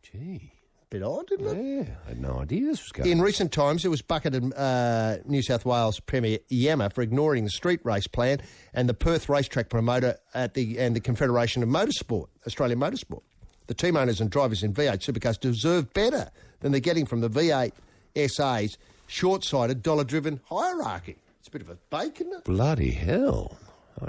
[SPEAKER 16] Gee.
[SPEAKER 6] Bit odd, isn't it?
[SPEAKER 16] Yeah, I had no idea this was going on.
[SPEAKER 6] In recent times, it was bucketed New South Wales Premier Yammer for ignoring the street race plan and the Perth racetrack promoter and the Confederation of Motorsport, Australian Motorsport. The team owners and drivers in V8 Supercars deserve better than they're getting from the V8 SA's short-sighted, dollar-driven hierarchy. It's a bit of a bake, isn't it?
[SPEAKER 16] Bloody hell. I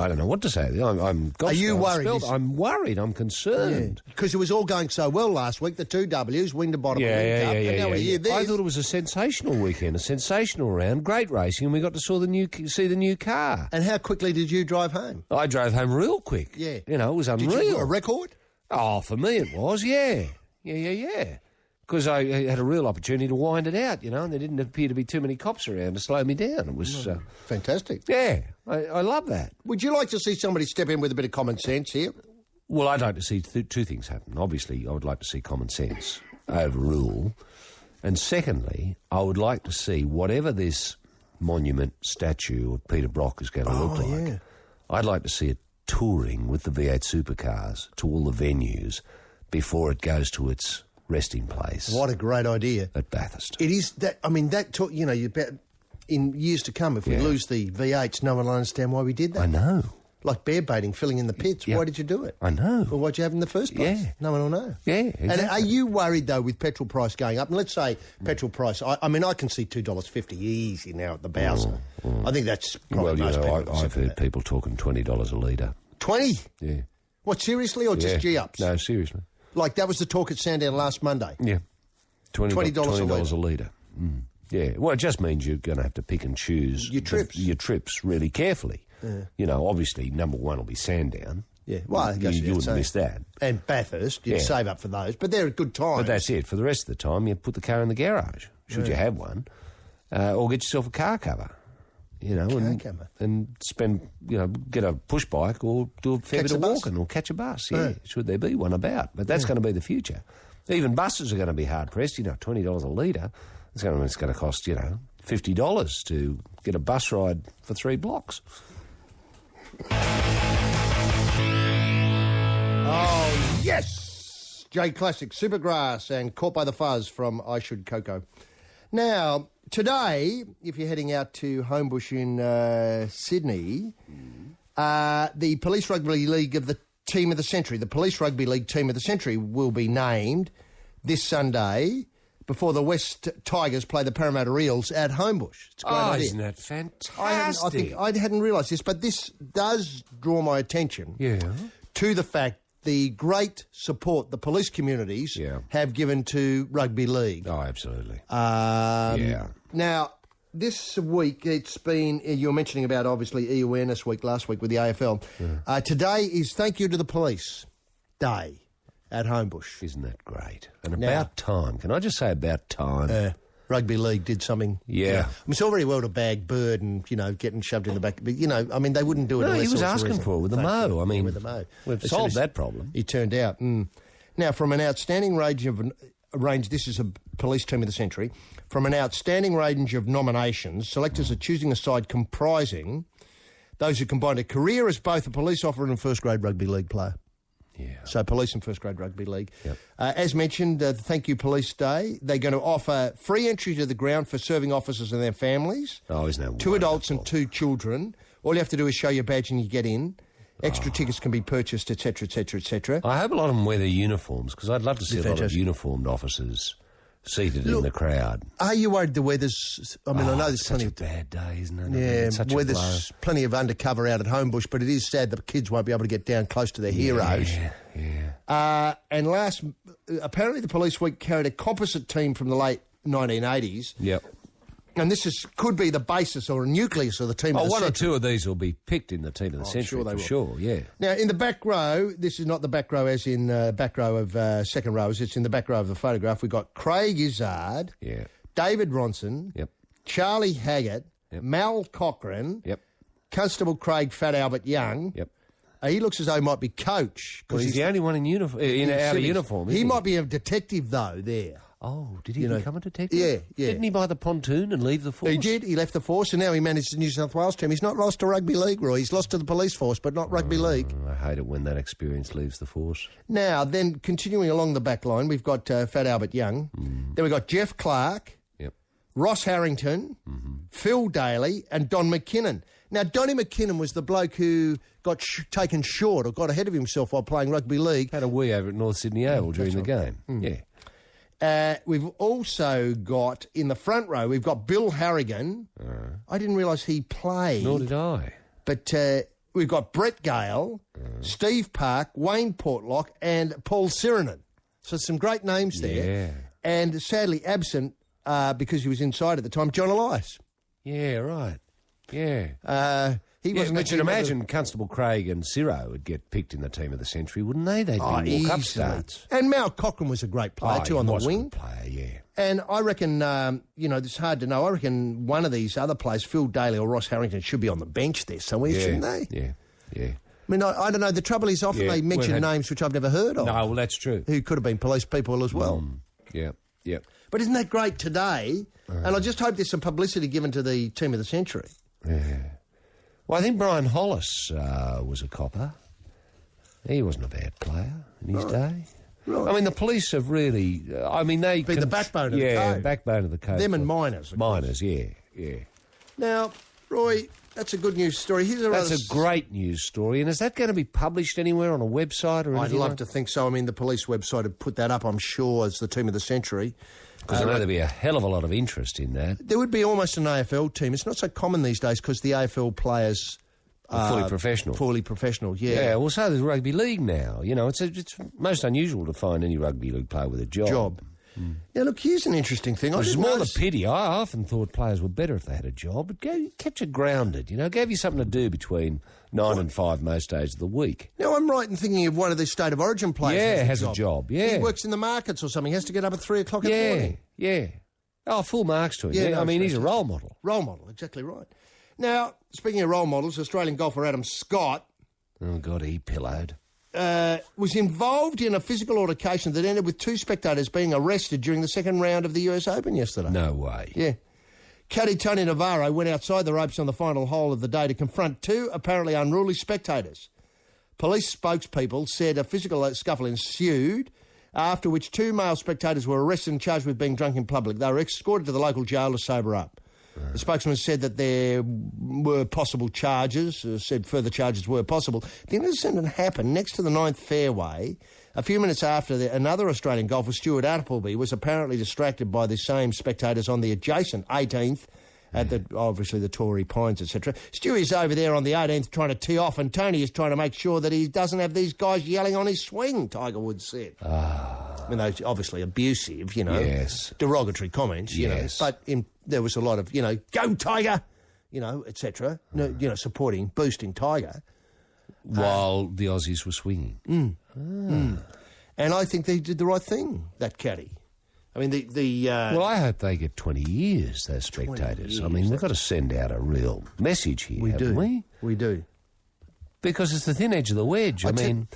[SPEAKER 16] don't know what to say.
[SPEAKER 6] Are you worried?
[SPEAKER 16] I'm worried. I'm concerned.
[SPEAKER 6] Because it was all going so well last week, the two Ws, Winterbottom and Whincup, and now we're here.
[SPEAKER 16] I thought it was a sensational weekend, a sensational round, great racing, and we got to see the new car.
[SPEAKER 6] And how quickly did you drive home?
[SPEAKER 16] I drove home real quick.
[SPEAKER 6] Yeah.
[SPEAKER 16] You know, it was unreal.
[SPEAKER 6] Did you do a record?
[SPEAKER 16] Oh, for me it was, yeah. Yeah. Because I had a real opportunity to wind it out, you know, and there didn't appear to be too many cops around to slow me down. It was...
[SPEAKER 6] fantastic.
[SPEAKER 16] Yeah, I love that.
[SPEAKER 6] Would you like to see somebody step in with a bit of common sense here?
[SPEAKER 16] Well, I'd like to see two things happen. Obviously, I would like to see common sense overrule. And secondly, I would like to see whatever this monument statue of Peter Brock is going to look like.
[SPEAKER 6] Yeah.
[SPEAKER 16] I'd like to see it touring with the V8 supercars to all the venues before it goes to its resting place.
[SPEAKER 6] What a great idea.
[SPEAKER 16] At Bathurst.
[SPEAKER 6] It is that, I mean, that, you know, you bet in years to come, if we lose the V8s, no one will understand why we did that.
[SPEAKER 16] I know.
[SPEAKER 6] Like bear baiting, filling in the pits. Why did you do it?
[SPEAKER 16] I know.
[SPEAKER 6] Well, why'd you have in the first place?
[SPEAKER 16] Yeah.
[SPEAKER 6] No one will know.
[SPEAKER 16] Yeah, exactly.
[SPEAKER 6] And are you worried, though, with petrol price going up? And let's say petrol price, I mean, I can see $2.50 easy now at the Bowser. I think that's probably most people.
[SPEAKER 16] I've heard people talking $20 a litre.
[SPEAKER 6] 20?
[SPEAKER 16] Yeah.
[SPEAKER 6] What, seriously, or just G-ups?
[SPEAKER 16] No, seriously.
[SPEAKER 6] Like, that was the talk at Sandown last Monday?
[SPEAKER 16] Yeah.
[SPEAKER 6] $20
[SPEAKER 16] a litre. Yeah. Well, it just means you're going to have to pick and choose
[SPEAKER 6] your
[SPEAKER 16] trips really carefully.
[SPEAKER 6] Yeah.
[SPEAKER 16] You know, obviously, number one will be Sandown.
[SPEAKER 6] Yeah, well,
[SPEAKER 16] you wouldn't miss that.
[SPEAKER 6] And Bathurst, you'd save up for those, but they're at good times.
[SPEAKER 16] But that's it. For the rest of the time, you put the car in the garage, should you have one, or get yourself a car cover. You know, and spend, you know, get a push bike or do a fair bit of walking or catch a bus. Yeah, should there be one about? But that's going to be the future. Even buses are going to be hard pressed. You know, $20 a litre. It's going to cost, you know, $50 to get a bus ride for 3 blocks.
[SPEAKER 6] Oh yes, J Classic, Supergrass, and Caught by the Fuzz from I Should Coco. Now, today, if you're heading out to Homebush in Sydney, the Police Rugby League of the Team of the Century, the Police Rugby League Team of the Century will be named this Sunday before the West Tigers play the Parramatta Eels at Homebush. It's a great idea.
[SPEAKER 16] Isn't that fantastic?
[SPEAKER 6] I hadn't realised this, but this does draw my attention to the fact the great support the police communities have given to rugby league.
[SPEAKER 16] Oh, absolutely.
[SPEAKER 6] Now, this week it's been, you were mentioning about obviously E-Awareness Week last week with the AFL. Today is Thank You to the Police Day at Homebush.
[SPEAKER 16] Isn't that great? And about time. Can I just say about time?
[SPEAKER 6] Rugby league did something.
[SPEAKER 16] Yeah.
[SPEAKER 6] I mean, it's all very well to bag Bird and, you know, getting shoved in the back. But, you know, I mean, they wouldn't do it unless
[SPEAKER 16] he was
[SPEAKER 6] there
[SPEAKER 16] asking
[SPEAKER 6] reason.
[SPEAKER 16] for it with the Mo. I mean,
[SPEAKER 6] with the Mo.
[SPEAKER 16] We've solved that problem.
[SPEAKER 6] He turned out. Now, from an outstanding range, this is a police team of the century, from an outstanding range of nominations, selectors are choosing a side comprising those who combined a career as both a police officer and a first-grade rugby league player.
[SPEAKER 16] Yeah.
[SPEAKER 6] So police and first-grade rugby league.
[SPEAKER 16] Yep.
[SPEAKER 6] As mentioned, Thank You Police Day, they're going to offer free entry to the ground for serving officers and their families.
[SPEAKER 16] Oh, isn't that
[SPEAKER 6] 2 adults and 2 children. All you have to do is show your badge and you get in. Extra tickets can be purchased, etc., etc., etc.
[SPEAKER 16] I hope a lot of them wear their uniforms, because I'd love to see a lot of uniformed officers seated in the crowd.
[SPEAKER 6] Are you worried the weather's... I mean, I know there's plenty
[SPEAKER 16] of... bad day, isn't it?
[SPEAKER 6] Yeah, there's plenty of undercover out at Homebush, but it is sad that kids won't be able to get down close to their heroes.
[SPEAKER 16] Yeah.
[SPEAKER 6] And apparently the Police Week carried a composite team from the late 1980s.
[SPEAKER 16] Yep.
[SPEAKER 6] And this could be the basis or a nucleus of the team of the
[SPEAKER 16] one
[SPEAKER 6] century.
[SPEAKER 16] or two of these will be picked in the team of the century, for sure, yeah.
[SPEAKER 6] Now, in the back row, this is not the back row as in back row of second rows, it's in the back row of the photograph. We've got Craig Izzard, David Ronson, Charlie Haggett, Mal Cochran, Constable Craig Fat Albert Young. He looks as though he might be coach.
[SPEAKER 16] Well, he's the only one in uniform, out of uniform, isn't
[SPEAKER 6] he might be a detective, though, there.
[SPEAKER 16] Oh, did he become a detective?
[SPEAKER 6] Yeah.
[SPEAKER 16] Didn't he buy the pontoon and leave the force?
[SPEAKER 6] He did. He left the force, and now he manages the New South Wales team. He's not lost to rugby league, Roy. He's lost to the police force, but not rugby league.
[SPEAKER 16] I hate it when that experience leaves the force.
[SPEAKER 6] Now, then, continuing along the back line, we've got Fat Albert Young. Then we've got Jeff Clark, Ross Harrington, Phil Daly, and Don McKinnon. Now, Donnie McKinnon was the bloke who got taken short or got ahead of himself while playing rugby league.
[SPEAKER 16] Had a wee over at North Sydney Oval during the game. Yeah.
[SPEAKER 6] We've also got, in the front row, we've got Bill Harrigan. I didn't realise he played.
[SPEAKER 16] Nor did I.
[SPEAKER 6] But we've got Brett Gale, Steve Park, Wayne Portlock, and Paul Sirenen. So some great names there.
[SPEAKER 16] Yeah.
[SPEAKER 6] And sadly absent, because he was inside at the time, John Elias.
[SPEAKER 16] Yeah, right. Yeah.
[SPEAKER 6] He wasn't.
[SPEAKER 16] But you'd imagine Constable Craig and Ciro would get picked in the team of the century, wouldn't they? They'd be more cup starts.
[SPEAKER 6] And Mal Cochran was a great player too on the wing.
[SPEAKER 16] A good player, yeah.
[SPEAKER 6] And I reckon, it's hard to know. I reckon one of these other players, Phil Daly or Ross Harrington, should be on the bench there somewhere, shouldn't they?
[SPEAKER 16] Yeah.
[SPEAKER 6] I mean, I don't know. The trouble is often they mention names which I've never heard of.
[SPEAKER 16] No, well, that's true.
[SPEAKER 6] Who could have been police people as well.
[SPEAKER 16] Yeah.
[SPEAKER 6] But isn't that great today? And I just hope there's some publicity given to the team of the century.
[SPEAKER 16] Yeah. Well, I think Brian Hollis was a copper. He wasn't a bad player in his day. Right. I mean, the police have really... they...
[SPEAKER 6] Been the backbone of the code.
[SPEAKER 16] Yeah, backbone of the code.
[SPEAKER 6] Them and miners.
[SPEAKER 16] Miners, yeah.
[SPEAKER 6] Now, Roy, that's a good news story.
[SPEAKER 16] That's a great news story. And is that going to be published anywhere on a website or anything?
[SPEAKER 6] I'd love to think so. I mean, the police website had put that up, I'm sure, as the team of the century.
[SPEAKER 16] Because I know there'd be a hell of a lot of interest in that.
[SPEAKER 6] There would be almost an AFL team. It's not so common these days because the AFL players
[SPEAKER 16] are fully professional.
[SPEAKER 6] Fully professional, yeah.
[SPEAKER 16] Yeah, well, so there's rugby league now. You know, it's most unusual to find any rugby league player with a job.
[SPEAKER 6] Now, look, here's an interesting thing.
[SPEAKER 16] It's more the pity. I often thought players were better if they had a job. But kept you grounded, gave you something to do between 9 and 5 most days of the week.
[SPEAKER 6] Now, I'm right in thinking of one of the State of Origin players.
[SPEAKER 16] Yeah, has a job. Yeah.
[SPEAKER 6] He works in the markets or something. He has to get up at 3 o'clock in the morning.
[SPEAKER 16] Yeah. Oh, full marks to him.
[SPEAKER 6] Yeah,
[SPEAKER 16] I mean, he's a role model.
[SPEAKER 6] Role model, exactly right. Now, speaking of role models, Australian golfer Adam Scott...
[SPEAKER 16] Oh, God, he pillowed.
[SPEAKER 6] Was involved in a physical altercation that ended with 2 spectators being arrested during the second round of the US Open yesterday.
[SPEAKER 16] No way.
[SPEAKER 6] Yeah. Caddy Tony Navarro went outside the ropes on the final hole of the day to confront 2 apparently unruly spectators. Police spokespeople said a physical scuffle ensued, after which 2 male spectators were arrested and charged with being drunk in public. They were escorted to the local jail to sober up. The spokesman said that there were possible charges, said further charges were possible. The incident happened next to the 9th fairway a few minutes after another Australian golfer, Stuart Appleby, was apparently distracted by the same spectators on the adjacent 18th at obviously the Torrey Pines, etc. Stewie's over there on the 18th trying to tee off, and Tony is trying to make sure that he doesn't have these guys yelling on his swing, Tiger Woods said. I mean, they're obviously abusive, derogatory comments, but there was a lot of, go Tiger, etc., boosting Tiger.
[SPEAKER 16] While the Aussies were swinging.
[SPEAKER 6] And I think they did the right thing, that caddy. I mean,
[SPEAKER 16] Well, I hope they get 20 years, those spectators. I mean, they've got to send out a real message here, haven't we?
[SPEAKER 6] We do.
[SPEAKER 16] Because it's the thin edge of the wedge. I mean,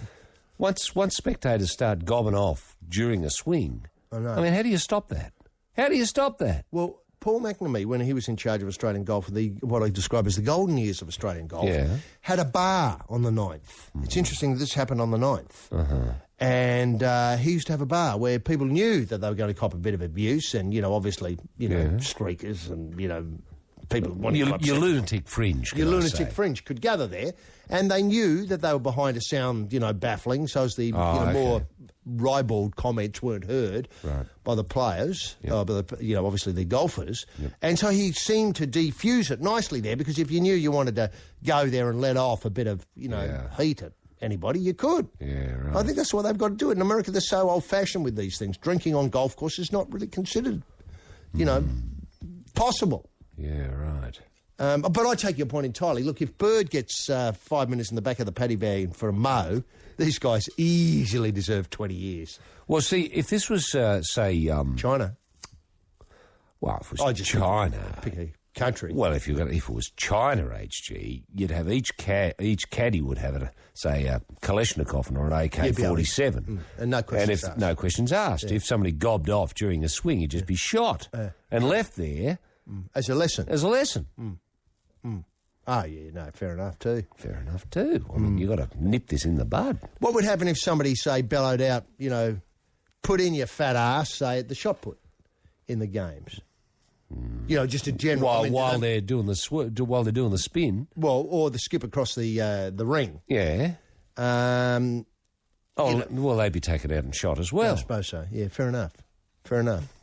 [SPEAKER 16] once spectators start gobbing off during a swing, I mean, how do you stop that? How do you stop that?
[SPEAKER 6] Well, Paul McNamee, when he was in charge of Australian golf, what I describe as the golden years of Australian golf, had a bar on the 9th. It's interesting that this happened on the 9th. And he used to have a bar where people knew that they were going to cop a bit of abuse and, obviously, streakers and, people wanting to upset.
[SPEAKER 16] Your lunatic fringe,
[SPEAKER 6] Your lunatic fringe could gather there. And they knew that they were behind a sound, baffling, so as the more ribald comments weren't heard by the players, obviously the golfers. And so he seemed to defuse it nicely there, because if you knew you wanted to go there and let off a bit of, heat at anybody, you could.
[SPEAKER 16] Yeah, right.
[SPEAKER 6] I think that's what they've got to do. In America, they're so old-fashioned with these things. Drinking on golf course is not really considered, possible.
[SPEAKER 16] Yeah, right.
[SPEAKER 6] But I take your point entirely. Look, if Bird gets 5 minutes in the back of the paddy bag for a mow, these guys easily deserve 20 years.
[SPEAKER 16] Well, see, if this was, say...
[SPEAKER 6] China.
[SPEAKER 16] Well, if it was China...
[SPEAKER 6] Pick a country.
[SPEAKER 16] Well, if it was China, HG, you'd have each caddy would have, a Kalashnikov or an AK-47.
[SPEAKER 6] And no questions asked.
[SPEAKER 16] No questions asked.
[SPEAKER 6] Yeah.
[SPEAKER 16] If somebody gobbed off during a swing, he'd just be shot and left there...
[SPEAKER 6] As a lesson.
[SPEAKER 16] As a lesson.
[SPEAKER 6] Oh, yeah, no, fair enough too.
[SPEAKER 16] Fair enough too. I mean, you've got to nip this in the bud.
[SPEAKER 6] What would happen if somebody, say, bellowed out, put in your fat ass, say, at the shot put in the games? Just a general...
[SPEAKER 16] While they're doing the spin.
[SPEAKER 6] Well, or the skip across the ring.
[SPEAKER 16] Yeah. Well, they'd be taken out and shot as well.
[SPEAKER 6] I suppose so. Yeah, fair enough.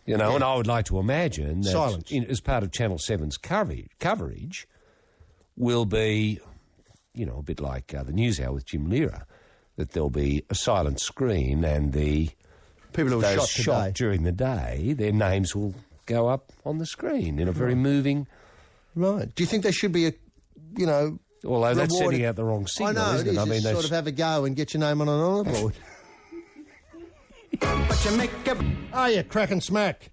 [SPEAKER 6] And
[SPEAKER 16] I would like to imagine that
[SPEAKER 6] silence.
[SPEAKER 16] As part of Channel 7's coverage will be, a bit like the News Hour with Jim Lehrer, that there'll be a silent screen and the
[SPEAKER 6] people who were shot
[SPEAKER 16] during the day, their names will go up on the screen in a very moving...
[SPEAKER 6] Right. Do you think there should be
[SPEAKER 16] Although that's sending out the wrong signal,
[SPEAKER 6] isn't it? I mean, sort of have a go and get your name on an honour board. Oh, yeah, crack and smack.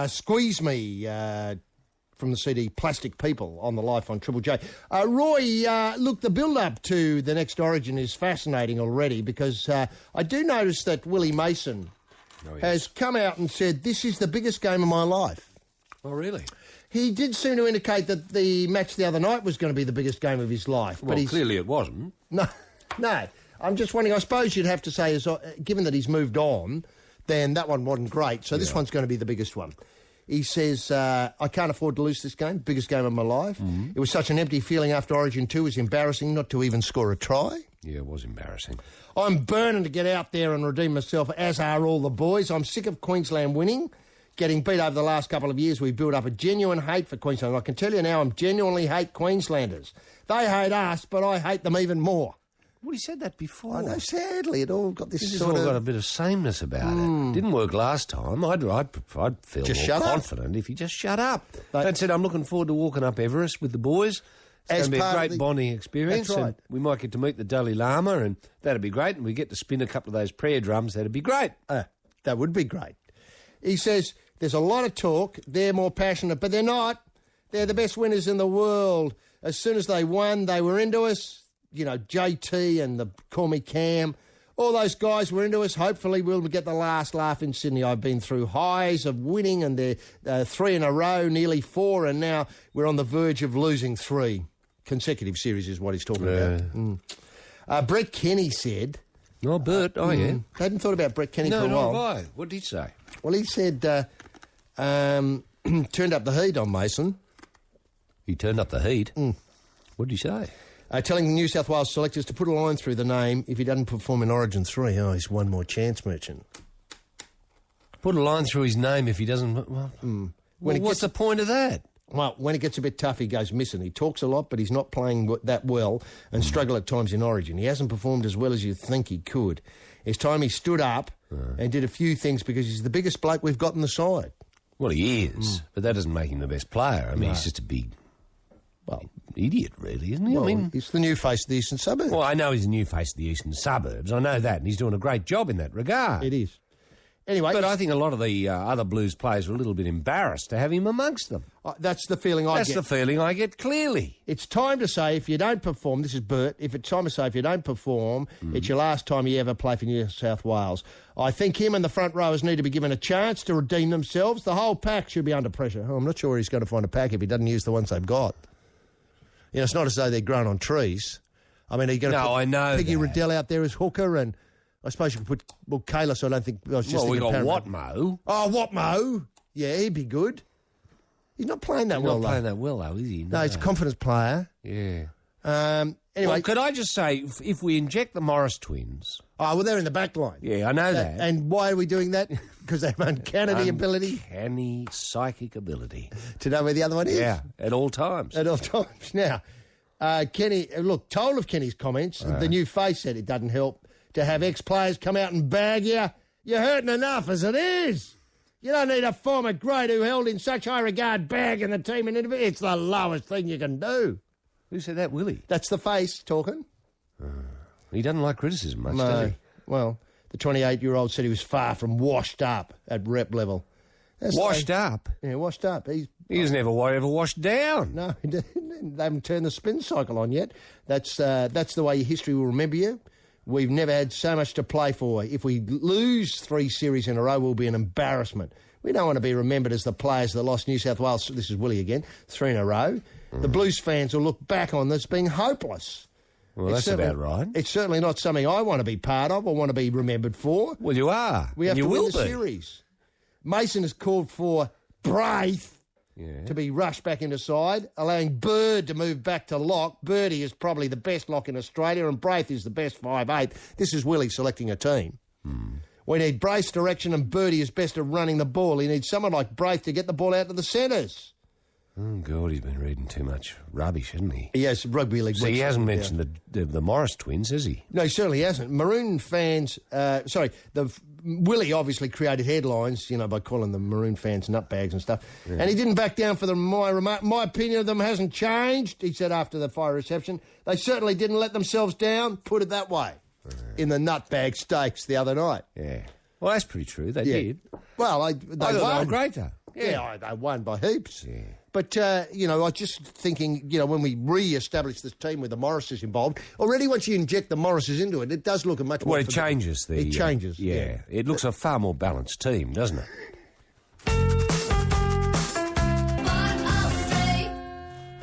[SPEAKER 6] Squeeze Me from the CD Plastic People on the Life on Triple J. Roy, look, the build-up to the next Origin is fascinating already because I do notice that Willie Mason has come out and said, this is the biggest game of my life.
[SPEAKER 16] Oh, really?
[SPEAKER 6] He did seem to indicate that the match the other night was going to be the biggest game of his life.
[SPEAKER 16] Well, clearly it wasn't.
[SPEAKER 6] No. I'm just wondering, I suppose you'd have to say, given that he's moved on, then that one wasn't great, so this one's going to be the biggest one. He says, I can't afford to lose this game, biggest game of my life. It was such an empty feeling after Origin 2, it was embarrassing not to even score a try.
[SPEAKER 16] Yeah, it was embarrassing.
[SPEAKER 6] I'm burning to get out there and redeem myself, as are all the boys. I'm sick of Queensland winning. Getting beat over the last couple of years, we've built up a genuine hate for Queensland. I can tell you now, I genuinely hate Queenslanders. They hate us, but I hate them even more.
[SPEAKER 16] Well, he said that before.
[SPEAKER 6] I know, sadly, it all got this
[SPEAKER 16] sort of... got a bit of sameness about it. Didn't work last time. I'd feel
[SPEAKER 6] just
[SPEAKER 16] more confident if he just shut up. That said, I'm looking forward to walking up Everest with the boys. It's going to be a great bonding experience.
[SPEAKER 6] That's right.
[SPEAKER 16] And we might get to meet the Dalai Lama, and that'd be great. And we get to spin a couple of those prayer drums. That'd be great.
[SPEAKER 6] That would be great. He says, there's a lot of talk. They're more passionate, but they're not. They're the best winners in the world. As soon as they won, they were into us. JT and the Call Me Cam, all those guys were into us. Hopefully we'll get the last laugh in Sydney. I've been through highs of winning and they're 3 in a row, nearly 4, and now we're on the verge of losing 3. Consecutive series is what he's talking about. Brett Kenny said...
[SPEAKER 16] Oh, Bert, yeah.
[SPEAKER 6] They hadn't thought about Brett Kenny for a while.
[SPEAKER 16] No, why? What did he say?
[SPEAKER 6] Well, he said, turned up the heat on Mason.
[SPEAKER 16] He turned up the heat? What did he say?
[SPEAKER 6] Telling the New South Wales selectors to put a line through the name if he doesn't perform in Origin 3. Oh, he's one more chance, Merchant.
[SPEAKER 16] Put a line through his name if he doesn't... what's the point of that?
[SPEAKER 6] Well, when it gets a bit tough, he goes missing. He talks a lot, but he's not playing that well and struggle at times in Origin. He hasn't performed as well as you think he could. It's time he stood up and did a few things because he's the biggest bloke we've got in the side.
[SPEAKER 16] Well, he is, but that doesn't make him the best player. I mean, he's just a big... idiot, really, isn't he?
[SPEAKER 6] Well,
[SPEAKER 16] I mean,
[SPEAKER 6] he's the new face of the eastern suburbs.
[SPEAKER 16] Well, I know he's the new face of the eastern suburbs. I know that, and he's doing a great job in that regard.
[SPEAKER 6] It is. Anyway...
[SPEAKER 16] But I think a lot of the other Blues players are a little bit embarrassed to have him amongst them.
[SPEAKER 6] That's the feeling I get.
[SPEAKER 16] That's the feeling I get, clearly.
[SPEAKER 6] It's time to say if you don't perform, this is Bert, it's time to say if you don't perform, it's your last time you ever play for New South Wales. I think him and the front rowers need to be given a chance to redeem themselves. The whole pack should be under pressure. I'm not sure he's going to find a pack if he doesn't use the ones they've got. It's not as though they're grown on trees. I mean, are you going to put Piggy Riddell out there as hooker? And I suppose you could put... Well, Kalis, I don't think... I was just
[SPEAKER 16] we got
[SPEAKER 6] Parramatta.
[SPEAKER 16] Watmo.
[SPEAKER 6] Oh, Watmo. Yeah, he'd be good. He's not playing that well, though.
[SPEAKER 16] He's not playing that well, though, is he?
[SPEAKER 6] No, he's a confidence player.
[SPEAKER 16] Yeah.
[SPEAKER 6] Anyway...
[SPEAKER 16] Well, could I just say, if we inject the Morris twins...
[SPEAKER 6] Oh, well, they're in the back line.
[SPEAKER 16] Yeah, I know that.
[SPEAKER 6] And why are we doing that? Because they have uncanny ability.
[SPEAKER 16] Uncanny psychic ability.
[SPEAKER 6] To know where the other one is?
[SPEAKER 16] Yeah, at all times.
[SPEAKER 6] At all times. Now, Kenny, look, told of Kenny's comments, the new face said it doesn't help to have ex-players come out and bag you. You're hurting enough as it is. You don't need a former great who held in such high regard bagging the team in interview. It's the lowest thing you can do.
[SPEAKER 16] Who said that, Willie?
[SPEAKER 6] That's the face talking.
[SPEAKER 16] He doesn't like criticism much, does he?
[SPEAKER 6] Well, the 28-year-old said he was far from washed up at rep level.
[SPEAKER 16] Washed up?
[SPEAKER 6] Yeah, washed up.
[SPEAKER 16] He was never ever washed down.
[SPEAKER 6] No, they haven't turned the spin cycle on yet. That's the way history will remember you. We've never had so much to play for. If we lose 3 series in a row, we'll be an embarrassment. We don't want to be remembered as the players that lost New South Wales, this is Willie again, 3 in a row. The Blues fans will look back on this being hopeless.
[SPEAKER 16] Well, that's about right.
[SPEAKER 6] It's certainly not something I want to be part of or want to be remembered for.
[SPEAKER 16] Well, you are.
[SPEAKER 6] We have to win the series. Mason has called for Braith to be rushed back into side, allowing Bird to move back to lock. Birdie is probably the best lock in Australia, and Braith is the best 5'8". This is Willie selecting a team. We need Braith's direction, and Birdie is best at running the ball. He needs someone like Braith to get the ball out to the centres.
[SPEAKER 16] Oh, God, he's been reading too much rubbish, hasn't he?
[SPEAKER 6] Yes, rugby league.
[SPEAKER 16] So he hasn't mentioned the Morris twins, has he?
[SPEAKER 6] No, he certainly hasn't. Maroon fans, Willie obviously created headlines, by calling the Maroon fans nutbags and stuff. Yeah. And he didn't back down for them. My opinion of them hasn't changed, he said after the fire reception. They certainly didn't let themselves down, put it that way, in the nutbag stakes the other night.
[SPEAKER 16] Yeah. Well, that's pretty true. They did.
[SPEAKER 6] Well,
[SPEAKER 16] I thought they were great, though.
[SPEAKER 6] Yeah, they won by heaps.
[SPEAKER 16] Yeah.
[SPEAKER 6] But, I was just thinking, when we re-establish this team with the Morrises involved, already once you inject the Morrises into it, it does look a much more...
[SPEAKER 16] Well, it changes.
[SPEAKER 6] It changes.
[SPEAKER 16] Yeah. It looks a far more balanced team, doesn't it?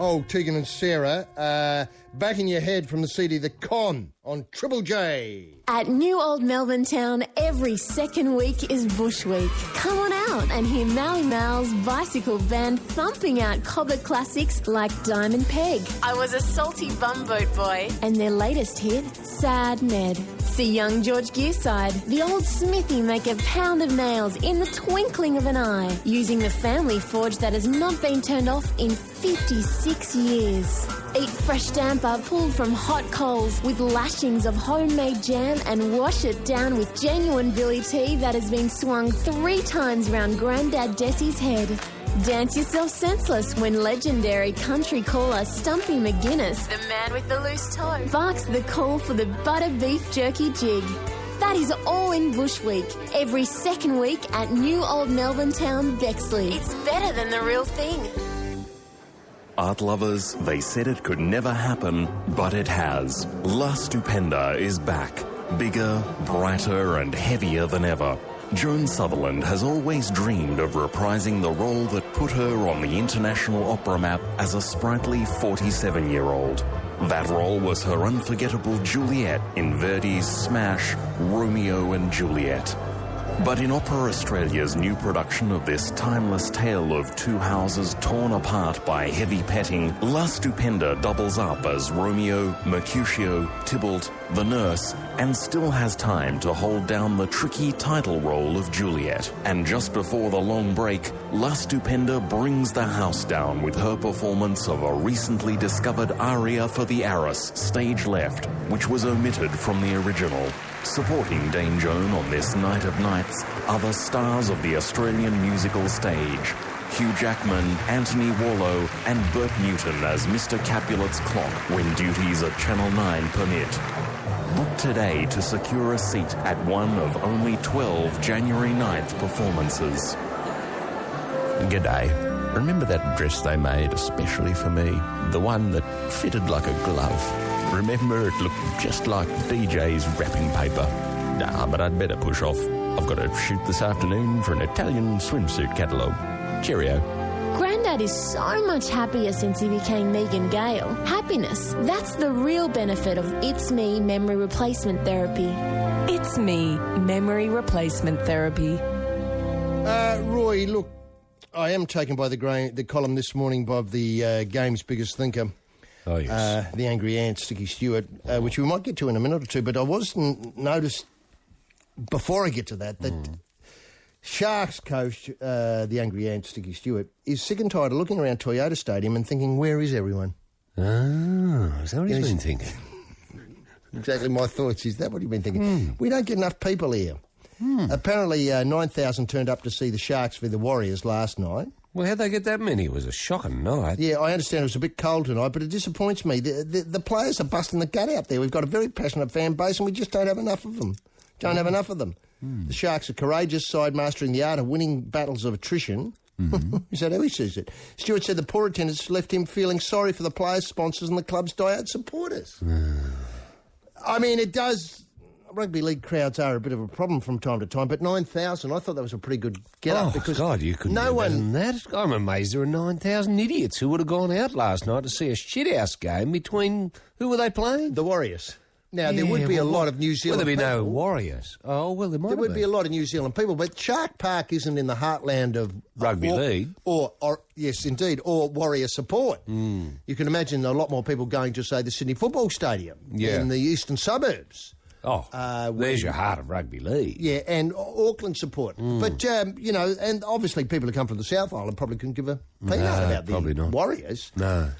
[SPEAKER 6] Oh, Tegan and Sarah, back in your head from the CD The Con on Triple J.
[SPEAKER 13] At New Old Melbourne Town, every second week is Bush Week. Come on out and hear Mally Mal's bicycle band thumping out Cobber classics like Diamond Peg, I Was a Salty Bumboat Boy, and their latest hit, Sad Ned. See young George Gearside, the old smithy, make a pound of nails in the twinkling of an eye, using the family forge that has not been turned off in 56 years. Eat fresh damper pulled from hot coals with lashings of homemade jam and wash it down with genuine Billy tea that has been swung 3 times round Grandad Desi's head. Dance yourself senseless when legendary country caller Stumpy McGuinness, the man with the loose toe, barks the call for the butter beef jerky jig. That is all in Bush Week, every second week at New Old Melbourne Town, Bexley. It's better than the real thing.
[SPEAKER 1] Art lovers, they said it could never happen, but it has. La Stupenda is back. Bigger, brighter and heavier than ever. Joan Sutherland has always dreamed of reprising the role that put her on the international opera map as a sprightly 47-year-old. That role was her unforgettable Juliet in Verdi's smash Romeo and Juliet. But in Opera Australia's new production of this timeless tale of 2 houses torn apart by heavy petting, La Stupenda doubles up as Romeo, Mercutio, Tybalt, the nurse, and still has time to hold down the tricky title role of Juliet. And just before the long break, La Stupenda brings the house down with her performance of a recently discovered aria for the Arras, stage left, which was omitted from the original. Supporting Dame Joan on this night of nights are the stars of the Australian musical stage. Hugh Jackman, Anthony Warlow and Bert Newton as Mr. Capulet's clock when duties at Channel 9 permit. Book today to secure a seat at one of only 12 January 9th performances.
[SPEAKER 7] G'day. Remember that dress they made especially for me? The one that fitted like a glove? Remember, it looked just like DJ's wrapping paper. Nah, but I'd better push off. I've got to shoot this afternoon for an Italian swimsuit catalogue. Cheerio.
[SPEAKER 13] Grandad is so much happier since he became Megan Gale. Happiness, that's the real benefit of It's Me Memory Replacement Therapy.
[SPEAKER 12] It's Me Memory Replacement Therapy.
[SPEAKER 6] Roy, look, I am taken by the column this morning by the game's biggest thinker.
[SPEAKER 16] Oh, yes.
[SPEAKER 6] The Angry Ant, Sticky Stewart, which we might get to in a minute or two, but I was noticed before I get to that Sharks coach, the Angry Ant, Sticky Stewart, is sick and tired of looking around Toyota Stadium and thinking, where is everyone?
[SPEAKER 16] Oh, is that what he's been thinking?
[SPEAKER 6] Exactly my thoughts. Is that what you've been thinking? We don't get enough people here. Apparently 9,000 turned up to see the Sharks v the Warriors last night.
[SPEAKER 16] Well, how'd they get that many? It was a shocking night.
[SPEAKER 6] Yeah, I understand it was a bit cold tonight, but it disappoints me. The players are busting the gut out there. We've got a very passionate fan base and we just don't have enough of them. The Sharks are courageous side mastering the art of winning battles of attrition. Is that how he says it? Stewart said the poor attendance left him feeling sorry for the players, sponsors and the club's diehard supporters. I mean, it does... Rugby league crowds are a bit of a problem from time to time, but 9,000, I thought that was a pretty good get-up.
[SPEAKER 16] Oh, God, you couldn't do better than that. I'm amazed there were 9,000 idiots who would have gone out last night to see a shithouse game between... Who were they playing?
[SPEAKER 6] The Warriors. Now, there would be a lot of New Zealand
[SPEAKER 16] there'd be
[SPEAKER 6] people.
[SPEAKER 16] no Warriors. Oh, well, there might
[SPEAKER 6] There would
[SPEAKER 16] have
[SPEAKER 6] be a lot of New Zealand people, but Shark Park isn't in the heartland of...
[SPEAKER 16] Rugby league.
[SPEAKER 6] Or yes, indeed, or Warrior support. You can imagine a lot more people going to, say, the Sydney Football Stadium in the eastern suburbs.
[SPEAKER 16] There's your heart of rugby league.
[SPEAKER 6] Yeah, and Auckland support. But, you know, and obviously people who come from the South Island probably couldn't give a peanut about the Warriors.
[SPEAKER 16] No.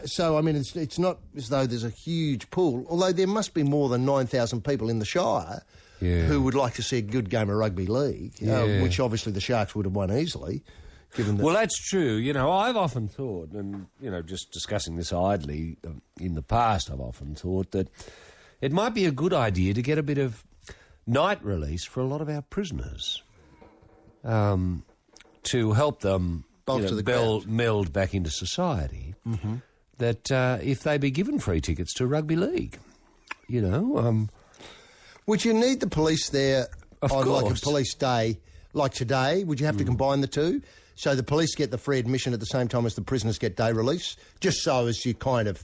[SPEAKER 6] So, I mean, it's not as though there's a huge pool, although there must be more than 9,000 people in the Shire who would like to see a good game of rugby league, which obviously the Sharks would have won easily. Given that
[SPEAKER 16] well, that's true. You know, I've often thought, and, you know, just discussing this idly, in the past I've often thought that it might be a good idea to get a bit of night release for a lot of our prisoners to help them meld back into society, that if they be given free tickets to rugby league, you know...
[SPEAKER 6] Would you need the police there on
[SPEAKER 16] course.
[SPEAKER 6] like a police day like today? Would you have to combine the two? So the police get the free admission at the same time as the prisoners get day release? Just so as you kind of...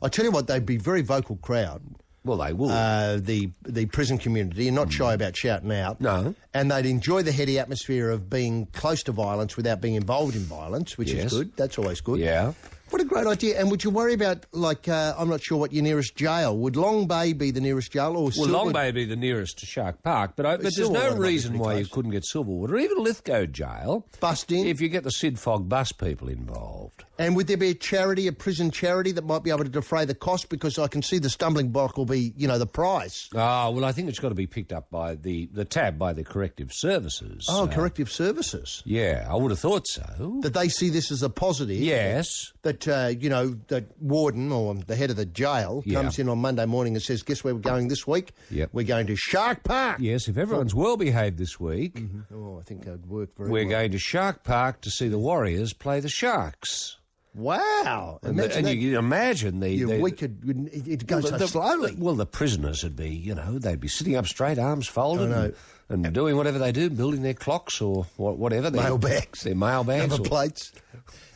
[SPEAKER 6] I tell you what, they'd be a very vocal crowd.
[SPEAKER 16] Well, they will.
[SPEAKER 6] The prison community are not shy about shouting out.
[SPEAKER 16] No.
[SPEAKER 6] And they'd enjoy the heady atmosphere of being close to violence without being involved in violence, which is good. That's always good.
[SPEAKER 16] Yeah.
[SPEAKER 6] What a great idea. And would you worry about, like, I'm not sure what your nearest jail... Would Long Bay be the nearest jail? Or
[SPEAKER 16] well, Long Bay would be the nearest to Shark Park, but there's no reason why you couldn't get Silverwood or even Lithgow Jail.
[SPEAKER 6] Bust in?
[SPEAKER 16] If you get the Sid Fogg bus people involved.
[SPEAKER 6] And would there be a prison charity that might be able to defray the cost? Because I can see the stumbling block will be, you know, the price.
[SPEAKER 16] Oh, well, I think it's got to be picked up by the tab by the corrective services.
[SPEAKER 6] Oh, corrective services.
[SPEAKER 16] Yeah, I would have thought so.
[SPEAKER 6] That they see this as a positive.
[SPEAKER 16] Yes.
[SPEAKER 6] That, you know, the warden or the head of the jail comes in on Monday morning and says, guess where we're going this week?
[SPEAKER 16] Yep.
[SPEAKER 6] We're going to Shark Park.
[SPEAKER 16] Yes, if everyone's well behaved this week.
[SPEAKER 6] Oh, I think that would work very
[SPEAKER 16] We're
[SPEAKER 6] well.
[SPEAKER 16] going to Shark Park to see the Warriors play the Sharks.
[SPEAKER 6] Wow.
[SPEAKER 16] And you can imagine
[SPEAKER 6] it goes so slowly.
[SPEAKER 16] Well, the prisoners would be, you know, they'd be sitting up straight, arms folded and doing whatever they do, building their clocks or whatever.
[SPEAKER 6] Mailbags.
[SPEAKER 16] Their mailbags.
[SPEAKER 6] Number plates.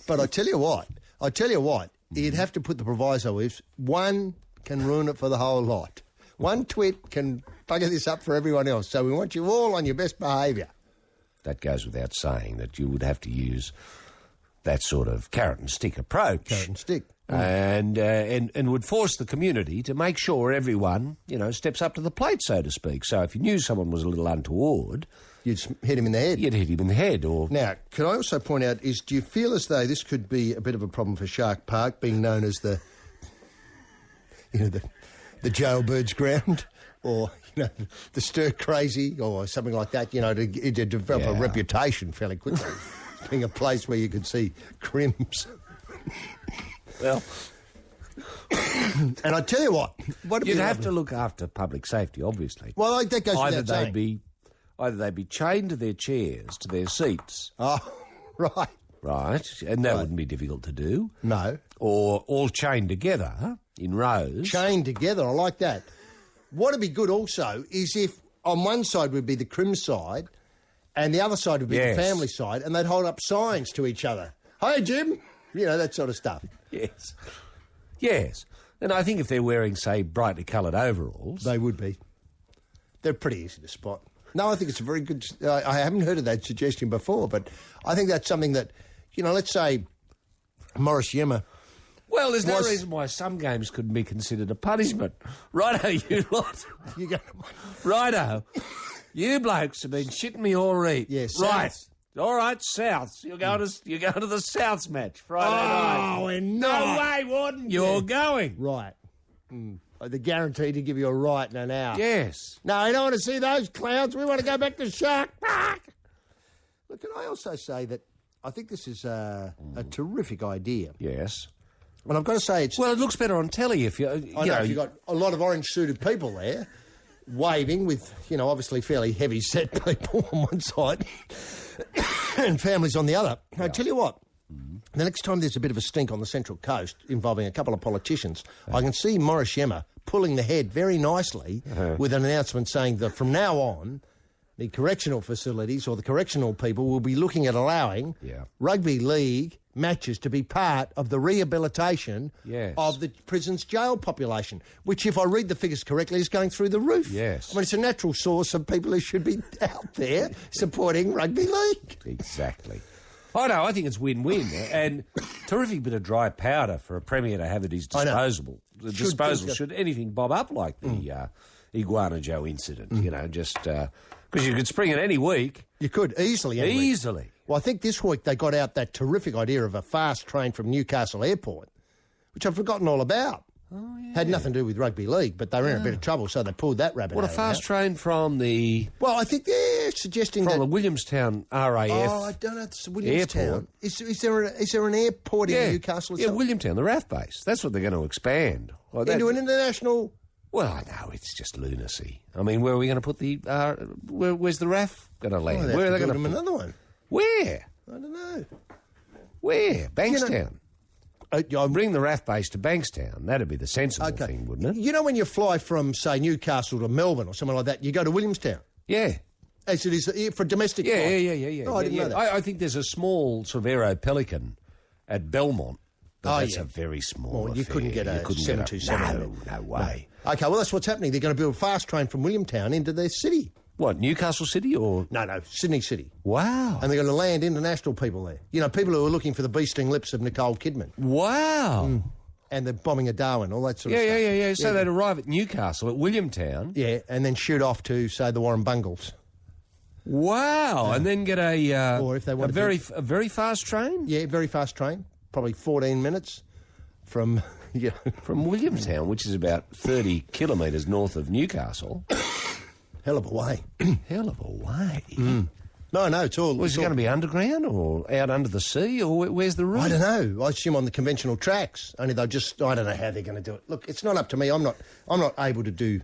[SPEAKER 6] But I tell you what, you'd have to put the proviso is one can ruin it for the whole lot. One twit can bugger this up for everyone else. So we want you all on your best behaviour.
[SPEAKER 16] That goes without saying that you would have to use that sort of carrot and stick approach.
[SPEAKER 6] Carrot and stick.
[SPEAKER 16] And would force the community to make sure everyone, you know, steps up to the plate, so to speak. So if you knew someone was a little untoward...
[SPEAKER 6] You'd hit him in the head.
[SPEAKER 16] You'd hit him in the head. Or
[SPEAKER 6] Now, can I also point out, do you feel as though this could be a bit of a problem for Shark Park, being known as the jailbird's ground? Or, you know, the stir crazy or something like that, you know, to develop a reputation fairly quickly. Being a place where you could see crims.
[SPEAKER 16] Well...
[SPEAKER 6] And I tell you what...
[SPEAKER 16] You'd have to look after public safety, obviously.
[SPEAKER 6] Well, that goes without saying.
[SPEAKER 16] Either they'd be chained to their chairs, to their seats.
[SPEAKER 6] Oh, right.
[SPEAKER 16] Right, and that wouldn't be difficult to do.
[SPEAKER 6] No.
[SPEAKER 16] Or all chained together in rows.
[SPEAKER 6] Chained together, I like that. What would be good also is if on one side would be the crim side and the other side would be the family side, and they'd hold up signs to each other. Hey, Jim! You know, that sort of stuff.
[SPEAKER 16] Yes. Yes. And I think if they're wearing, say, brightly coloured overalls...
[SPEAKER 6] They would be. They're pretty easy to spot. No, I think it's a very good... I haven't heard of that suggestion before, but I think that's something that, you know, let's say Morris Yemmer...
[SPEAKER 16] Well, there's no reason why some games couldn't be considered a punishment. Righto, you lot. Righto. You blokes have been shitting me all right.
[SPEAKER 6] Yes.
[SPEAKER 16] Right. All right, Souths. You're going to the Souths match Friday night.
[SPEAKER 6] Oh, and
[SPEAKER 16] no way, Warden. You're going.
[SPEAKER 6] Right. They're guaranteed to give you a right in an hour.
[SPEAKER 16] Yes.
[SPEAKER 6] No, I don't want to see those clowns. We want to go back to Shark Park. Look, can I also say that I think this is a terrific idea.
[SPEAKER 16] Yes.
[SPEAKER 6] And I've got to say it's...
[SPEAKER 16] Well, it looks better on telly if you...
[SPEAKER 6] I know, you've got a lot of orange-suited people there waving with, obviously fairly heavy-set people on one side and families on the other. Yeah. I tell you what, the next time there's a bit of a stink on the Central Coast involving a couple of politicians, I can see Morris Yemmer pulling the head very nicely with an announcement saying that from now on, the correctional facilities or the correctional people will be looking at allowing rugby league matches to be part of the rehabilitation of the prison's jail population, which, if I read the figures correctly, is going through the roof.
[SPEAKER 16] Yes.
[SPEAKER 6] I mean, it's a natural source of people who should be out there supporting rugby league.
[SPEAKER 16] Exactly. I know, I think it's win-win. And terrific bit of dry powder for a Premier to have at his disposal. Should anything bob up like the Iguana Joe incident, just... Because you could spring it any week.
[SPEAKER 6] You could, easily.
[SPEAKER 16] Easily.
[SPEAKER 6] Well, I think this week they got out that terrific idea of a fast train from Newcastle Airport, which I've forgotten all about. Oh, yeah. Had nothing to do with rugby league, but they were in a bit of trouble, so they pulled that rabbit out.
[SPEAKER 16] What, a fast train from the...
[SPEAKER 6] Well, I think they're suggesting
[SPEAKER 16] from the Williamstown RAF
[SPEAKER 6] Oh, I don't know. It's Williamstown. Is there an airport in Newcastle?
[SPEAKER 16] Yeah, Williamstown, the RAF base. That's what they're going to expand.
[SPEAKER 6] Into an international...
[SPEAKER 16] Well, I know, it's just lunacy. I mean, where are we going to put the... where's the RAF going to land?
[SPEAKER 6] Where
[SPEAKER 16] are they
[SPEAKER 6] going to put another one?
[SPEAKER 16] Where?
[SPEAKER 6] I don't know.
[SPEAKER 16] Where? Bankstown. Bring the RAF base to Bankstown. That'd be the sensible thing, wouldn't it?
[SPEAKER 6] You know when you fly from, say, Newcastle to Melbourne or something like that, you go to Williamstown?
[SPEAKER 16] Yeah.
[SPEAKER 6] As it is for domestic flights?
[SPEAKER 16] Yeah.
[SPEAKER 6] Oh, I didn't know that.
[SPEAKER 16] I think there's a small sort of Aero Pelican at Belmont. But that's a very small affair.
[SPEAKER 6] You couldn't get a 727.
[SPEAKER 16] No way.
[SPEAKER 6] No. OK, well, that's what's happening. They're going to build a fast train from Williamstown into their city.
[SPEAKER 16] What, Newcastle City or...?
[SPEAKER 6] No, Sydney City.
[SPEAKER 16] Wow.
[SPEAKER 6] And they're going to land international people there. People who are looking for the bee-sting lips of Nicole Kidman.
[SPEAKER 16] Wow.
[SPEAKER 6] And the bombing of Darwin, all that sort of stuff.
[SPEAKER 16] Yeah. So they'd arrive at Newcastle, at Williamtown.
[SPEAKER 6] Yeah, and then shoot off to, say, the Warren Bungles.
[SPEAKER 16] Wow. And then get
[SPEAKER 6] or if they want
[SPEAKER 16] a very fast train?
[SPEAKER 6] Yeah, very fast train. Probably 14 minutes from...
[SPEAKER 16] From Williamtown, which is about 30 kilometres north of Newcastle.
[SPEAKER 6] Hell of a way.
[SPEAKER 16] Hell of a way.
[SPEAKER 6] No, it's all...
[SPEAKER 16] Was it going to be underground or out under the sea or where's the route?
[SPEAKER 6] I don't know. I assume on the conventional tracks. Only they'll just... I don't know how they're going to do it. Look, it's not up to me. I'm not able to do,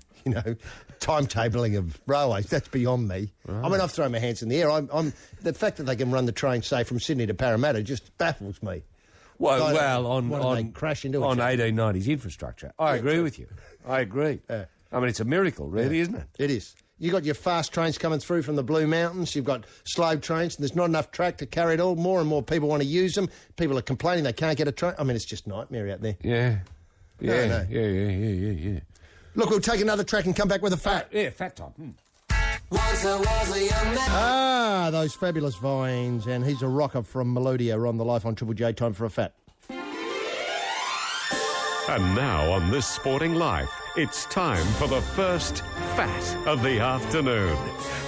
[SPEAKER 6] timetabling of railways. That's beyond me. Right. I mean, I've thrown my hands in the air. The fact that they can run the train, say, from Sydney to Parramatta just baffles me.
[SPEAKER 16] Well, on
[SPEAKER 6] crash into
[SPEAKER 16] on 1890s infrastructure. I agree with you. I agree. I mean, it's a miracle, really, isn't it?
[SPEAKER 6] It is. You've got your fast trains coming through from the Blue Mountains. You've got slow trains, and there's not enough track to carry it all. More and more people want to use them. People are complaining they can't get a train. I mean, it's just nightmare out there.
[SPEAKER 16] Yeah.
[SPEAKER 6] Look, we'll take another track and come back with a fact.
[SPEAKER 16] Fact time.
[SPEAKER 3] Once I was a young man.
[SPEAKER 6] Those fabulous vines, and he's a rocker from Melodia on the Life on Triple J. Time for a fact.
[SPEAKER 19] And now on This Sporting Life, it's time for the first fat of the afternoon.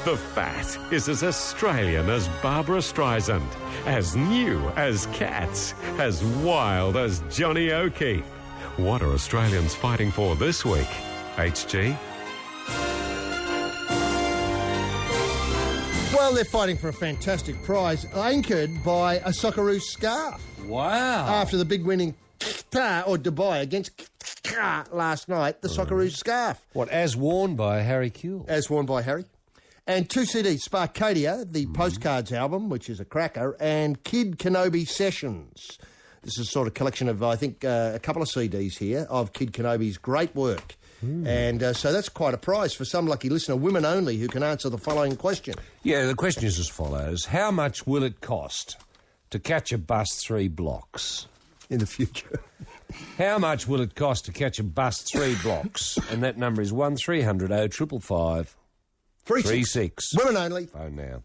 [SPEAKER 19] The fat is as Australian as Barbara Streisand, as new as Cats, as wild as Johnny O'Keefe. What are Australians fighting for this week? HG?
[SPEAKER 6] Well, they're fighting for a fantastic prize, anchored by a Socceroos scarf.
[SPEAKER 16] Wow.
[SPEAKER 6] After the big win in Qatar, or Dubai, against Qatar last night, the Socceroos scarf.
[SPEAKER 16] What, as worn by Harry Kuehl?
[SPEAKER 6] As worn by Harry. And 2 CDs, Sparkadia, the Postcards album, which is a cracker, and Kid Kenobi Sessions. This is a sort of collection of, I think, a couple of CDs here of Kid Kenobi's great work. And so that's quite a prize for some lucky listener, women only, who can answer the following question.
[SPEAKER 16] Yeah, the question is as follows. How much will it cost to catch a bus 3 blocks?
[SPEAKER 6] In the future.
[SPEAKER 16] How much will it cost to catch a bus 3 blocks? And that number is 1300 0555 36.
[SPEAKER 6] Women only.
[SPEAKER 16] Phone now.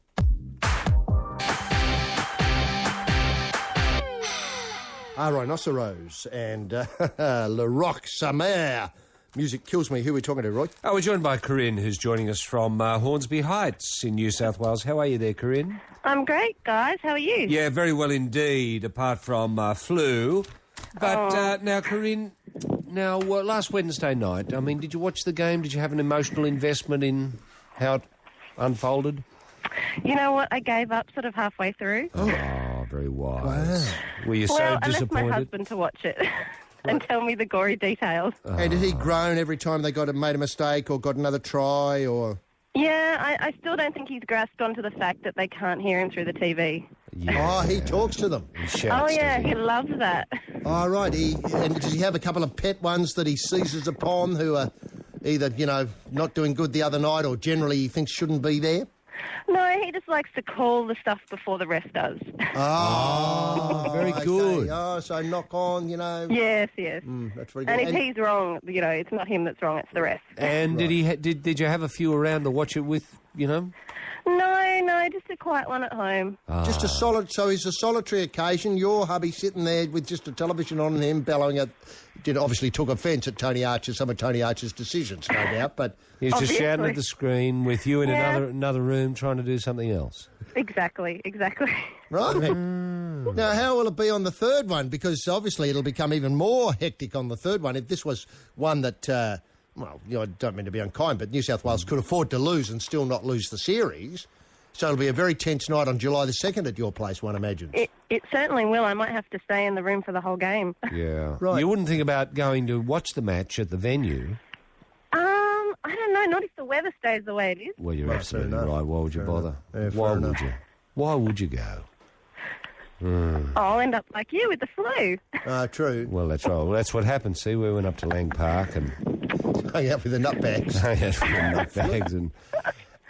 [SPEAKER 6] Rhinoceros and Le Rock Sa Mère. Music kills me. Who are we talking to, Roy?
[SPEAKER 16] Oh, we're joined by Corinne, who's joining us from Hornsby Heights in New South Wales. How are you there, Corinne?
[SPEAKER 9] I'm great, guys. How are you?
[SPEAKER 16] Yeah, very well indeed, apart from flu. But now, Corinne, Now, last Wednesday night, I mean, did you watch the game? Did you have an emotional investment in how it unfolded?
[SPEAKER 9] You know what? I gave up sort of halfway through.
[SPEAKER 16] Oh, very wise.
[SPEAKER 6] Wow.
[SPEAKER 16] Were you
[SPEAKER 9] Well,
[SPEAKER 16] so
[SPEAKER 9] I left
[SPEAKER 16] disappointed?
[SPEAKER 9] my husband to watch it and tell me the gory details.
[SPEAKER 6] And did he groan every time they made a mistake or got another try or...
[SPEAKER 9] Yeah, I still don't think he's grasped onto the fact that they can't hear him through the TV.
[SPEAKER 6] Oh, he talks to them.
[SPEAKER 9] Oh, yeah, he loves that.
[SPEAKER 6] Oh, right. And does he have a couple of pet ones that he seizes upon who are either, not doing good the other night or generally he thinks shouldn't be there?
[SPEAKER 9] No, he just likes to call the stuff before the rest does.
[SPEAKER 6] Oh,
[SPEAKER 16] very good.
[SPEAKER 6] Oh, so knock on,
[SPEAKER 9] Yes, yes.
[SPEAKER 6] That's very good.
[SPEAKER 9] And if he's wrong, it's not him that's wrong, it's the rest.
[SPEAKER 16] And did you have a few around to watch it with,
[SPEAKER 9] No, just a quiet one at home.
[SPEAKER 6] Just so it's a solitary occasion. Your hubby sitting there with just a television on and him bellowing at... Obviously took offence at some of Tony Archer's decisions, no doubt, but...
[SPEAKER 16] He was just
[SPEAKER 9] Obviously.
[SPEAKER 16] shouting at the screen with you in
[SPEAKER 9] Yeah.
[SPEAKER 16] another room trying to do something else.
[SPEAKER 9] Exactly.
[SPEAKER 6] Right. Now, how will it be on the third one? Because obviously it'll become even more hectic on the third one. If this was one that, I don't mean to be unkind, but New South Wales could afford to lose and still not lose the series. So it'll be a very tense night on July the 2nd at your place, one imagines.
[SPEAKER 9] It certainly will. I might have to stay in the room for the whole game.
[SPEAKER 16] Yeah.
[SPEAKER 6] Right.
[SPEAKER 16] You wouldn't think about going to watch the match at the venue?
[SPEAKER 9] I don't know, not if the weather stays the way it is.
[SPEAKER 16] Well, you're
[SPEAKER 6] Right,
[SPEAKER 16] absolutely
[SPEAKER 6] fair enough.
[SPEAKER 16] right. Why would you
[SPEAKER 6] Fair
[SPEAKER 16] bother?
[SPEAKER 6] enough. Yeah,
[SPEAKER 16] Why
[SPEAKER 6] fair
[SPEAKER 16] would
[SPEAKER 6] enough.
[SPEAKER 16] you? Why would you go?
[SPEAKER 9] I'll end up like you with the flu.
[SPEAKER 6] True.
[SPEAKER 16] Well, that's right. Well, that's what happened. See, we went up to Lang Park and
[SPEAKER 6] Hung out with the nutbags.
[SPEAKER 16] nutbags and...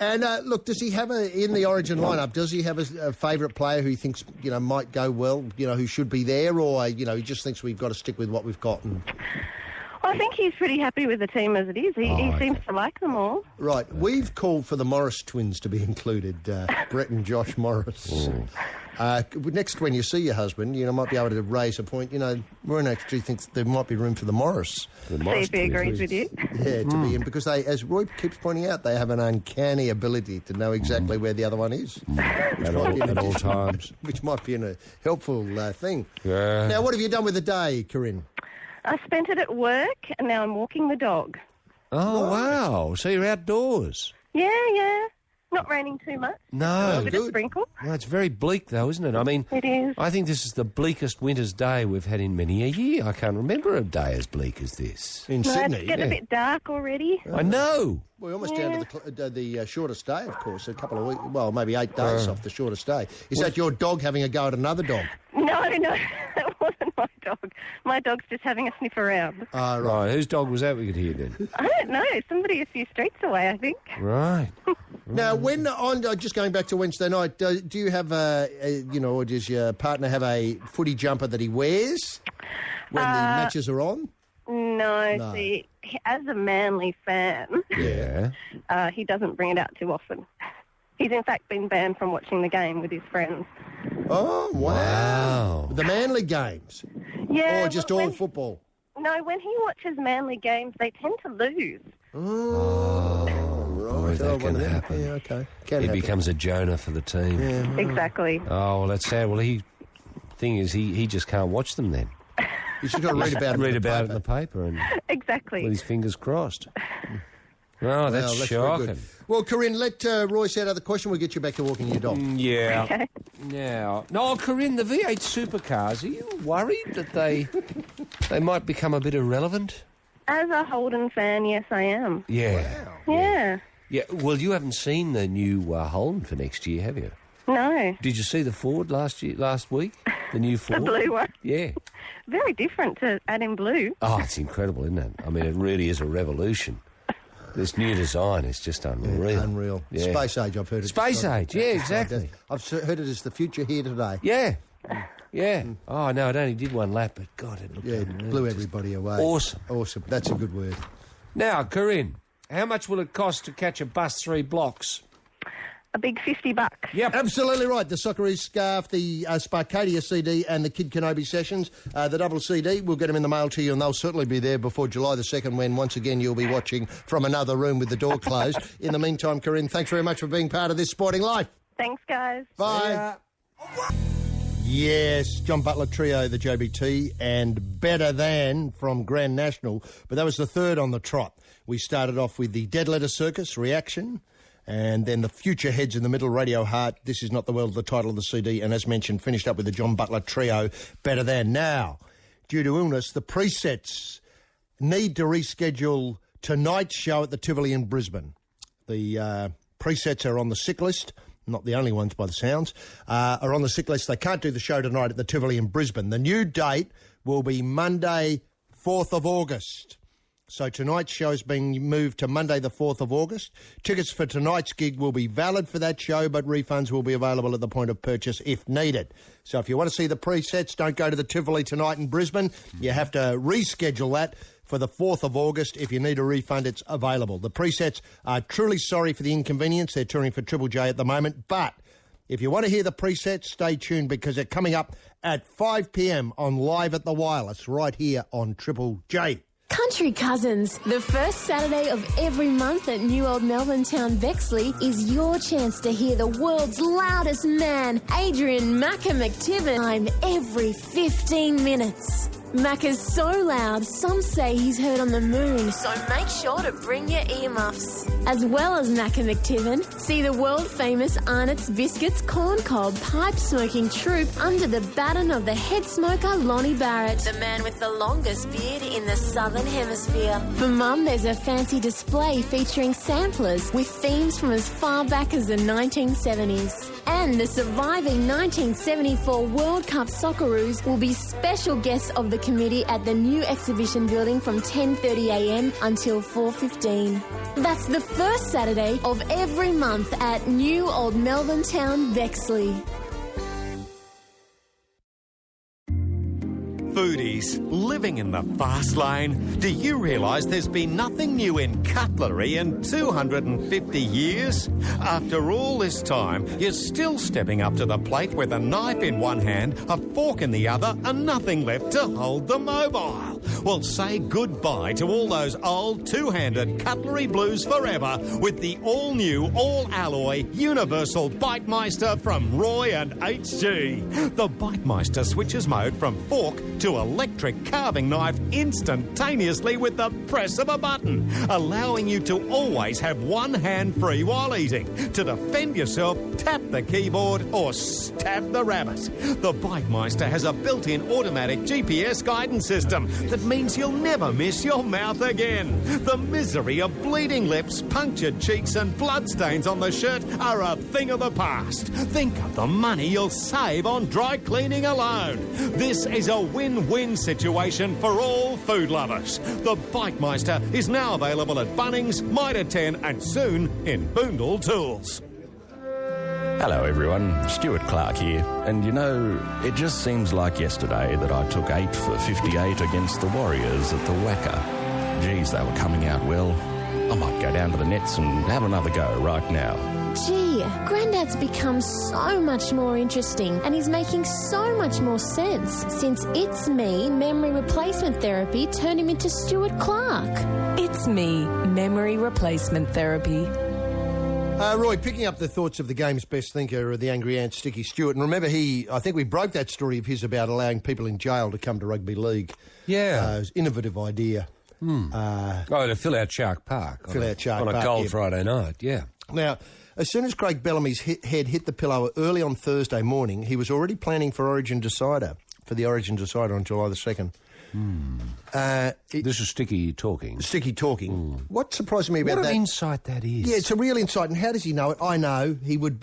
[SPEAKER 6] And look, does he have in the Origin lineup? Does he have a favourite player who he thinks might go well? Who should be there, or he just thinks we've got to stick with what we've got?
[SPEAKER 9] I think he's pretty happy with the team as it is. He seems to like them all.
[SPEAKER 6] Right, we've called for the Morris twins to be included, Brett and Josh Morris. Next, when you see your husband, might be able to raise a point. Warren actually thinks there might be room for the Morris.
[SPEAKER 9] See if he agrees with you.
[SPEAKER 6] Yeah, to be in, because they, as Roy keeps pointing out, they have an uncanny ability to know exactly where the other one is.
[SPEAKER 16] At all times.
[SPEAKER 6] Which might be a helpful thing.
[SPEAKER 16] Yeah.
[SPEAKER 6] Now, what have you done with the day, Corinne?
[SPEAKER 9] I spent it at work, and now I'm walking the dog.
[SPEAKER 16] Oh, wow. So you're outdoors.
[SPEAKER 9] Yeah. Not raining too much.
[SPEAKER 16] No.
[SPEAKER 9] A bit of sprinkle.
[SPEAKER 16] No, it's very bleak, though, isn't it? I mean,
[SPEAKER 9] It is.
[SPEAKER 16] I think this is the bleakest winter's day we've had in many a year. I can't remember a day as bleak as this.
[SPEAKER 6] In
[SPEAKER 9] No,
[SPEAKER 6] Sydney?
[SPEAKER 9] it's getting a bit dark already.
[SPEAKER 16] I know.
[SPEAKER 6] We're almost down to the shortest day, of course. A couple of weeks, well, maybe 8 days off the shortest day. Is that your dog having a go at another dog?
[SPEAKER 9] No, that wasn't my dog. My dog's just having a sniff around.
[SPEAKER 16] Right. Whose dog was that we could hear then?
[SPEAKER 9] I don't know. Somebody a few streets away, I think.
[SPEAKER 16] Right.
[SPEAKER 6] Now, just going back to Wednesday night, do you have or does your partner have a footy jumper that he wears when the matches are on?
[SPEAKER 9] No, see, as a Manly fan,
[SPEAKER 16] Yeah.
[SPEAKER 9] he doesn't bring it out too often. He's in fact been banned from watching the game with his friends.
[SPEAKER 6] Oh, wow. The Manly games?
[SPEAKER 9] Yeah.
[SPEAKER 6] Or just
[SPEAKER 9] but
[SPEAKER 6] all football?
[SPEAKER 9] No, when he watches Manly games, they tend to lose.
[SPEAKER 6] Oh,
[SPEAKER 16] Boy, that can happen.
[SPEAKER 6] Yeah, okay.
[SPEAKER 16] He becomes a Jonah for the team.
[SPEAKER 9] Exactly.
[SPEAKER 16] Oh, well, that's sad. Well, thing is, he just can't watch them then.
[SPEAKER 6] He's just got to read about it
[SPEAKER 16] in the paper and
[SPEAKER 9] Exactly.
[SPEAKER 16] with his fingers crossed. Oh, that's
[SPEAKER 6] very
[SPEAKER 16] shocking.
[SPEAKER 6] good. Well, Corinne, let Royce out of the question. We'll get you back to walking your dog.
[SPEAKER 16] Yeah.
[SPEAKER 9] Okay.
[SPEAKER 16] Yeah. No, Corinne, the V8 supercars, are you worried that they might become a bit irrelevant?
[SPEAKER 9] As a Holden fan, yes, I am.
[SPEAKER 16] Yeah.
[SPEAKER 9] Yeah.
[SPEAKER 16] Yeah. Well, you haven't seen the new Holden for next year, have you?
[SPEAKER 9] No.
[SPEAKER 16] Did you see the Ford last week? The new Ford?
[SPEAKER 9] The blue one.
[SPEAKER 16] Yeah.
[SPEAKER 9] Very different to add in blue.
[SPEAKER 16] Oh, it's incredible, isn't it? I mean, it really is a revolution. This new design is just unreal.
[SPEAKER 6] Yeah, unreal.
[SPEAKER 16] Yeah.
[SPEAKER 6] Space age, I've heard it.
[SPEAKER 16] Space age, yeah, exactly.
[SPEAKER 6] I've heard it as the future here today.
[SPEAKER 16] Yeah. Yeah. Oh, no, it only did one lap, but God, it looked
[SPEAKER 6] it
[SPEAKER 16] unreal.
[SPEAKER 6] blew everybody away.
[SPEAKER 16] Awesome.
[SPEAKER 6] Awesome. That's a good word.
[SPEAKER 16] Now, Corinne, how much will it cost to catch a bus 3 blocks?
[SPEAKER 9] A big $50.
[SPEAKER 16] Yep.
[SPEAKER 6] Absolutely right. The Socceroos scarf, the Sparcadia CD and the Kid Kenobi sessions, the double CD, we'll get them in the mail to you and they'll certainly be there before July the 2nd when once again you'll be watching from another room with the door closed. In the meantime, Corinne, thanks very much for being part of this sporting life.
[SPEAKER 9] Thanks, guys.
[SPEAKER 6] Bye. Yes, John Butler Trio, the JBT, and Better Than from Grand National. But that was the third on the trot. We started off with the Dead Letter Circus, Reaction, and then the Future Heads in the middle, Radio Heart, This Is Not the World, the title of the CD, and as mentioned, finished up with the John Butler Trio, Better Than. Now, due to illness, the presets need to reschedule tonight's show at the Tivoli in Brisbane. The presets are on the sick list. Not the only ones by the sounds, are on the sick list. They can't do the show tonight at the Tivoli in Brisbane. The new date will be Monday, 4th of August. So tonight's show is being moved to Monday, the 4th of August. Tickets for tonight's gig will be valid for that show, but refunds will be available at the point of purchase if needed. So if you want to see the presets, don't go to the Tivoli tonight in Brisbane. You have to reschedule that for the 4th of August. If you need a refund, it's available. The presets are truly sorry for the inconvenience. They're touring for Triple J at the moment. But if you want to hear the presets, stay tuned because they're coming up at 5 p.m. on Live at the Wireless right here on Triple J.
[SPEAKER 13] Country Cousins, the first Saturday of every month at New Old Melbourne Town, Bexley, is your chance to hear the world's loudest man, Adrian Macca McTibbin, every 15 minutes. Macca's so loud, some say he's heard on the moon, so make sure to bring your earmuffs. As well as Macca McTibbin, see the world-famous Arnott's Biscuits Corn Cob pipe-smoking troupe under the baton of the head smoker Lonnie Barrett, the man with the longest beard in the Southern Hemisphere. For Mum, there's a fancy display featuring samplers with themes from as far back as the 1970s. And the surviving 1974 World Cup Socceroos will be special guests of the committee at the new exhibition building from 10:30am until 4:15. That's the first Saturday of every month at New Old Melbourne Town, Bexley.
[SPEAKER 19] Foodies, living in the fast lane, do you realise there's been nothing new in cutlery in 250 years? After all this time, you're still stepping up to the plate with a knife in one hand, a fork in the other, and nothing left to hold the mobile. Well, say goodbye to all those old two-handed cutlery blues forever with the all-new, all-alloy, universal Bitemeister from Roy and HG. The Bitemeister switches mode from fork to electric carving knife instantaneously with the press of a button, allowing you to always have one hand free while eating. To defend yourself, tap the keyboard or stab the rabbit. The Bitemeister has a built-in automatic GPS guidance system that means you'll never miss your mouth again. The misery of bleeding lips, punctured cheeks and bloodstains on the shirt are a thing of the past. Think of the money you'll save on dry cleaning alone. This is a win-win situation for all food lovers. The Bitemeister is now available at Bunnings, Mitre 10 and soon in Boondall Tools.
[SPEAKER 7] Hello everyone, Stuart Clark here. And you know, it just seems like yesterday that I took 8 for 58 against the Warriors at the Wacker. Geez, they were coming out well. I might go down to the nets and have another go right now.
[SPEAKER 13] Gee, Grandad's become so much more interesting and he's making so much more sense since It's Me Memory Replacement Therapy turned him into Stuart Clark.
[SPEAKER 12] It's Me Memory Replacement Therapy.
[SPEAKER 6] Roy, picking up the thoughts of the game's best thinker, the Angry Ant, Sticky Stewart, and remember I think we broke that story of his about allowing people in jail to come to rugby league.
[SPEAKER 16] Yeah.
[SPEAKER 6] It was an innovative idea.
[SPEAKER 16] To fill out Shark Park. On a cold Friday night, yeah.
[SPEAKER 6] Now, as soon as Craig Bellamy's head hit the pillow early on Thursday morning, he was already planning for the Origin Decider on July the 2nd.
[SPEAKER 16] This is Sticky talking.
[SPEAKER 6] Sticky talking. What surprised me about that...
[SPEAKER 16] What an insight that is.
[SPEAKER 6] Yeah, it's a real insight. And how does he know it? I know we would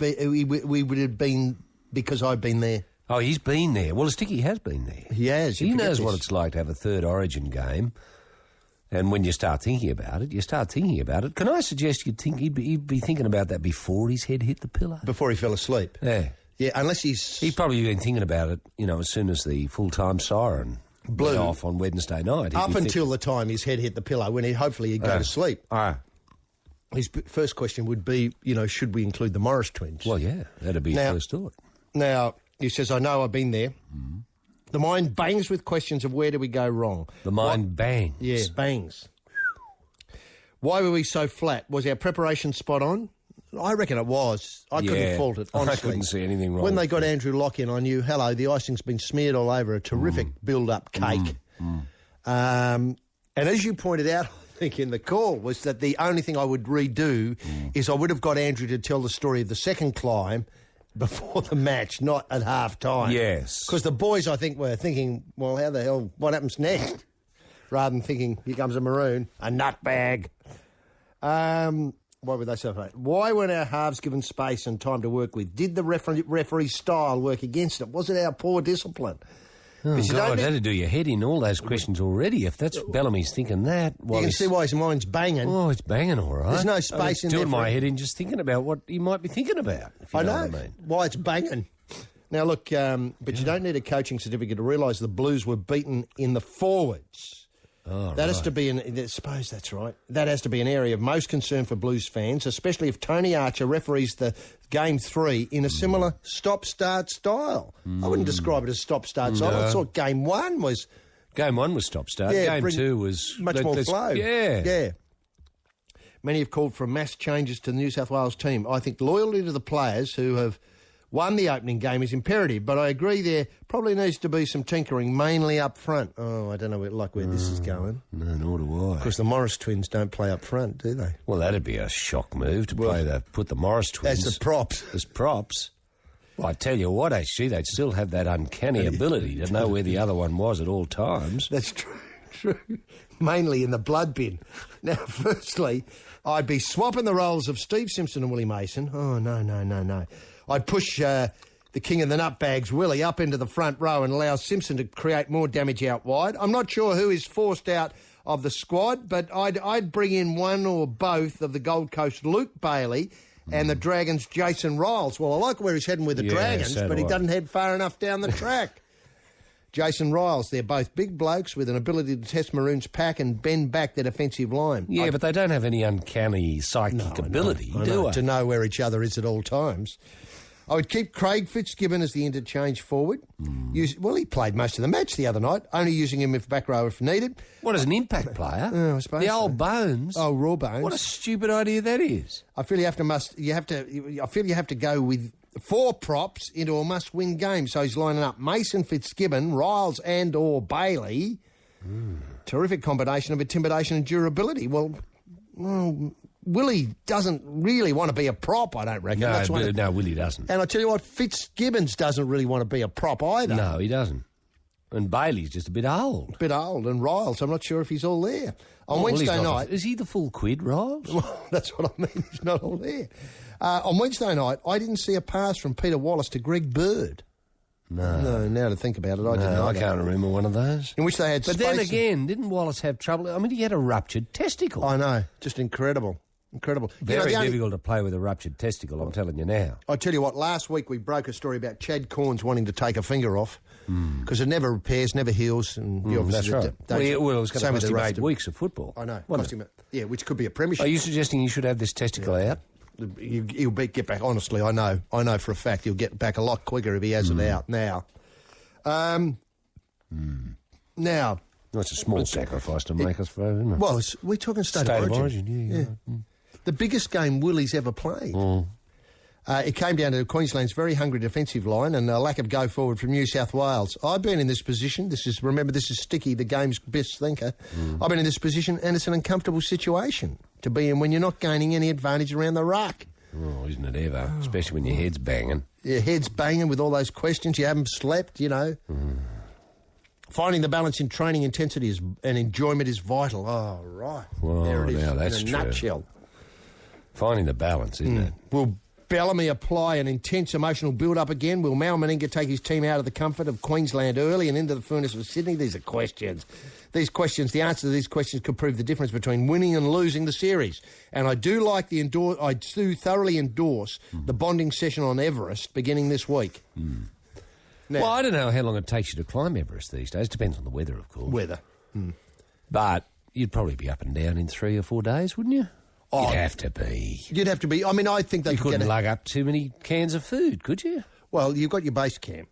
[SPEAKER 6] have been because I've been there.
[SPEAKER 16] Oh, he's been there. Well, Sticky has been there.
[SPEAKER 6] He has.
[SPEAKER 16] He knows what it's like to have a third Origin game. And when you start thinking about it, Can I suggest he'd be thinking about that before his head hit the pillow?
[SPEAKER 6] Before he fell asleep?
[SPEAKER 16] Yeah.
[SPEAKER 6] Yeah, unless he'd
[SPEAKER 16] probably been thinking about it, as soon as the full-time siren blew off on Wednesday night.
[SPEAKER 6] Up until the time his head hit the pillow, when he'd go to sleep. His first question would be, should we include the Morris twins?
[SPEAKER 16] Well, yeah, that'd be his first thought.
[SPEAKER 6] Now, he says, I know I've been there. Mm. The mind bangs with questions of where do we go wrong.
[SPEAKER 16] The mind bangs.
[SPEAKER 6] Yeah, bangs. Why were we so flat? Was our preparation spot on? I reckon it was. I couldn't fault it, honestly.
[SPEAKER 16] I couldn't see anything wrong.
[SPEAKER 6] When they got Andrew Locke in, I knew, hello, the icing's been smeared all over a terrific build-up cake. And as you pointed out, I think, in the call, was that the only thing I would redo is I would have got Andrew to tell the story of the second climb before the match, not at half-time.
[SPEAKER 16] Yes.
[SPEAKER 6] Because the boys, I think, were thinking, well, how the hell, what happens next? Rather than thinking, here comes a maroon, a nutbag. Why were they so late? Why weren't our halves given space and time to work with? Did the referee style work against it? Was it our poor discipline?
[SPEAKER 16] Oh, God, that'd do your head in, all those questions already. If that's Bellamy's thinking that...
[SPEAKER 6] You can see why his mind's banging.
[SPEAKER 16] Oh, it's banging, all right.
[SPEAKER 6] There's no space in there.
[SPEAKER 16] Doing my head in just thinking about what he might be thinking about, if you know what I mean.
[SPEAKER 6] Why it's banging. Now, look, but you don't need a coaching certificate to realise the Blues were beaten in the forwards.
[SPEAKER 16] Oh,
[SPEAKER 6] that has to be I suppose that's right. That has to be an area of most concern for Blues fans, especially if Tony Archer referees the Game 3 in a similar stop-start style. I wouldn't describe it as stop-start style. I thought Game 1 was...
[SPEAKER 16] Game 1 was stop-start.
[SPEAKER 6] Yeah,
[SPEAKER 16] Game 2 was...
[SPEAKER 6] Much more flow.
[SPEAKER 16] Yeah.
[SPEAKER 6] Many have called for mass changes to the New South Wales team. I think loyalty to the players who have won the opening game is imperative, but I agree there probably needs to be some tinkering, mainly up front. Oh, I don't know where this is going.
[SPEAKER 16] No, nor do I.
[SPEAKER 6] Because the Morris twins don't play up front, do they?
[SPEAKER 16] Well, that'd be a shock move to put the Morris twins...
[SPEAKER 6] As the props.
[SPEAKER 16] As props. Well, I tell you what, HG, they'd still have that uncanny ability to know where the other one was at all times.
[SPEAKER 6] That's true. Mainly in the blood bin. Now, firstly, I'd be swapping the roles of Steve Simpson and Willie Mason. Oh, no. I'd push the king of the nutbags, Willie, up into the front row and allow Simpson to create more damage out wide. I'm not sure who is forced out of the squad, but I'd bring in one or both of the Gold Coast Luke Bailey and the Dragons' Jason Riles. Well, I like where he's heading with the Dragons, but he doesn't head far enough down the track. Jason Riles, they're both big blokes with an ability to test Maroon's pack and bend back their defensive line.
[SPEAKER 16] Yeah, but they don't have any uncanny psychic ability, do they?
[SPEAKER 6] To know where each other is at all times. I would keep Craig Fitzgibbon as the interchange forward. He played most of the match the other night, only using him if back row if needed.
[SPEAKER 16] What, as an impact player?
[SPEAKER 6] I suppose
[SPEAKER 16] the old Bones.
[SPEAKER 6] Oh, Raw Bones.
[SPEAKER 16] What a stupid idea that is.
[SPEAKER 6] I feel you have to go with 4 props into a must-win game. So he's lining up Mason, Fitzgibbon, Riles and or Bailey. Terrific combination of intimidation and durability. Well, Willie doesn't really want to be a prop, I don't reckon.
[SPEAKER 16] No, Willie doesn't.
[SPEAKER 6] And I tell you what, Fitzgibbons doesn't really want to be a prop either.
[SPEAKER 16] No, he doesn't. And Bailey's just a bit old.
[SPEAKER 6] And Riles, I'm not sure if he's all there. On Wednesday night...
[SPEAKER 16] Is he the full quid, Riles?
[SPEAKER 6] Well, that's what I mean. He's not all there. On Wednesday night, I didn't see a pass from Peter Wallace to Greg Bird. No, now to think about it, I didn't know.
[SPEAKER 16] I can't remember one of those.
[SPEAKER 6] In which they had
[SPEAKER 16] But then again, didn't Wallace have trouble? I mean, he had a ruptured testicle.
[SPEAKER 6] I know. Just incredible.
[SPEAKER 16] Very difficult to play with a ruptured testicle, I'm telling you now.
[SPEAKER 6] I tell you what, last week we broke a story about Chad Corns wanting to take a finger off because it never repairs, never heals. And
[SPEAKER 16] that's right. Well, it was going to cost him 8 weeks of football.
[SPEAKER 6] I know. Cost him, which could be a premiership.
[SPEAKER 16] Are you suggesting he should have this testicle out?
[SPEAKER 6] He'll get back, honestly, I know for a fact he'll get back a lot quicker if he has it out now. Now...
[SPEAKER 16] Well, it's a small sacrifice to make, I suppose, isn't it?
[SPEAKER 6] Well, we're talking state of origin.
[SPEAKER 16] Yeah.
[SPEAKER 6] The biggest game Willie's ever played. It came down to Queensland's very hungry defensive line and a lack of go forward from New South Wales. I've been in this position. This is Sticky, the game's best thinker. I've been in this position, and it's an uncomfortable situation to be in when you're not gaining any advantage around the ruck.
[SPEAKER 16] Oh, isn't it ever? Especially when your head's banging.
[SPEAKER 6] Your head's banging with all those questions. You haven't slept, Finding the balance in training intensity and enjoyment is vital. Oh, right.
[SPEAKER 16] Well,
[SPEAKER 6] there it is.
[SPEAKER 16] Now that's
[SPEAKER 6] in a
[SPEAKER 16] true.
[SPEAKER 6] nutshell.
[SPEAKER 16] Finding the balance, isn't it?
[SPEAKER 6] Will Bellamy apply an intense emotional build-up again? Will Mal Meninga take his team out of the comfort of Queensland early and into the furnace of Sydney? These are questions. The answer to these questions could prove the difference between winning and losing the series. And I do thoroughly endorse the bonding session on Everest beginning this week.
[SPEAKER 16] Now, well, I don't know how long it takes you to climb Everest these days. Depends on the weather, of course.
[SPEAKER 6] Weather.
[SPEAKER 16] But you'd probably be up and down in 3 or 4 days, wouldn't you?
[SPEAKER 6] Oh,
[SPEAKER 16] You'd have to be.
[SPEAKER 6] You'd have to be. I mean, I think they
[SPEAKER 16] couldn't lug up too many cans of food, could you?
[SPEAKER 6] Well, you've got your base camp.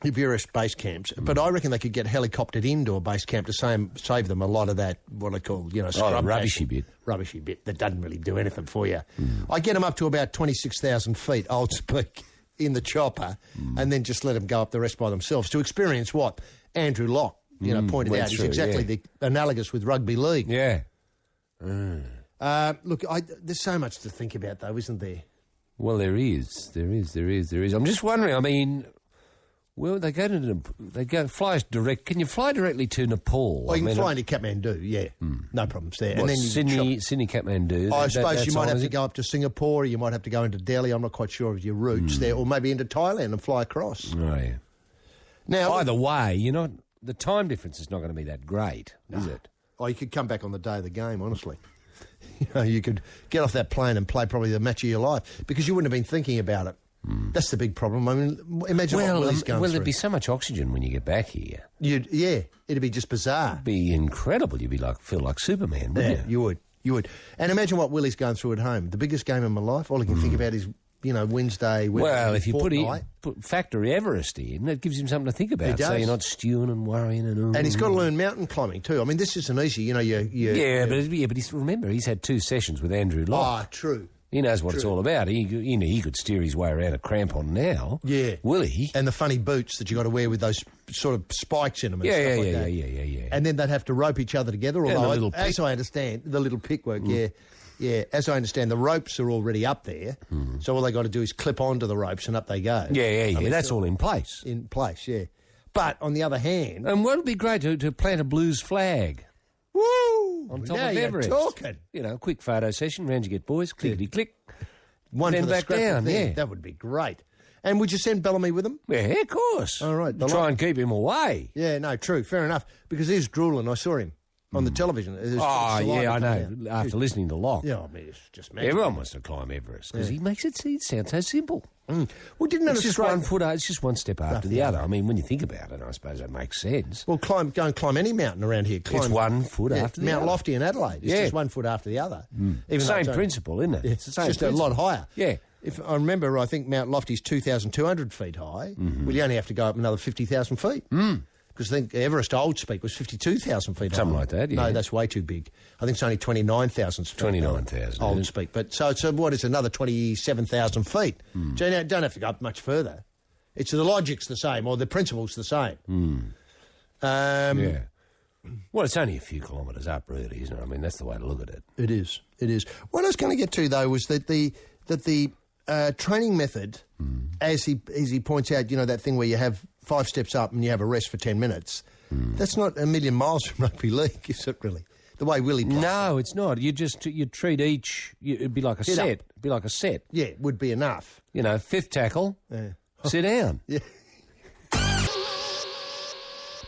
[SPEAKER 6] various base camps, but I reckon they could get helicoptered into a base camp to save them a lot of that, what I call, scrub
[SPEAKER 16] rubbishy bit.
[SPEAKER 6] Rubbishy bit that doesn't really do anything for you. I get them up to about 26,000 feet, old speak, in the chopper, and then just let them go up the rest by themselves to experience what Andrew Locke, pointed out. Is exactly the analogous with rugby league.
[SPEAKER 16] Yeah.
[SPEAKER 6] Look, there's so much to think about, though, isn't there?
[SPEAKER 16] Well, there is. I'm just wondering, I mean... Well, they go fly direct. Can you fly directly to Nepal?
[SPEAKER 6] Well, you can fly into Kathmandu, yeah. No problems there.
[SPEAKER 16] What,
[SPEAKER 6] and then
[SPEAKER 16] Sydney, Kathmandu.
[SPEAKER 6] I suppose you might have to go up to Singapore, or you might have to go into Delhi. I'm not quite sure of your routes there, or maybe into Thailand and fly across.
[SPEAKER 16] Oh, yeah.
[SPEAKER 6] Now,
[SPEAKER 16] either way, the time difference is not going to be that great, is it?
[SPEAKER 6] Oh, you could come back on the day of the game, honestly. You could get off that plane and play probably the match of your life because you wouldn't have been thinking about it. That's the big problem. I mean, imagine what Willie's going through.
[SPEAKER 16] There'd be so much oxygen when you get back here.
[SPEAKER 6] It'd be just bizarre.
[SPEAKER 16] It'd be incredible. You'd be feel like Superman, wouldn't
[SPEAKER 6] you? You would. And imagine what Willie's going through at home. The biggest game of my life. All he can think about is, Wednesday.
[SPEAKER 16] Well, if you put factor Everest in, it gives him something to think about.
[SPEAKER 6] He does.
[SPEAKER 16] So you're not stewing and worrying and.
[SPEAKER 6] And he's got to learn mountain climbing too. I mean, this isn't easy.
[SPEAKER 16] But remember, he's had 2 sessions with Andrew Locke.
[SPEAKER 6] Ah, true.
[SPEAKER 16] He knows what it's all about. He could steer his way around a crampon now.
[SPEAKER 6] Yeah.
[SPEAKER 16] Will he?
[SPEAKER 6] And the funny boots that you got to wear with those sort of spikes in them and stuff like that.
[SPEAKER 16] Yeah.
[SPEAKER 6] And then they'd have to rope each other together. Although, as I understand, the little pick work, yeah. As I understand, the ropes are already up there. So all they got to do is clip onto the ropes and up they go.
[SPEAKER 16] Yeah. That's all in place.
[SPEAKER 6] In place, yeah. But on the other hand...
[SPEAKER 16] And wouldn't it be great to plant a blues flag?
[SPEAKER 6] Woo!
[SPEAKER 16] On top of Everest.
[SPEAKER 6] You're talking.
[SPEAKER 16] Quick photo session, round you get boys, clickety-click.
[SPEAKER 6] One
[SPEAKER 16] then
[SPEAKER 6] for the
[SPEAKER 16] back down,
[SPEAKER 6] thing. That would be great. And would you send Bellamy with them?
[SPEAKER 16] Yeah, of course.
[SPEAKER 6] All right.
[SPEAKER 16] Try and keep him away.
[SPEAKER 6] Yeah, no, true, fair enough. Because he's drooling, I saw him on the television.
[SPEAKER 16] I know. After listening to Locke.
[SPEAKER 6] Yeah, I mean, it's just magic.
[SPEAKER 16] Everyone wants to climb Everest because he makes it sound so simple.
[SPEAKER 6] Well, didn't
[SPEAKER 16] it's just one foot. It's just one step after the other. I mean, when you think about it, I suppose that makes sense.
[SPEAKER 6] Well, go and climb any mountain around here.
[SPEAKER 16] It's 1 foot after the other.
[SPEAKER 6] Mount Lofty in Adelaide. It's just 1 foot after the other.
[SPEAKER 16] Even same principle, isn't it?
[SPEAKER 6] It's the same. Just a lot higher.
[SPEAKER 16] Yeah.
[SPEAKER 6] If I remember, I think Mount Lofty's 2,200 feet high. Well, you only have to go up another 50,000 feet. Because I think Everest Old Speak was 52,000 feet high.
[SPEAKER 16] Something like that, yeah.
[SPEAKER 6] No, that's way too big. I think it's only 29,000 feet.
[SPEAKER 16] 29,000.
[SPEAKER 6] Old Speak. But so it's another 27,000 feet. So you don't have to go up much further. It's the logic's the same, or the principle's the same.
[SPEAKER 16] Yeah. Well, it's only a few kilometres up, really, isn't it? I mean, that's the way to look at it.
[SPEAKER 6] It is. What I was going to get to, though, was that the training method, as he points out, that thing where you have 5 steps up and you have a rest for 10 minutes, that's not a million miles from rugby league, is it really? The way Willie plays.
[SPEAKER 16] No, it's not. You treat each, it'd be like a set. It'd be like a set.
[SPEAKER 6] Yeah, it would be enough.
[SPEAKER 16] 5th tackle, sit down.
[SPEAKER 6] Yeah.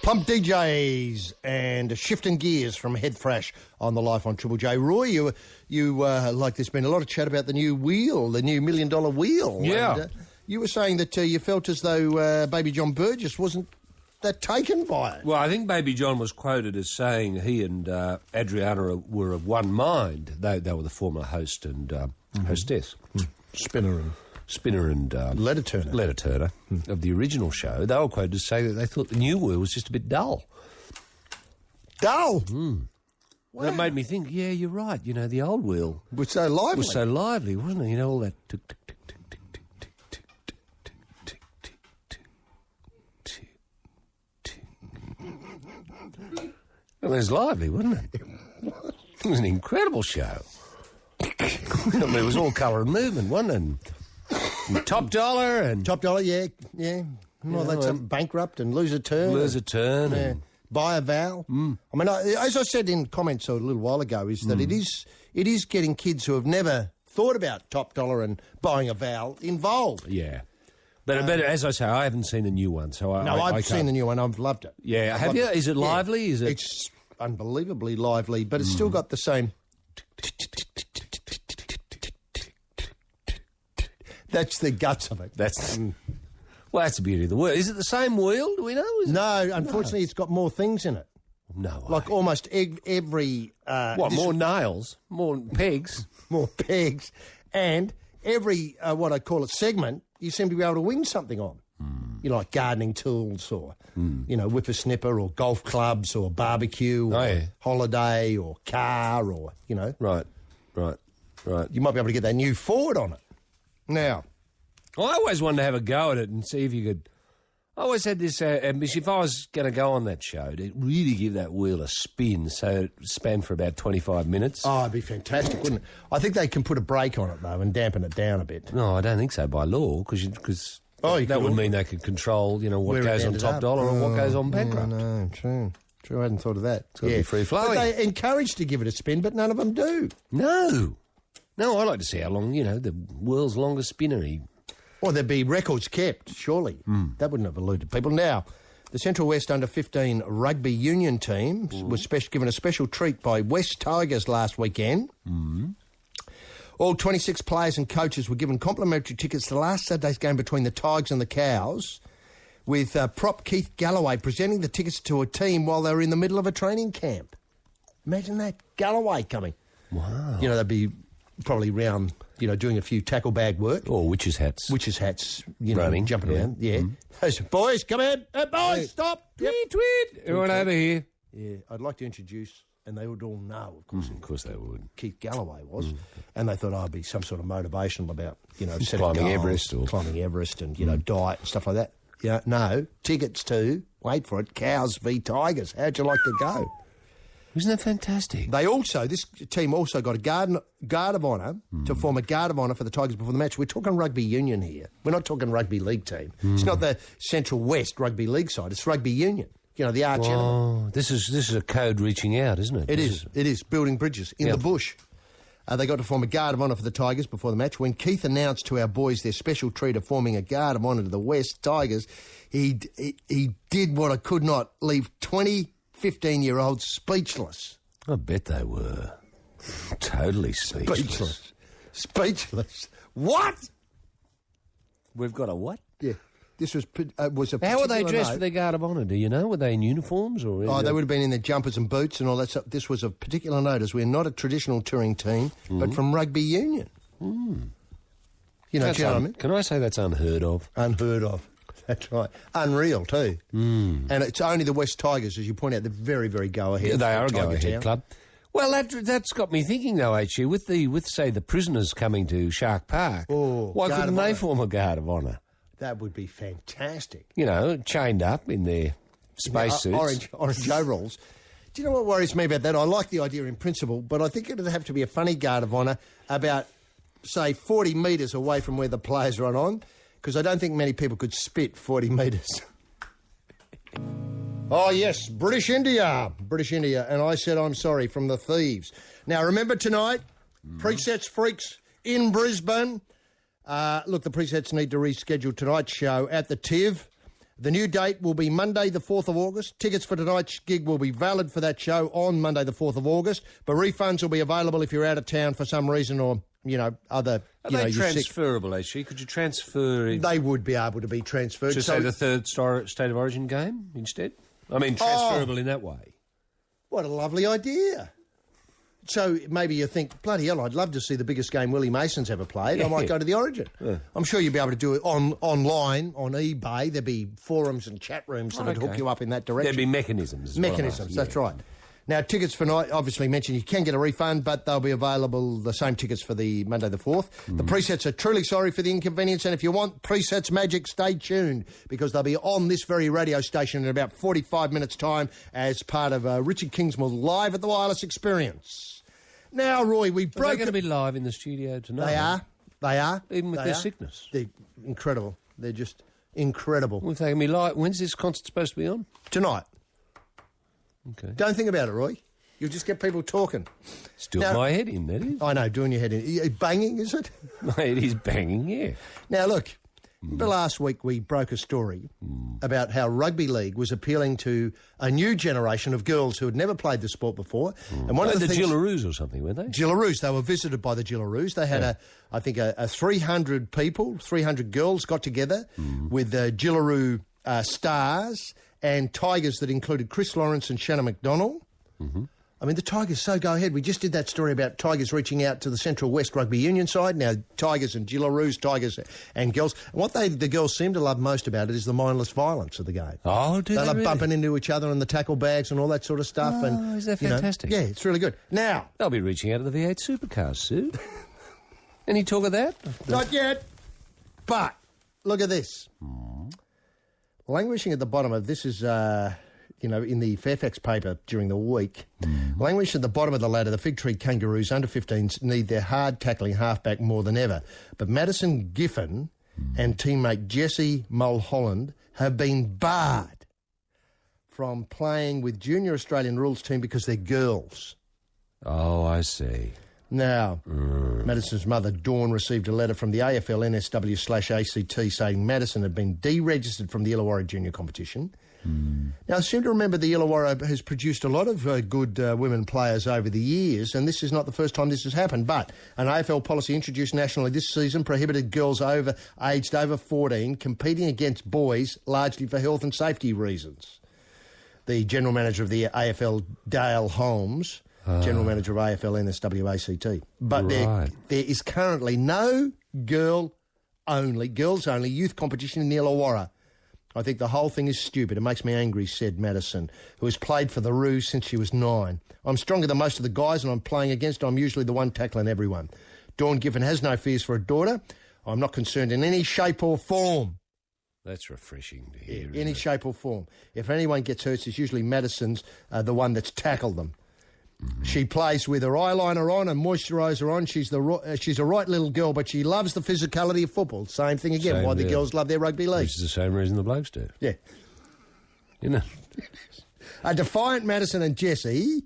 [SPEAKER 6] Pump DJs and shifting gears from Head Thrash on the Life on Triple J. Roy, you like there's been a lot of chat about the new wheel, the new $1 million wheel.
[SPEAKER 16] Yeah.
[SPEAKER 6] And, you were saying that you felt as though Baby John Burgess wasn't that taken by it.
[SPEAKER 16] Well, I think Baby John was quoted as saying he and Adriana were of one mind. They were the former host and hostess. Spinner and
[SPEAKER 6] Letter
[SPEAKER 16] Turner of the original show. They were quoted as saying that they thought the new wheel was just a bit dull.
[SPEAKER 6] Dull?
[SPEAKER 16] Wow. That made me think, yeah, you're right. The old wheel
[SPEAKER 6] was so lively.
[SPEAKER 16] Was so lively, wasn't it? All that tick, tick, tick, tick, tick, tick, tick, tick, tick, tick, tick, tick, tick, tick. It was lively, wasn't it? It was an incredible show. It was all colour and movement, wasn't it? And Top Dollar,
[SPEAKER 6] yeah. Well, that's bankrupt and lose a turn.
[SPEAKER 16] And
[SPEAKER 6] buy a vowel. I mean, as I said in comments a little while ago, is that it is getting kids who have never thought about Top Dollar and buying a vowel involved.
[SPEAKER 16] Yeah. But as I say, I haven't seen the new one, so
[SPEAKER 6] I've seen the new one. I've loved it.
[SPEAKER 16] Yeah, have you? Is it lively?
[SPEAKER 6] Yeah.
[SPEAKER 16] Is it?
[SPEAKER 6] It's unbelievably lively, but it's still got the same. That's the guts of it.
[SPEAKER 16] Well, that's the beauty of the wheel. Is it the same wheel? Do we know?
[SPEAKER 6] No, unfortunately, it's got more things in it.
[SPEAKER 16] No way.
[SPEAKER 6] Like almost every...
[SPEAKER 16] more nails? More pegs?
[SPEAKER 6] More pegs. And every, what I call it, segment, you seem to be able to win something on. You know, like gardening tools or, whippersnipper or golf clubs or barbecue or holiday or car or,
[SPEAKER 16] Right.
[SPEAKER 6] You might be able to get that new Ford on it. Now,
[SPEAKER 16] I always wanted to have a go at it and see if you could... I always had this ambition, if I was going to go on that show, to really give that wheel a spin so it span for about 25 minutes.
[SPEAKER 6] Oh, it'd be fantastic, wouldn't it? I think they can put a brake on it, though, and dampen it down a bit.
[SPEAKER 16] No, I don't think so by law, because that would mean they could control, what
[SPEAKER 6] where
[SPEAKER 16] goes on Top Dollar and what goes on Bankrupt.
[SPEAKER 6] No, true. I hadn't thought of that.
[SPEAKER 16] It's got to be free-flowing.
[SPEAKER 6] But they encouraged to give it a spin, but none of them do.
[SPEAKER 16] No, I like to see how long, the world's longest spinner.
[SPEAKER 6] Or there'd be records kept, surely. That wouldn't have eluded people. Now, the Central West Under-15 rugby union team was given a special treat by West Tigers last weekend. All 26 players and coaches were given complimentary tickets to last Saturday's game between the Tigers and the Cows, with prop Keith Galloway presenting the tickets to a team while they were in the middle of a training camp. Imagine that, Galloway coming.
[SPEAKER 16] Wow.
[SPEAKER 6] They'd be probably round... doing a few tackle bag work.
[SPEAKER 16] Or witches' hats.
[SPEAKER 6] Running. Jumping around, yeah. Boys, come in. Hey, boys, stop.
[SPEAKER 16] Tweet. Everyone over here.
[SPEAKER 6] Yeah, I'd like to introduce, and they would all know, of course.
[SPEAKER 16] Of course they would.
[SPEAKER 6] Keith Galloway was. And they thought I'd be some sort of motivational about, setting
[SPEAKER 16] climbing
[SPEAKER 6] goals,
[SPEAKER 16] Everest.
[SPEAKER 6] Climbing Everest and, diet and stuff like that. No, tickets to, wait for it, Cows v Tigers. How'd you like to go?
[SPEAKER 16] Isn't that fantastic?
[SPEAKER 6] This team also got a guard of honour to form a guard of honour for the Tigers before the match. We're talking rugby union here. We're not talking rugby league team. It's not the Central West rugby league side. It's rugby union. The arch enemy.
[SPEAKER 16] Oh, this is a code reaching out, isn't it?
[SPEAKER 6] It is. Building bridges in the bush. They got to form a guard of honour for the Tigers before the match. When Keith announced to our boys their special treat of forming a guard of honour to the West Tigers, he did what I could not leave 15-year-olds speechless.
[SPEAKER 16] I bet they were. Totally speechless.
[SPEAKER 6] Speechless. What?
[SPEAKER 16] We've got a what?
[SPEAKER 6] Yeah. This was a
[SPEAKER 16] How were they dressed
[SPEAKER 6] note.
[SPEAKER 16] for their guard of honour? Do you know? Were they in uniforms? Or
[SPEAKER 6] they would have been in their jumpers and boots and all that stuff. This was a particular note, as we're not a traditional touring team, but from rugby union. Do you know what I mean?
[SPEAKER 16] Can I say that's unheard of?
[SPEAKER 6] Unheard of. That's right. Unreal, too. And it's only the West Tigers, as you point out, they're very, very go-ahead.
[SPEAKER 16] Yeah, they are a go-ahead club. Well, that's got me thinking, though, H.U., with say, the prisoners coming to Shark Park, why couldn't they form a guard of honour?
[SPEAKER 6] That would be fantastic.
[SPEAKER 16] Chained up in their spacesuits.
[SPEAKER 6] Orange overalls. Do you know what worries me about that? I like the idea in principle, but I think it would have to be a funny guard of honour about, say, 40 metres away from where the players are on, because I don't think many people could spit 40 metres. Oh, yes, British India. And I said I'm sorry from the Thieves. Now, remember tonight, Presets Freaks in Brisbane. Look, the Presets need to reschedule tonight's show at the TIV. The new date will be Monday the 4th of August. Tickets for tonight's gig will be valid for that show on Monday the 4th of August, but refunds will be available if you're out of town for some reason or, other...
[SPEAKER 16] Are they transferable, actually? Could you transfer...
[SPEAKER 6] They would be able to be transferred.
[SPEAKER 16] To, say, the third State of Origin game instead? I mean, transferable in that way.
[SPEAKER 6] What a lovely idea. So maybe you think, bloody hell, I'd love to see the biggest game Willie Mason's ever played. I might go to the Origin. Yeah. I'm sure you'd be able to do it online, on eBay. There'd be forums and chat rooms that would hook you up in that direction.
[SPEAKER 16] There'd be mechanisms.
[SPEAKER 6] That's right. Now, tickets for night, obviously mentioned, you can get a refund, but they'll be available, the same tickets for the Monday the 4th. The Presets are truly sorry for the inconvenience, and if you want Presets magic, stay tuned, because they'll be on this very radio station in about 45 minutes' time as part of Richard Kingsmill Live at the Wireless Experience. Now, Roy, we broke...
[SPEAKER 16] Are they going to be live in the studio tonight?
[SPEAKER 6] They are.
[SPEAKER 16] Even with their sickness?
[SPEAKER 6] They're incredible. They're just incredible.
[SPEAKER 16] Well, if they can be live... When's this concert supposed to be on?
[SPEAKER 6] Tonight.
[SPEAKER 16] Okay.
[SPEAKER 6] Don't think about it, Roy. You'll just get people talking.
[SPEAKER 16] It's doing my head in, that is.
[SPEAKER 6] I know, doing your head in. Banging, is it?
[SPEAKER 16] My head is banging, yeah.
[SPEAKER 6] Now, look, remember last week we broke a story about how rugby league was appealing to a new generation of girls who had never played the sport before.
[SPEAKER 16] And one of the Gillaroos or something, weren't they?
[SPEAKER 6] Gillaroos. They were visited by the Gillaroos. They had, I think, 300 people, 300 girls got together with Gillaroo stars and Tigers that included Chris Lawrence and Shannon McDonnell. I mean, the Tigers so go ahead. We just did that story about Tigers reaching out to the Central West Rugby Union side. Now, Tigers and Gillaroos, Tigers and girls. And what the girls seem to love most about it is the mindless violence of the game.
[SPEAKER 16] Oh, do they
[SPEAKER 6] love
[SPEAKER 16] really?
[SPEAKER 6] bumping into each other and the tackle bags and all that sort of stuff.
[SPEAKER 16] Oh,
[SPEAKER 6] and
[SPEAKER 16] is that
[SPEAKER 6] you know,
[SPEAKER 16] fantastic?
[SPEAKER 6] yeah, it's really good. Now...
[SPEAKER 16] They'll be reaching out to the V8 supercars soon. Any talk of that?
[SPEAKER 6] Not yet. But, look at this. Languishing at the bottom of this is... in the Fairfax paper during the week, languish at the bottom of the ladder, the Fig Tree Kangaroos under 15s need their hard tackling halfback more than ever. But Madison Giffen and teammate Jessie Mulholland have been barred from playing with junior Australian rules team because they're girls.
[SPEAKER 16] Oh, I see.
[SPEAKER 6] Now, Madison's mother, Dawn, received a letter from the AFL NSW/ACT saying Madison had been deregistered from the Illawarra junior competition. Now, I seem to remember the Illawarra has produced a lot of good women players over the years, and this is not the first time this has happened, but an AFL policy introduced nationally this season prohibited girls aged over 14 competing against boys, largely for health and safety reasons. The general manager of the AFL, Dale Holmes, general manager of AFL NSW/ACT. But there is currently no girls only youth competition in the Illawarra. I think the whole thing is stupid. It makes me angry, said Madison, who has played for the Roos since she was 9. I'm stronger than most of the guys and I'm playing against. I'm usually the one tackling everyone. Dawn Giffen has no fears for her daughter. I'm not concerned in any shape or form.
[SPEAKER 16] That's refreshing to hear.
[SPEAKER 6] Any shape or form. If anyone gets hurt, it's usually Madison's the one that's tackled them. She plays with her eyeliner on and moisturiser on. She's a right little girl, but she loves the physicality of football. Same thing again,
[SPEAKER 16] Same
[SPEAKER 6] why the
[SPEAKER 16] deal.
[SPEAKER 6] girls love their rugby league.
[SPEAKER 16] Which is the same reason the blokes do.
[SPEAKER 6] Yeah.
[SPEAKER 16] You know.
[SPEAKER 6] A defiant Madison and Jessie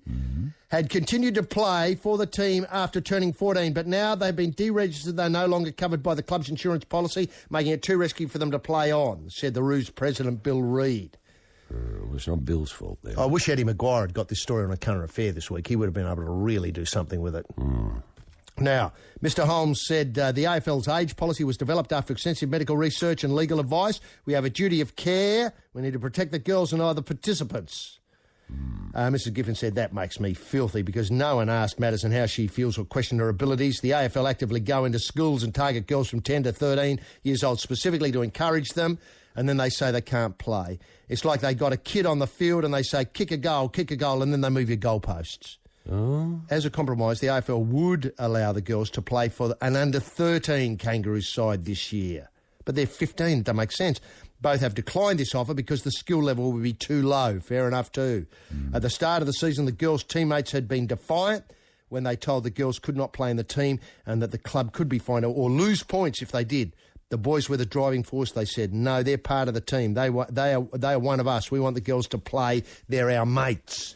[SPEAKER 6] had continued to play for the team after turning 14, but now they've been deregistered. They're no longer covered by the club's insurance policy, making it too risky for them to play on, said the Roos president, Bill Reid.
[SPEAKER 16] It's not Bill's fault there.
[SPEAKER 6] I wish Eddie Maguire had got this story on a current affair this week. He would have been able to really do something with it. Now, Mr Holmes said the AFL's age policy was developed after extensive medical research and legal advice. We have a duty of care. We need to protect the girls and other participants. Mrs Giffen said, that makes me filthy because no one asked Madison how she feels or questioned her abilities. The AFL actively go into schools and target girls from 10 to 13 years old specifically to encourage them, and then they say they can't play. It's like they got a kid on the field and they say, kick a goal, and then they move your goalposts.
[SPEAKER 16] Oh.
[SPEAKER 6] As a compromise, the AFL would allow the girls to play for an under-13 Kangaroos side this year. But they're 15, it doesn't make sense. Both have declined this offer because the skill level would be too low. Fair enough too. At the start of the season, the girls' teammates had been defiant when they told the girls could not play in the team and that the club could be fined or lose points if they did. The boys were the driving force. They said, no, they're part of the team. They are one of us. We want the girls to play. They're our mates.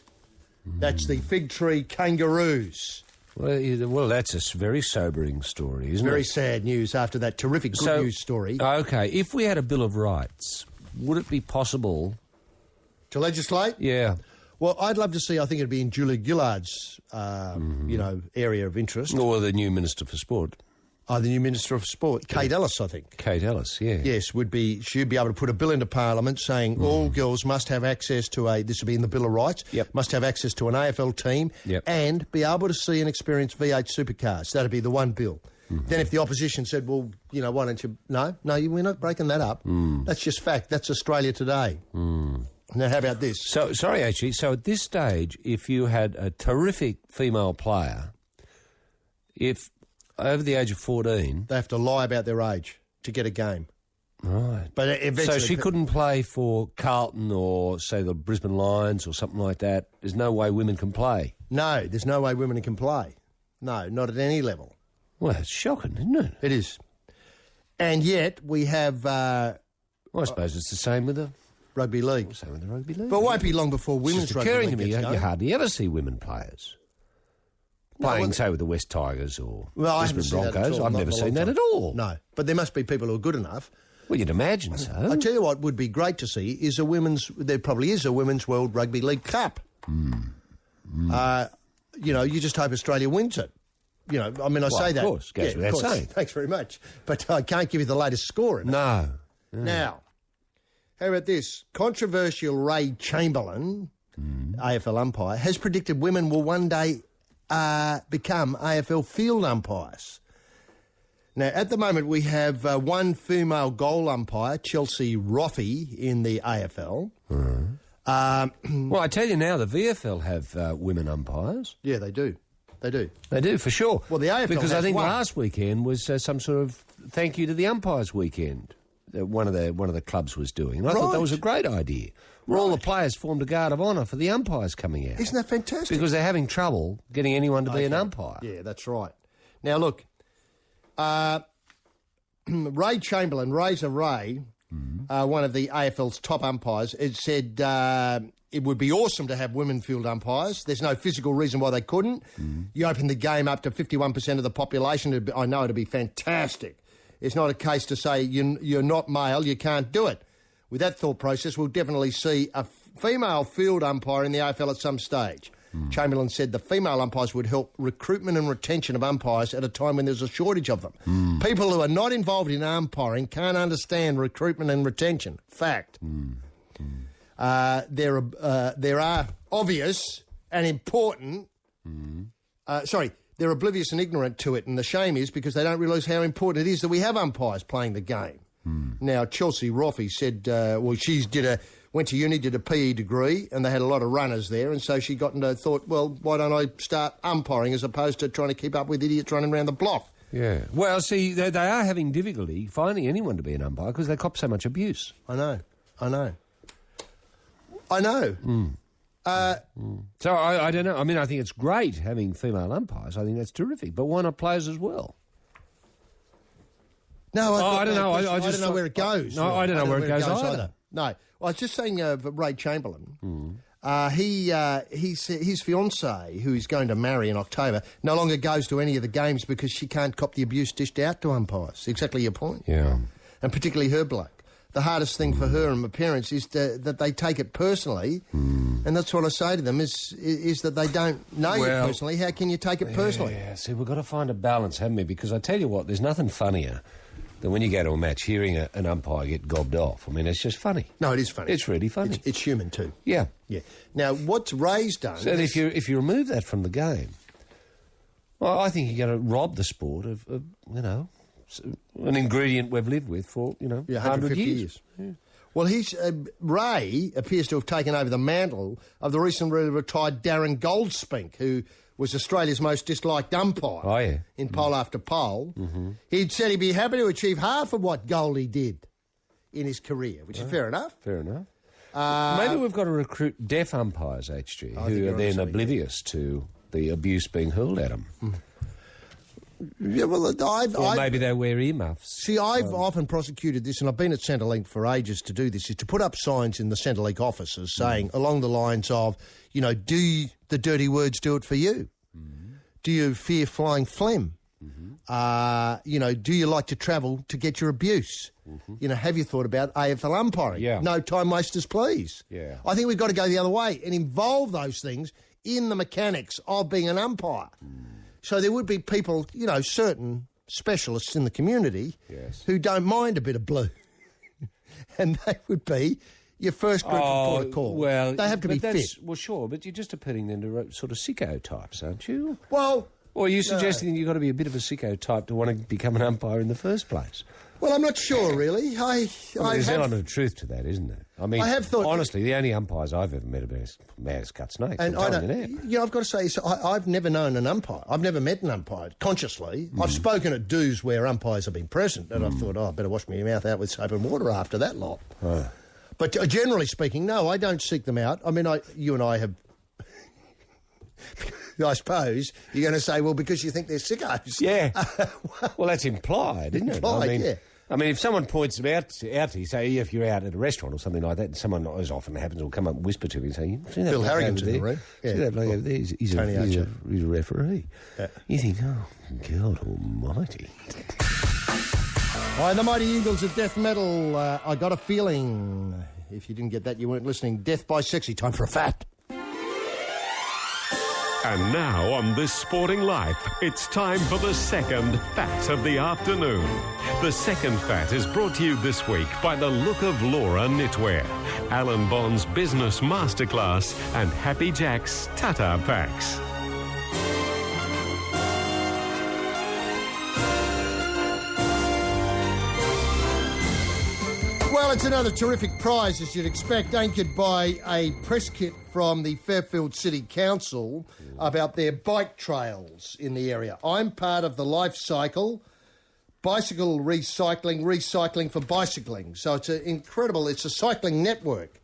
[SPEAKER 6] That's the Fig Tree Kangaroos.
[SPEAKER 16] Well, that's a very sobering story, isn't it?
[SPEAKER 6] Very sad news after that terrific good news story.
[SPEAKER 16] OK, if we had a Bill of Rights, would it be possible...
[SPEAKER 6] to legislate?
[SPEAKER 16] Yeah.
[SPEAKER 6] Well, I'd love to see, I think it'd be in Julia Gillard's, area of interest.
[SPEAKER 16] Or the new Minister for Sport.
[SPEAKER 6] The new Minister of Sport, Kate Ellis, I think.
[SPEAKER 16] Kate Ellis, yeah.
[SPEAKER 6] Yes, she'd be able to put a bill into Parliament saying all girls must have access to this would be in the Bill of Rights, must have access to an AFL team and be able to see and experience V8 supercars. That'd be the one bill. Then if the opposition said, well, why don't you... No, we're not breaking that up. That's just fact. That's Australia today. Now, how about this?
[SPEAKER 16] So, sorry, actually, so at this stage, if you had a terrific female player, if... over the age of 14...
[SPEAKER 6] they have to lie about their age to get a game.
[SPEAKER 16] Right.
[SPEAKER 6] But eventually...
[SPEAKER 16] So she couldn't play for Carlton or, say, the Brisbane Lions or something like that? There's no way women can play?
[SPEAKER 6] No, there's no way women can play. No, not at any level.
[SPEAKER 16] Well, it's shocking, isn't it?
[SPEAKER 6] It is. And yet we have...
[SPEAKER 16] well, I suppose it's the same with the...
[SPEAKER 6] rugby league.
[SPEAKER 16] Same with the rugby league.
[SPEAKER 6] But it won't be long before women's rugby league
[SPEAKER 16] occurring to me,
[SPEAKER 6] gets going.
[SPEAKER 16] you hardly ever see women players. Playing, say, with the West Tigers or Brisbane Broncos. I've never seen that at all.
[SPEAKER 6] No, but there must be people who are good enough.
[SPEAKER 16] Well, you'd imagine so.
[SPEAKER 6] I tell you what would be great to see is there probably is a Women's World Rugby League Cup. You just hope Australia wins it. Say that.
[SPEAKER 16] Of course, goes without saying.
[SPEAKER 6] Thanks very much. But I can't give you the latest score in it.
[SPEAKER 16] No.
[SPEAKER 6] Now, how about this? Controversial Ray Chamberlain AFL umpire, has predicted women will one day become AFL field umpires. Now, at the moment, we have one female goal umpire, Chelsea Roffey, in the AFL.
[SPEAKER 16] Well, I tell you now, the VFL have women umpires.
[SPEAKER 6] Yeah, they do. They do.
[SPEAKER 16] They do, for sure.
[SPEAKER 6] Well, the AFL
[SPEAKER 16] because I
[SPEAKER 6] has
[SPEAKER 16] think
[SPEAKER 6] one.
[SPEAKER 16] last weekend was some sort of thank you to the umpires weekend. One of the clubs was doing. And I thought that was a great idea. Where all the players formed a guard of honour for the umpires coming out.
[SPEAKER 6] Isn't that fantastic?
[SPEAKER 16] Because they're having trouble getting anyone to be an umpire.
[SPEAKER 6] Yeah, that's right. Now, look, Ray Chamberlain, Razor Ray, one of the AFL's top umpires, it said it would be awesome to have women field umpires. There's no physical reason why they couldn't. You open the game up to 51% of the population, I know it'd be fantastic. It's not a case to say you're not male, you can't do it. With that thought process, we'll definitely see a female field umpire in the AFL at some stage. Chamberlain said the female umpires would help recruitment and retention of umpires at a time when there's a shortage of them. People who are not involved in umpiring can't understand recruitment and retention. Fact. There are obvious and important... they're oblivious and ignorant to it, and the shame is because they don't realise how important it is that we have umpires playing the game. Now, Chelsea Roffey said, she went to uni, did a PE degree, and they had a lot of runners there, and so she got into thought, well, why don't I start umpiring as opposed to trying to keep up with idiots running around the block?
[SPEAKER 16] Yeah. Well, see, they are having difficulty finding anyone to be an umpire because they cop so much abuse.
[SPEAKER 6] I know.
[SPEAKER 16] So I don't know. I mean, I think it's great having female umpires. I think that's terrific. But why not players as well?
[SPEAKER 6] No,
[SPEAKER 16] I don't know.
[SPEAKER 6] I don't know where it goes.
[SPEAKER 16] No, I don't know where it goes either.
[SPEAKER 6] No, I was just saying Ray Chamberlain. His fiancée, who he's going to marry in October, no longer goes to any of the games because she can't cop the abuse dished out to umpires. Exactly your point.
[SPEAKER 16] Yeah.
[SPEAKER 6] And particularly her bloke. The hardest thing for her and my parents is that they take it personally, and that's what I say to them, is that they don't know you personally. How can you take it personally?
[SPEAKER 16] Yeah, see, we've got to find a balance, haven't we? Because I tell you what, there's nothing funnier than when you go to a match hearing an umpire get gobbed off. I mean, it's just funny.
[SPEAKER 6] No, it is funny.
[SPEAKER 16] It's really funny.
[SPEAKER 6] It's human too.
[SPEAKER 16] Yeah.
[SPEAKER 6] Yeah. Now, what's Ray's done...
[SPEAKER 16] So if you remove that from the game, well, I think you're going to rob the sport of an ingredient we've lived with for, 150 years. Yeah.
[SPEAKER 6] Well, Ray appears to have taken over the mantle of the recently retired Darren Goldspink, who was Australia's most disliked umpire in poll after poll. He'd said he'd be happy to achieve half of what Goldie did in his career, which is fair enough.
[SPEAKER 16] Fair enough. Maybe we've got to recruit deaf umpires, HG, who are then oblivious to the abuse being hurled at them.
[SPEAKER 6] Yeah, well,
[SPEAKER 16] maybe they wear earmuffs.
[SPEAKER 6] See, I've often prosecuted this, and I've been at Centrelink for ages to do this, is to put up signs in the Centrelink offices saying, along the lines of, do the dirty words do it for you? Do you fear flying phlegm? Do you like to travel to get your abuse? Have you thought about AFL umpiring?
[SPEAKER 16] Yeah.
[SPEAKER 6] No time wasters, please.
[SPEAKER 16] Yeah.
[SPEAKER 6] I think we've got to go the other way and involve those things in the mechanics of being an umpire. So there would be people, certain specialists in the community who don't mind a bit of blue. And they would be your first group of port of call.
[SPEAKER 16] Well,
[SPEAKER 6] they have to be fit.
[SPEAKER 16] Well, sure, but you're just appealing then to sort of sicko types, aren't you?
[SPEAKER 6] Well...
[SPEAKER 16] Or are you suggesting you've got to be a bit of a sicko type to want to become an umpire in the first place?
[SPEAKER 6] Well, I'm not sure, really.
[SPEAKER 16] There's an element of truth to that, isn't there? I mean,
[SPEAKER 6] I have thought,
[SPEAKER 16] honestly, the only umpires I've ever met have been mad as cut snakes.
[SPEAKER 6] And I've got to say, I've never known an umpire. I've never met an umpire consciously. I've spoken at do's where umpires have been present, and I thought, I better wash my mouth out with soap and water after that lot. But generally speaking, no, I don't seek them out. I mean, you and I have... I suppose you're going to say, well, because you think they're sickos.
[SPEAKER 16] Yeah. Well, that's implied, isn't it? I mean, if someone points them out to you, say, if you're out at a restaurant or something like that, and someone, as often happens, will come up and whisper to me and say, see that
[SPEAKER 6] Bill
[SPEAKER 16] bloke
[SPEAKER 6] Harrigan's
[SPEAKER 16] over
[SPEAKER 6] in the
[SPEAKER 16] there?
[SPEAKER 6] room.
[SPEAKER 16] See that bloke over there? He's a referee. Yeah. You think, oh, God almighty.
[SPEAKER 6] Hi, the Mighty Eagles of Death Metal. I got a feeling, if you didn't get that, you weren't listening. Death by Sexy. Time for a fat.
[SPEAKER 19] And now on This Sporting Life, it's time for the second Fat of the afternoon. The second Fat is brought to you this week by the Look of Laura Knitwear, Alan Bond's Business Masterclass and Happy Jack's Tata Packs.
[SPEAKER 6] Well, it's another terrific prize, as you'd expect, anchored by a press kit from the Fairfield City Council about their bike trails in the area. I'm part of the Life Cycle, bicycle recycling for bicycling. So it's it's a cycling network.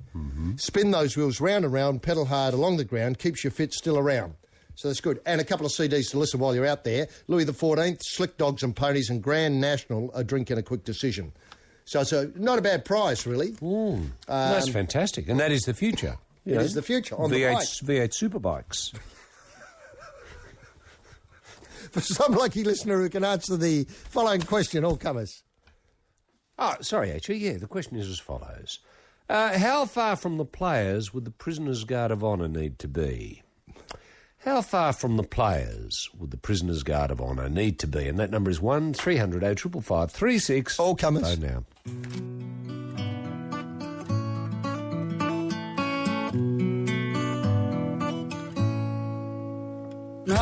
[SPEAKER 6] Spin those wheels round and round, pedal hard along the ground, keeps your fit still around. So that's good. And a couple of CDs to listen while you're out there. Louis XIV, Slick Dogs and Ponies and Grand National, A Drink and a Quick Decision. So it's not a bad prize, really.
[SPEAKER 16] That's fantastic. And that is the future.
[SPEAKER 6] It is the future on the bike.
[SPEAKER 16] V8 Superbikes.
[SPEAKER 6] For some lucky listener who can answer the following question, all comers.
[SPEAKER 16] Oh, sorry, actually, yeah, the question is as follows. How far from the players would the Prisoner's Guard of Honour need to be? How far from the players would the Prisoner's Guard of Honour need to be? And that number is 1300 0555 36.
[SPEAKER 6] All comers.
[SPEAKER 16] Phone now.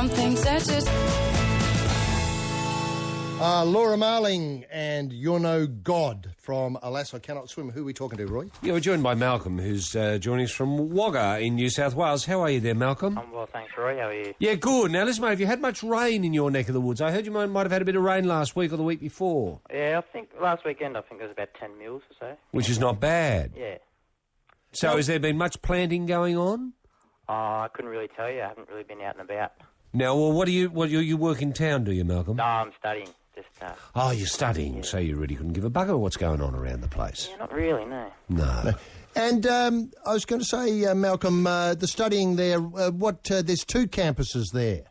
[SPEAKER 10] Things that just...
[SPEAKER 6] Laura Marling and You're No God from Alas, I Cannot Swim. Who are we talking to, Roy?
[SPEAKER 16] Yeah, we're joined by Malcolm, who's joining us from Wagga in New South Wales. How are you there, Malcolm?
[SPEAKER 15] I'm well, thanks, Roy. How are you?
[SPEAKER 16] Yeah, good. Now, listen, mate, have you had much rain in your neck of the woods? I heard you might have had a bit of rain last week or the week before.
[SPEAKER 15] Yeah, I think last weekend, it was about 10 mils or so.
[SPEAKER 16] Which is not bad.
[SPEAKER 15] Yeah.
[SPEAKER 16] So has there been much planting going on?
[SPEAKER 15] I couldn't really tell you. I haven't really been out and about.
[SPEAKER 16] Now, well, you work in town, do you, Malcolm?
[SPEAKER 15] No, I'm studying.
[SPEAKER 16] Oh, you're studying, so you really couldn't give a bugger what's going on around the place.
[SPEAKER 15] Yeah, not really, no.
[SPEAKER 16] No.
[SPEAKER 6] And I was going to say, Malcolm, the studying there, there's 2 campuses there.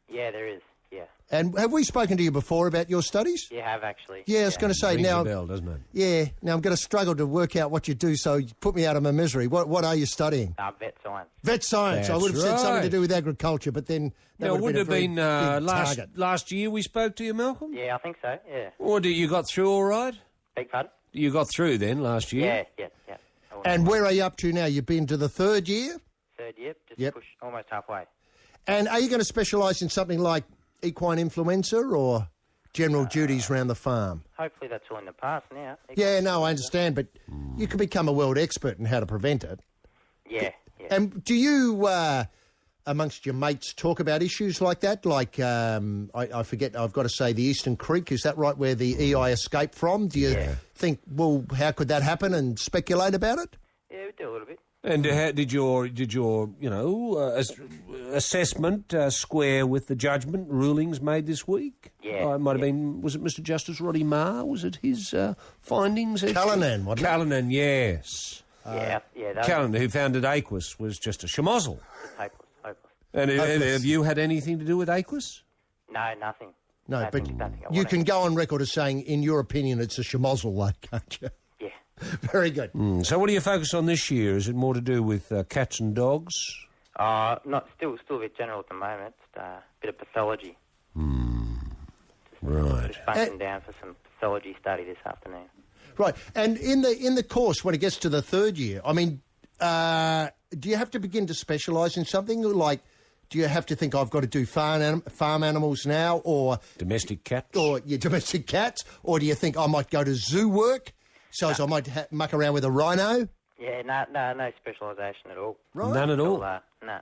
[SPEAKER 15] Yeah, there is, yeah.
[SPEAKER 6] And have we spoken to you before about your studies?
[SPEAKER 15] You have, actually.
[SPEAKER 6] Yeah, I was going to say,
[SPEAKER 16] Rings
[SPEAKER 6] now...
[SPEAKER 16] a bell, doesn't it?
[SPEAKER 6] Yeah, now I'm going to struggle to work out what you do, so you put me out of my misery. What are you studying?
[SPEAKER 15] Vet science.
[SPEAKER 6] Vet science.
[SPEAKER 16] That's
[SPEAKER 6] I would have said something
[SPEAKER 16] right.
[SPEAKER 6] to do with agriculture, but then...
[SPEAKER 16] Now, would it have been
[SPEAKER 6] last
[SPEAKER 16] last year we spoke to you, Malcolm?
[SPEAKER 15] Yeah, I think so, yeah.
[SPEAKER 16] Or you got through all right?
[SPEAKER 15] Beg pardon?
[SPEAKER 16] You got through then last year?
[SPEAKER 15] Yeah.
[SPEAKER 6] And where are you up to now? You've been to the 3rd year?
[SPEAKER 15] Third year, just push almost halfway.
[SPEAKER 6] And are you going to specialise in something like equine influenza or general duties around the farm?
[SPEAKER 15] Hopefully that's all in the past now.
[SPEAKER 6] Yeah, no, I understand, but you could become a world expert in how to prevent it.
[SPEAKER 15] Yeah.
[SPEAKER 6] And do you, amongst your mates, talk about issues like that? Like, I forget, I've got to say, the Eastern Creek, is that right, where the EI escaped from? Do you think, well, how could that happen and speculate about it?
[SPEAKER 15] Yeah, we do a little bit.
[SPEAKER 16] And did your assessment square with the judgment rulings made this week?
[SPEAKER 15] Yeah.
[SPEAKER 16] It might have been, was it Mr Justice Roddy Marr? Was it his findings?
[SPEAKER 6] Callanan, wasn't it?
[SPEAKER 16] Callanan, yes. Callanan, who founded Aquis, was just a schmozzle.
[SPEAKER 15] Hopeless.
[SPEAKER 16] And have you had anything to do with Aquis?
[SPEAKER 15] No, nothing.
[SPEAKER 6] No, but you can go on record as saying, in your opinion, it's a schmozzle, like, can't you?
[SPEAKER 15] Yeah.
[SPEAKER 6] Very good.
[SPEAKER 16] So what do you focus on this year? Is it more to do with cats and dogs?
[SPEAKER 15] Still a bit general at the moment. Just a bit of pathology.
[SPEAKER 16] Right.
[SPEAKER 15] Just bunking down for some pathology study this afternoon.
[SPEAKER 6] Right. And in the course, when it gets to the 3rd year, I mean, do you have to begin to specialise in something? Like, do you have to think, I've got to do farm animals now, or...
[SPEAKER 16] Domestic cats?
[SPEAKER 6] Or domestic cats? Or do you think I might go to zoo work, so I might muck around with a rhino?
[SPEAKER 15] Yeah, no specialisation at all.
[SPEAKER 6] Right.
[SPEAKER 16] None at all?
[SPEAKER 15] No,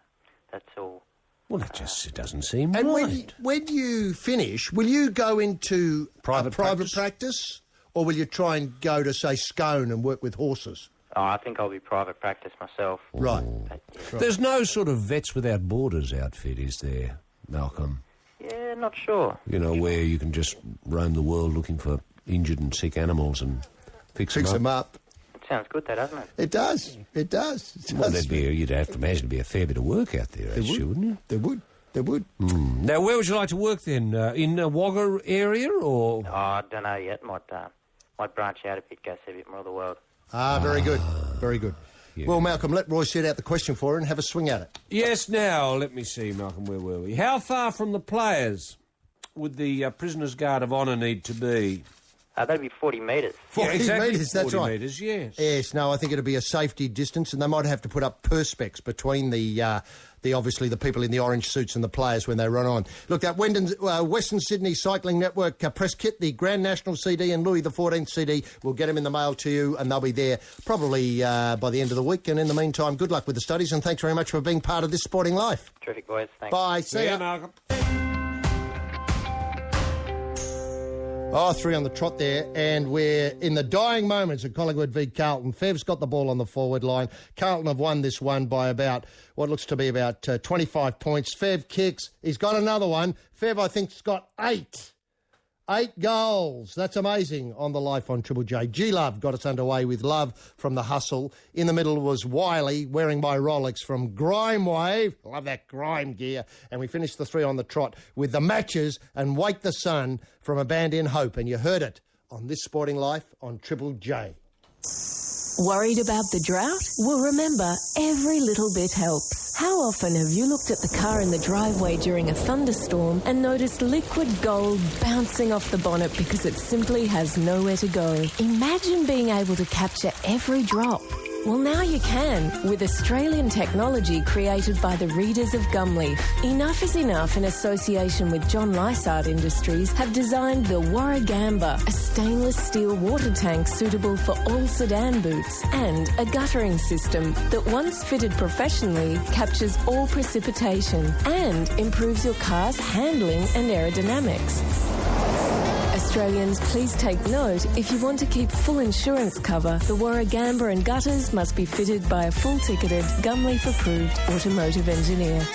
[SPEAKER 15] that's all.
[SPEAKER 16] Well, it doesn't seem
[SPEAKER 6] and
[SPEAKER 16] right.
[SPEAKER 6] when you finish, will you go into
[SPEAKER 16] private
[SPEAKER 6] practice, or will you try and go to, say, Scone and work with horses?
[SPEAKER 15] Oh, I think I'll be private practice myself.
[SPEAKER 6] Right.
[SPEAKER 15] But,
[SPEAKER 16] There's no sort of Vets Without Borders outfit, is there, Malcolm?
[SPEAKER 15] Yeah, not sure.
[SPEAKER 16] You know, where you can just roam the world looking for injured and sick animals and fix them up.
[SPEAKER 15] It sounds good, that, doesn't it?
[SPEAKER 6] It does. It does.
[SPEAKER 16] Well, you'd have to imagine there'd be a fair bit of work out there, actually, wouldn't you?
[SPEAKER 6] There would.
[SPEAKER 16] Now, where would you like to work then? In the Wagga area, or...?
[SPEAKER 15] Oh, I don't know yet. Might branch out a bit, go see a bit more of the world.
[SPEAKER 6] Very good. Very good.
[SPEAKER 16] Yeah.
[SPEAKER 6] Well, Malcolm, let Roy set out the question for her and have a swing at it.
[SPEAKER 16] Yes, now, let me see, Malcolm, where were we? How far from the players would the Prisoner's Guard of Honour need to be?
[SPEAKER 15] That'd be 40 metres.
[SPEAKER 6] 40
[SPEAKER 16] exactly.
[SPEAKER 6] metres, that's
[SPEAKER 16] 40
[SPEAKER 6] right.
[SPEAKER 16] metres, yes.
[SPEAKER 6] Yes, no, I think it'd be a safety distance, and they might have to put up perspex between the obviously the people in the orange suits and the players when they run on. Look, that Western Sydney Cycling Network press kit, the Grand National CD and Louis XIV CD, we'll get them in the mail to you, and they'll be there probably by the end of the week. And in the meantime, good luck with the studies, and thanks very much for being part of this sporting life.
[SPEAKER 15] Terrific, boys. Thanks.
[SPEAKER 6] Bye. See ya.
[SPEAKER 16] Malcolm.
[SPEAKER 6] 3 on the trot there, and we're in the dying moments of Collingwood v Carlton. Fev's got the ball on the forward line. Carlton have won this one by about, what looks to be about 25 points. Fev kicks. He's got another one. Fev, I think, has got 8. 8 goals. That's amazing on the life on Triple J. G-Love got us underway with Love from The Hustle. In the middle was Wiley, wearing my Rolex from Grime Wave. Love that grime gear. And we finished the 3 on the trot with The Matches and Wake the Sun from a band in Hope. And you heard it on This Sporting Life on Triple J.
[SPEAKER 13] Worried about the drought? Well, remember, every little bit helps. How often have you looked at the car in the driveway during a thunderstorm and noticed liquid gold bouncing off the bonnet because it simply has nowhere to go? Imagine being able to capture every drop. Well, now you can, with Australian technology created by the readers of Gumleaf. Enough is Enough, in association with John Lysart Industries, have designed the Warragamba, a stainless steel water tank suitable for all sedan boots, and a guttering system that, once fitted professionally, captures all precipitation and improves your car's handling and aerodynamics. Australians, please take note. If you want to keep full insurance cover, the Warragamba and gutters must be fitted by a full-ticketed, Gumleaf-approved automotive engineer.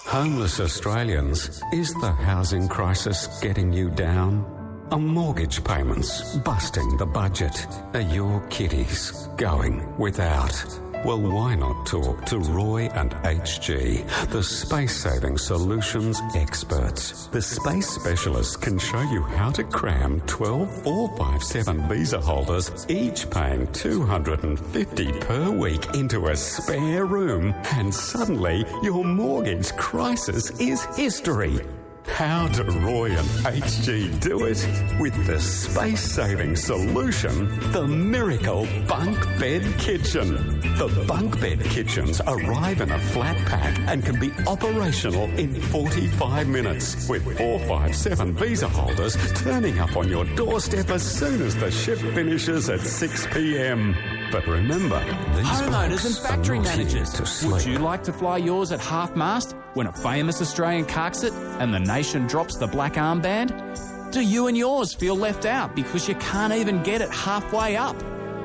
[SPEAKER 8] Homeless Australians, is the housing crisis getting you down? Are mortgage payments busting the budget? Are your kiddies going without? Well, why not talk to Roy and HG, the space-saving solutions experts? The space specialists can show you how to cram 12 457 visa holders, each paying $250 per week, into a spare room, and suddenly your mortgage crisis is history. How do Roy and HG do it? With the space-saving solution, the Miracle Bunk Bed Kitchen. The bunk bed kitchens arrive in a flat pack and can be operational in 45 minutes, with 457 visa holders turning up on your doorstep as soon as the ship finishes at 6 p.m. But remember, these
[SPEAKER 17] homeowners and factory managers, would you
[SPEAKER 8] sleep.
[SPEAKER 17] like to fly yours at half-mast when a famous Australian carks it and the nation drops the black armband? Do you and yours feel left out because you can't even get it halfway up?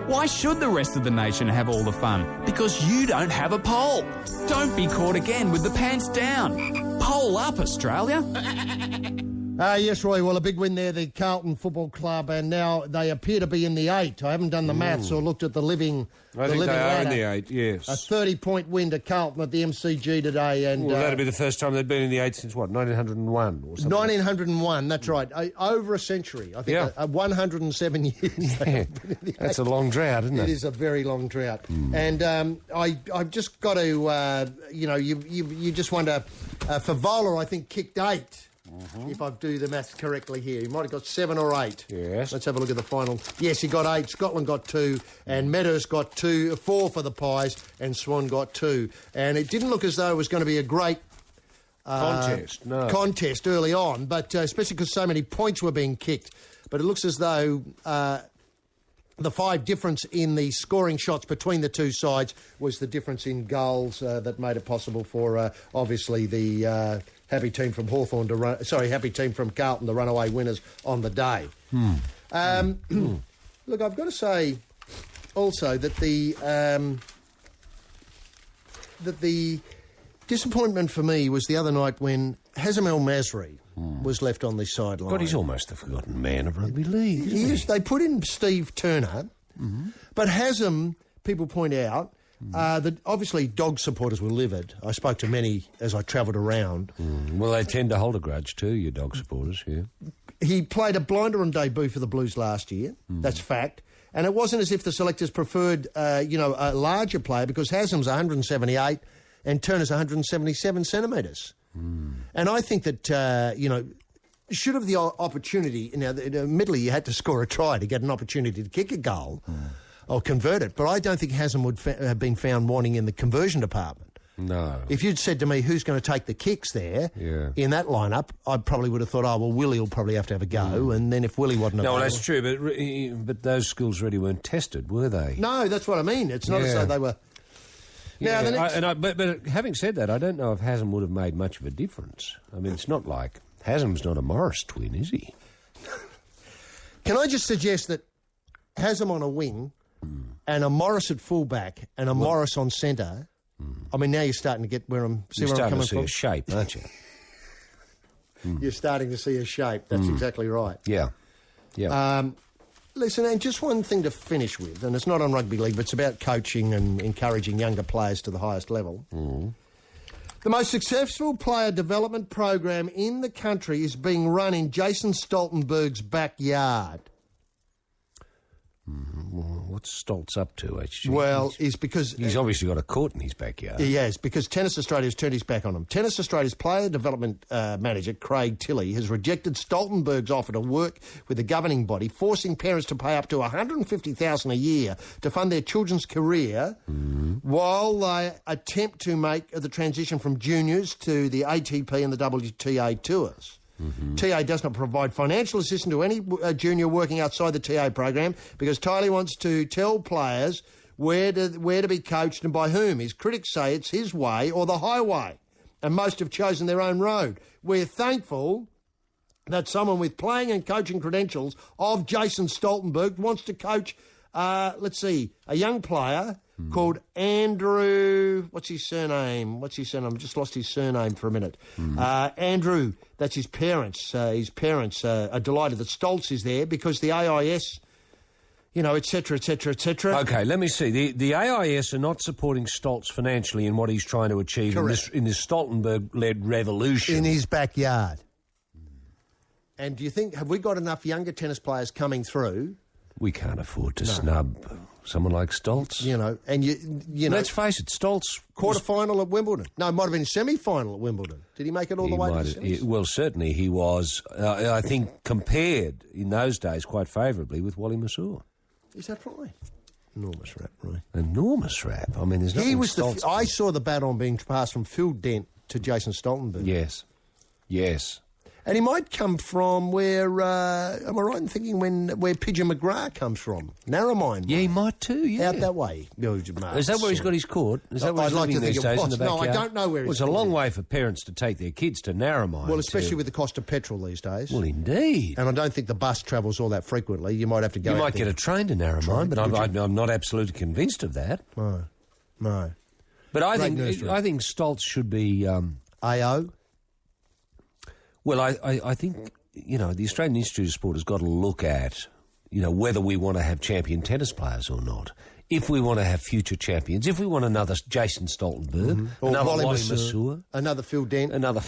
[SPEAKER 17] Why should the rest of the nation have all the fun? Because you don't have a pole. Don't be caught again with the pants down. Pole up, Australia.
[SPEAKER 6] Yes, Roy, well, a big win there, the Carlton Football Club, and now they appear to be in the 8. I haven't done the maths or looked at the living
[SPEAKER 16] I think they
[SPEAKER 6] ladder.
[SPEAKER 16] are in the 8, yes.
[SPEAKER 6] A 30-point win to Carlton at the MCG today. And
[SPEAKER 16] Well, that'll be the first time they've been in the 8 since, what, 1901 or something?
[SPEAKER 6] 1901, that's right. Over a century. I think 107 years.
[SPEAKER 16] Yeah. That's a long drought, isn't it?
[SPEAKER 6] It is a very long drought. And I've just got to, you just wonder, Favola, I think, kicked 8. If I do the maths correctly here. He might have got 7 or 8.
[SPEAKER 16] Yes.
[SPEAKER 6] Let's have a look at the final. Yes, he got 8. Scotland got 2. And Meadows got 4 for the Pies. And Swan got 2. And it didn't look as though it was going to be a great contest early on, but especially because so many points were being kicked. But it looks as though the 5 difference in the scoring shots between the two sides was the difference in goals that made it possible for, obviously, the happy team from Hawthorn to happy team from Carlton, the runaway winners on the day. Look, I've got to say also that the disappointment for me was the other night when Hazem El Masri was left on the sideline.
[SPEAKER 16] God, he's almost a forgotten man of rugby league.
[SPEAKER 6] They put in Steve Turner, but Hazem, people point out, that obviously dog supporters were livid. I spoke to many as I travelled around.
[SPEAKER 16] Well, they tend to hold a grudge too, your dog supporters, yeah.
[SPEAKER 6] He played a blinder on debut for the Blues last year. That's fact. And it wasn't as if the selectors preferred, a larger player, because Haslam's 178 and Turner's 177 centimetres. And I think that, should have the opportunity... Now, admittedly, you had to score a try to get an opportunity to kick a goal or convert it, but I don't think Haslam would have been found wanting in the conversion department.
[SPEAKER 16] No.
[SPEAKER 6] If you'd said to me, who's going to take the kicks there in that lineup, I probably would have thought, Willie will probably have to have a go, and then if Willie wasn't available...
[SPEAKER 16] No, that's true, but those skills really weren't tested, were they?
[SPEAKER 6] No, that's what I mean. It's not as though they were... Now, the next...
[SPEAKER 16] But having said that, I don't know if Haslam would have made much of a difference. I mean, it's not like... Haslam's not a Morris twin, is he?
[SPEAKER 6] Can I just suggest that Haslam on a wing and a Morris at fullback and a Morris on centre... I mean, now you're starting to get where I'm coming from.
[SPEAKER 16] You're starting to see a shape, aren't you?
[SPEAKER 6] You're starting to see a shape. That's exactly right.
[SPEAKER 16] Yeah.
[SPEAKER 6] Listen, and just one thing to finish with, and it's not on rugby league, but it's about coaching and encouraging younger players to the highest level. The most successful player development program in the country is being run in Jason Stoltenberg's backyard.
[SPEAKER 16] What's Stoltz up to, HG?
[SPEAKER 6] Well, it's because...
[SPEAKER 16] He's obviously got a court in his backyard.
[SPEAKER 6] He has, because Tennis Australia's turned his back on him. Tennis Australia's player development manager, Craig Tilley, has rejected Stoltenberg's offer to work with the governing body, forcing parents to pay up to $150,000 a year to fund their children's career while they attempt to make the transition from juniors to the ATP and the WTA tours. TA does not provide financial assistance to any junior working outside the TA program because Tiley wants to tell players where to be coached and by whom. His critics say it's his way or the highway, and most have chosen their own road. We're thankful that someone with playing and coaching credentials of Jason Stoltenberg wants to coach, a young player called Andrew... What's his surname? I've just lost his surname for a minute. Andrew, that's his parents. His parents are delighted that Stoltz is there because the AIS, et cetera, et cetera, et cetera.
[SPEAKER 16] OK, let me see. The AIS are not supporting Stoltz financially in what he's trying to achieve in this Stoltenberg-led revolution.
[SPEAKER 6] In his backyard. And do you think, have we got enough younger tennis players coming through?
[SPEAKER 16] We can't afford to snub someone like Stoltz.
[SPEAKER 6] And you know...
[SPEAKER 16] Let's face it, Stoltz...
[SPEAKER 6] Quarter-final at Wimbledon. No, it might have been semi-final at Wimbledon. Did he make it all the way to the semis?
[SPEAKER 16] Well, certainly he was, I think, compared in those days quite favourably with Wally Masur.
[SPEAKER 6] Is that right? Enormous rap, right?
[SPEAKER 16] Enormous rap. I mean, there's nothing Stoltz...
[SPEAKER 6] I saw the baton being passed from Phil Dent to Jason Stoltenberg.
[SPEAKER 16] Yes.
[SPEAKER 6] And he might come from where, am I right in thinking where Pigeon McGrath comes from? Narromine.
[SPEAKER 16] Yeah, he might too, yeah.
[SPEAKER 6] Out that way.
[SPEAKER 16] Is that where he's got his court? Is that where he's living these days in the backyard?
[SPEAKER 6] No, I don't know where he's
[SPEAKER 16] It's a long way for parents to take their kids to Narromine.
[SPEAKER 6] Well, especially with the cost of petrol these days.
[SPEAKER 16] Well, indeed.
[SPEAKER 6] And I don't think the bus travels all that frequently. You might have to go...
[SPEAKER 16] You might get a train to Narromine, but I'm not absolutely convinced of that.
[SPEAKER 6] No.
[SPEAKER 16] But I think Stoltz should be...
[SPEAKER 6] AO?
[SPEAKER 16] Well, I think, the Australian Institute of Sport has got to look at, whether we want to have champion tennis players or not. If we want to have future champions, if we want another Jason Stoltenberg, another Wally Masur,
[SPEAKER 6] another Phil Dent,
[SPEAKER 16] another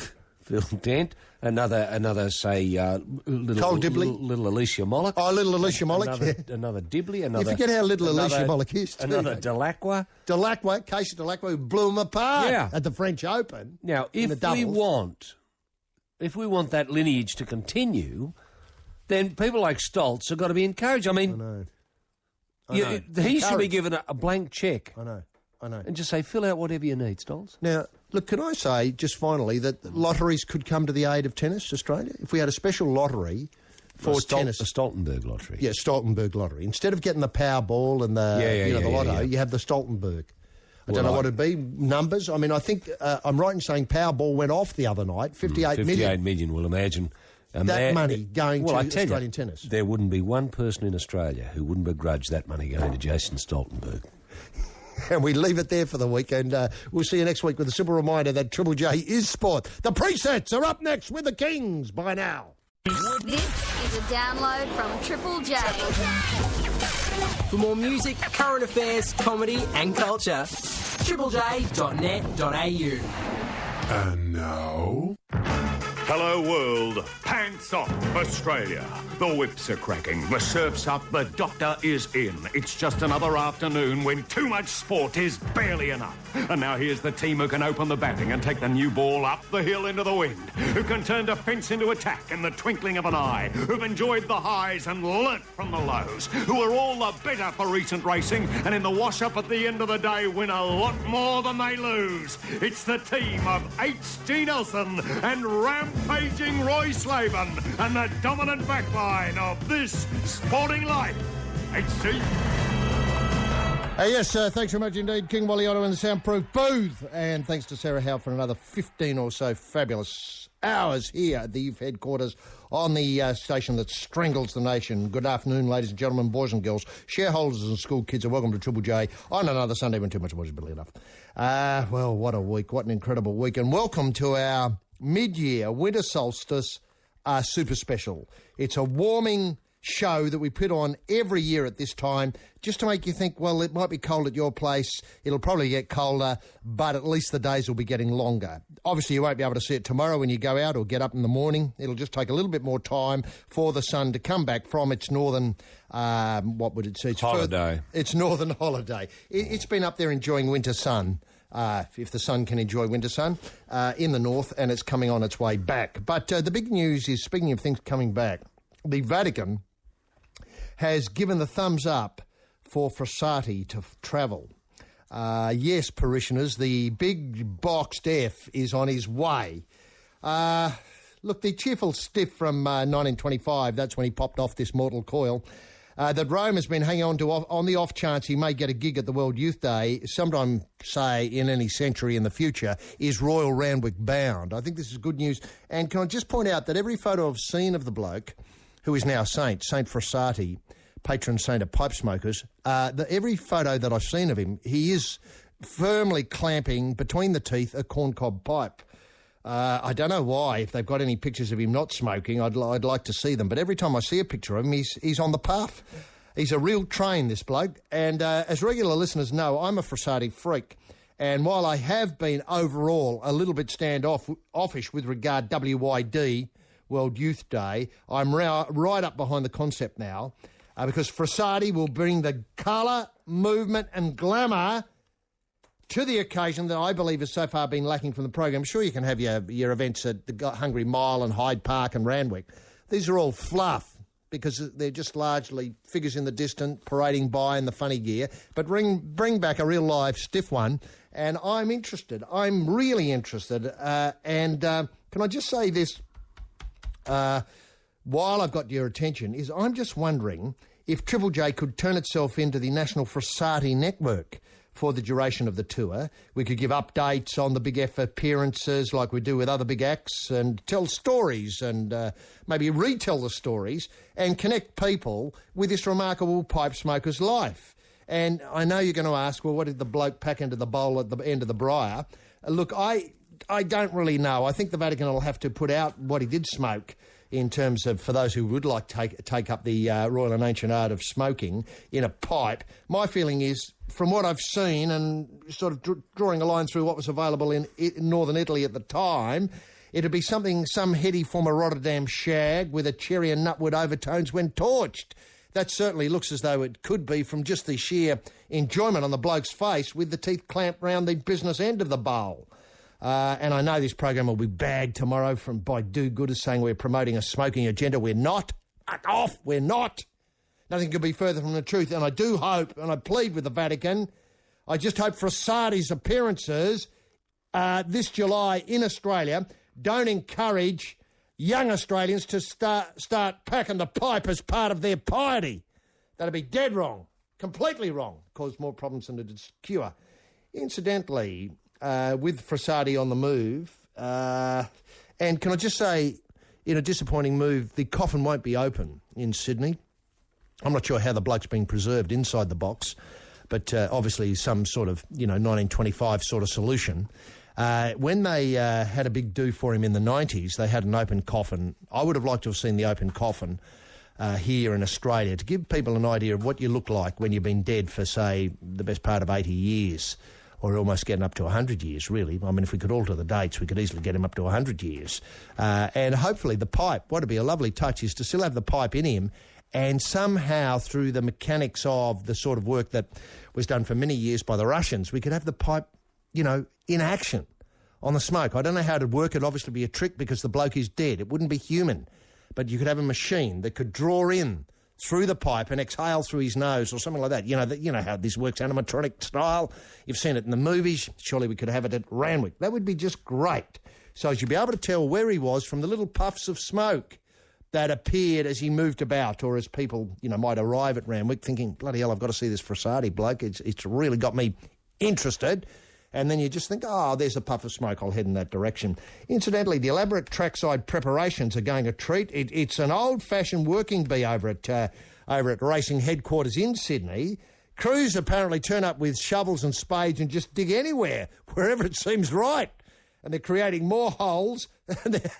[SPEAKER 16] say,
[SPEAKER 6] Cole Dibley,
[SPEAKER 16] little Alicia Mollett.
[SPEAKER 6] Oh, little Alicia Mollett,
[SPEAKER 16] another Dibley,
[SPEAKER 6] You forget how little Alicia Mollett is, too.
[SPEAKER 16] Another Delacroix.
[SPEAKER 6] Casey Delacroix, who blew him apart at the French Open.
[SPEAKER 16] Now, if we want that lineage to continue, then people like Stoltz have got to be encouraged. I mean,
[SPEAKER 6] I know.
[SPEAKER 16] He should be given a blank cheque.
[SPEAKER 6] I know.
[SPEAKER 16] And just say, fill out whatever you need, Stoltz.
[SPEAKER 6] Now, look, can I say, just finally, that lotteries could come to the aid of Tennis Australia? If we had a special lottery for tennis...
[SPEAKER 16] The Stoltenberg lottery.
[SPEAKER 6] Yeah, Stoltenberg lottery. Instead of getting the Powerball and the lotto, you have the Stoltenberg. I don't know what it'd be. Numbers. I mean, I think I'm right in saying Powerball went off the other night. 58 million.
[SPEAKER 16] 58 million, we'll imagine.
[SPEAKER 6] That money going to Australian tennis.
[SPEAKER 16] There wouldn't be one person in Australia who wouldn't begrudge that money going to Jason Stoltenberg.
[SPEAKER 6] And we leave it there for the week, and we'll see you next week with a simple reminder that Triple J is sport. The presets are up next with the Kings. Bye now.
[SPEAKER 2] This is a download from Triple J.
[SPEAKER 3] For more music, current affairs, comedy and culture, triplej.net.au.
[SPEAKER 4] And now...
[SPEAKER 5] Hello world, pants off, Australia. The whips are cracking, the surf's up, the doctor is in. It's just another afternoon when too much sport is barely enough. And now here's the team who can open the batting and take the new ball up the hill into the wind, who can turn defence into attack in the twinkling of an eye, who've enjoyed the highs and learnt from the lows, who are all the better for recent racing and in the wash-up at the end of the day win a lot more than they lose. It's the team of H.G. Nelson and rampaging Roy Slaven and the dominant backline of this sporting life. HG.
[SPEAKER 6] Yes, thanks very much indeed, King Waliotto in the soundproof booth. And thanks to Sarah Howe for another 15 or so fabulous hours here at the youth headquarters on the station that strangles the nation. Good afternoon, ladies and gentlemen, boys and girls, shareholders and school kids, and welcome to Triple J on another Sunday when too much was barely enough. Well, what a week, what an incredible week. And welcome to our mid-year winter solstice super special. It's a warming show that we put on every year at this time just to make you think, well, it might be cold at your place, it'll probably get colder, but at least the days will be getting longer. Obviously, you won't be able to see it tomorrow when you go out or get up in the morning. It'll just take a little bit more time for the sun to come back from its northern, what would it say?
[SPEAKER 16] Holiday.
[SPEAKER 6] Its northern holiday. It's been up there enjoying winter sun. If the sun can enjoy winter sun, in the north, and it's coming on its way back. But the big news is, speaking of things coming back, the Vatican has given the thumbs up for Frassati to travel. Yes, parishioners, the big boxed F is on his way. Look, the cheerful stiff from 1925, that's when he popped off this mortal coil, that Rome has been hanging on to on the off chance he may get a gig at the World Youth Day, sometime, say, in any century in the future, is Royal Randwick bound. I think this is good news. And can I just point out that every photo I've seen of the bloke, who is now Saint Frassati, patron saint of pipe smokers, every photo that I've seen of him, he is firmly clamping between the teeth a corncob pipe. I don't know why. If they've got any pictures of him not smoking, I'd like to see them. But every time I see a picture of him, he's on the puff. He's a real train, this bloke. And as regular listeners know, I'm a Frassati freak. And while I have been overall a little bit standoffish with regard WYD, World Youth Day, I'm right up behind the concept now, because Frassati will bring the colour, movement and glamour to the occasion that I believe has so far been lacking from the program. Sure, you can have your events at the Hungry Mile and Hyde Park and Randwick. These are all fluff because they're just largely figures in the distance parading by in the funny gear. But bring back a real live stiff one, and I'm interested. I'm really interested. And can I just say this, while I've got your attention, is I'm just wondering if Triple J could turn itself into the National Frassati Network for the duration of the tour. We could give updates on the Big F appearances like we do with other big acts and tell stories and maybe retell the stories and connect people with this remarkable pipe smoker's life. And I know you're going to ask, well, what did the bloke pack into the bowl at the end of the briar? Look, I don't really know. I think the Vatican will have to put out what he did smoke in terms of, for those who would like to take up the royal and ancient art of smoking in a pipe. My feeling is, from what I've seen and sort of drawing a line through what was available in northern Italy at the time, it'd be some heady form of Rotterdam shag with a cherry and nutwood overtones when torched. That certainly looks as though it could be from just the sheer enjoyment on the bloke's face with the teeth clamped round the business end of the bowl. And I know this program will be bagged tomorrow by do-gooders saying we're promoting a smoking agenda. We're not. Fuck off. We're not. Nothing could be further from the truth. And I do hope, and I plead with the Vatican, I just hope Frassati's appearances this July in Australia don't encourage young Australians to start packing the pipe as part of their piety. That'd be dead wrong. Completely wrong. Cause more problems than it's cure. Incidentally, with Frassati on the move, and can I just say, in a disappointing move, the coffin won't be open in Sydney. I'm not sure how the bloke's been preserved inside the box, but obviously some sort of, 1925 sort of solution. When they had a big do for him in the 90s, they had an open coffin. I would have liked to have seen the open coffin here in Australia to give people an idea of what you look like when you've been dead for, say, the best part of 80 years. or almost getting up to 100 years, really. I mean, if we could alter the dates, we could easily get him up to 100 years. And hopefully the pipe, what would be a lovely touch, is to still have the pipe in him, and somehow through the mechanics of the sort of work that was done for many years by the Russians, we could have the pipe, you know, in action on the smoke. I don't know how to work. It'd obviously be a trick because the bloke is dead. It wouldn't be human. But you could have a machine that could draw in through the pipe and exhale through his nose or something like that. You know how this works, animatronic style. You've seen it in the movies. Surely we could have it at Randwick. That would be just great. So as you'd be able to tell where he was from the little puffs of smoke that appeared as he moved about, or as people, you know, might arrive at Randwick thinking, bloody hell, I've got to see this Frassati bloke. It's really got me interested. And then you just think, oh, there's a puff of smoke, I'll head in that direction. Incidentally, the elaborate trackside preparations are going a treat. It's an old-fashioned working bee over at racing headquarters in Sydney. Crews apparently turn up with shovels and spades and just dig anywhere, wherever it seems right. And they're creating more holes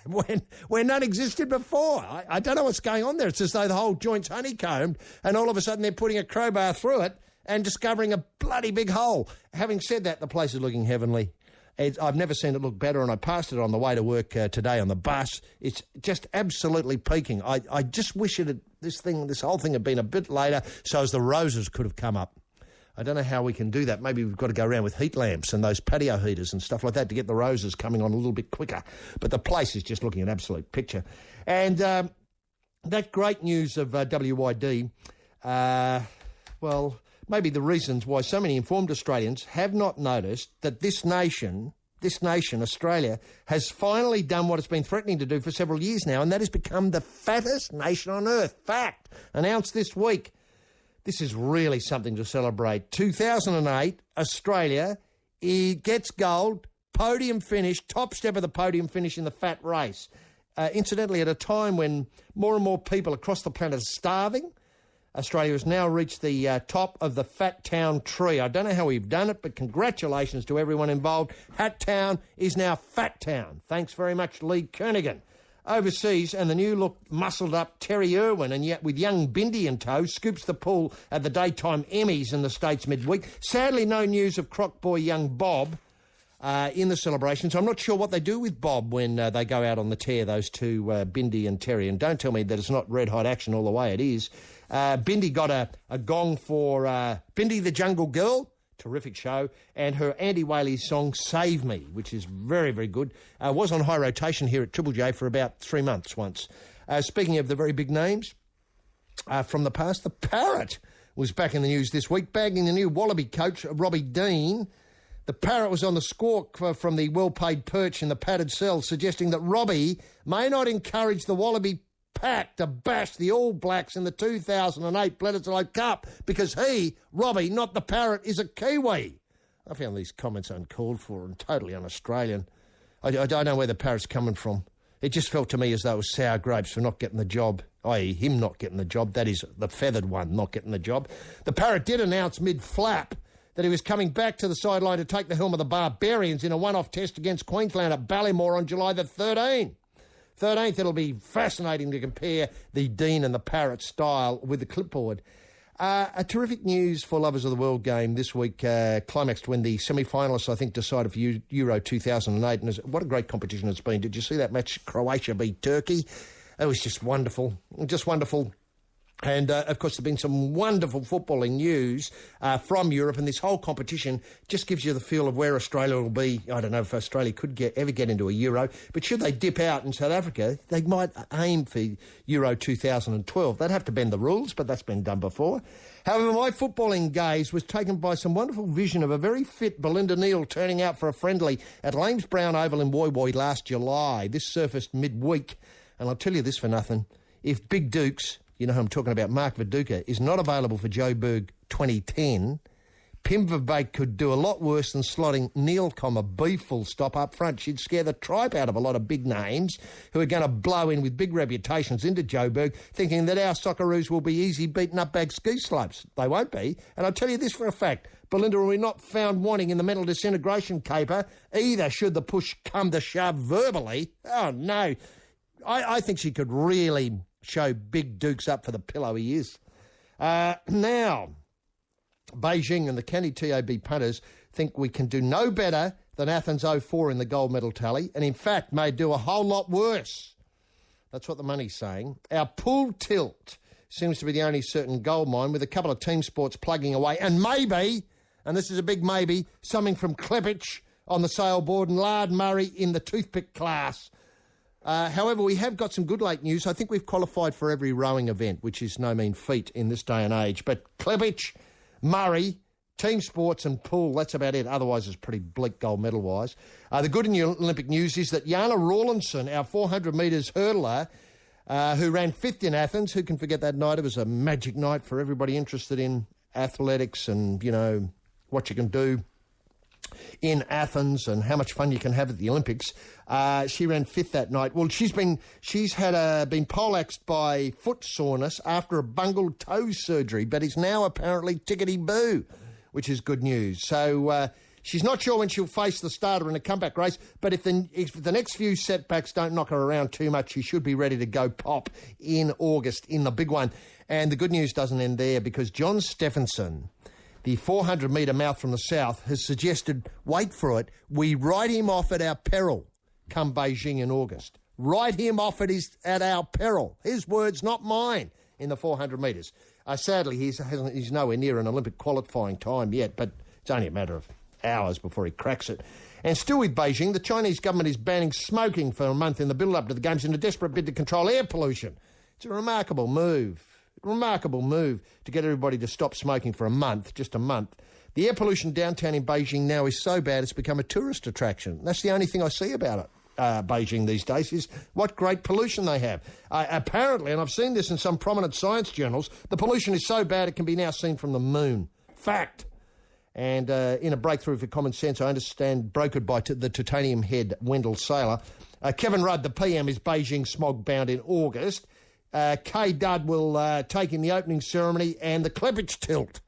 [SPEAKER 6] when none existed before. I don't know what's going on there. It's as though the whole joint's honeycombed, and all of a sudden they're putting a crowbar through it and discovering a bloody big hole. Having said that, the place is looking heavenly. I've never seen it look better, and I passed it on the way to work today on the bus. It's just absolutely peaking. I just wish this whole thing had been a bit later so as the roses could have come up. I don't know how we can do that. Maybe we've got to go around with heat lamps and those patio heaters and stuff like that to get the roses coming on a little bit quicker. But the place is just looking an absolute picture. And that great news of WYD, well, maybe the reasons why so many informed Australians have not noticed that this nation, Australia, has finally done what it's been threatening to do for several years now, and that is become the fattest nation on earth. Fact, announced this week. This is really something to celebrate. 2008, Australia gets gold, podium finish, top step of the podium finish in the fat race. Incidentally, at a time when more and more people across the planet are starving, Australia has now reached the top of the Fat Town tree. I don't know how we've done it, but congratulations to everyone involved. Hat Town is now Fat Town. Thanks very much, Lee Kernaghan. Overseas, and the new-look muscled-up Terry Irwin, and yet with young Bindi in tow, scoops the pool at the daytime Emmys in the States midweek. Sadly, no news of croc boy young Bob in the celebrations. I'm not sure what they do with Bob when they go out on the tear, those two, Bindi and Terry. And don't tell me that it's not red-hot action all the way. It is. Bindi got a gong for Bindi the Jungle Girl. Terrific show, and her Andy Whaley song Save Me, which is very, very good. Was on high rotation here at Triple J for about 3 months once. Speaking of the very big names from the past, the Parrot was back in the news this week, bagging the new Wallaby coach, Robbie Dean. The Parrot was on the squawk from the well-paid perch in the padded cell, suggesting that Robbie may not encourage the Wallaby pack to bash the All Blacks in the 2008 Bledisloe Cup because he, Robbie, not the Parrot, is a Kiwi. I found these comments uncalled for and totally un-Australian. I don't know where the Parrot's coming from. It just felt to me as though it was sour grapes for not getting the job, i.e. him not getting the job. That is the feathered one not getting the job. The Parrot did announce mid-flap that he was coming back to the sideline to take the helm of the Barbarians in a one-off test against Queensland at Ballymore on July the 13th. It'll be fascinating to compare the Dean and the Parrot style with the clipboard. A terrific news for lovers of the world game this week, climaxed when the semi-finalists, I think, decided for Euro 2008. And what a great competition it's been. Did you see that match, Croatia beat Turkey? It was just wonderful, just wonderful. And, of course, there's been some wonderful footballing news from Europe, and this whole competition just gives you the feel of where Australia will be. I don't know if Australia could ever get into a Euro, but should they dip out in South Africa, they might aim for Euro 2012. They'd have to bend the rules, but that's been done before. However, my footballing gaze was taken by some wonderful vision of a very fit Belinda Neal turning out for a friendly at Lames Brown Oval in Woy Woy last July. This surfaced midweek, and I'll tell you this for nothing. If Big Dukes... you know who I'm talking about, Mark Viduka, is not available for Joburg 2010, Pim Verbeek could do a lot worse than slotting Neil, B full stop up front. She'd scare the tripe out of a lot of big names who are going to blow in with big reputations into Joburg, thinking that our Socceroos will be easy beaten up bag ski slopes. They won't be. And I'll tell you this for a fact, Belinda will be not found wanting in the mental disintegration caper, either should the push come to shove verbally. Oh, no. I think she could really show Big Dukes up for the pillow he is. Now, Beijing and the Candy TAB punters think we can do no better than Athens 04 in the gold medal tally, and in fact may do a whole lot worse. That's what the money's saying. Our pool tilt seems to be the only certain gold mine, with a couple of team sports plugging away, and maybe, and this is a big maybe, something from Klepich on the sailboard and Lard Murray in the toothpick class. However, we have got some good late news. I think we've qualified for every rowing event, which is no mean feat in this day and age. But Klepich, Murray, team sports and pool, that's about it. Otherwise, it's pretty bleak gold medal-wise. The good in the Olympic news is that Jana Rawlinson, our 400 metres hurdler, who ran 5th in Athens, who can forget that night? It was a magic night for everybody interested in athletics and, you know, what you can do in Athens and how much fun you can have at the Olympics. She ran 5th that night. Well, she's been poleaxed by foot soreness after a bungled toe surgery, but is now apparently tickety-boo, which is good news. So she's not sure when she'll face the starter in a comeback race, but if the next few setbacks don't knock her around too much, she should be ready to go pop in August in the big one. And the good news doesn't end there, because John Stephenson, the 400-metre mouth from the south, has suggested, wait for it, we write him off at our peril come Beijing in August. Write him off at our peril. His words, not mine, in the 400 metres. Sadly, he's nowhere near an Olympic qualifying time yet, but it's only a matter of hours before he cracks it. And still with Beijing, the Chinese government is banning smoking for a month in the build-up to the Games in a desperate bid to control air pollution. It's a remarkable move to get everybody to stop smoking for a month, just a month. The air pollution downtown in Beijing now is so bad it's become a tourist attraction. That's the only thing I see about it, Beijing these days, is what great pollution they have. Apparently, and I've seen this in some prominent science journals, the pollution is so bad it can be now seen from the moon. Fact. And in a breakthrough for common sense, I understand, brokered by the titanium head Wendell Saylor, Kevin Rudd, the PM, is Beijing smog-bound in August. K. Dudd will take in the opening ceremony and the Klepich tilt.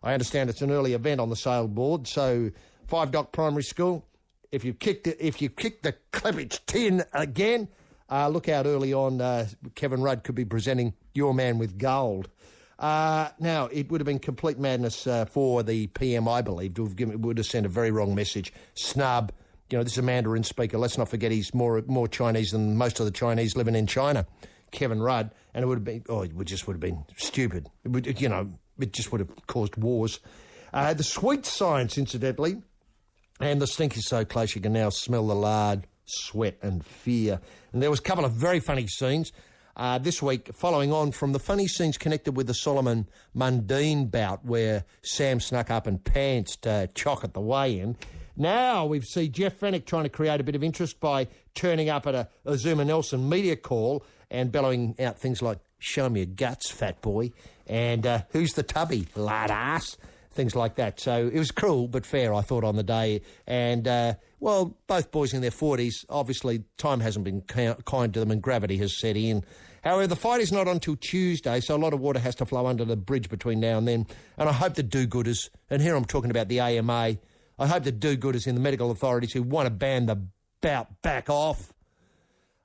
[SPEAKER 6] I understand it's an early event on the sailboard, so 5 Dock Primary School, if you kick the Klepich tin again, look out early on. Kevin Rudd could be presenting your man with gold. Now, it would have been complete madness for the PM, I believe, would have sent a very wrong message. Snub. You know, this is a Mandarin speaker. Let's not forget he's more Chinese than most of the Chinese living in China. Kevin Rudd, and it would have been, it just would have been stupid. It just would have caused wars. The sweet science, incidentally, and the stink is so close you can now smell the lard, sweat and fear. And there was a couple of very funny scenes this week, following on from the funny scenes connected with the Solomon Mundine bout where Sam snuck up and pantsed Chock at the weigh-in. Now we've seen Jeff Fennick trying to create a bit of interest by turning up at a Zuma Nelson media call and bellowing out things like, show me your guts, fat boy, and who's the tubby, lard ass, things like that. So it was cruel but fair, I thought, on the day. And, both boys in their 40s, obviously time hasn't been kind to them and gravity has set in. However, the fight is not until Tuesday, so a lot of water has to flow under the bridge between now and then. And I hope the do-gooders, and here I'm talking about the AMA, I hope the do-gooders in the medical authorities who want to ban the bout back off.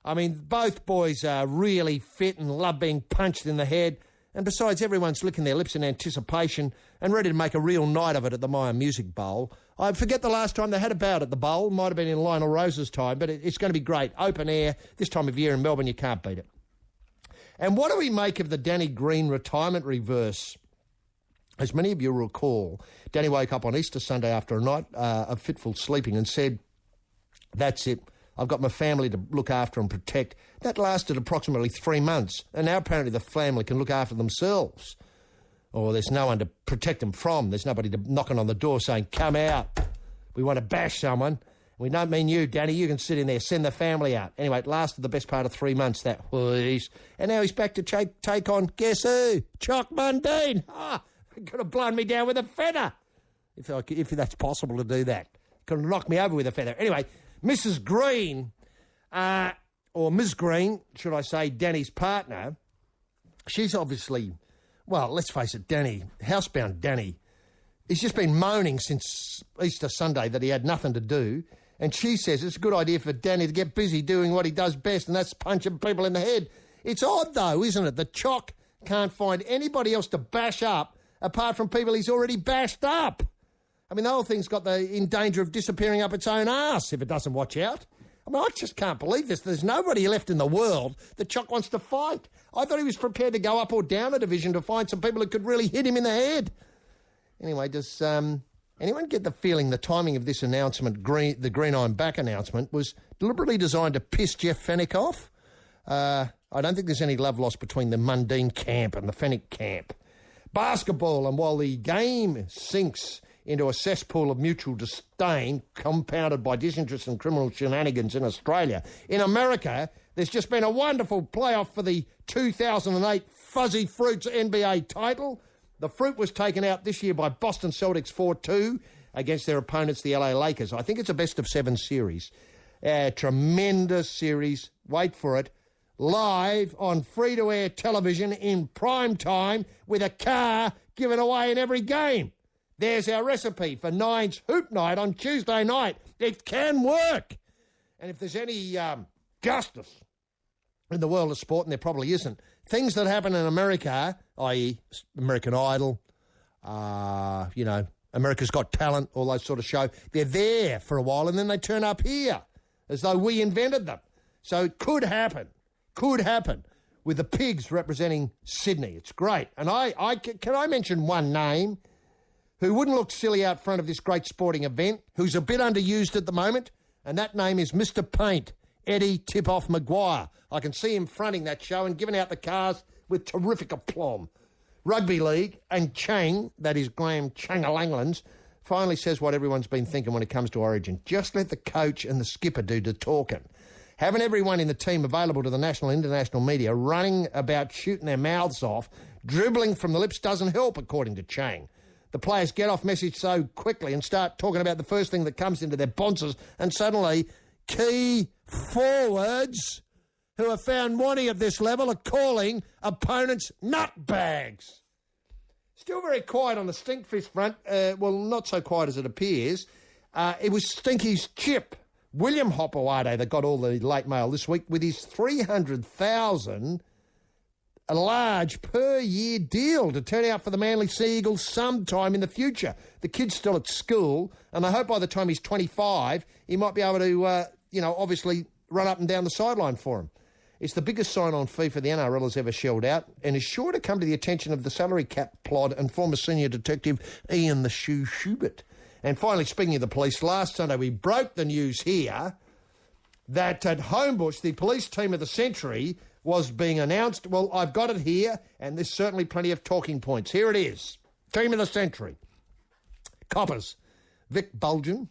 [SPEAKER 6] I mean, both boys are really fit and love being punched in the head. And besides, everyone's licking their lips in anticipation and ready to make a real night of it at the Myer Music Bowl. I forget the last time they had a bout at the Bowl. Might have been in Lionel Rose's time, but it's going to be great. Open air, this time of year in Melbourne, you can't beat it. And what do we make of the Danny Green retirement reverse? As many of you recall, Danny woke up on Easter Sunday after a night of fitful sleeping and said, that's it. I've got my family to look after and protect. That lasted approximately 3 months, and now apparently the family can look after themselves. Or there's no one to protect them from. There's nobody knocking on the door saying, come out. We want to bash someone. We don't mean you, Danny. You can sit in there, send the family out. Anyway, it lasted the best part of 3 months, that wheeze. And now he's back to take on, guess who? Chock Mundine. He could have blown me down with a feather. If that's possible to do that. Could have knocked me over with a feather. Anyway, Mrs. Green, or Ms. Green, should I say, Danny's partner, she's obviously, well, let's face it, Danny, housebound Danny, he's just been moaning since Easter Sunday that he had nothing to do, and she says it's a good idea for Danny to get busy doing what he does best, and that's punching people in the head. It's odd, though, isn't it, that Chock can't find anybody else to bash up apart from people he's already bashed up. I mean, the whole thing's got in danger of disappearing up its own arse if it doesn't watch out. I mean, I just can't believe this. There's nobody left in the world that Chock wants to fight. I thought he was prepared to go up or down a division to find some people who could really hit him in the head. Anyway, does anyone get the feeling the timing of this announcement, the Green I'm Back announcement, was deliberately designed to piss Jeff Fenwick off? I don't think there's any love lost between the Mundine camp and the Fenwick camp. Basketball, and while the game sinks into a cesspool of mutual disdain compounded by disinterest and criminal shenanigans in Australia, in America, there's just been a wonderful playoff for the 2008 Fuzzy Fruits NBA title. The fruit was taken out this year by Boston Celtics 4-2 against their opponents, the LA Lakers. I think it's a best-of-7 series. Tremendous series. Wait for it. Live on free-to-air television in prime time with a car given away in every game. There's our recipe for Nine's Hoop Night on Tuesday night. It can work. And if there's any justice in the world of sport, and there probably isn't, things that happen in America, i.e. American Idol, America's Got Talent, all those sort of shows, they're there for a while and then they turn up here as though we invented them. So it could happen with the Pigs representing Sydney. It's great. And can I mention one name who wouldn't look silly out front of this great sporting event, who's a bit underused at the moment, and that name is Mr. Paint, Eddie Tip-Off Maguire. I can see him fronting that show and giving out the cars with terrific aplomb. Rugby League and Chang, that is Graham Changalanglands, finally says what everyone's been thinking when it comes to Origin. Just let the coach and the skipper do the talking. Having everyone in the team available to the national and international media running about shooting their mouths off, dribbling from the lips doesn't help, according to Chang. The players get off message so quickly and start talking about the first thing that comes into their bonces, and suddenly key forwards who are found wanting at this level are calling opponents nutbags. Still very quiet on the Stinkfish front. Well, not so quiet as it appears. It was Stinky's chip, William Hopewade, that got all the late mail this week with his $300,000 a large per-year deal to turn out for the Manly Sea Eagles sometime in the future. The kid's still at school, and I hope by the time he's 25, he might be able to, obviously run up and down the sideline for him. It's the biggest sign-on fee for the NRL has ever shelled out, and is sure to come to the attention of the salary cap plod and former senior detective Ian the Shoe Schubert. And finally, speaking of the police, last Sunday we broke the news here that at Homebush, the police team of the century was being announced. Well, I've got it here, and there's certainly plenty of talking points. Here it is. Team of the century. Coppers. Vic Bulgen,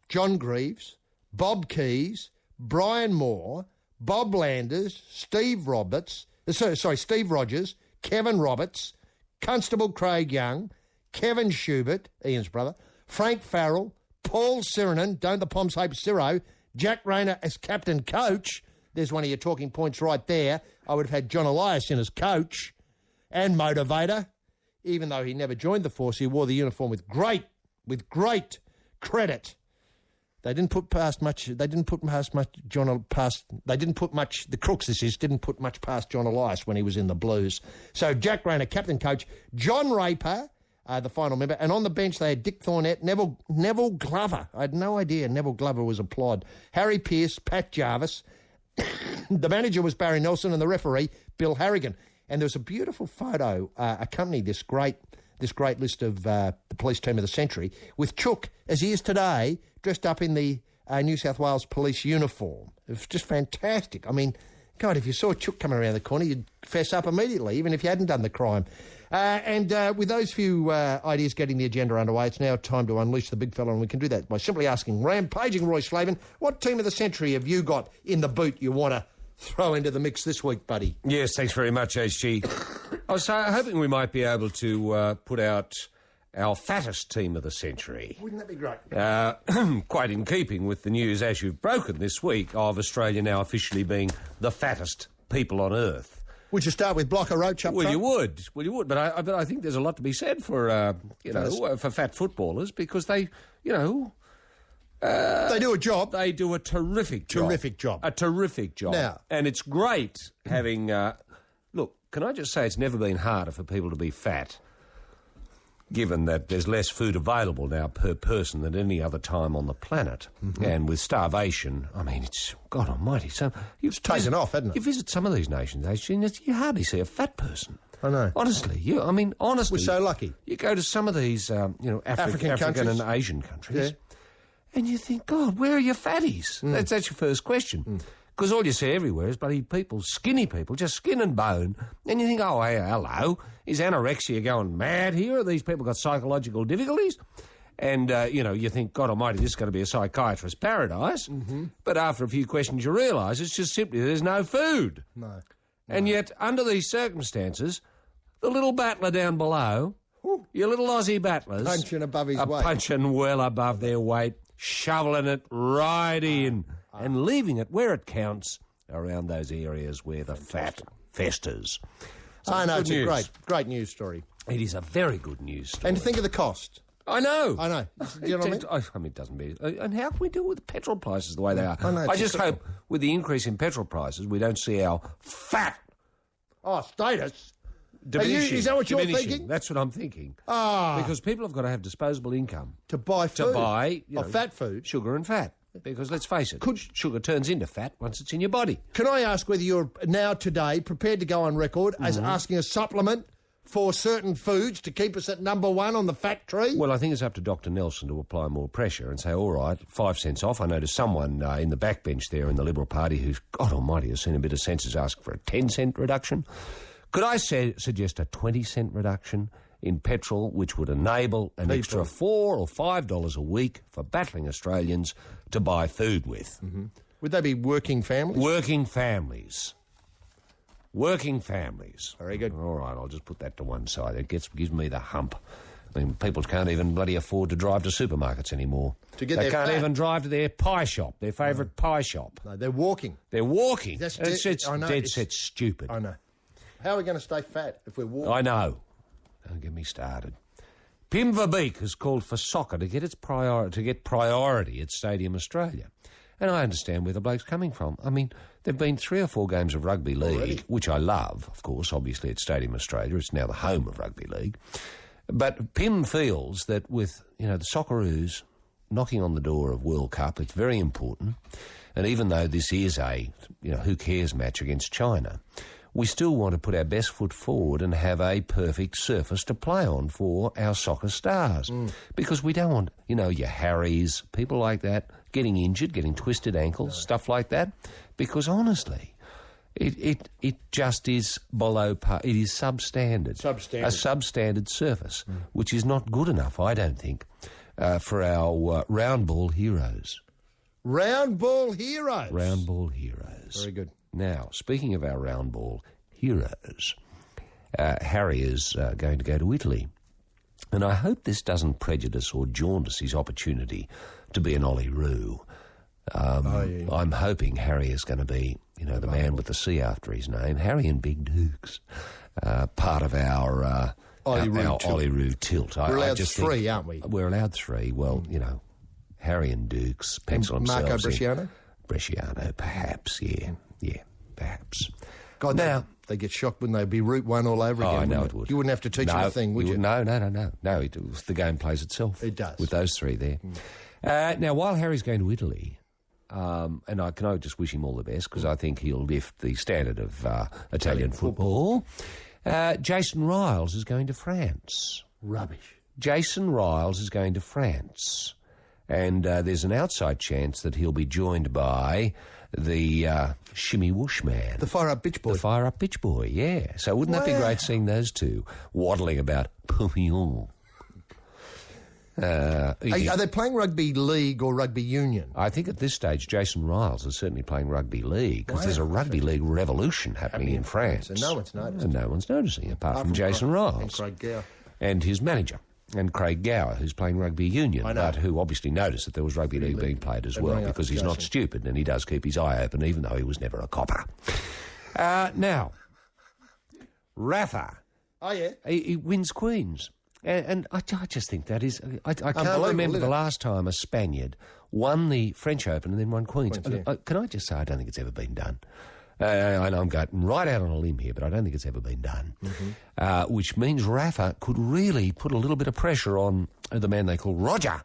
[SPEAKER 6] John Greaves, Bob Keys, Brian Moore, Bob Landers, Steve Rogers, Kevin Roberts, Constable Craig Young, Kevin Schubert, Ian's brother, Frank Farrell, Paul Sirenen, don't the Poms Hope Ciro, Jack Rayner as captain coach. There's one of your talking points right there. I would have had John Elias in as coach and motivator. Even though he never joined the force, he wore the uniform with great credit. The crooks didn't put much past John Elias when he was in the Blues. So Jack Rayner, captain coach, John Raper, the final member, and on the bench they had Dick Thornett, Neville Glover. I had no idea Neville Glover was applied. Harry Pearce, Pat Jarvis. The manager was Barry Nelson and the referee, Bill Harrigan. And there was a beautiful photo accompanying this great list of the police team of the century with Chook, as he is today, dressed up in the New South Wales police uniform. It was just fantastic. I mean, God, if you saw Chook coming around the corner, you'd fess up immediately, even if you hadn't done the crime. And with those few ideas getting the agenda underway, it's now time to unleash the big fella, and we can do that by simply asking rampaging Roy Slavin, what team of the century have you got in the boot you want to throw into the mix this week, buddy?
[SPEAKER 16] Yes, thanks very much, HG. I was hoping we might be able to put out our fattest team of the century.
[SPEAKER 6] Wouldn't that be great?
[SPEAKER 16] Quite in keeping with the news, as you've broken this week, of Australia now officially being the fattest people on Earth.
[SPEAKER 6] Would you start with Blocker Roach up front?
[SPEAKER 16] You would. But I think there's a lot to be said for for fat footballers, because they do a job. They do a terrific job. A terrific job.
[SPEAKER 6] Now,
[SPEAKER 16] and it's great having... look, can I just say it's never been harder for people to be fat given that there's less food available now per person than any other time on the planet.
[SPEAKER 6] Mm-hmm.
[SPEAKER 16] And with starvation, I mean, it's, God almighty, so...
[SPEAKER 6] It's taken off, hasn't it?
[SPEAKER 16] You visit some of these nations, you hardly see a fat person.
[SPEAKER 6] I know.
[SPEAKER 16] Honestly, honestly...
[SPEAKER 6] We're so lucky.
[SPEAKER 16] You go to some of these, African
[SPEAKER 6] countries.
[SPEAKER 16] and Asian countries, and you think, God, where are your fatties? That's your first question. Because all you see everywhere is bloody people, skinny people, just skin and bone. And you think, oh, hey, hello, is anorexia going mad here? Have these people got psychological difficulties? And, you think, God almighty, this is going to be a psychiatrist's paradise. Mm-hmm. But after a few questions, you realise it's just simply there's no food.
[SPEAKER 6] No.
[SPEAKER 16] And yet, under these circumstances, the little battler down below, your little Aussie battlers...
[SPEAKER 6] Punching above his
[SPEAKER 16] are
[SPEAKER 6] weight.
[SPEAKER 16] Punching well above their weight, shoveling it right in... and leaving it where it counts around those areas where the fat festers. So
[SPEAKER 6] I know, it's
[SPEAKER 16] news.
[SPEAKER 6] a great news story.
[SPEAKER 16] It is a very good news story.
[SPEAKER 6] And think of the cost.
[SPEAKER 16] I know.
[SPEAKER 6] Do you know what I mean?
[SPEAKER 16] I mean, it doesn't be... And how can we deal with petrol prices the way they are?
[SPEAKER 6] I know,
[SPEAKER 16] I just hope with the increase in petrol prices, we don't see our fat...
[SPEAKER 6] status?
[SPEAKER 16] Diminishing.
[SPEAKER 6] Is that what you're
[SPEAKER 16] diminishing.
[SPEAKER 6] thinking?
[SPEAKER 16] That's what I'm thinking. Because people have got to have disposable income.
[SPEAKER 6] To buy food?
[SPEAKER 16] To buy...
[SPEAKER 6] fat food?
[SPEAKER 16] Sugar and fat. Because let's face it, sugar turns into fat once it's in your body.
[SPEAKER 6] Can I ask whether you're now today prepared to go on record as asking a supplement for certain foods to keep us at number one on the fat tree?
[SPEAKER 16] Well, I think it's up to Dr. Nelson to apply more pressure and say, all right, 5 cents off. I noticed someone in the backbench there in the Liberal Party who's, God almighty, has seen a bit of sense, is asking for a 10-cent reduction. Could I suggest a 20-cent reduction in petrol, which would enable an extra $4 or $5 a week for battling Australians to buy food with?
[SPEAKER 6] Mm-hmm. Would they be working families?
[SPEAKER 16] Working families. Working families.
[SPEAKER 6] Very good.
[SPEAKER 16] All right, I'll just put that to one side. It gives me the hump. I mean, people can't even bloody afford to drive to supermarkets anymore.
[SPEAKER 6] To get
[SPEAKER 16] they
[SPEAKER 6] their
[SPEAKER 16] can't
[SPEAKER 6] fat.
[SPEAKER 16] even drive to their pie shop, their favourite pie shop.
[SPEAKER 6] No, they're walking.
[SPEAKER 16] They're walking.
[SPEAKER 6] That's
[SPEAKER 16] dead set stupid.
[SPEAKER 6] I know. How are we going to stay fat if we're walking?
[SPEAKER 16] I know. Don't get me started. Pim Verbeek has called for soccer to get priority at Stadium Australia. And I understand where the bloke's coming from. I mean, there've been 3 or 4 games of rugby league, which I love, of course, obviously at Stadium Australia. It's now the home of rugby league. But Pim feels that with, the Socceroos knocking on the door of World Cup, it's very important. And even though this is a, who cares match against China, we still want to put our best foot forward and have a perfect surface to play on for our soccer stars. Because we don't want, your Harrys, people like that, getting injured, getting twisted ankles, stuff like that. Because honestly, it just is below par. It is substandard. A substandard surface, which is not good enough, I don't think, for our round ball heroes.
[SPEAKER 6] Round ball heroes?
[SPEAKER 16] Round ball heroes.
[SPEAKER 6] Very good.
[SPEAKER 16] Now, speaking of our round ball heroes, Harry is going to go to Italy. And I hope this doesn't prejudice or jaundice his opportunity to be an Ollie Roo. I'm hoping Harry is going to be, the man with the C after his name, Harry and Big Dukes, part of our Ollie Roo tilt.
[SPEAKER 6] We're allowed 3, aren't we?
[SPEAKER 16] We're allowed 3. Well, Harry and Dukes pencil themselves
[SPEAKER 6] Marco Bresciano?
[SPEAKER 16] Bresciano, perhaps, yeah, perhaps.
[SPEAKER 6] God, now they get shocked when they be Route 1 all over again.
[SPEAKER 16] I know it would.
[SPEAKER 6] You wouldn't have to teach them a thing, would you?
[SPEAKER 16] No. The game plays itself.
[SPEAKER 6] It does.
[SPEAKER 16] With those 3 there. Now, while Harry's going to Italy, and I can just wish him all the best, because I think he'll lift the standard of Italian football, Jason Riles is going to France.
[SPEAKER 6] Rubbish.
[SPEAKER 16] Jason Riles is going to France. And there's an outside chance that he'll be joined by the Shimmy Whoosh man.
[SPEAKER 6] The Fire Up Bitch Boy.
[SPEAKER 16] The Fire Up Bitch Boy, yeah. So wouldn't that be great seeing those two waddling about Pavillon?
[SPEAKER 6] Are they playing rugby league or rugby union?
[SPEAKER 16] I think at this stage Jason Riles is certainly playing rugby league, because there's a rugby league revolution happening in France.
[SPEAKER 6] And no one's noticing.
[SPEAKER 16] And no one's noticing, apart from Jason Riles.
[SPEAKER 6] And Craig Gower.
[SPEAKER 16] And his manager. And Craig Gower, who's playing rugby union, but who obviously noticed that there was rugby league being played as well, because he's not stupid and he does keep his eye open, even though he was never a copper. Now, Rafa.
[SPEAKER 6] Oh, yeah?
[SPEAKER 16] He wins Queens. And I just think that is... I can't remember the last time a Spaniard won the French Open and then won Queens.
[SPEAKER 6] Yeah.
[SPEAKER 16] Can I just say I don't think it's ever been done. And I'm going right out on a limb here, but I don't think it's ever been done, which means Rafa could really put a little bit of pressure on the man they call Roger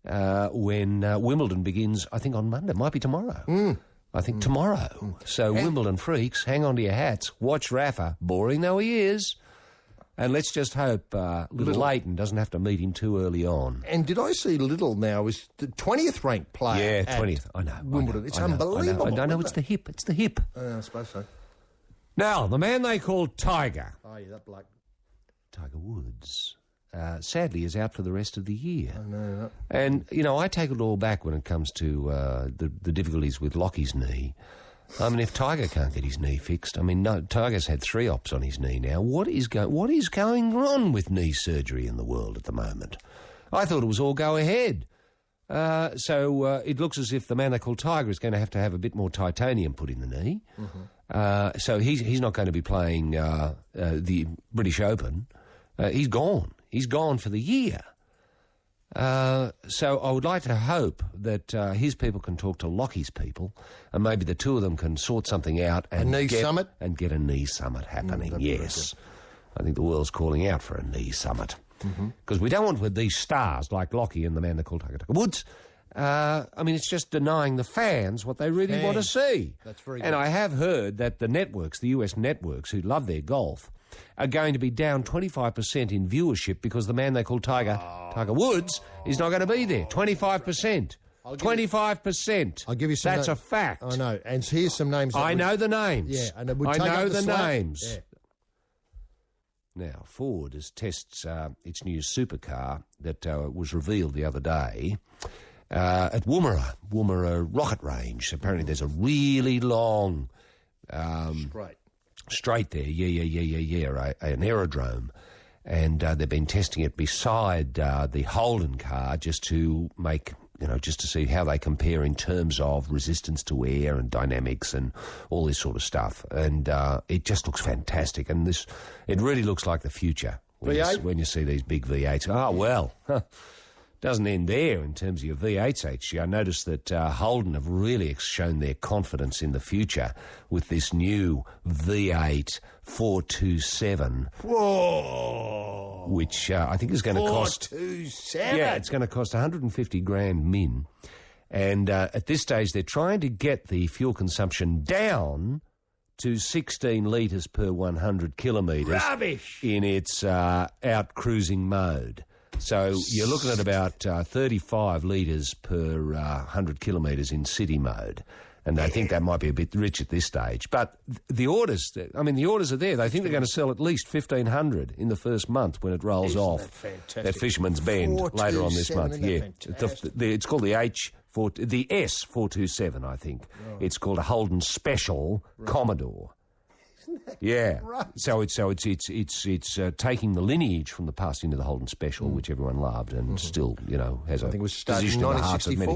[SPEAKER 16] when Wimbledon begins, I think, on Monday. Might be tomorrow. I think tomorrow. So, Wimbledon freaks, hang on to your hats. Watch Rafa, boring though he is. And let's just hope little Leighton doesn't have to meet him too early on.
[SPEAKER 6] And did I see Little now is the 20th ranked player?
[SPEAKER 16] Yeah, 20th. I know.
[SPEAKER 6] Wimbledon. It's unbelievable.
[SPEAKER 16] I know. It's the hip. It's the hip.
[SPEAKER 6] I suppose so.
[SPEAKER 16] Now, the man they call Tiger.
[SPEAKER 6] Oh, yeah, that bloke.
[SPEAKER 16] Tiger Woods. Sadly, is out for the rest of the year.
[SPEAKER 6] I know that.
[SPEAKER 16] And, I take it all back when it comes to the difficulties with Lockie's knee. I mean, if Tiger can't get his knee fixed, Tiger's had 3 ops on his knee now. What is going on with knee surgery in the world at the moment? I thought it was all go ahead. So it looks as if the man they call Tiger is going to have a bit more titanium put in the knee. So he's not going to be playing the British Open. He's gone. He's gone for the year. So I would like to hope that his people can talk to Lockie's people, and maybe the two of them can sort something out and
[SPEAKER 6] summit
[SPEAKER 16] and get a knee summit happening. Yes, I think the world's calling out for a knee summit because we don't want with these stars like Lockie and the man they call Tiger Woods. It's just denying the fans what they really want to see.
[SPEAKER 6] That's very
[SPEAKER 16] and
[SPEAKER 6] good.
[SPEAKER 16] I have heard that the networks, the US networks, who love their golf, are going to be down 25% in viewership because the man they call Tiger Woods, is not going to be there. 25%. 25%.
[SPEAKER 6] I'll give you some.
[SPEAKER 16] That's a fact.
[SPEAKER 6] I know. And here's some names.
[SPEAKER 16] I know the names.
[SPEAKER 6] Yeah, and it would
[SPEAKER 16] I
[SPEAKER 6] take
[SPEAKER 16] know
[SPEAKER 6] up
[SPEAKER 16] the
[SPEAKER 6] slack.
[SPEAKER 16] names.
[SPEAKER 6] Yeah.
[SPEAKER 16] Now, Ford tests its new supercar that was revealed the other day at Woomera Rocket Range. Apparently there's a really long... Straight there, an aerodrome. And they've been testing it beside the Holden car just to make... just to see how they compare in terms of resistance to air and dynamics and all this sort of stuff. And it just looks fantastic. And it really looks like the future when you see these big V8s. Oh, well, doesn't end there in terms of your V8s, HG. I noticed that Holden have really shown their confidence in the future with this new V8 427.
[SPEAKER 6] Whoa!
[SPEAKER 16] Which I think is going to cost...
[SPEAKER 6] 427?
[SPEAKER 16] Yeah, it's going to cost 150 grand min. And at this stage, they're trying to get the fuel consumption down to 16 litres per 100 kilometres.
[SPEAKER 6] Rubbish!
[SPEAKER 16] In its out-cruising mode. So you're looking at about 35 litres per 100 kilometres in city mode. And they think that might be a bit rich at this stage. But the orders, the orders are there. They think they're going to sell at least 1,500 in the first month when it rolls off at Fisherman's Bend later on this month. Yeah, it's called the S427, I think. Right. It's called a Holden Special Commodore. Yeah,
[SPEAKER 6] right.
[SPEAKER 16] So it's taking the lineage from the past into the Holden Special, which everyone loved, and still has a position in the hearts of many.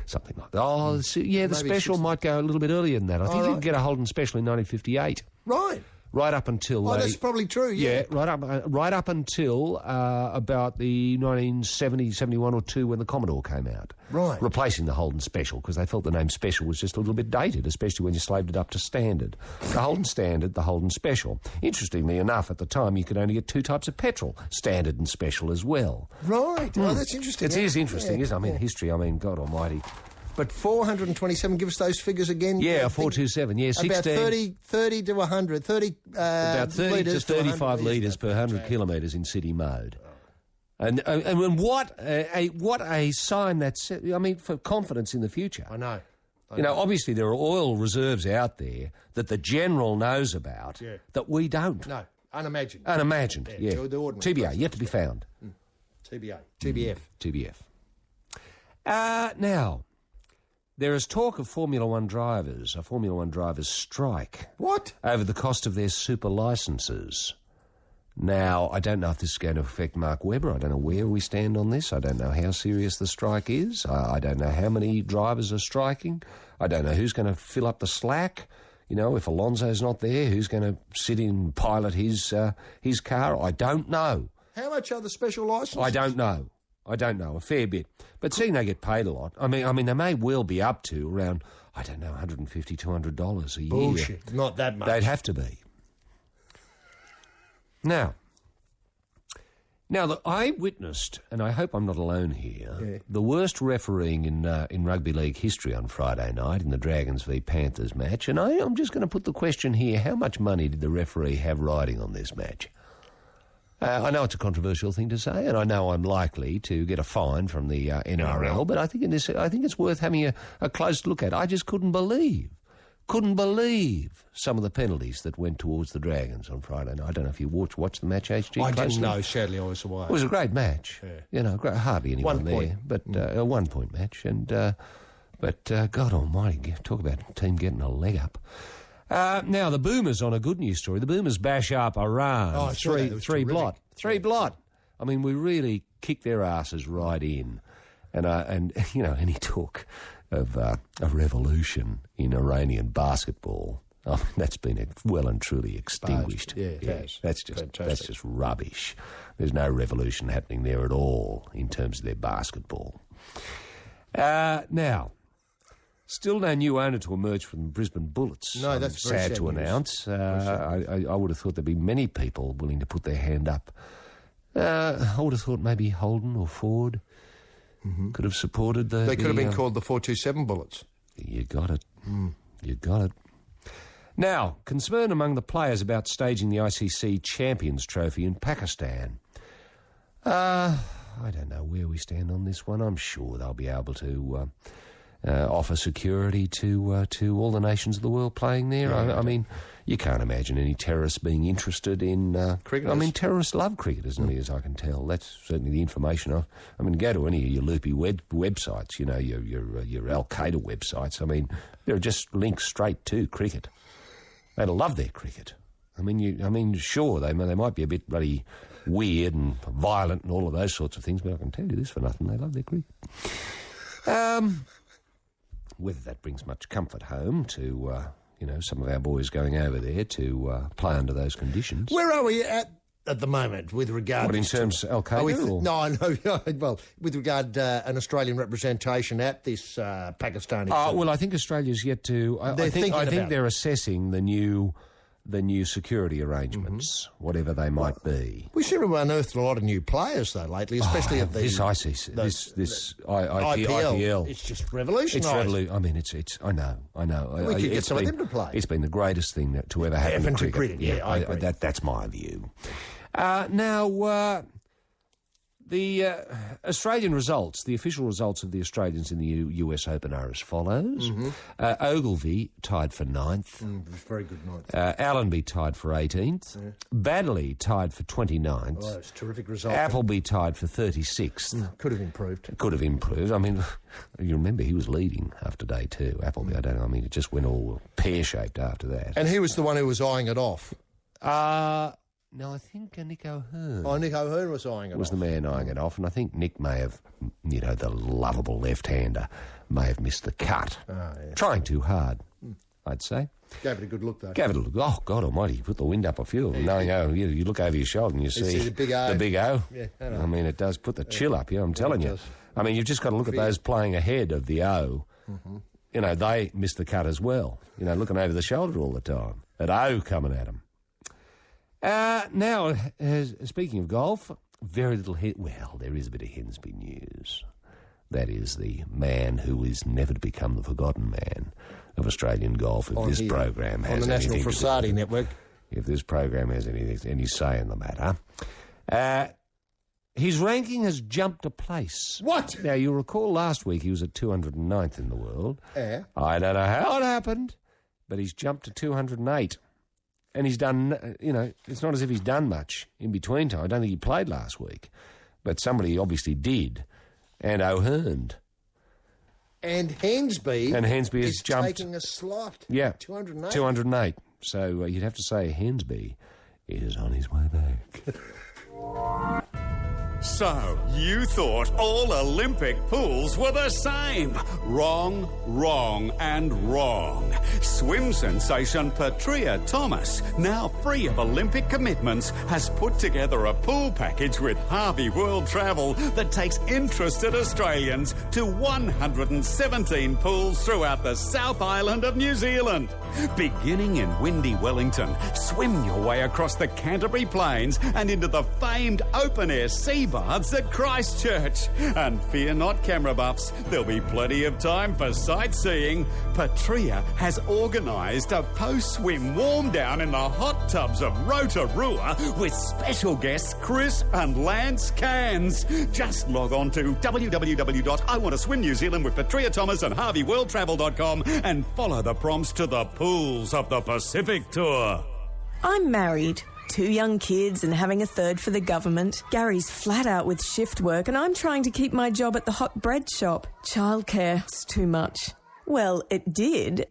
[SPEAKER 16] Something like that. Oh, the Special might go a little bit earlier than that. I think you can get a Holden Special in 1958.
[SPEAKER 6] Right.
[SPEAKER 16] Right up until...
[SPEAKER 6] that's probably true, yeah.
[SPEAKER 16] Right up until about the 1970, 71 or 2 when the Commodore came out.
[SPEAKER 6] Right.
[SPEAKER 16] Replacing the Holden Special, because they felt the name Special was just a little bit dated, especially when you slaved it up to Standard. The Holden Standard, the Holden Special. Interestingly enough, at the time, you could only get 2 types of petrol, Standard and Special as well.
[SPEAKER 6] Right. Oh, that's interesting.
[SPEAKER 16] It is interesting, isn't it? History, God almighty.
[SPEAKER 6] But 427, give us those figures again.
[SPEAKER 16] Yeah, 427, yeah, 16.
[SPEAKER 6] About 30 to 100, 30
[SPEAKER 16] about 30
[SPEAKER 6] litres
[SPEAKER 16] to 35 litres per 100 kilometres in city mode. And what a sign that's, for confidence in the future.
[SPEAKER 6] I know.
[SPEAKER 16] Obviously there are oil reserves out there that the General knows about that we don't.
[SPEAKER 6] No, unimagined.
[SPEAKER 16] Unimagined, yeah. TBA, yet to be found.
[SPEAKER 6] TBF.
[SPEAKER 16] Now... There is talk of a Formula One drivers strike.
[SPEAKER 6] What?
[SPEAKER 16] Over the cost of their super licences. Now, I don't know if this is going to affect Mark Webber. I don't know where we stand on this. I don't know how serious the strike is. I don't know how many drivers are striking. I don't know who's going to fill up the slack. If Alonso's not there, who's going to sit in and pilot his car? I don't know.
[SPEAKER 6] How much are the special licences?
[SPEAKER 16] I don't know. I don't know, a fair bit. But seeing they get paid a lot, I mean, they may well be up to around, I don't know, $150, $200 a year.
[SPEAKER 6] Bullshit. Not that much.
[SPEAKER 16] They'd have to be. Now, I witnessed, and I hope I'm not alone here, the worst refereeing in rugby league history on Friday night in the Dragons v Panthers match. And I'm just going to put the question here, how much money did the referee have riding on this match? I know it's a controversial thing to say, and I know I'm likely to get a fine from the NRL, but I think it's worth having a close look at. I just couldn't believe some of the penalties that went towards the Dragons on Friday night. I don't know if you watched the match, HG.
[SPEAKER 6] I didn't know, sadly I was away.
[SPEAKER 16] It was a great match.
[SPEAKER 6] Yeah.
[SPEAKER 16] Hardly anyone there, but a 1 point match. But God almighty, talk about a team getting a leg up. Now, the Boomers, on a good news story, the Boomers bash up Iran.
[SPEAKER 6] Oh,
[SPEAKER 16] three blot. I mean, we really kicked their asses right in. And any talk of a revolution in Iranian basketball, that's been well and truly extinguished. That's just rubbish. There's no revolution happening there at all in terms of their basketball. Now, still no new owner to emerge from the Brisbane Bullets.
[SPEAKER 6] No, that's very
[SPEAKER 16] sad to announce. I would have thought there'd be many people willing to put their hand up. I would have thought maybe Holden or Ford could have supported the...
[SPEAKER 6] They could have been called the 427 Bullets.
[SPEAKER 16] You got it. You got it. Now, concern among the players about staging the ICC Champions Trophy in Pakistan. I don't know where we stand on this one. I'm sure they'll be able to... offer security to all the nations of the world playing there. I mean, you can't imagine any terrorists being interested in cricket. I mean, terrorists love cricket, as nearly as I can tell. That's certainly the information I've... I mean, go to any of your loopy websites, your Al Qaeda websites. I mean, there are just links straight to cricket. They love their cricket. I mean, sure, they might be a bit bloody weird and violent and all of those sorts of things, but I can tell you this for nothing: they love their cricket. Whether that brings much comfort home to, some of our boys going over there to play under those conditions.
[SPEAKER 6] Where are we at the moment with regard...
[SPEAKER 16] What, in terms of Al Qaeda?
[SPEAKER 6] No, well, with regard to an Australian representation at this Pakistani...
[SPEAKER 16] Well, I think Australia's yet to... I think they're assessing the new security arrangements, whatever they might be.
[SPEAKER 6] We seem to have unearthed a lot of new players, though, lately, especially at the...
[SPEAKER 16] This ICC, this IPL.
[SPEAKER 6] It's just revolutionised.
[SPEAKER 16] I mean, it's... I know.
[SPEAKER 6] We could get some of them to play.
[SPEAKER 16] It's been the greatest thing to ever happen in cricket.
[SPEAKER 6] I agree.
[SPEAKER 16] That's my view. Now, the Australian results, the official results of the Australians in the US Open are as follows. Ogilvy tied for 9th.
[SPEAKER 6] Very good 9th.
[SPEAKER 16] Allenby tied for 18th. Yeah. Baddeley tied for 29th.
[SPEAKER 6] Oh, that's a terrific result.
[SPEAKER 16] Appleby tied for 36th.
[SPEAKER 6] Could have improved.
[SPEAKER 16] Could have improved. I mean, you remember he was leading after day 2, Appleby. I don't know. I mean, it just went all pear-shaped after that.
[SPEAKER 6] And he was the one who was eyeing it off.
[SPEAKER 16] No, I think Nick O'Hearn.
[SPEAKER 6] Oh, Nick O'Hearn was eyeing it off.
[SPEAKER 16] Was the man eyeing it off, and I think Nick may have, the lovable left-hander, may have missed the cut. Trying too hard, I'd say.
[SPEAKER 6] Gave it a good look, though.
[SPEAKER 16] Gave it a look. Oh, God almighty, you put the wind up a few of them, knowing, you look over your shoulder and you see
[SPEAKER 6] the big O.
[SPEAKER 16] The big O.
[SPEAKER 6] Yeah,
[SPEAKER 16] I mean, it does put the chill up, I'm telling you. I mean, you've just got to look at those playing ahead of the O. They missed the cut as well, looking over the shoulder all the time. That O coming at them. Now, speaking of golf, very little... there is a bit of Hensby news. That is the man who is never to become the forgotten man of Australian golf. If this program has
[SPEAKER 6] on the National Frassati Network.
[SPEAKER 16] If this program has any say in the matter. His ranking has jumped a place.
[SPEAKER 6] What?
[SPEAKER 16] Now, you'll recall last week he was at 209th in the world.
[SPEAKER 6] Yeah.
[SPEAKER 16] I don't know how it happened, but he's jumped to 208. And he's done, it's not as if he's done much in between time. I don't think he played last week. But somebody obviously did. And O'Hearn.
[SPEAKER 6] And Hensby
[SPEAKER 16] is jumped,
[SPEAKER 6] taking a slot.
[SPEAKER 16] Yeah.
[SPEAKER 6] 208.
[SPEAKER 16] 208. So you'd have to say Hensby is on his way back.
[SPEAKER 8] So, you thought all Olympic pools were the same. Wrong, wrong, and wrong. Swim sensation Petria Thomas, now free of Olympic commitments, has put together a pool package with Harvey World Travel that takes interested Australians to 117 pools throughout the South Island of New Zealand. Beginning in windy Wellington, swim your way across the Canterbury Plains and into the famed open-air sea baths at Christchurch. And fear not, camera buffs, there'll be plenty of time for sightseeing. Petria has organised a post-swim warm-down in the hot tubs of Rotorua with special guests Chris and Lance Cairns. Just log on to www.iwantaswimnewzealand with Petria Thomas and HarveyWorldTravel.com and follow the prompts to the pools of the Pacific Tour.
[SPEAKER 12] I'm married. 2 young kids and having a third for the government. Gary's flat out with shift work and I'm trying to keep my job at the hot bread shop. Childcare, it's too much. Well, it did.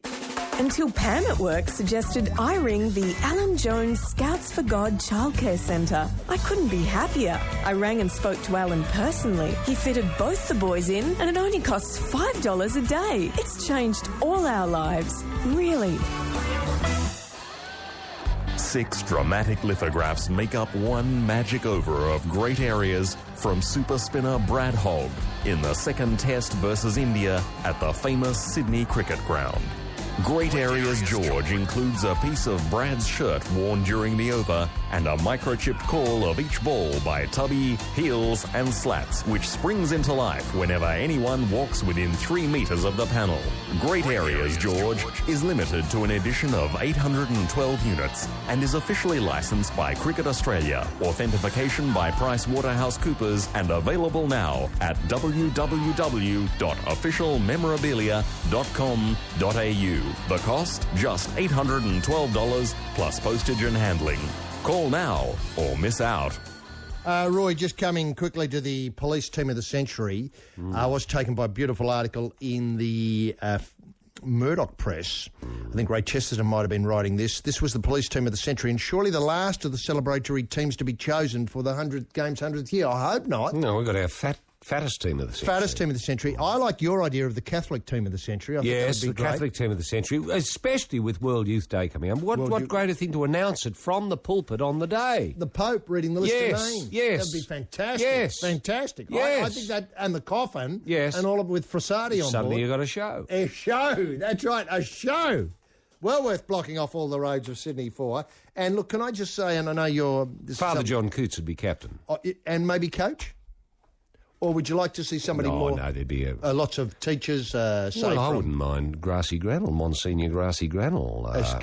[SPEAKER 12] Until Pam at work suggested I ring the Alan Jones Scouts for God Childcare Centre. I couldn't be happier. I rang and spoke to Alan personally. He fitted both the boys in and it only costs $5 a day. It's changed all our lives. Really.
[SPEAKER 1] 6 dramatic lithographs make up one magic over of great areas from super spinner Brad Hogg in the second test versus India at the famous Sydney Cricket Ground. Great Areas George includes a piece of Brad's shirt worn during the over and a microchipped call of each ball by Tubby, Heels and Slats, which springs into life whenever anyone walks within 3 metres of the panel. Great Areas George is limited to an edition of 812 units and is officially licensed by Cricket Australia. Authentication by PricewaterhouseCoopers and available now at www.officialmemorabilia.com.au. The cost, just $812 plus postage and handling. Call now or miss out.
[SPEAKER 6] Roy, just coming quickly to the police team of the century. I was taken by a beautiful article in the Murdoch Press. I think Ray Chesterton might have been writing this. This was the police team of the century and surely the last of the celebratory teams to be chosen for the 100th Games 100th year. I hope not.
[SPEAKER 16] No, we've got our fattest team of the century.
[SPEAKER 6] Fattest team of the century. I like your idea of the Catholic team of the century. I think
[SPEAKER 16] yes,
[SPEAKER 6] that would be
[SPEAKER 16] the Catholic team of the century, especially with World Youth Day coming up. What greater thing to announce it from the pulpit on the day?
[SPEAKER 6] The Pope reading the list of names.
[SPEAKER 16] Yes.
[SPEAKER 6] That would be fantastic.
[SPEAKER 16] Yes.
[SPEAKER 6] Fantastic.
[SPEAKER 16] Yes.
[SPEAKER 6] I think that, and the coffin.
[SPEAKER 16] Yes.
[SPEAKER 6] And all of it with Frassati on
[SPEAKER 16] Suddenly
[SPEAKER 6] board.
[SPEAKER 16] you've got a show.
[SPEAKER 6] A show. That's right, a show. Well worth blocking off all the roads of Sydney for. And look, can I just say, and I know you're...
[SPEAKER 16] Father John Cootes would be captain.
[SPEAKER 6] And maybe coach? Or would you like to see somebody more...
[SPEAKER 16] No, there'd be
[SPEAKER 6] lots of teachers,
[SPEAKER 16] I wouldn't mind Grassy Granell, Monsignor Grassy Granell. As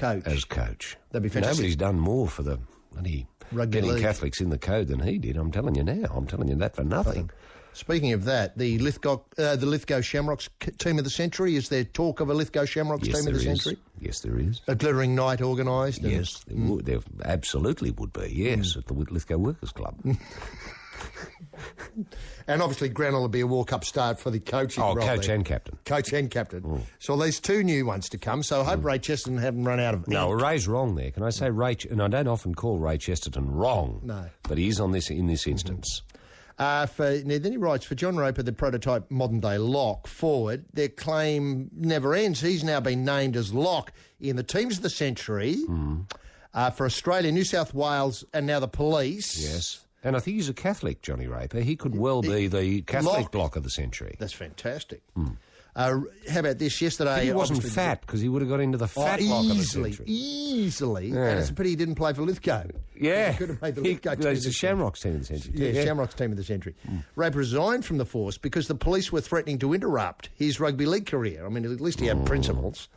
[SPEAKER 16] coach.
[SPEAKER 6] That'd be fantastic.
[SPEAKER 16] Nobody's done more for the bloody getting Catholics in the code than he did. I'm telling you now. I'm telling you that for nothing.
[SPEAKER 6] Speaking of that, the Lithgow Shamrocks team of the century, is there talk of a Lithgow Shamrocks team of the century?
[SPEAKER 16] Yes, there is.
[SPEAKER 6] A glittering night organised?
[SPEAKER 16] Yes, there absolutely would be, yes, at the Lithgow Workers Club.
[SPEAKER 6] And obviously Granell will be a walk-up start for the coaching role.
[SPEAKER 16] Coach and captain.
[SPEAKER 6] Coach and captain. So there's 2 new ones to come, so I hope Ray Chesterton haven't run out of...
[SPEAKER 16] No, Ray's wrong there. Can I say Ray... And I don't often call Ray Chesterton wrong.
[SPEAKER 6] No.
[SPEAKER 16] But he is in this instance.
[SPEAKER 6] Then he writes, for John Roper, the prototype modern-day lock forward, their claim never ends. He's now been named as lock in the teams of the century for Australia, New South Wales, and now the police.
[SPEAKER 16] Yes. And I think he's a Catholic, Johnny Raper. He could well be the Catholic block of the century.
[SPEAKER 6] That's fantastic. How about this? Yesterday...
[SPEAKER 16] But he wasn't fat, because he would have got into the fat block of the century.
[SPEAKER 6] Easily.
[SPEAKER 16] Yeah.
[SPEAKER 6] And it's a pity he didn't play for Lithgow.
[SPEAKER 16] Yeah.
[SPEAKER 6] He could have played the Lithgow team.
[SPEAKER 16] He's the Shamrocks team of the century.
[SPEAKER 6] Yeah, Shamrocks team of the century. Raper resigned from the force because the police were threatening to interrupt his rugby league career. I mean, at least he had principles.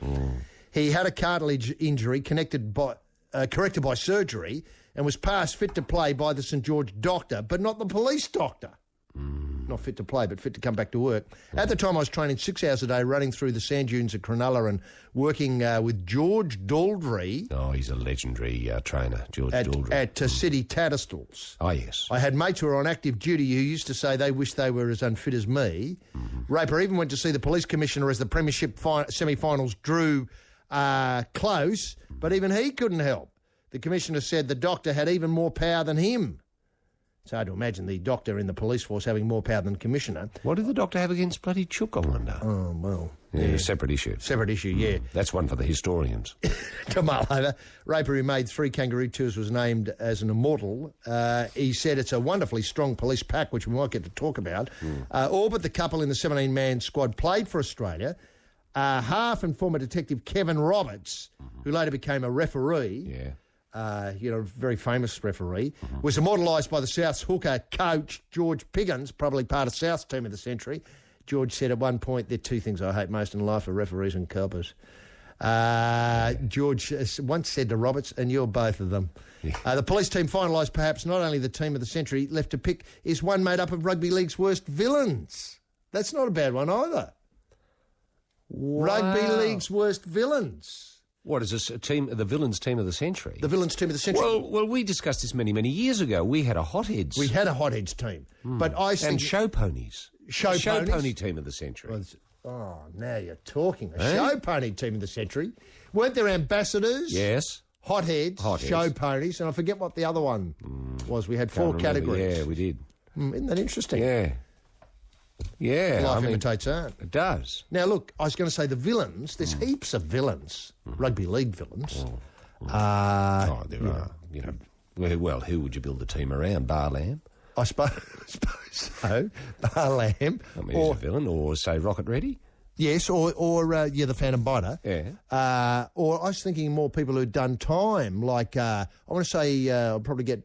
[SPEAKER 6] He had a cartilage injury corrected by surgery and was passed fit to play by the St George doctor, but not the police doctor. Not fit to play, but fit to come back to work. At the time, I was training 6 hours a day, running through the sand dunes at Cronulla and working with George Daldry.
[SPEAKER 16] Oh, he's a legendary trainer, George Daldry.
[SPEAKER 6] At City Tattersalls.
[SPEAKER 16] Oh, yes.
[SPEAKER 6] I had mates who were on active duty who used to say they wished they were as unfit as me. Raper even went to see the police commissioner as the premiership semi-finals drew close, but even he couldn't help. The commissioner said the doctor had even more power than him. It's hard to imagine the doctor in the police force having more power than the commissioner.
[SPEAKER 16] What did the doctor have against bloody Chook, I wonder?
[SPEAKER 6] Oh, well...
[SPEAKER 16] Yeah, separate issue.
[SPEAKER 6] Separate issue, yeah.
[SPEAKER 16] That's one for the historians.
[SPEAKER 6] To mull over. Raper, who made 3 kangaroo tours, was named as an immortal. He said it's a wonderfully strong police pack, which we might get to talk about. All but the couple in the 17-man squad played for Australia. Half and former detective Kevin Roberts, who later became a referee, very famous referee, was immortalised by the South's hooker coach, George Piggins, probably part of South's team of the century. George said at one point, there are 2 things I hate most in life are referees and coppers. George once said to Roberts, and you're both of them. Yeah. The police team finalised perhaps not only the team of the century, left to pick is one made up of rugby league's worst villains. That's not a bad one either. Wow. Rugby league's worst villains.
[SPEAKER 16] What is this, the villains' team of the century?
[SPEAKER 6] The villains' team of the century.
[SPEAKER 16] Well, we discussed this many, many years ago. We had a hotheads.
[SPEAKER 6] We had a hotheads team. But I think...
[SPEAKER 16] And show ponies. Show pony team of the century.
[SPEAKER 6] Oh, now you're talking. Show pony team of the century. Weren't there ambassadors?
[SPEAKER 16] Yes.
[SPEAKER 6] Hotheads, show ponies, and I forget what the other one was. We had 4 categories.
[SPEAKER 16] Yeah, we did.
[SPEAKER 6] Isn't that interesting?
[SPEAKER 16] Yeah. Yeah.
[SPEAKER 6] Life imitates art.
[SPEAKER 16] It does.
[SPEAKER 6] Now, look, I was going to say the villains. There's heaps of villains, rugby league villains.
[SPEAKER 16] There are. You know, well, who would you build a team around? Bar Lamb?
[SPEAKER 6] I suppose so. Bar Lamb.
[SPEAKER 16] I mean, he's a villain. Or, say, Rocket Ready?
[SPEAKER 6] Yes, or the Phantom Biter.
[SPEAKER 16] Yeah.
[SPEAKER 6] Or I was thinking more people who'd done time, like, I want to say, I'll probably get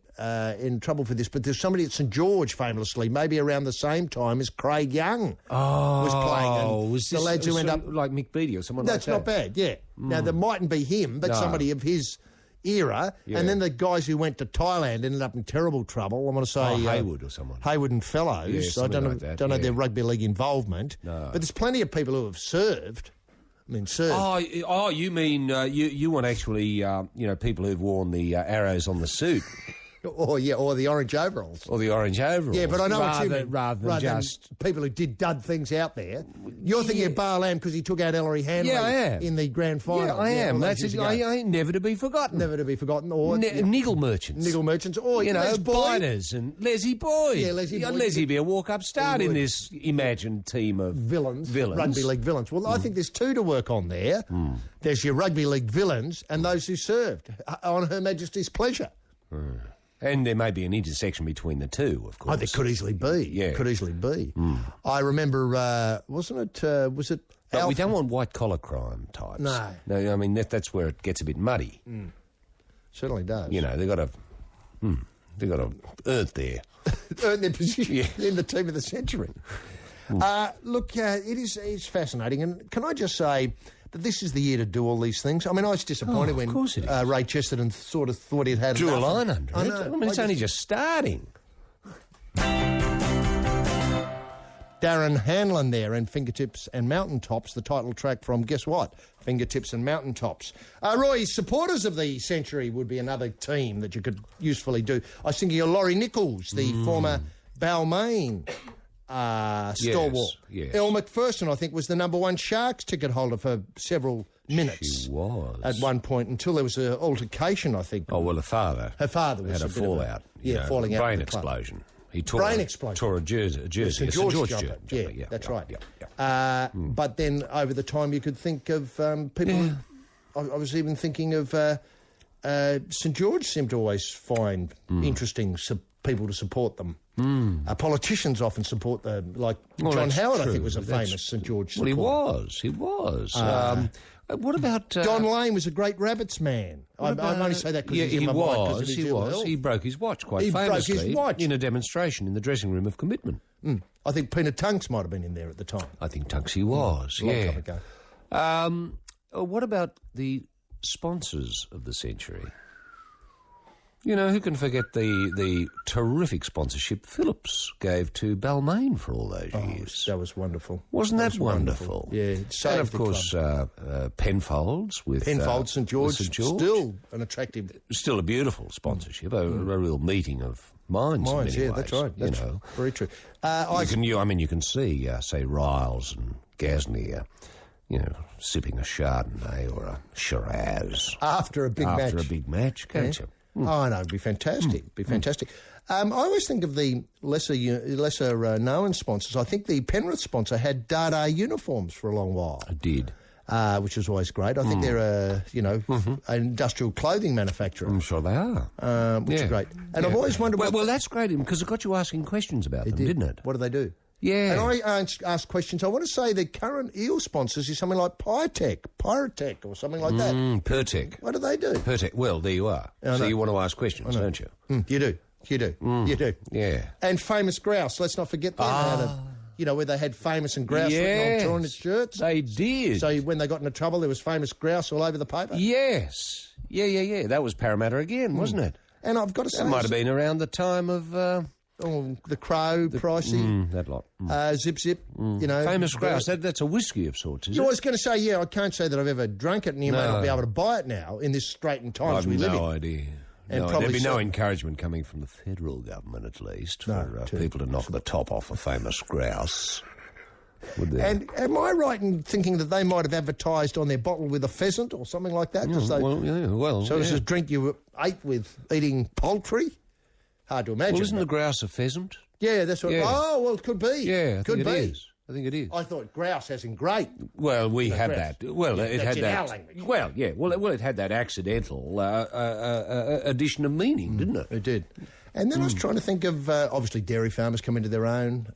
[SPEAKER 6] in trouble for this, but there's somebody at St George, famously, maybe around the same time as Craig Young was playing. And
[SPEAKER 16] was
[SPEAKER 6] the lads who end up...
[SPEAKER 16] Like Mick Beattie or someone like that?
[SPEAKER 6] That's not bad, yeah. Now, there mightn't be him, but somebody of his... era, and then the guys who went to Thailand ended up in terrible trouble. I want to say
[SPEAKER 16] Haywood or someone.
[SPEAKER 6] Haywood and Fellows. I don't know their rugby league involvement, but there's plenty of people who have served.
[SPEAKER 16] Oh, you mean you want actually people who've worn the arrows on the suit.
[SPEAKER 6] Or the orange overalls.
[SPEAKER 16] Or the orange overalls.
[SPEAKER 6] Yeah, but I know what you mean.
[SPEAKER 16] Rather than just...
[SPEAKER 6] people who did dud things out there. You're thinking of Bar Lamb because he took out Ellery Hanley in the grand final.
[SPEAKER 16] Yeah, I am. That's never to be forgotten.
[SPEAKER 6] Never to be forgotten. Or
[SPEAKER 16] niggle merchants.
[SPEAKER 6] Niggle merchants. Or,
[SPEAKER 16] biters and Leslie Boyd.
[SPEAKER 6] Yeah, Leslie Boyd.
[SPEAKER 16] Leslie be a walk-up start in this imagined team of...
[SPEAKER 6] Villains. Rugby league villains. Well, I think there's 2 to work on there. There's your rugby league villains and those who served on Her Majesty's pleasure.
[SPEAKER 16] And there may be an intersection between the 2, of course.
[SPEAKER 6] Oh, there could easily be.
[SPEAKER 16] Yeah.
[SPEAKER 6] Could easily be. I remember, wasn't it, was it...
[SPEAKER 16] But we don't want white-collar crime types.
[SPEAKER 6] No.
[SPEAKER 16] I mean, that's where it gets a bit muddy.
[SPEAKER 6] Certainly does.
[SPEAKER 16] You know, they've got to earn
[SPEAKER 6] their position in the team of the century. Look, it's fascinating. And can I just say... that this is the year to do all these things. I mean, I was disappointed when Ray Chesterton sort of thought he'd had
[SPEAKER 16] drew
[SPEAKER 6] enough.
[SPEAKER 16] A line under it.
[SPEAKER 6] I
[SPEAKER 16] mean, it's only just starting.
[SPEAKER 6] Darren Hanlon there and Fingertips and Mountaintops, the title track from, guess what? Fingertips and Mountaintops. Roy, supporters of the century would be another team that you could usefully do. I was thinking of Laurie Nichols, the former Balmain stalwart.
[SPEAKER 16] Yes.
[SPEAKER 6] Elle Macpherson, I think, was the number 1 Sharks ticket holder for several minutes.
[SPEAKER 16] She was.
[SPEAKER 6] At one point, until there was an altercation, I think.
[SPEAKER 16] Oh, well, her father
[SPEAKER 6] was
[SPEAKER 16] had a fallout.
[SPEAKER 6] Falling out.
[SPEAKER 16] Brain explosion. He tore a jersey.
[SPEAKER 6] St George jumper.
[SPEAKER 16] Yeah,
[SPEAKER 6] that's right. But then over the time you could think of people... I was even thinking of... St George seemed to always find interesting people to support them. Politicians often support them, like John Howard, I think, was a famous St George supporter.
[SPEAKER 16] Well, he was. What about...
[SPEAKER 6] Don Lane was a great rabbits man. I only say that because
[SPEAKER 16] he was. He broke his watch quite famously.
[SPEAKER 6] Broke his watch.
[SPEAKER 16] In a demonstration in the dressing room of Commitment.
[SPEAKER 6] I think Peanut Tunks might have been in there at the time.
[SPEAKER 16] I think Tunksy was,
[SPEAKER 6] Long time ago.
[SPEAKER 16] What about the sponsors of the century? You know, who can forget the terrific sponsorship Phillips gave to Balmain for all those years?
[SPEAKER 6] That was wonderful.
[SPEAKER 16] Wasn't that wonderful?
[SPEAKER 6] Yeah.
[SPEAKER 16] And, of course, Penfolds with...
[SPEAKER 6] Penfolds, St George, still an attractive...
[SPEAKER 16] Still a beautiful sponsorship, a real meeting of minds in many ways,
[SPEAKER 6] that's right. That's very true.
[SPEAKER 16] You can see, say, Riles and Gasnier, sipping a Chardonnay or a Shiraz.
[SPEAKER 6] After a big match.
[SPEAKER 16] Can't you?
[SPEAKER 6] Oh, no, it'd be fantastic. It'd be fantastic. I always think of the lesser known sponsors. I think the Penrith sponsor had Dada uniforms for a long while.
[SPEAKER 16] It did.
[SPEAKER 6] Which is always great. I think they're an industrial clothing manufacturer.
[SPEAKER 16] I'm sure they are.
[SPEAKER 6] Which is great. And I've always wondered...
[SPEAKER 16] Well, that's great, because it got you asking questions about them, didn't it?
[SPEAKER 6] What do they do?
[SPEAKER 16] Yeah.
[SPEAKER 6] And I ask questions. I want to say the current eel sponsors is something like Pyrotech or something like that.
[SPEAKER 16] Pertec.
[SPEAKER 6] What do they do?
[SPEAKER 16] Pertec. Well, there you are. So you want to ask questions, don't you?
[SPEAKER 6] You do. You do.
[SPEAKER 16] Yeah.
[SPEAKER 6] And Famous Grouse. Let's not forget that. Where they had Famous and Grouse written on its shirts.
[SPEAKER 16] They did.
[SPEAKER 6] So when they got into trouble, there was Famous Grouse all over the paper.
[SPEAKER 16] Yes. Yeah. That was Parramatta again, wasn't it?
[SPEAKER 6] And I've got to say...
[SPEAKER 16] That might have been around the time of...
[SPEAKER 6] the Crow, Pricey.
[SPEAKER 16] That lot.
[SPEAKER 6] Zip.
[SPEAKER 16] Famous Grouse. That's a whiskey of sorts, is it?
[SPEAKER 6] I was going to say, I can't say that I've ever drunk it, and you may not be able to buy it now in this straitened times we live in.
[SPEAKER 16] I've no idea. There'd be no encouragement coming from the federal government, at least, for people to knock the top off a Famous Grouse. Would there?
[SPEAKER 6] And am I right in thinking that they might have advertised on their bottle with a pheasant or something like that? So it's a drink you ate with eating poultry? Hard to imagine.
[SPEAKER 16] Well, isn't the grouse a pheasant?
[SPEAKER 6] Yeah, that's what... Yeah. Oh, well, it could be.
[SPEAKER 16] Yeah, I think it is.
[SPEAKER 6] I thought grouse as in great.
[SPEAKER 16] Well, we had
[SPEAKER 6] grouse.
[SPEAKER 16] that. Well, it had that.
[SPEAKER 6] Our language.
[SPEAKER 16] Well, yeah. Well, it had that accidental addition of meaning, didn't it?
[SPEAKER 6] It did. And then I was trying to think of obviously dairy farmers come into their own.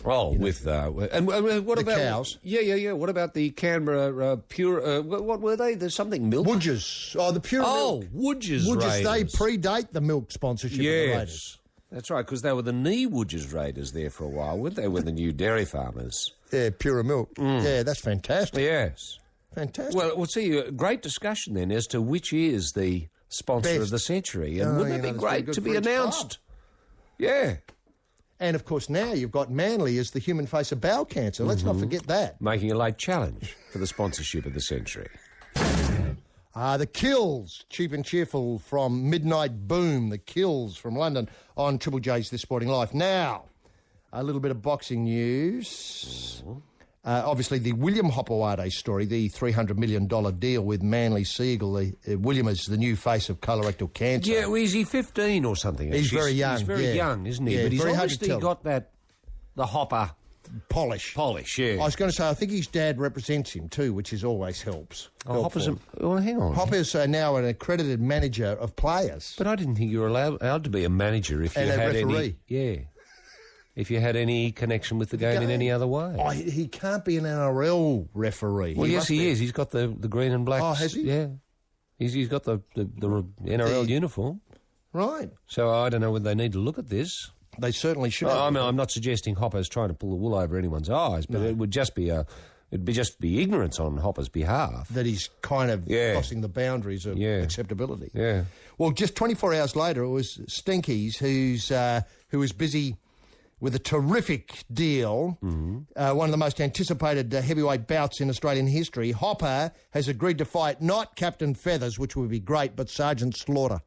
[SPEAKER 16] With and what
[SPEAKER 6] the
[SPEAKER 16] about
[SPEAKER 6] cows?
[SPEAKER 16] Yeah. What about the Canberra pure? What were they? There's something milk.
[SPEAKER 6] Woodges. Oh, the pure milk.
[SPEAKER 16] Woodges.
[SPEAKER 6] Woodges. They predate the milk sponsorship of the Raiders.
[SPEAKER 16] That's right, because they were the knee Woodges Raiders there for a while, weren't they? With the new dairy farmers.
[SPEAKER 6] Yeah, pure milk. Yeah, that's fantastic.
[SPEAKER 16] Yes,
[SPEAKER 6] fantastic.
[SPEAKER 16] Well, we'll see. Great discussion then as to which is the sponsor of the century, and wouldn't it be great to be announced? Yeah.
[SPEAKER 6] And, of course, now you've got Manly as the human face of bowel cancer. Let's not forget that.
[SPEAKER 16] Making a late challenge for the sponsorship of the century.
[SPEAKER 6] The Kills, cheap and cheerful from Midnight Boom. The Kills from London on Triple J's This Sporting Life. Now, a little bit of boxing news. Obviously, the William Hopewade story, the $300 million deal with Manly Siegel. William is the new face of colorectal cancer.
[SPEAKER 16] Yeah, well, is he 15 or something?
[SPEAKER 6] He's very young.
[SPEAKER 16] He's very young, isn't he?
[SPEAKER 6] Yeah,
[SPEAKER 16] but he's obviously got the Hopper
[SPEAKER 6] polish.
[SPEAKER 16] Yeah.
[SPEAKER 6] I was going to say, I think his dad represents him too, which always helps.
[SPEAKER 16] Hopper's hang on.
[SPEAKER 6] Hopper's now an accredited manager of players.
[SPEAKER 16] But I didn't think you were allowed to be a manager if you had
[SPEAKER 6] referee.
[SPEAKER 16] If you had any connection with the game in any other way.
[SPEAKER 6] Oh, he can't be an NRL referee.
[SPEAKER 16] Well, yes, he is. He's got the green and black.
[SPEAKER 6] Oh, has he?
[SPEAKER 16] Yeah. He's got the NRL uniform.
[SPEAKER 6] Right.
[SPEAKER 16] So I don't know whether they need to look at this.
[SPEAKER 6] They certainly should.
[SPEAKER 16] I mean, I'm not suggesting Hopper's trying to pull the wool over anyone's eyes, but it would just be ignorance on Hopper's behalf.
[SPEAKER 6] That he's kind of crossing the boundaries of acceptability.
[SPEAKER 16] Yeah.
[SPEAKER 6] Well, just 24 hours later, it was Stinkies who was busy with a terrific deal, one of the most anticipated heavyweight bouts in Australian history. Hopper has agreed to fight not Captain Feathers, which would be great, but Sergeant Slaughter.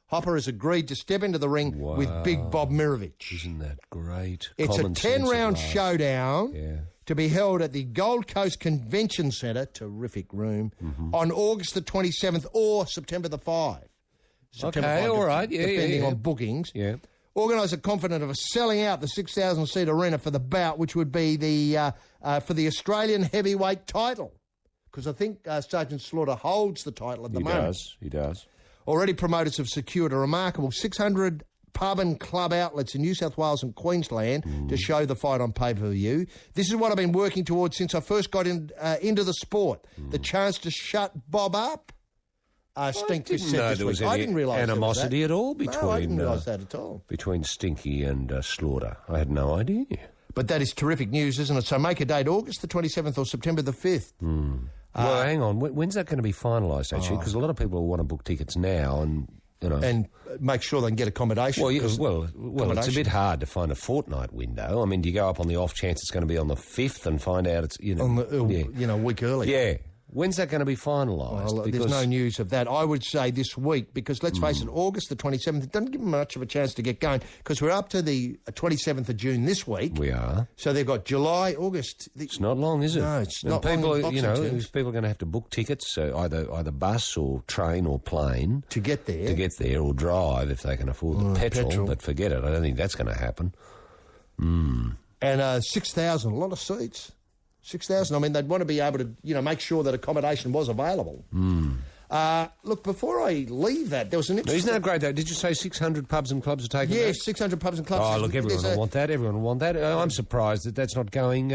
[SPEAKER 6] Hopper has agreed to step into the ring with Big Bob Mirovic.
[SPEAKER 16] Isn't that great?
[SPEAKER 6] It's a 10-round showdown to be held at the Gold Coast Convention Centre, terrific room, on August the 27th or September the 5th.
[SPEAKER 16] All right.
[SPEAKER 6] Depending on bookings.
[SPEAKER 16] Yeah.
[SPEAKER 6] Organiser confident of selling out the 6,000-seat arena for the bout, which would be for the Australian heavyweight title. Because I think Sergeant Slaughter holds the title at the moment.
[SPEAKER 16] He does.
[SPEAKER 6] Already promoters have secured a remarkable 600 pub and club outlets in New South Wales and Queensland to show the fight on pay-per-view. This is what I've been working towards since I first got into the sport. The chance to shut Bob up. Stinkfish said this week. I didn't realise
[SPEAKER 16] animosity at all between.
[SPEAKER 6] No, I didn't realise that at all.
[SPEAKER 16] Between Stinky and Slaughter. I had no idea.
[SPEAKER 6] But that is terrific news, isn't it? So make a date, August the 27th or September the 5th.
[SPEAKER 16] Well, hang on. When's that going to be finalised, actually? Because a lot of people want to book tickets now and,
[SPEAKER 6] and make sure they can get accommodation.
[SPEAKER 16] Well, it's a bit hard to find a fortnight window. I mean, do you go up on the off chance it's going to be on the 5th and find out it's,
[SPEAKER 6] a week early?
[SPEAKER 16] Yeah. When's that going to be finalised?
[SPEAKER 6] Well, there's no news of that. I would say this week, because let's face it, August the 27th, it doesn't give them much of a chance to get going, because we're up to the 27th of June this week.
[SPEAKER 16] We are.
[SPEAKER 6] So they've got July, August.
[SPEAKER 16] It's not long, is it?
[SPEAKER 6] No, it's
[SPEAKER 16] and
[SPEAKER 6] not
[SPEAKER 16] people,
[SPEAKER 6] long.
[SPEAKER 16] People are going to have to book tickets, either bus or train or plane.
[SPEAKER 6] To get there.
[SPEAKER 16] Or drive if they can afford the petrol. But forget it, I don't think that's going to happen.
[SPEAKER 6] And 6,000, a lot of seats. 6,000. I mean, they'd want to be able to, make sure that accommodation was available. Look, before I leave that, there was an interesting...
[SPEAKER 16] Isn't that great, though? Did you say 600 pubs and clubs are taking that?
[SPEAKER 6] Yes, 600 pubs and clubs.
[SPEAKER 16] Oh, look, everyone will want that. Everyone will want that. I'm surprised that that's not going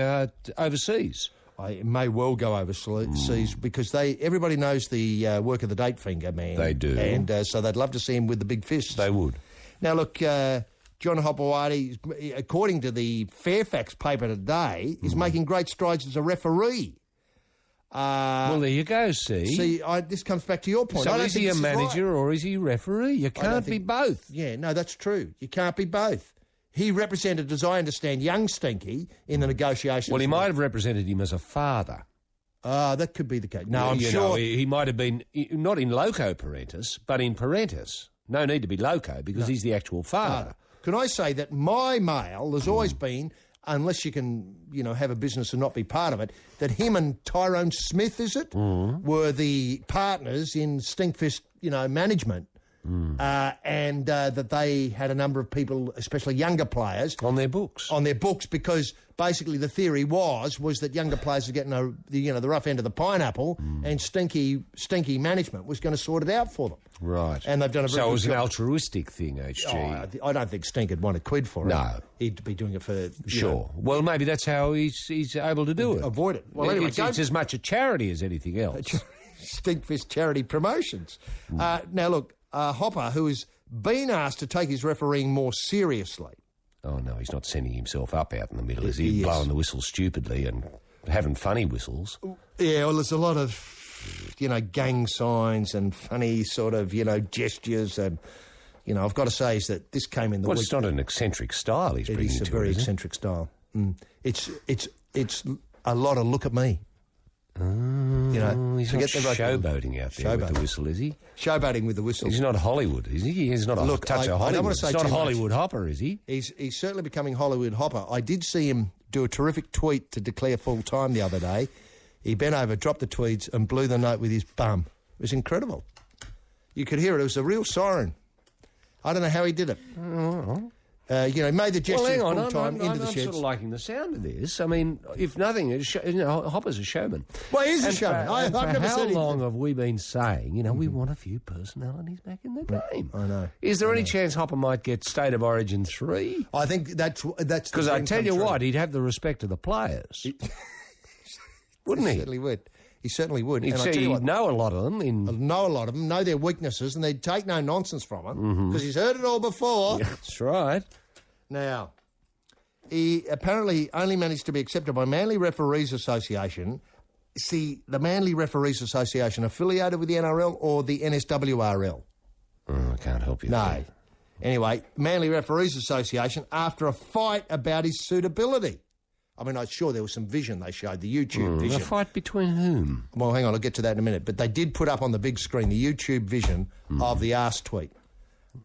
[SPEAKER 16] overseas.
[SPEAKER 6] It may well go overseas because everybody knows the work of the date finger man.
[SPEAKER 16] They do.
[SPEAKER 6] And so they'd love to see him with the big fists.
[SPEAKER 16] They would.
[SPEAKER 6] Now, look... John Hopewadi, according to the Fairfax paper today, is making great strides as a referee.
[SPEAKER 16] Well, there you go, see?
[SPEAKER 6] This comes back to your point.
[SPEAKER 16] So is he a manager or is he a referee? You can't be both.
[SPEAKER 6] Yeah, no, that's true. You can't be both. He represented, as I understand, young Stinky in the negotiations.
[SPEAKER 16] Well, he might have represented him as a father.
[SPEAKER 6] That could be the case. No, I'm sure...
[SPEAKER 16] he might have been, not in loco parentis, but in parentis. No need to be loco because he's the actual father.
[SPEAKER 6] Can I say that my mail has always been, unless you can, have a business and not be part of it, that him and Tyrone Smith, were the partners in Stinkfist, management. And that they had a number of people, especially younger players...
[SPEAKER 16] On their books.
[SPEAKER 6] Because basically the theory was that younger players were getting the rough end of the pineapple and stinky management was going to sort it out for them.
[SPEAKER 16] Right.
[SPEAKER 6] And they've done a very
[SPEAKER 16] So it was
[SPEAKER 6] good
[SPEAKER 16] an
[SPEAKER 6] job.
[SPEAKER 16] altruistic thing, HG.
[SPEAKER 6] I don't think Stink would want a quid for it.
[SPEAKER 16] No.
[SPEAKER 6] He'd be doing it for...
[SPEAKER 16] Sure. Well, maybe that's how he's able to do it.
[SPEAKER 6] Avoid it. Well, anyway,
[SPEAKER 16] it's as much a charity as anything else.
[SPEAKER 6] Stinkfist charity promotions. Now, look... Hopper, who has been asked to take his refereeing more seriously.
[SPEAKER 16] Oh, no, he's not sending himself up out in the middle, is he? Blowing the whistle stupidly and having funny whistles.
[SPEAKER 6] Yeah, well, there's a lot of, gang signs and funny sort of, gestures and, I've got to say is that this came in the week...
[SPEAKER 16] Well, it's not an eccentric style he's bringing to it,
[SPEAKER 6] It's a very eccentric style. It's a lot of look at me.
[SPEAKER 16] He's not showboating out there with the whistle, is he?
[SPEAKER 6] Showboating with the whistle.
[SPEAKER 16] He's not Hollywood, is he? He's not a touch of Hollywood.
[SPEAKER 6] I don't want to say
[SPEAKER 16] it's not
[SPEAKER 6] too
[SPEAKER 16] Hollywood
[SPEAKER 6] much.
[SPEAKER 16] Hopper, is he?
[SPEAKER 6] He's certainly becoming Hollywood Hopper. I did see him do a terrific tweet to declare full time the other day. He bent over, dropped the tweeds and blew the note with his bum. It was incredible. You could hear it. It was a real siren. I don't know how he did it. Made the gesture full time into the sheds.
[SPEAKER 16] I'm sort of liking the sound of this. I mean, if nothing, Hopper's a showman.
[SPEAKER 6] Well, he's a showman. I've never
[SPEAKER 16] how
[SPEAKER 6] said
[SPEAKER 16] long have we been saying, we want a few personalities back in the game?
[SPEAKER 6] I know.
[SPEAKER 16] Is there any chance Hopper might get State of Origin 3?
[SPEAKER 6] I think that's
[SPEAKER 16] because I tell you what, he'd have the respect of the players, wouldn't he?
[SPEAKER 6] He certainly would.
[SPEAKER 16] He'd know a lot of them.
[SPEAKER 6] Know their weaknesses, and they'd take no nonsense from them because he's heard it all before.
[SPEAKER 16] Yeah, that's right.
[SPEAKER 6] Now, he apparently only managed to be accepted by Manly Referees Association. See, the Manly Referees Association affiliated with the NRL or the NSWRL?
[SPEAKER 16] I can't help you.
[SPEAKER 6] No. Anyway, Manly Referees Association after a fight about his suitability. I mean, I'm sure there was some vision they showed, the YouTube vision.
[SPEAKER 16] A fight between whom?
[SPEAKER 6] Well, hang on, I'll get to that in a minute. But they did put up on the big screen the YouTube vision of the arse tweet.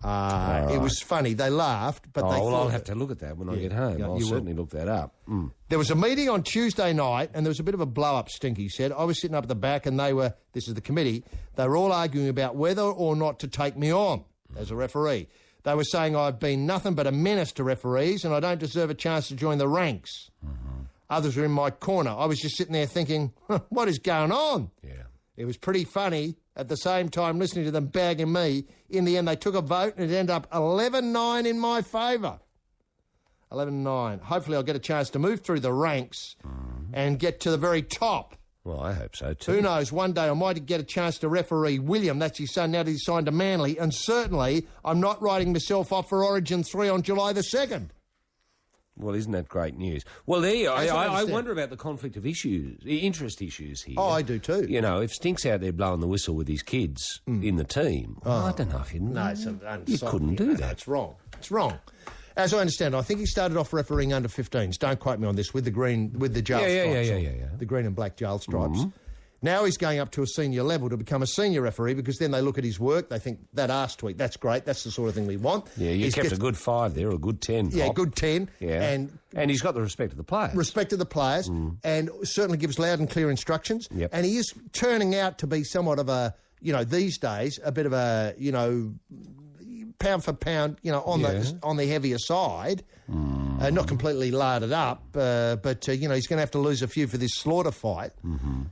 [SPEAKER 6] It was funny. They laughed, but they thought...
[SPEAKER 16] I'll have to look at that when I get home. I'll certainly look that up.
[SPEAKER 6] There was a meeting on Tuesday night, and there was a bit of a blow-up, Stinky said. I was sitting up at the back, and this is the committee, they were all arguing about whether or not to take me on as a referee. They were saying I've been nothing but a menace to referees, and I don't deserve a chance to join the ranks. Others were in my corner. I was just sitting there thinking, what is going on?
[SPEAKER 16] Yeah.
[SPEAKER 6] It was pretty funny. At the same time, listening to them bagging me, in the end, they took a vote and it ended up 11-9 in my favour. 11-9. Hopefully I'll get a chance to move through the ranks and get to the very top.
[SPEAKER 16] Well, I hope so too.
[SPEAKER 6] Who knows, one day I might get a chance to referee William, that's his son, now that he's signed to Manly, and certainly I'm not writing myself off for Origin 3 on July the 2nd.
[SPEAKER 16] Well, isn't that great news? Well, there you I wonder about the conflict of interest issues here.
[SPEAKER 6] Oh, I do too.
[SPEAKER 16] If Stink's out there blowing the whistle with his kids in the team, I don't know if you couldn't do that.
[SPEAKER 6] No, it's wrong. It's wrong. As I understand, I think he started off refereeing under 15s. Don't quote me on this, with the jail stripes.
[SPEAKER 16] Yeah.
[SPEAKER 6] The green and black jail stripes. Now he's going up to a senior level to become a senior referee because then they look at his work, they think, that arse tweak, that's great, that's the sort of thing we want.
[SPEAKER 16] Yeah, you kept a good 5 there, or a good 10.
[SPEAKER 6] Yeah,
[SPEAKER 16] Pop.
[SPEAKER 6] good 10.
[SPEAKER 16] Yeah. And he's got the respect of the players.
[SPEAKER 6] Respect of the players, and certainly gives loud and clear instructions.
[SPEAKER 16] Yep.
[SPEAKER 6] And he is turning out to be somewhat of a, these days, a bit of a, pound for pound, on the heavier side. Not completely larded up, but he's going to have to lose a few for this Slaughter fight.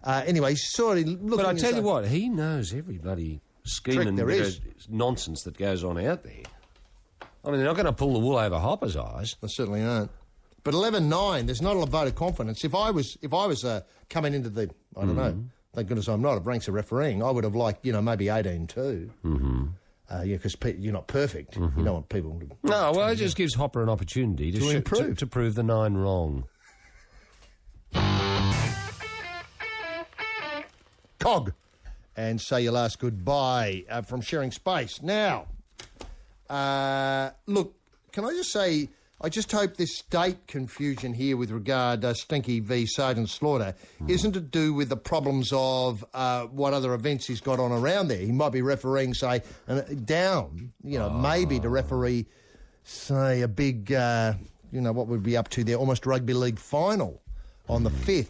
[SPEAKER 6] Anyway, he's sort of looking...
[SPEAKER 16] But I tell you what, he knows every bloody scheme and bit of nonsense that goes on out there. I mean, they're not going to pull the wool over Hopper's eyes.
[SPEAKER 6] They certainly aren't. But 11-9, there's not a vote of confidence. If I was coming into the, I don't know, thank goodness I'm not, of ranks of refereeing, I would have liked, maybe 18-2. Because you're not perfect. You don't want people to...
[SPEAKER 16] No, well, it just gives Hopper an opportunity to improve. To prove the 9 wrong.
[SPEAKER 6] Cog. And say your last goodbye from Sharing Space. Now, look, can I just say, I just hope this state confusion here with regard Stinky v Sergeant Slaughter isn't to do with the problems of what other events he's got on around there. He might be refereeing, say, down, maybe to referee, say, a big, what would be up to there, almost rugby league final on the 5th.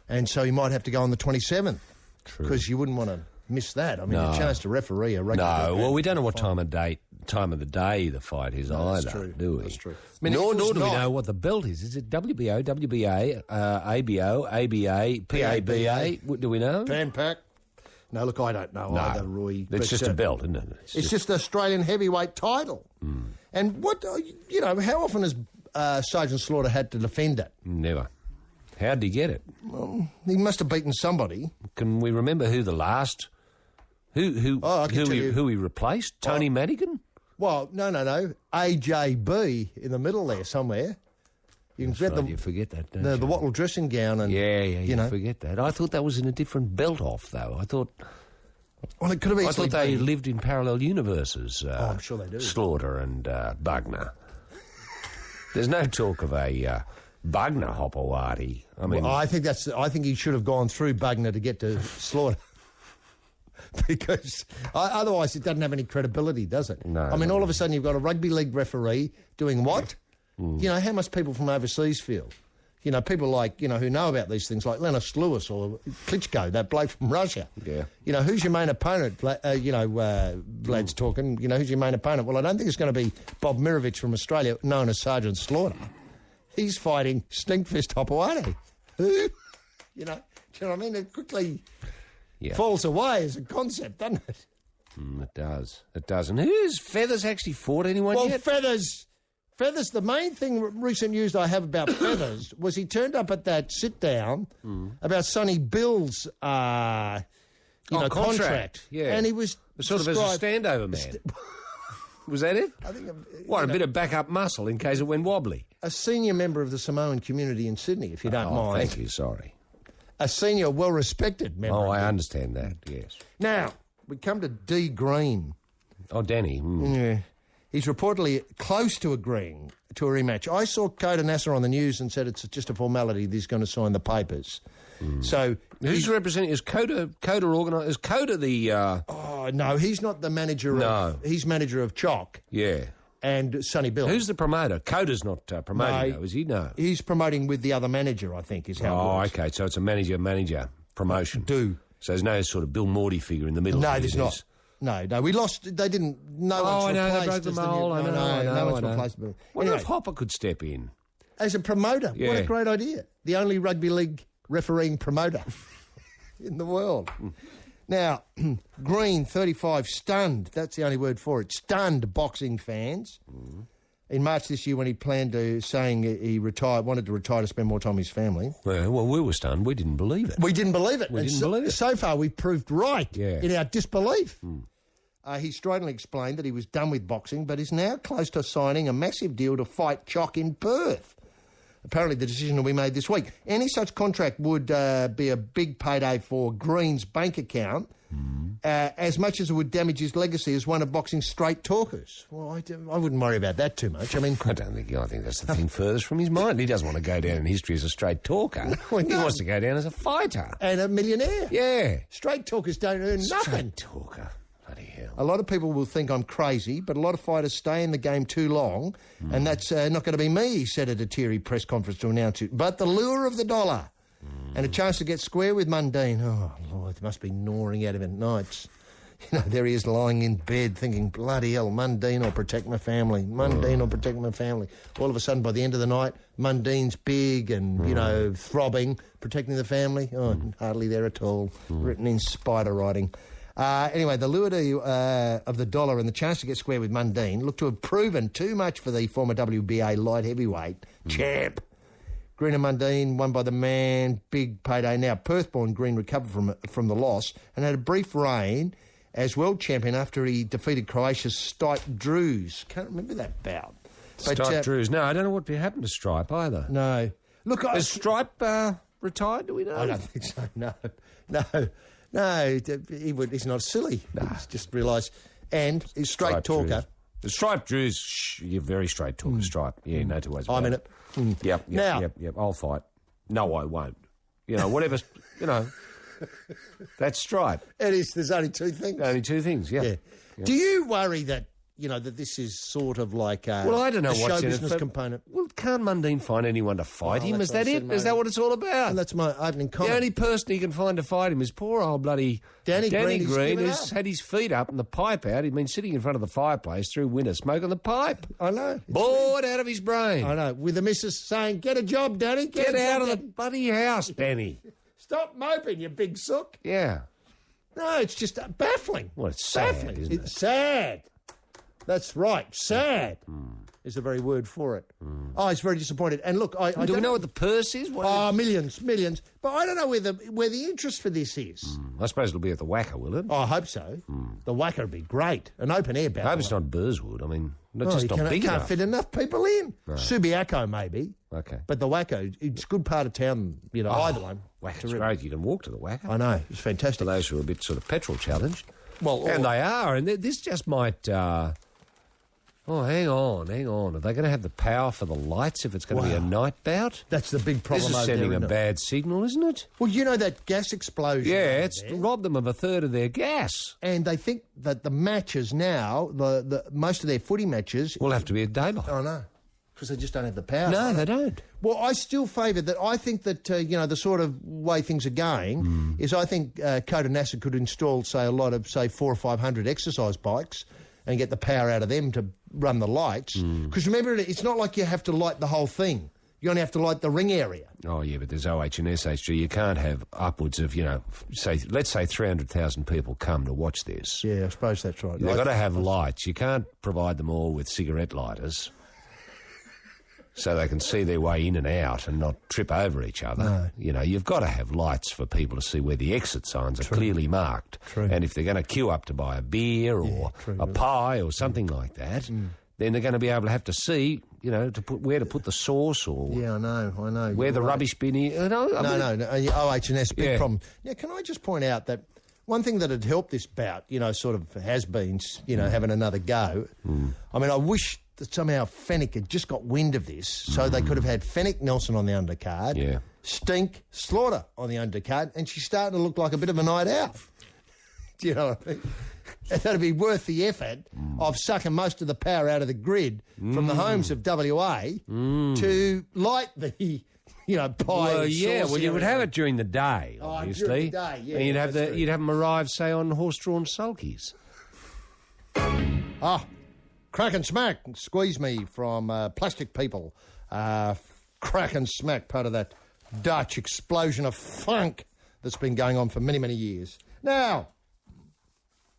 [SPEAKER 6] And so he might have to go on the 27th.
[SPEAKER 16] True.
[SPEAKER 6] Because you wouldn't want to miss that. I mean, a chance to referee a rugby league.
[SPEAKER 16] No, well, we don't know what time of the day the fight is either, do we?
[SPEAKER 6] That's true.
[SPEAKER 16] Nor do we know what the belt is. Is it WBO, WBA, ABO, ABA, PABA? Do we know?
[SPEAKER 6] Pan Pac? No, look, I don't know either, Roy.
[SPEAKER 16] It's just a belt, isn't it?
[SPEAKER 6] It's just an Australian heavyweight title. And what, how often has Sergeant Slaughter had to defend it?
[SPEAKER 16] Never. How did he get it?
[SPEAKER 6] Well, he must have beaten somebody.
[SPEAKER 16] Can we remember who the last... Who he replaced? Tony Madigan?
[SPEAKER 6] Well, no. AJB in the middle there somewhere. You can
[SPEAKER 16] you forget that, don't you?
[SPEAKER 6] The wattle dressing gown. And,
[SPEAKER 16] you forget that. I thought that was in a different belt-off, though. I thought...
[SPEAKER 6] Well, it could have been...
[SPEAKER 16] I thought they lived in parallel universes.
[SPEAKER 6] I'm sure they do.
[SPEAKER 16] Slaughter and Bugner. There's no talk of a... Bugner Hopperwati. I mean,
[SPEAKER 6] I think he should have gone through Bugner to get to Slaughter, because otherwise it doesn't have any credibility, does it?
[SPEAKER 16] No.
[SPEAKER 6] I mean, all of a sudden you've got a rugby league referee doing what? How must people from overseas feel? People like who know about these things, like Lennox Lewis or Klitschko, that bloke from Russia.
[SPEAKER 16] Yeah.
[SPEAKER 6] Who's your main opponent? Vlad's talking. Who's your main opponent? Well, I don't think it's going to be Bob Mirovich from Australia, known as Sergeant Slaughter. He's fighting Stinkfist Hopewade. Who? Do you know what I mean? It quickly falls away as a concept, doesn't it?
[SPEAKER 16] It does. It does. And who's Feathers actually fought anyone yet?
[SPEAKER 6] Well, Feathers, the main thing, recent news I have about Feathers was he turned up at that sit-down about Sonny Bill's, contract.
[SPEAKER 16] Yeah.
[SPEAKER 6] And he was
[SPEAKER 16] sort of as a standover man. Was that it?
[SPEAKER 6] I think.
[SPEAKER 16] A bit of backup muscle in case it went wobbly.
[SPEAKER 6] A senior member of the Samoan community in Sydney, if you don't mind.
[SPEAKER 16] Thank you, sorry.
[SPEAKER 6] A senior, well-respected member.
[SPEAKER 16] Oh, I understand that, yes.
[SPEAKER 6] Now, we come to D. Green.
[SPEAKER 16] Oh, Danny.
[SPEAKER 6] Yeah. He's reportedly close to agreeing to a rematch. I saw Coda Nasser on the news and said it's just a formality that he's going to sign the papers. So
[SPEAKER 16] who's representing? Is Coda organised? Is Coda the...
[SPEAKER 6] Oh, no, he's not the manager he's manager of Chalk.
[SPEAKER 16] Yeah.
[SPEAKER 6] And Sonny Bill.
[SPEAKER 16] Who's the promoter? Coda's not promoting, though, is he? No.
[SPEAKER 6] He's promoting with the other manager, I think, is how it works.
[SPEAKER 16] Okay, so it's a manager promotion. So there's no sort of Bill Morty figure in the middle.
[SPEAKER 6] No, there's not. No, we lost. They didn't. No one's replaced.
[SPEAKER 16] They broke the mold. I know.
[SPEAKER 6] No one's replaced.
[SPEAKER 16] Wonder if Hopper could step in
[SPEAKER 6] as a promoter.
[SPEAKER 16] Yeah.
[SPEAKER 6] What a great idea! The only rugby league refereeing promoter in the world. Now, Green, 35, stunned. That's the only word for it. Stunned boxing fans. In March this year, when he planned to, saying he wanted to retire to spend more time with his family.
[SPEAKER 16] Well, we were stunned. We didn't believe it.
[SPEAKER 6] We didn't believe it.
[SPEAKER 16] believe it.
[SPEAKER 6] So far, we've proved right in our disbelief. He stridently explained that he was done with boxing, but is now close to signing a massive deal to fight Chalk in Perth. Apparently, the decision will be made this week. Any such contract would be a big payday for Green's bank account, as much as it would damage his legacy as one of boxing's straight talkers. Well, I wouldn't worry about that too much. I mean,
[SPEAKER 16] I think that's the thing furthest from his mind. He doesn't want to go down in history as a straight talker.
[SPEAKER 6] Well,
[SPEAKER 16] He
[SPEAKER 6] no.
[SPEAKER 16] wants to go down as a fighter.
[SPEAKER 6] And a millionaire.
[SPEAKER 16] Yeah.
[SPEAKER 6] Straight talkers don't earn nothing.
[SPEAKER 16] Straight talker. Bloody hell.
[SPEAKER 6] A lot of people will think I'm crazy, but a lot of fighters stay in the game too long, and that's not going to be me, he said at a teary press conference to announce it. But the lure of the dollar and a chance to get square with Mundine. Oh, Lord, it must be gnawing at him at nights. You know, there he is lying in bed thinking, bloody hell, Mundine will protect my family. Mundine will protect my family. All of a sudden, by the end of the night, Mundine's big and, you know, throbbing, protecting the family. Oh, hardly there at all. Written in spider writing. Anyway, the lure of the dollar and the chance to get square with Mundine looked to have proven too much for the former WBA light heavyweight champ. Green and Mundine won by the man, big payday. Now, Perth-born Green recovered from the loss and had a brief reign as world champion after he defeated Croatia's Stipe Drews. Can't remember that bout.
[SPEAKER 16] Stipe Drews. No, I don't know what happened to Stripe either.
[SPEAKER 6] No. Look,
[SPEAKER 16] Is Stripe retired, do we know?
[SPEAKER 6] I don't think so, no, he's not silly. He's just realised. And he's straight talker.
[SPEAKER 16] The Stripe Drews, you're very straight talker, Stripe. Yeah, no two ways about
[SPEAKER 6] I'm in
[SPEAKER 16] it.
[SPEAKER 6] it.
[SPEAKER 16] Yep, I'll fight. No, I won't. You know, whatever, you know, that's Stripe.
[SPEAKER 6] It is, there's only two things.
[SPEAKER 16] Only two things, yeah.
[SPEAKER 6] Yeah. Do you worry that, you know, that this is sort of like
[SPEAKER 16] well, I don't know
[SPEAKER 6] a show
[SPEAKER 16] what's in
[SPEAKER 6] business
[SPEAKER 16] it.
[SPEAKER 6] component?
[SPEAKER 16] Well, can't Mundine find anyone to fight him?
[SPEAKER 6] that's
[SPEAKER 16] Is
[SPEAKER 6] what
[SPEAKER 16] that
[SPEAKER 6] I
[SPEAKER 16] it?
[SPEAKER 6] said, mate.
[SPEAKER 16] Is that what it's all about?
[SPEAKER 6] And that's my opening comment.
[SPEAKER 16] The only person he can find to fight him is poor old bloody
[SPEAKER 6] Danny Green,
[SPEAKER 16] Green,
[SPEAKER 6] who's
[SPEAKER 16] who's had his feet up and the pipe out. He'd been sitting in front of the fireplace through winter smoking the pipe.
[SPEAKER 6] I know.
[SPEAKER 16] Bored out of his brain.
[SPEAKER 6] I know. With the missus saying, get a job, Danny.
[SPEAKER 16] Get
[SPEAKER 6] a
[SPEAKER 16] out
[SPEAKER 6] job,
[SPEAKER 16] of the
[SPEAKER 6] Danny."
[SPEAKER 16] bloody house, Danny.
[SPEAKER 6] Stop moping, you big sook.
[SPEAKER 16] Yeah.
[SPEAKER 6] No, it's just baffling.
[SPEAKER 16] Well, it's sad,
[SPEAKER 6] baffling.
[SPEAKER 16] isn't it?
[SPEAKER 6] It's sad. That's right. Sad is the very word for it. Oh, he's very disappointed. And look, I
[SPEAKER 16] Do we know what the purse is?
[SPEAKER 6] millions. But I don't know where the interest for this is.
[SPEAKER 16] I suppose it'll be at the Wacker, will it?
[SPEAKER 6] Oh, I hope so. The Wacker would be great. An open air bout.
[SPEAKER 16] I hope it's not Burswood. I mean, that's just not big
[SPEAKER 6] can't
[SPEAKER 16] enough.
[SPEAKER 6] fit enough people in.
[SPEAKER 16] No.
[SPEAKER 6] Subiaco, maybe.
[SPEAKER 16] Okay.
[SPEAKER 6] But the Wacker, it's a good part of town, you know, either one.
[SPEAKER 16] Wacker's great. You can walk to the Wacker.
[SPEAKER 6] I know. It's fantastic.
[SPEAKER 16] For those who are a bit sort of petrol challenged.
[SPEAKER 6] Well,
[SPEAKER 16] and they are. And this just might... hang on. Are they going to have the power for the lights if it's going to be a night bout?
[SPEAKER 6] That's the big problem.
[SPEAKER 16] This is sending a bad signal, isn't it?
[SPEAKER 6] Well, you know that gas explosion.
[SPEAKER 16] Yeah, it's robbed them of a third of their gas.
[SPEAKER 6] And they think that the matches now, the most of their footy matches...
[SPEAKER 16] will have to be at daylight.
[SPEAKER 6] I know. Because they just don't have the power.
[SPEAKER 16] No, they don't.
[SPEAKER 6] Well, I still favour that. I think that, you know, the sort of way things are going is I think Kota NASA could install, say, a lot of, say, 400 or 500 exercise bikes and get the power out of them to run the lights. Because remember, it's not like you have to light the whole thing. You only have to light the ring area.
[SPEAKER 16] Oh, yeah, but there's OH and SHG. You can't have upwards of, you know, let's say 300,000 people come to watch this.
[SPEAKER 6] Yeah, I suppose that's right.
[SPEAKER 16] They've got to have lights. You can't provide them all with cigarette lighters so they can see their way in and out and not trip over each other.
[SPEAKER 6] No.
[SPEAKER 16] You know, you've got to have lights for people to see where the exit signs are clearly marked.
[SPEAKER 6] True.
[SPEAKER 16] And if they're going to queue up to buy a beer or a pie or something like that, then they're going to be able to have to see, you know, where to put the sauce or
[SPEAKER 6] Yeah, I know.
[SPEAKER 16] where the rubbish bin is. No,
[SPEAKER 6] OH&S, big problem. Now, can I just point out that one thing that had helped this bout, you know, sort of has been, you know, having another go. I mean, I wish that somehow Fennick had just got wind of this so they could have had Fennick Nelson on the undercard, Stink Slaughter on the undercard, and she's starting to look like a bit of a night out. Do you know what I mean? That'd be worth the effort of sucking most of the power out of the grid from the homes of WA to light the, you know, pie.
[SPEAKER 16] Well,
[SPEAKER 6] and
[SPEAKER 16] yeah,
[SPEAKER 6] sauce
[SPEAKER 16] well, you would
[SPEAKER 6] area.
[SPEAKER 16] have it during the day, obviously.
[SPEAKER 6] during the day, yeah,
[SPEAKER 16] and you'd have
[SPEAKER 6] that's true.
[SPEAKER 16] you'd have them arrive, say, on horse-drawn sulkies.
[SPEAKER 6] Crack and smack, squeeze me from Plastic People. Crack and smack, part of that Dutch explosion of funk that's been going on for many, many years. Now,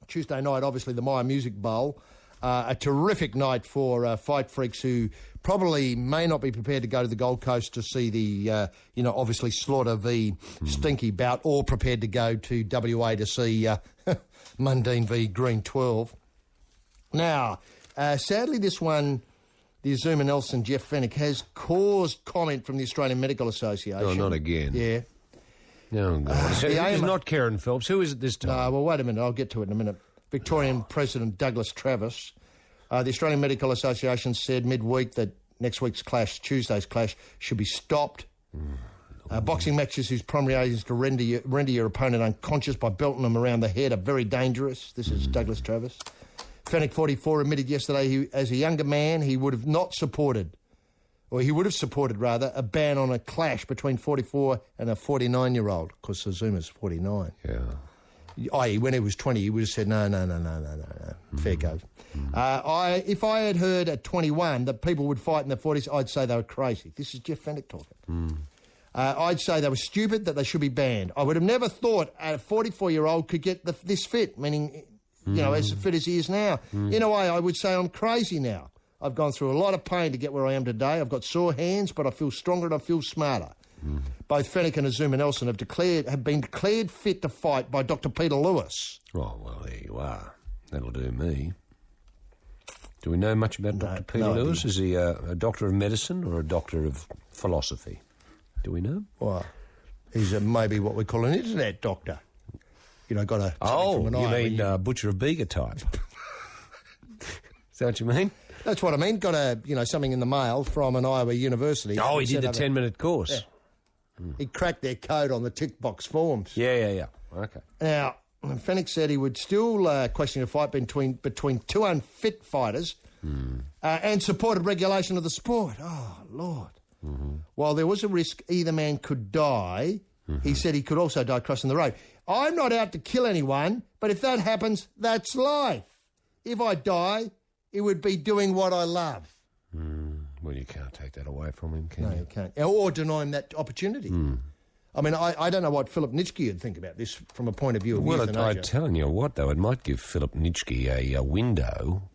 [SPEAKER 6] Tuesday night, obviously, the Myer Music Bowl. A terrific night for fight freaks who probably may not be prepared to go to the Gold Coast to see the, you know, obviously Slaughter v Stinky bout, or prepared to go to WA to see Mundine v Green 12. Now, sadly, this one, the Azuma Nelson, Jeff Fennick, has caused comment from the Australian Medical Association.
[SPEAKER 16] Oh, not again.
[SPEAKER 6] Yeah.
[SPEAKER 16] Oh, God. So it's not Karen Phelps. Who is it this time?
[SPEAKER 6] Well, wait a minute. I'll get to it in a minute. Victorian President Douglas Travis. The Australian Medical Association said midweek that next week's clash, Tuesday's clash, should be stopped. Boxing matches whose primary aim is to render your opponent unconscious by belting them around the head are very dangerous. This is Douglas Travis. Fennec 44 admitted yesterday as a younger man he would have supported a ban on a clash between 44 and a 49-year-old, because Suzuma's 49.
[SPEAKER 16] Yeah.
[SPEAKER 6] I.e., when he was 20, he would have said, no. Fair go. If I had heard at 21 that people would fight in the 40s, I'd say they were crazy. This is Jeff Fennick talking. I'd say they were stupid, that they should be banned. I would have never thought a 44-year-old could get this fit, meaning, as fit as he is now. In a way, I would say I'm crazy now. I've gone through a lot of pain to get where I am today. I've got sore hands, but I feel stronger and I feel smarter. Both Fennick and Azuma Nelson have been declared fit to fight by Dr. Peter Lewis.
[SPEAKER 16] Oh, well, there you are. That'll do me. Do we know much about Dr. Peter Lewis? Is he a doctor of medicine or a doctor of philosophy? Do we know?
[SPEAKER 6] Well, he's maybe what we call an internet doctor. Got a...
[SPEAKER 16] Oh, you mean Butcher of Bega type? Is that what you mean?
[SPEAKER 6] That's what I mean. Got something in the mail from an Iowa university.
[SPEAKER 16] Oh, he did the 10-minute course.
[SPEAKER 6] Yeah. He cracked their code on the tick box forms.
[SPEAKER 16] Yeah. Okay.
[SPEAKER 6] Now, Fennick said he would still question a fight between two unfit fighters and supported regulation of the sport. Oh, Lord. While there was a risk either man could die, he said he could also die crossing the road. I'm not out to kill anyone, but if that happens, that's life. If I die, it would be doing what I love.
[SPEAKER 16] Well, you can't take that away from him, can you?
[SPEAKER 6] No, you can't. Or deny him that opportunity. I mean, I don't know what Philip Nitschke would think about this from a point of view of euthanasia.
[SPEAKER 16] Well, I'm telling you what, though, it might give Philip Nitschke a window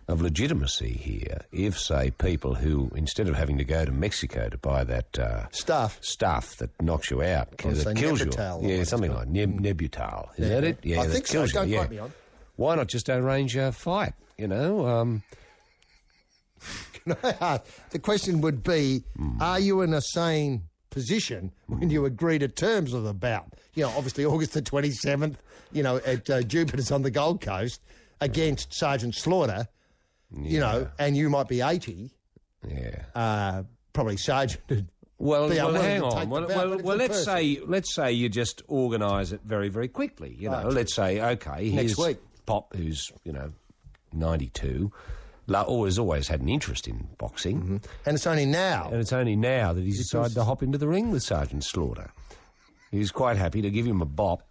[SPEAKER 16] of legitimacy here if, say, people who, instead of having to go to Mexico to buy that... Stuff that knocks you out, that kills you. Yeah, something like Nebutal. Is that it? Yeah,
[SPEAKER 6] I think so. Don't quote me on.
[SPEAKER 16] Why not just arrange a fight,
[SPEAKER 6] The question would be, are you in a sane position when you agree to terms of the bout? Obviously August the 27th, at Jupiter's on the Gold Coast against Sergeant Slaughter, and you might be 80.
[SPEAKER 16] Yeah.
[SPEAKER 6] Probably Sergeant...
[SPEAKER 16] Well, hang on. Well, let's say you just organise it very, very quickly. Let's say, okay, here's
[SPEAKER 6] next week.
[SPEAKER 16] Pop, who's 92, has always had an interest in boxing,
[SPEAKER 6] and it's only now.
[SPEAKER 16] That he's decided to hop into the ring with Sergeant Slaughter. He's quite happy to give him a bop,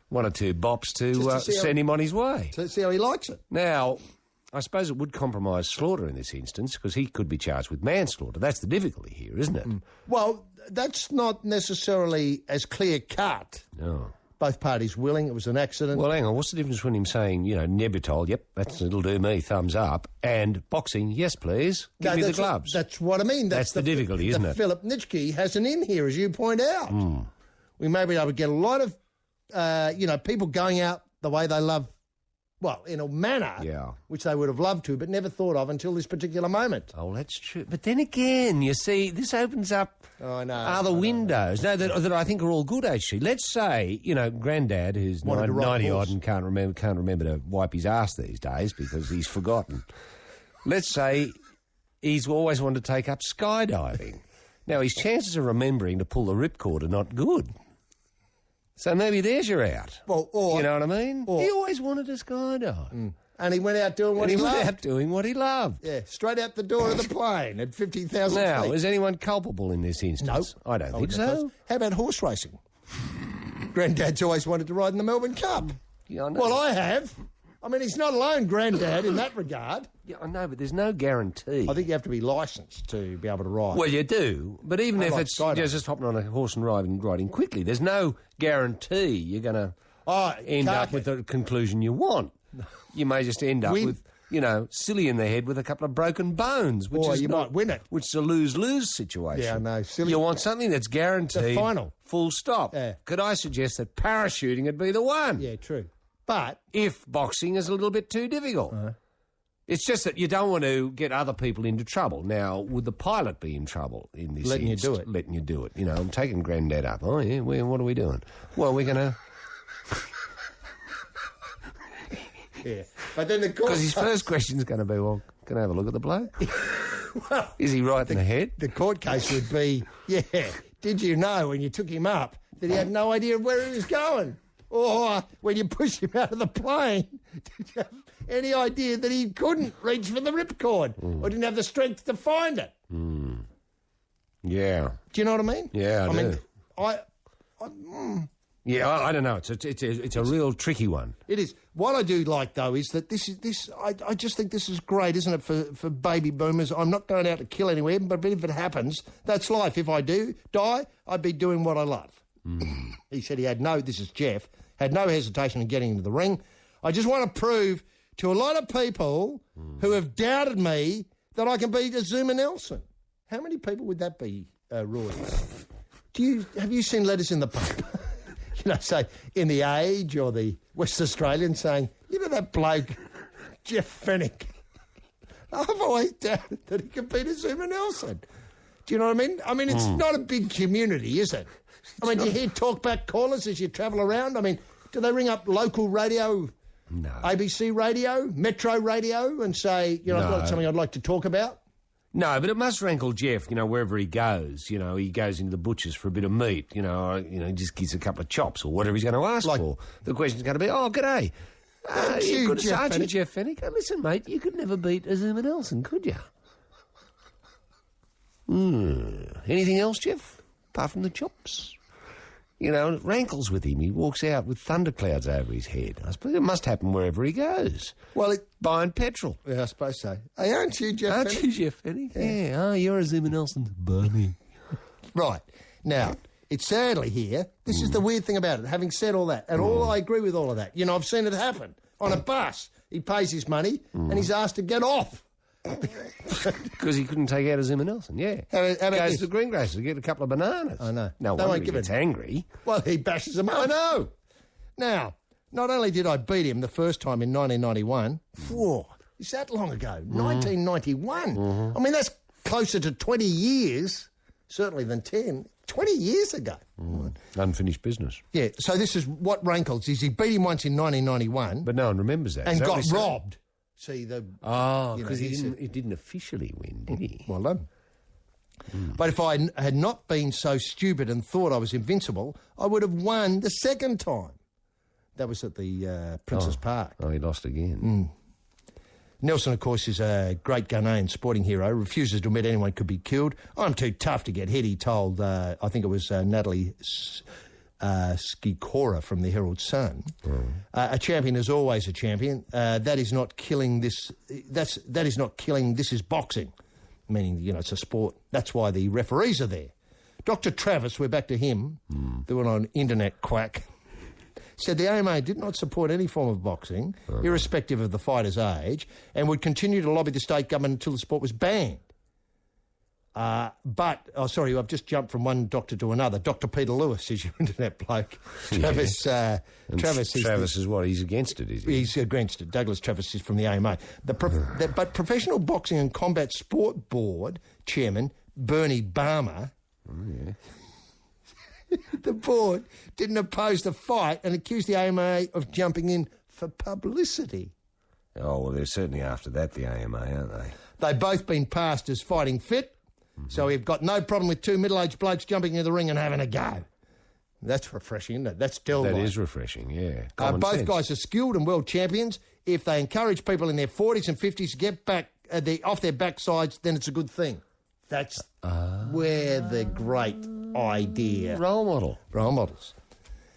[SPEAKER 16] one or two bops to send him on his way.
[SPEAKER 6] To see how he likes it.
[SPEAKER 16] Now, I suppose it would compromise Slaughter in this instance because he could be charged with manslaughter. That's the difficulty here, isn't it?
[SPEAKER 6] Well, that's not necessarily as clear-cut.
[SPEAKER 16] No.
[SPEAKER 6] Both parties willing, it was an accident.
[SPEAKER 16] Well, hang on, what's the difference between him saying, Nebutal, yep, it'll do me, thumbs up, and boxing, yes, please, give me the gloves?
[SPEAKER 6] That's what I mean.
[SPEAKER 16] That's the difficulty, isn't it?
[SPEAKER 6] Philip Nitschke has an in here, as you point out. We may be able to get a lot of, people going out the way they love, in a manner, which they would have loved to, but never thought of until this particular moment.
[SPEAKER 16] Oh, that's true. But then again, you see, this opens up other windows. No, that I think are all good, actually. Let's say, Grandad, who's 90-odd and can't remember to wipe his ass these days because he's forgotten. Let's say he's always wanted to take up skydiving. Now, his chances of remembering to pull the ripcord are not good. So maybe there's your out.
[SPEAKER 6] Well, or...
[SPEAKER 16] You know what I mean? He always wanted to skydive.
[SPEAKER 6] And he went out doing what he loved.
[SPEAKER 16] Went out doing what he loved.
[SPEAKER 6] Yeah, straight out the door of the plane at 50,000 feet.
[SPEAKER 16] Now, is anyone culpable in this instance?
[SPEAKER 6] No.
[SPEAKER 16] I don't think so.
[SPEAKER 6] How about horse racing? Granddad's always wanted to ride in the Melbourne Cup.
[SPEAKER 16] Yeah, I know.
[SPEAKER 6] Well, I have. I mean, he's not alone, Grandad, in that regard.
[SPEAKER 16] Yeah, I know, but there's no guarantee.
[SPEAKER 6] I think you have to be licensed to be able to ride.
[SPEAKER 16] Well, you do, but even if it's just hopping on a horse and riding quickly, there's no guarantee you're going to end up with the conclusion you want. You may just end up with, silly in the head with a couple of broken bones. Which
[SPEAKER 6] might win it.
[SPEAKER 16] Which is a lose-lose situation.
[SPEAKER 6] Yeah, I know. Silly.
[SPEAKER 16] You want something that's guaranteed.
[SPEAKER 6] The final.
[SPEAKER 16] Full stop.
[SPEAKER 6] Yeah.
[SPEAKER 16] Could I suggest that parachuting would be the one?
[SPEAKER 6] Yeah, true. But
[SPEAKER 16] if boxing is a little bit too difficult. It's just that you don't want to get other people into trouble. Now, would the pilot be in trouble in this
[SPEAKER 6] Letting you do it.
[SPEAKER 16] Letting you do it. You know, I'm taking Grandad up. Oh, yeah, what are we doing? Well, we're going to...
[SPEAKER 6] Yeah. But then the court...
[SPEAKER 16] Because his first question's going to be, well, can I have a look at the bloke? Well, is he right in the head?
[SPEAKER 6] The court case would be, did you know when you took him up that he had no idea where he was going? Or when you pushed him out of the plane, did you have any idea that he couldn't reach for the ripcord or didn't have the strength to find it?
[SPEAKER 16] Yeah.
[SPEAKER 6] Do you know what I mean?
[SPEAKER 16] Yeah, I do.
[SPEAKER 6] mean,
[SPEAKER 16] I don't know. It's a real tricky one.
[SPEAKER 6] It is. What I do like, though, is that I just think this is great, isn't it, for baby boomers? I'm not going out to kill anywhere, but if it happens, that's life. If I do die, I'd be doing what I love. He said this is Jeff, had no hesitation in getting into the ring. I just want to prove to a lot of people who have doubted me that I can beat Azuma Nelson. How many people would that be, Roy? Have you seen letters in the paper? Say, in The Age or the West Australian saying, that bloke, Jeff Fennick. I've always doubted that he can beat Azuma Nelson. Do you know what I mean? I mean, it's not a big community, is it? Do you hear talkback callers as you travel around? I mean, do they ring up local radio,
[SPEAKER 16] no.
[SPEAKER 6] ABC radio, Metro radio, and say, I've got something I'd like to talk about?
[SPEAKER 16] No, but it must rankle Jeff, wherever he goes. He goes into the butcher's for a bit of meat, he just gets a couple of chops or whatever he's going to ask for. The question's going to be, oh, g'day. You're good Sergeant Jeff Fennick. Listen, mate, you could never beat Azuma Nelson, could you? Anything else, Jeff, apart from the chops? It rankles with him. He walks out with thunderclouds over his head. I suppose it must happen wherever he goes.
[SPEAKER 6] Well,
[SPEAKER 16] buying petrol.
[SPEAKER 6] Yeah, I suppose so. Hey, aren't you Jeff Fennick?
[SPEAKER 16] Aren't you Jeff Fennick? Yeah. Oh, you're Azuma Nelson's bunny.
[SPEAKER 6] Right. Now, it's sadly here. This is the weird thing about it. Having said all that, and I agree with all of that. I've seen it happen. On a bus, he pays his money and he's asked to get off.
[SPEAKER 16] Because he couldn't take out Azuma Nelson, yeah.
[SPEAKER 6] How about
[SPEAKER 16] goes
[SPEAKER 6] this?
[SPEAKER 16] to Greengrass to get a couple of bananas.
[SPEAKER 6] I know.
[SPEAKER 16] No
[SPEAKER 6] They
[SPEAKER 16] wonder
[SPEAKER 6] won't
[SPEAKER 16] he
[SPEAKER 6] give
[SPEAKER 16] gets
[SPEAKER 6] it.
[SPEAKER 16] angry.
[SPEAKER 6] Well, he bashes them up.
[SPEAKER 16] I know.
[SPEAKER 6] Now, not only did I beat him the first time in 1991, is that long ago? 1991. I mean, that's closer to 20 years, certainly than 10. 20 years ago.
[SPEAKER 16] Unfinished business.
[SPEAKER 6] Yeah, so this is what rankles is he beat him once in 1991.
[SPEAKER 16] But no one remembers that.
[SPEAKER 6] And
[SPEAKER 16] Is that what
[SPEAKER 6] got
[SPEAKER 16] he said?
[SPEAKER 6] robbed. See,
[SPEAKER 16] because he didn't officially win, did he?
[SPEAKER 6] Well done. But if I had not been so stupid and thought I was invincible, I would have won the second time. That was at the Princess Park.
[SPEAKER 16] Oh, he lost again.
[SPEAKER 6] Nelson, of course, is a great Ghanaian sporting hero, refuses to admit anyone could be killed. I'm too tough to get hit, he told, I think it was Natalie Skikora from the Herald Sun. A champion is always a champion. That is not killing. This is not killing. This is boxing, meaning it's a sport. That's why the referees are there. Dr. Travis, we're back to him, the one on Internet Quack, said the AMA did not support any form of boxing, irrespective of the fighter's age, and would continue to lobby the state government until the sport was banned. I've just jumped from one doctor to another. Dr. Peter Lewis is your internet bloke. Travis
[SPEAKER 16] is what? He's against it, is he?
[SPEAKER 6] He's against it. Douglas Travis is from the AMA. But Professional Boxing and Combat Sport Board Chairman Bernie Barmer, the board didn't oppose the fight and accused the AMA of jumping in for publicity.
[SPEAKER 16] Oh, well, they're certainly after that, the AMA, aren't they?
[SPEAKER 6] They've both been passed as fighting fit, so we've got no problem with two middle-aged blokes jumping into the ring and having a go. That's refreshing, isn't it? That's still
[SPEAKER 16] That is refreshing, yeah.
[SPEAKER 6] Both guys are skilled and world champions. If they encourage people in their 40s and 50s to get back off their backsides, then it's a good thing. That's where the great idea...
[SPEAKER 16] Role models.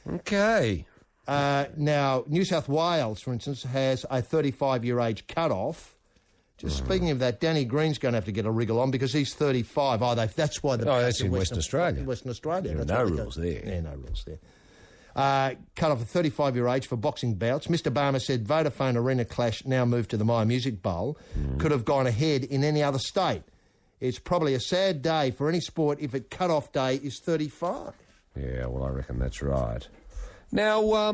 [SPEAKER 16] Okay.
[SPEAKER 6] Now, New South Wales, for instance, has a 35-year age cut-off. Just speaking of that, Danny Green's going to have to get a wriggle on because he's 35. That's why
[SPEAKER 16] that's in Western Australia.
[SPEAKER 6] In Western Australia.
[SPEAKER 16] There are no rules there.
[SPEAKER 6] Yeah, no rules there. Cut off at 35-year age for boxing bouts. Mr. Barmer said Vodafone Arena Clash, now moved to the Myer Music Bowl, could have gone ahead in any other state. It's probably a sad day for any sport if its cut-off day is 35.
[SPEAKER 16] Yeah, well, I reckon that's right. Now,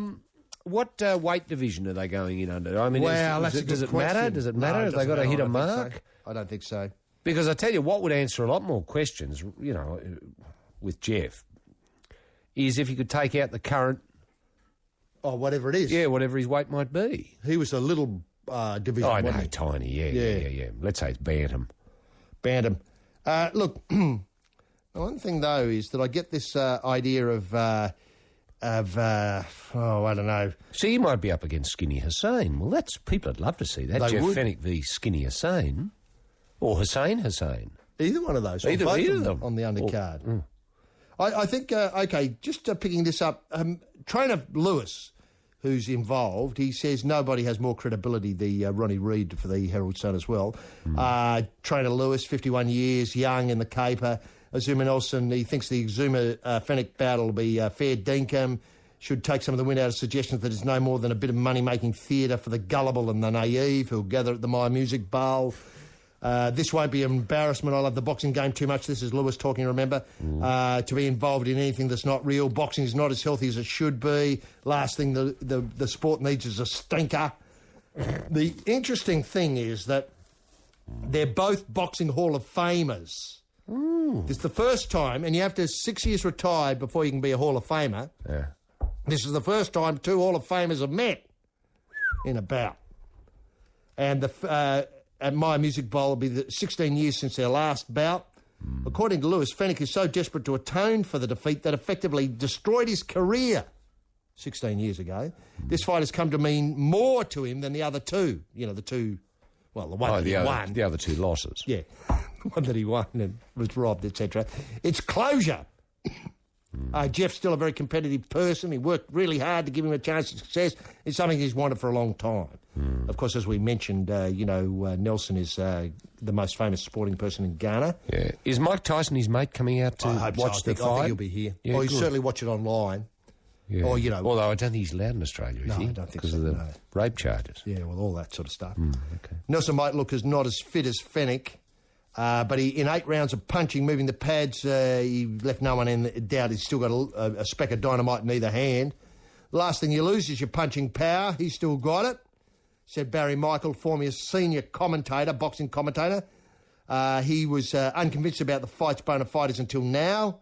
[SPEAKER 16] what weight division are they going in under? I mean,
[SPEAKER 6] Well, that's a good
[SPEAKER 16] does it
[SPEAKER 6] question.
[SPEAKER 16] matter? Does it matter?
[SPEAKER 6] No,
[SPEAKER 16] Have they
[SPEAKER 6] doesn't
[SPEAKER 16] got to
[SPEAKER 6] matter.
[SPEAKER 16] hit a
[SPEAKER 6] I don't think
[SPEAKER 16] mark?
[SPEAKER 6] so. I don't think so.
[SPEAKER 16] Because I tell you, what would answer a lot more questions, you know, with Jeff, is if you could take out the current...
[SPEAKER 6] Oh, whatever it is.
[SPEAKER 16] Yeah, whatever his weight might be.
[SPEAKER 6] He was a little division,
[SPEAKER 16] Oh, I know,
[SPEAKER 6] wasn't he?
[SPEAKER 16] tiny, yeah. Let's say it's bantam.
[SPEAKER 6] Bantam. Look, the one thing, though, is that I get this idea of I don't know.
[SPEAKER 16] So you might be up against Skinny Hussein. Well, people would love to see that.
[SPEAKER 6] They
[SPEAKER 16] Jeff
[SPEAKER 6] would.
[SPEAKER 16] Fennick v Skinny Hussein. Or Hussein.
[SPEAKER 6] Either one of those. or
[SPEAKER 16] Either
[SPEAKER 6] both
[SPEAKER 16] of
[SPEAKER 6] of
[SPEAKER 16] them.
[SPEAKER 6] on the undercard. I think, just picking this up, Trainer Lewis, who's involved, he says nobody has more credibility than Ronnie Reid for the Herald Sun as well. Trainer Lewis, 51 years, young in the caper. Azuma Nelson, he thinks the Azuma-Fennick battle will be fair dinkum, should take some of the wind out of suggestions that it's no more than a bit of money-making theatre for the gullible and the naive who'll gather at the My Music Bowl. This won't be an embarrassment. I love the boxing game too much. This is Lewis talking, remember? To be involved in anything that's not real. Boxing is not as healthy as it should be. Last thing the sport needs is a stinker. The interesting thing is that they're both boxing Hall of Famers. This is the first time, and you have to 6 years retired before you can be a Hall of Famer.
[SPEAKER 16] Yeah.
[SPEAKER 6] This is the first time two Hall of Famers have met in a bout. And at My Music Bowl will be 16 years since their last bout. According to Lewis, Fennick is so desperate to atone for the defeat that effectively destroyed his career 16 years ago. This fight has come to mean more to him than the other two. You know, the one that he won.
[SPEAKER 16] The other two losses.
[SPEAKER 6] Yeah, the one that he won and was robbed, etc. It's closure. Jeff's still a very competitive person. He worked really hard to give him a chance of success. It's something he's wanted for a long time. Of course, as we mentioned, Nelson is the most famous sporting person in Ghana.
[SPEAKER 16] Yeah. Is Mike Tyson, his mate, coming out to watch the fight?
[SPEAKER 6] I think he'll be here.
[SPEAKER 16] Yeah,
[SPEAKER 6] or he'll
[SPEAKER 16] good.
[SPEAKER 6] certainly watch it online.
[SPEAKER 16] Yeah.
[SPEAKER 6] Or,
[SPEAKER 16] Although I don't think he's allowed in Australia, is he?
[SPEAKER 6] I don't think
[SPEAKER 16] because
[SPEAKER 6] so,
[SPEAKER 16] of the
[SPEAKER 6] no.
[SPEAKER 16] rape charges.
[SPEAKER 6] Yeah, well, all that sort of stuff.
[SPEAKER 16] Okay.
[SPEAKER 6] Nelson might look not as fit as Fennick, but in 8 rounds of punching, moving the pads, he left no one in doubt. He's still got a speck of dynamite in either hand. The last thing you lose is your punching power. He's still got it, said Barry Michael, former senior commentator, boxing commentator. He was unconvinced about the fight's bona fides until now.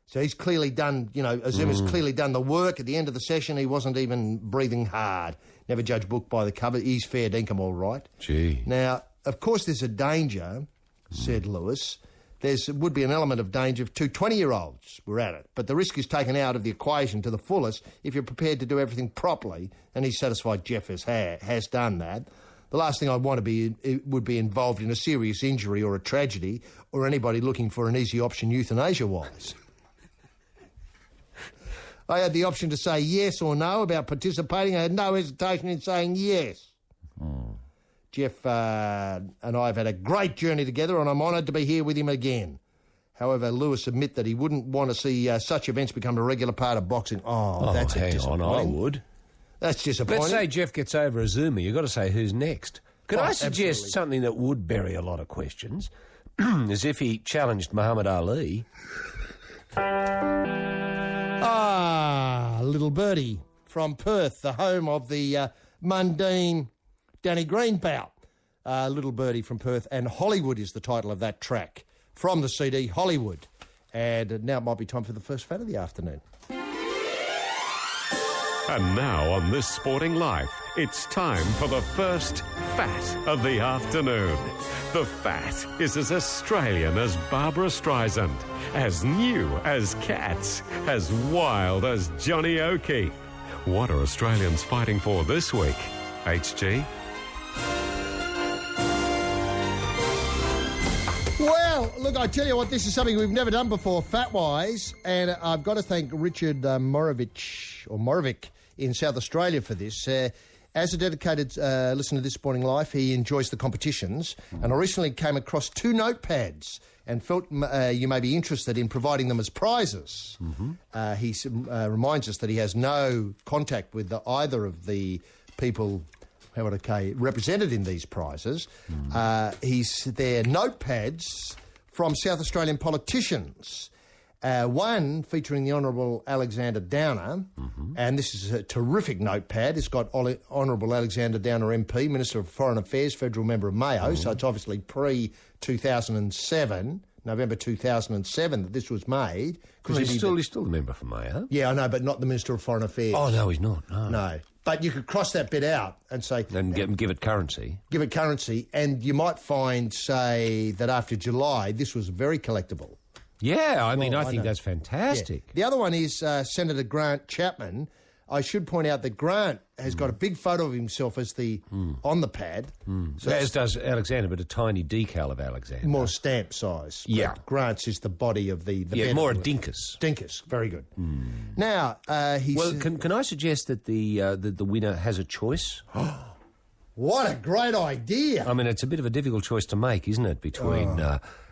[SPEAKER 6] So he's clearly done, Azuma's clearly done the work. At the end of the session, he wasn't even breathing hard. Never judge book by the cover. He's fair dinkum, all right.
[SPEAKER 16] Gee.
[SPEAKER 6] Now, of course, there's a danger, said Lewis. There would be an element of danger if two 20-year-olds were at it. But the risk is taken out of the equation to the fullest if you're prepared to do everything properly, and he's satisfied Jeff has done that. The last thing I'd want to be would be involved in a serious injury or a tragedy or anybody looking for an easy option euthanasia-wise. I had the option to say yes or no about participating. I had no hesitation in saying yes. Jeff and I have had a great journey together, and I'm honoured to be here with him again. However, Lewis admit that he wouldn't want to see such events become a regular part of boxing. That's
[SPEAKER 16] hang on, I would.
[SPEAKER 6] That's disappointing.
[SPEAKER 16] Let's say Jeff gets over Azuma. You've got to say who's next. Could I suggest
[SPEAKER 6] absolutely.
[SPEAKER 16] something that would bury a lot of questions? As if he challenged Muhammad Ali.
[SPEAKER 6] Little birdie from Perth, the home of the mundane Danny Green bout. Little birdie from Perth, and Hollywood is the title of that track from the CD Hollywood. And now it might be time for the first fat of the afternoon.
[SPEAKER 19] And now on This Sporting Life, it's time for the first fat of the afternoon. The fat is as Australian as Barbara Streisand, as new as Cats, as wild as Johnny O'Keefe. What are Australians fighting for this week, HG?
[SPEAKER 6] Well, look, I tell you what, this is something we've never done before, fat-wise, and I've got to thank Richard Morovic in South Australia for this. As a dedicated listener to This Sporting Life, he enjoys the competitions, and I recently came across 2 notepads and felt you may be interested in providing them as prizes. He reminds us that he has no contact with either of the people represented in these prizes. They're notepads from South Australian politicians. One featuring the Honourable Alexander Downer, and this is a terrific notepad. It's got Honourable Alexander Downer MP, Minister of Foreign Affairs, Federal Member of Mayo, so it's obviously pre-2007, November 2007 that this was made.
[SPEAKER 16] Well, he's still the member for Mayo.
[SPEAKER 6] Yeah, I know, but not the Minister of Foreign Affairs.
[SPEAKER 16] Oh, no, he's not,
[SPEAKER 6] No. But you could cross that bit out and say...
[SPEAKER 16] And give it currency.
[SPEAKER 6] Give it currency, and you might find, say, that after July, this was very collectible.
[SPEAKER 16] Yeah, I think that's fantastic.
[SPEAKER 6] Yeah. The other one is Senator Grant Chapman. I should point out that Grant has got a big photo of himself as on the pad.
[SPEAKER 16] So as does Alexander, but a tiny decal of Alexander.
[SPEAKER 6] More stamp size.
[SPEAKER 16] Yeah.
[SPEAKER 6] But Grant's is the body of the
[SPEAKER 16] more a dinkus.
[SPEAKER 6] Dinkus, very good. Now,
[SPEAKER 16] can I suggest that the winner has a choice?
[SPEAKER 6] What a great idea!
[SPEAKER 16] I mean, it's a bit of a difficult choice to make, isn't it, between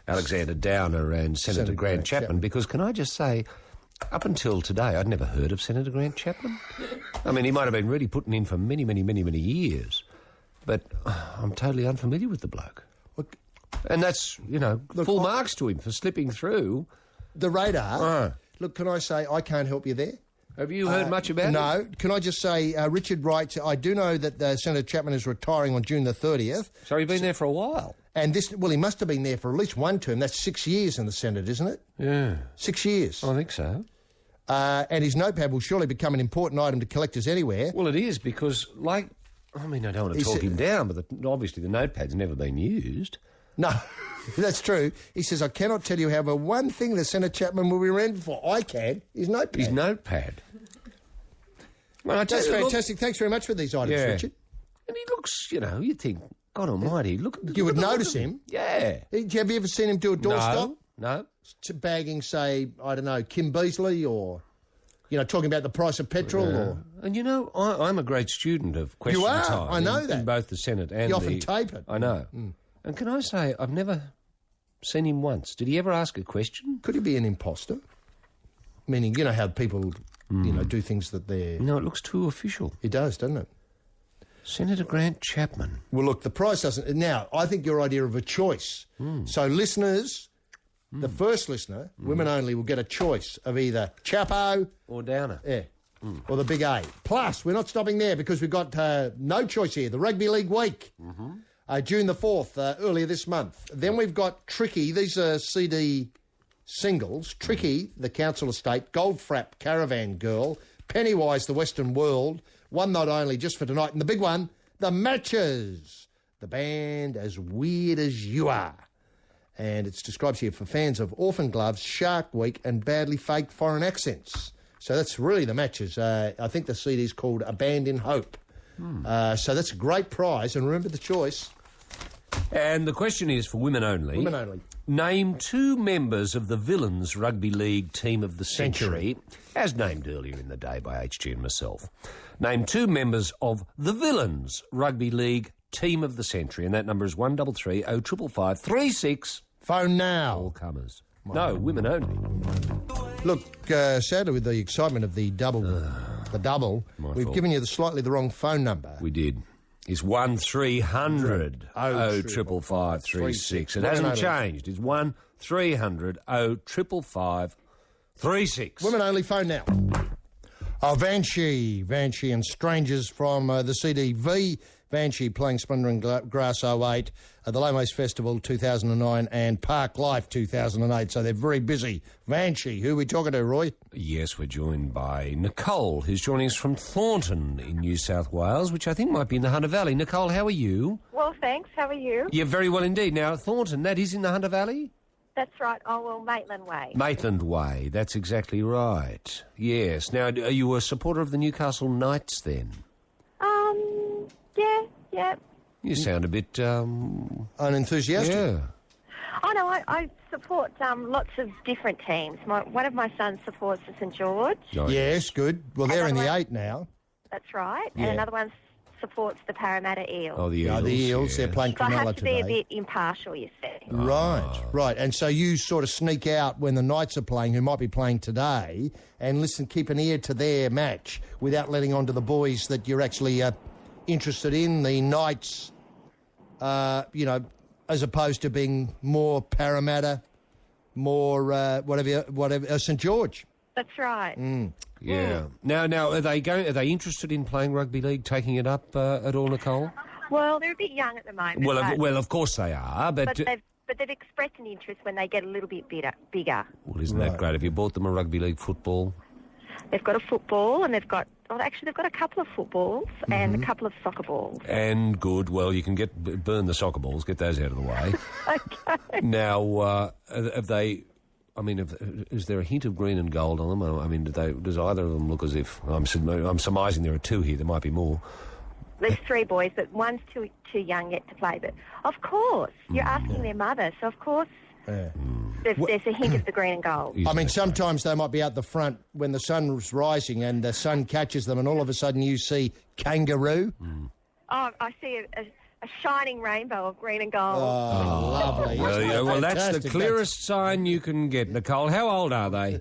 [SPEAKER 16] Alexander Downer and Senator Grant Chapman? Because can I just say, up until today, I'd never heard of Senator Grant Chapman. I mean, he might have been really putting in for many, many, many, many years, but I'm totally unfamiliar with the bloke. And that's, full marks to him for slipping through
[SPEAKER 6] the radar. Look, can I say I can't help you there?
[SPEAKER 16] Have you heard much about it?
[SPEAKER 6] No. Can I just say, Richard writes, I do know that Senator Chapman is retiring on June the 30th.
[SPEAKER 16] So he's been there for a while.
[SPEAKER 6] And he must have been there for at least one term. That's 6 years in the Senate, isn't it?
[SPEAKER 16] Yeah.
[SPEAKER 6] 6 years.
[SPEAKER 16] I think so.
[SPEAKER 6] And his notepad will surely become an important item to collectors anywhere.
[SPEAKER 16] Well, it is, because, I don't want to talk him down, but obviously the notepad's never been used.
[SPEAKER 6] No, that's true. He says, I cannot tell you, however, one thing that Senator Chapman will be remembered for. I can. His notepad.
[SPEAKER 16] His notepad. Well,
[SPEAKER 6] that's fantastic. Thanks very much for these items, Richard.
[SPEAKER 16] And he looks, you'd think, God almighty, look.
[SPEAKER 6] You would notice him.
[SPEAKER 16] Yeah.
[SPEAKER 6] Have you ever seen him do a doorstop?
[SPEAKER 16] No.
[SPEAKER 6] Bagging, say, I don't know, Kim Beazley or, talking about the price of petrol or...
[SPEAKER 16] And, I'm a great student of question
[SPEAKER 6] you are?
[SPEAKER 16] time.
[SPEAKER 6] I know that.
[SPEAKER 16] In both the Senate and
[SPEAKER 6] you often tape it.
[SPEAKER 16] I know. And can I say, I've never seen him once. Did he ever ask a question?
[SPEAKER 6] Could he be an imposter? Meaning, how people, do things that they're...
[SPEAKER 16] No, it looks too official.
[SPEAKER 6] It does, doesn't it?
[SPEAKER 16] Senator Grant Chapman.
[SPEAKER 6] Well, look, the price doesn't... Now, I think your idea of a choice. So listeners, the first listener, women only, will get a choice of either Chapo...
[SPEAKER 16] Or Downer.
[SPEAKER 6] Yeah. Or the big A. Plus, we're not stopping there because we've got no choice here. The Rugby League Week. June the 4th, earlier this month. Then we've got Tricky. These are CD singles. Tricky, The Council Estate. Goldfrapp, Caravan Girl. Pennywise, The Western World. One Not Only, just for tonight. And the big one, The Matches. The band As Weird As You Are. And it's described here for fans of Orphan Gloves, Shark Week and badly faked foreign accents. So that's really The Matches. I think the CD's called A Band in Hope. So that's a great prize, and remember the choice.
[SPEAKER 16] And the question is for women only.
[SPEAKER 6] Women only.
[SPEAKER 16] Name 2 members of the Villains Rugby League Team of the Century, as named earlier in the day by HG and myself. Name 2 members of the Villains Rugby League Team of the Century, and that number is 1330 555 36.
[SPEAKER 6] Phone now.
[SPEAKER 16] All comers. No, women only.
[SPEAKER 6] Look, sadly, with the excitement of the double, we've given you slightly the wrong phone number.
[SPEAKER 16] We did. It's 1300 0555 36. It hasn't changed. It's 1300 0555 36.
[SPEAKER 6] Women only, phone now. Banshee and Strangers from the CDV. Banshee playing Splendour and Grass 08, the Lomas Festival 2009 and Park Life 2008. So they're very busy. Banshee, who are we talking to, Roy?
[SPEAKER 16] Yes, we're joined by Nicole, who's joining us from Thornton in New South Wales, which I think might be in the Hunter Valley. Nicole, how are you?
[SPEAKER 18] Well, thanks. How are you?
[SPEAKER 16] Yeah, very well indeed. Now, Thornton, that is in the Hunter Valley?
[SPEAKER 18] That's right. Oh, well, Maitland Way.
[SPEAKER 16] Maitland Way, that's exactly right. Yes. Now, are you a supporter of the Newcastle Knights then?
[SPEAKER 18] Yeah.
[SPEAKER 16] You sound a bit...
[SPEAKER 6] unenthusiastic.
[SPEAKER 16] Yeah.
[SPEAKER 18] Oh, no, I support lots of different teams. One of my sons supports the St George.
[SPEAKER 16] Oh,
[SPEAKER 6] yes, good. Well, they're in the 8 now.
[SPEAKER 18] That's right.
[SPEAKER 6] Yeah.
[SPEAKER 18] And another one supports the Parramatta Eels.
[SPEAKER 16] Oh, the Eels.
[SPEAKER 6] The Eels,
[SPEAKER 16] yes.
[SPEAKER 6] they're playing
[SPEAKER 18] So I
[SPEAKER 6] Cronulla
[SPEAKER 18] have to
[SPEAKER 6] today.
[SPEAKER 18] be a bit impartial, you see.
[SPEAKER 6] Right. And so you sort of sneak out when the Knights are playing, who might be playing today, and keep an ear to their match without letting on to the boys that you're actually interested in the Knights, as opposed to being more Parramatta more whatever St George.
[SPEAKER 18] That's right.
[SPEAKER 16] Yeah. Now, are they interested in playing rugby league, taking it up at all, Nicole?
[SPEAKER 18] Well, they're a bit young at the moment.
[SPEAKER 16] Well, of course they are, but
[SPEAKER 18] they've expressed an interest when they get a little bit bigger.
[SPEAKER 16] Well, isn't that great? Have you bought them a rugby league football?
[SPEAKER 18] They've got a football, and they've got a couple of footballs and a couple of soccer balls.
[SPEAKER 16] And good. Well, you can burn the soccer balls, get those out of the way.
[SPEAKER 18] Okay.
[SPEAKER 16] Now, have they? I mean, is there a hint of green and gold on them? I mean, does either of them look as if I'm surmising there are two here? There might be more.
[SPEAKER 18] There's 3 boys, but one's too young yet to play. But of course, you're asking their mother, so of course. There's a hint of the green and gold.
[SPEAKER 6] I mean, sometimes they might be out the front when the sun's rising and the sun catches them and all of a sudden you see kangaroo.
[SPEAKER 18] Oh, I see a shining rainbow of green and gold.
[SPEAKER 6] Oh, lovely.
[SPEAKER 16] Well, that's the clearest sign you can get, Nicole. How old are they?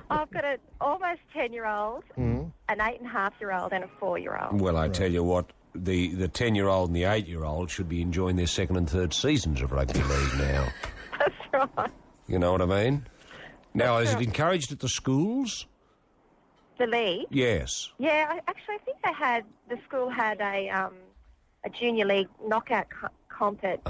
[SPEAKER 18] I've got an almost 10-year-old, an 8.5-year-old and a 4-year-old.
[SPEAKER 16] Well, I tell you what, the 10-year-old and the 8-year-old should be enjoying their second and third seasons of rugby league now.
[SPEAKER 18] That's right.
[SPEAKER 16] You know what I mean? Now, is it encouraged at the schools?
[SPEAKER 18] The league?
[SPEAKER 16] Yes.
[SPEAKER 18] Yeah, I think the school had a junior league knockout comp at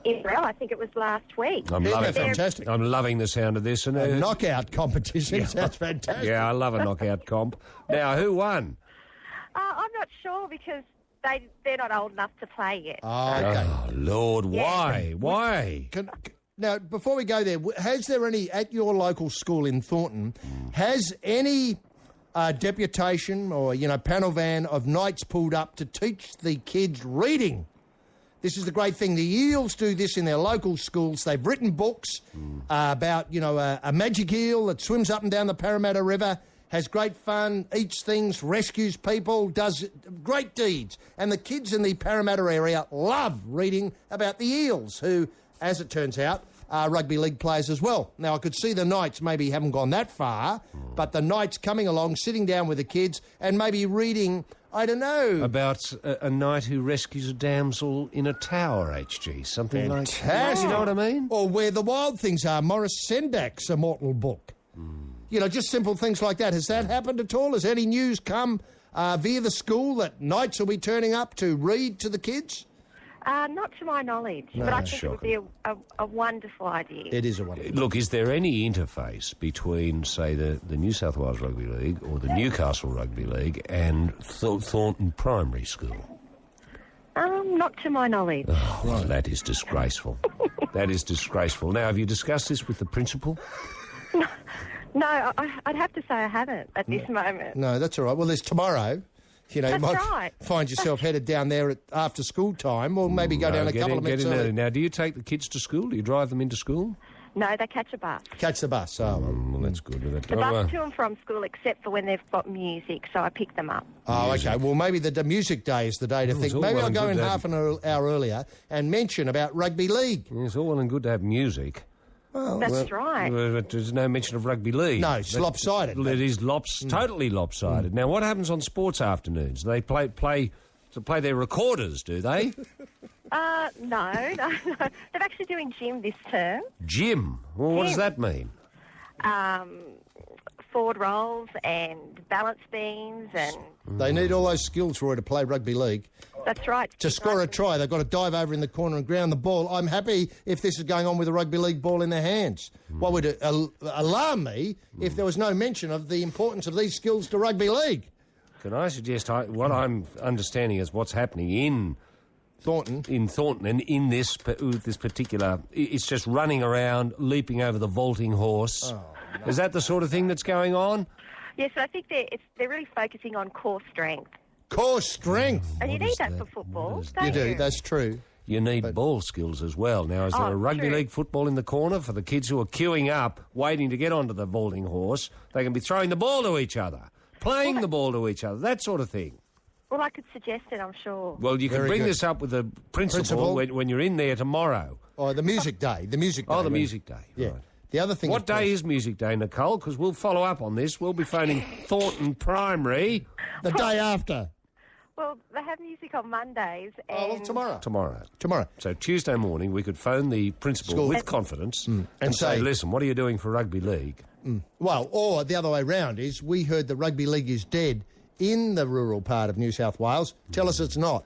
[SPEAKER 18] Israel. I think it was last week.
[SPEAKER 6] Fantastic.
[SPEAKER 16] I'm loving the sound of this. And
[SPEAKER 6] a knockout competition sounds fantastic.
[SPEAKER 16] Yeah, I love a knockout comp. Now, who won?
[SPEAKER 18] I'm not sure because they're not old enough to play yet.
[SPEAKER 6] Oh, okay.
[SPEAKER 16] Oh, Lord, why? Why?
[SPEAKER 6] Now, before we go there, has there any, at your local school in Thornton, has any deputation or, panel van of Knights pulled up to teach the kids reading? This is the great thing. The eels do this in their local schools. They've written books about, a magic eel that swims up and down the Parramatta River, has great fun, eats things, rescues people, does great deeds. And the kids in the Parramatta area love reading about the eels, who, as it turns out, are rugby league players as well. Now, I could see the Knights maybe haven't gone that far, but the Knights coming along, sitting down with the kids and maybe reading, I don't know.
[SPEAKER 16] About a knight who rescues a damsel in a tower, HG. Something
[SPEAKER 6] Fantastic.
[SPEAKER 16] like that. You know what I mean?
[SPEAKER 6] Or Where the Wild Things Are, Maurice Sendak's immortal book. Just simple things like that. Has that happened at all? Has any news come via the school that Knights will be turning up to read to the kids?
[SPEAKER 18] Not to my knowledge, but I think it would be a wonderful idea.
[SPEAKER 6] It is a wonderful
[SPEAKER 16] Look, is there any interface between, say, the New South Wales Rugby League or the Newcastle Rugby League and Thornton Primary School?
[SPEAKER 18] Not to my knowledge.
[SPEAKER 16] Oh, well, that is disgraceful. That is disgraceful. Now, have you discussed this with the principal?
[SPEAKER 18] No, I'd have to say I haven't at this moment.
[SPEAKER 6] No, that's all right. Well, there's tomorrow. You might find yourself headed down there after school time, or maybe go down a couple of minutes early.
[SPEAKER 16] Now, do you take the kids to school? Do you drive them into school?
[SPEAKER 18] No, they catch a bus.
[SPEAKER 6] Catch the bus. Oh,
[SPEAKER 16] well, that's good.
[SPEAKER 18] The bus to and from school, except for when they've got music, so I pick them up.
[SPEAKER 6] Oh, okay. Well, maybe the music day is the day to think. Maybe I'll go in half an hour earlier and mention about rugby league.
[SPEAKER 16] It's all well and good to have music.
[SPEAKER 18] That's right.
[SPEAKER 16] But there's no mention of rugby league.
[SPEAKER 6] No, it's lopsided.
[SPEAKER 16] It is totally lopsided. Now, what happens on sports afternoons? They play their recorders, do they?
[SPEAKER 18] No. They're actually doing gym this term.
[SPEAKER 16] Gym? Well, what does that mean?
[SPEAKER 18] Forward rolls and balance beams and...
[SPEAKER 6] They need all those skills, Roy, to play rugby league.
[SPEAKER 18] That's right.
[SPEAKER 6] To score a try, they've got to dive over in the corner and ground the ball. I'm happy if this is going on with a rugby league ball in their hands. What would alarm me if there was no mention of the importance of these skills to rugby league?
[SPEAKER 16] Can I suggest what I'm understanding is what's happening in
[SPEAKER 6] Thornton,
[SPEAKER 16] and in this particular, it's just running around, leaping over the vaulting horse.
[SPEAKER 6] Oh, no.
[SPEAKER 16] Is that the sort of thing that's going on?
[SPEAKER 18] Yes, I think they're really focusing on core strength.
[SPEAKER 6] Core strength.
[SPEAKER 18] And you need that for football, don't
[SPEAKER 6] you? Do, that's true.
[SPEAKER 16] You need ball skills as well. Now, is there a rugby league football in the corner for the kids who are queuing up, waiting to get onto the vaulting horse? They can be throwing the ball to each other, playing the ball to each other, that sort of thing.
[SPEAKER 18] Well, I could suggest it, I'm sure.
[SPEAKER 16] Well, you can bring this up with the principal when you're in there tomorrow.
[SPEAKER 6] Oh, the music day. The music day.
[SPEAKER 16] Oh, the music day.
[SPEAKER 6] Yeah.
[SPEAKER 16] Right.
[SPEAKER 6] The other thing.
[SPEAKER 16] What day is Music Day, Nicole? Because we'll follow up on this. We'll be phoning Thornton Primary
[SPEAKER 6] the day after.
[SPEAKER 18] Well, they have music on Mondays. And
[SPEAKER 6] Oh, well, tomorrow. Tomorrow.
[SPEAKER 16] So Tuesday morning we could phone the principal
[SPEAKER 6] School.
[SPEAKER 16] with confidence and
[SPEAKER 6] say-
[SPEAKER 16] say, listen, what are you doing for rugby league?
[SPEAKER 6] Well, or the other way round is we heard the rugby league is dead in the rural part of New South Wales. Tell us it's not.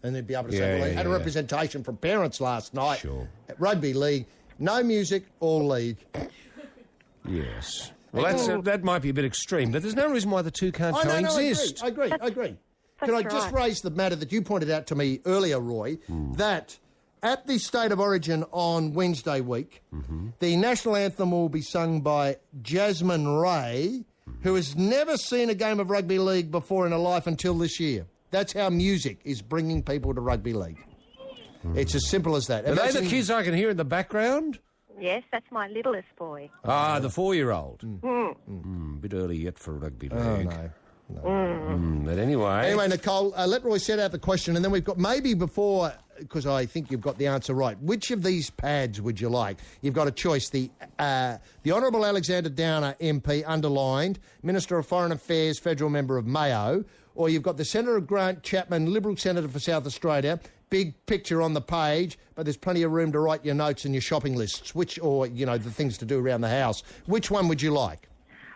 [SPEAKER 6] And they'd be able to say, well, they had a representation from parents last night.
[SPEAKER 16] Sure.
[SPEAKER 6] At rugby league, no music, all league.
[SPEAKER 16] Yes. Well, that might be a bit extreme, but there's no reason why the two can't coexist.
[SPEAKER 6] I agree. Can I just raise the matter that you pointed out to me earlier, Roy, that at the State of Origin on Wednesday week, the national anthem will be sung by Jasmine Ray, who has never seen a game of rugby league before in her life until this year. That's how music is bringing people to rugby league. It's as simple as that.
[SPEAKER 16] Are they the kids I can hear in the background?
[SPEAKER 18] Yes, that's my littlest boy.
[SPEAKER 16] Ah, the 4-year-old. Bit early yet for rugby league.
[SPEAKER 6] Oh, no.
[SPEAKER 16] But anyway...
[SPEAKER 6] Anyway, Nicole, let Roy set out the question, and then we've got maybe before, because I think you've got the answer right, which of these pads would you like? You've got a choice. The Honourable Alexander Downer MP, underlined, Minister of Foreign Affairs, federal member of Mayo, or you've got the Senator Grant Chapman, Liberal Senator for South Australia, big picture on the page, but there's plenty of room to write your notes and your shopping lists, or, the things to do around the house. Which one would you like?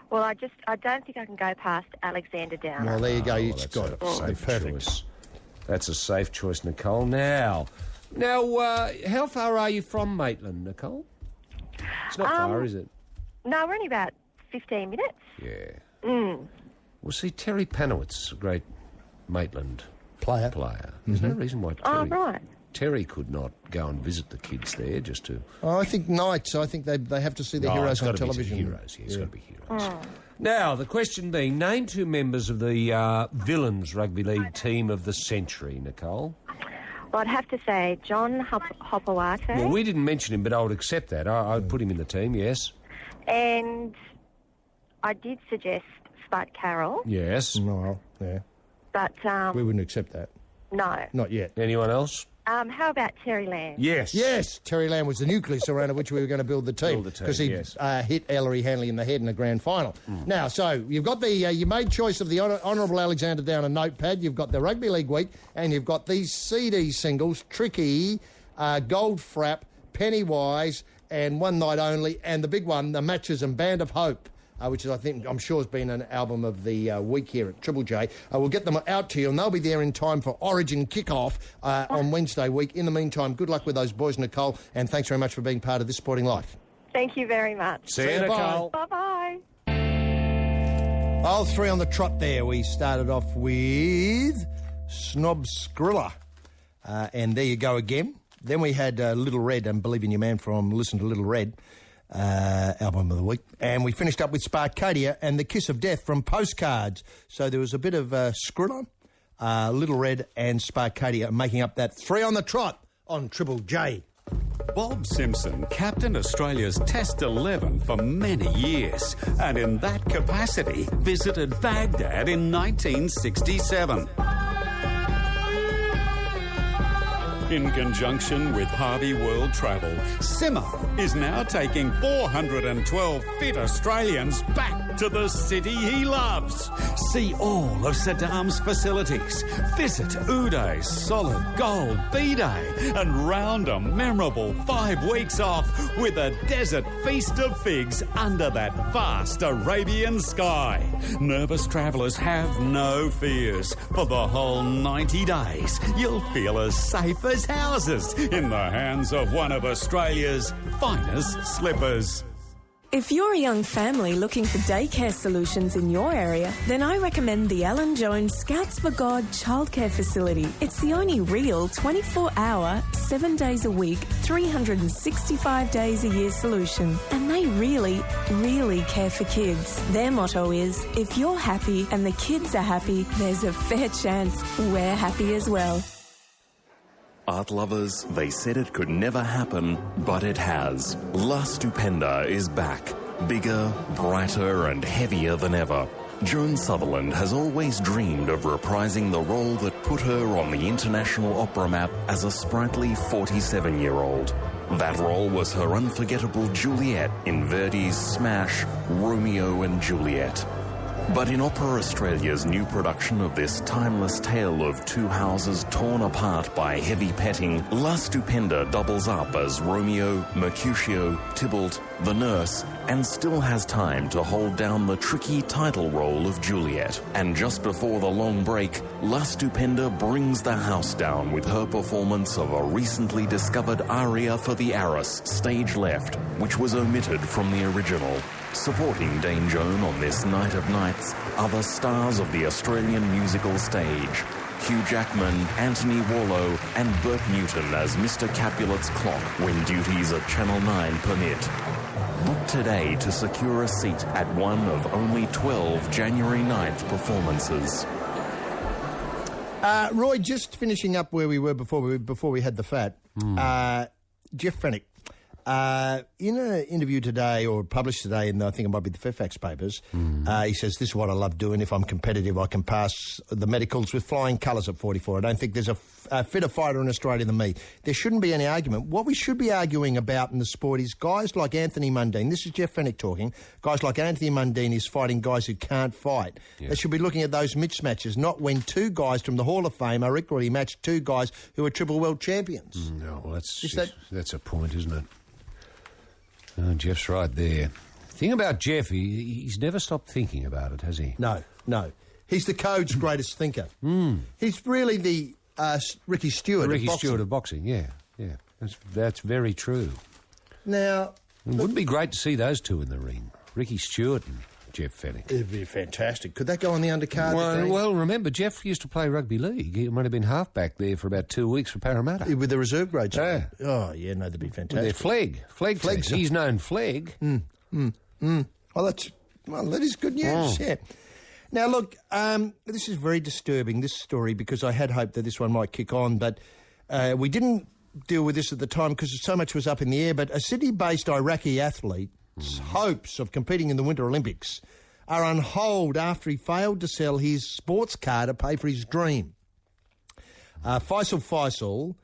[SPEAKER 18] Well, I don't think I can go past Alexander Downer.
[SPEAKER 6] Well, there you go. You've got it.
[SPEAKER 16] Safe choice. That's a safe choice, Nicole. Now, how far are you from Maitland, Nicole? It's not far, is it?
[SPEAKER 18] No, we're only about 15 minutes.
[SPEAKER 16] Yeah.
[SPEAKER 18] Mm.
[SPEAKER 16] Well, see, Terry Panowitz, a great Maitland
[SPEAKER 6] player.
[SPEAKER 16] There's no reason why
[SPEAKER 18] right.
[SPEAKER 16] Terry could not go and visit the kids there just to...
[SPEAKER 6] Oh, I think nights. I think they have to see the heroes on television.
[SPEAKER 16] It's got to be heroes. Now, the question being, name two members of the Villains Rugby League team of the century, Nicole.
[SPEAKER 18] Well, I'd have to say John Hopewate.
[SPEAKER 16] Well, we didn't mention him, but I would accept that. I'd put him in the team, yes.
[SPEAKER 18] And I did suggest Spud Carroll.
[SPEAKER 16] Yes.
[SPEAKER 6] Well, yeah.
[SPEAKER 18] But...
[SPEAKER 6] we wouldn't accept that.
[SPEAKER 18] No.
[SPEAKER 6] Not yet.
[SPEAKER 16] Anyone else?
[SPEAKER 18] How about Terry Lamb?
[SPEAKER 6] Yes. Terry Lamb was the nucleus around which we were going to build the team. Because he hit Ellery Hanley in the head in the grand final. Now, so you've got you made choice of the Honourable Alexander Downer notepad, you've got the Rugby League week, and you've got these CD singles, Tricky, Goldfrapp, Pennywise, and One Night Only, and the big one, The Matches and Band of Hope. Which I'm sure has been an album of the week here at Triple J. We'll get them out to you, and they'll be there in time for Origin kickoff on Wednesday week. In the meantime, good luck with those boys, Nicole, and thanks very much for being part of This Sporting Life.
[SPEAKER 18] Thank you very much.
[SPEAKER 16] See you, Nicole.
[SPEAKER 18] Bye-bye.
[SPEAKER 6] Aisle 3 on the trot there. We started off with Snob Skrilla, and there you go again. Then we had Little Red, and Believe in Your Man from Listen to Little Red. Album of the week, and we finished up with Sparkadia and The Kiss of Death from Postcards. So there was a bit of Skrilla, Little Red and Sparkadia making up that 3 on the trot on Triple J.
[SPEAKER 8] Bob Simpson captained Australia's Test 11 for many years, and in that capacity visited Baghdad in 1967. In conjunction with Harvey World Travel, Simmer is now taking 412 fit Australians back to the city he loves. See all of Saddam's facilities. Visit Uday's Solid Gold B-Day and round a memorable 5 weeks off with a desert feast of figs under that vast Arabian sky. Nervous travellers have no fears. For the whole 90 days, you'll feel as safe as houses in the hands of one of Australia's finest slippers.
[SPEAKER 12] If you're a young family looking for daycare solutions in your area, then I recommend the Alan Jones Scouts for God childcare facility. It's the only real 24-hour, 7 days a week, 365 days a year solution. And they really, really care for kids. Their motto is, if you're happy and the kids are happy, there's a fair chance we're happy as well.
[SPEAKER 1] Art lovers, they said it could never happen, but it has. La Stupenda is back. Bigger, brighter and heavier than ever. Joan Sutherland has always dreamed of reprising the role that put her on the international opera map as a sprightly 47-year-old. That role was her unforgettable Juliet in Verdi's smash Romeo and Juliet. But in Opera Australia's new production of this timeless tale of two houses torn apart by heavy petting, La Stupenda doubles up as Romeo, Mercutio, Tybalt, the nurse, and still has time to hold down the tricky title role of Juliet. And just before the long break, La Stupenda brings the house down with her performance of a recently discovered aria for the Arras, stage left, which was omitted from the original. Supporting Dame Joan on this night of nights are the stars of the Australian musical stage. Hugh Jackman, Anthony Warlow and Bert Newton as Mr. Capulet's clock when duties at Channel 9 permit. Book today to secure a seat at one of only 12 January 9th performances.
[SPEAKER 6] Roy, just finishing up where we were before we had the fat. Jeff Fenwick. In an interview today, or published today in, I think it might be the Fairfax papers, he says, this is what I love doing. If I'm competitive, I can pass the medicals with flying colours at 44. I don't think there's a fitter fighter in Australia than me. There shouldn't be any argument. What we should be arguing about in the sport is guys like Anthony Mundine. This is Jeff Fenwick talking. Guys like Anthony Mundine is fighting guys who can't fight. Yeah. They should be looking at those mismatches, not when two guys from the Hall of Fame are equally matched two guys who are triple world champions.
[SPEAKER 16] No, well, that's a point, isn't it? Oh, Jeff's right there. The thing about Jeff, he's never stopped thinking about it, has he?
[SPEAKER 6] No. He's the code's greatest thinker. He's really the Ricky Stewart of boxing.
[SPEAKER 16] Stewart of boxing, yeah. That's very true.
[SPEAKER 6] Now...
[SPEAKER 16] It wouldn't be great to see those two in the ring, Ricky Stewart and Jeff Fenwick.
[SPEAKER 6] It'd be fantastic. Could that go on the undercard?
[SPEAKER 16] Well, remember, Jeff used to play rugby league. He might have been halfback there for about 2 weeks for Parramatta.
[SPEAKER 6] With the reserve grade.
[SPEAKER 16] Yeah.
[SPEAKER 6] Oh, yeah, no, that'd be fantastic.
[SPEAKER 16] They're Flegg. He's known Flegg.
[SPEAKER 6] Well, that is good news, yeah. Now, look, this is very disturbing, this story, because I had hoped that this one might kick on, but we didn't deal with this at the time because so much was up in the air, but a Sydney-based Iraqi athlete's hopes of competing in the Winter Olympics are on hold after he failed to sell his sports car to pay for his dream. Faisal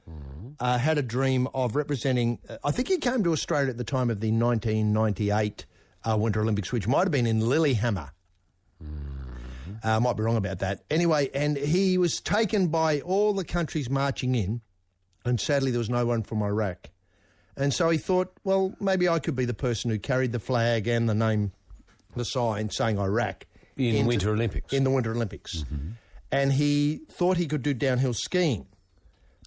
[SPEAKER 6] had a dream of representing... I think he came to Australia at the time of the 1998 Winter Olympics, which might have been in Lillehammer. I might be wrong about that. Anyway, and he was taken by all the countries marching in, and sadly there was no one from Iraq. And so he thought, well, maybe I could be the person who carried the flag and the name, the sign saying Iraq.
[SPEAKER 16] In Winter Olympics.
[SPEAKER 6] In the Winter Olympics. And he thought he could do downhill skiing,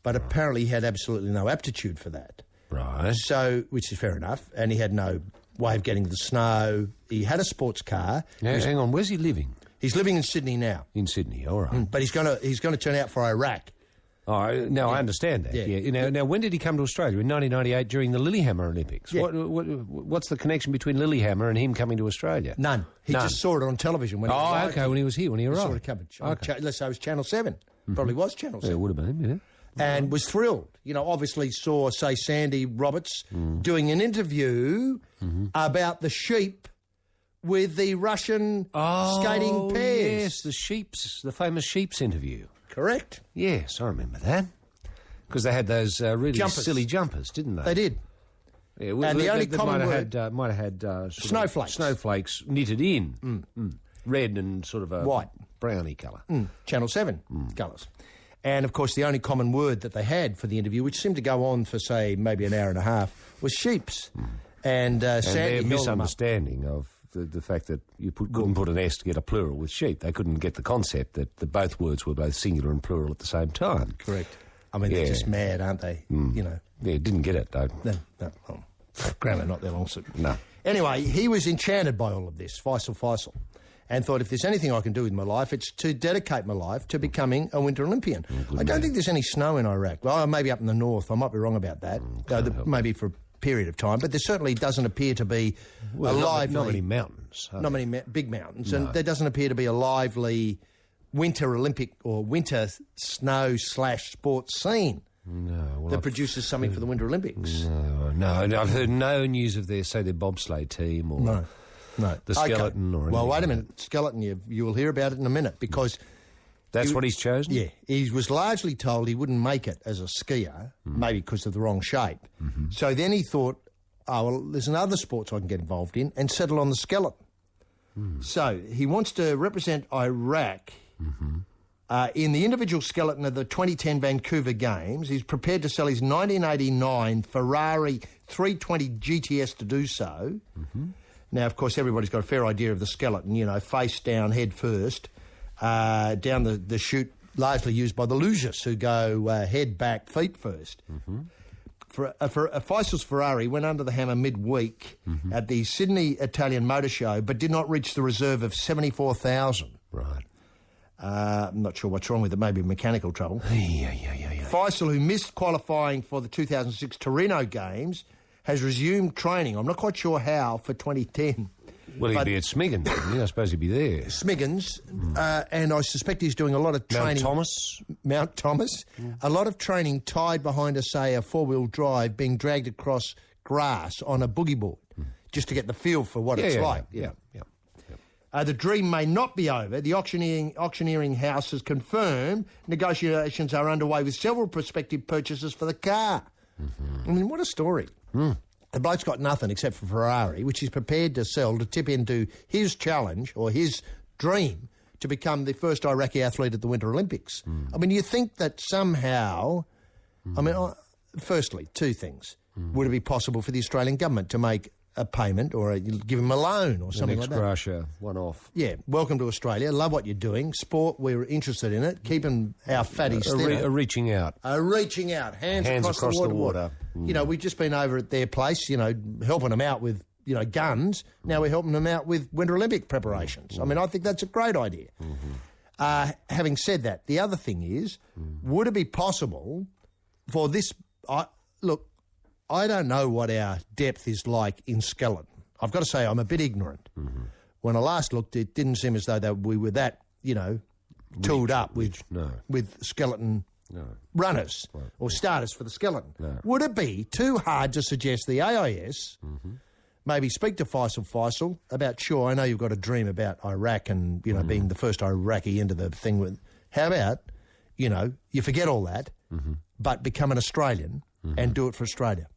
[SPEAKER 6] but apparently he had absolutely no aptitude for that.
[SPEAKER 16] Right.
[SPEAKER 6] So, which is fair enough, and he had no way of getting to the snow. He had a sports car.
[SPEAKER 16] Now, hang on, where's he living?
[SPEAKER 6] He's living in Sydney now.
[SPEAKER 16] In Sydney, all right.
[SPEAKER 6] But he's going to turn out for Iraq.
[SPEAKER 16] Oh, now I understand that. Yeah. Now, when did he come to Australia? In 1998 during the Lillehammer Olympics.
[SPEAKER 6] Yeah.
[SPEAKER 16] What's the connection between Lillehammer and him coming to Australia?
[SPEAKER 6] None. He just saw it on television when he was
[SPEAKER 16] okay, when he was here, when he arrived.
[SPEAKER 6] He saw it covered. Okay. Let's say it was Channel 7. Probably was Channel 7.
[SPEAKER 16] Yeah, it would have been, yeah.
[SPEAKER 6] And was thrilled. You know, obviously saw, say, Sandy Roberts doing an interview about the sheep with the Russian skating pairs.
[SPEAKER 16] Yes, the famous sheeps interview.
[SPEAKER 6] Correct.
[SPEAKER 16] Yes, I remember that. Because they had those really silly jumpers, didn't they?
[SPEAKER 6] They did.
[SPEAKER 16] Yeah,
[SPEAKER 6] and the only common word...
[SPEAKER 16] might have had
[SPEAKER 6] snowflakes.
[SPEAKER 16] Snowflakes knitted in. Red and sort of a...
[SPEAKER 6] white.
[SPEAKER 16] Brownie colour.
[SPEAKER 6] Channel 7 colours. And, of course, the only common word that they had for the interview, which seemed to go on for, say, maybe an hour and a half, was sheeps. And Sandy
[SPEAKER 16] their misunderstanding of the fact that you couldn't put an S to get a plural with sheep. They couldn't get the concept that both words were both singular and plural at the same time.
[SPEAKER 6] Correct. I mean, they're just mad, aren't they? You know.
[SPEAKER 16] Yeah, didn't get it, though.
[SPEAKER 6] No. Grammar, not their long suit.
[SPEAKER 16] No.
[SPEAKER 6] Anyway, he was enchanted by all of this, Faisal, and thought, if there's anything I can do with my life, it's to dedicate my life to becoming a Winter Olympian. I don't think there's any snow in Iraq. Well, maybe up in the north. I might be wrong about that. Maybe for period of time, but there certainly doesn't appear to be a lively...
[SPEAKER 16] Not many mountains.
[SPEAKER 6] Not many big mountains, and there doesn't appear to be a lively Winter Olympic or winter snow/sports scene that produces something for the Winter Olympics.
[SPEAKER 16] No, I've heard no news of their bobsleigh team or the skeleton or anything.
[SPEAKER 6] Well, wait a minute. Skeleton, you will hear about it in a minute, because...
[SPEAKER 16] That's what he's chosen?
[SPEAKER 6] Yeah. He was largely told he wouldn't make it as a skier, maybe because of the wrong shape. So then he thought, there's another sports I can get involved in, and settle on the skeleton. So he wants to represent Iraq in the individual skeleton of the 2010 Vancouver Games. He's prepared to sell his 1989 Ferrari 320 GTS to do so. Now, of course, everybody's got a fair idea of the skeleton, you know, face down, head first, down the chute, largely used by the losers who go head back, feet first. For Faisal's Ferrari went under the hammer midweek at the Sydney Italian Motor Show, but did not reach the reserve of 74,000.
[SPEAKER 16] Right.
[SPEAKER 6] I'm not sure what's wrong with it, maybe mechanical trouble. Faisal, who missed qualifying for the 2006 Torino Games, has resumed training. I'm not quite sure how for 2010.
[SPEAKER 16] Well, he'd be at Smiggins, wouldn't he? I suppose he'd be there.
[SPEAKER 6] Smiggins, and I suspect he's doing a lot of training. Mount Thomas. A lot of training tied behind, a four-wheel drive being dragged across grass on a boogie board, just to get the feel for what it's like. The dream may not be over. The auctioneering house has confirmed negotiations are underway with several prospective purchasers for the car. I mean, what a story. The bloke's got nothing except for Ferrari, which he's prepared to sell to tip into his challenge or his dream to become the first Iraqi athlete at the Winter Olympics. I mean, you think that somehow... I mean, firstly, two things. Would it be possible for the Australian government to make a payment or give him a loan or something like that?
[SPEAKER 16] An ex-gratia, one-off.
[SPEAKER 6] Yeah, welcome to Australia. Love what you're doing. Sport, we're interested in it. Keeping our fatties thinner.
[SPEAKER 16] Reaching out.
[SPEAKER 6] Reaching out. Hands across the water. You know, we've just been over at their place, you know, helping them out with, you know, guns. Now we're helping them out with Winter Olympic preparations. I mean, I think that's a great idea. Having said that, the other thing is, would it be possible for this... Look, I don't know what our depth is like in skeleton. I've got to say I'm a bit ignorant. When I last looked, it didn't seem as though we were that, you know, tooled up with skeleton runners or starters for the skeleton. Would it be too hard to suggest the AIS maybe speak to Faisal about, sure, I know you've got a dream about Iraq and, you know, being the first Iraqi into the thing with... How about, you know, you forget all that, but become an Australian and do it for Australia?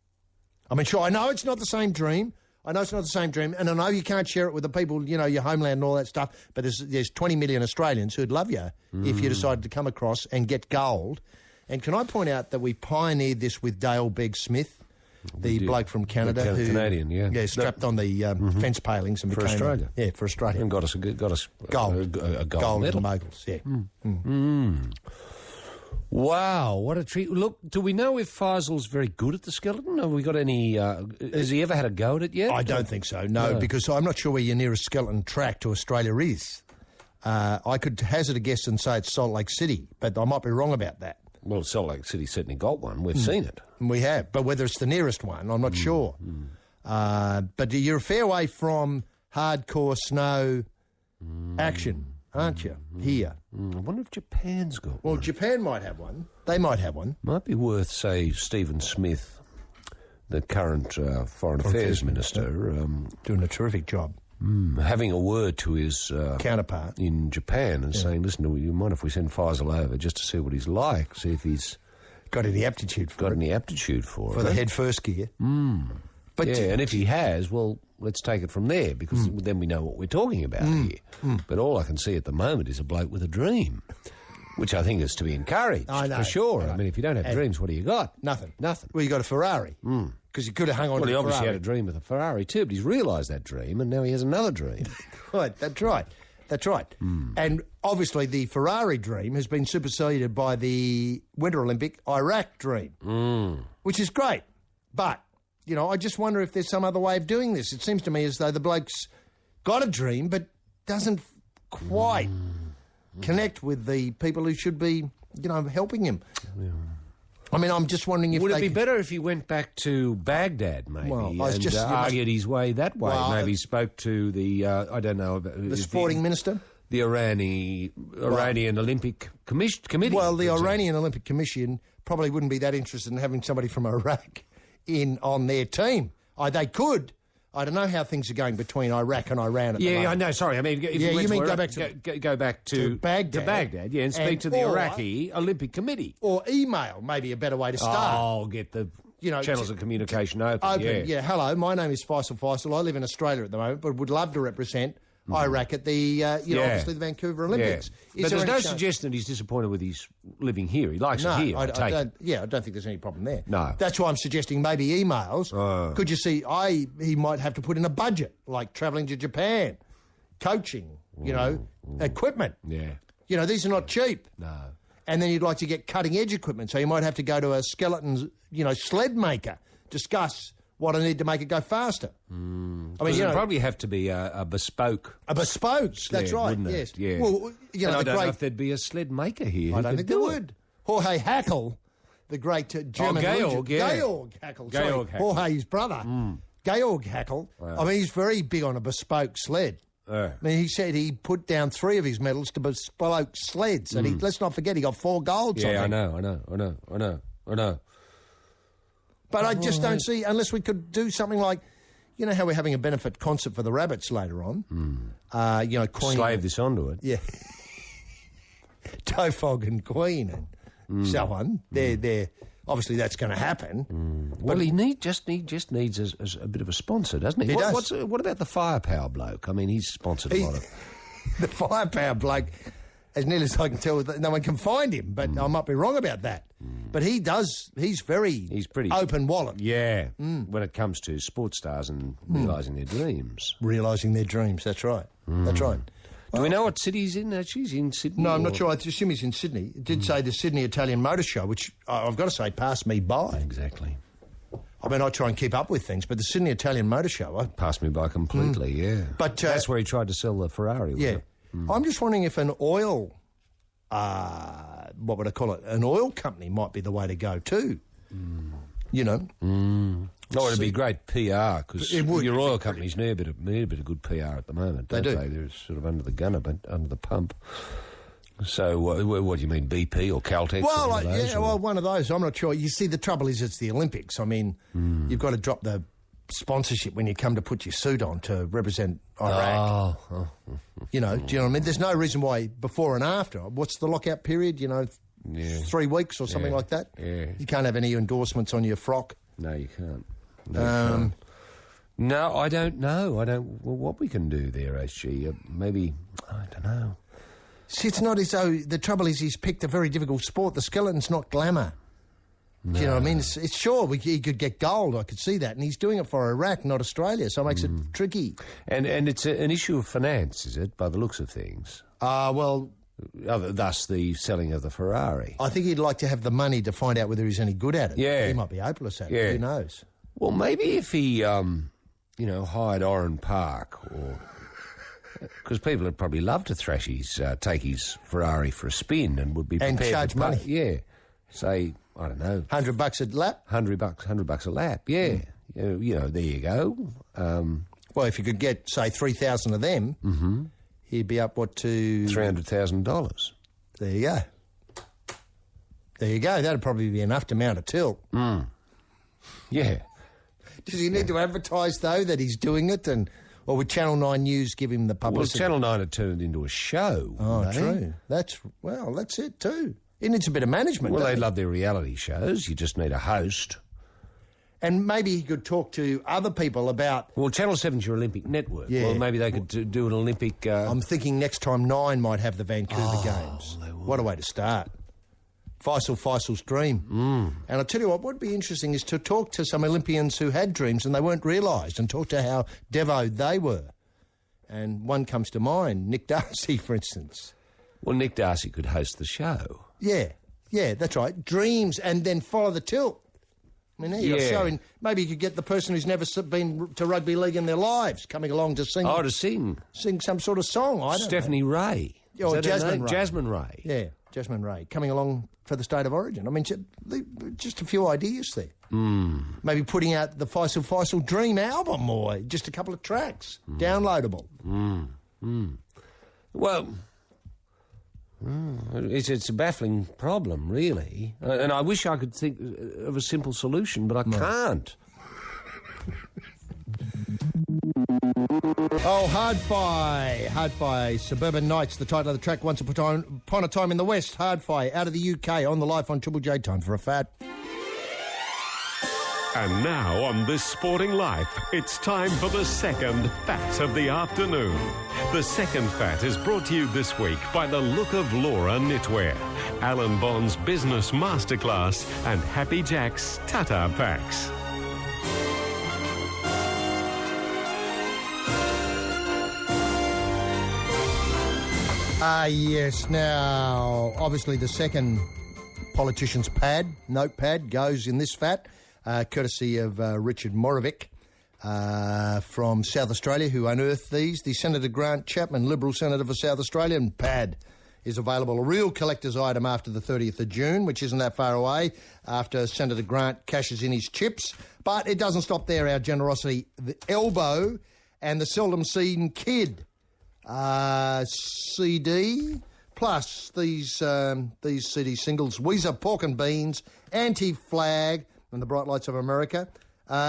[SPEAKER 6] I mean, sure, I know it's not the same dream. And I know you can't share it with the people, you know, your homeland and all that stuff, but there's 20 million Australians who'd love you if you decided to come across and get gold. And can I point out that we pioneered this with Dale Begg-Smith, the bloke from Canada, who
[SPEAKER 16] Canadian,
[SPEAKER 6] yeah, strapped on the fence palings and
[SPEAKER 16] for
[SPEAKER 6] became
[SPEAKER 16] Australia.
[SPEAKER 6] For Australia,
[SPEAKER 16] and got us
[SPEAKER 6] gold,
[SPEAKER 16] a gold medal.
[SPEAKER 6] Moguls, yeah.
[SPEAKER 16] Wow, what a treat. Look, do we know if Faisal's very good at the skeleton? Have we got any... has he ever had a go at it yet?
[SPEAKER 6] I don't think so, no, because I'm not sure where your nearest skeleton track to Australia is. I could hazard a guess and say it's Salt Lake City, but I might be wrong about that.
[SPEAKER 16] Well, Salt Lake City certainly got one. We've seen it.
[SPEAKER 6] We have, but whether it's the nearest one, I'm not sure. But you're a fair way from hardcore snow action, aren't you, here?
[SPEAKER 16] I wonder if Japan's got one.
[SPEAKER 6] Well, Japan might have one. They might have one.
[SPEAKER 16] Might be worth, say, Stephen Smith, the current Foreign Affairs Minister...
[SPEAKER 6] doing a terrific job.
[SPEAKER 16] Having a word to his...
[SPEAKER 6] counterpart.
[SPEAKER 16] In Japan and saying, listen, do you mind if we send Faisal over just to see what he's like, see if he's...
[SPEAKER 6] Got any aptitude for it. For the head first gear.
[SPEAKER 16] But and if he has, well, let's take it from there, because then we know what we're talking about here. But all I can see at the moment is a bloke with a dream, which I think is to be encouraged, for sure. I mean, if you don't have dreams, what do you got?
[SPEAKER 6] Nothing.
[SPEAKER 16] Nothing.
[SPEAKER 6] Well, you got a Ferrari, because you could have hung on to the Ferrari.
[SPEAKER 16] Well, he obviously had a dream with a Ferrari too, but he's realised that dream, and now he has another dream.
[SPEAKER 6] Right, that's right. That's right. And obviously the Ferrari dream has been superseded by the Winter Olympic Iraq dream, which is great. But... you know, I just wonder if there's some other way of doing this. It seems to me as though the bloke's got a dream but doesn't quite connect with the people who should be, you know, helping him. I mean, I'm just wondering if
[SPEAKER 16] would it be better if he went back to Baghdad, maybe, and argued his way that way? Well, maybe spoke to the, I don't know...
[SPEAKER 6] The sporting minister?
[SPEAKER 16] The Iranian Olympic Committee.
[SPEAKER 6] Well, the Iranian Olympic Commission probably wouldn't be that interested in having somebody from Iraq on their team. They could. I don't know how things are going between Iraq and Iran at the moment.
[SPEAKER 16] Yeah, I know. Sorry, I mean, if you mean go back to Baghdad, and speak to the Iraqi Olympic Committee,
[SPEAKER 6] or email, maybe a better way to start.
[SPEAKER 16] Oh, get the channels of communication open.
[SPEAKER 6] Yeah, hello, my name is Faisal. I live in Australia at the moment, but would love to represent Iraq at the, obviously the Vancouver Olympics.
[SPEAKER 16] Yeah. But there's no suggestion that he's disappointed with his living here. He likes it here, I don't
[SPEAKER 6] think there's any problem there.
[SPEAKER 16] No.
[SPEAKER 6] That's why I'm suggesting maybe emails. Could you see, he might have to put in a budget, like travelling to Japan, coaching, equipment.
[SPEAKER 16] Yeah.
[SPEAKER 6] These are not cheap.
[SPEAKER 16] No.
[SPEAKER 6] And then you'd like to get cutting-edge equipment, so you might have to go to a skeleton, sled maker, discuss what I need to make it go faster. I mean,
[SPEAKER 16] it'd probably have to be a bespoke.
[SPEAKER 6] A bespoke,
[SPEAKER 16] sled,
[SPEAKER 6] that's right,
[SPEAKER 16] wouldn't
[SPEAKER 6] yes.
[SPEAKER 16] it? Yeah.
[SPEAKER 6] Well,
[SPEAKER 16] I don't know if there'd be a sled maker here.
[SPEAKER 6] I don't think there would. Jorge Hackl, the great German
[SPEAKER 16] Georg
[SPEAKER 6] Hackl. Georg Hackl. Jorge's brother. Georg Hackl. Wow. I mean, he's very big on a bespoke sled. I mean, he said he put down 3 of his medals to bespoke sleds. And let's not forget, he got 4 golds.
[SPEAKER 16] Yeah, I know.
[SPEAKER 6] But I just don't see, unless we could do something like, how we're having a benefit concert for the Rabbits later on. Queen.
[SPEAKER 16] Slave this onto it.
[SPEAKER 6] Yeah. Tofog and Queen and so on. They're obviously that's going to happen.
[SPEAKER 16] Well, he just needs a bit of a sponsor, doesn't he?
[SPEAKER 6] He does.
[SPEAKER 16] What about the Firepower bloke? I mean, he's sponsored a lot of...
[SPEAKER 6] The Firepower bloke, as nearly as I can tell, no one can find him, but I might be wrong about that. But he's pretty open wallet.
[SPEAKER 16] Yeah, when it comes to sports stars and realising their dreams.
[SPEAKER 6] Realising their dreams, that's right. That's right.
[SPEAKER 16] Do we know what city he's in? Actually, he's in Sydney?
[SPEAKER 6] No, I'm not sure. I assume he's in Sydney. It did say the Sydney Italian Motor Show, which I've got to say passed me by.
[SPEAKER 16] Exactly.
[SPEAKER 6] I mean, I try and keep up with things, but the Sydney Italian Motor Show...
[SPEAKER 16] Passed me by completely, yeah.
[SPEAKER 6] But
[SPEAKER 16] that's where he tried to sell the Ferrari, wasn't it?
[SPEAKER 6] I'm just wondering if an oil... what would I call it? An oil company might be the way to go too.
[SPEAKER 16] Oh, it'd be great PR, because your oil companies need a bit of good PR at the moment, don't they? They're sort of under the gun, under the pump. So what do you mean, BP or Caltex?
[SPEAKER 6] Well, one of those. I'm not sure. You see, the trouble is it's the Olympics. I mean, you've got to drop the sponsorship when you come to put your suit on to represent Iraq. Do you know what I mean? There's no reason why before and after. What's the lockout period? 3 weeks or something like that?
[SPEAKER 16] Yeah.
[SPEAKER 6] You can't have any endorsements on your frock.
[SPEAKER 16] No, you can't. No, I don't know. Well, what we can do there, SG? Maybe, I don't know.
[SPEAKER 6] See, it's not as though... The trouble is he's picked a very difficult sport. The skeleton's not glamour. No. Do you know what I mean? It's sure, he could get gold, I could see that. And he's doing it for Iraq, not Australia, so it makes it tricky.
[SPEAKER 16] And it's an issue of finance, is it, by the looks of things?
[SPEAKER 6] Well...
[SPEAKER 16] thus the selling of the Ferrari.
[SPEAKER 6] I think he'd like to have the money to find out whether he's any good at it.
[SPEAKER 16] Yeah.
[SPEAKER 6] He might be hopeless at it. Who knows?
[SPEAKER 16] Well, maybe if he, hired Oran Park or... Because people would probably love to take his Ferrari for a spin and would be prepared
[SPEAKER 6] and charge
[SPEAKER 16] to
[SPEAKER 6] money.
[SPEAKER 16] Yeah, say I don't know,
[SPEAKER 6] $100 a lap.
[SPEAKER 16] $100 a lap. Yeah, there you go.
[SPEAKER 6] Well, if you could get say 3,000 of them, he'd be up to
[SPEAKER 16] $300,000.
[SPEAKER 6] There you go. There you go. That'd probably be enough to mount a tilt.
[SPEAKER 16] Yeah.
[SPEAKER 6] Does he need to advertise though that he's doing it Or would Channel 9 News give him the publicity?
[SPEAKER 16] Well, Channel 9 had turned it into a show.
[SPEAKER 6] Oh, true. That's it too. It needs a bit of management.
[SPEAKER 16] Well, they love their reality shows. You just need a host.
[SPEAKER 6] And maybe he could talk to other people about...
[SPEAKER 16] Well, Channel 7's your Olympic network.
[SPEAKER 6] Yeah.
[SPEAKER 16] Well, maybe they could do an Olympic...
[SPEAKER 6] I'm thinking next time 9 might have the Vancouver Games. What a way to start. Faisal's dream. And I'll tell you what would be interesting is to talk to some Olympians who had dreams and they weren't realised and talk to how devoted they were. And one comes to mind, Nick Darcy, for instance.
[SPEAKER 16] Well, Nick Darcy could host the show.
[SPEAKER 6] Yeah, that's right. Dreams and then follow the tilt. I mean, there you go. Maybe you could get the person who's never been to rugby league in their lives coming along to sing.
[SPEAKER 16] Oh, to sing.
[SPEAKER 6] Sing some sort of song, I don't know.
[SPEAKER 16] Stephanie Ray.
[SPEAKER 6] Or Jasmine Ray.
[SPEAKER 16] Jasmine Ray.
[SPEAKER 6] Yeah, Jasmine Ray. Coming along for the State of Origin. I mean, just a few ideas there. Maybe putting out the Faisal Dream album or just a couple of tracks. Downloadable.
[SPEAKER 16] Well... It's a baffling problem, really. And I wish I could think of a simple solution, but I can't.
[SPEAKER 6] Oh, Hard-Fi, Suburban Nights, the title of the track, Once Upon a Time in the West. Hard-Fi, out of the UK, on the Life on Triple J. Time for a fat.
[SPEAKER 19] And now on This Sporting Life, it's time for the second Fat of the afternoon. The second Fat is brought to you this week by the Look of Laura Knitwear, Alan Bond's Business Masterclass and Happy Jack's Tata Packs.
[SPEAKER 6] Yes. Now, obviously the second politician's notepad, goes in this Fat, courtesy of Richard Morovic from South Australia, who unearthed these. The Senator Grant Chapman, Liberal Senator for South Australia, and pad is available, a real collector's item after the 30th of June, which isn't that far away, after Senator Grant cashes in his chips. But it doesn't stop there, our generosity. The Elbow and the Seldom Seen Kid CD, plus these CD singles, Weezer, Pork and Beans, Anti-Flag, and The Bright Lights of America.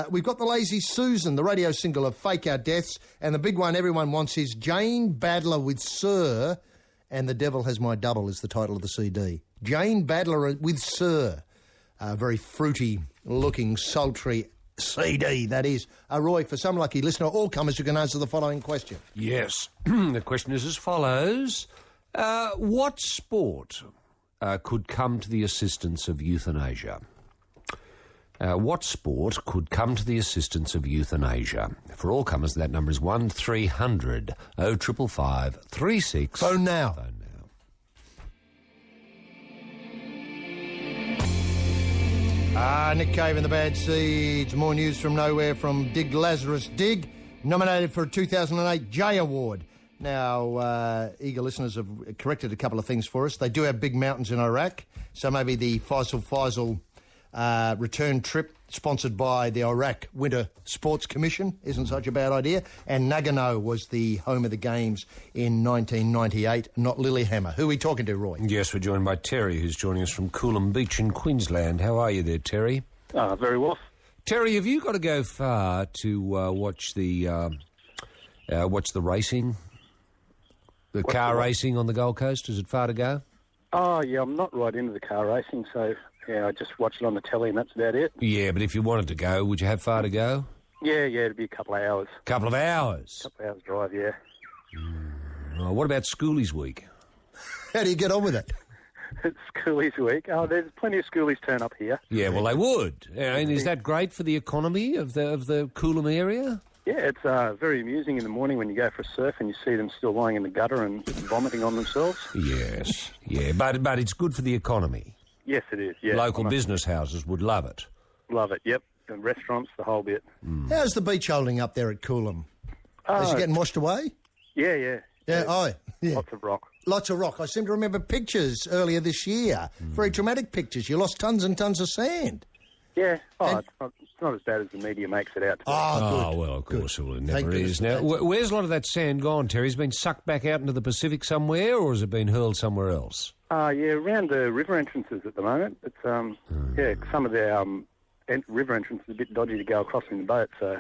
[SPEAKER 6] We've got the Lazy Susan, the radio single of Fake Our Deaths, and the big one everyone wants is Jane Badler with Sir, and The Devil Has My Double is the title of the CD. Jane Badler with Sir. Very fruity-looking, sultry CD, that is. Roy, for some lucky listener, all comers, you can answer the following question.
[SPEAKER 16] Yes. The question is as follows. What sport could come to the assistance of euthanasia? What sport could come to the assistance of euthanasia? For all comers, that number is 1300 0555 36.
[SPEAKER 6] Phone now. Nick Cave and the Bad Seeds. More news from nowhere from Dig Lazarus Dig, nominated for a 2008 J Award. Now, eager listeners have corrected a couple of things for us. They do have big mountains in Iraq, so maybe the Faisal return trip sponsored by the Iraq Winter Sports Commission isn't such a bad idea. And Nagano was the home of the games in 1998, not Lilyhammer. Who are we talking to, Roy?
[SPEAKER 16] Yes, we're joined by Terry, who's joining us from Coolum Beach in Queensland. How are you there, Terry?
[SPEAKER 20] Very well.
[SPEAKER 16] Terry, have you got to go far to watch the racing? The car racing on the Gold Coast? Is it far to go?
[SPEAKER 20] Oh, yeah, I'm not right into the car racing, so... Yeah, I just watch it on the telly and that's about it.
[SPEAKER 16] Yeah, but if you wanted to go, would you have far to go?
[SPEAKER 20] Yeah, it'd be a couple of hours.
[SPEAKER 16] Couple of hours?
[SPEAKER 20] Couple of hours drive, yeah.
[SPEAKER 16] Oh, what about Schoolies Week?
[SPEAKER 6] How do you get on with it?
[SPEAKER 20] It's Schoolies Week. Oh, there's plenty of schoolies turn up here.
[SPEAKER 16] Yeah, well, they would. And is that great for the economy of the Coolum area?
[SPEAKER 20] Yeah, it's very amusing in the morning when you go for a surf and you see them still lying in the gutter and vomiting on themselves.
[SPEAKER 16] Yes, yeah, but it's good for the economy.
[SPEAKER 20] Yes, it is, yeah.
[SPEAKER 16] Local business houses would love it.
[SPEAKER 20] Love it, yep. And restaurants, the whole bit.
[SPEAKER 6] How's the beach holding up there at Coolum? Is it getting washed away?
[SPEAKER 20] Yeah.
[SPEAKER 6] Yeah,
[SPEAKER 20] Lots of rock.
[SPEAKER 6] Lots of rock. I seem to remember pictures earlier this year, very dramatic pictures. You lost tons and tons of sand.
[SPEAKER 20] Yeah. It's not as bad as the media makes it out to be.
[SPEAKER 6] Oh,
[SPEAKER 16] well, of course it never is. Now, where's a lot of that sand gone, Terry? Has it been sucked back out into the Pacific somewhere, or has it been hurled somewhere else?
[SPEAKER 20] Yeah, around the river entrances at the moment. It's some of the river entrances are a bit dodgy to go across in the boat, so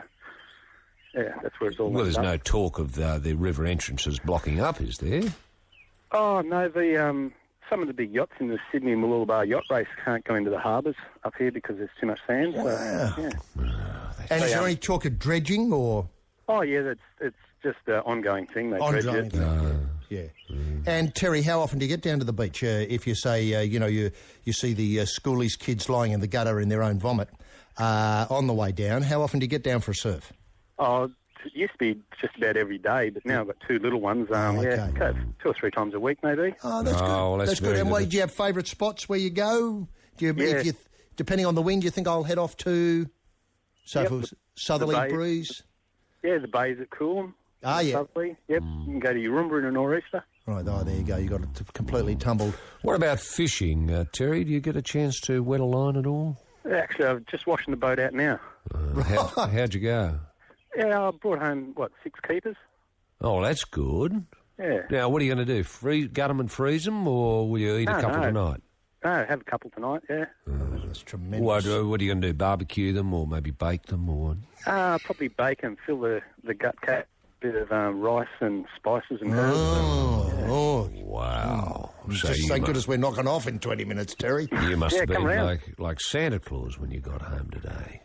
[SPEAKER 20] yeah, that's where it's all.
[SPEAKER 16] Well, there's no talk of the river entrances blocking up, is there?
[SPEAKER 20] Oh no, some of the big yachts in the Sydney Mooloolaba yacht race can't go into the harbours up here because there's too much sand.
[SPEAKER 6] Wow.
[SPEAKER 20] So, yeah.
[SPEAKER 6] And is there any talk of dredging or?
[SPEAKER 20] Oh yeah, it's just an ongoing thing. They dredge it.
[SPEAKER 6] Yeah. And Terry, how often do you get down to the beach? If you say, you see the schoolies kids lying in the gutter in their own vomit on the way down, how often do you get down for a surf?
[SPEAKER 20] Oh, it used to be just about every day, but now I've got two little ones.
[SPEAKER 6] Okay.
[SPEAKER 20] 2 or 3 times a week maybe.
[SPEAKER 6] Oh, that's good.
[SPEAKER 16] Well,
[SPEAKER 6] that's good. And do you have favourite spots where you go? If you, depending on the wind, you think I'll head off to southerly breeze?
[SPEAKER 20] Yeah, the bays at Coolum.
[SPEAKER 6] Ah, yeah.
[SPEAKER 20] Lovely. Yep. You can go to Urumba in a nor'easter.
[SPEAKER 6] Right, there you go. You got it completely tumbled.
[SPEAKER 16] What about fishing, Terry? Do you get a chance to wet a line at all?
[SPEAKER 20] Actually, I'm just washing the boat out now.
[SPEAKER 16] How'd you go?
[SPEAKER 20] Yeah, I brought home, 6 keepers.
[SPEAKER 16] Oh, that's good.
[SPEAKER 20] Yeah.
[SPEAKER 16] Now, what are you going to do? Gut them and freeze them, or will you eat a couple tonight?
[SPEAKER 20] No, have a couple tonight, yeah.
[SPEAKER 6] That's tremendous.
[SPEAKER 16] What are you going to do? Barbecue them or maybe bake them or what?
[SPEAKER 20] Probably bake them, fill the gut cap, bit of rice and spices and herbs.
[SPEAKER 6] Oh,
[SPEAKER 16] wow. So
[SPEAKER 6] just thank goodness we're knocking off in 20 minutes, Terry.
[SPEAKER 16] You must have been like Santa Claus when you got home today.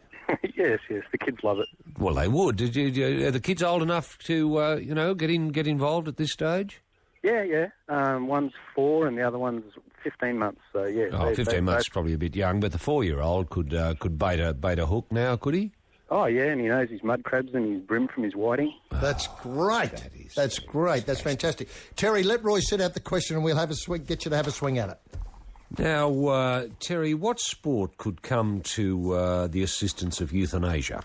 [SPEAKER 20] Yes, the kids love it.
[SPEAKER 16] Well, they would. Are the kids old enough to, get involved at this stage?
[SPEAKER 20] Yeah. One's 4 and the other one's 15 months. So yeah.
[SPEAKER 16] 15 months is probably a bit young, but the 4-year-old could bait a hook now, could he?
[SPEAKER 20] Oh yeah, and he knows his mud crabs and his bream from his whiting.
[SPEAKER 6] That's great. That's great. That's fantastic. Terry, let Roy set out the question and we'll get you to have a swing at it.
[SPEAKER 16] Now, Terry, what sport could come to the assistance of euthanasia?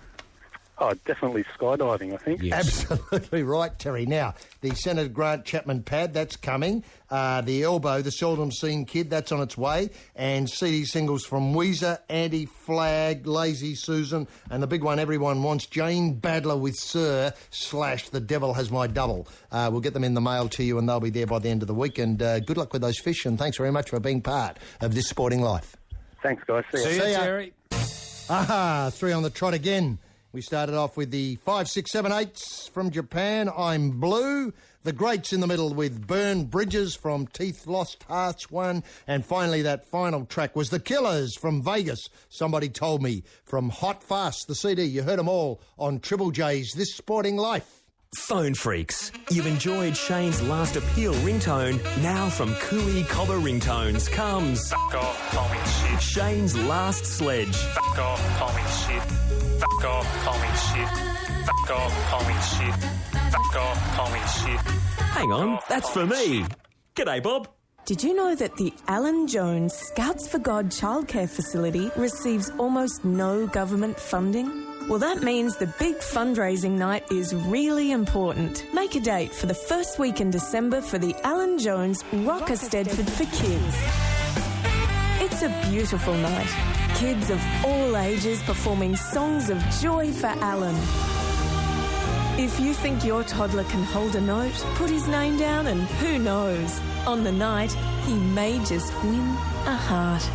[SPEAKER 20] Oh, definitely skydiving, I think.
[SPEAKER 6] Yes. Absolutely right, Terry. Now, the Senator Grant Chapman pad, that's coming. The elbow, the seldom seen kid, that's on its way. And CD singles from Weezer, Anti-Flag, Lazy Susan, and the big one everyone wants, Jane Badler with Sir / The Devil Has My Double. We'll get them in the mail to you and they'll be there by the end of the week. And good luck with those fish and thanks very much for being part of this sporting life.
[SPEAKER 20] Thanks, guys. See
[SPEAKER 16] you, Terry.
[SPEAKER 6] 3 on the trot again. We started off with the 5, 6, 7, 8s from Japan, I'm Blue. The greats in the middle with Burn Bridges from Teeth Lost Hearts 1. And finally, that final track was The Killers from Vegas. Somebody told me from Hot Fast, the CD. You heard them all on Triple J's This Sporting Life.
[SPEAKER 21] Phone freaks, you've enjoyed Shane's Last Appeal ringtone. Now from Cooey Cobber Ringtones comes...
[SPEAKER 22] Fuck off, call me shit.
[SPEAKER 21] Shane's Last Sledge.
[SPEAKER 22] Fuck off, call me shit. Fuck off, call me shit. Fuck off, call me shit. Fuck off, call me shit.
[SPEAKER 21] Hang on, that's for me. G'day, Bob.
[SPEAKER 12] Did you know that the Alan Jones Scouts for God childcare facility receives almost no government funding? Well, that means the big fundraising night is really important. Make a date for the first week in December for the Alan Jones Rocker Stedford for Kids. It's a beautiful night. Kids of all ages performing songs of joy for Alan. If you think your toddler can hold a note, put his name down and who knows, on the night, he may just win a heart.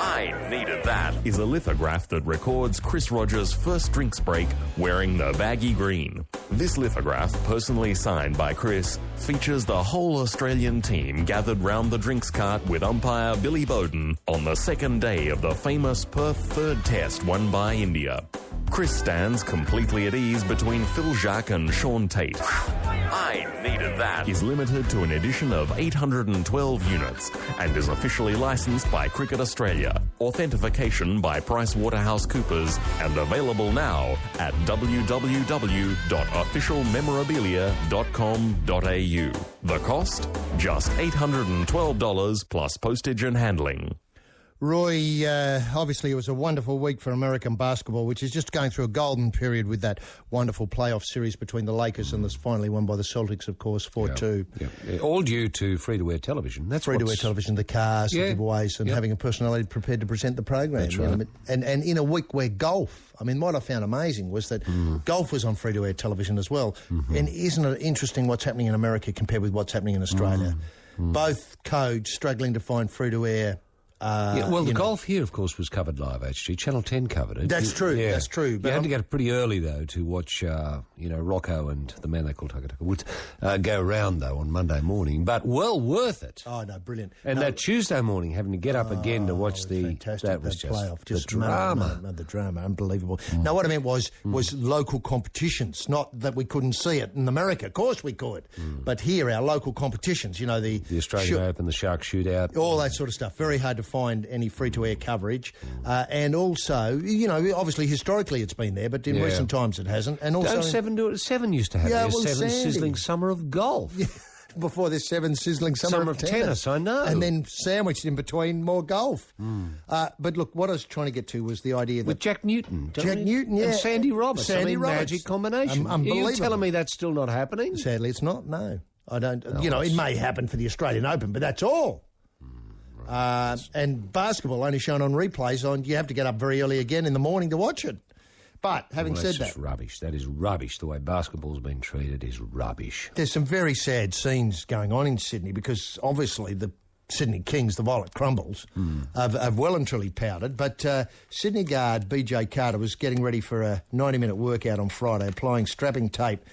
[SPEAKER 1] I Needed That is a lithograph that records Chris Rogers' first drinks break wearing the baggy green. This lithograph, personally signed by Chris, features the whole Australian team gathered round the drinks cart with umpire Billy Bowden on the second day of the famous Perth third test won by India. Chris stands completely at ease between Phil Jacques and Sean Tate. I Needed That is limited to an edition of 812 units and is officially licensed by Cricket Australia. Authentication by PricewaterhouseCoopers and available now at www.officialmemorabilia.com.au. The cost? Just $812 plus postage and handling.
[SPEAKER 6] Roy, obviously it was a wonderful week for American basketball, which is just going through a golden period with that wonderful playoff series between the Lakers and this finally won by the Celtics, of course, 4-2.
[SPEAKER 16] Yeah. All due to free-to-air television. That's
[SPEAKER 6] free-to-air television, the cars, the giveaways, and having a personality prepared to present the program.
[SPEAKER 16] That's right.
[SPEAKER 6] And in a week where golf, I mean, what I found amazing was that golf was on free-to-air television as well. Mm-hmm. And isn't it interesting what's happening in America compared with what's happening in Australia? Both codes struggling to find free-to-air.
[SPEAKER 16] The golf here, of course, was covered live, HG. Channel 10 covered it.
[SPEAKER 6] That's true, that's true.
[SPEAKER 16] But you had to get up pretty early, though, to watch, Rocco and the man they call Tucker would go around, though, on Monday morning. But well worth it.
[SPEAKER 6] Oh, no, brilliant.
[SPEAKER 16] And that Tuesday morning, having to get up again to watch that was just
[SPEAKER 6] playoff.
[SPEAKER 16] The drama.
[SPEAKER 6] The drama, unbelievable. Now, what I meant was local competitions, not that we couldn't see it in America. Of course we could. But here, our local competitions, the
[SPEAKER 16] Australian Open, the Shark Shootout.
[SPEAKER 6] All that sort of stuff. Very hard to find any free-to-air coverage. And also, obviously historically it's been there, but in recent times it hasn't. And also
[SPEAKER 16] Don't Seven do it? Seven used to have their sizzling summer of golf.
[SPEAKER 6] Yeah. Before this seven sizzling summer of tennis.
[SPEAKER 16] I know.
[SPEAKER 6] And then sandwiched in between more golf. But look, what I was trying to get to was the idea that...
[SPEAKER 16] With Jack Newton.
[SPEAKER 6] Newton,
[SPEAKER 16] And Sandy Roberts.
[SPEAKER 6] Roberts.
[SPEAKER 16] Magic combination.
[SPEAKER 6] Unbelievable.
[SPEAKER 16] Are you telling me that's still not happening?
[SPEAKER 6] Sadly, it's not, no. I don't... it may happen for the Australian Open, but that's all. And basketball only shown on replays you have to get up very early again in the morning to watch it. But having said that...
[SPEAKER 16] That's rubbish. That is rubbish. The way basketball's been treated is rubbish.
[SPEAKER 6] There's some very sad scenes going on in Sydney because obviously the Sydney Kings, the Violet Crumbles, have well and truly powdered. But Sydney guard BJ Carter was getting ready for a 90-minute workout on Friday, applying strapping tape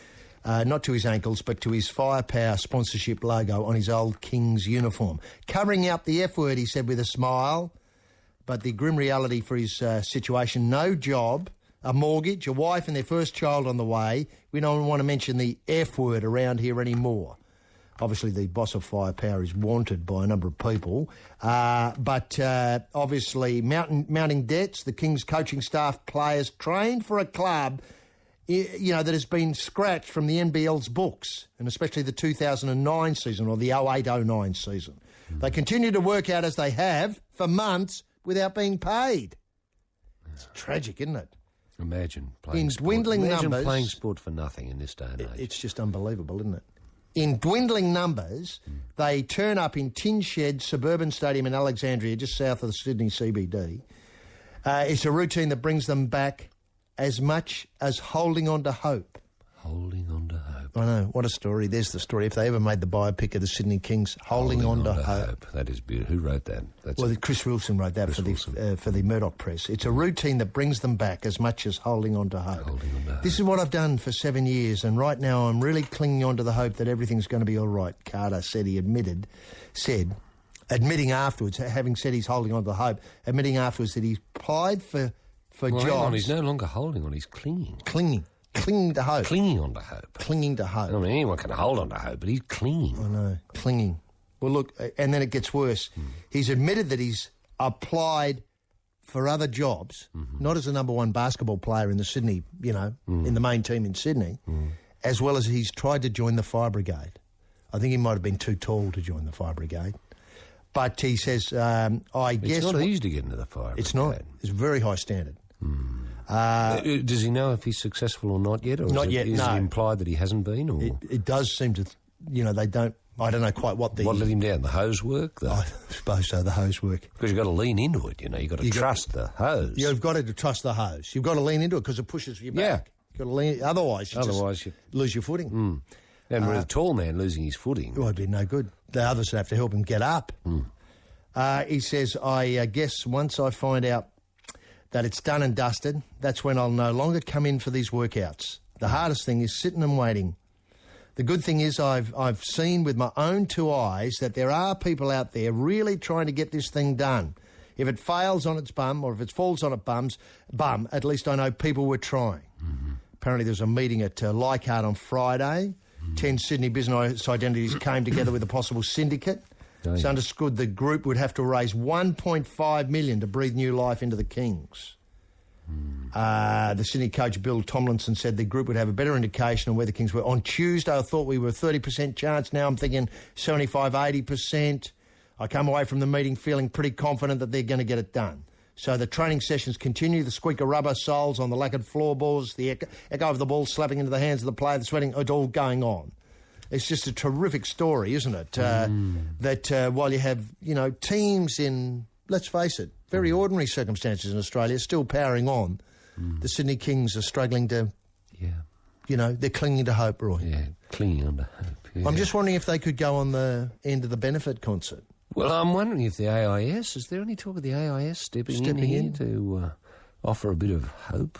[SPEAKER 6] not to his ankles, but to his Firepower sponsorship logo on his old Kings uniform. Covering up the F word, he said with a smile, but the grim reality for his situation, no job, a mortgage, a wife and their first child on the way. We don't want to mention the F word around here anymore. Obviously, the boss of Firepower is wanted by a number of people. But obviously, mounting debts, the Kings coaching staff, players trained for a club, that has been scratched from the NBL's books, and especially the 2009 season or the 08-09 season. They continue to work out as they have for months without being paid. It's tragic, isn't it?
[SPEAKER 16] Imagine playing sport.
[SPEAKER 6] Dwindling
[SPEAKER 16] Imagine
[SPEAKER 6] numbers,
[SPEAKER 16] playing sport for nothing in this day and age.
[SPEAKER 6] It's just unbelievable, isn't it? In dwindling numbers, they turn up in Tin Shed Suburban Stadium in Alexandria, just south of the Sydney CBD. It's a routine that brings them back as much as holding on to hope.
[SPEAKER 16] Holding on to hope.
[SPEAKER 6] I know, what a story. There's the story. If they ever made the biopic of the Sydney Kings, Holding on to hope.
[SPEAKER 16] That is beautiful. Who wrote that?
[SPEAKER 6] Chris Wilson wrote that for the Murdoch Press. It's a routine that brings them back as much as holding on to hope.
[SPEAKER 16] Holding on to hope.
[SPEAKER 6] This is what I've done for 7 years, and right now I'm really clinging on to the hope that everything's going to be all right. Carter said admitting afterwards, having said he's holding on to hope, admitting afterwards that he's applied for jobs.
[SPEAKER 16] Hang on, he's no longer holding on, he's clinging.
[SPEAKER 6] Clinging to hope.
[SPEAKER 16] Clinging on to hope.
[SPEAKER 6] Clinging to hope.
[SPEAKER 16] I mean, anyone can hold on to hope, but he's clinging.
[SPEAKER 6] I know, clinging. Well, look, and then it gets worse. He's admitted that he's applied for other jobs, not as a number one basketball player in the Sydney, in the main team in Sydney, as well as he's tried to join the fire brigade. I think he might have been too tall to join the fire brigade. But he says, I guess...
[SPEAKER 16] It's not easy to get into the fire brigade.
[SPEAKER 6] It's not. It's a very high standard.
[SPEAKER 16] Does he know if he's successful or not yet? Or
[SPEAKER 6] not yet,
[SPEAKER 16] Is
[SPEAKER 6] no.
[SPEAKER 16] it implied that he hasn't been? Or?
[SPEAKER 6] It does seem to, they don't... I don't know quite what the...
[SPEAKER 16] What let him down? The hose work?
[SPEAKER 6] I suppose so, the hose work.
[SPEAKER 16] Because you've got to lean into it, you've got to trust the hose.
[SPEAKER 6] You've got to trust the hose. You've got to lean into it because it pushes you back.
[SPEAKER 16] Yeah.
[SPEAKER 6] You've got to lean... Otherwise, you lose your footing.
[SPEAKER 16] And with a tall man losing his footing...
[SPEAKER 6] Well, it'd be no good. The others would have to help him get up. He says, I guess once I find out that it's done and dusted, that's when I'll no longer come in for these workouts. The hardest thing is sitting and waiting. The good thing is I've seen with my own two eyes that there are people out there really trying to get this thing done. If it fails on its bum or if it falls on its bum, at least I know people were trying. Apparently there was a meeting at Leichhardt on Friday. 10 Sydney business identities came together with a possible syndicate. It's understood the group would have to raise $1.5 million to breathe new life into the Kings. The Sydney coach Bill Tomlinson said the group would have a better indication of where the Kings were. On Tuesday, I thought we were 30% chance. Now I'm thinking 75, 80%. I come away from the meeting feeling pretty confident that they're going to get it done. So the training sessions continue. The squeak of rubber soles on the lacquered floorboards, the echo of the ball slapping into the hands of the player, the sweating, it's all going on. It's just a terrific story, isn't it? That while you have, teams in, let's face it, very ordinary circumstances in Australia still powering on, the Sydney Kings are struggling to, they're clinging to hope, Roy.
[SPEAKER 16] Yeah, clinging on to hope. Yeah.
[SPEAKER 6] I'm just wondering if they could go on the end of the benefit concert.
[SPEAKER 16] Well, I'm wondering if the AIS, is there any talk of the AIS stepping in here to offer a bit of hope?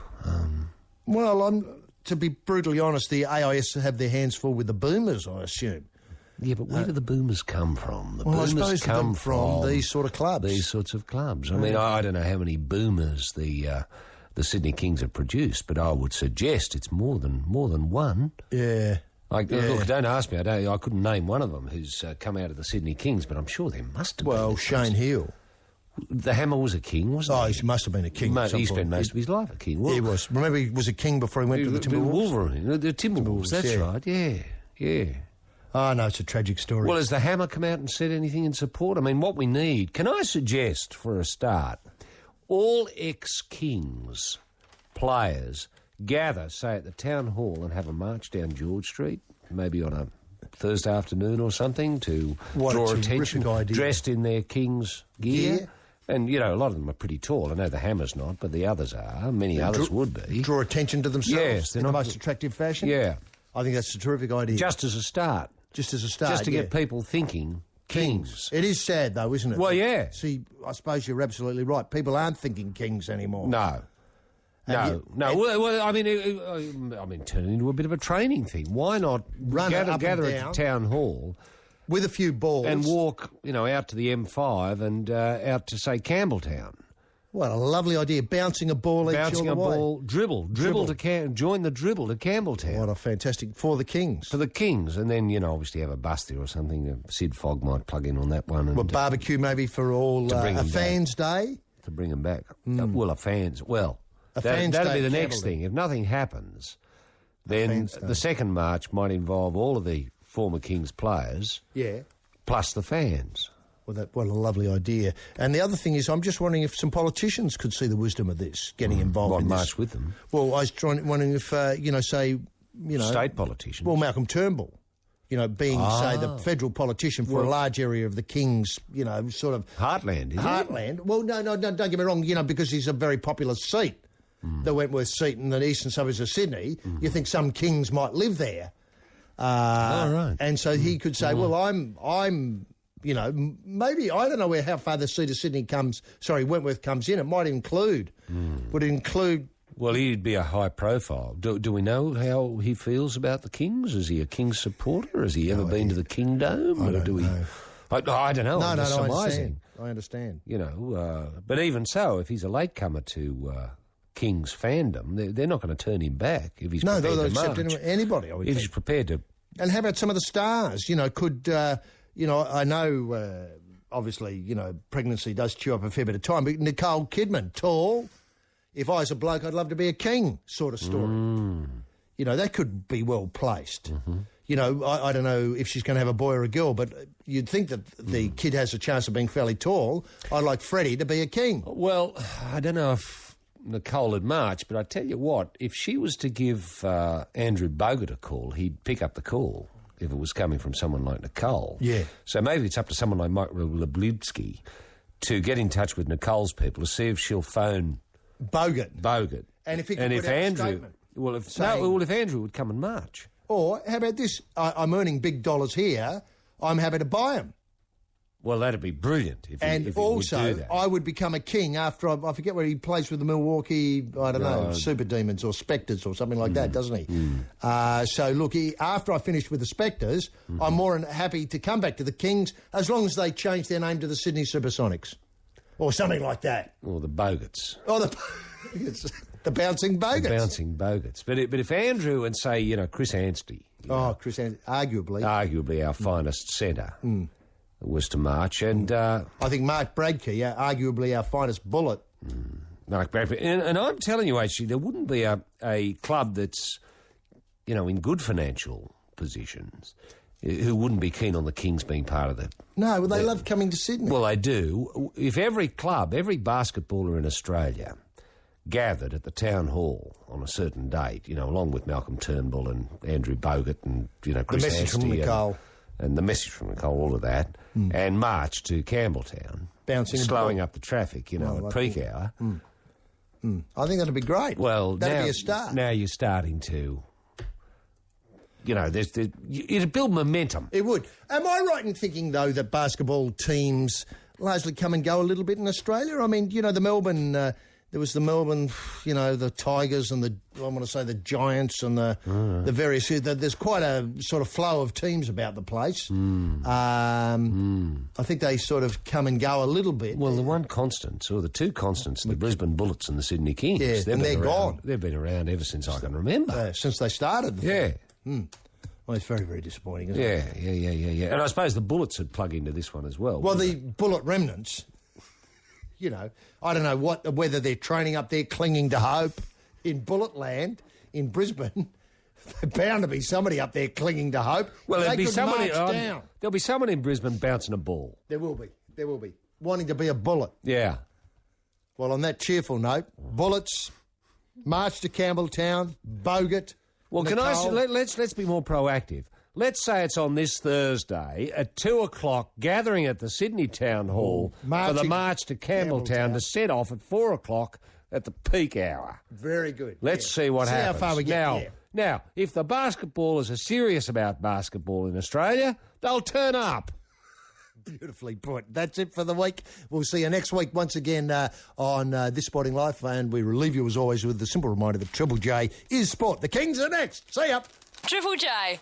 [SPEAKER 6] To be brutally honest, the AIS have their hands full with the Boomers, I assume.
[SPEAKER 16] Yeah, but where do the Boomers come from?
[SPEAKER 6] I suppose come from these sort of clubs.
[SPEAKER 16] These sorts of clubs. I mean, I don't know how many Boomers the Sydney Kings have produced, but I would suggest it's more than one.
[SPEAKER 6] Yeah.
[SPEAKER 16] Look, don't ask me. I couldn't name one of them who's come out of the Sydney Kings, but I'm sure there must have been.
[SPEAKER 6] Well, Shane Heal.
[SPEAKER 16] The Hammer was a king, wasn't he?
[SPEAKER 6] Oh, he must have been a king.
[SPEAKER 16] He spent most of his life a king.
[SPEAKER 6] He was. Remember, he was a king before he went to the Timberwolves?
[SPEAKER 16] Wolverine. The Timberwolves, that's right, yeah.
[SPEAKER 6] Oh, no, it's a tragic story.
[SPEAKER 16] Well, has the Hammer come out and said anything in support? I mean, what we need... Can I suggest, for a start, all ex-Kings players gather, say, at the town hall and have a march down George Street, maybe on a Thursday afternoon or something, to draw attention, dressed in their Kings gear. And, a lot of them are pretty tall. I know the Hammer's not, but the others are. Many others would be.
[SPEAKER 6] Draw attention to themselves
[SPEAKER 16] yes,
[SPEAKER 6] in the most attractive fashion?
[SPEAKER 16] Yeah.
[SPEAKER 6] I think that's a terrific idea.
[SPEAKER 16] Just as a start.
[SPEAKER 6] Just to
[SPEAKER 16] get people thinking Kings.
[SPEAKER 6] It is sad, though, isn't it?
[SPEAKER 16] Well, yeah.
[SPEAKER 6] See, I suppose you're absolutely right. People aren't thinking Kings anymore.
[SPEAKER 16] No. Well, I mean, turn it into a bit of a training thing. Why not gather at the town hall
[SPEAKER 6] with a few balls
[SPEAKER 16] and walk, out to the M5 and out to, say, Campbelltown,
[SPEAKER 6] What a lovely idea. Bouncing a ball each
[SPEAKER 16] Bouncing
[SPEAKER 6] all
[SPEAKER 16] a
[SPEAKER 6] the way.
[SPEAKER 16] ball, dribble to join the dribble to Campbelltown.
[SPEAKER 6] What a fantastic... For the Kings.
[SPEAKER 16] For the Kings. And then, obviously have a bus there or something. Sid Fogg might plug in on that one. And,
[SPEAKER 6] Well, barbecue maybe for all...
[SPEAKER 16] to bring
[SPEAKER 6] a
[SPEAKER 16] them
[SPEAKER 6] fans' day?
[SPEAKER 16] To bring them back. Well, a fans... Well,
[SPEAKER 6] fans'
[SPEAKER 16] that'll
[SPEAKER 6] day
[SPEAKER 16] be the
[SPEAKER 6] at
[SPEAKER 16] next
[SPEAKER 6] Campbelltown.
[SPEAKER 16] thing. If nothing happens, then the second march might involve all of the former Kings players...
[SPEAKER 6] Yeah.
[SPEAKER 16] Plus the fans.
[SPEAKER 6] Well, what a lovely idea. And the other thing is, I'm just wondering if some politicians could see the wisdom of this, getting involved in this.
[SPEAKER 16] March with them?
[SPEAKER 6] Well, I was wondering if, say...
[SPEAKER 16] State politicians.
[SPEAKER 6] Well, Malcolm Turnbull, being, say, the federal politician for a large area of the King's, sort of...
[SPEAKER 16] Heartland, is it?
[SPEAKER 6] Heartland. Well, no, don't get me wrong, because he's a very popular seat, the Wentworth seat in the eastern suburbs of Sydney. You think some Kings might live there.
[SPEAKER 16] Right.
[SPEAKER 6] And so he could say, well, I'm... maybe, I don't know how far the seat of Sydney Wentworth comes in. It might include, would it include...
[SPEAKER 16] Well, he'd be a high profile. Do we know how he feels about the Kings? Is he a Kings supporter? Has he ever been to the Kingdom?
[SPEAKER 6] I don't know.
[SPEAKER 16] I don't know.
[SPEAKER 6] I understand.
[SPEAKER 16] But even so, if he's a latecomer to Kings fandom, they're not going to turn him back if he's prepared
[SPEAKER 6] they'll
[SPEAKER 16] to
[SPEAKER 6] accept
[SPEAKER 16] march.
[SPEAKER 6] anybody, I would
[SPEAKER 16] If
[SPEAKER 6] think.
[SPEAKER 16] he's prepared to...
[SPEAKER 6] And how about some of the stars? Could... I know, obviously, pregnancy does chew up a fair bit of time, but Nicole Kidman, tall. If I was a bloke, I'd love to be a king sort of story. That could be well placed. I don't know if she's going to have a boy or a girl, but you'd think that the kid has a chance of being fairly tall. I'd like Freddie to be a king.
[SPEAKER 16] Well, I don't know if Nicole would march, but I tell you what, if she was to give Andrew Bogut a call, he'd pick up the call. If it was coming from someone like Nicole.
[SPEAKER 6] Yeah.
[SPEAKER 16] So maybe it's up to someone like Mike Leblitsky to get in touch with Nicole's people to see if she'll phone
[SPEAKER 6] Bogut. And if he could put out a statement.
[SPEAKER 16] If Andrew would come and march.
[SPEAKER 6] Or how about this? I'm earning big dollars here. I'm happy to buy them.
[SPEAKER 16] Well, that'd be brilliant if he would do that.
[SPEAKER 6] I would become a king after I forget where he plays with the Milwaukee, Super Demons or Spectres or something like that, doesn't he? So, look, after I finished with the Spectres, I'm more than happy to come back to the Kings as long as they change their name to the Sydney Supersonics or something like that.
[SPEAKER 16] Or the Boguts.
[SPEAKER 6] Or the Bouncing Boguts.
[SPEAKER 16] The Bouncing Boguts. But if Andrew and, say, Chris Anstey...
[SPEAKER 6] Chris Anstey, arguably.
[SPEAKER 16] Arguably our finest centre... was to march, and...
[SPEAKER 6] I think Mark Bradkey, arguably our finest bullet.
[SPEAKER 16] Mark Bradkey. And I'm telling you, actually, there wouldn't be a club that's, in good financial positions who wouldn't be keen on the Kings being part of it.
[SPEAKER 6] No, they love coming to Sydney.
[SPEAKER 16] Well, they do. If every club, every basketballer in Australia gathered at the town hall on a certain date, along with Malcolm Turnbull and Andrew Bogut and, Chris Anstey...
[SPEAKER 6] The message from Nicole...
[SPEAKER 16] And the message from Nicole, all of that, and march to Campbelltown, slowing up the traffic, at peak hour.
[SPEAKER 6] I think that'd be great.
[SPEAKER 16] Well,
[SPEAKER 6] that'd be a start.
[SPEAKER 16] Now you're starting to, it'd build momentum.
[SPEAKER 6] It would. Am I right in thinking, though, that basketball teams largely come and go a little bit in Australia? I mean, the Melbourne... there was the Melbourne, the Tigers and the Giants and the various... There's quite a sort of flow of teams about the place. I think they sort of come and go a little bit.
[SPEAKER 16] Well, the two constants, the Brisbane Bullets and the Sydney Kings.
[SPEAKER 6] Yeah, and they're gone.
[SPEAKER 16] They've been around ever since I can remember.
[SPEAKER 6] Since they started. Well, it's very, very disappointing, isn't it?
[SPEAKER 16] Yeah. And I suppose the Bullets would plug into this one as well.
[SPEAKER 6] Well, the Bullet remnants... I don't know whether they're training up there clinging to hope in Bulletland in Brisbane. There's bound to be somebody up there clinging to hope.
[SPEAKER 16] Well,
[SPEAKER 6] there'll
[SPEAKER 16] be someone in Brisbane bouncing a ball.
[SPEAKER 6] There will be. Wanting to be a Bullet.
[SPEAKER 16] Yeah.
[SPEAKER 6] Well, on that cheerful note, Bullets, march to Campbelltown, Bogut,
[SPEAKER 16] Well,
[SPEAKER 6] Nicole.
[SPEAKER 16] let's be more proactive. Let's say it's on this Thursday at 2:00, gathering at the Sydney Town Hall for the march to Campbelltown to set off at 4:00 at the peak hour.
[SPEAKER 6] Very good.
[SPEAKER 16] Let's see what happens.
[SPEAKER 6] How far we get
[SPEAKER 16] Now, if the basketballers are serious about basketball in Australia, they'll turn up.
[SPEAKER 6] Beautifully put. That's it for the week. We'll see you next week once again on This Sporting Life, and we relieve you as always with the simple reminder that Triple J is sport. The Kings are next. See ya.
[SPEAKER 11] Triple J.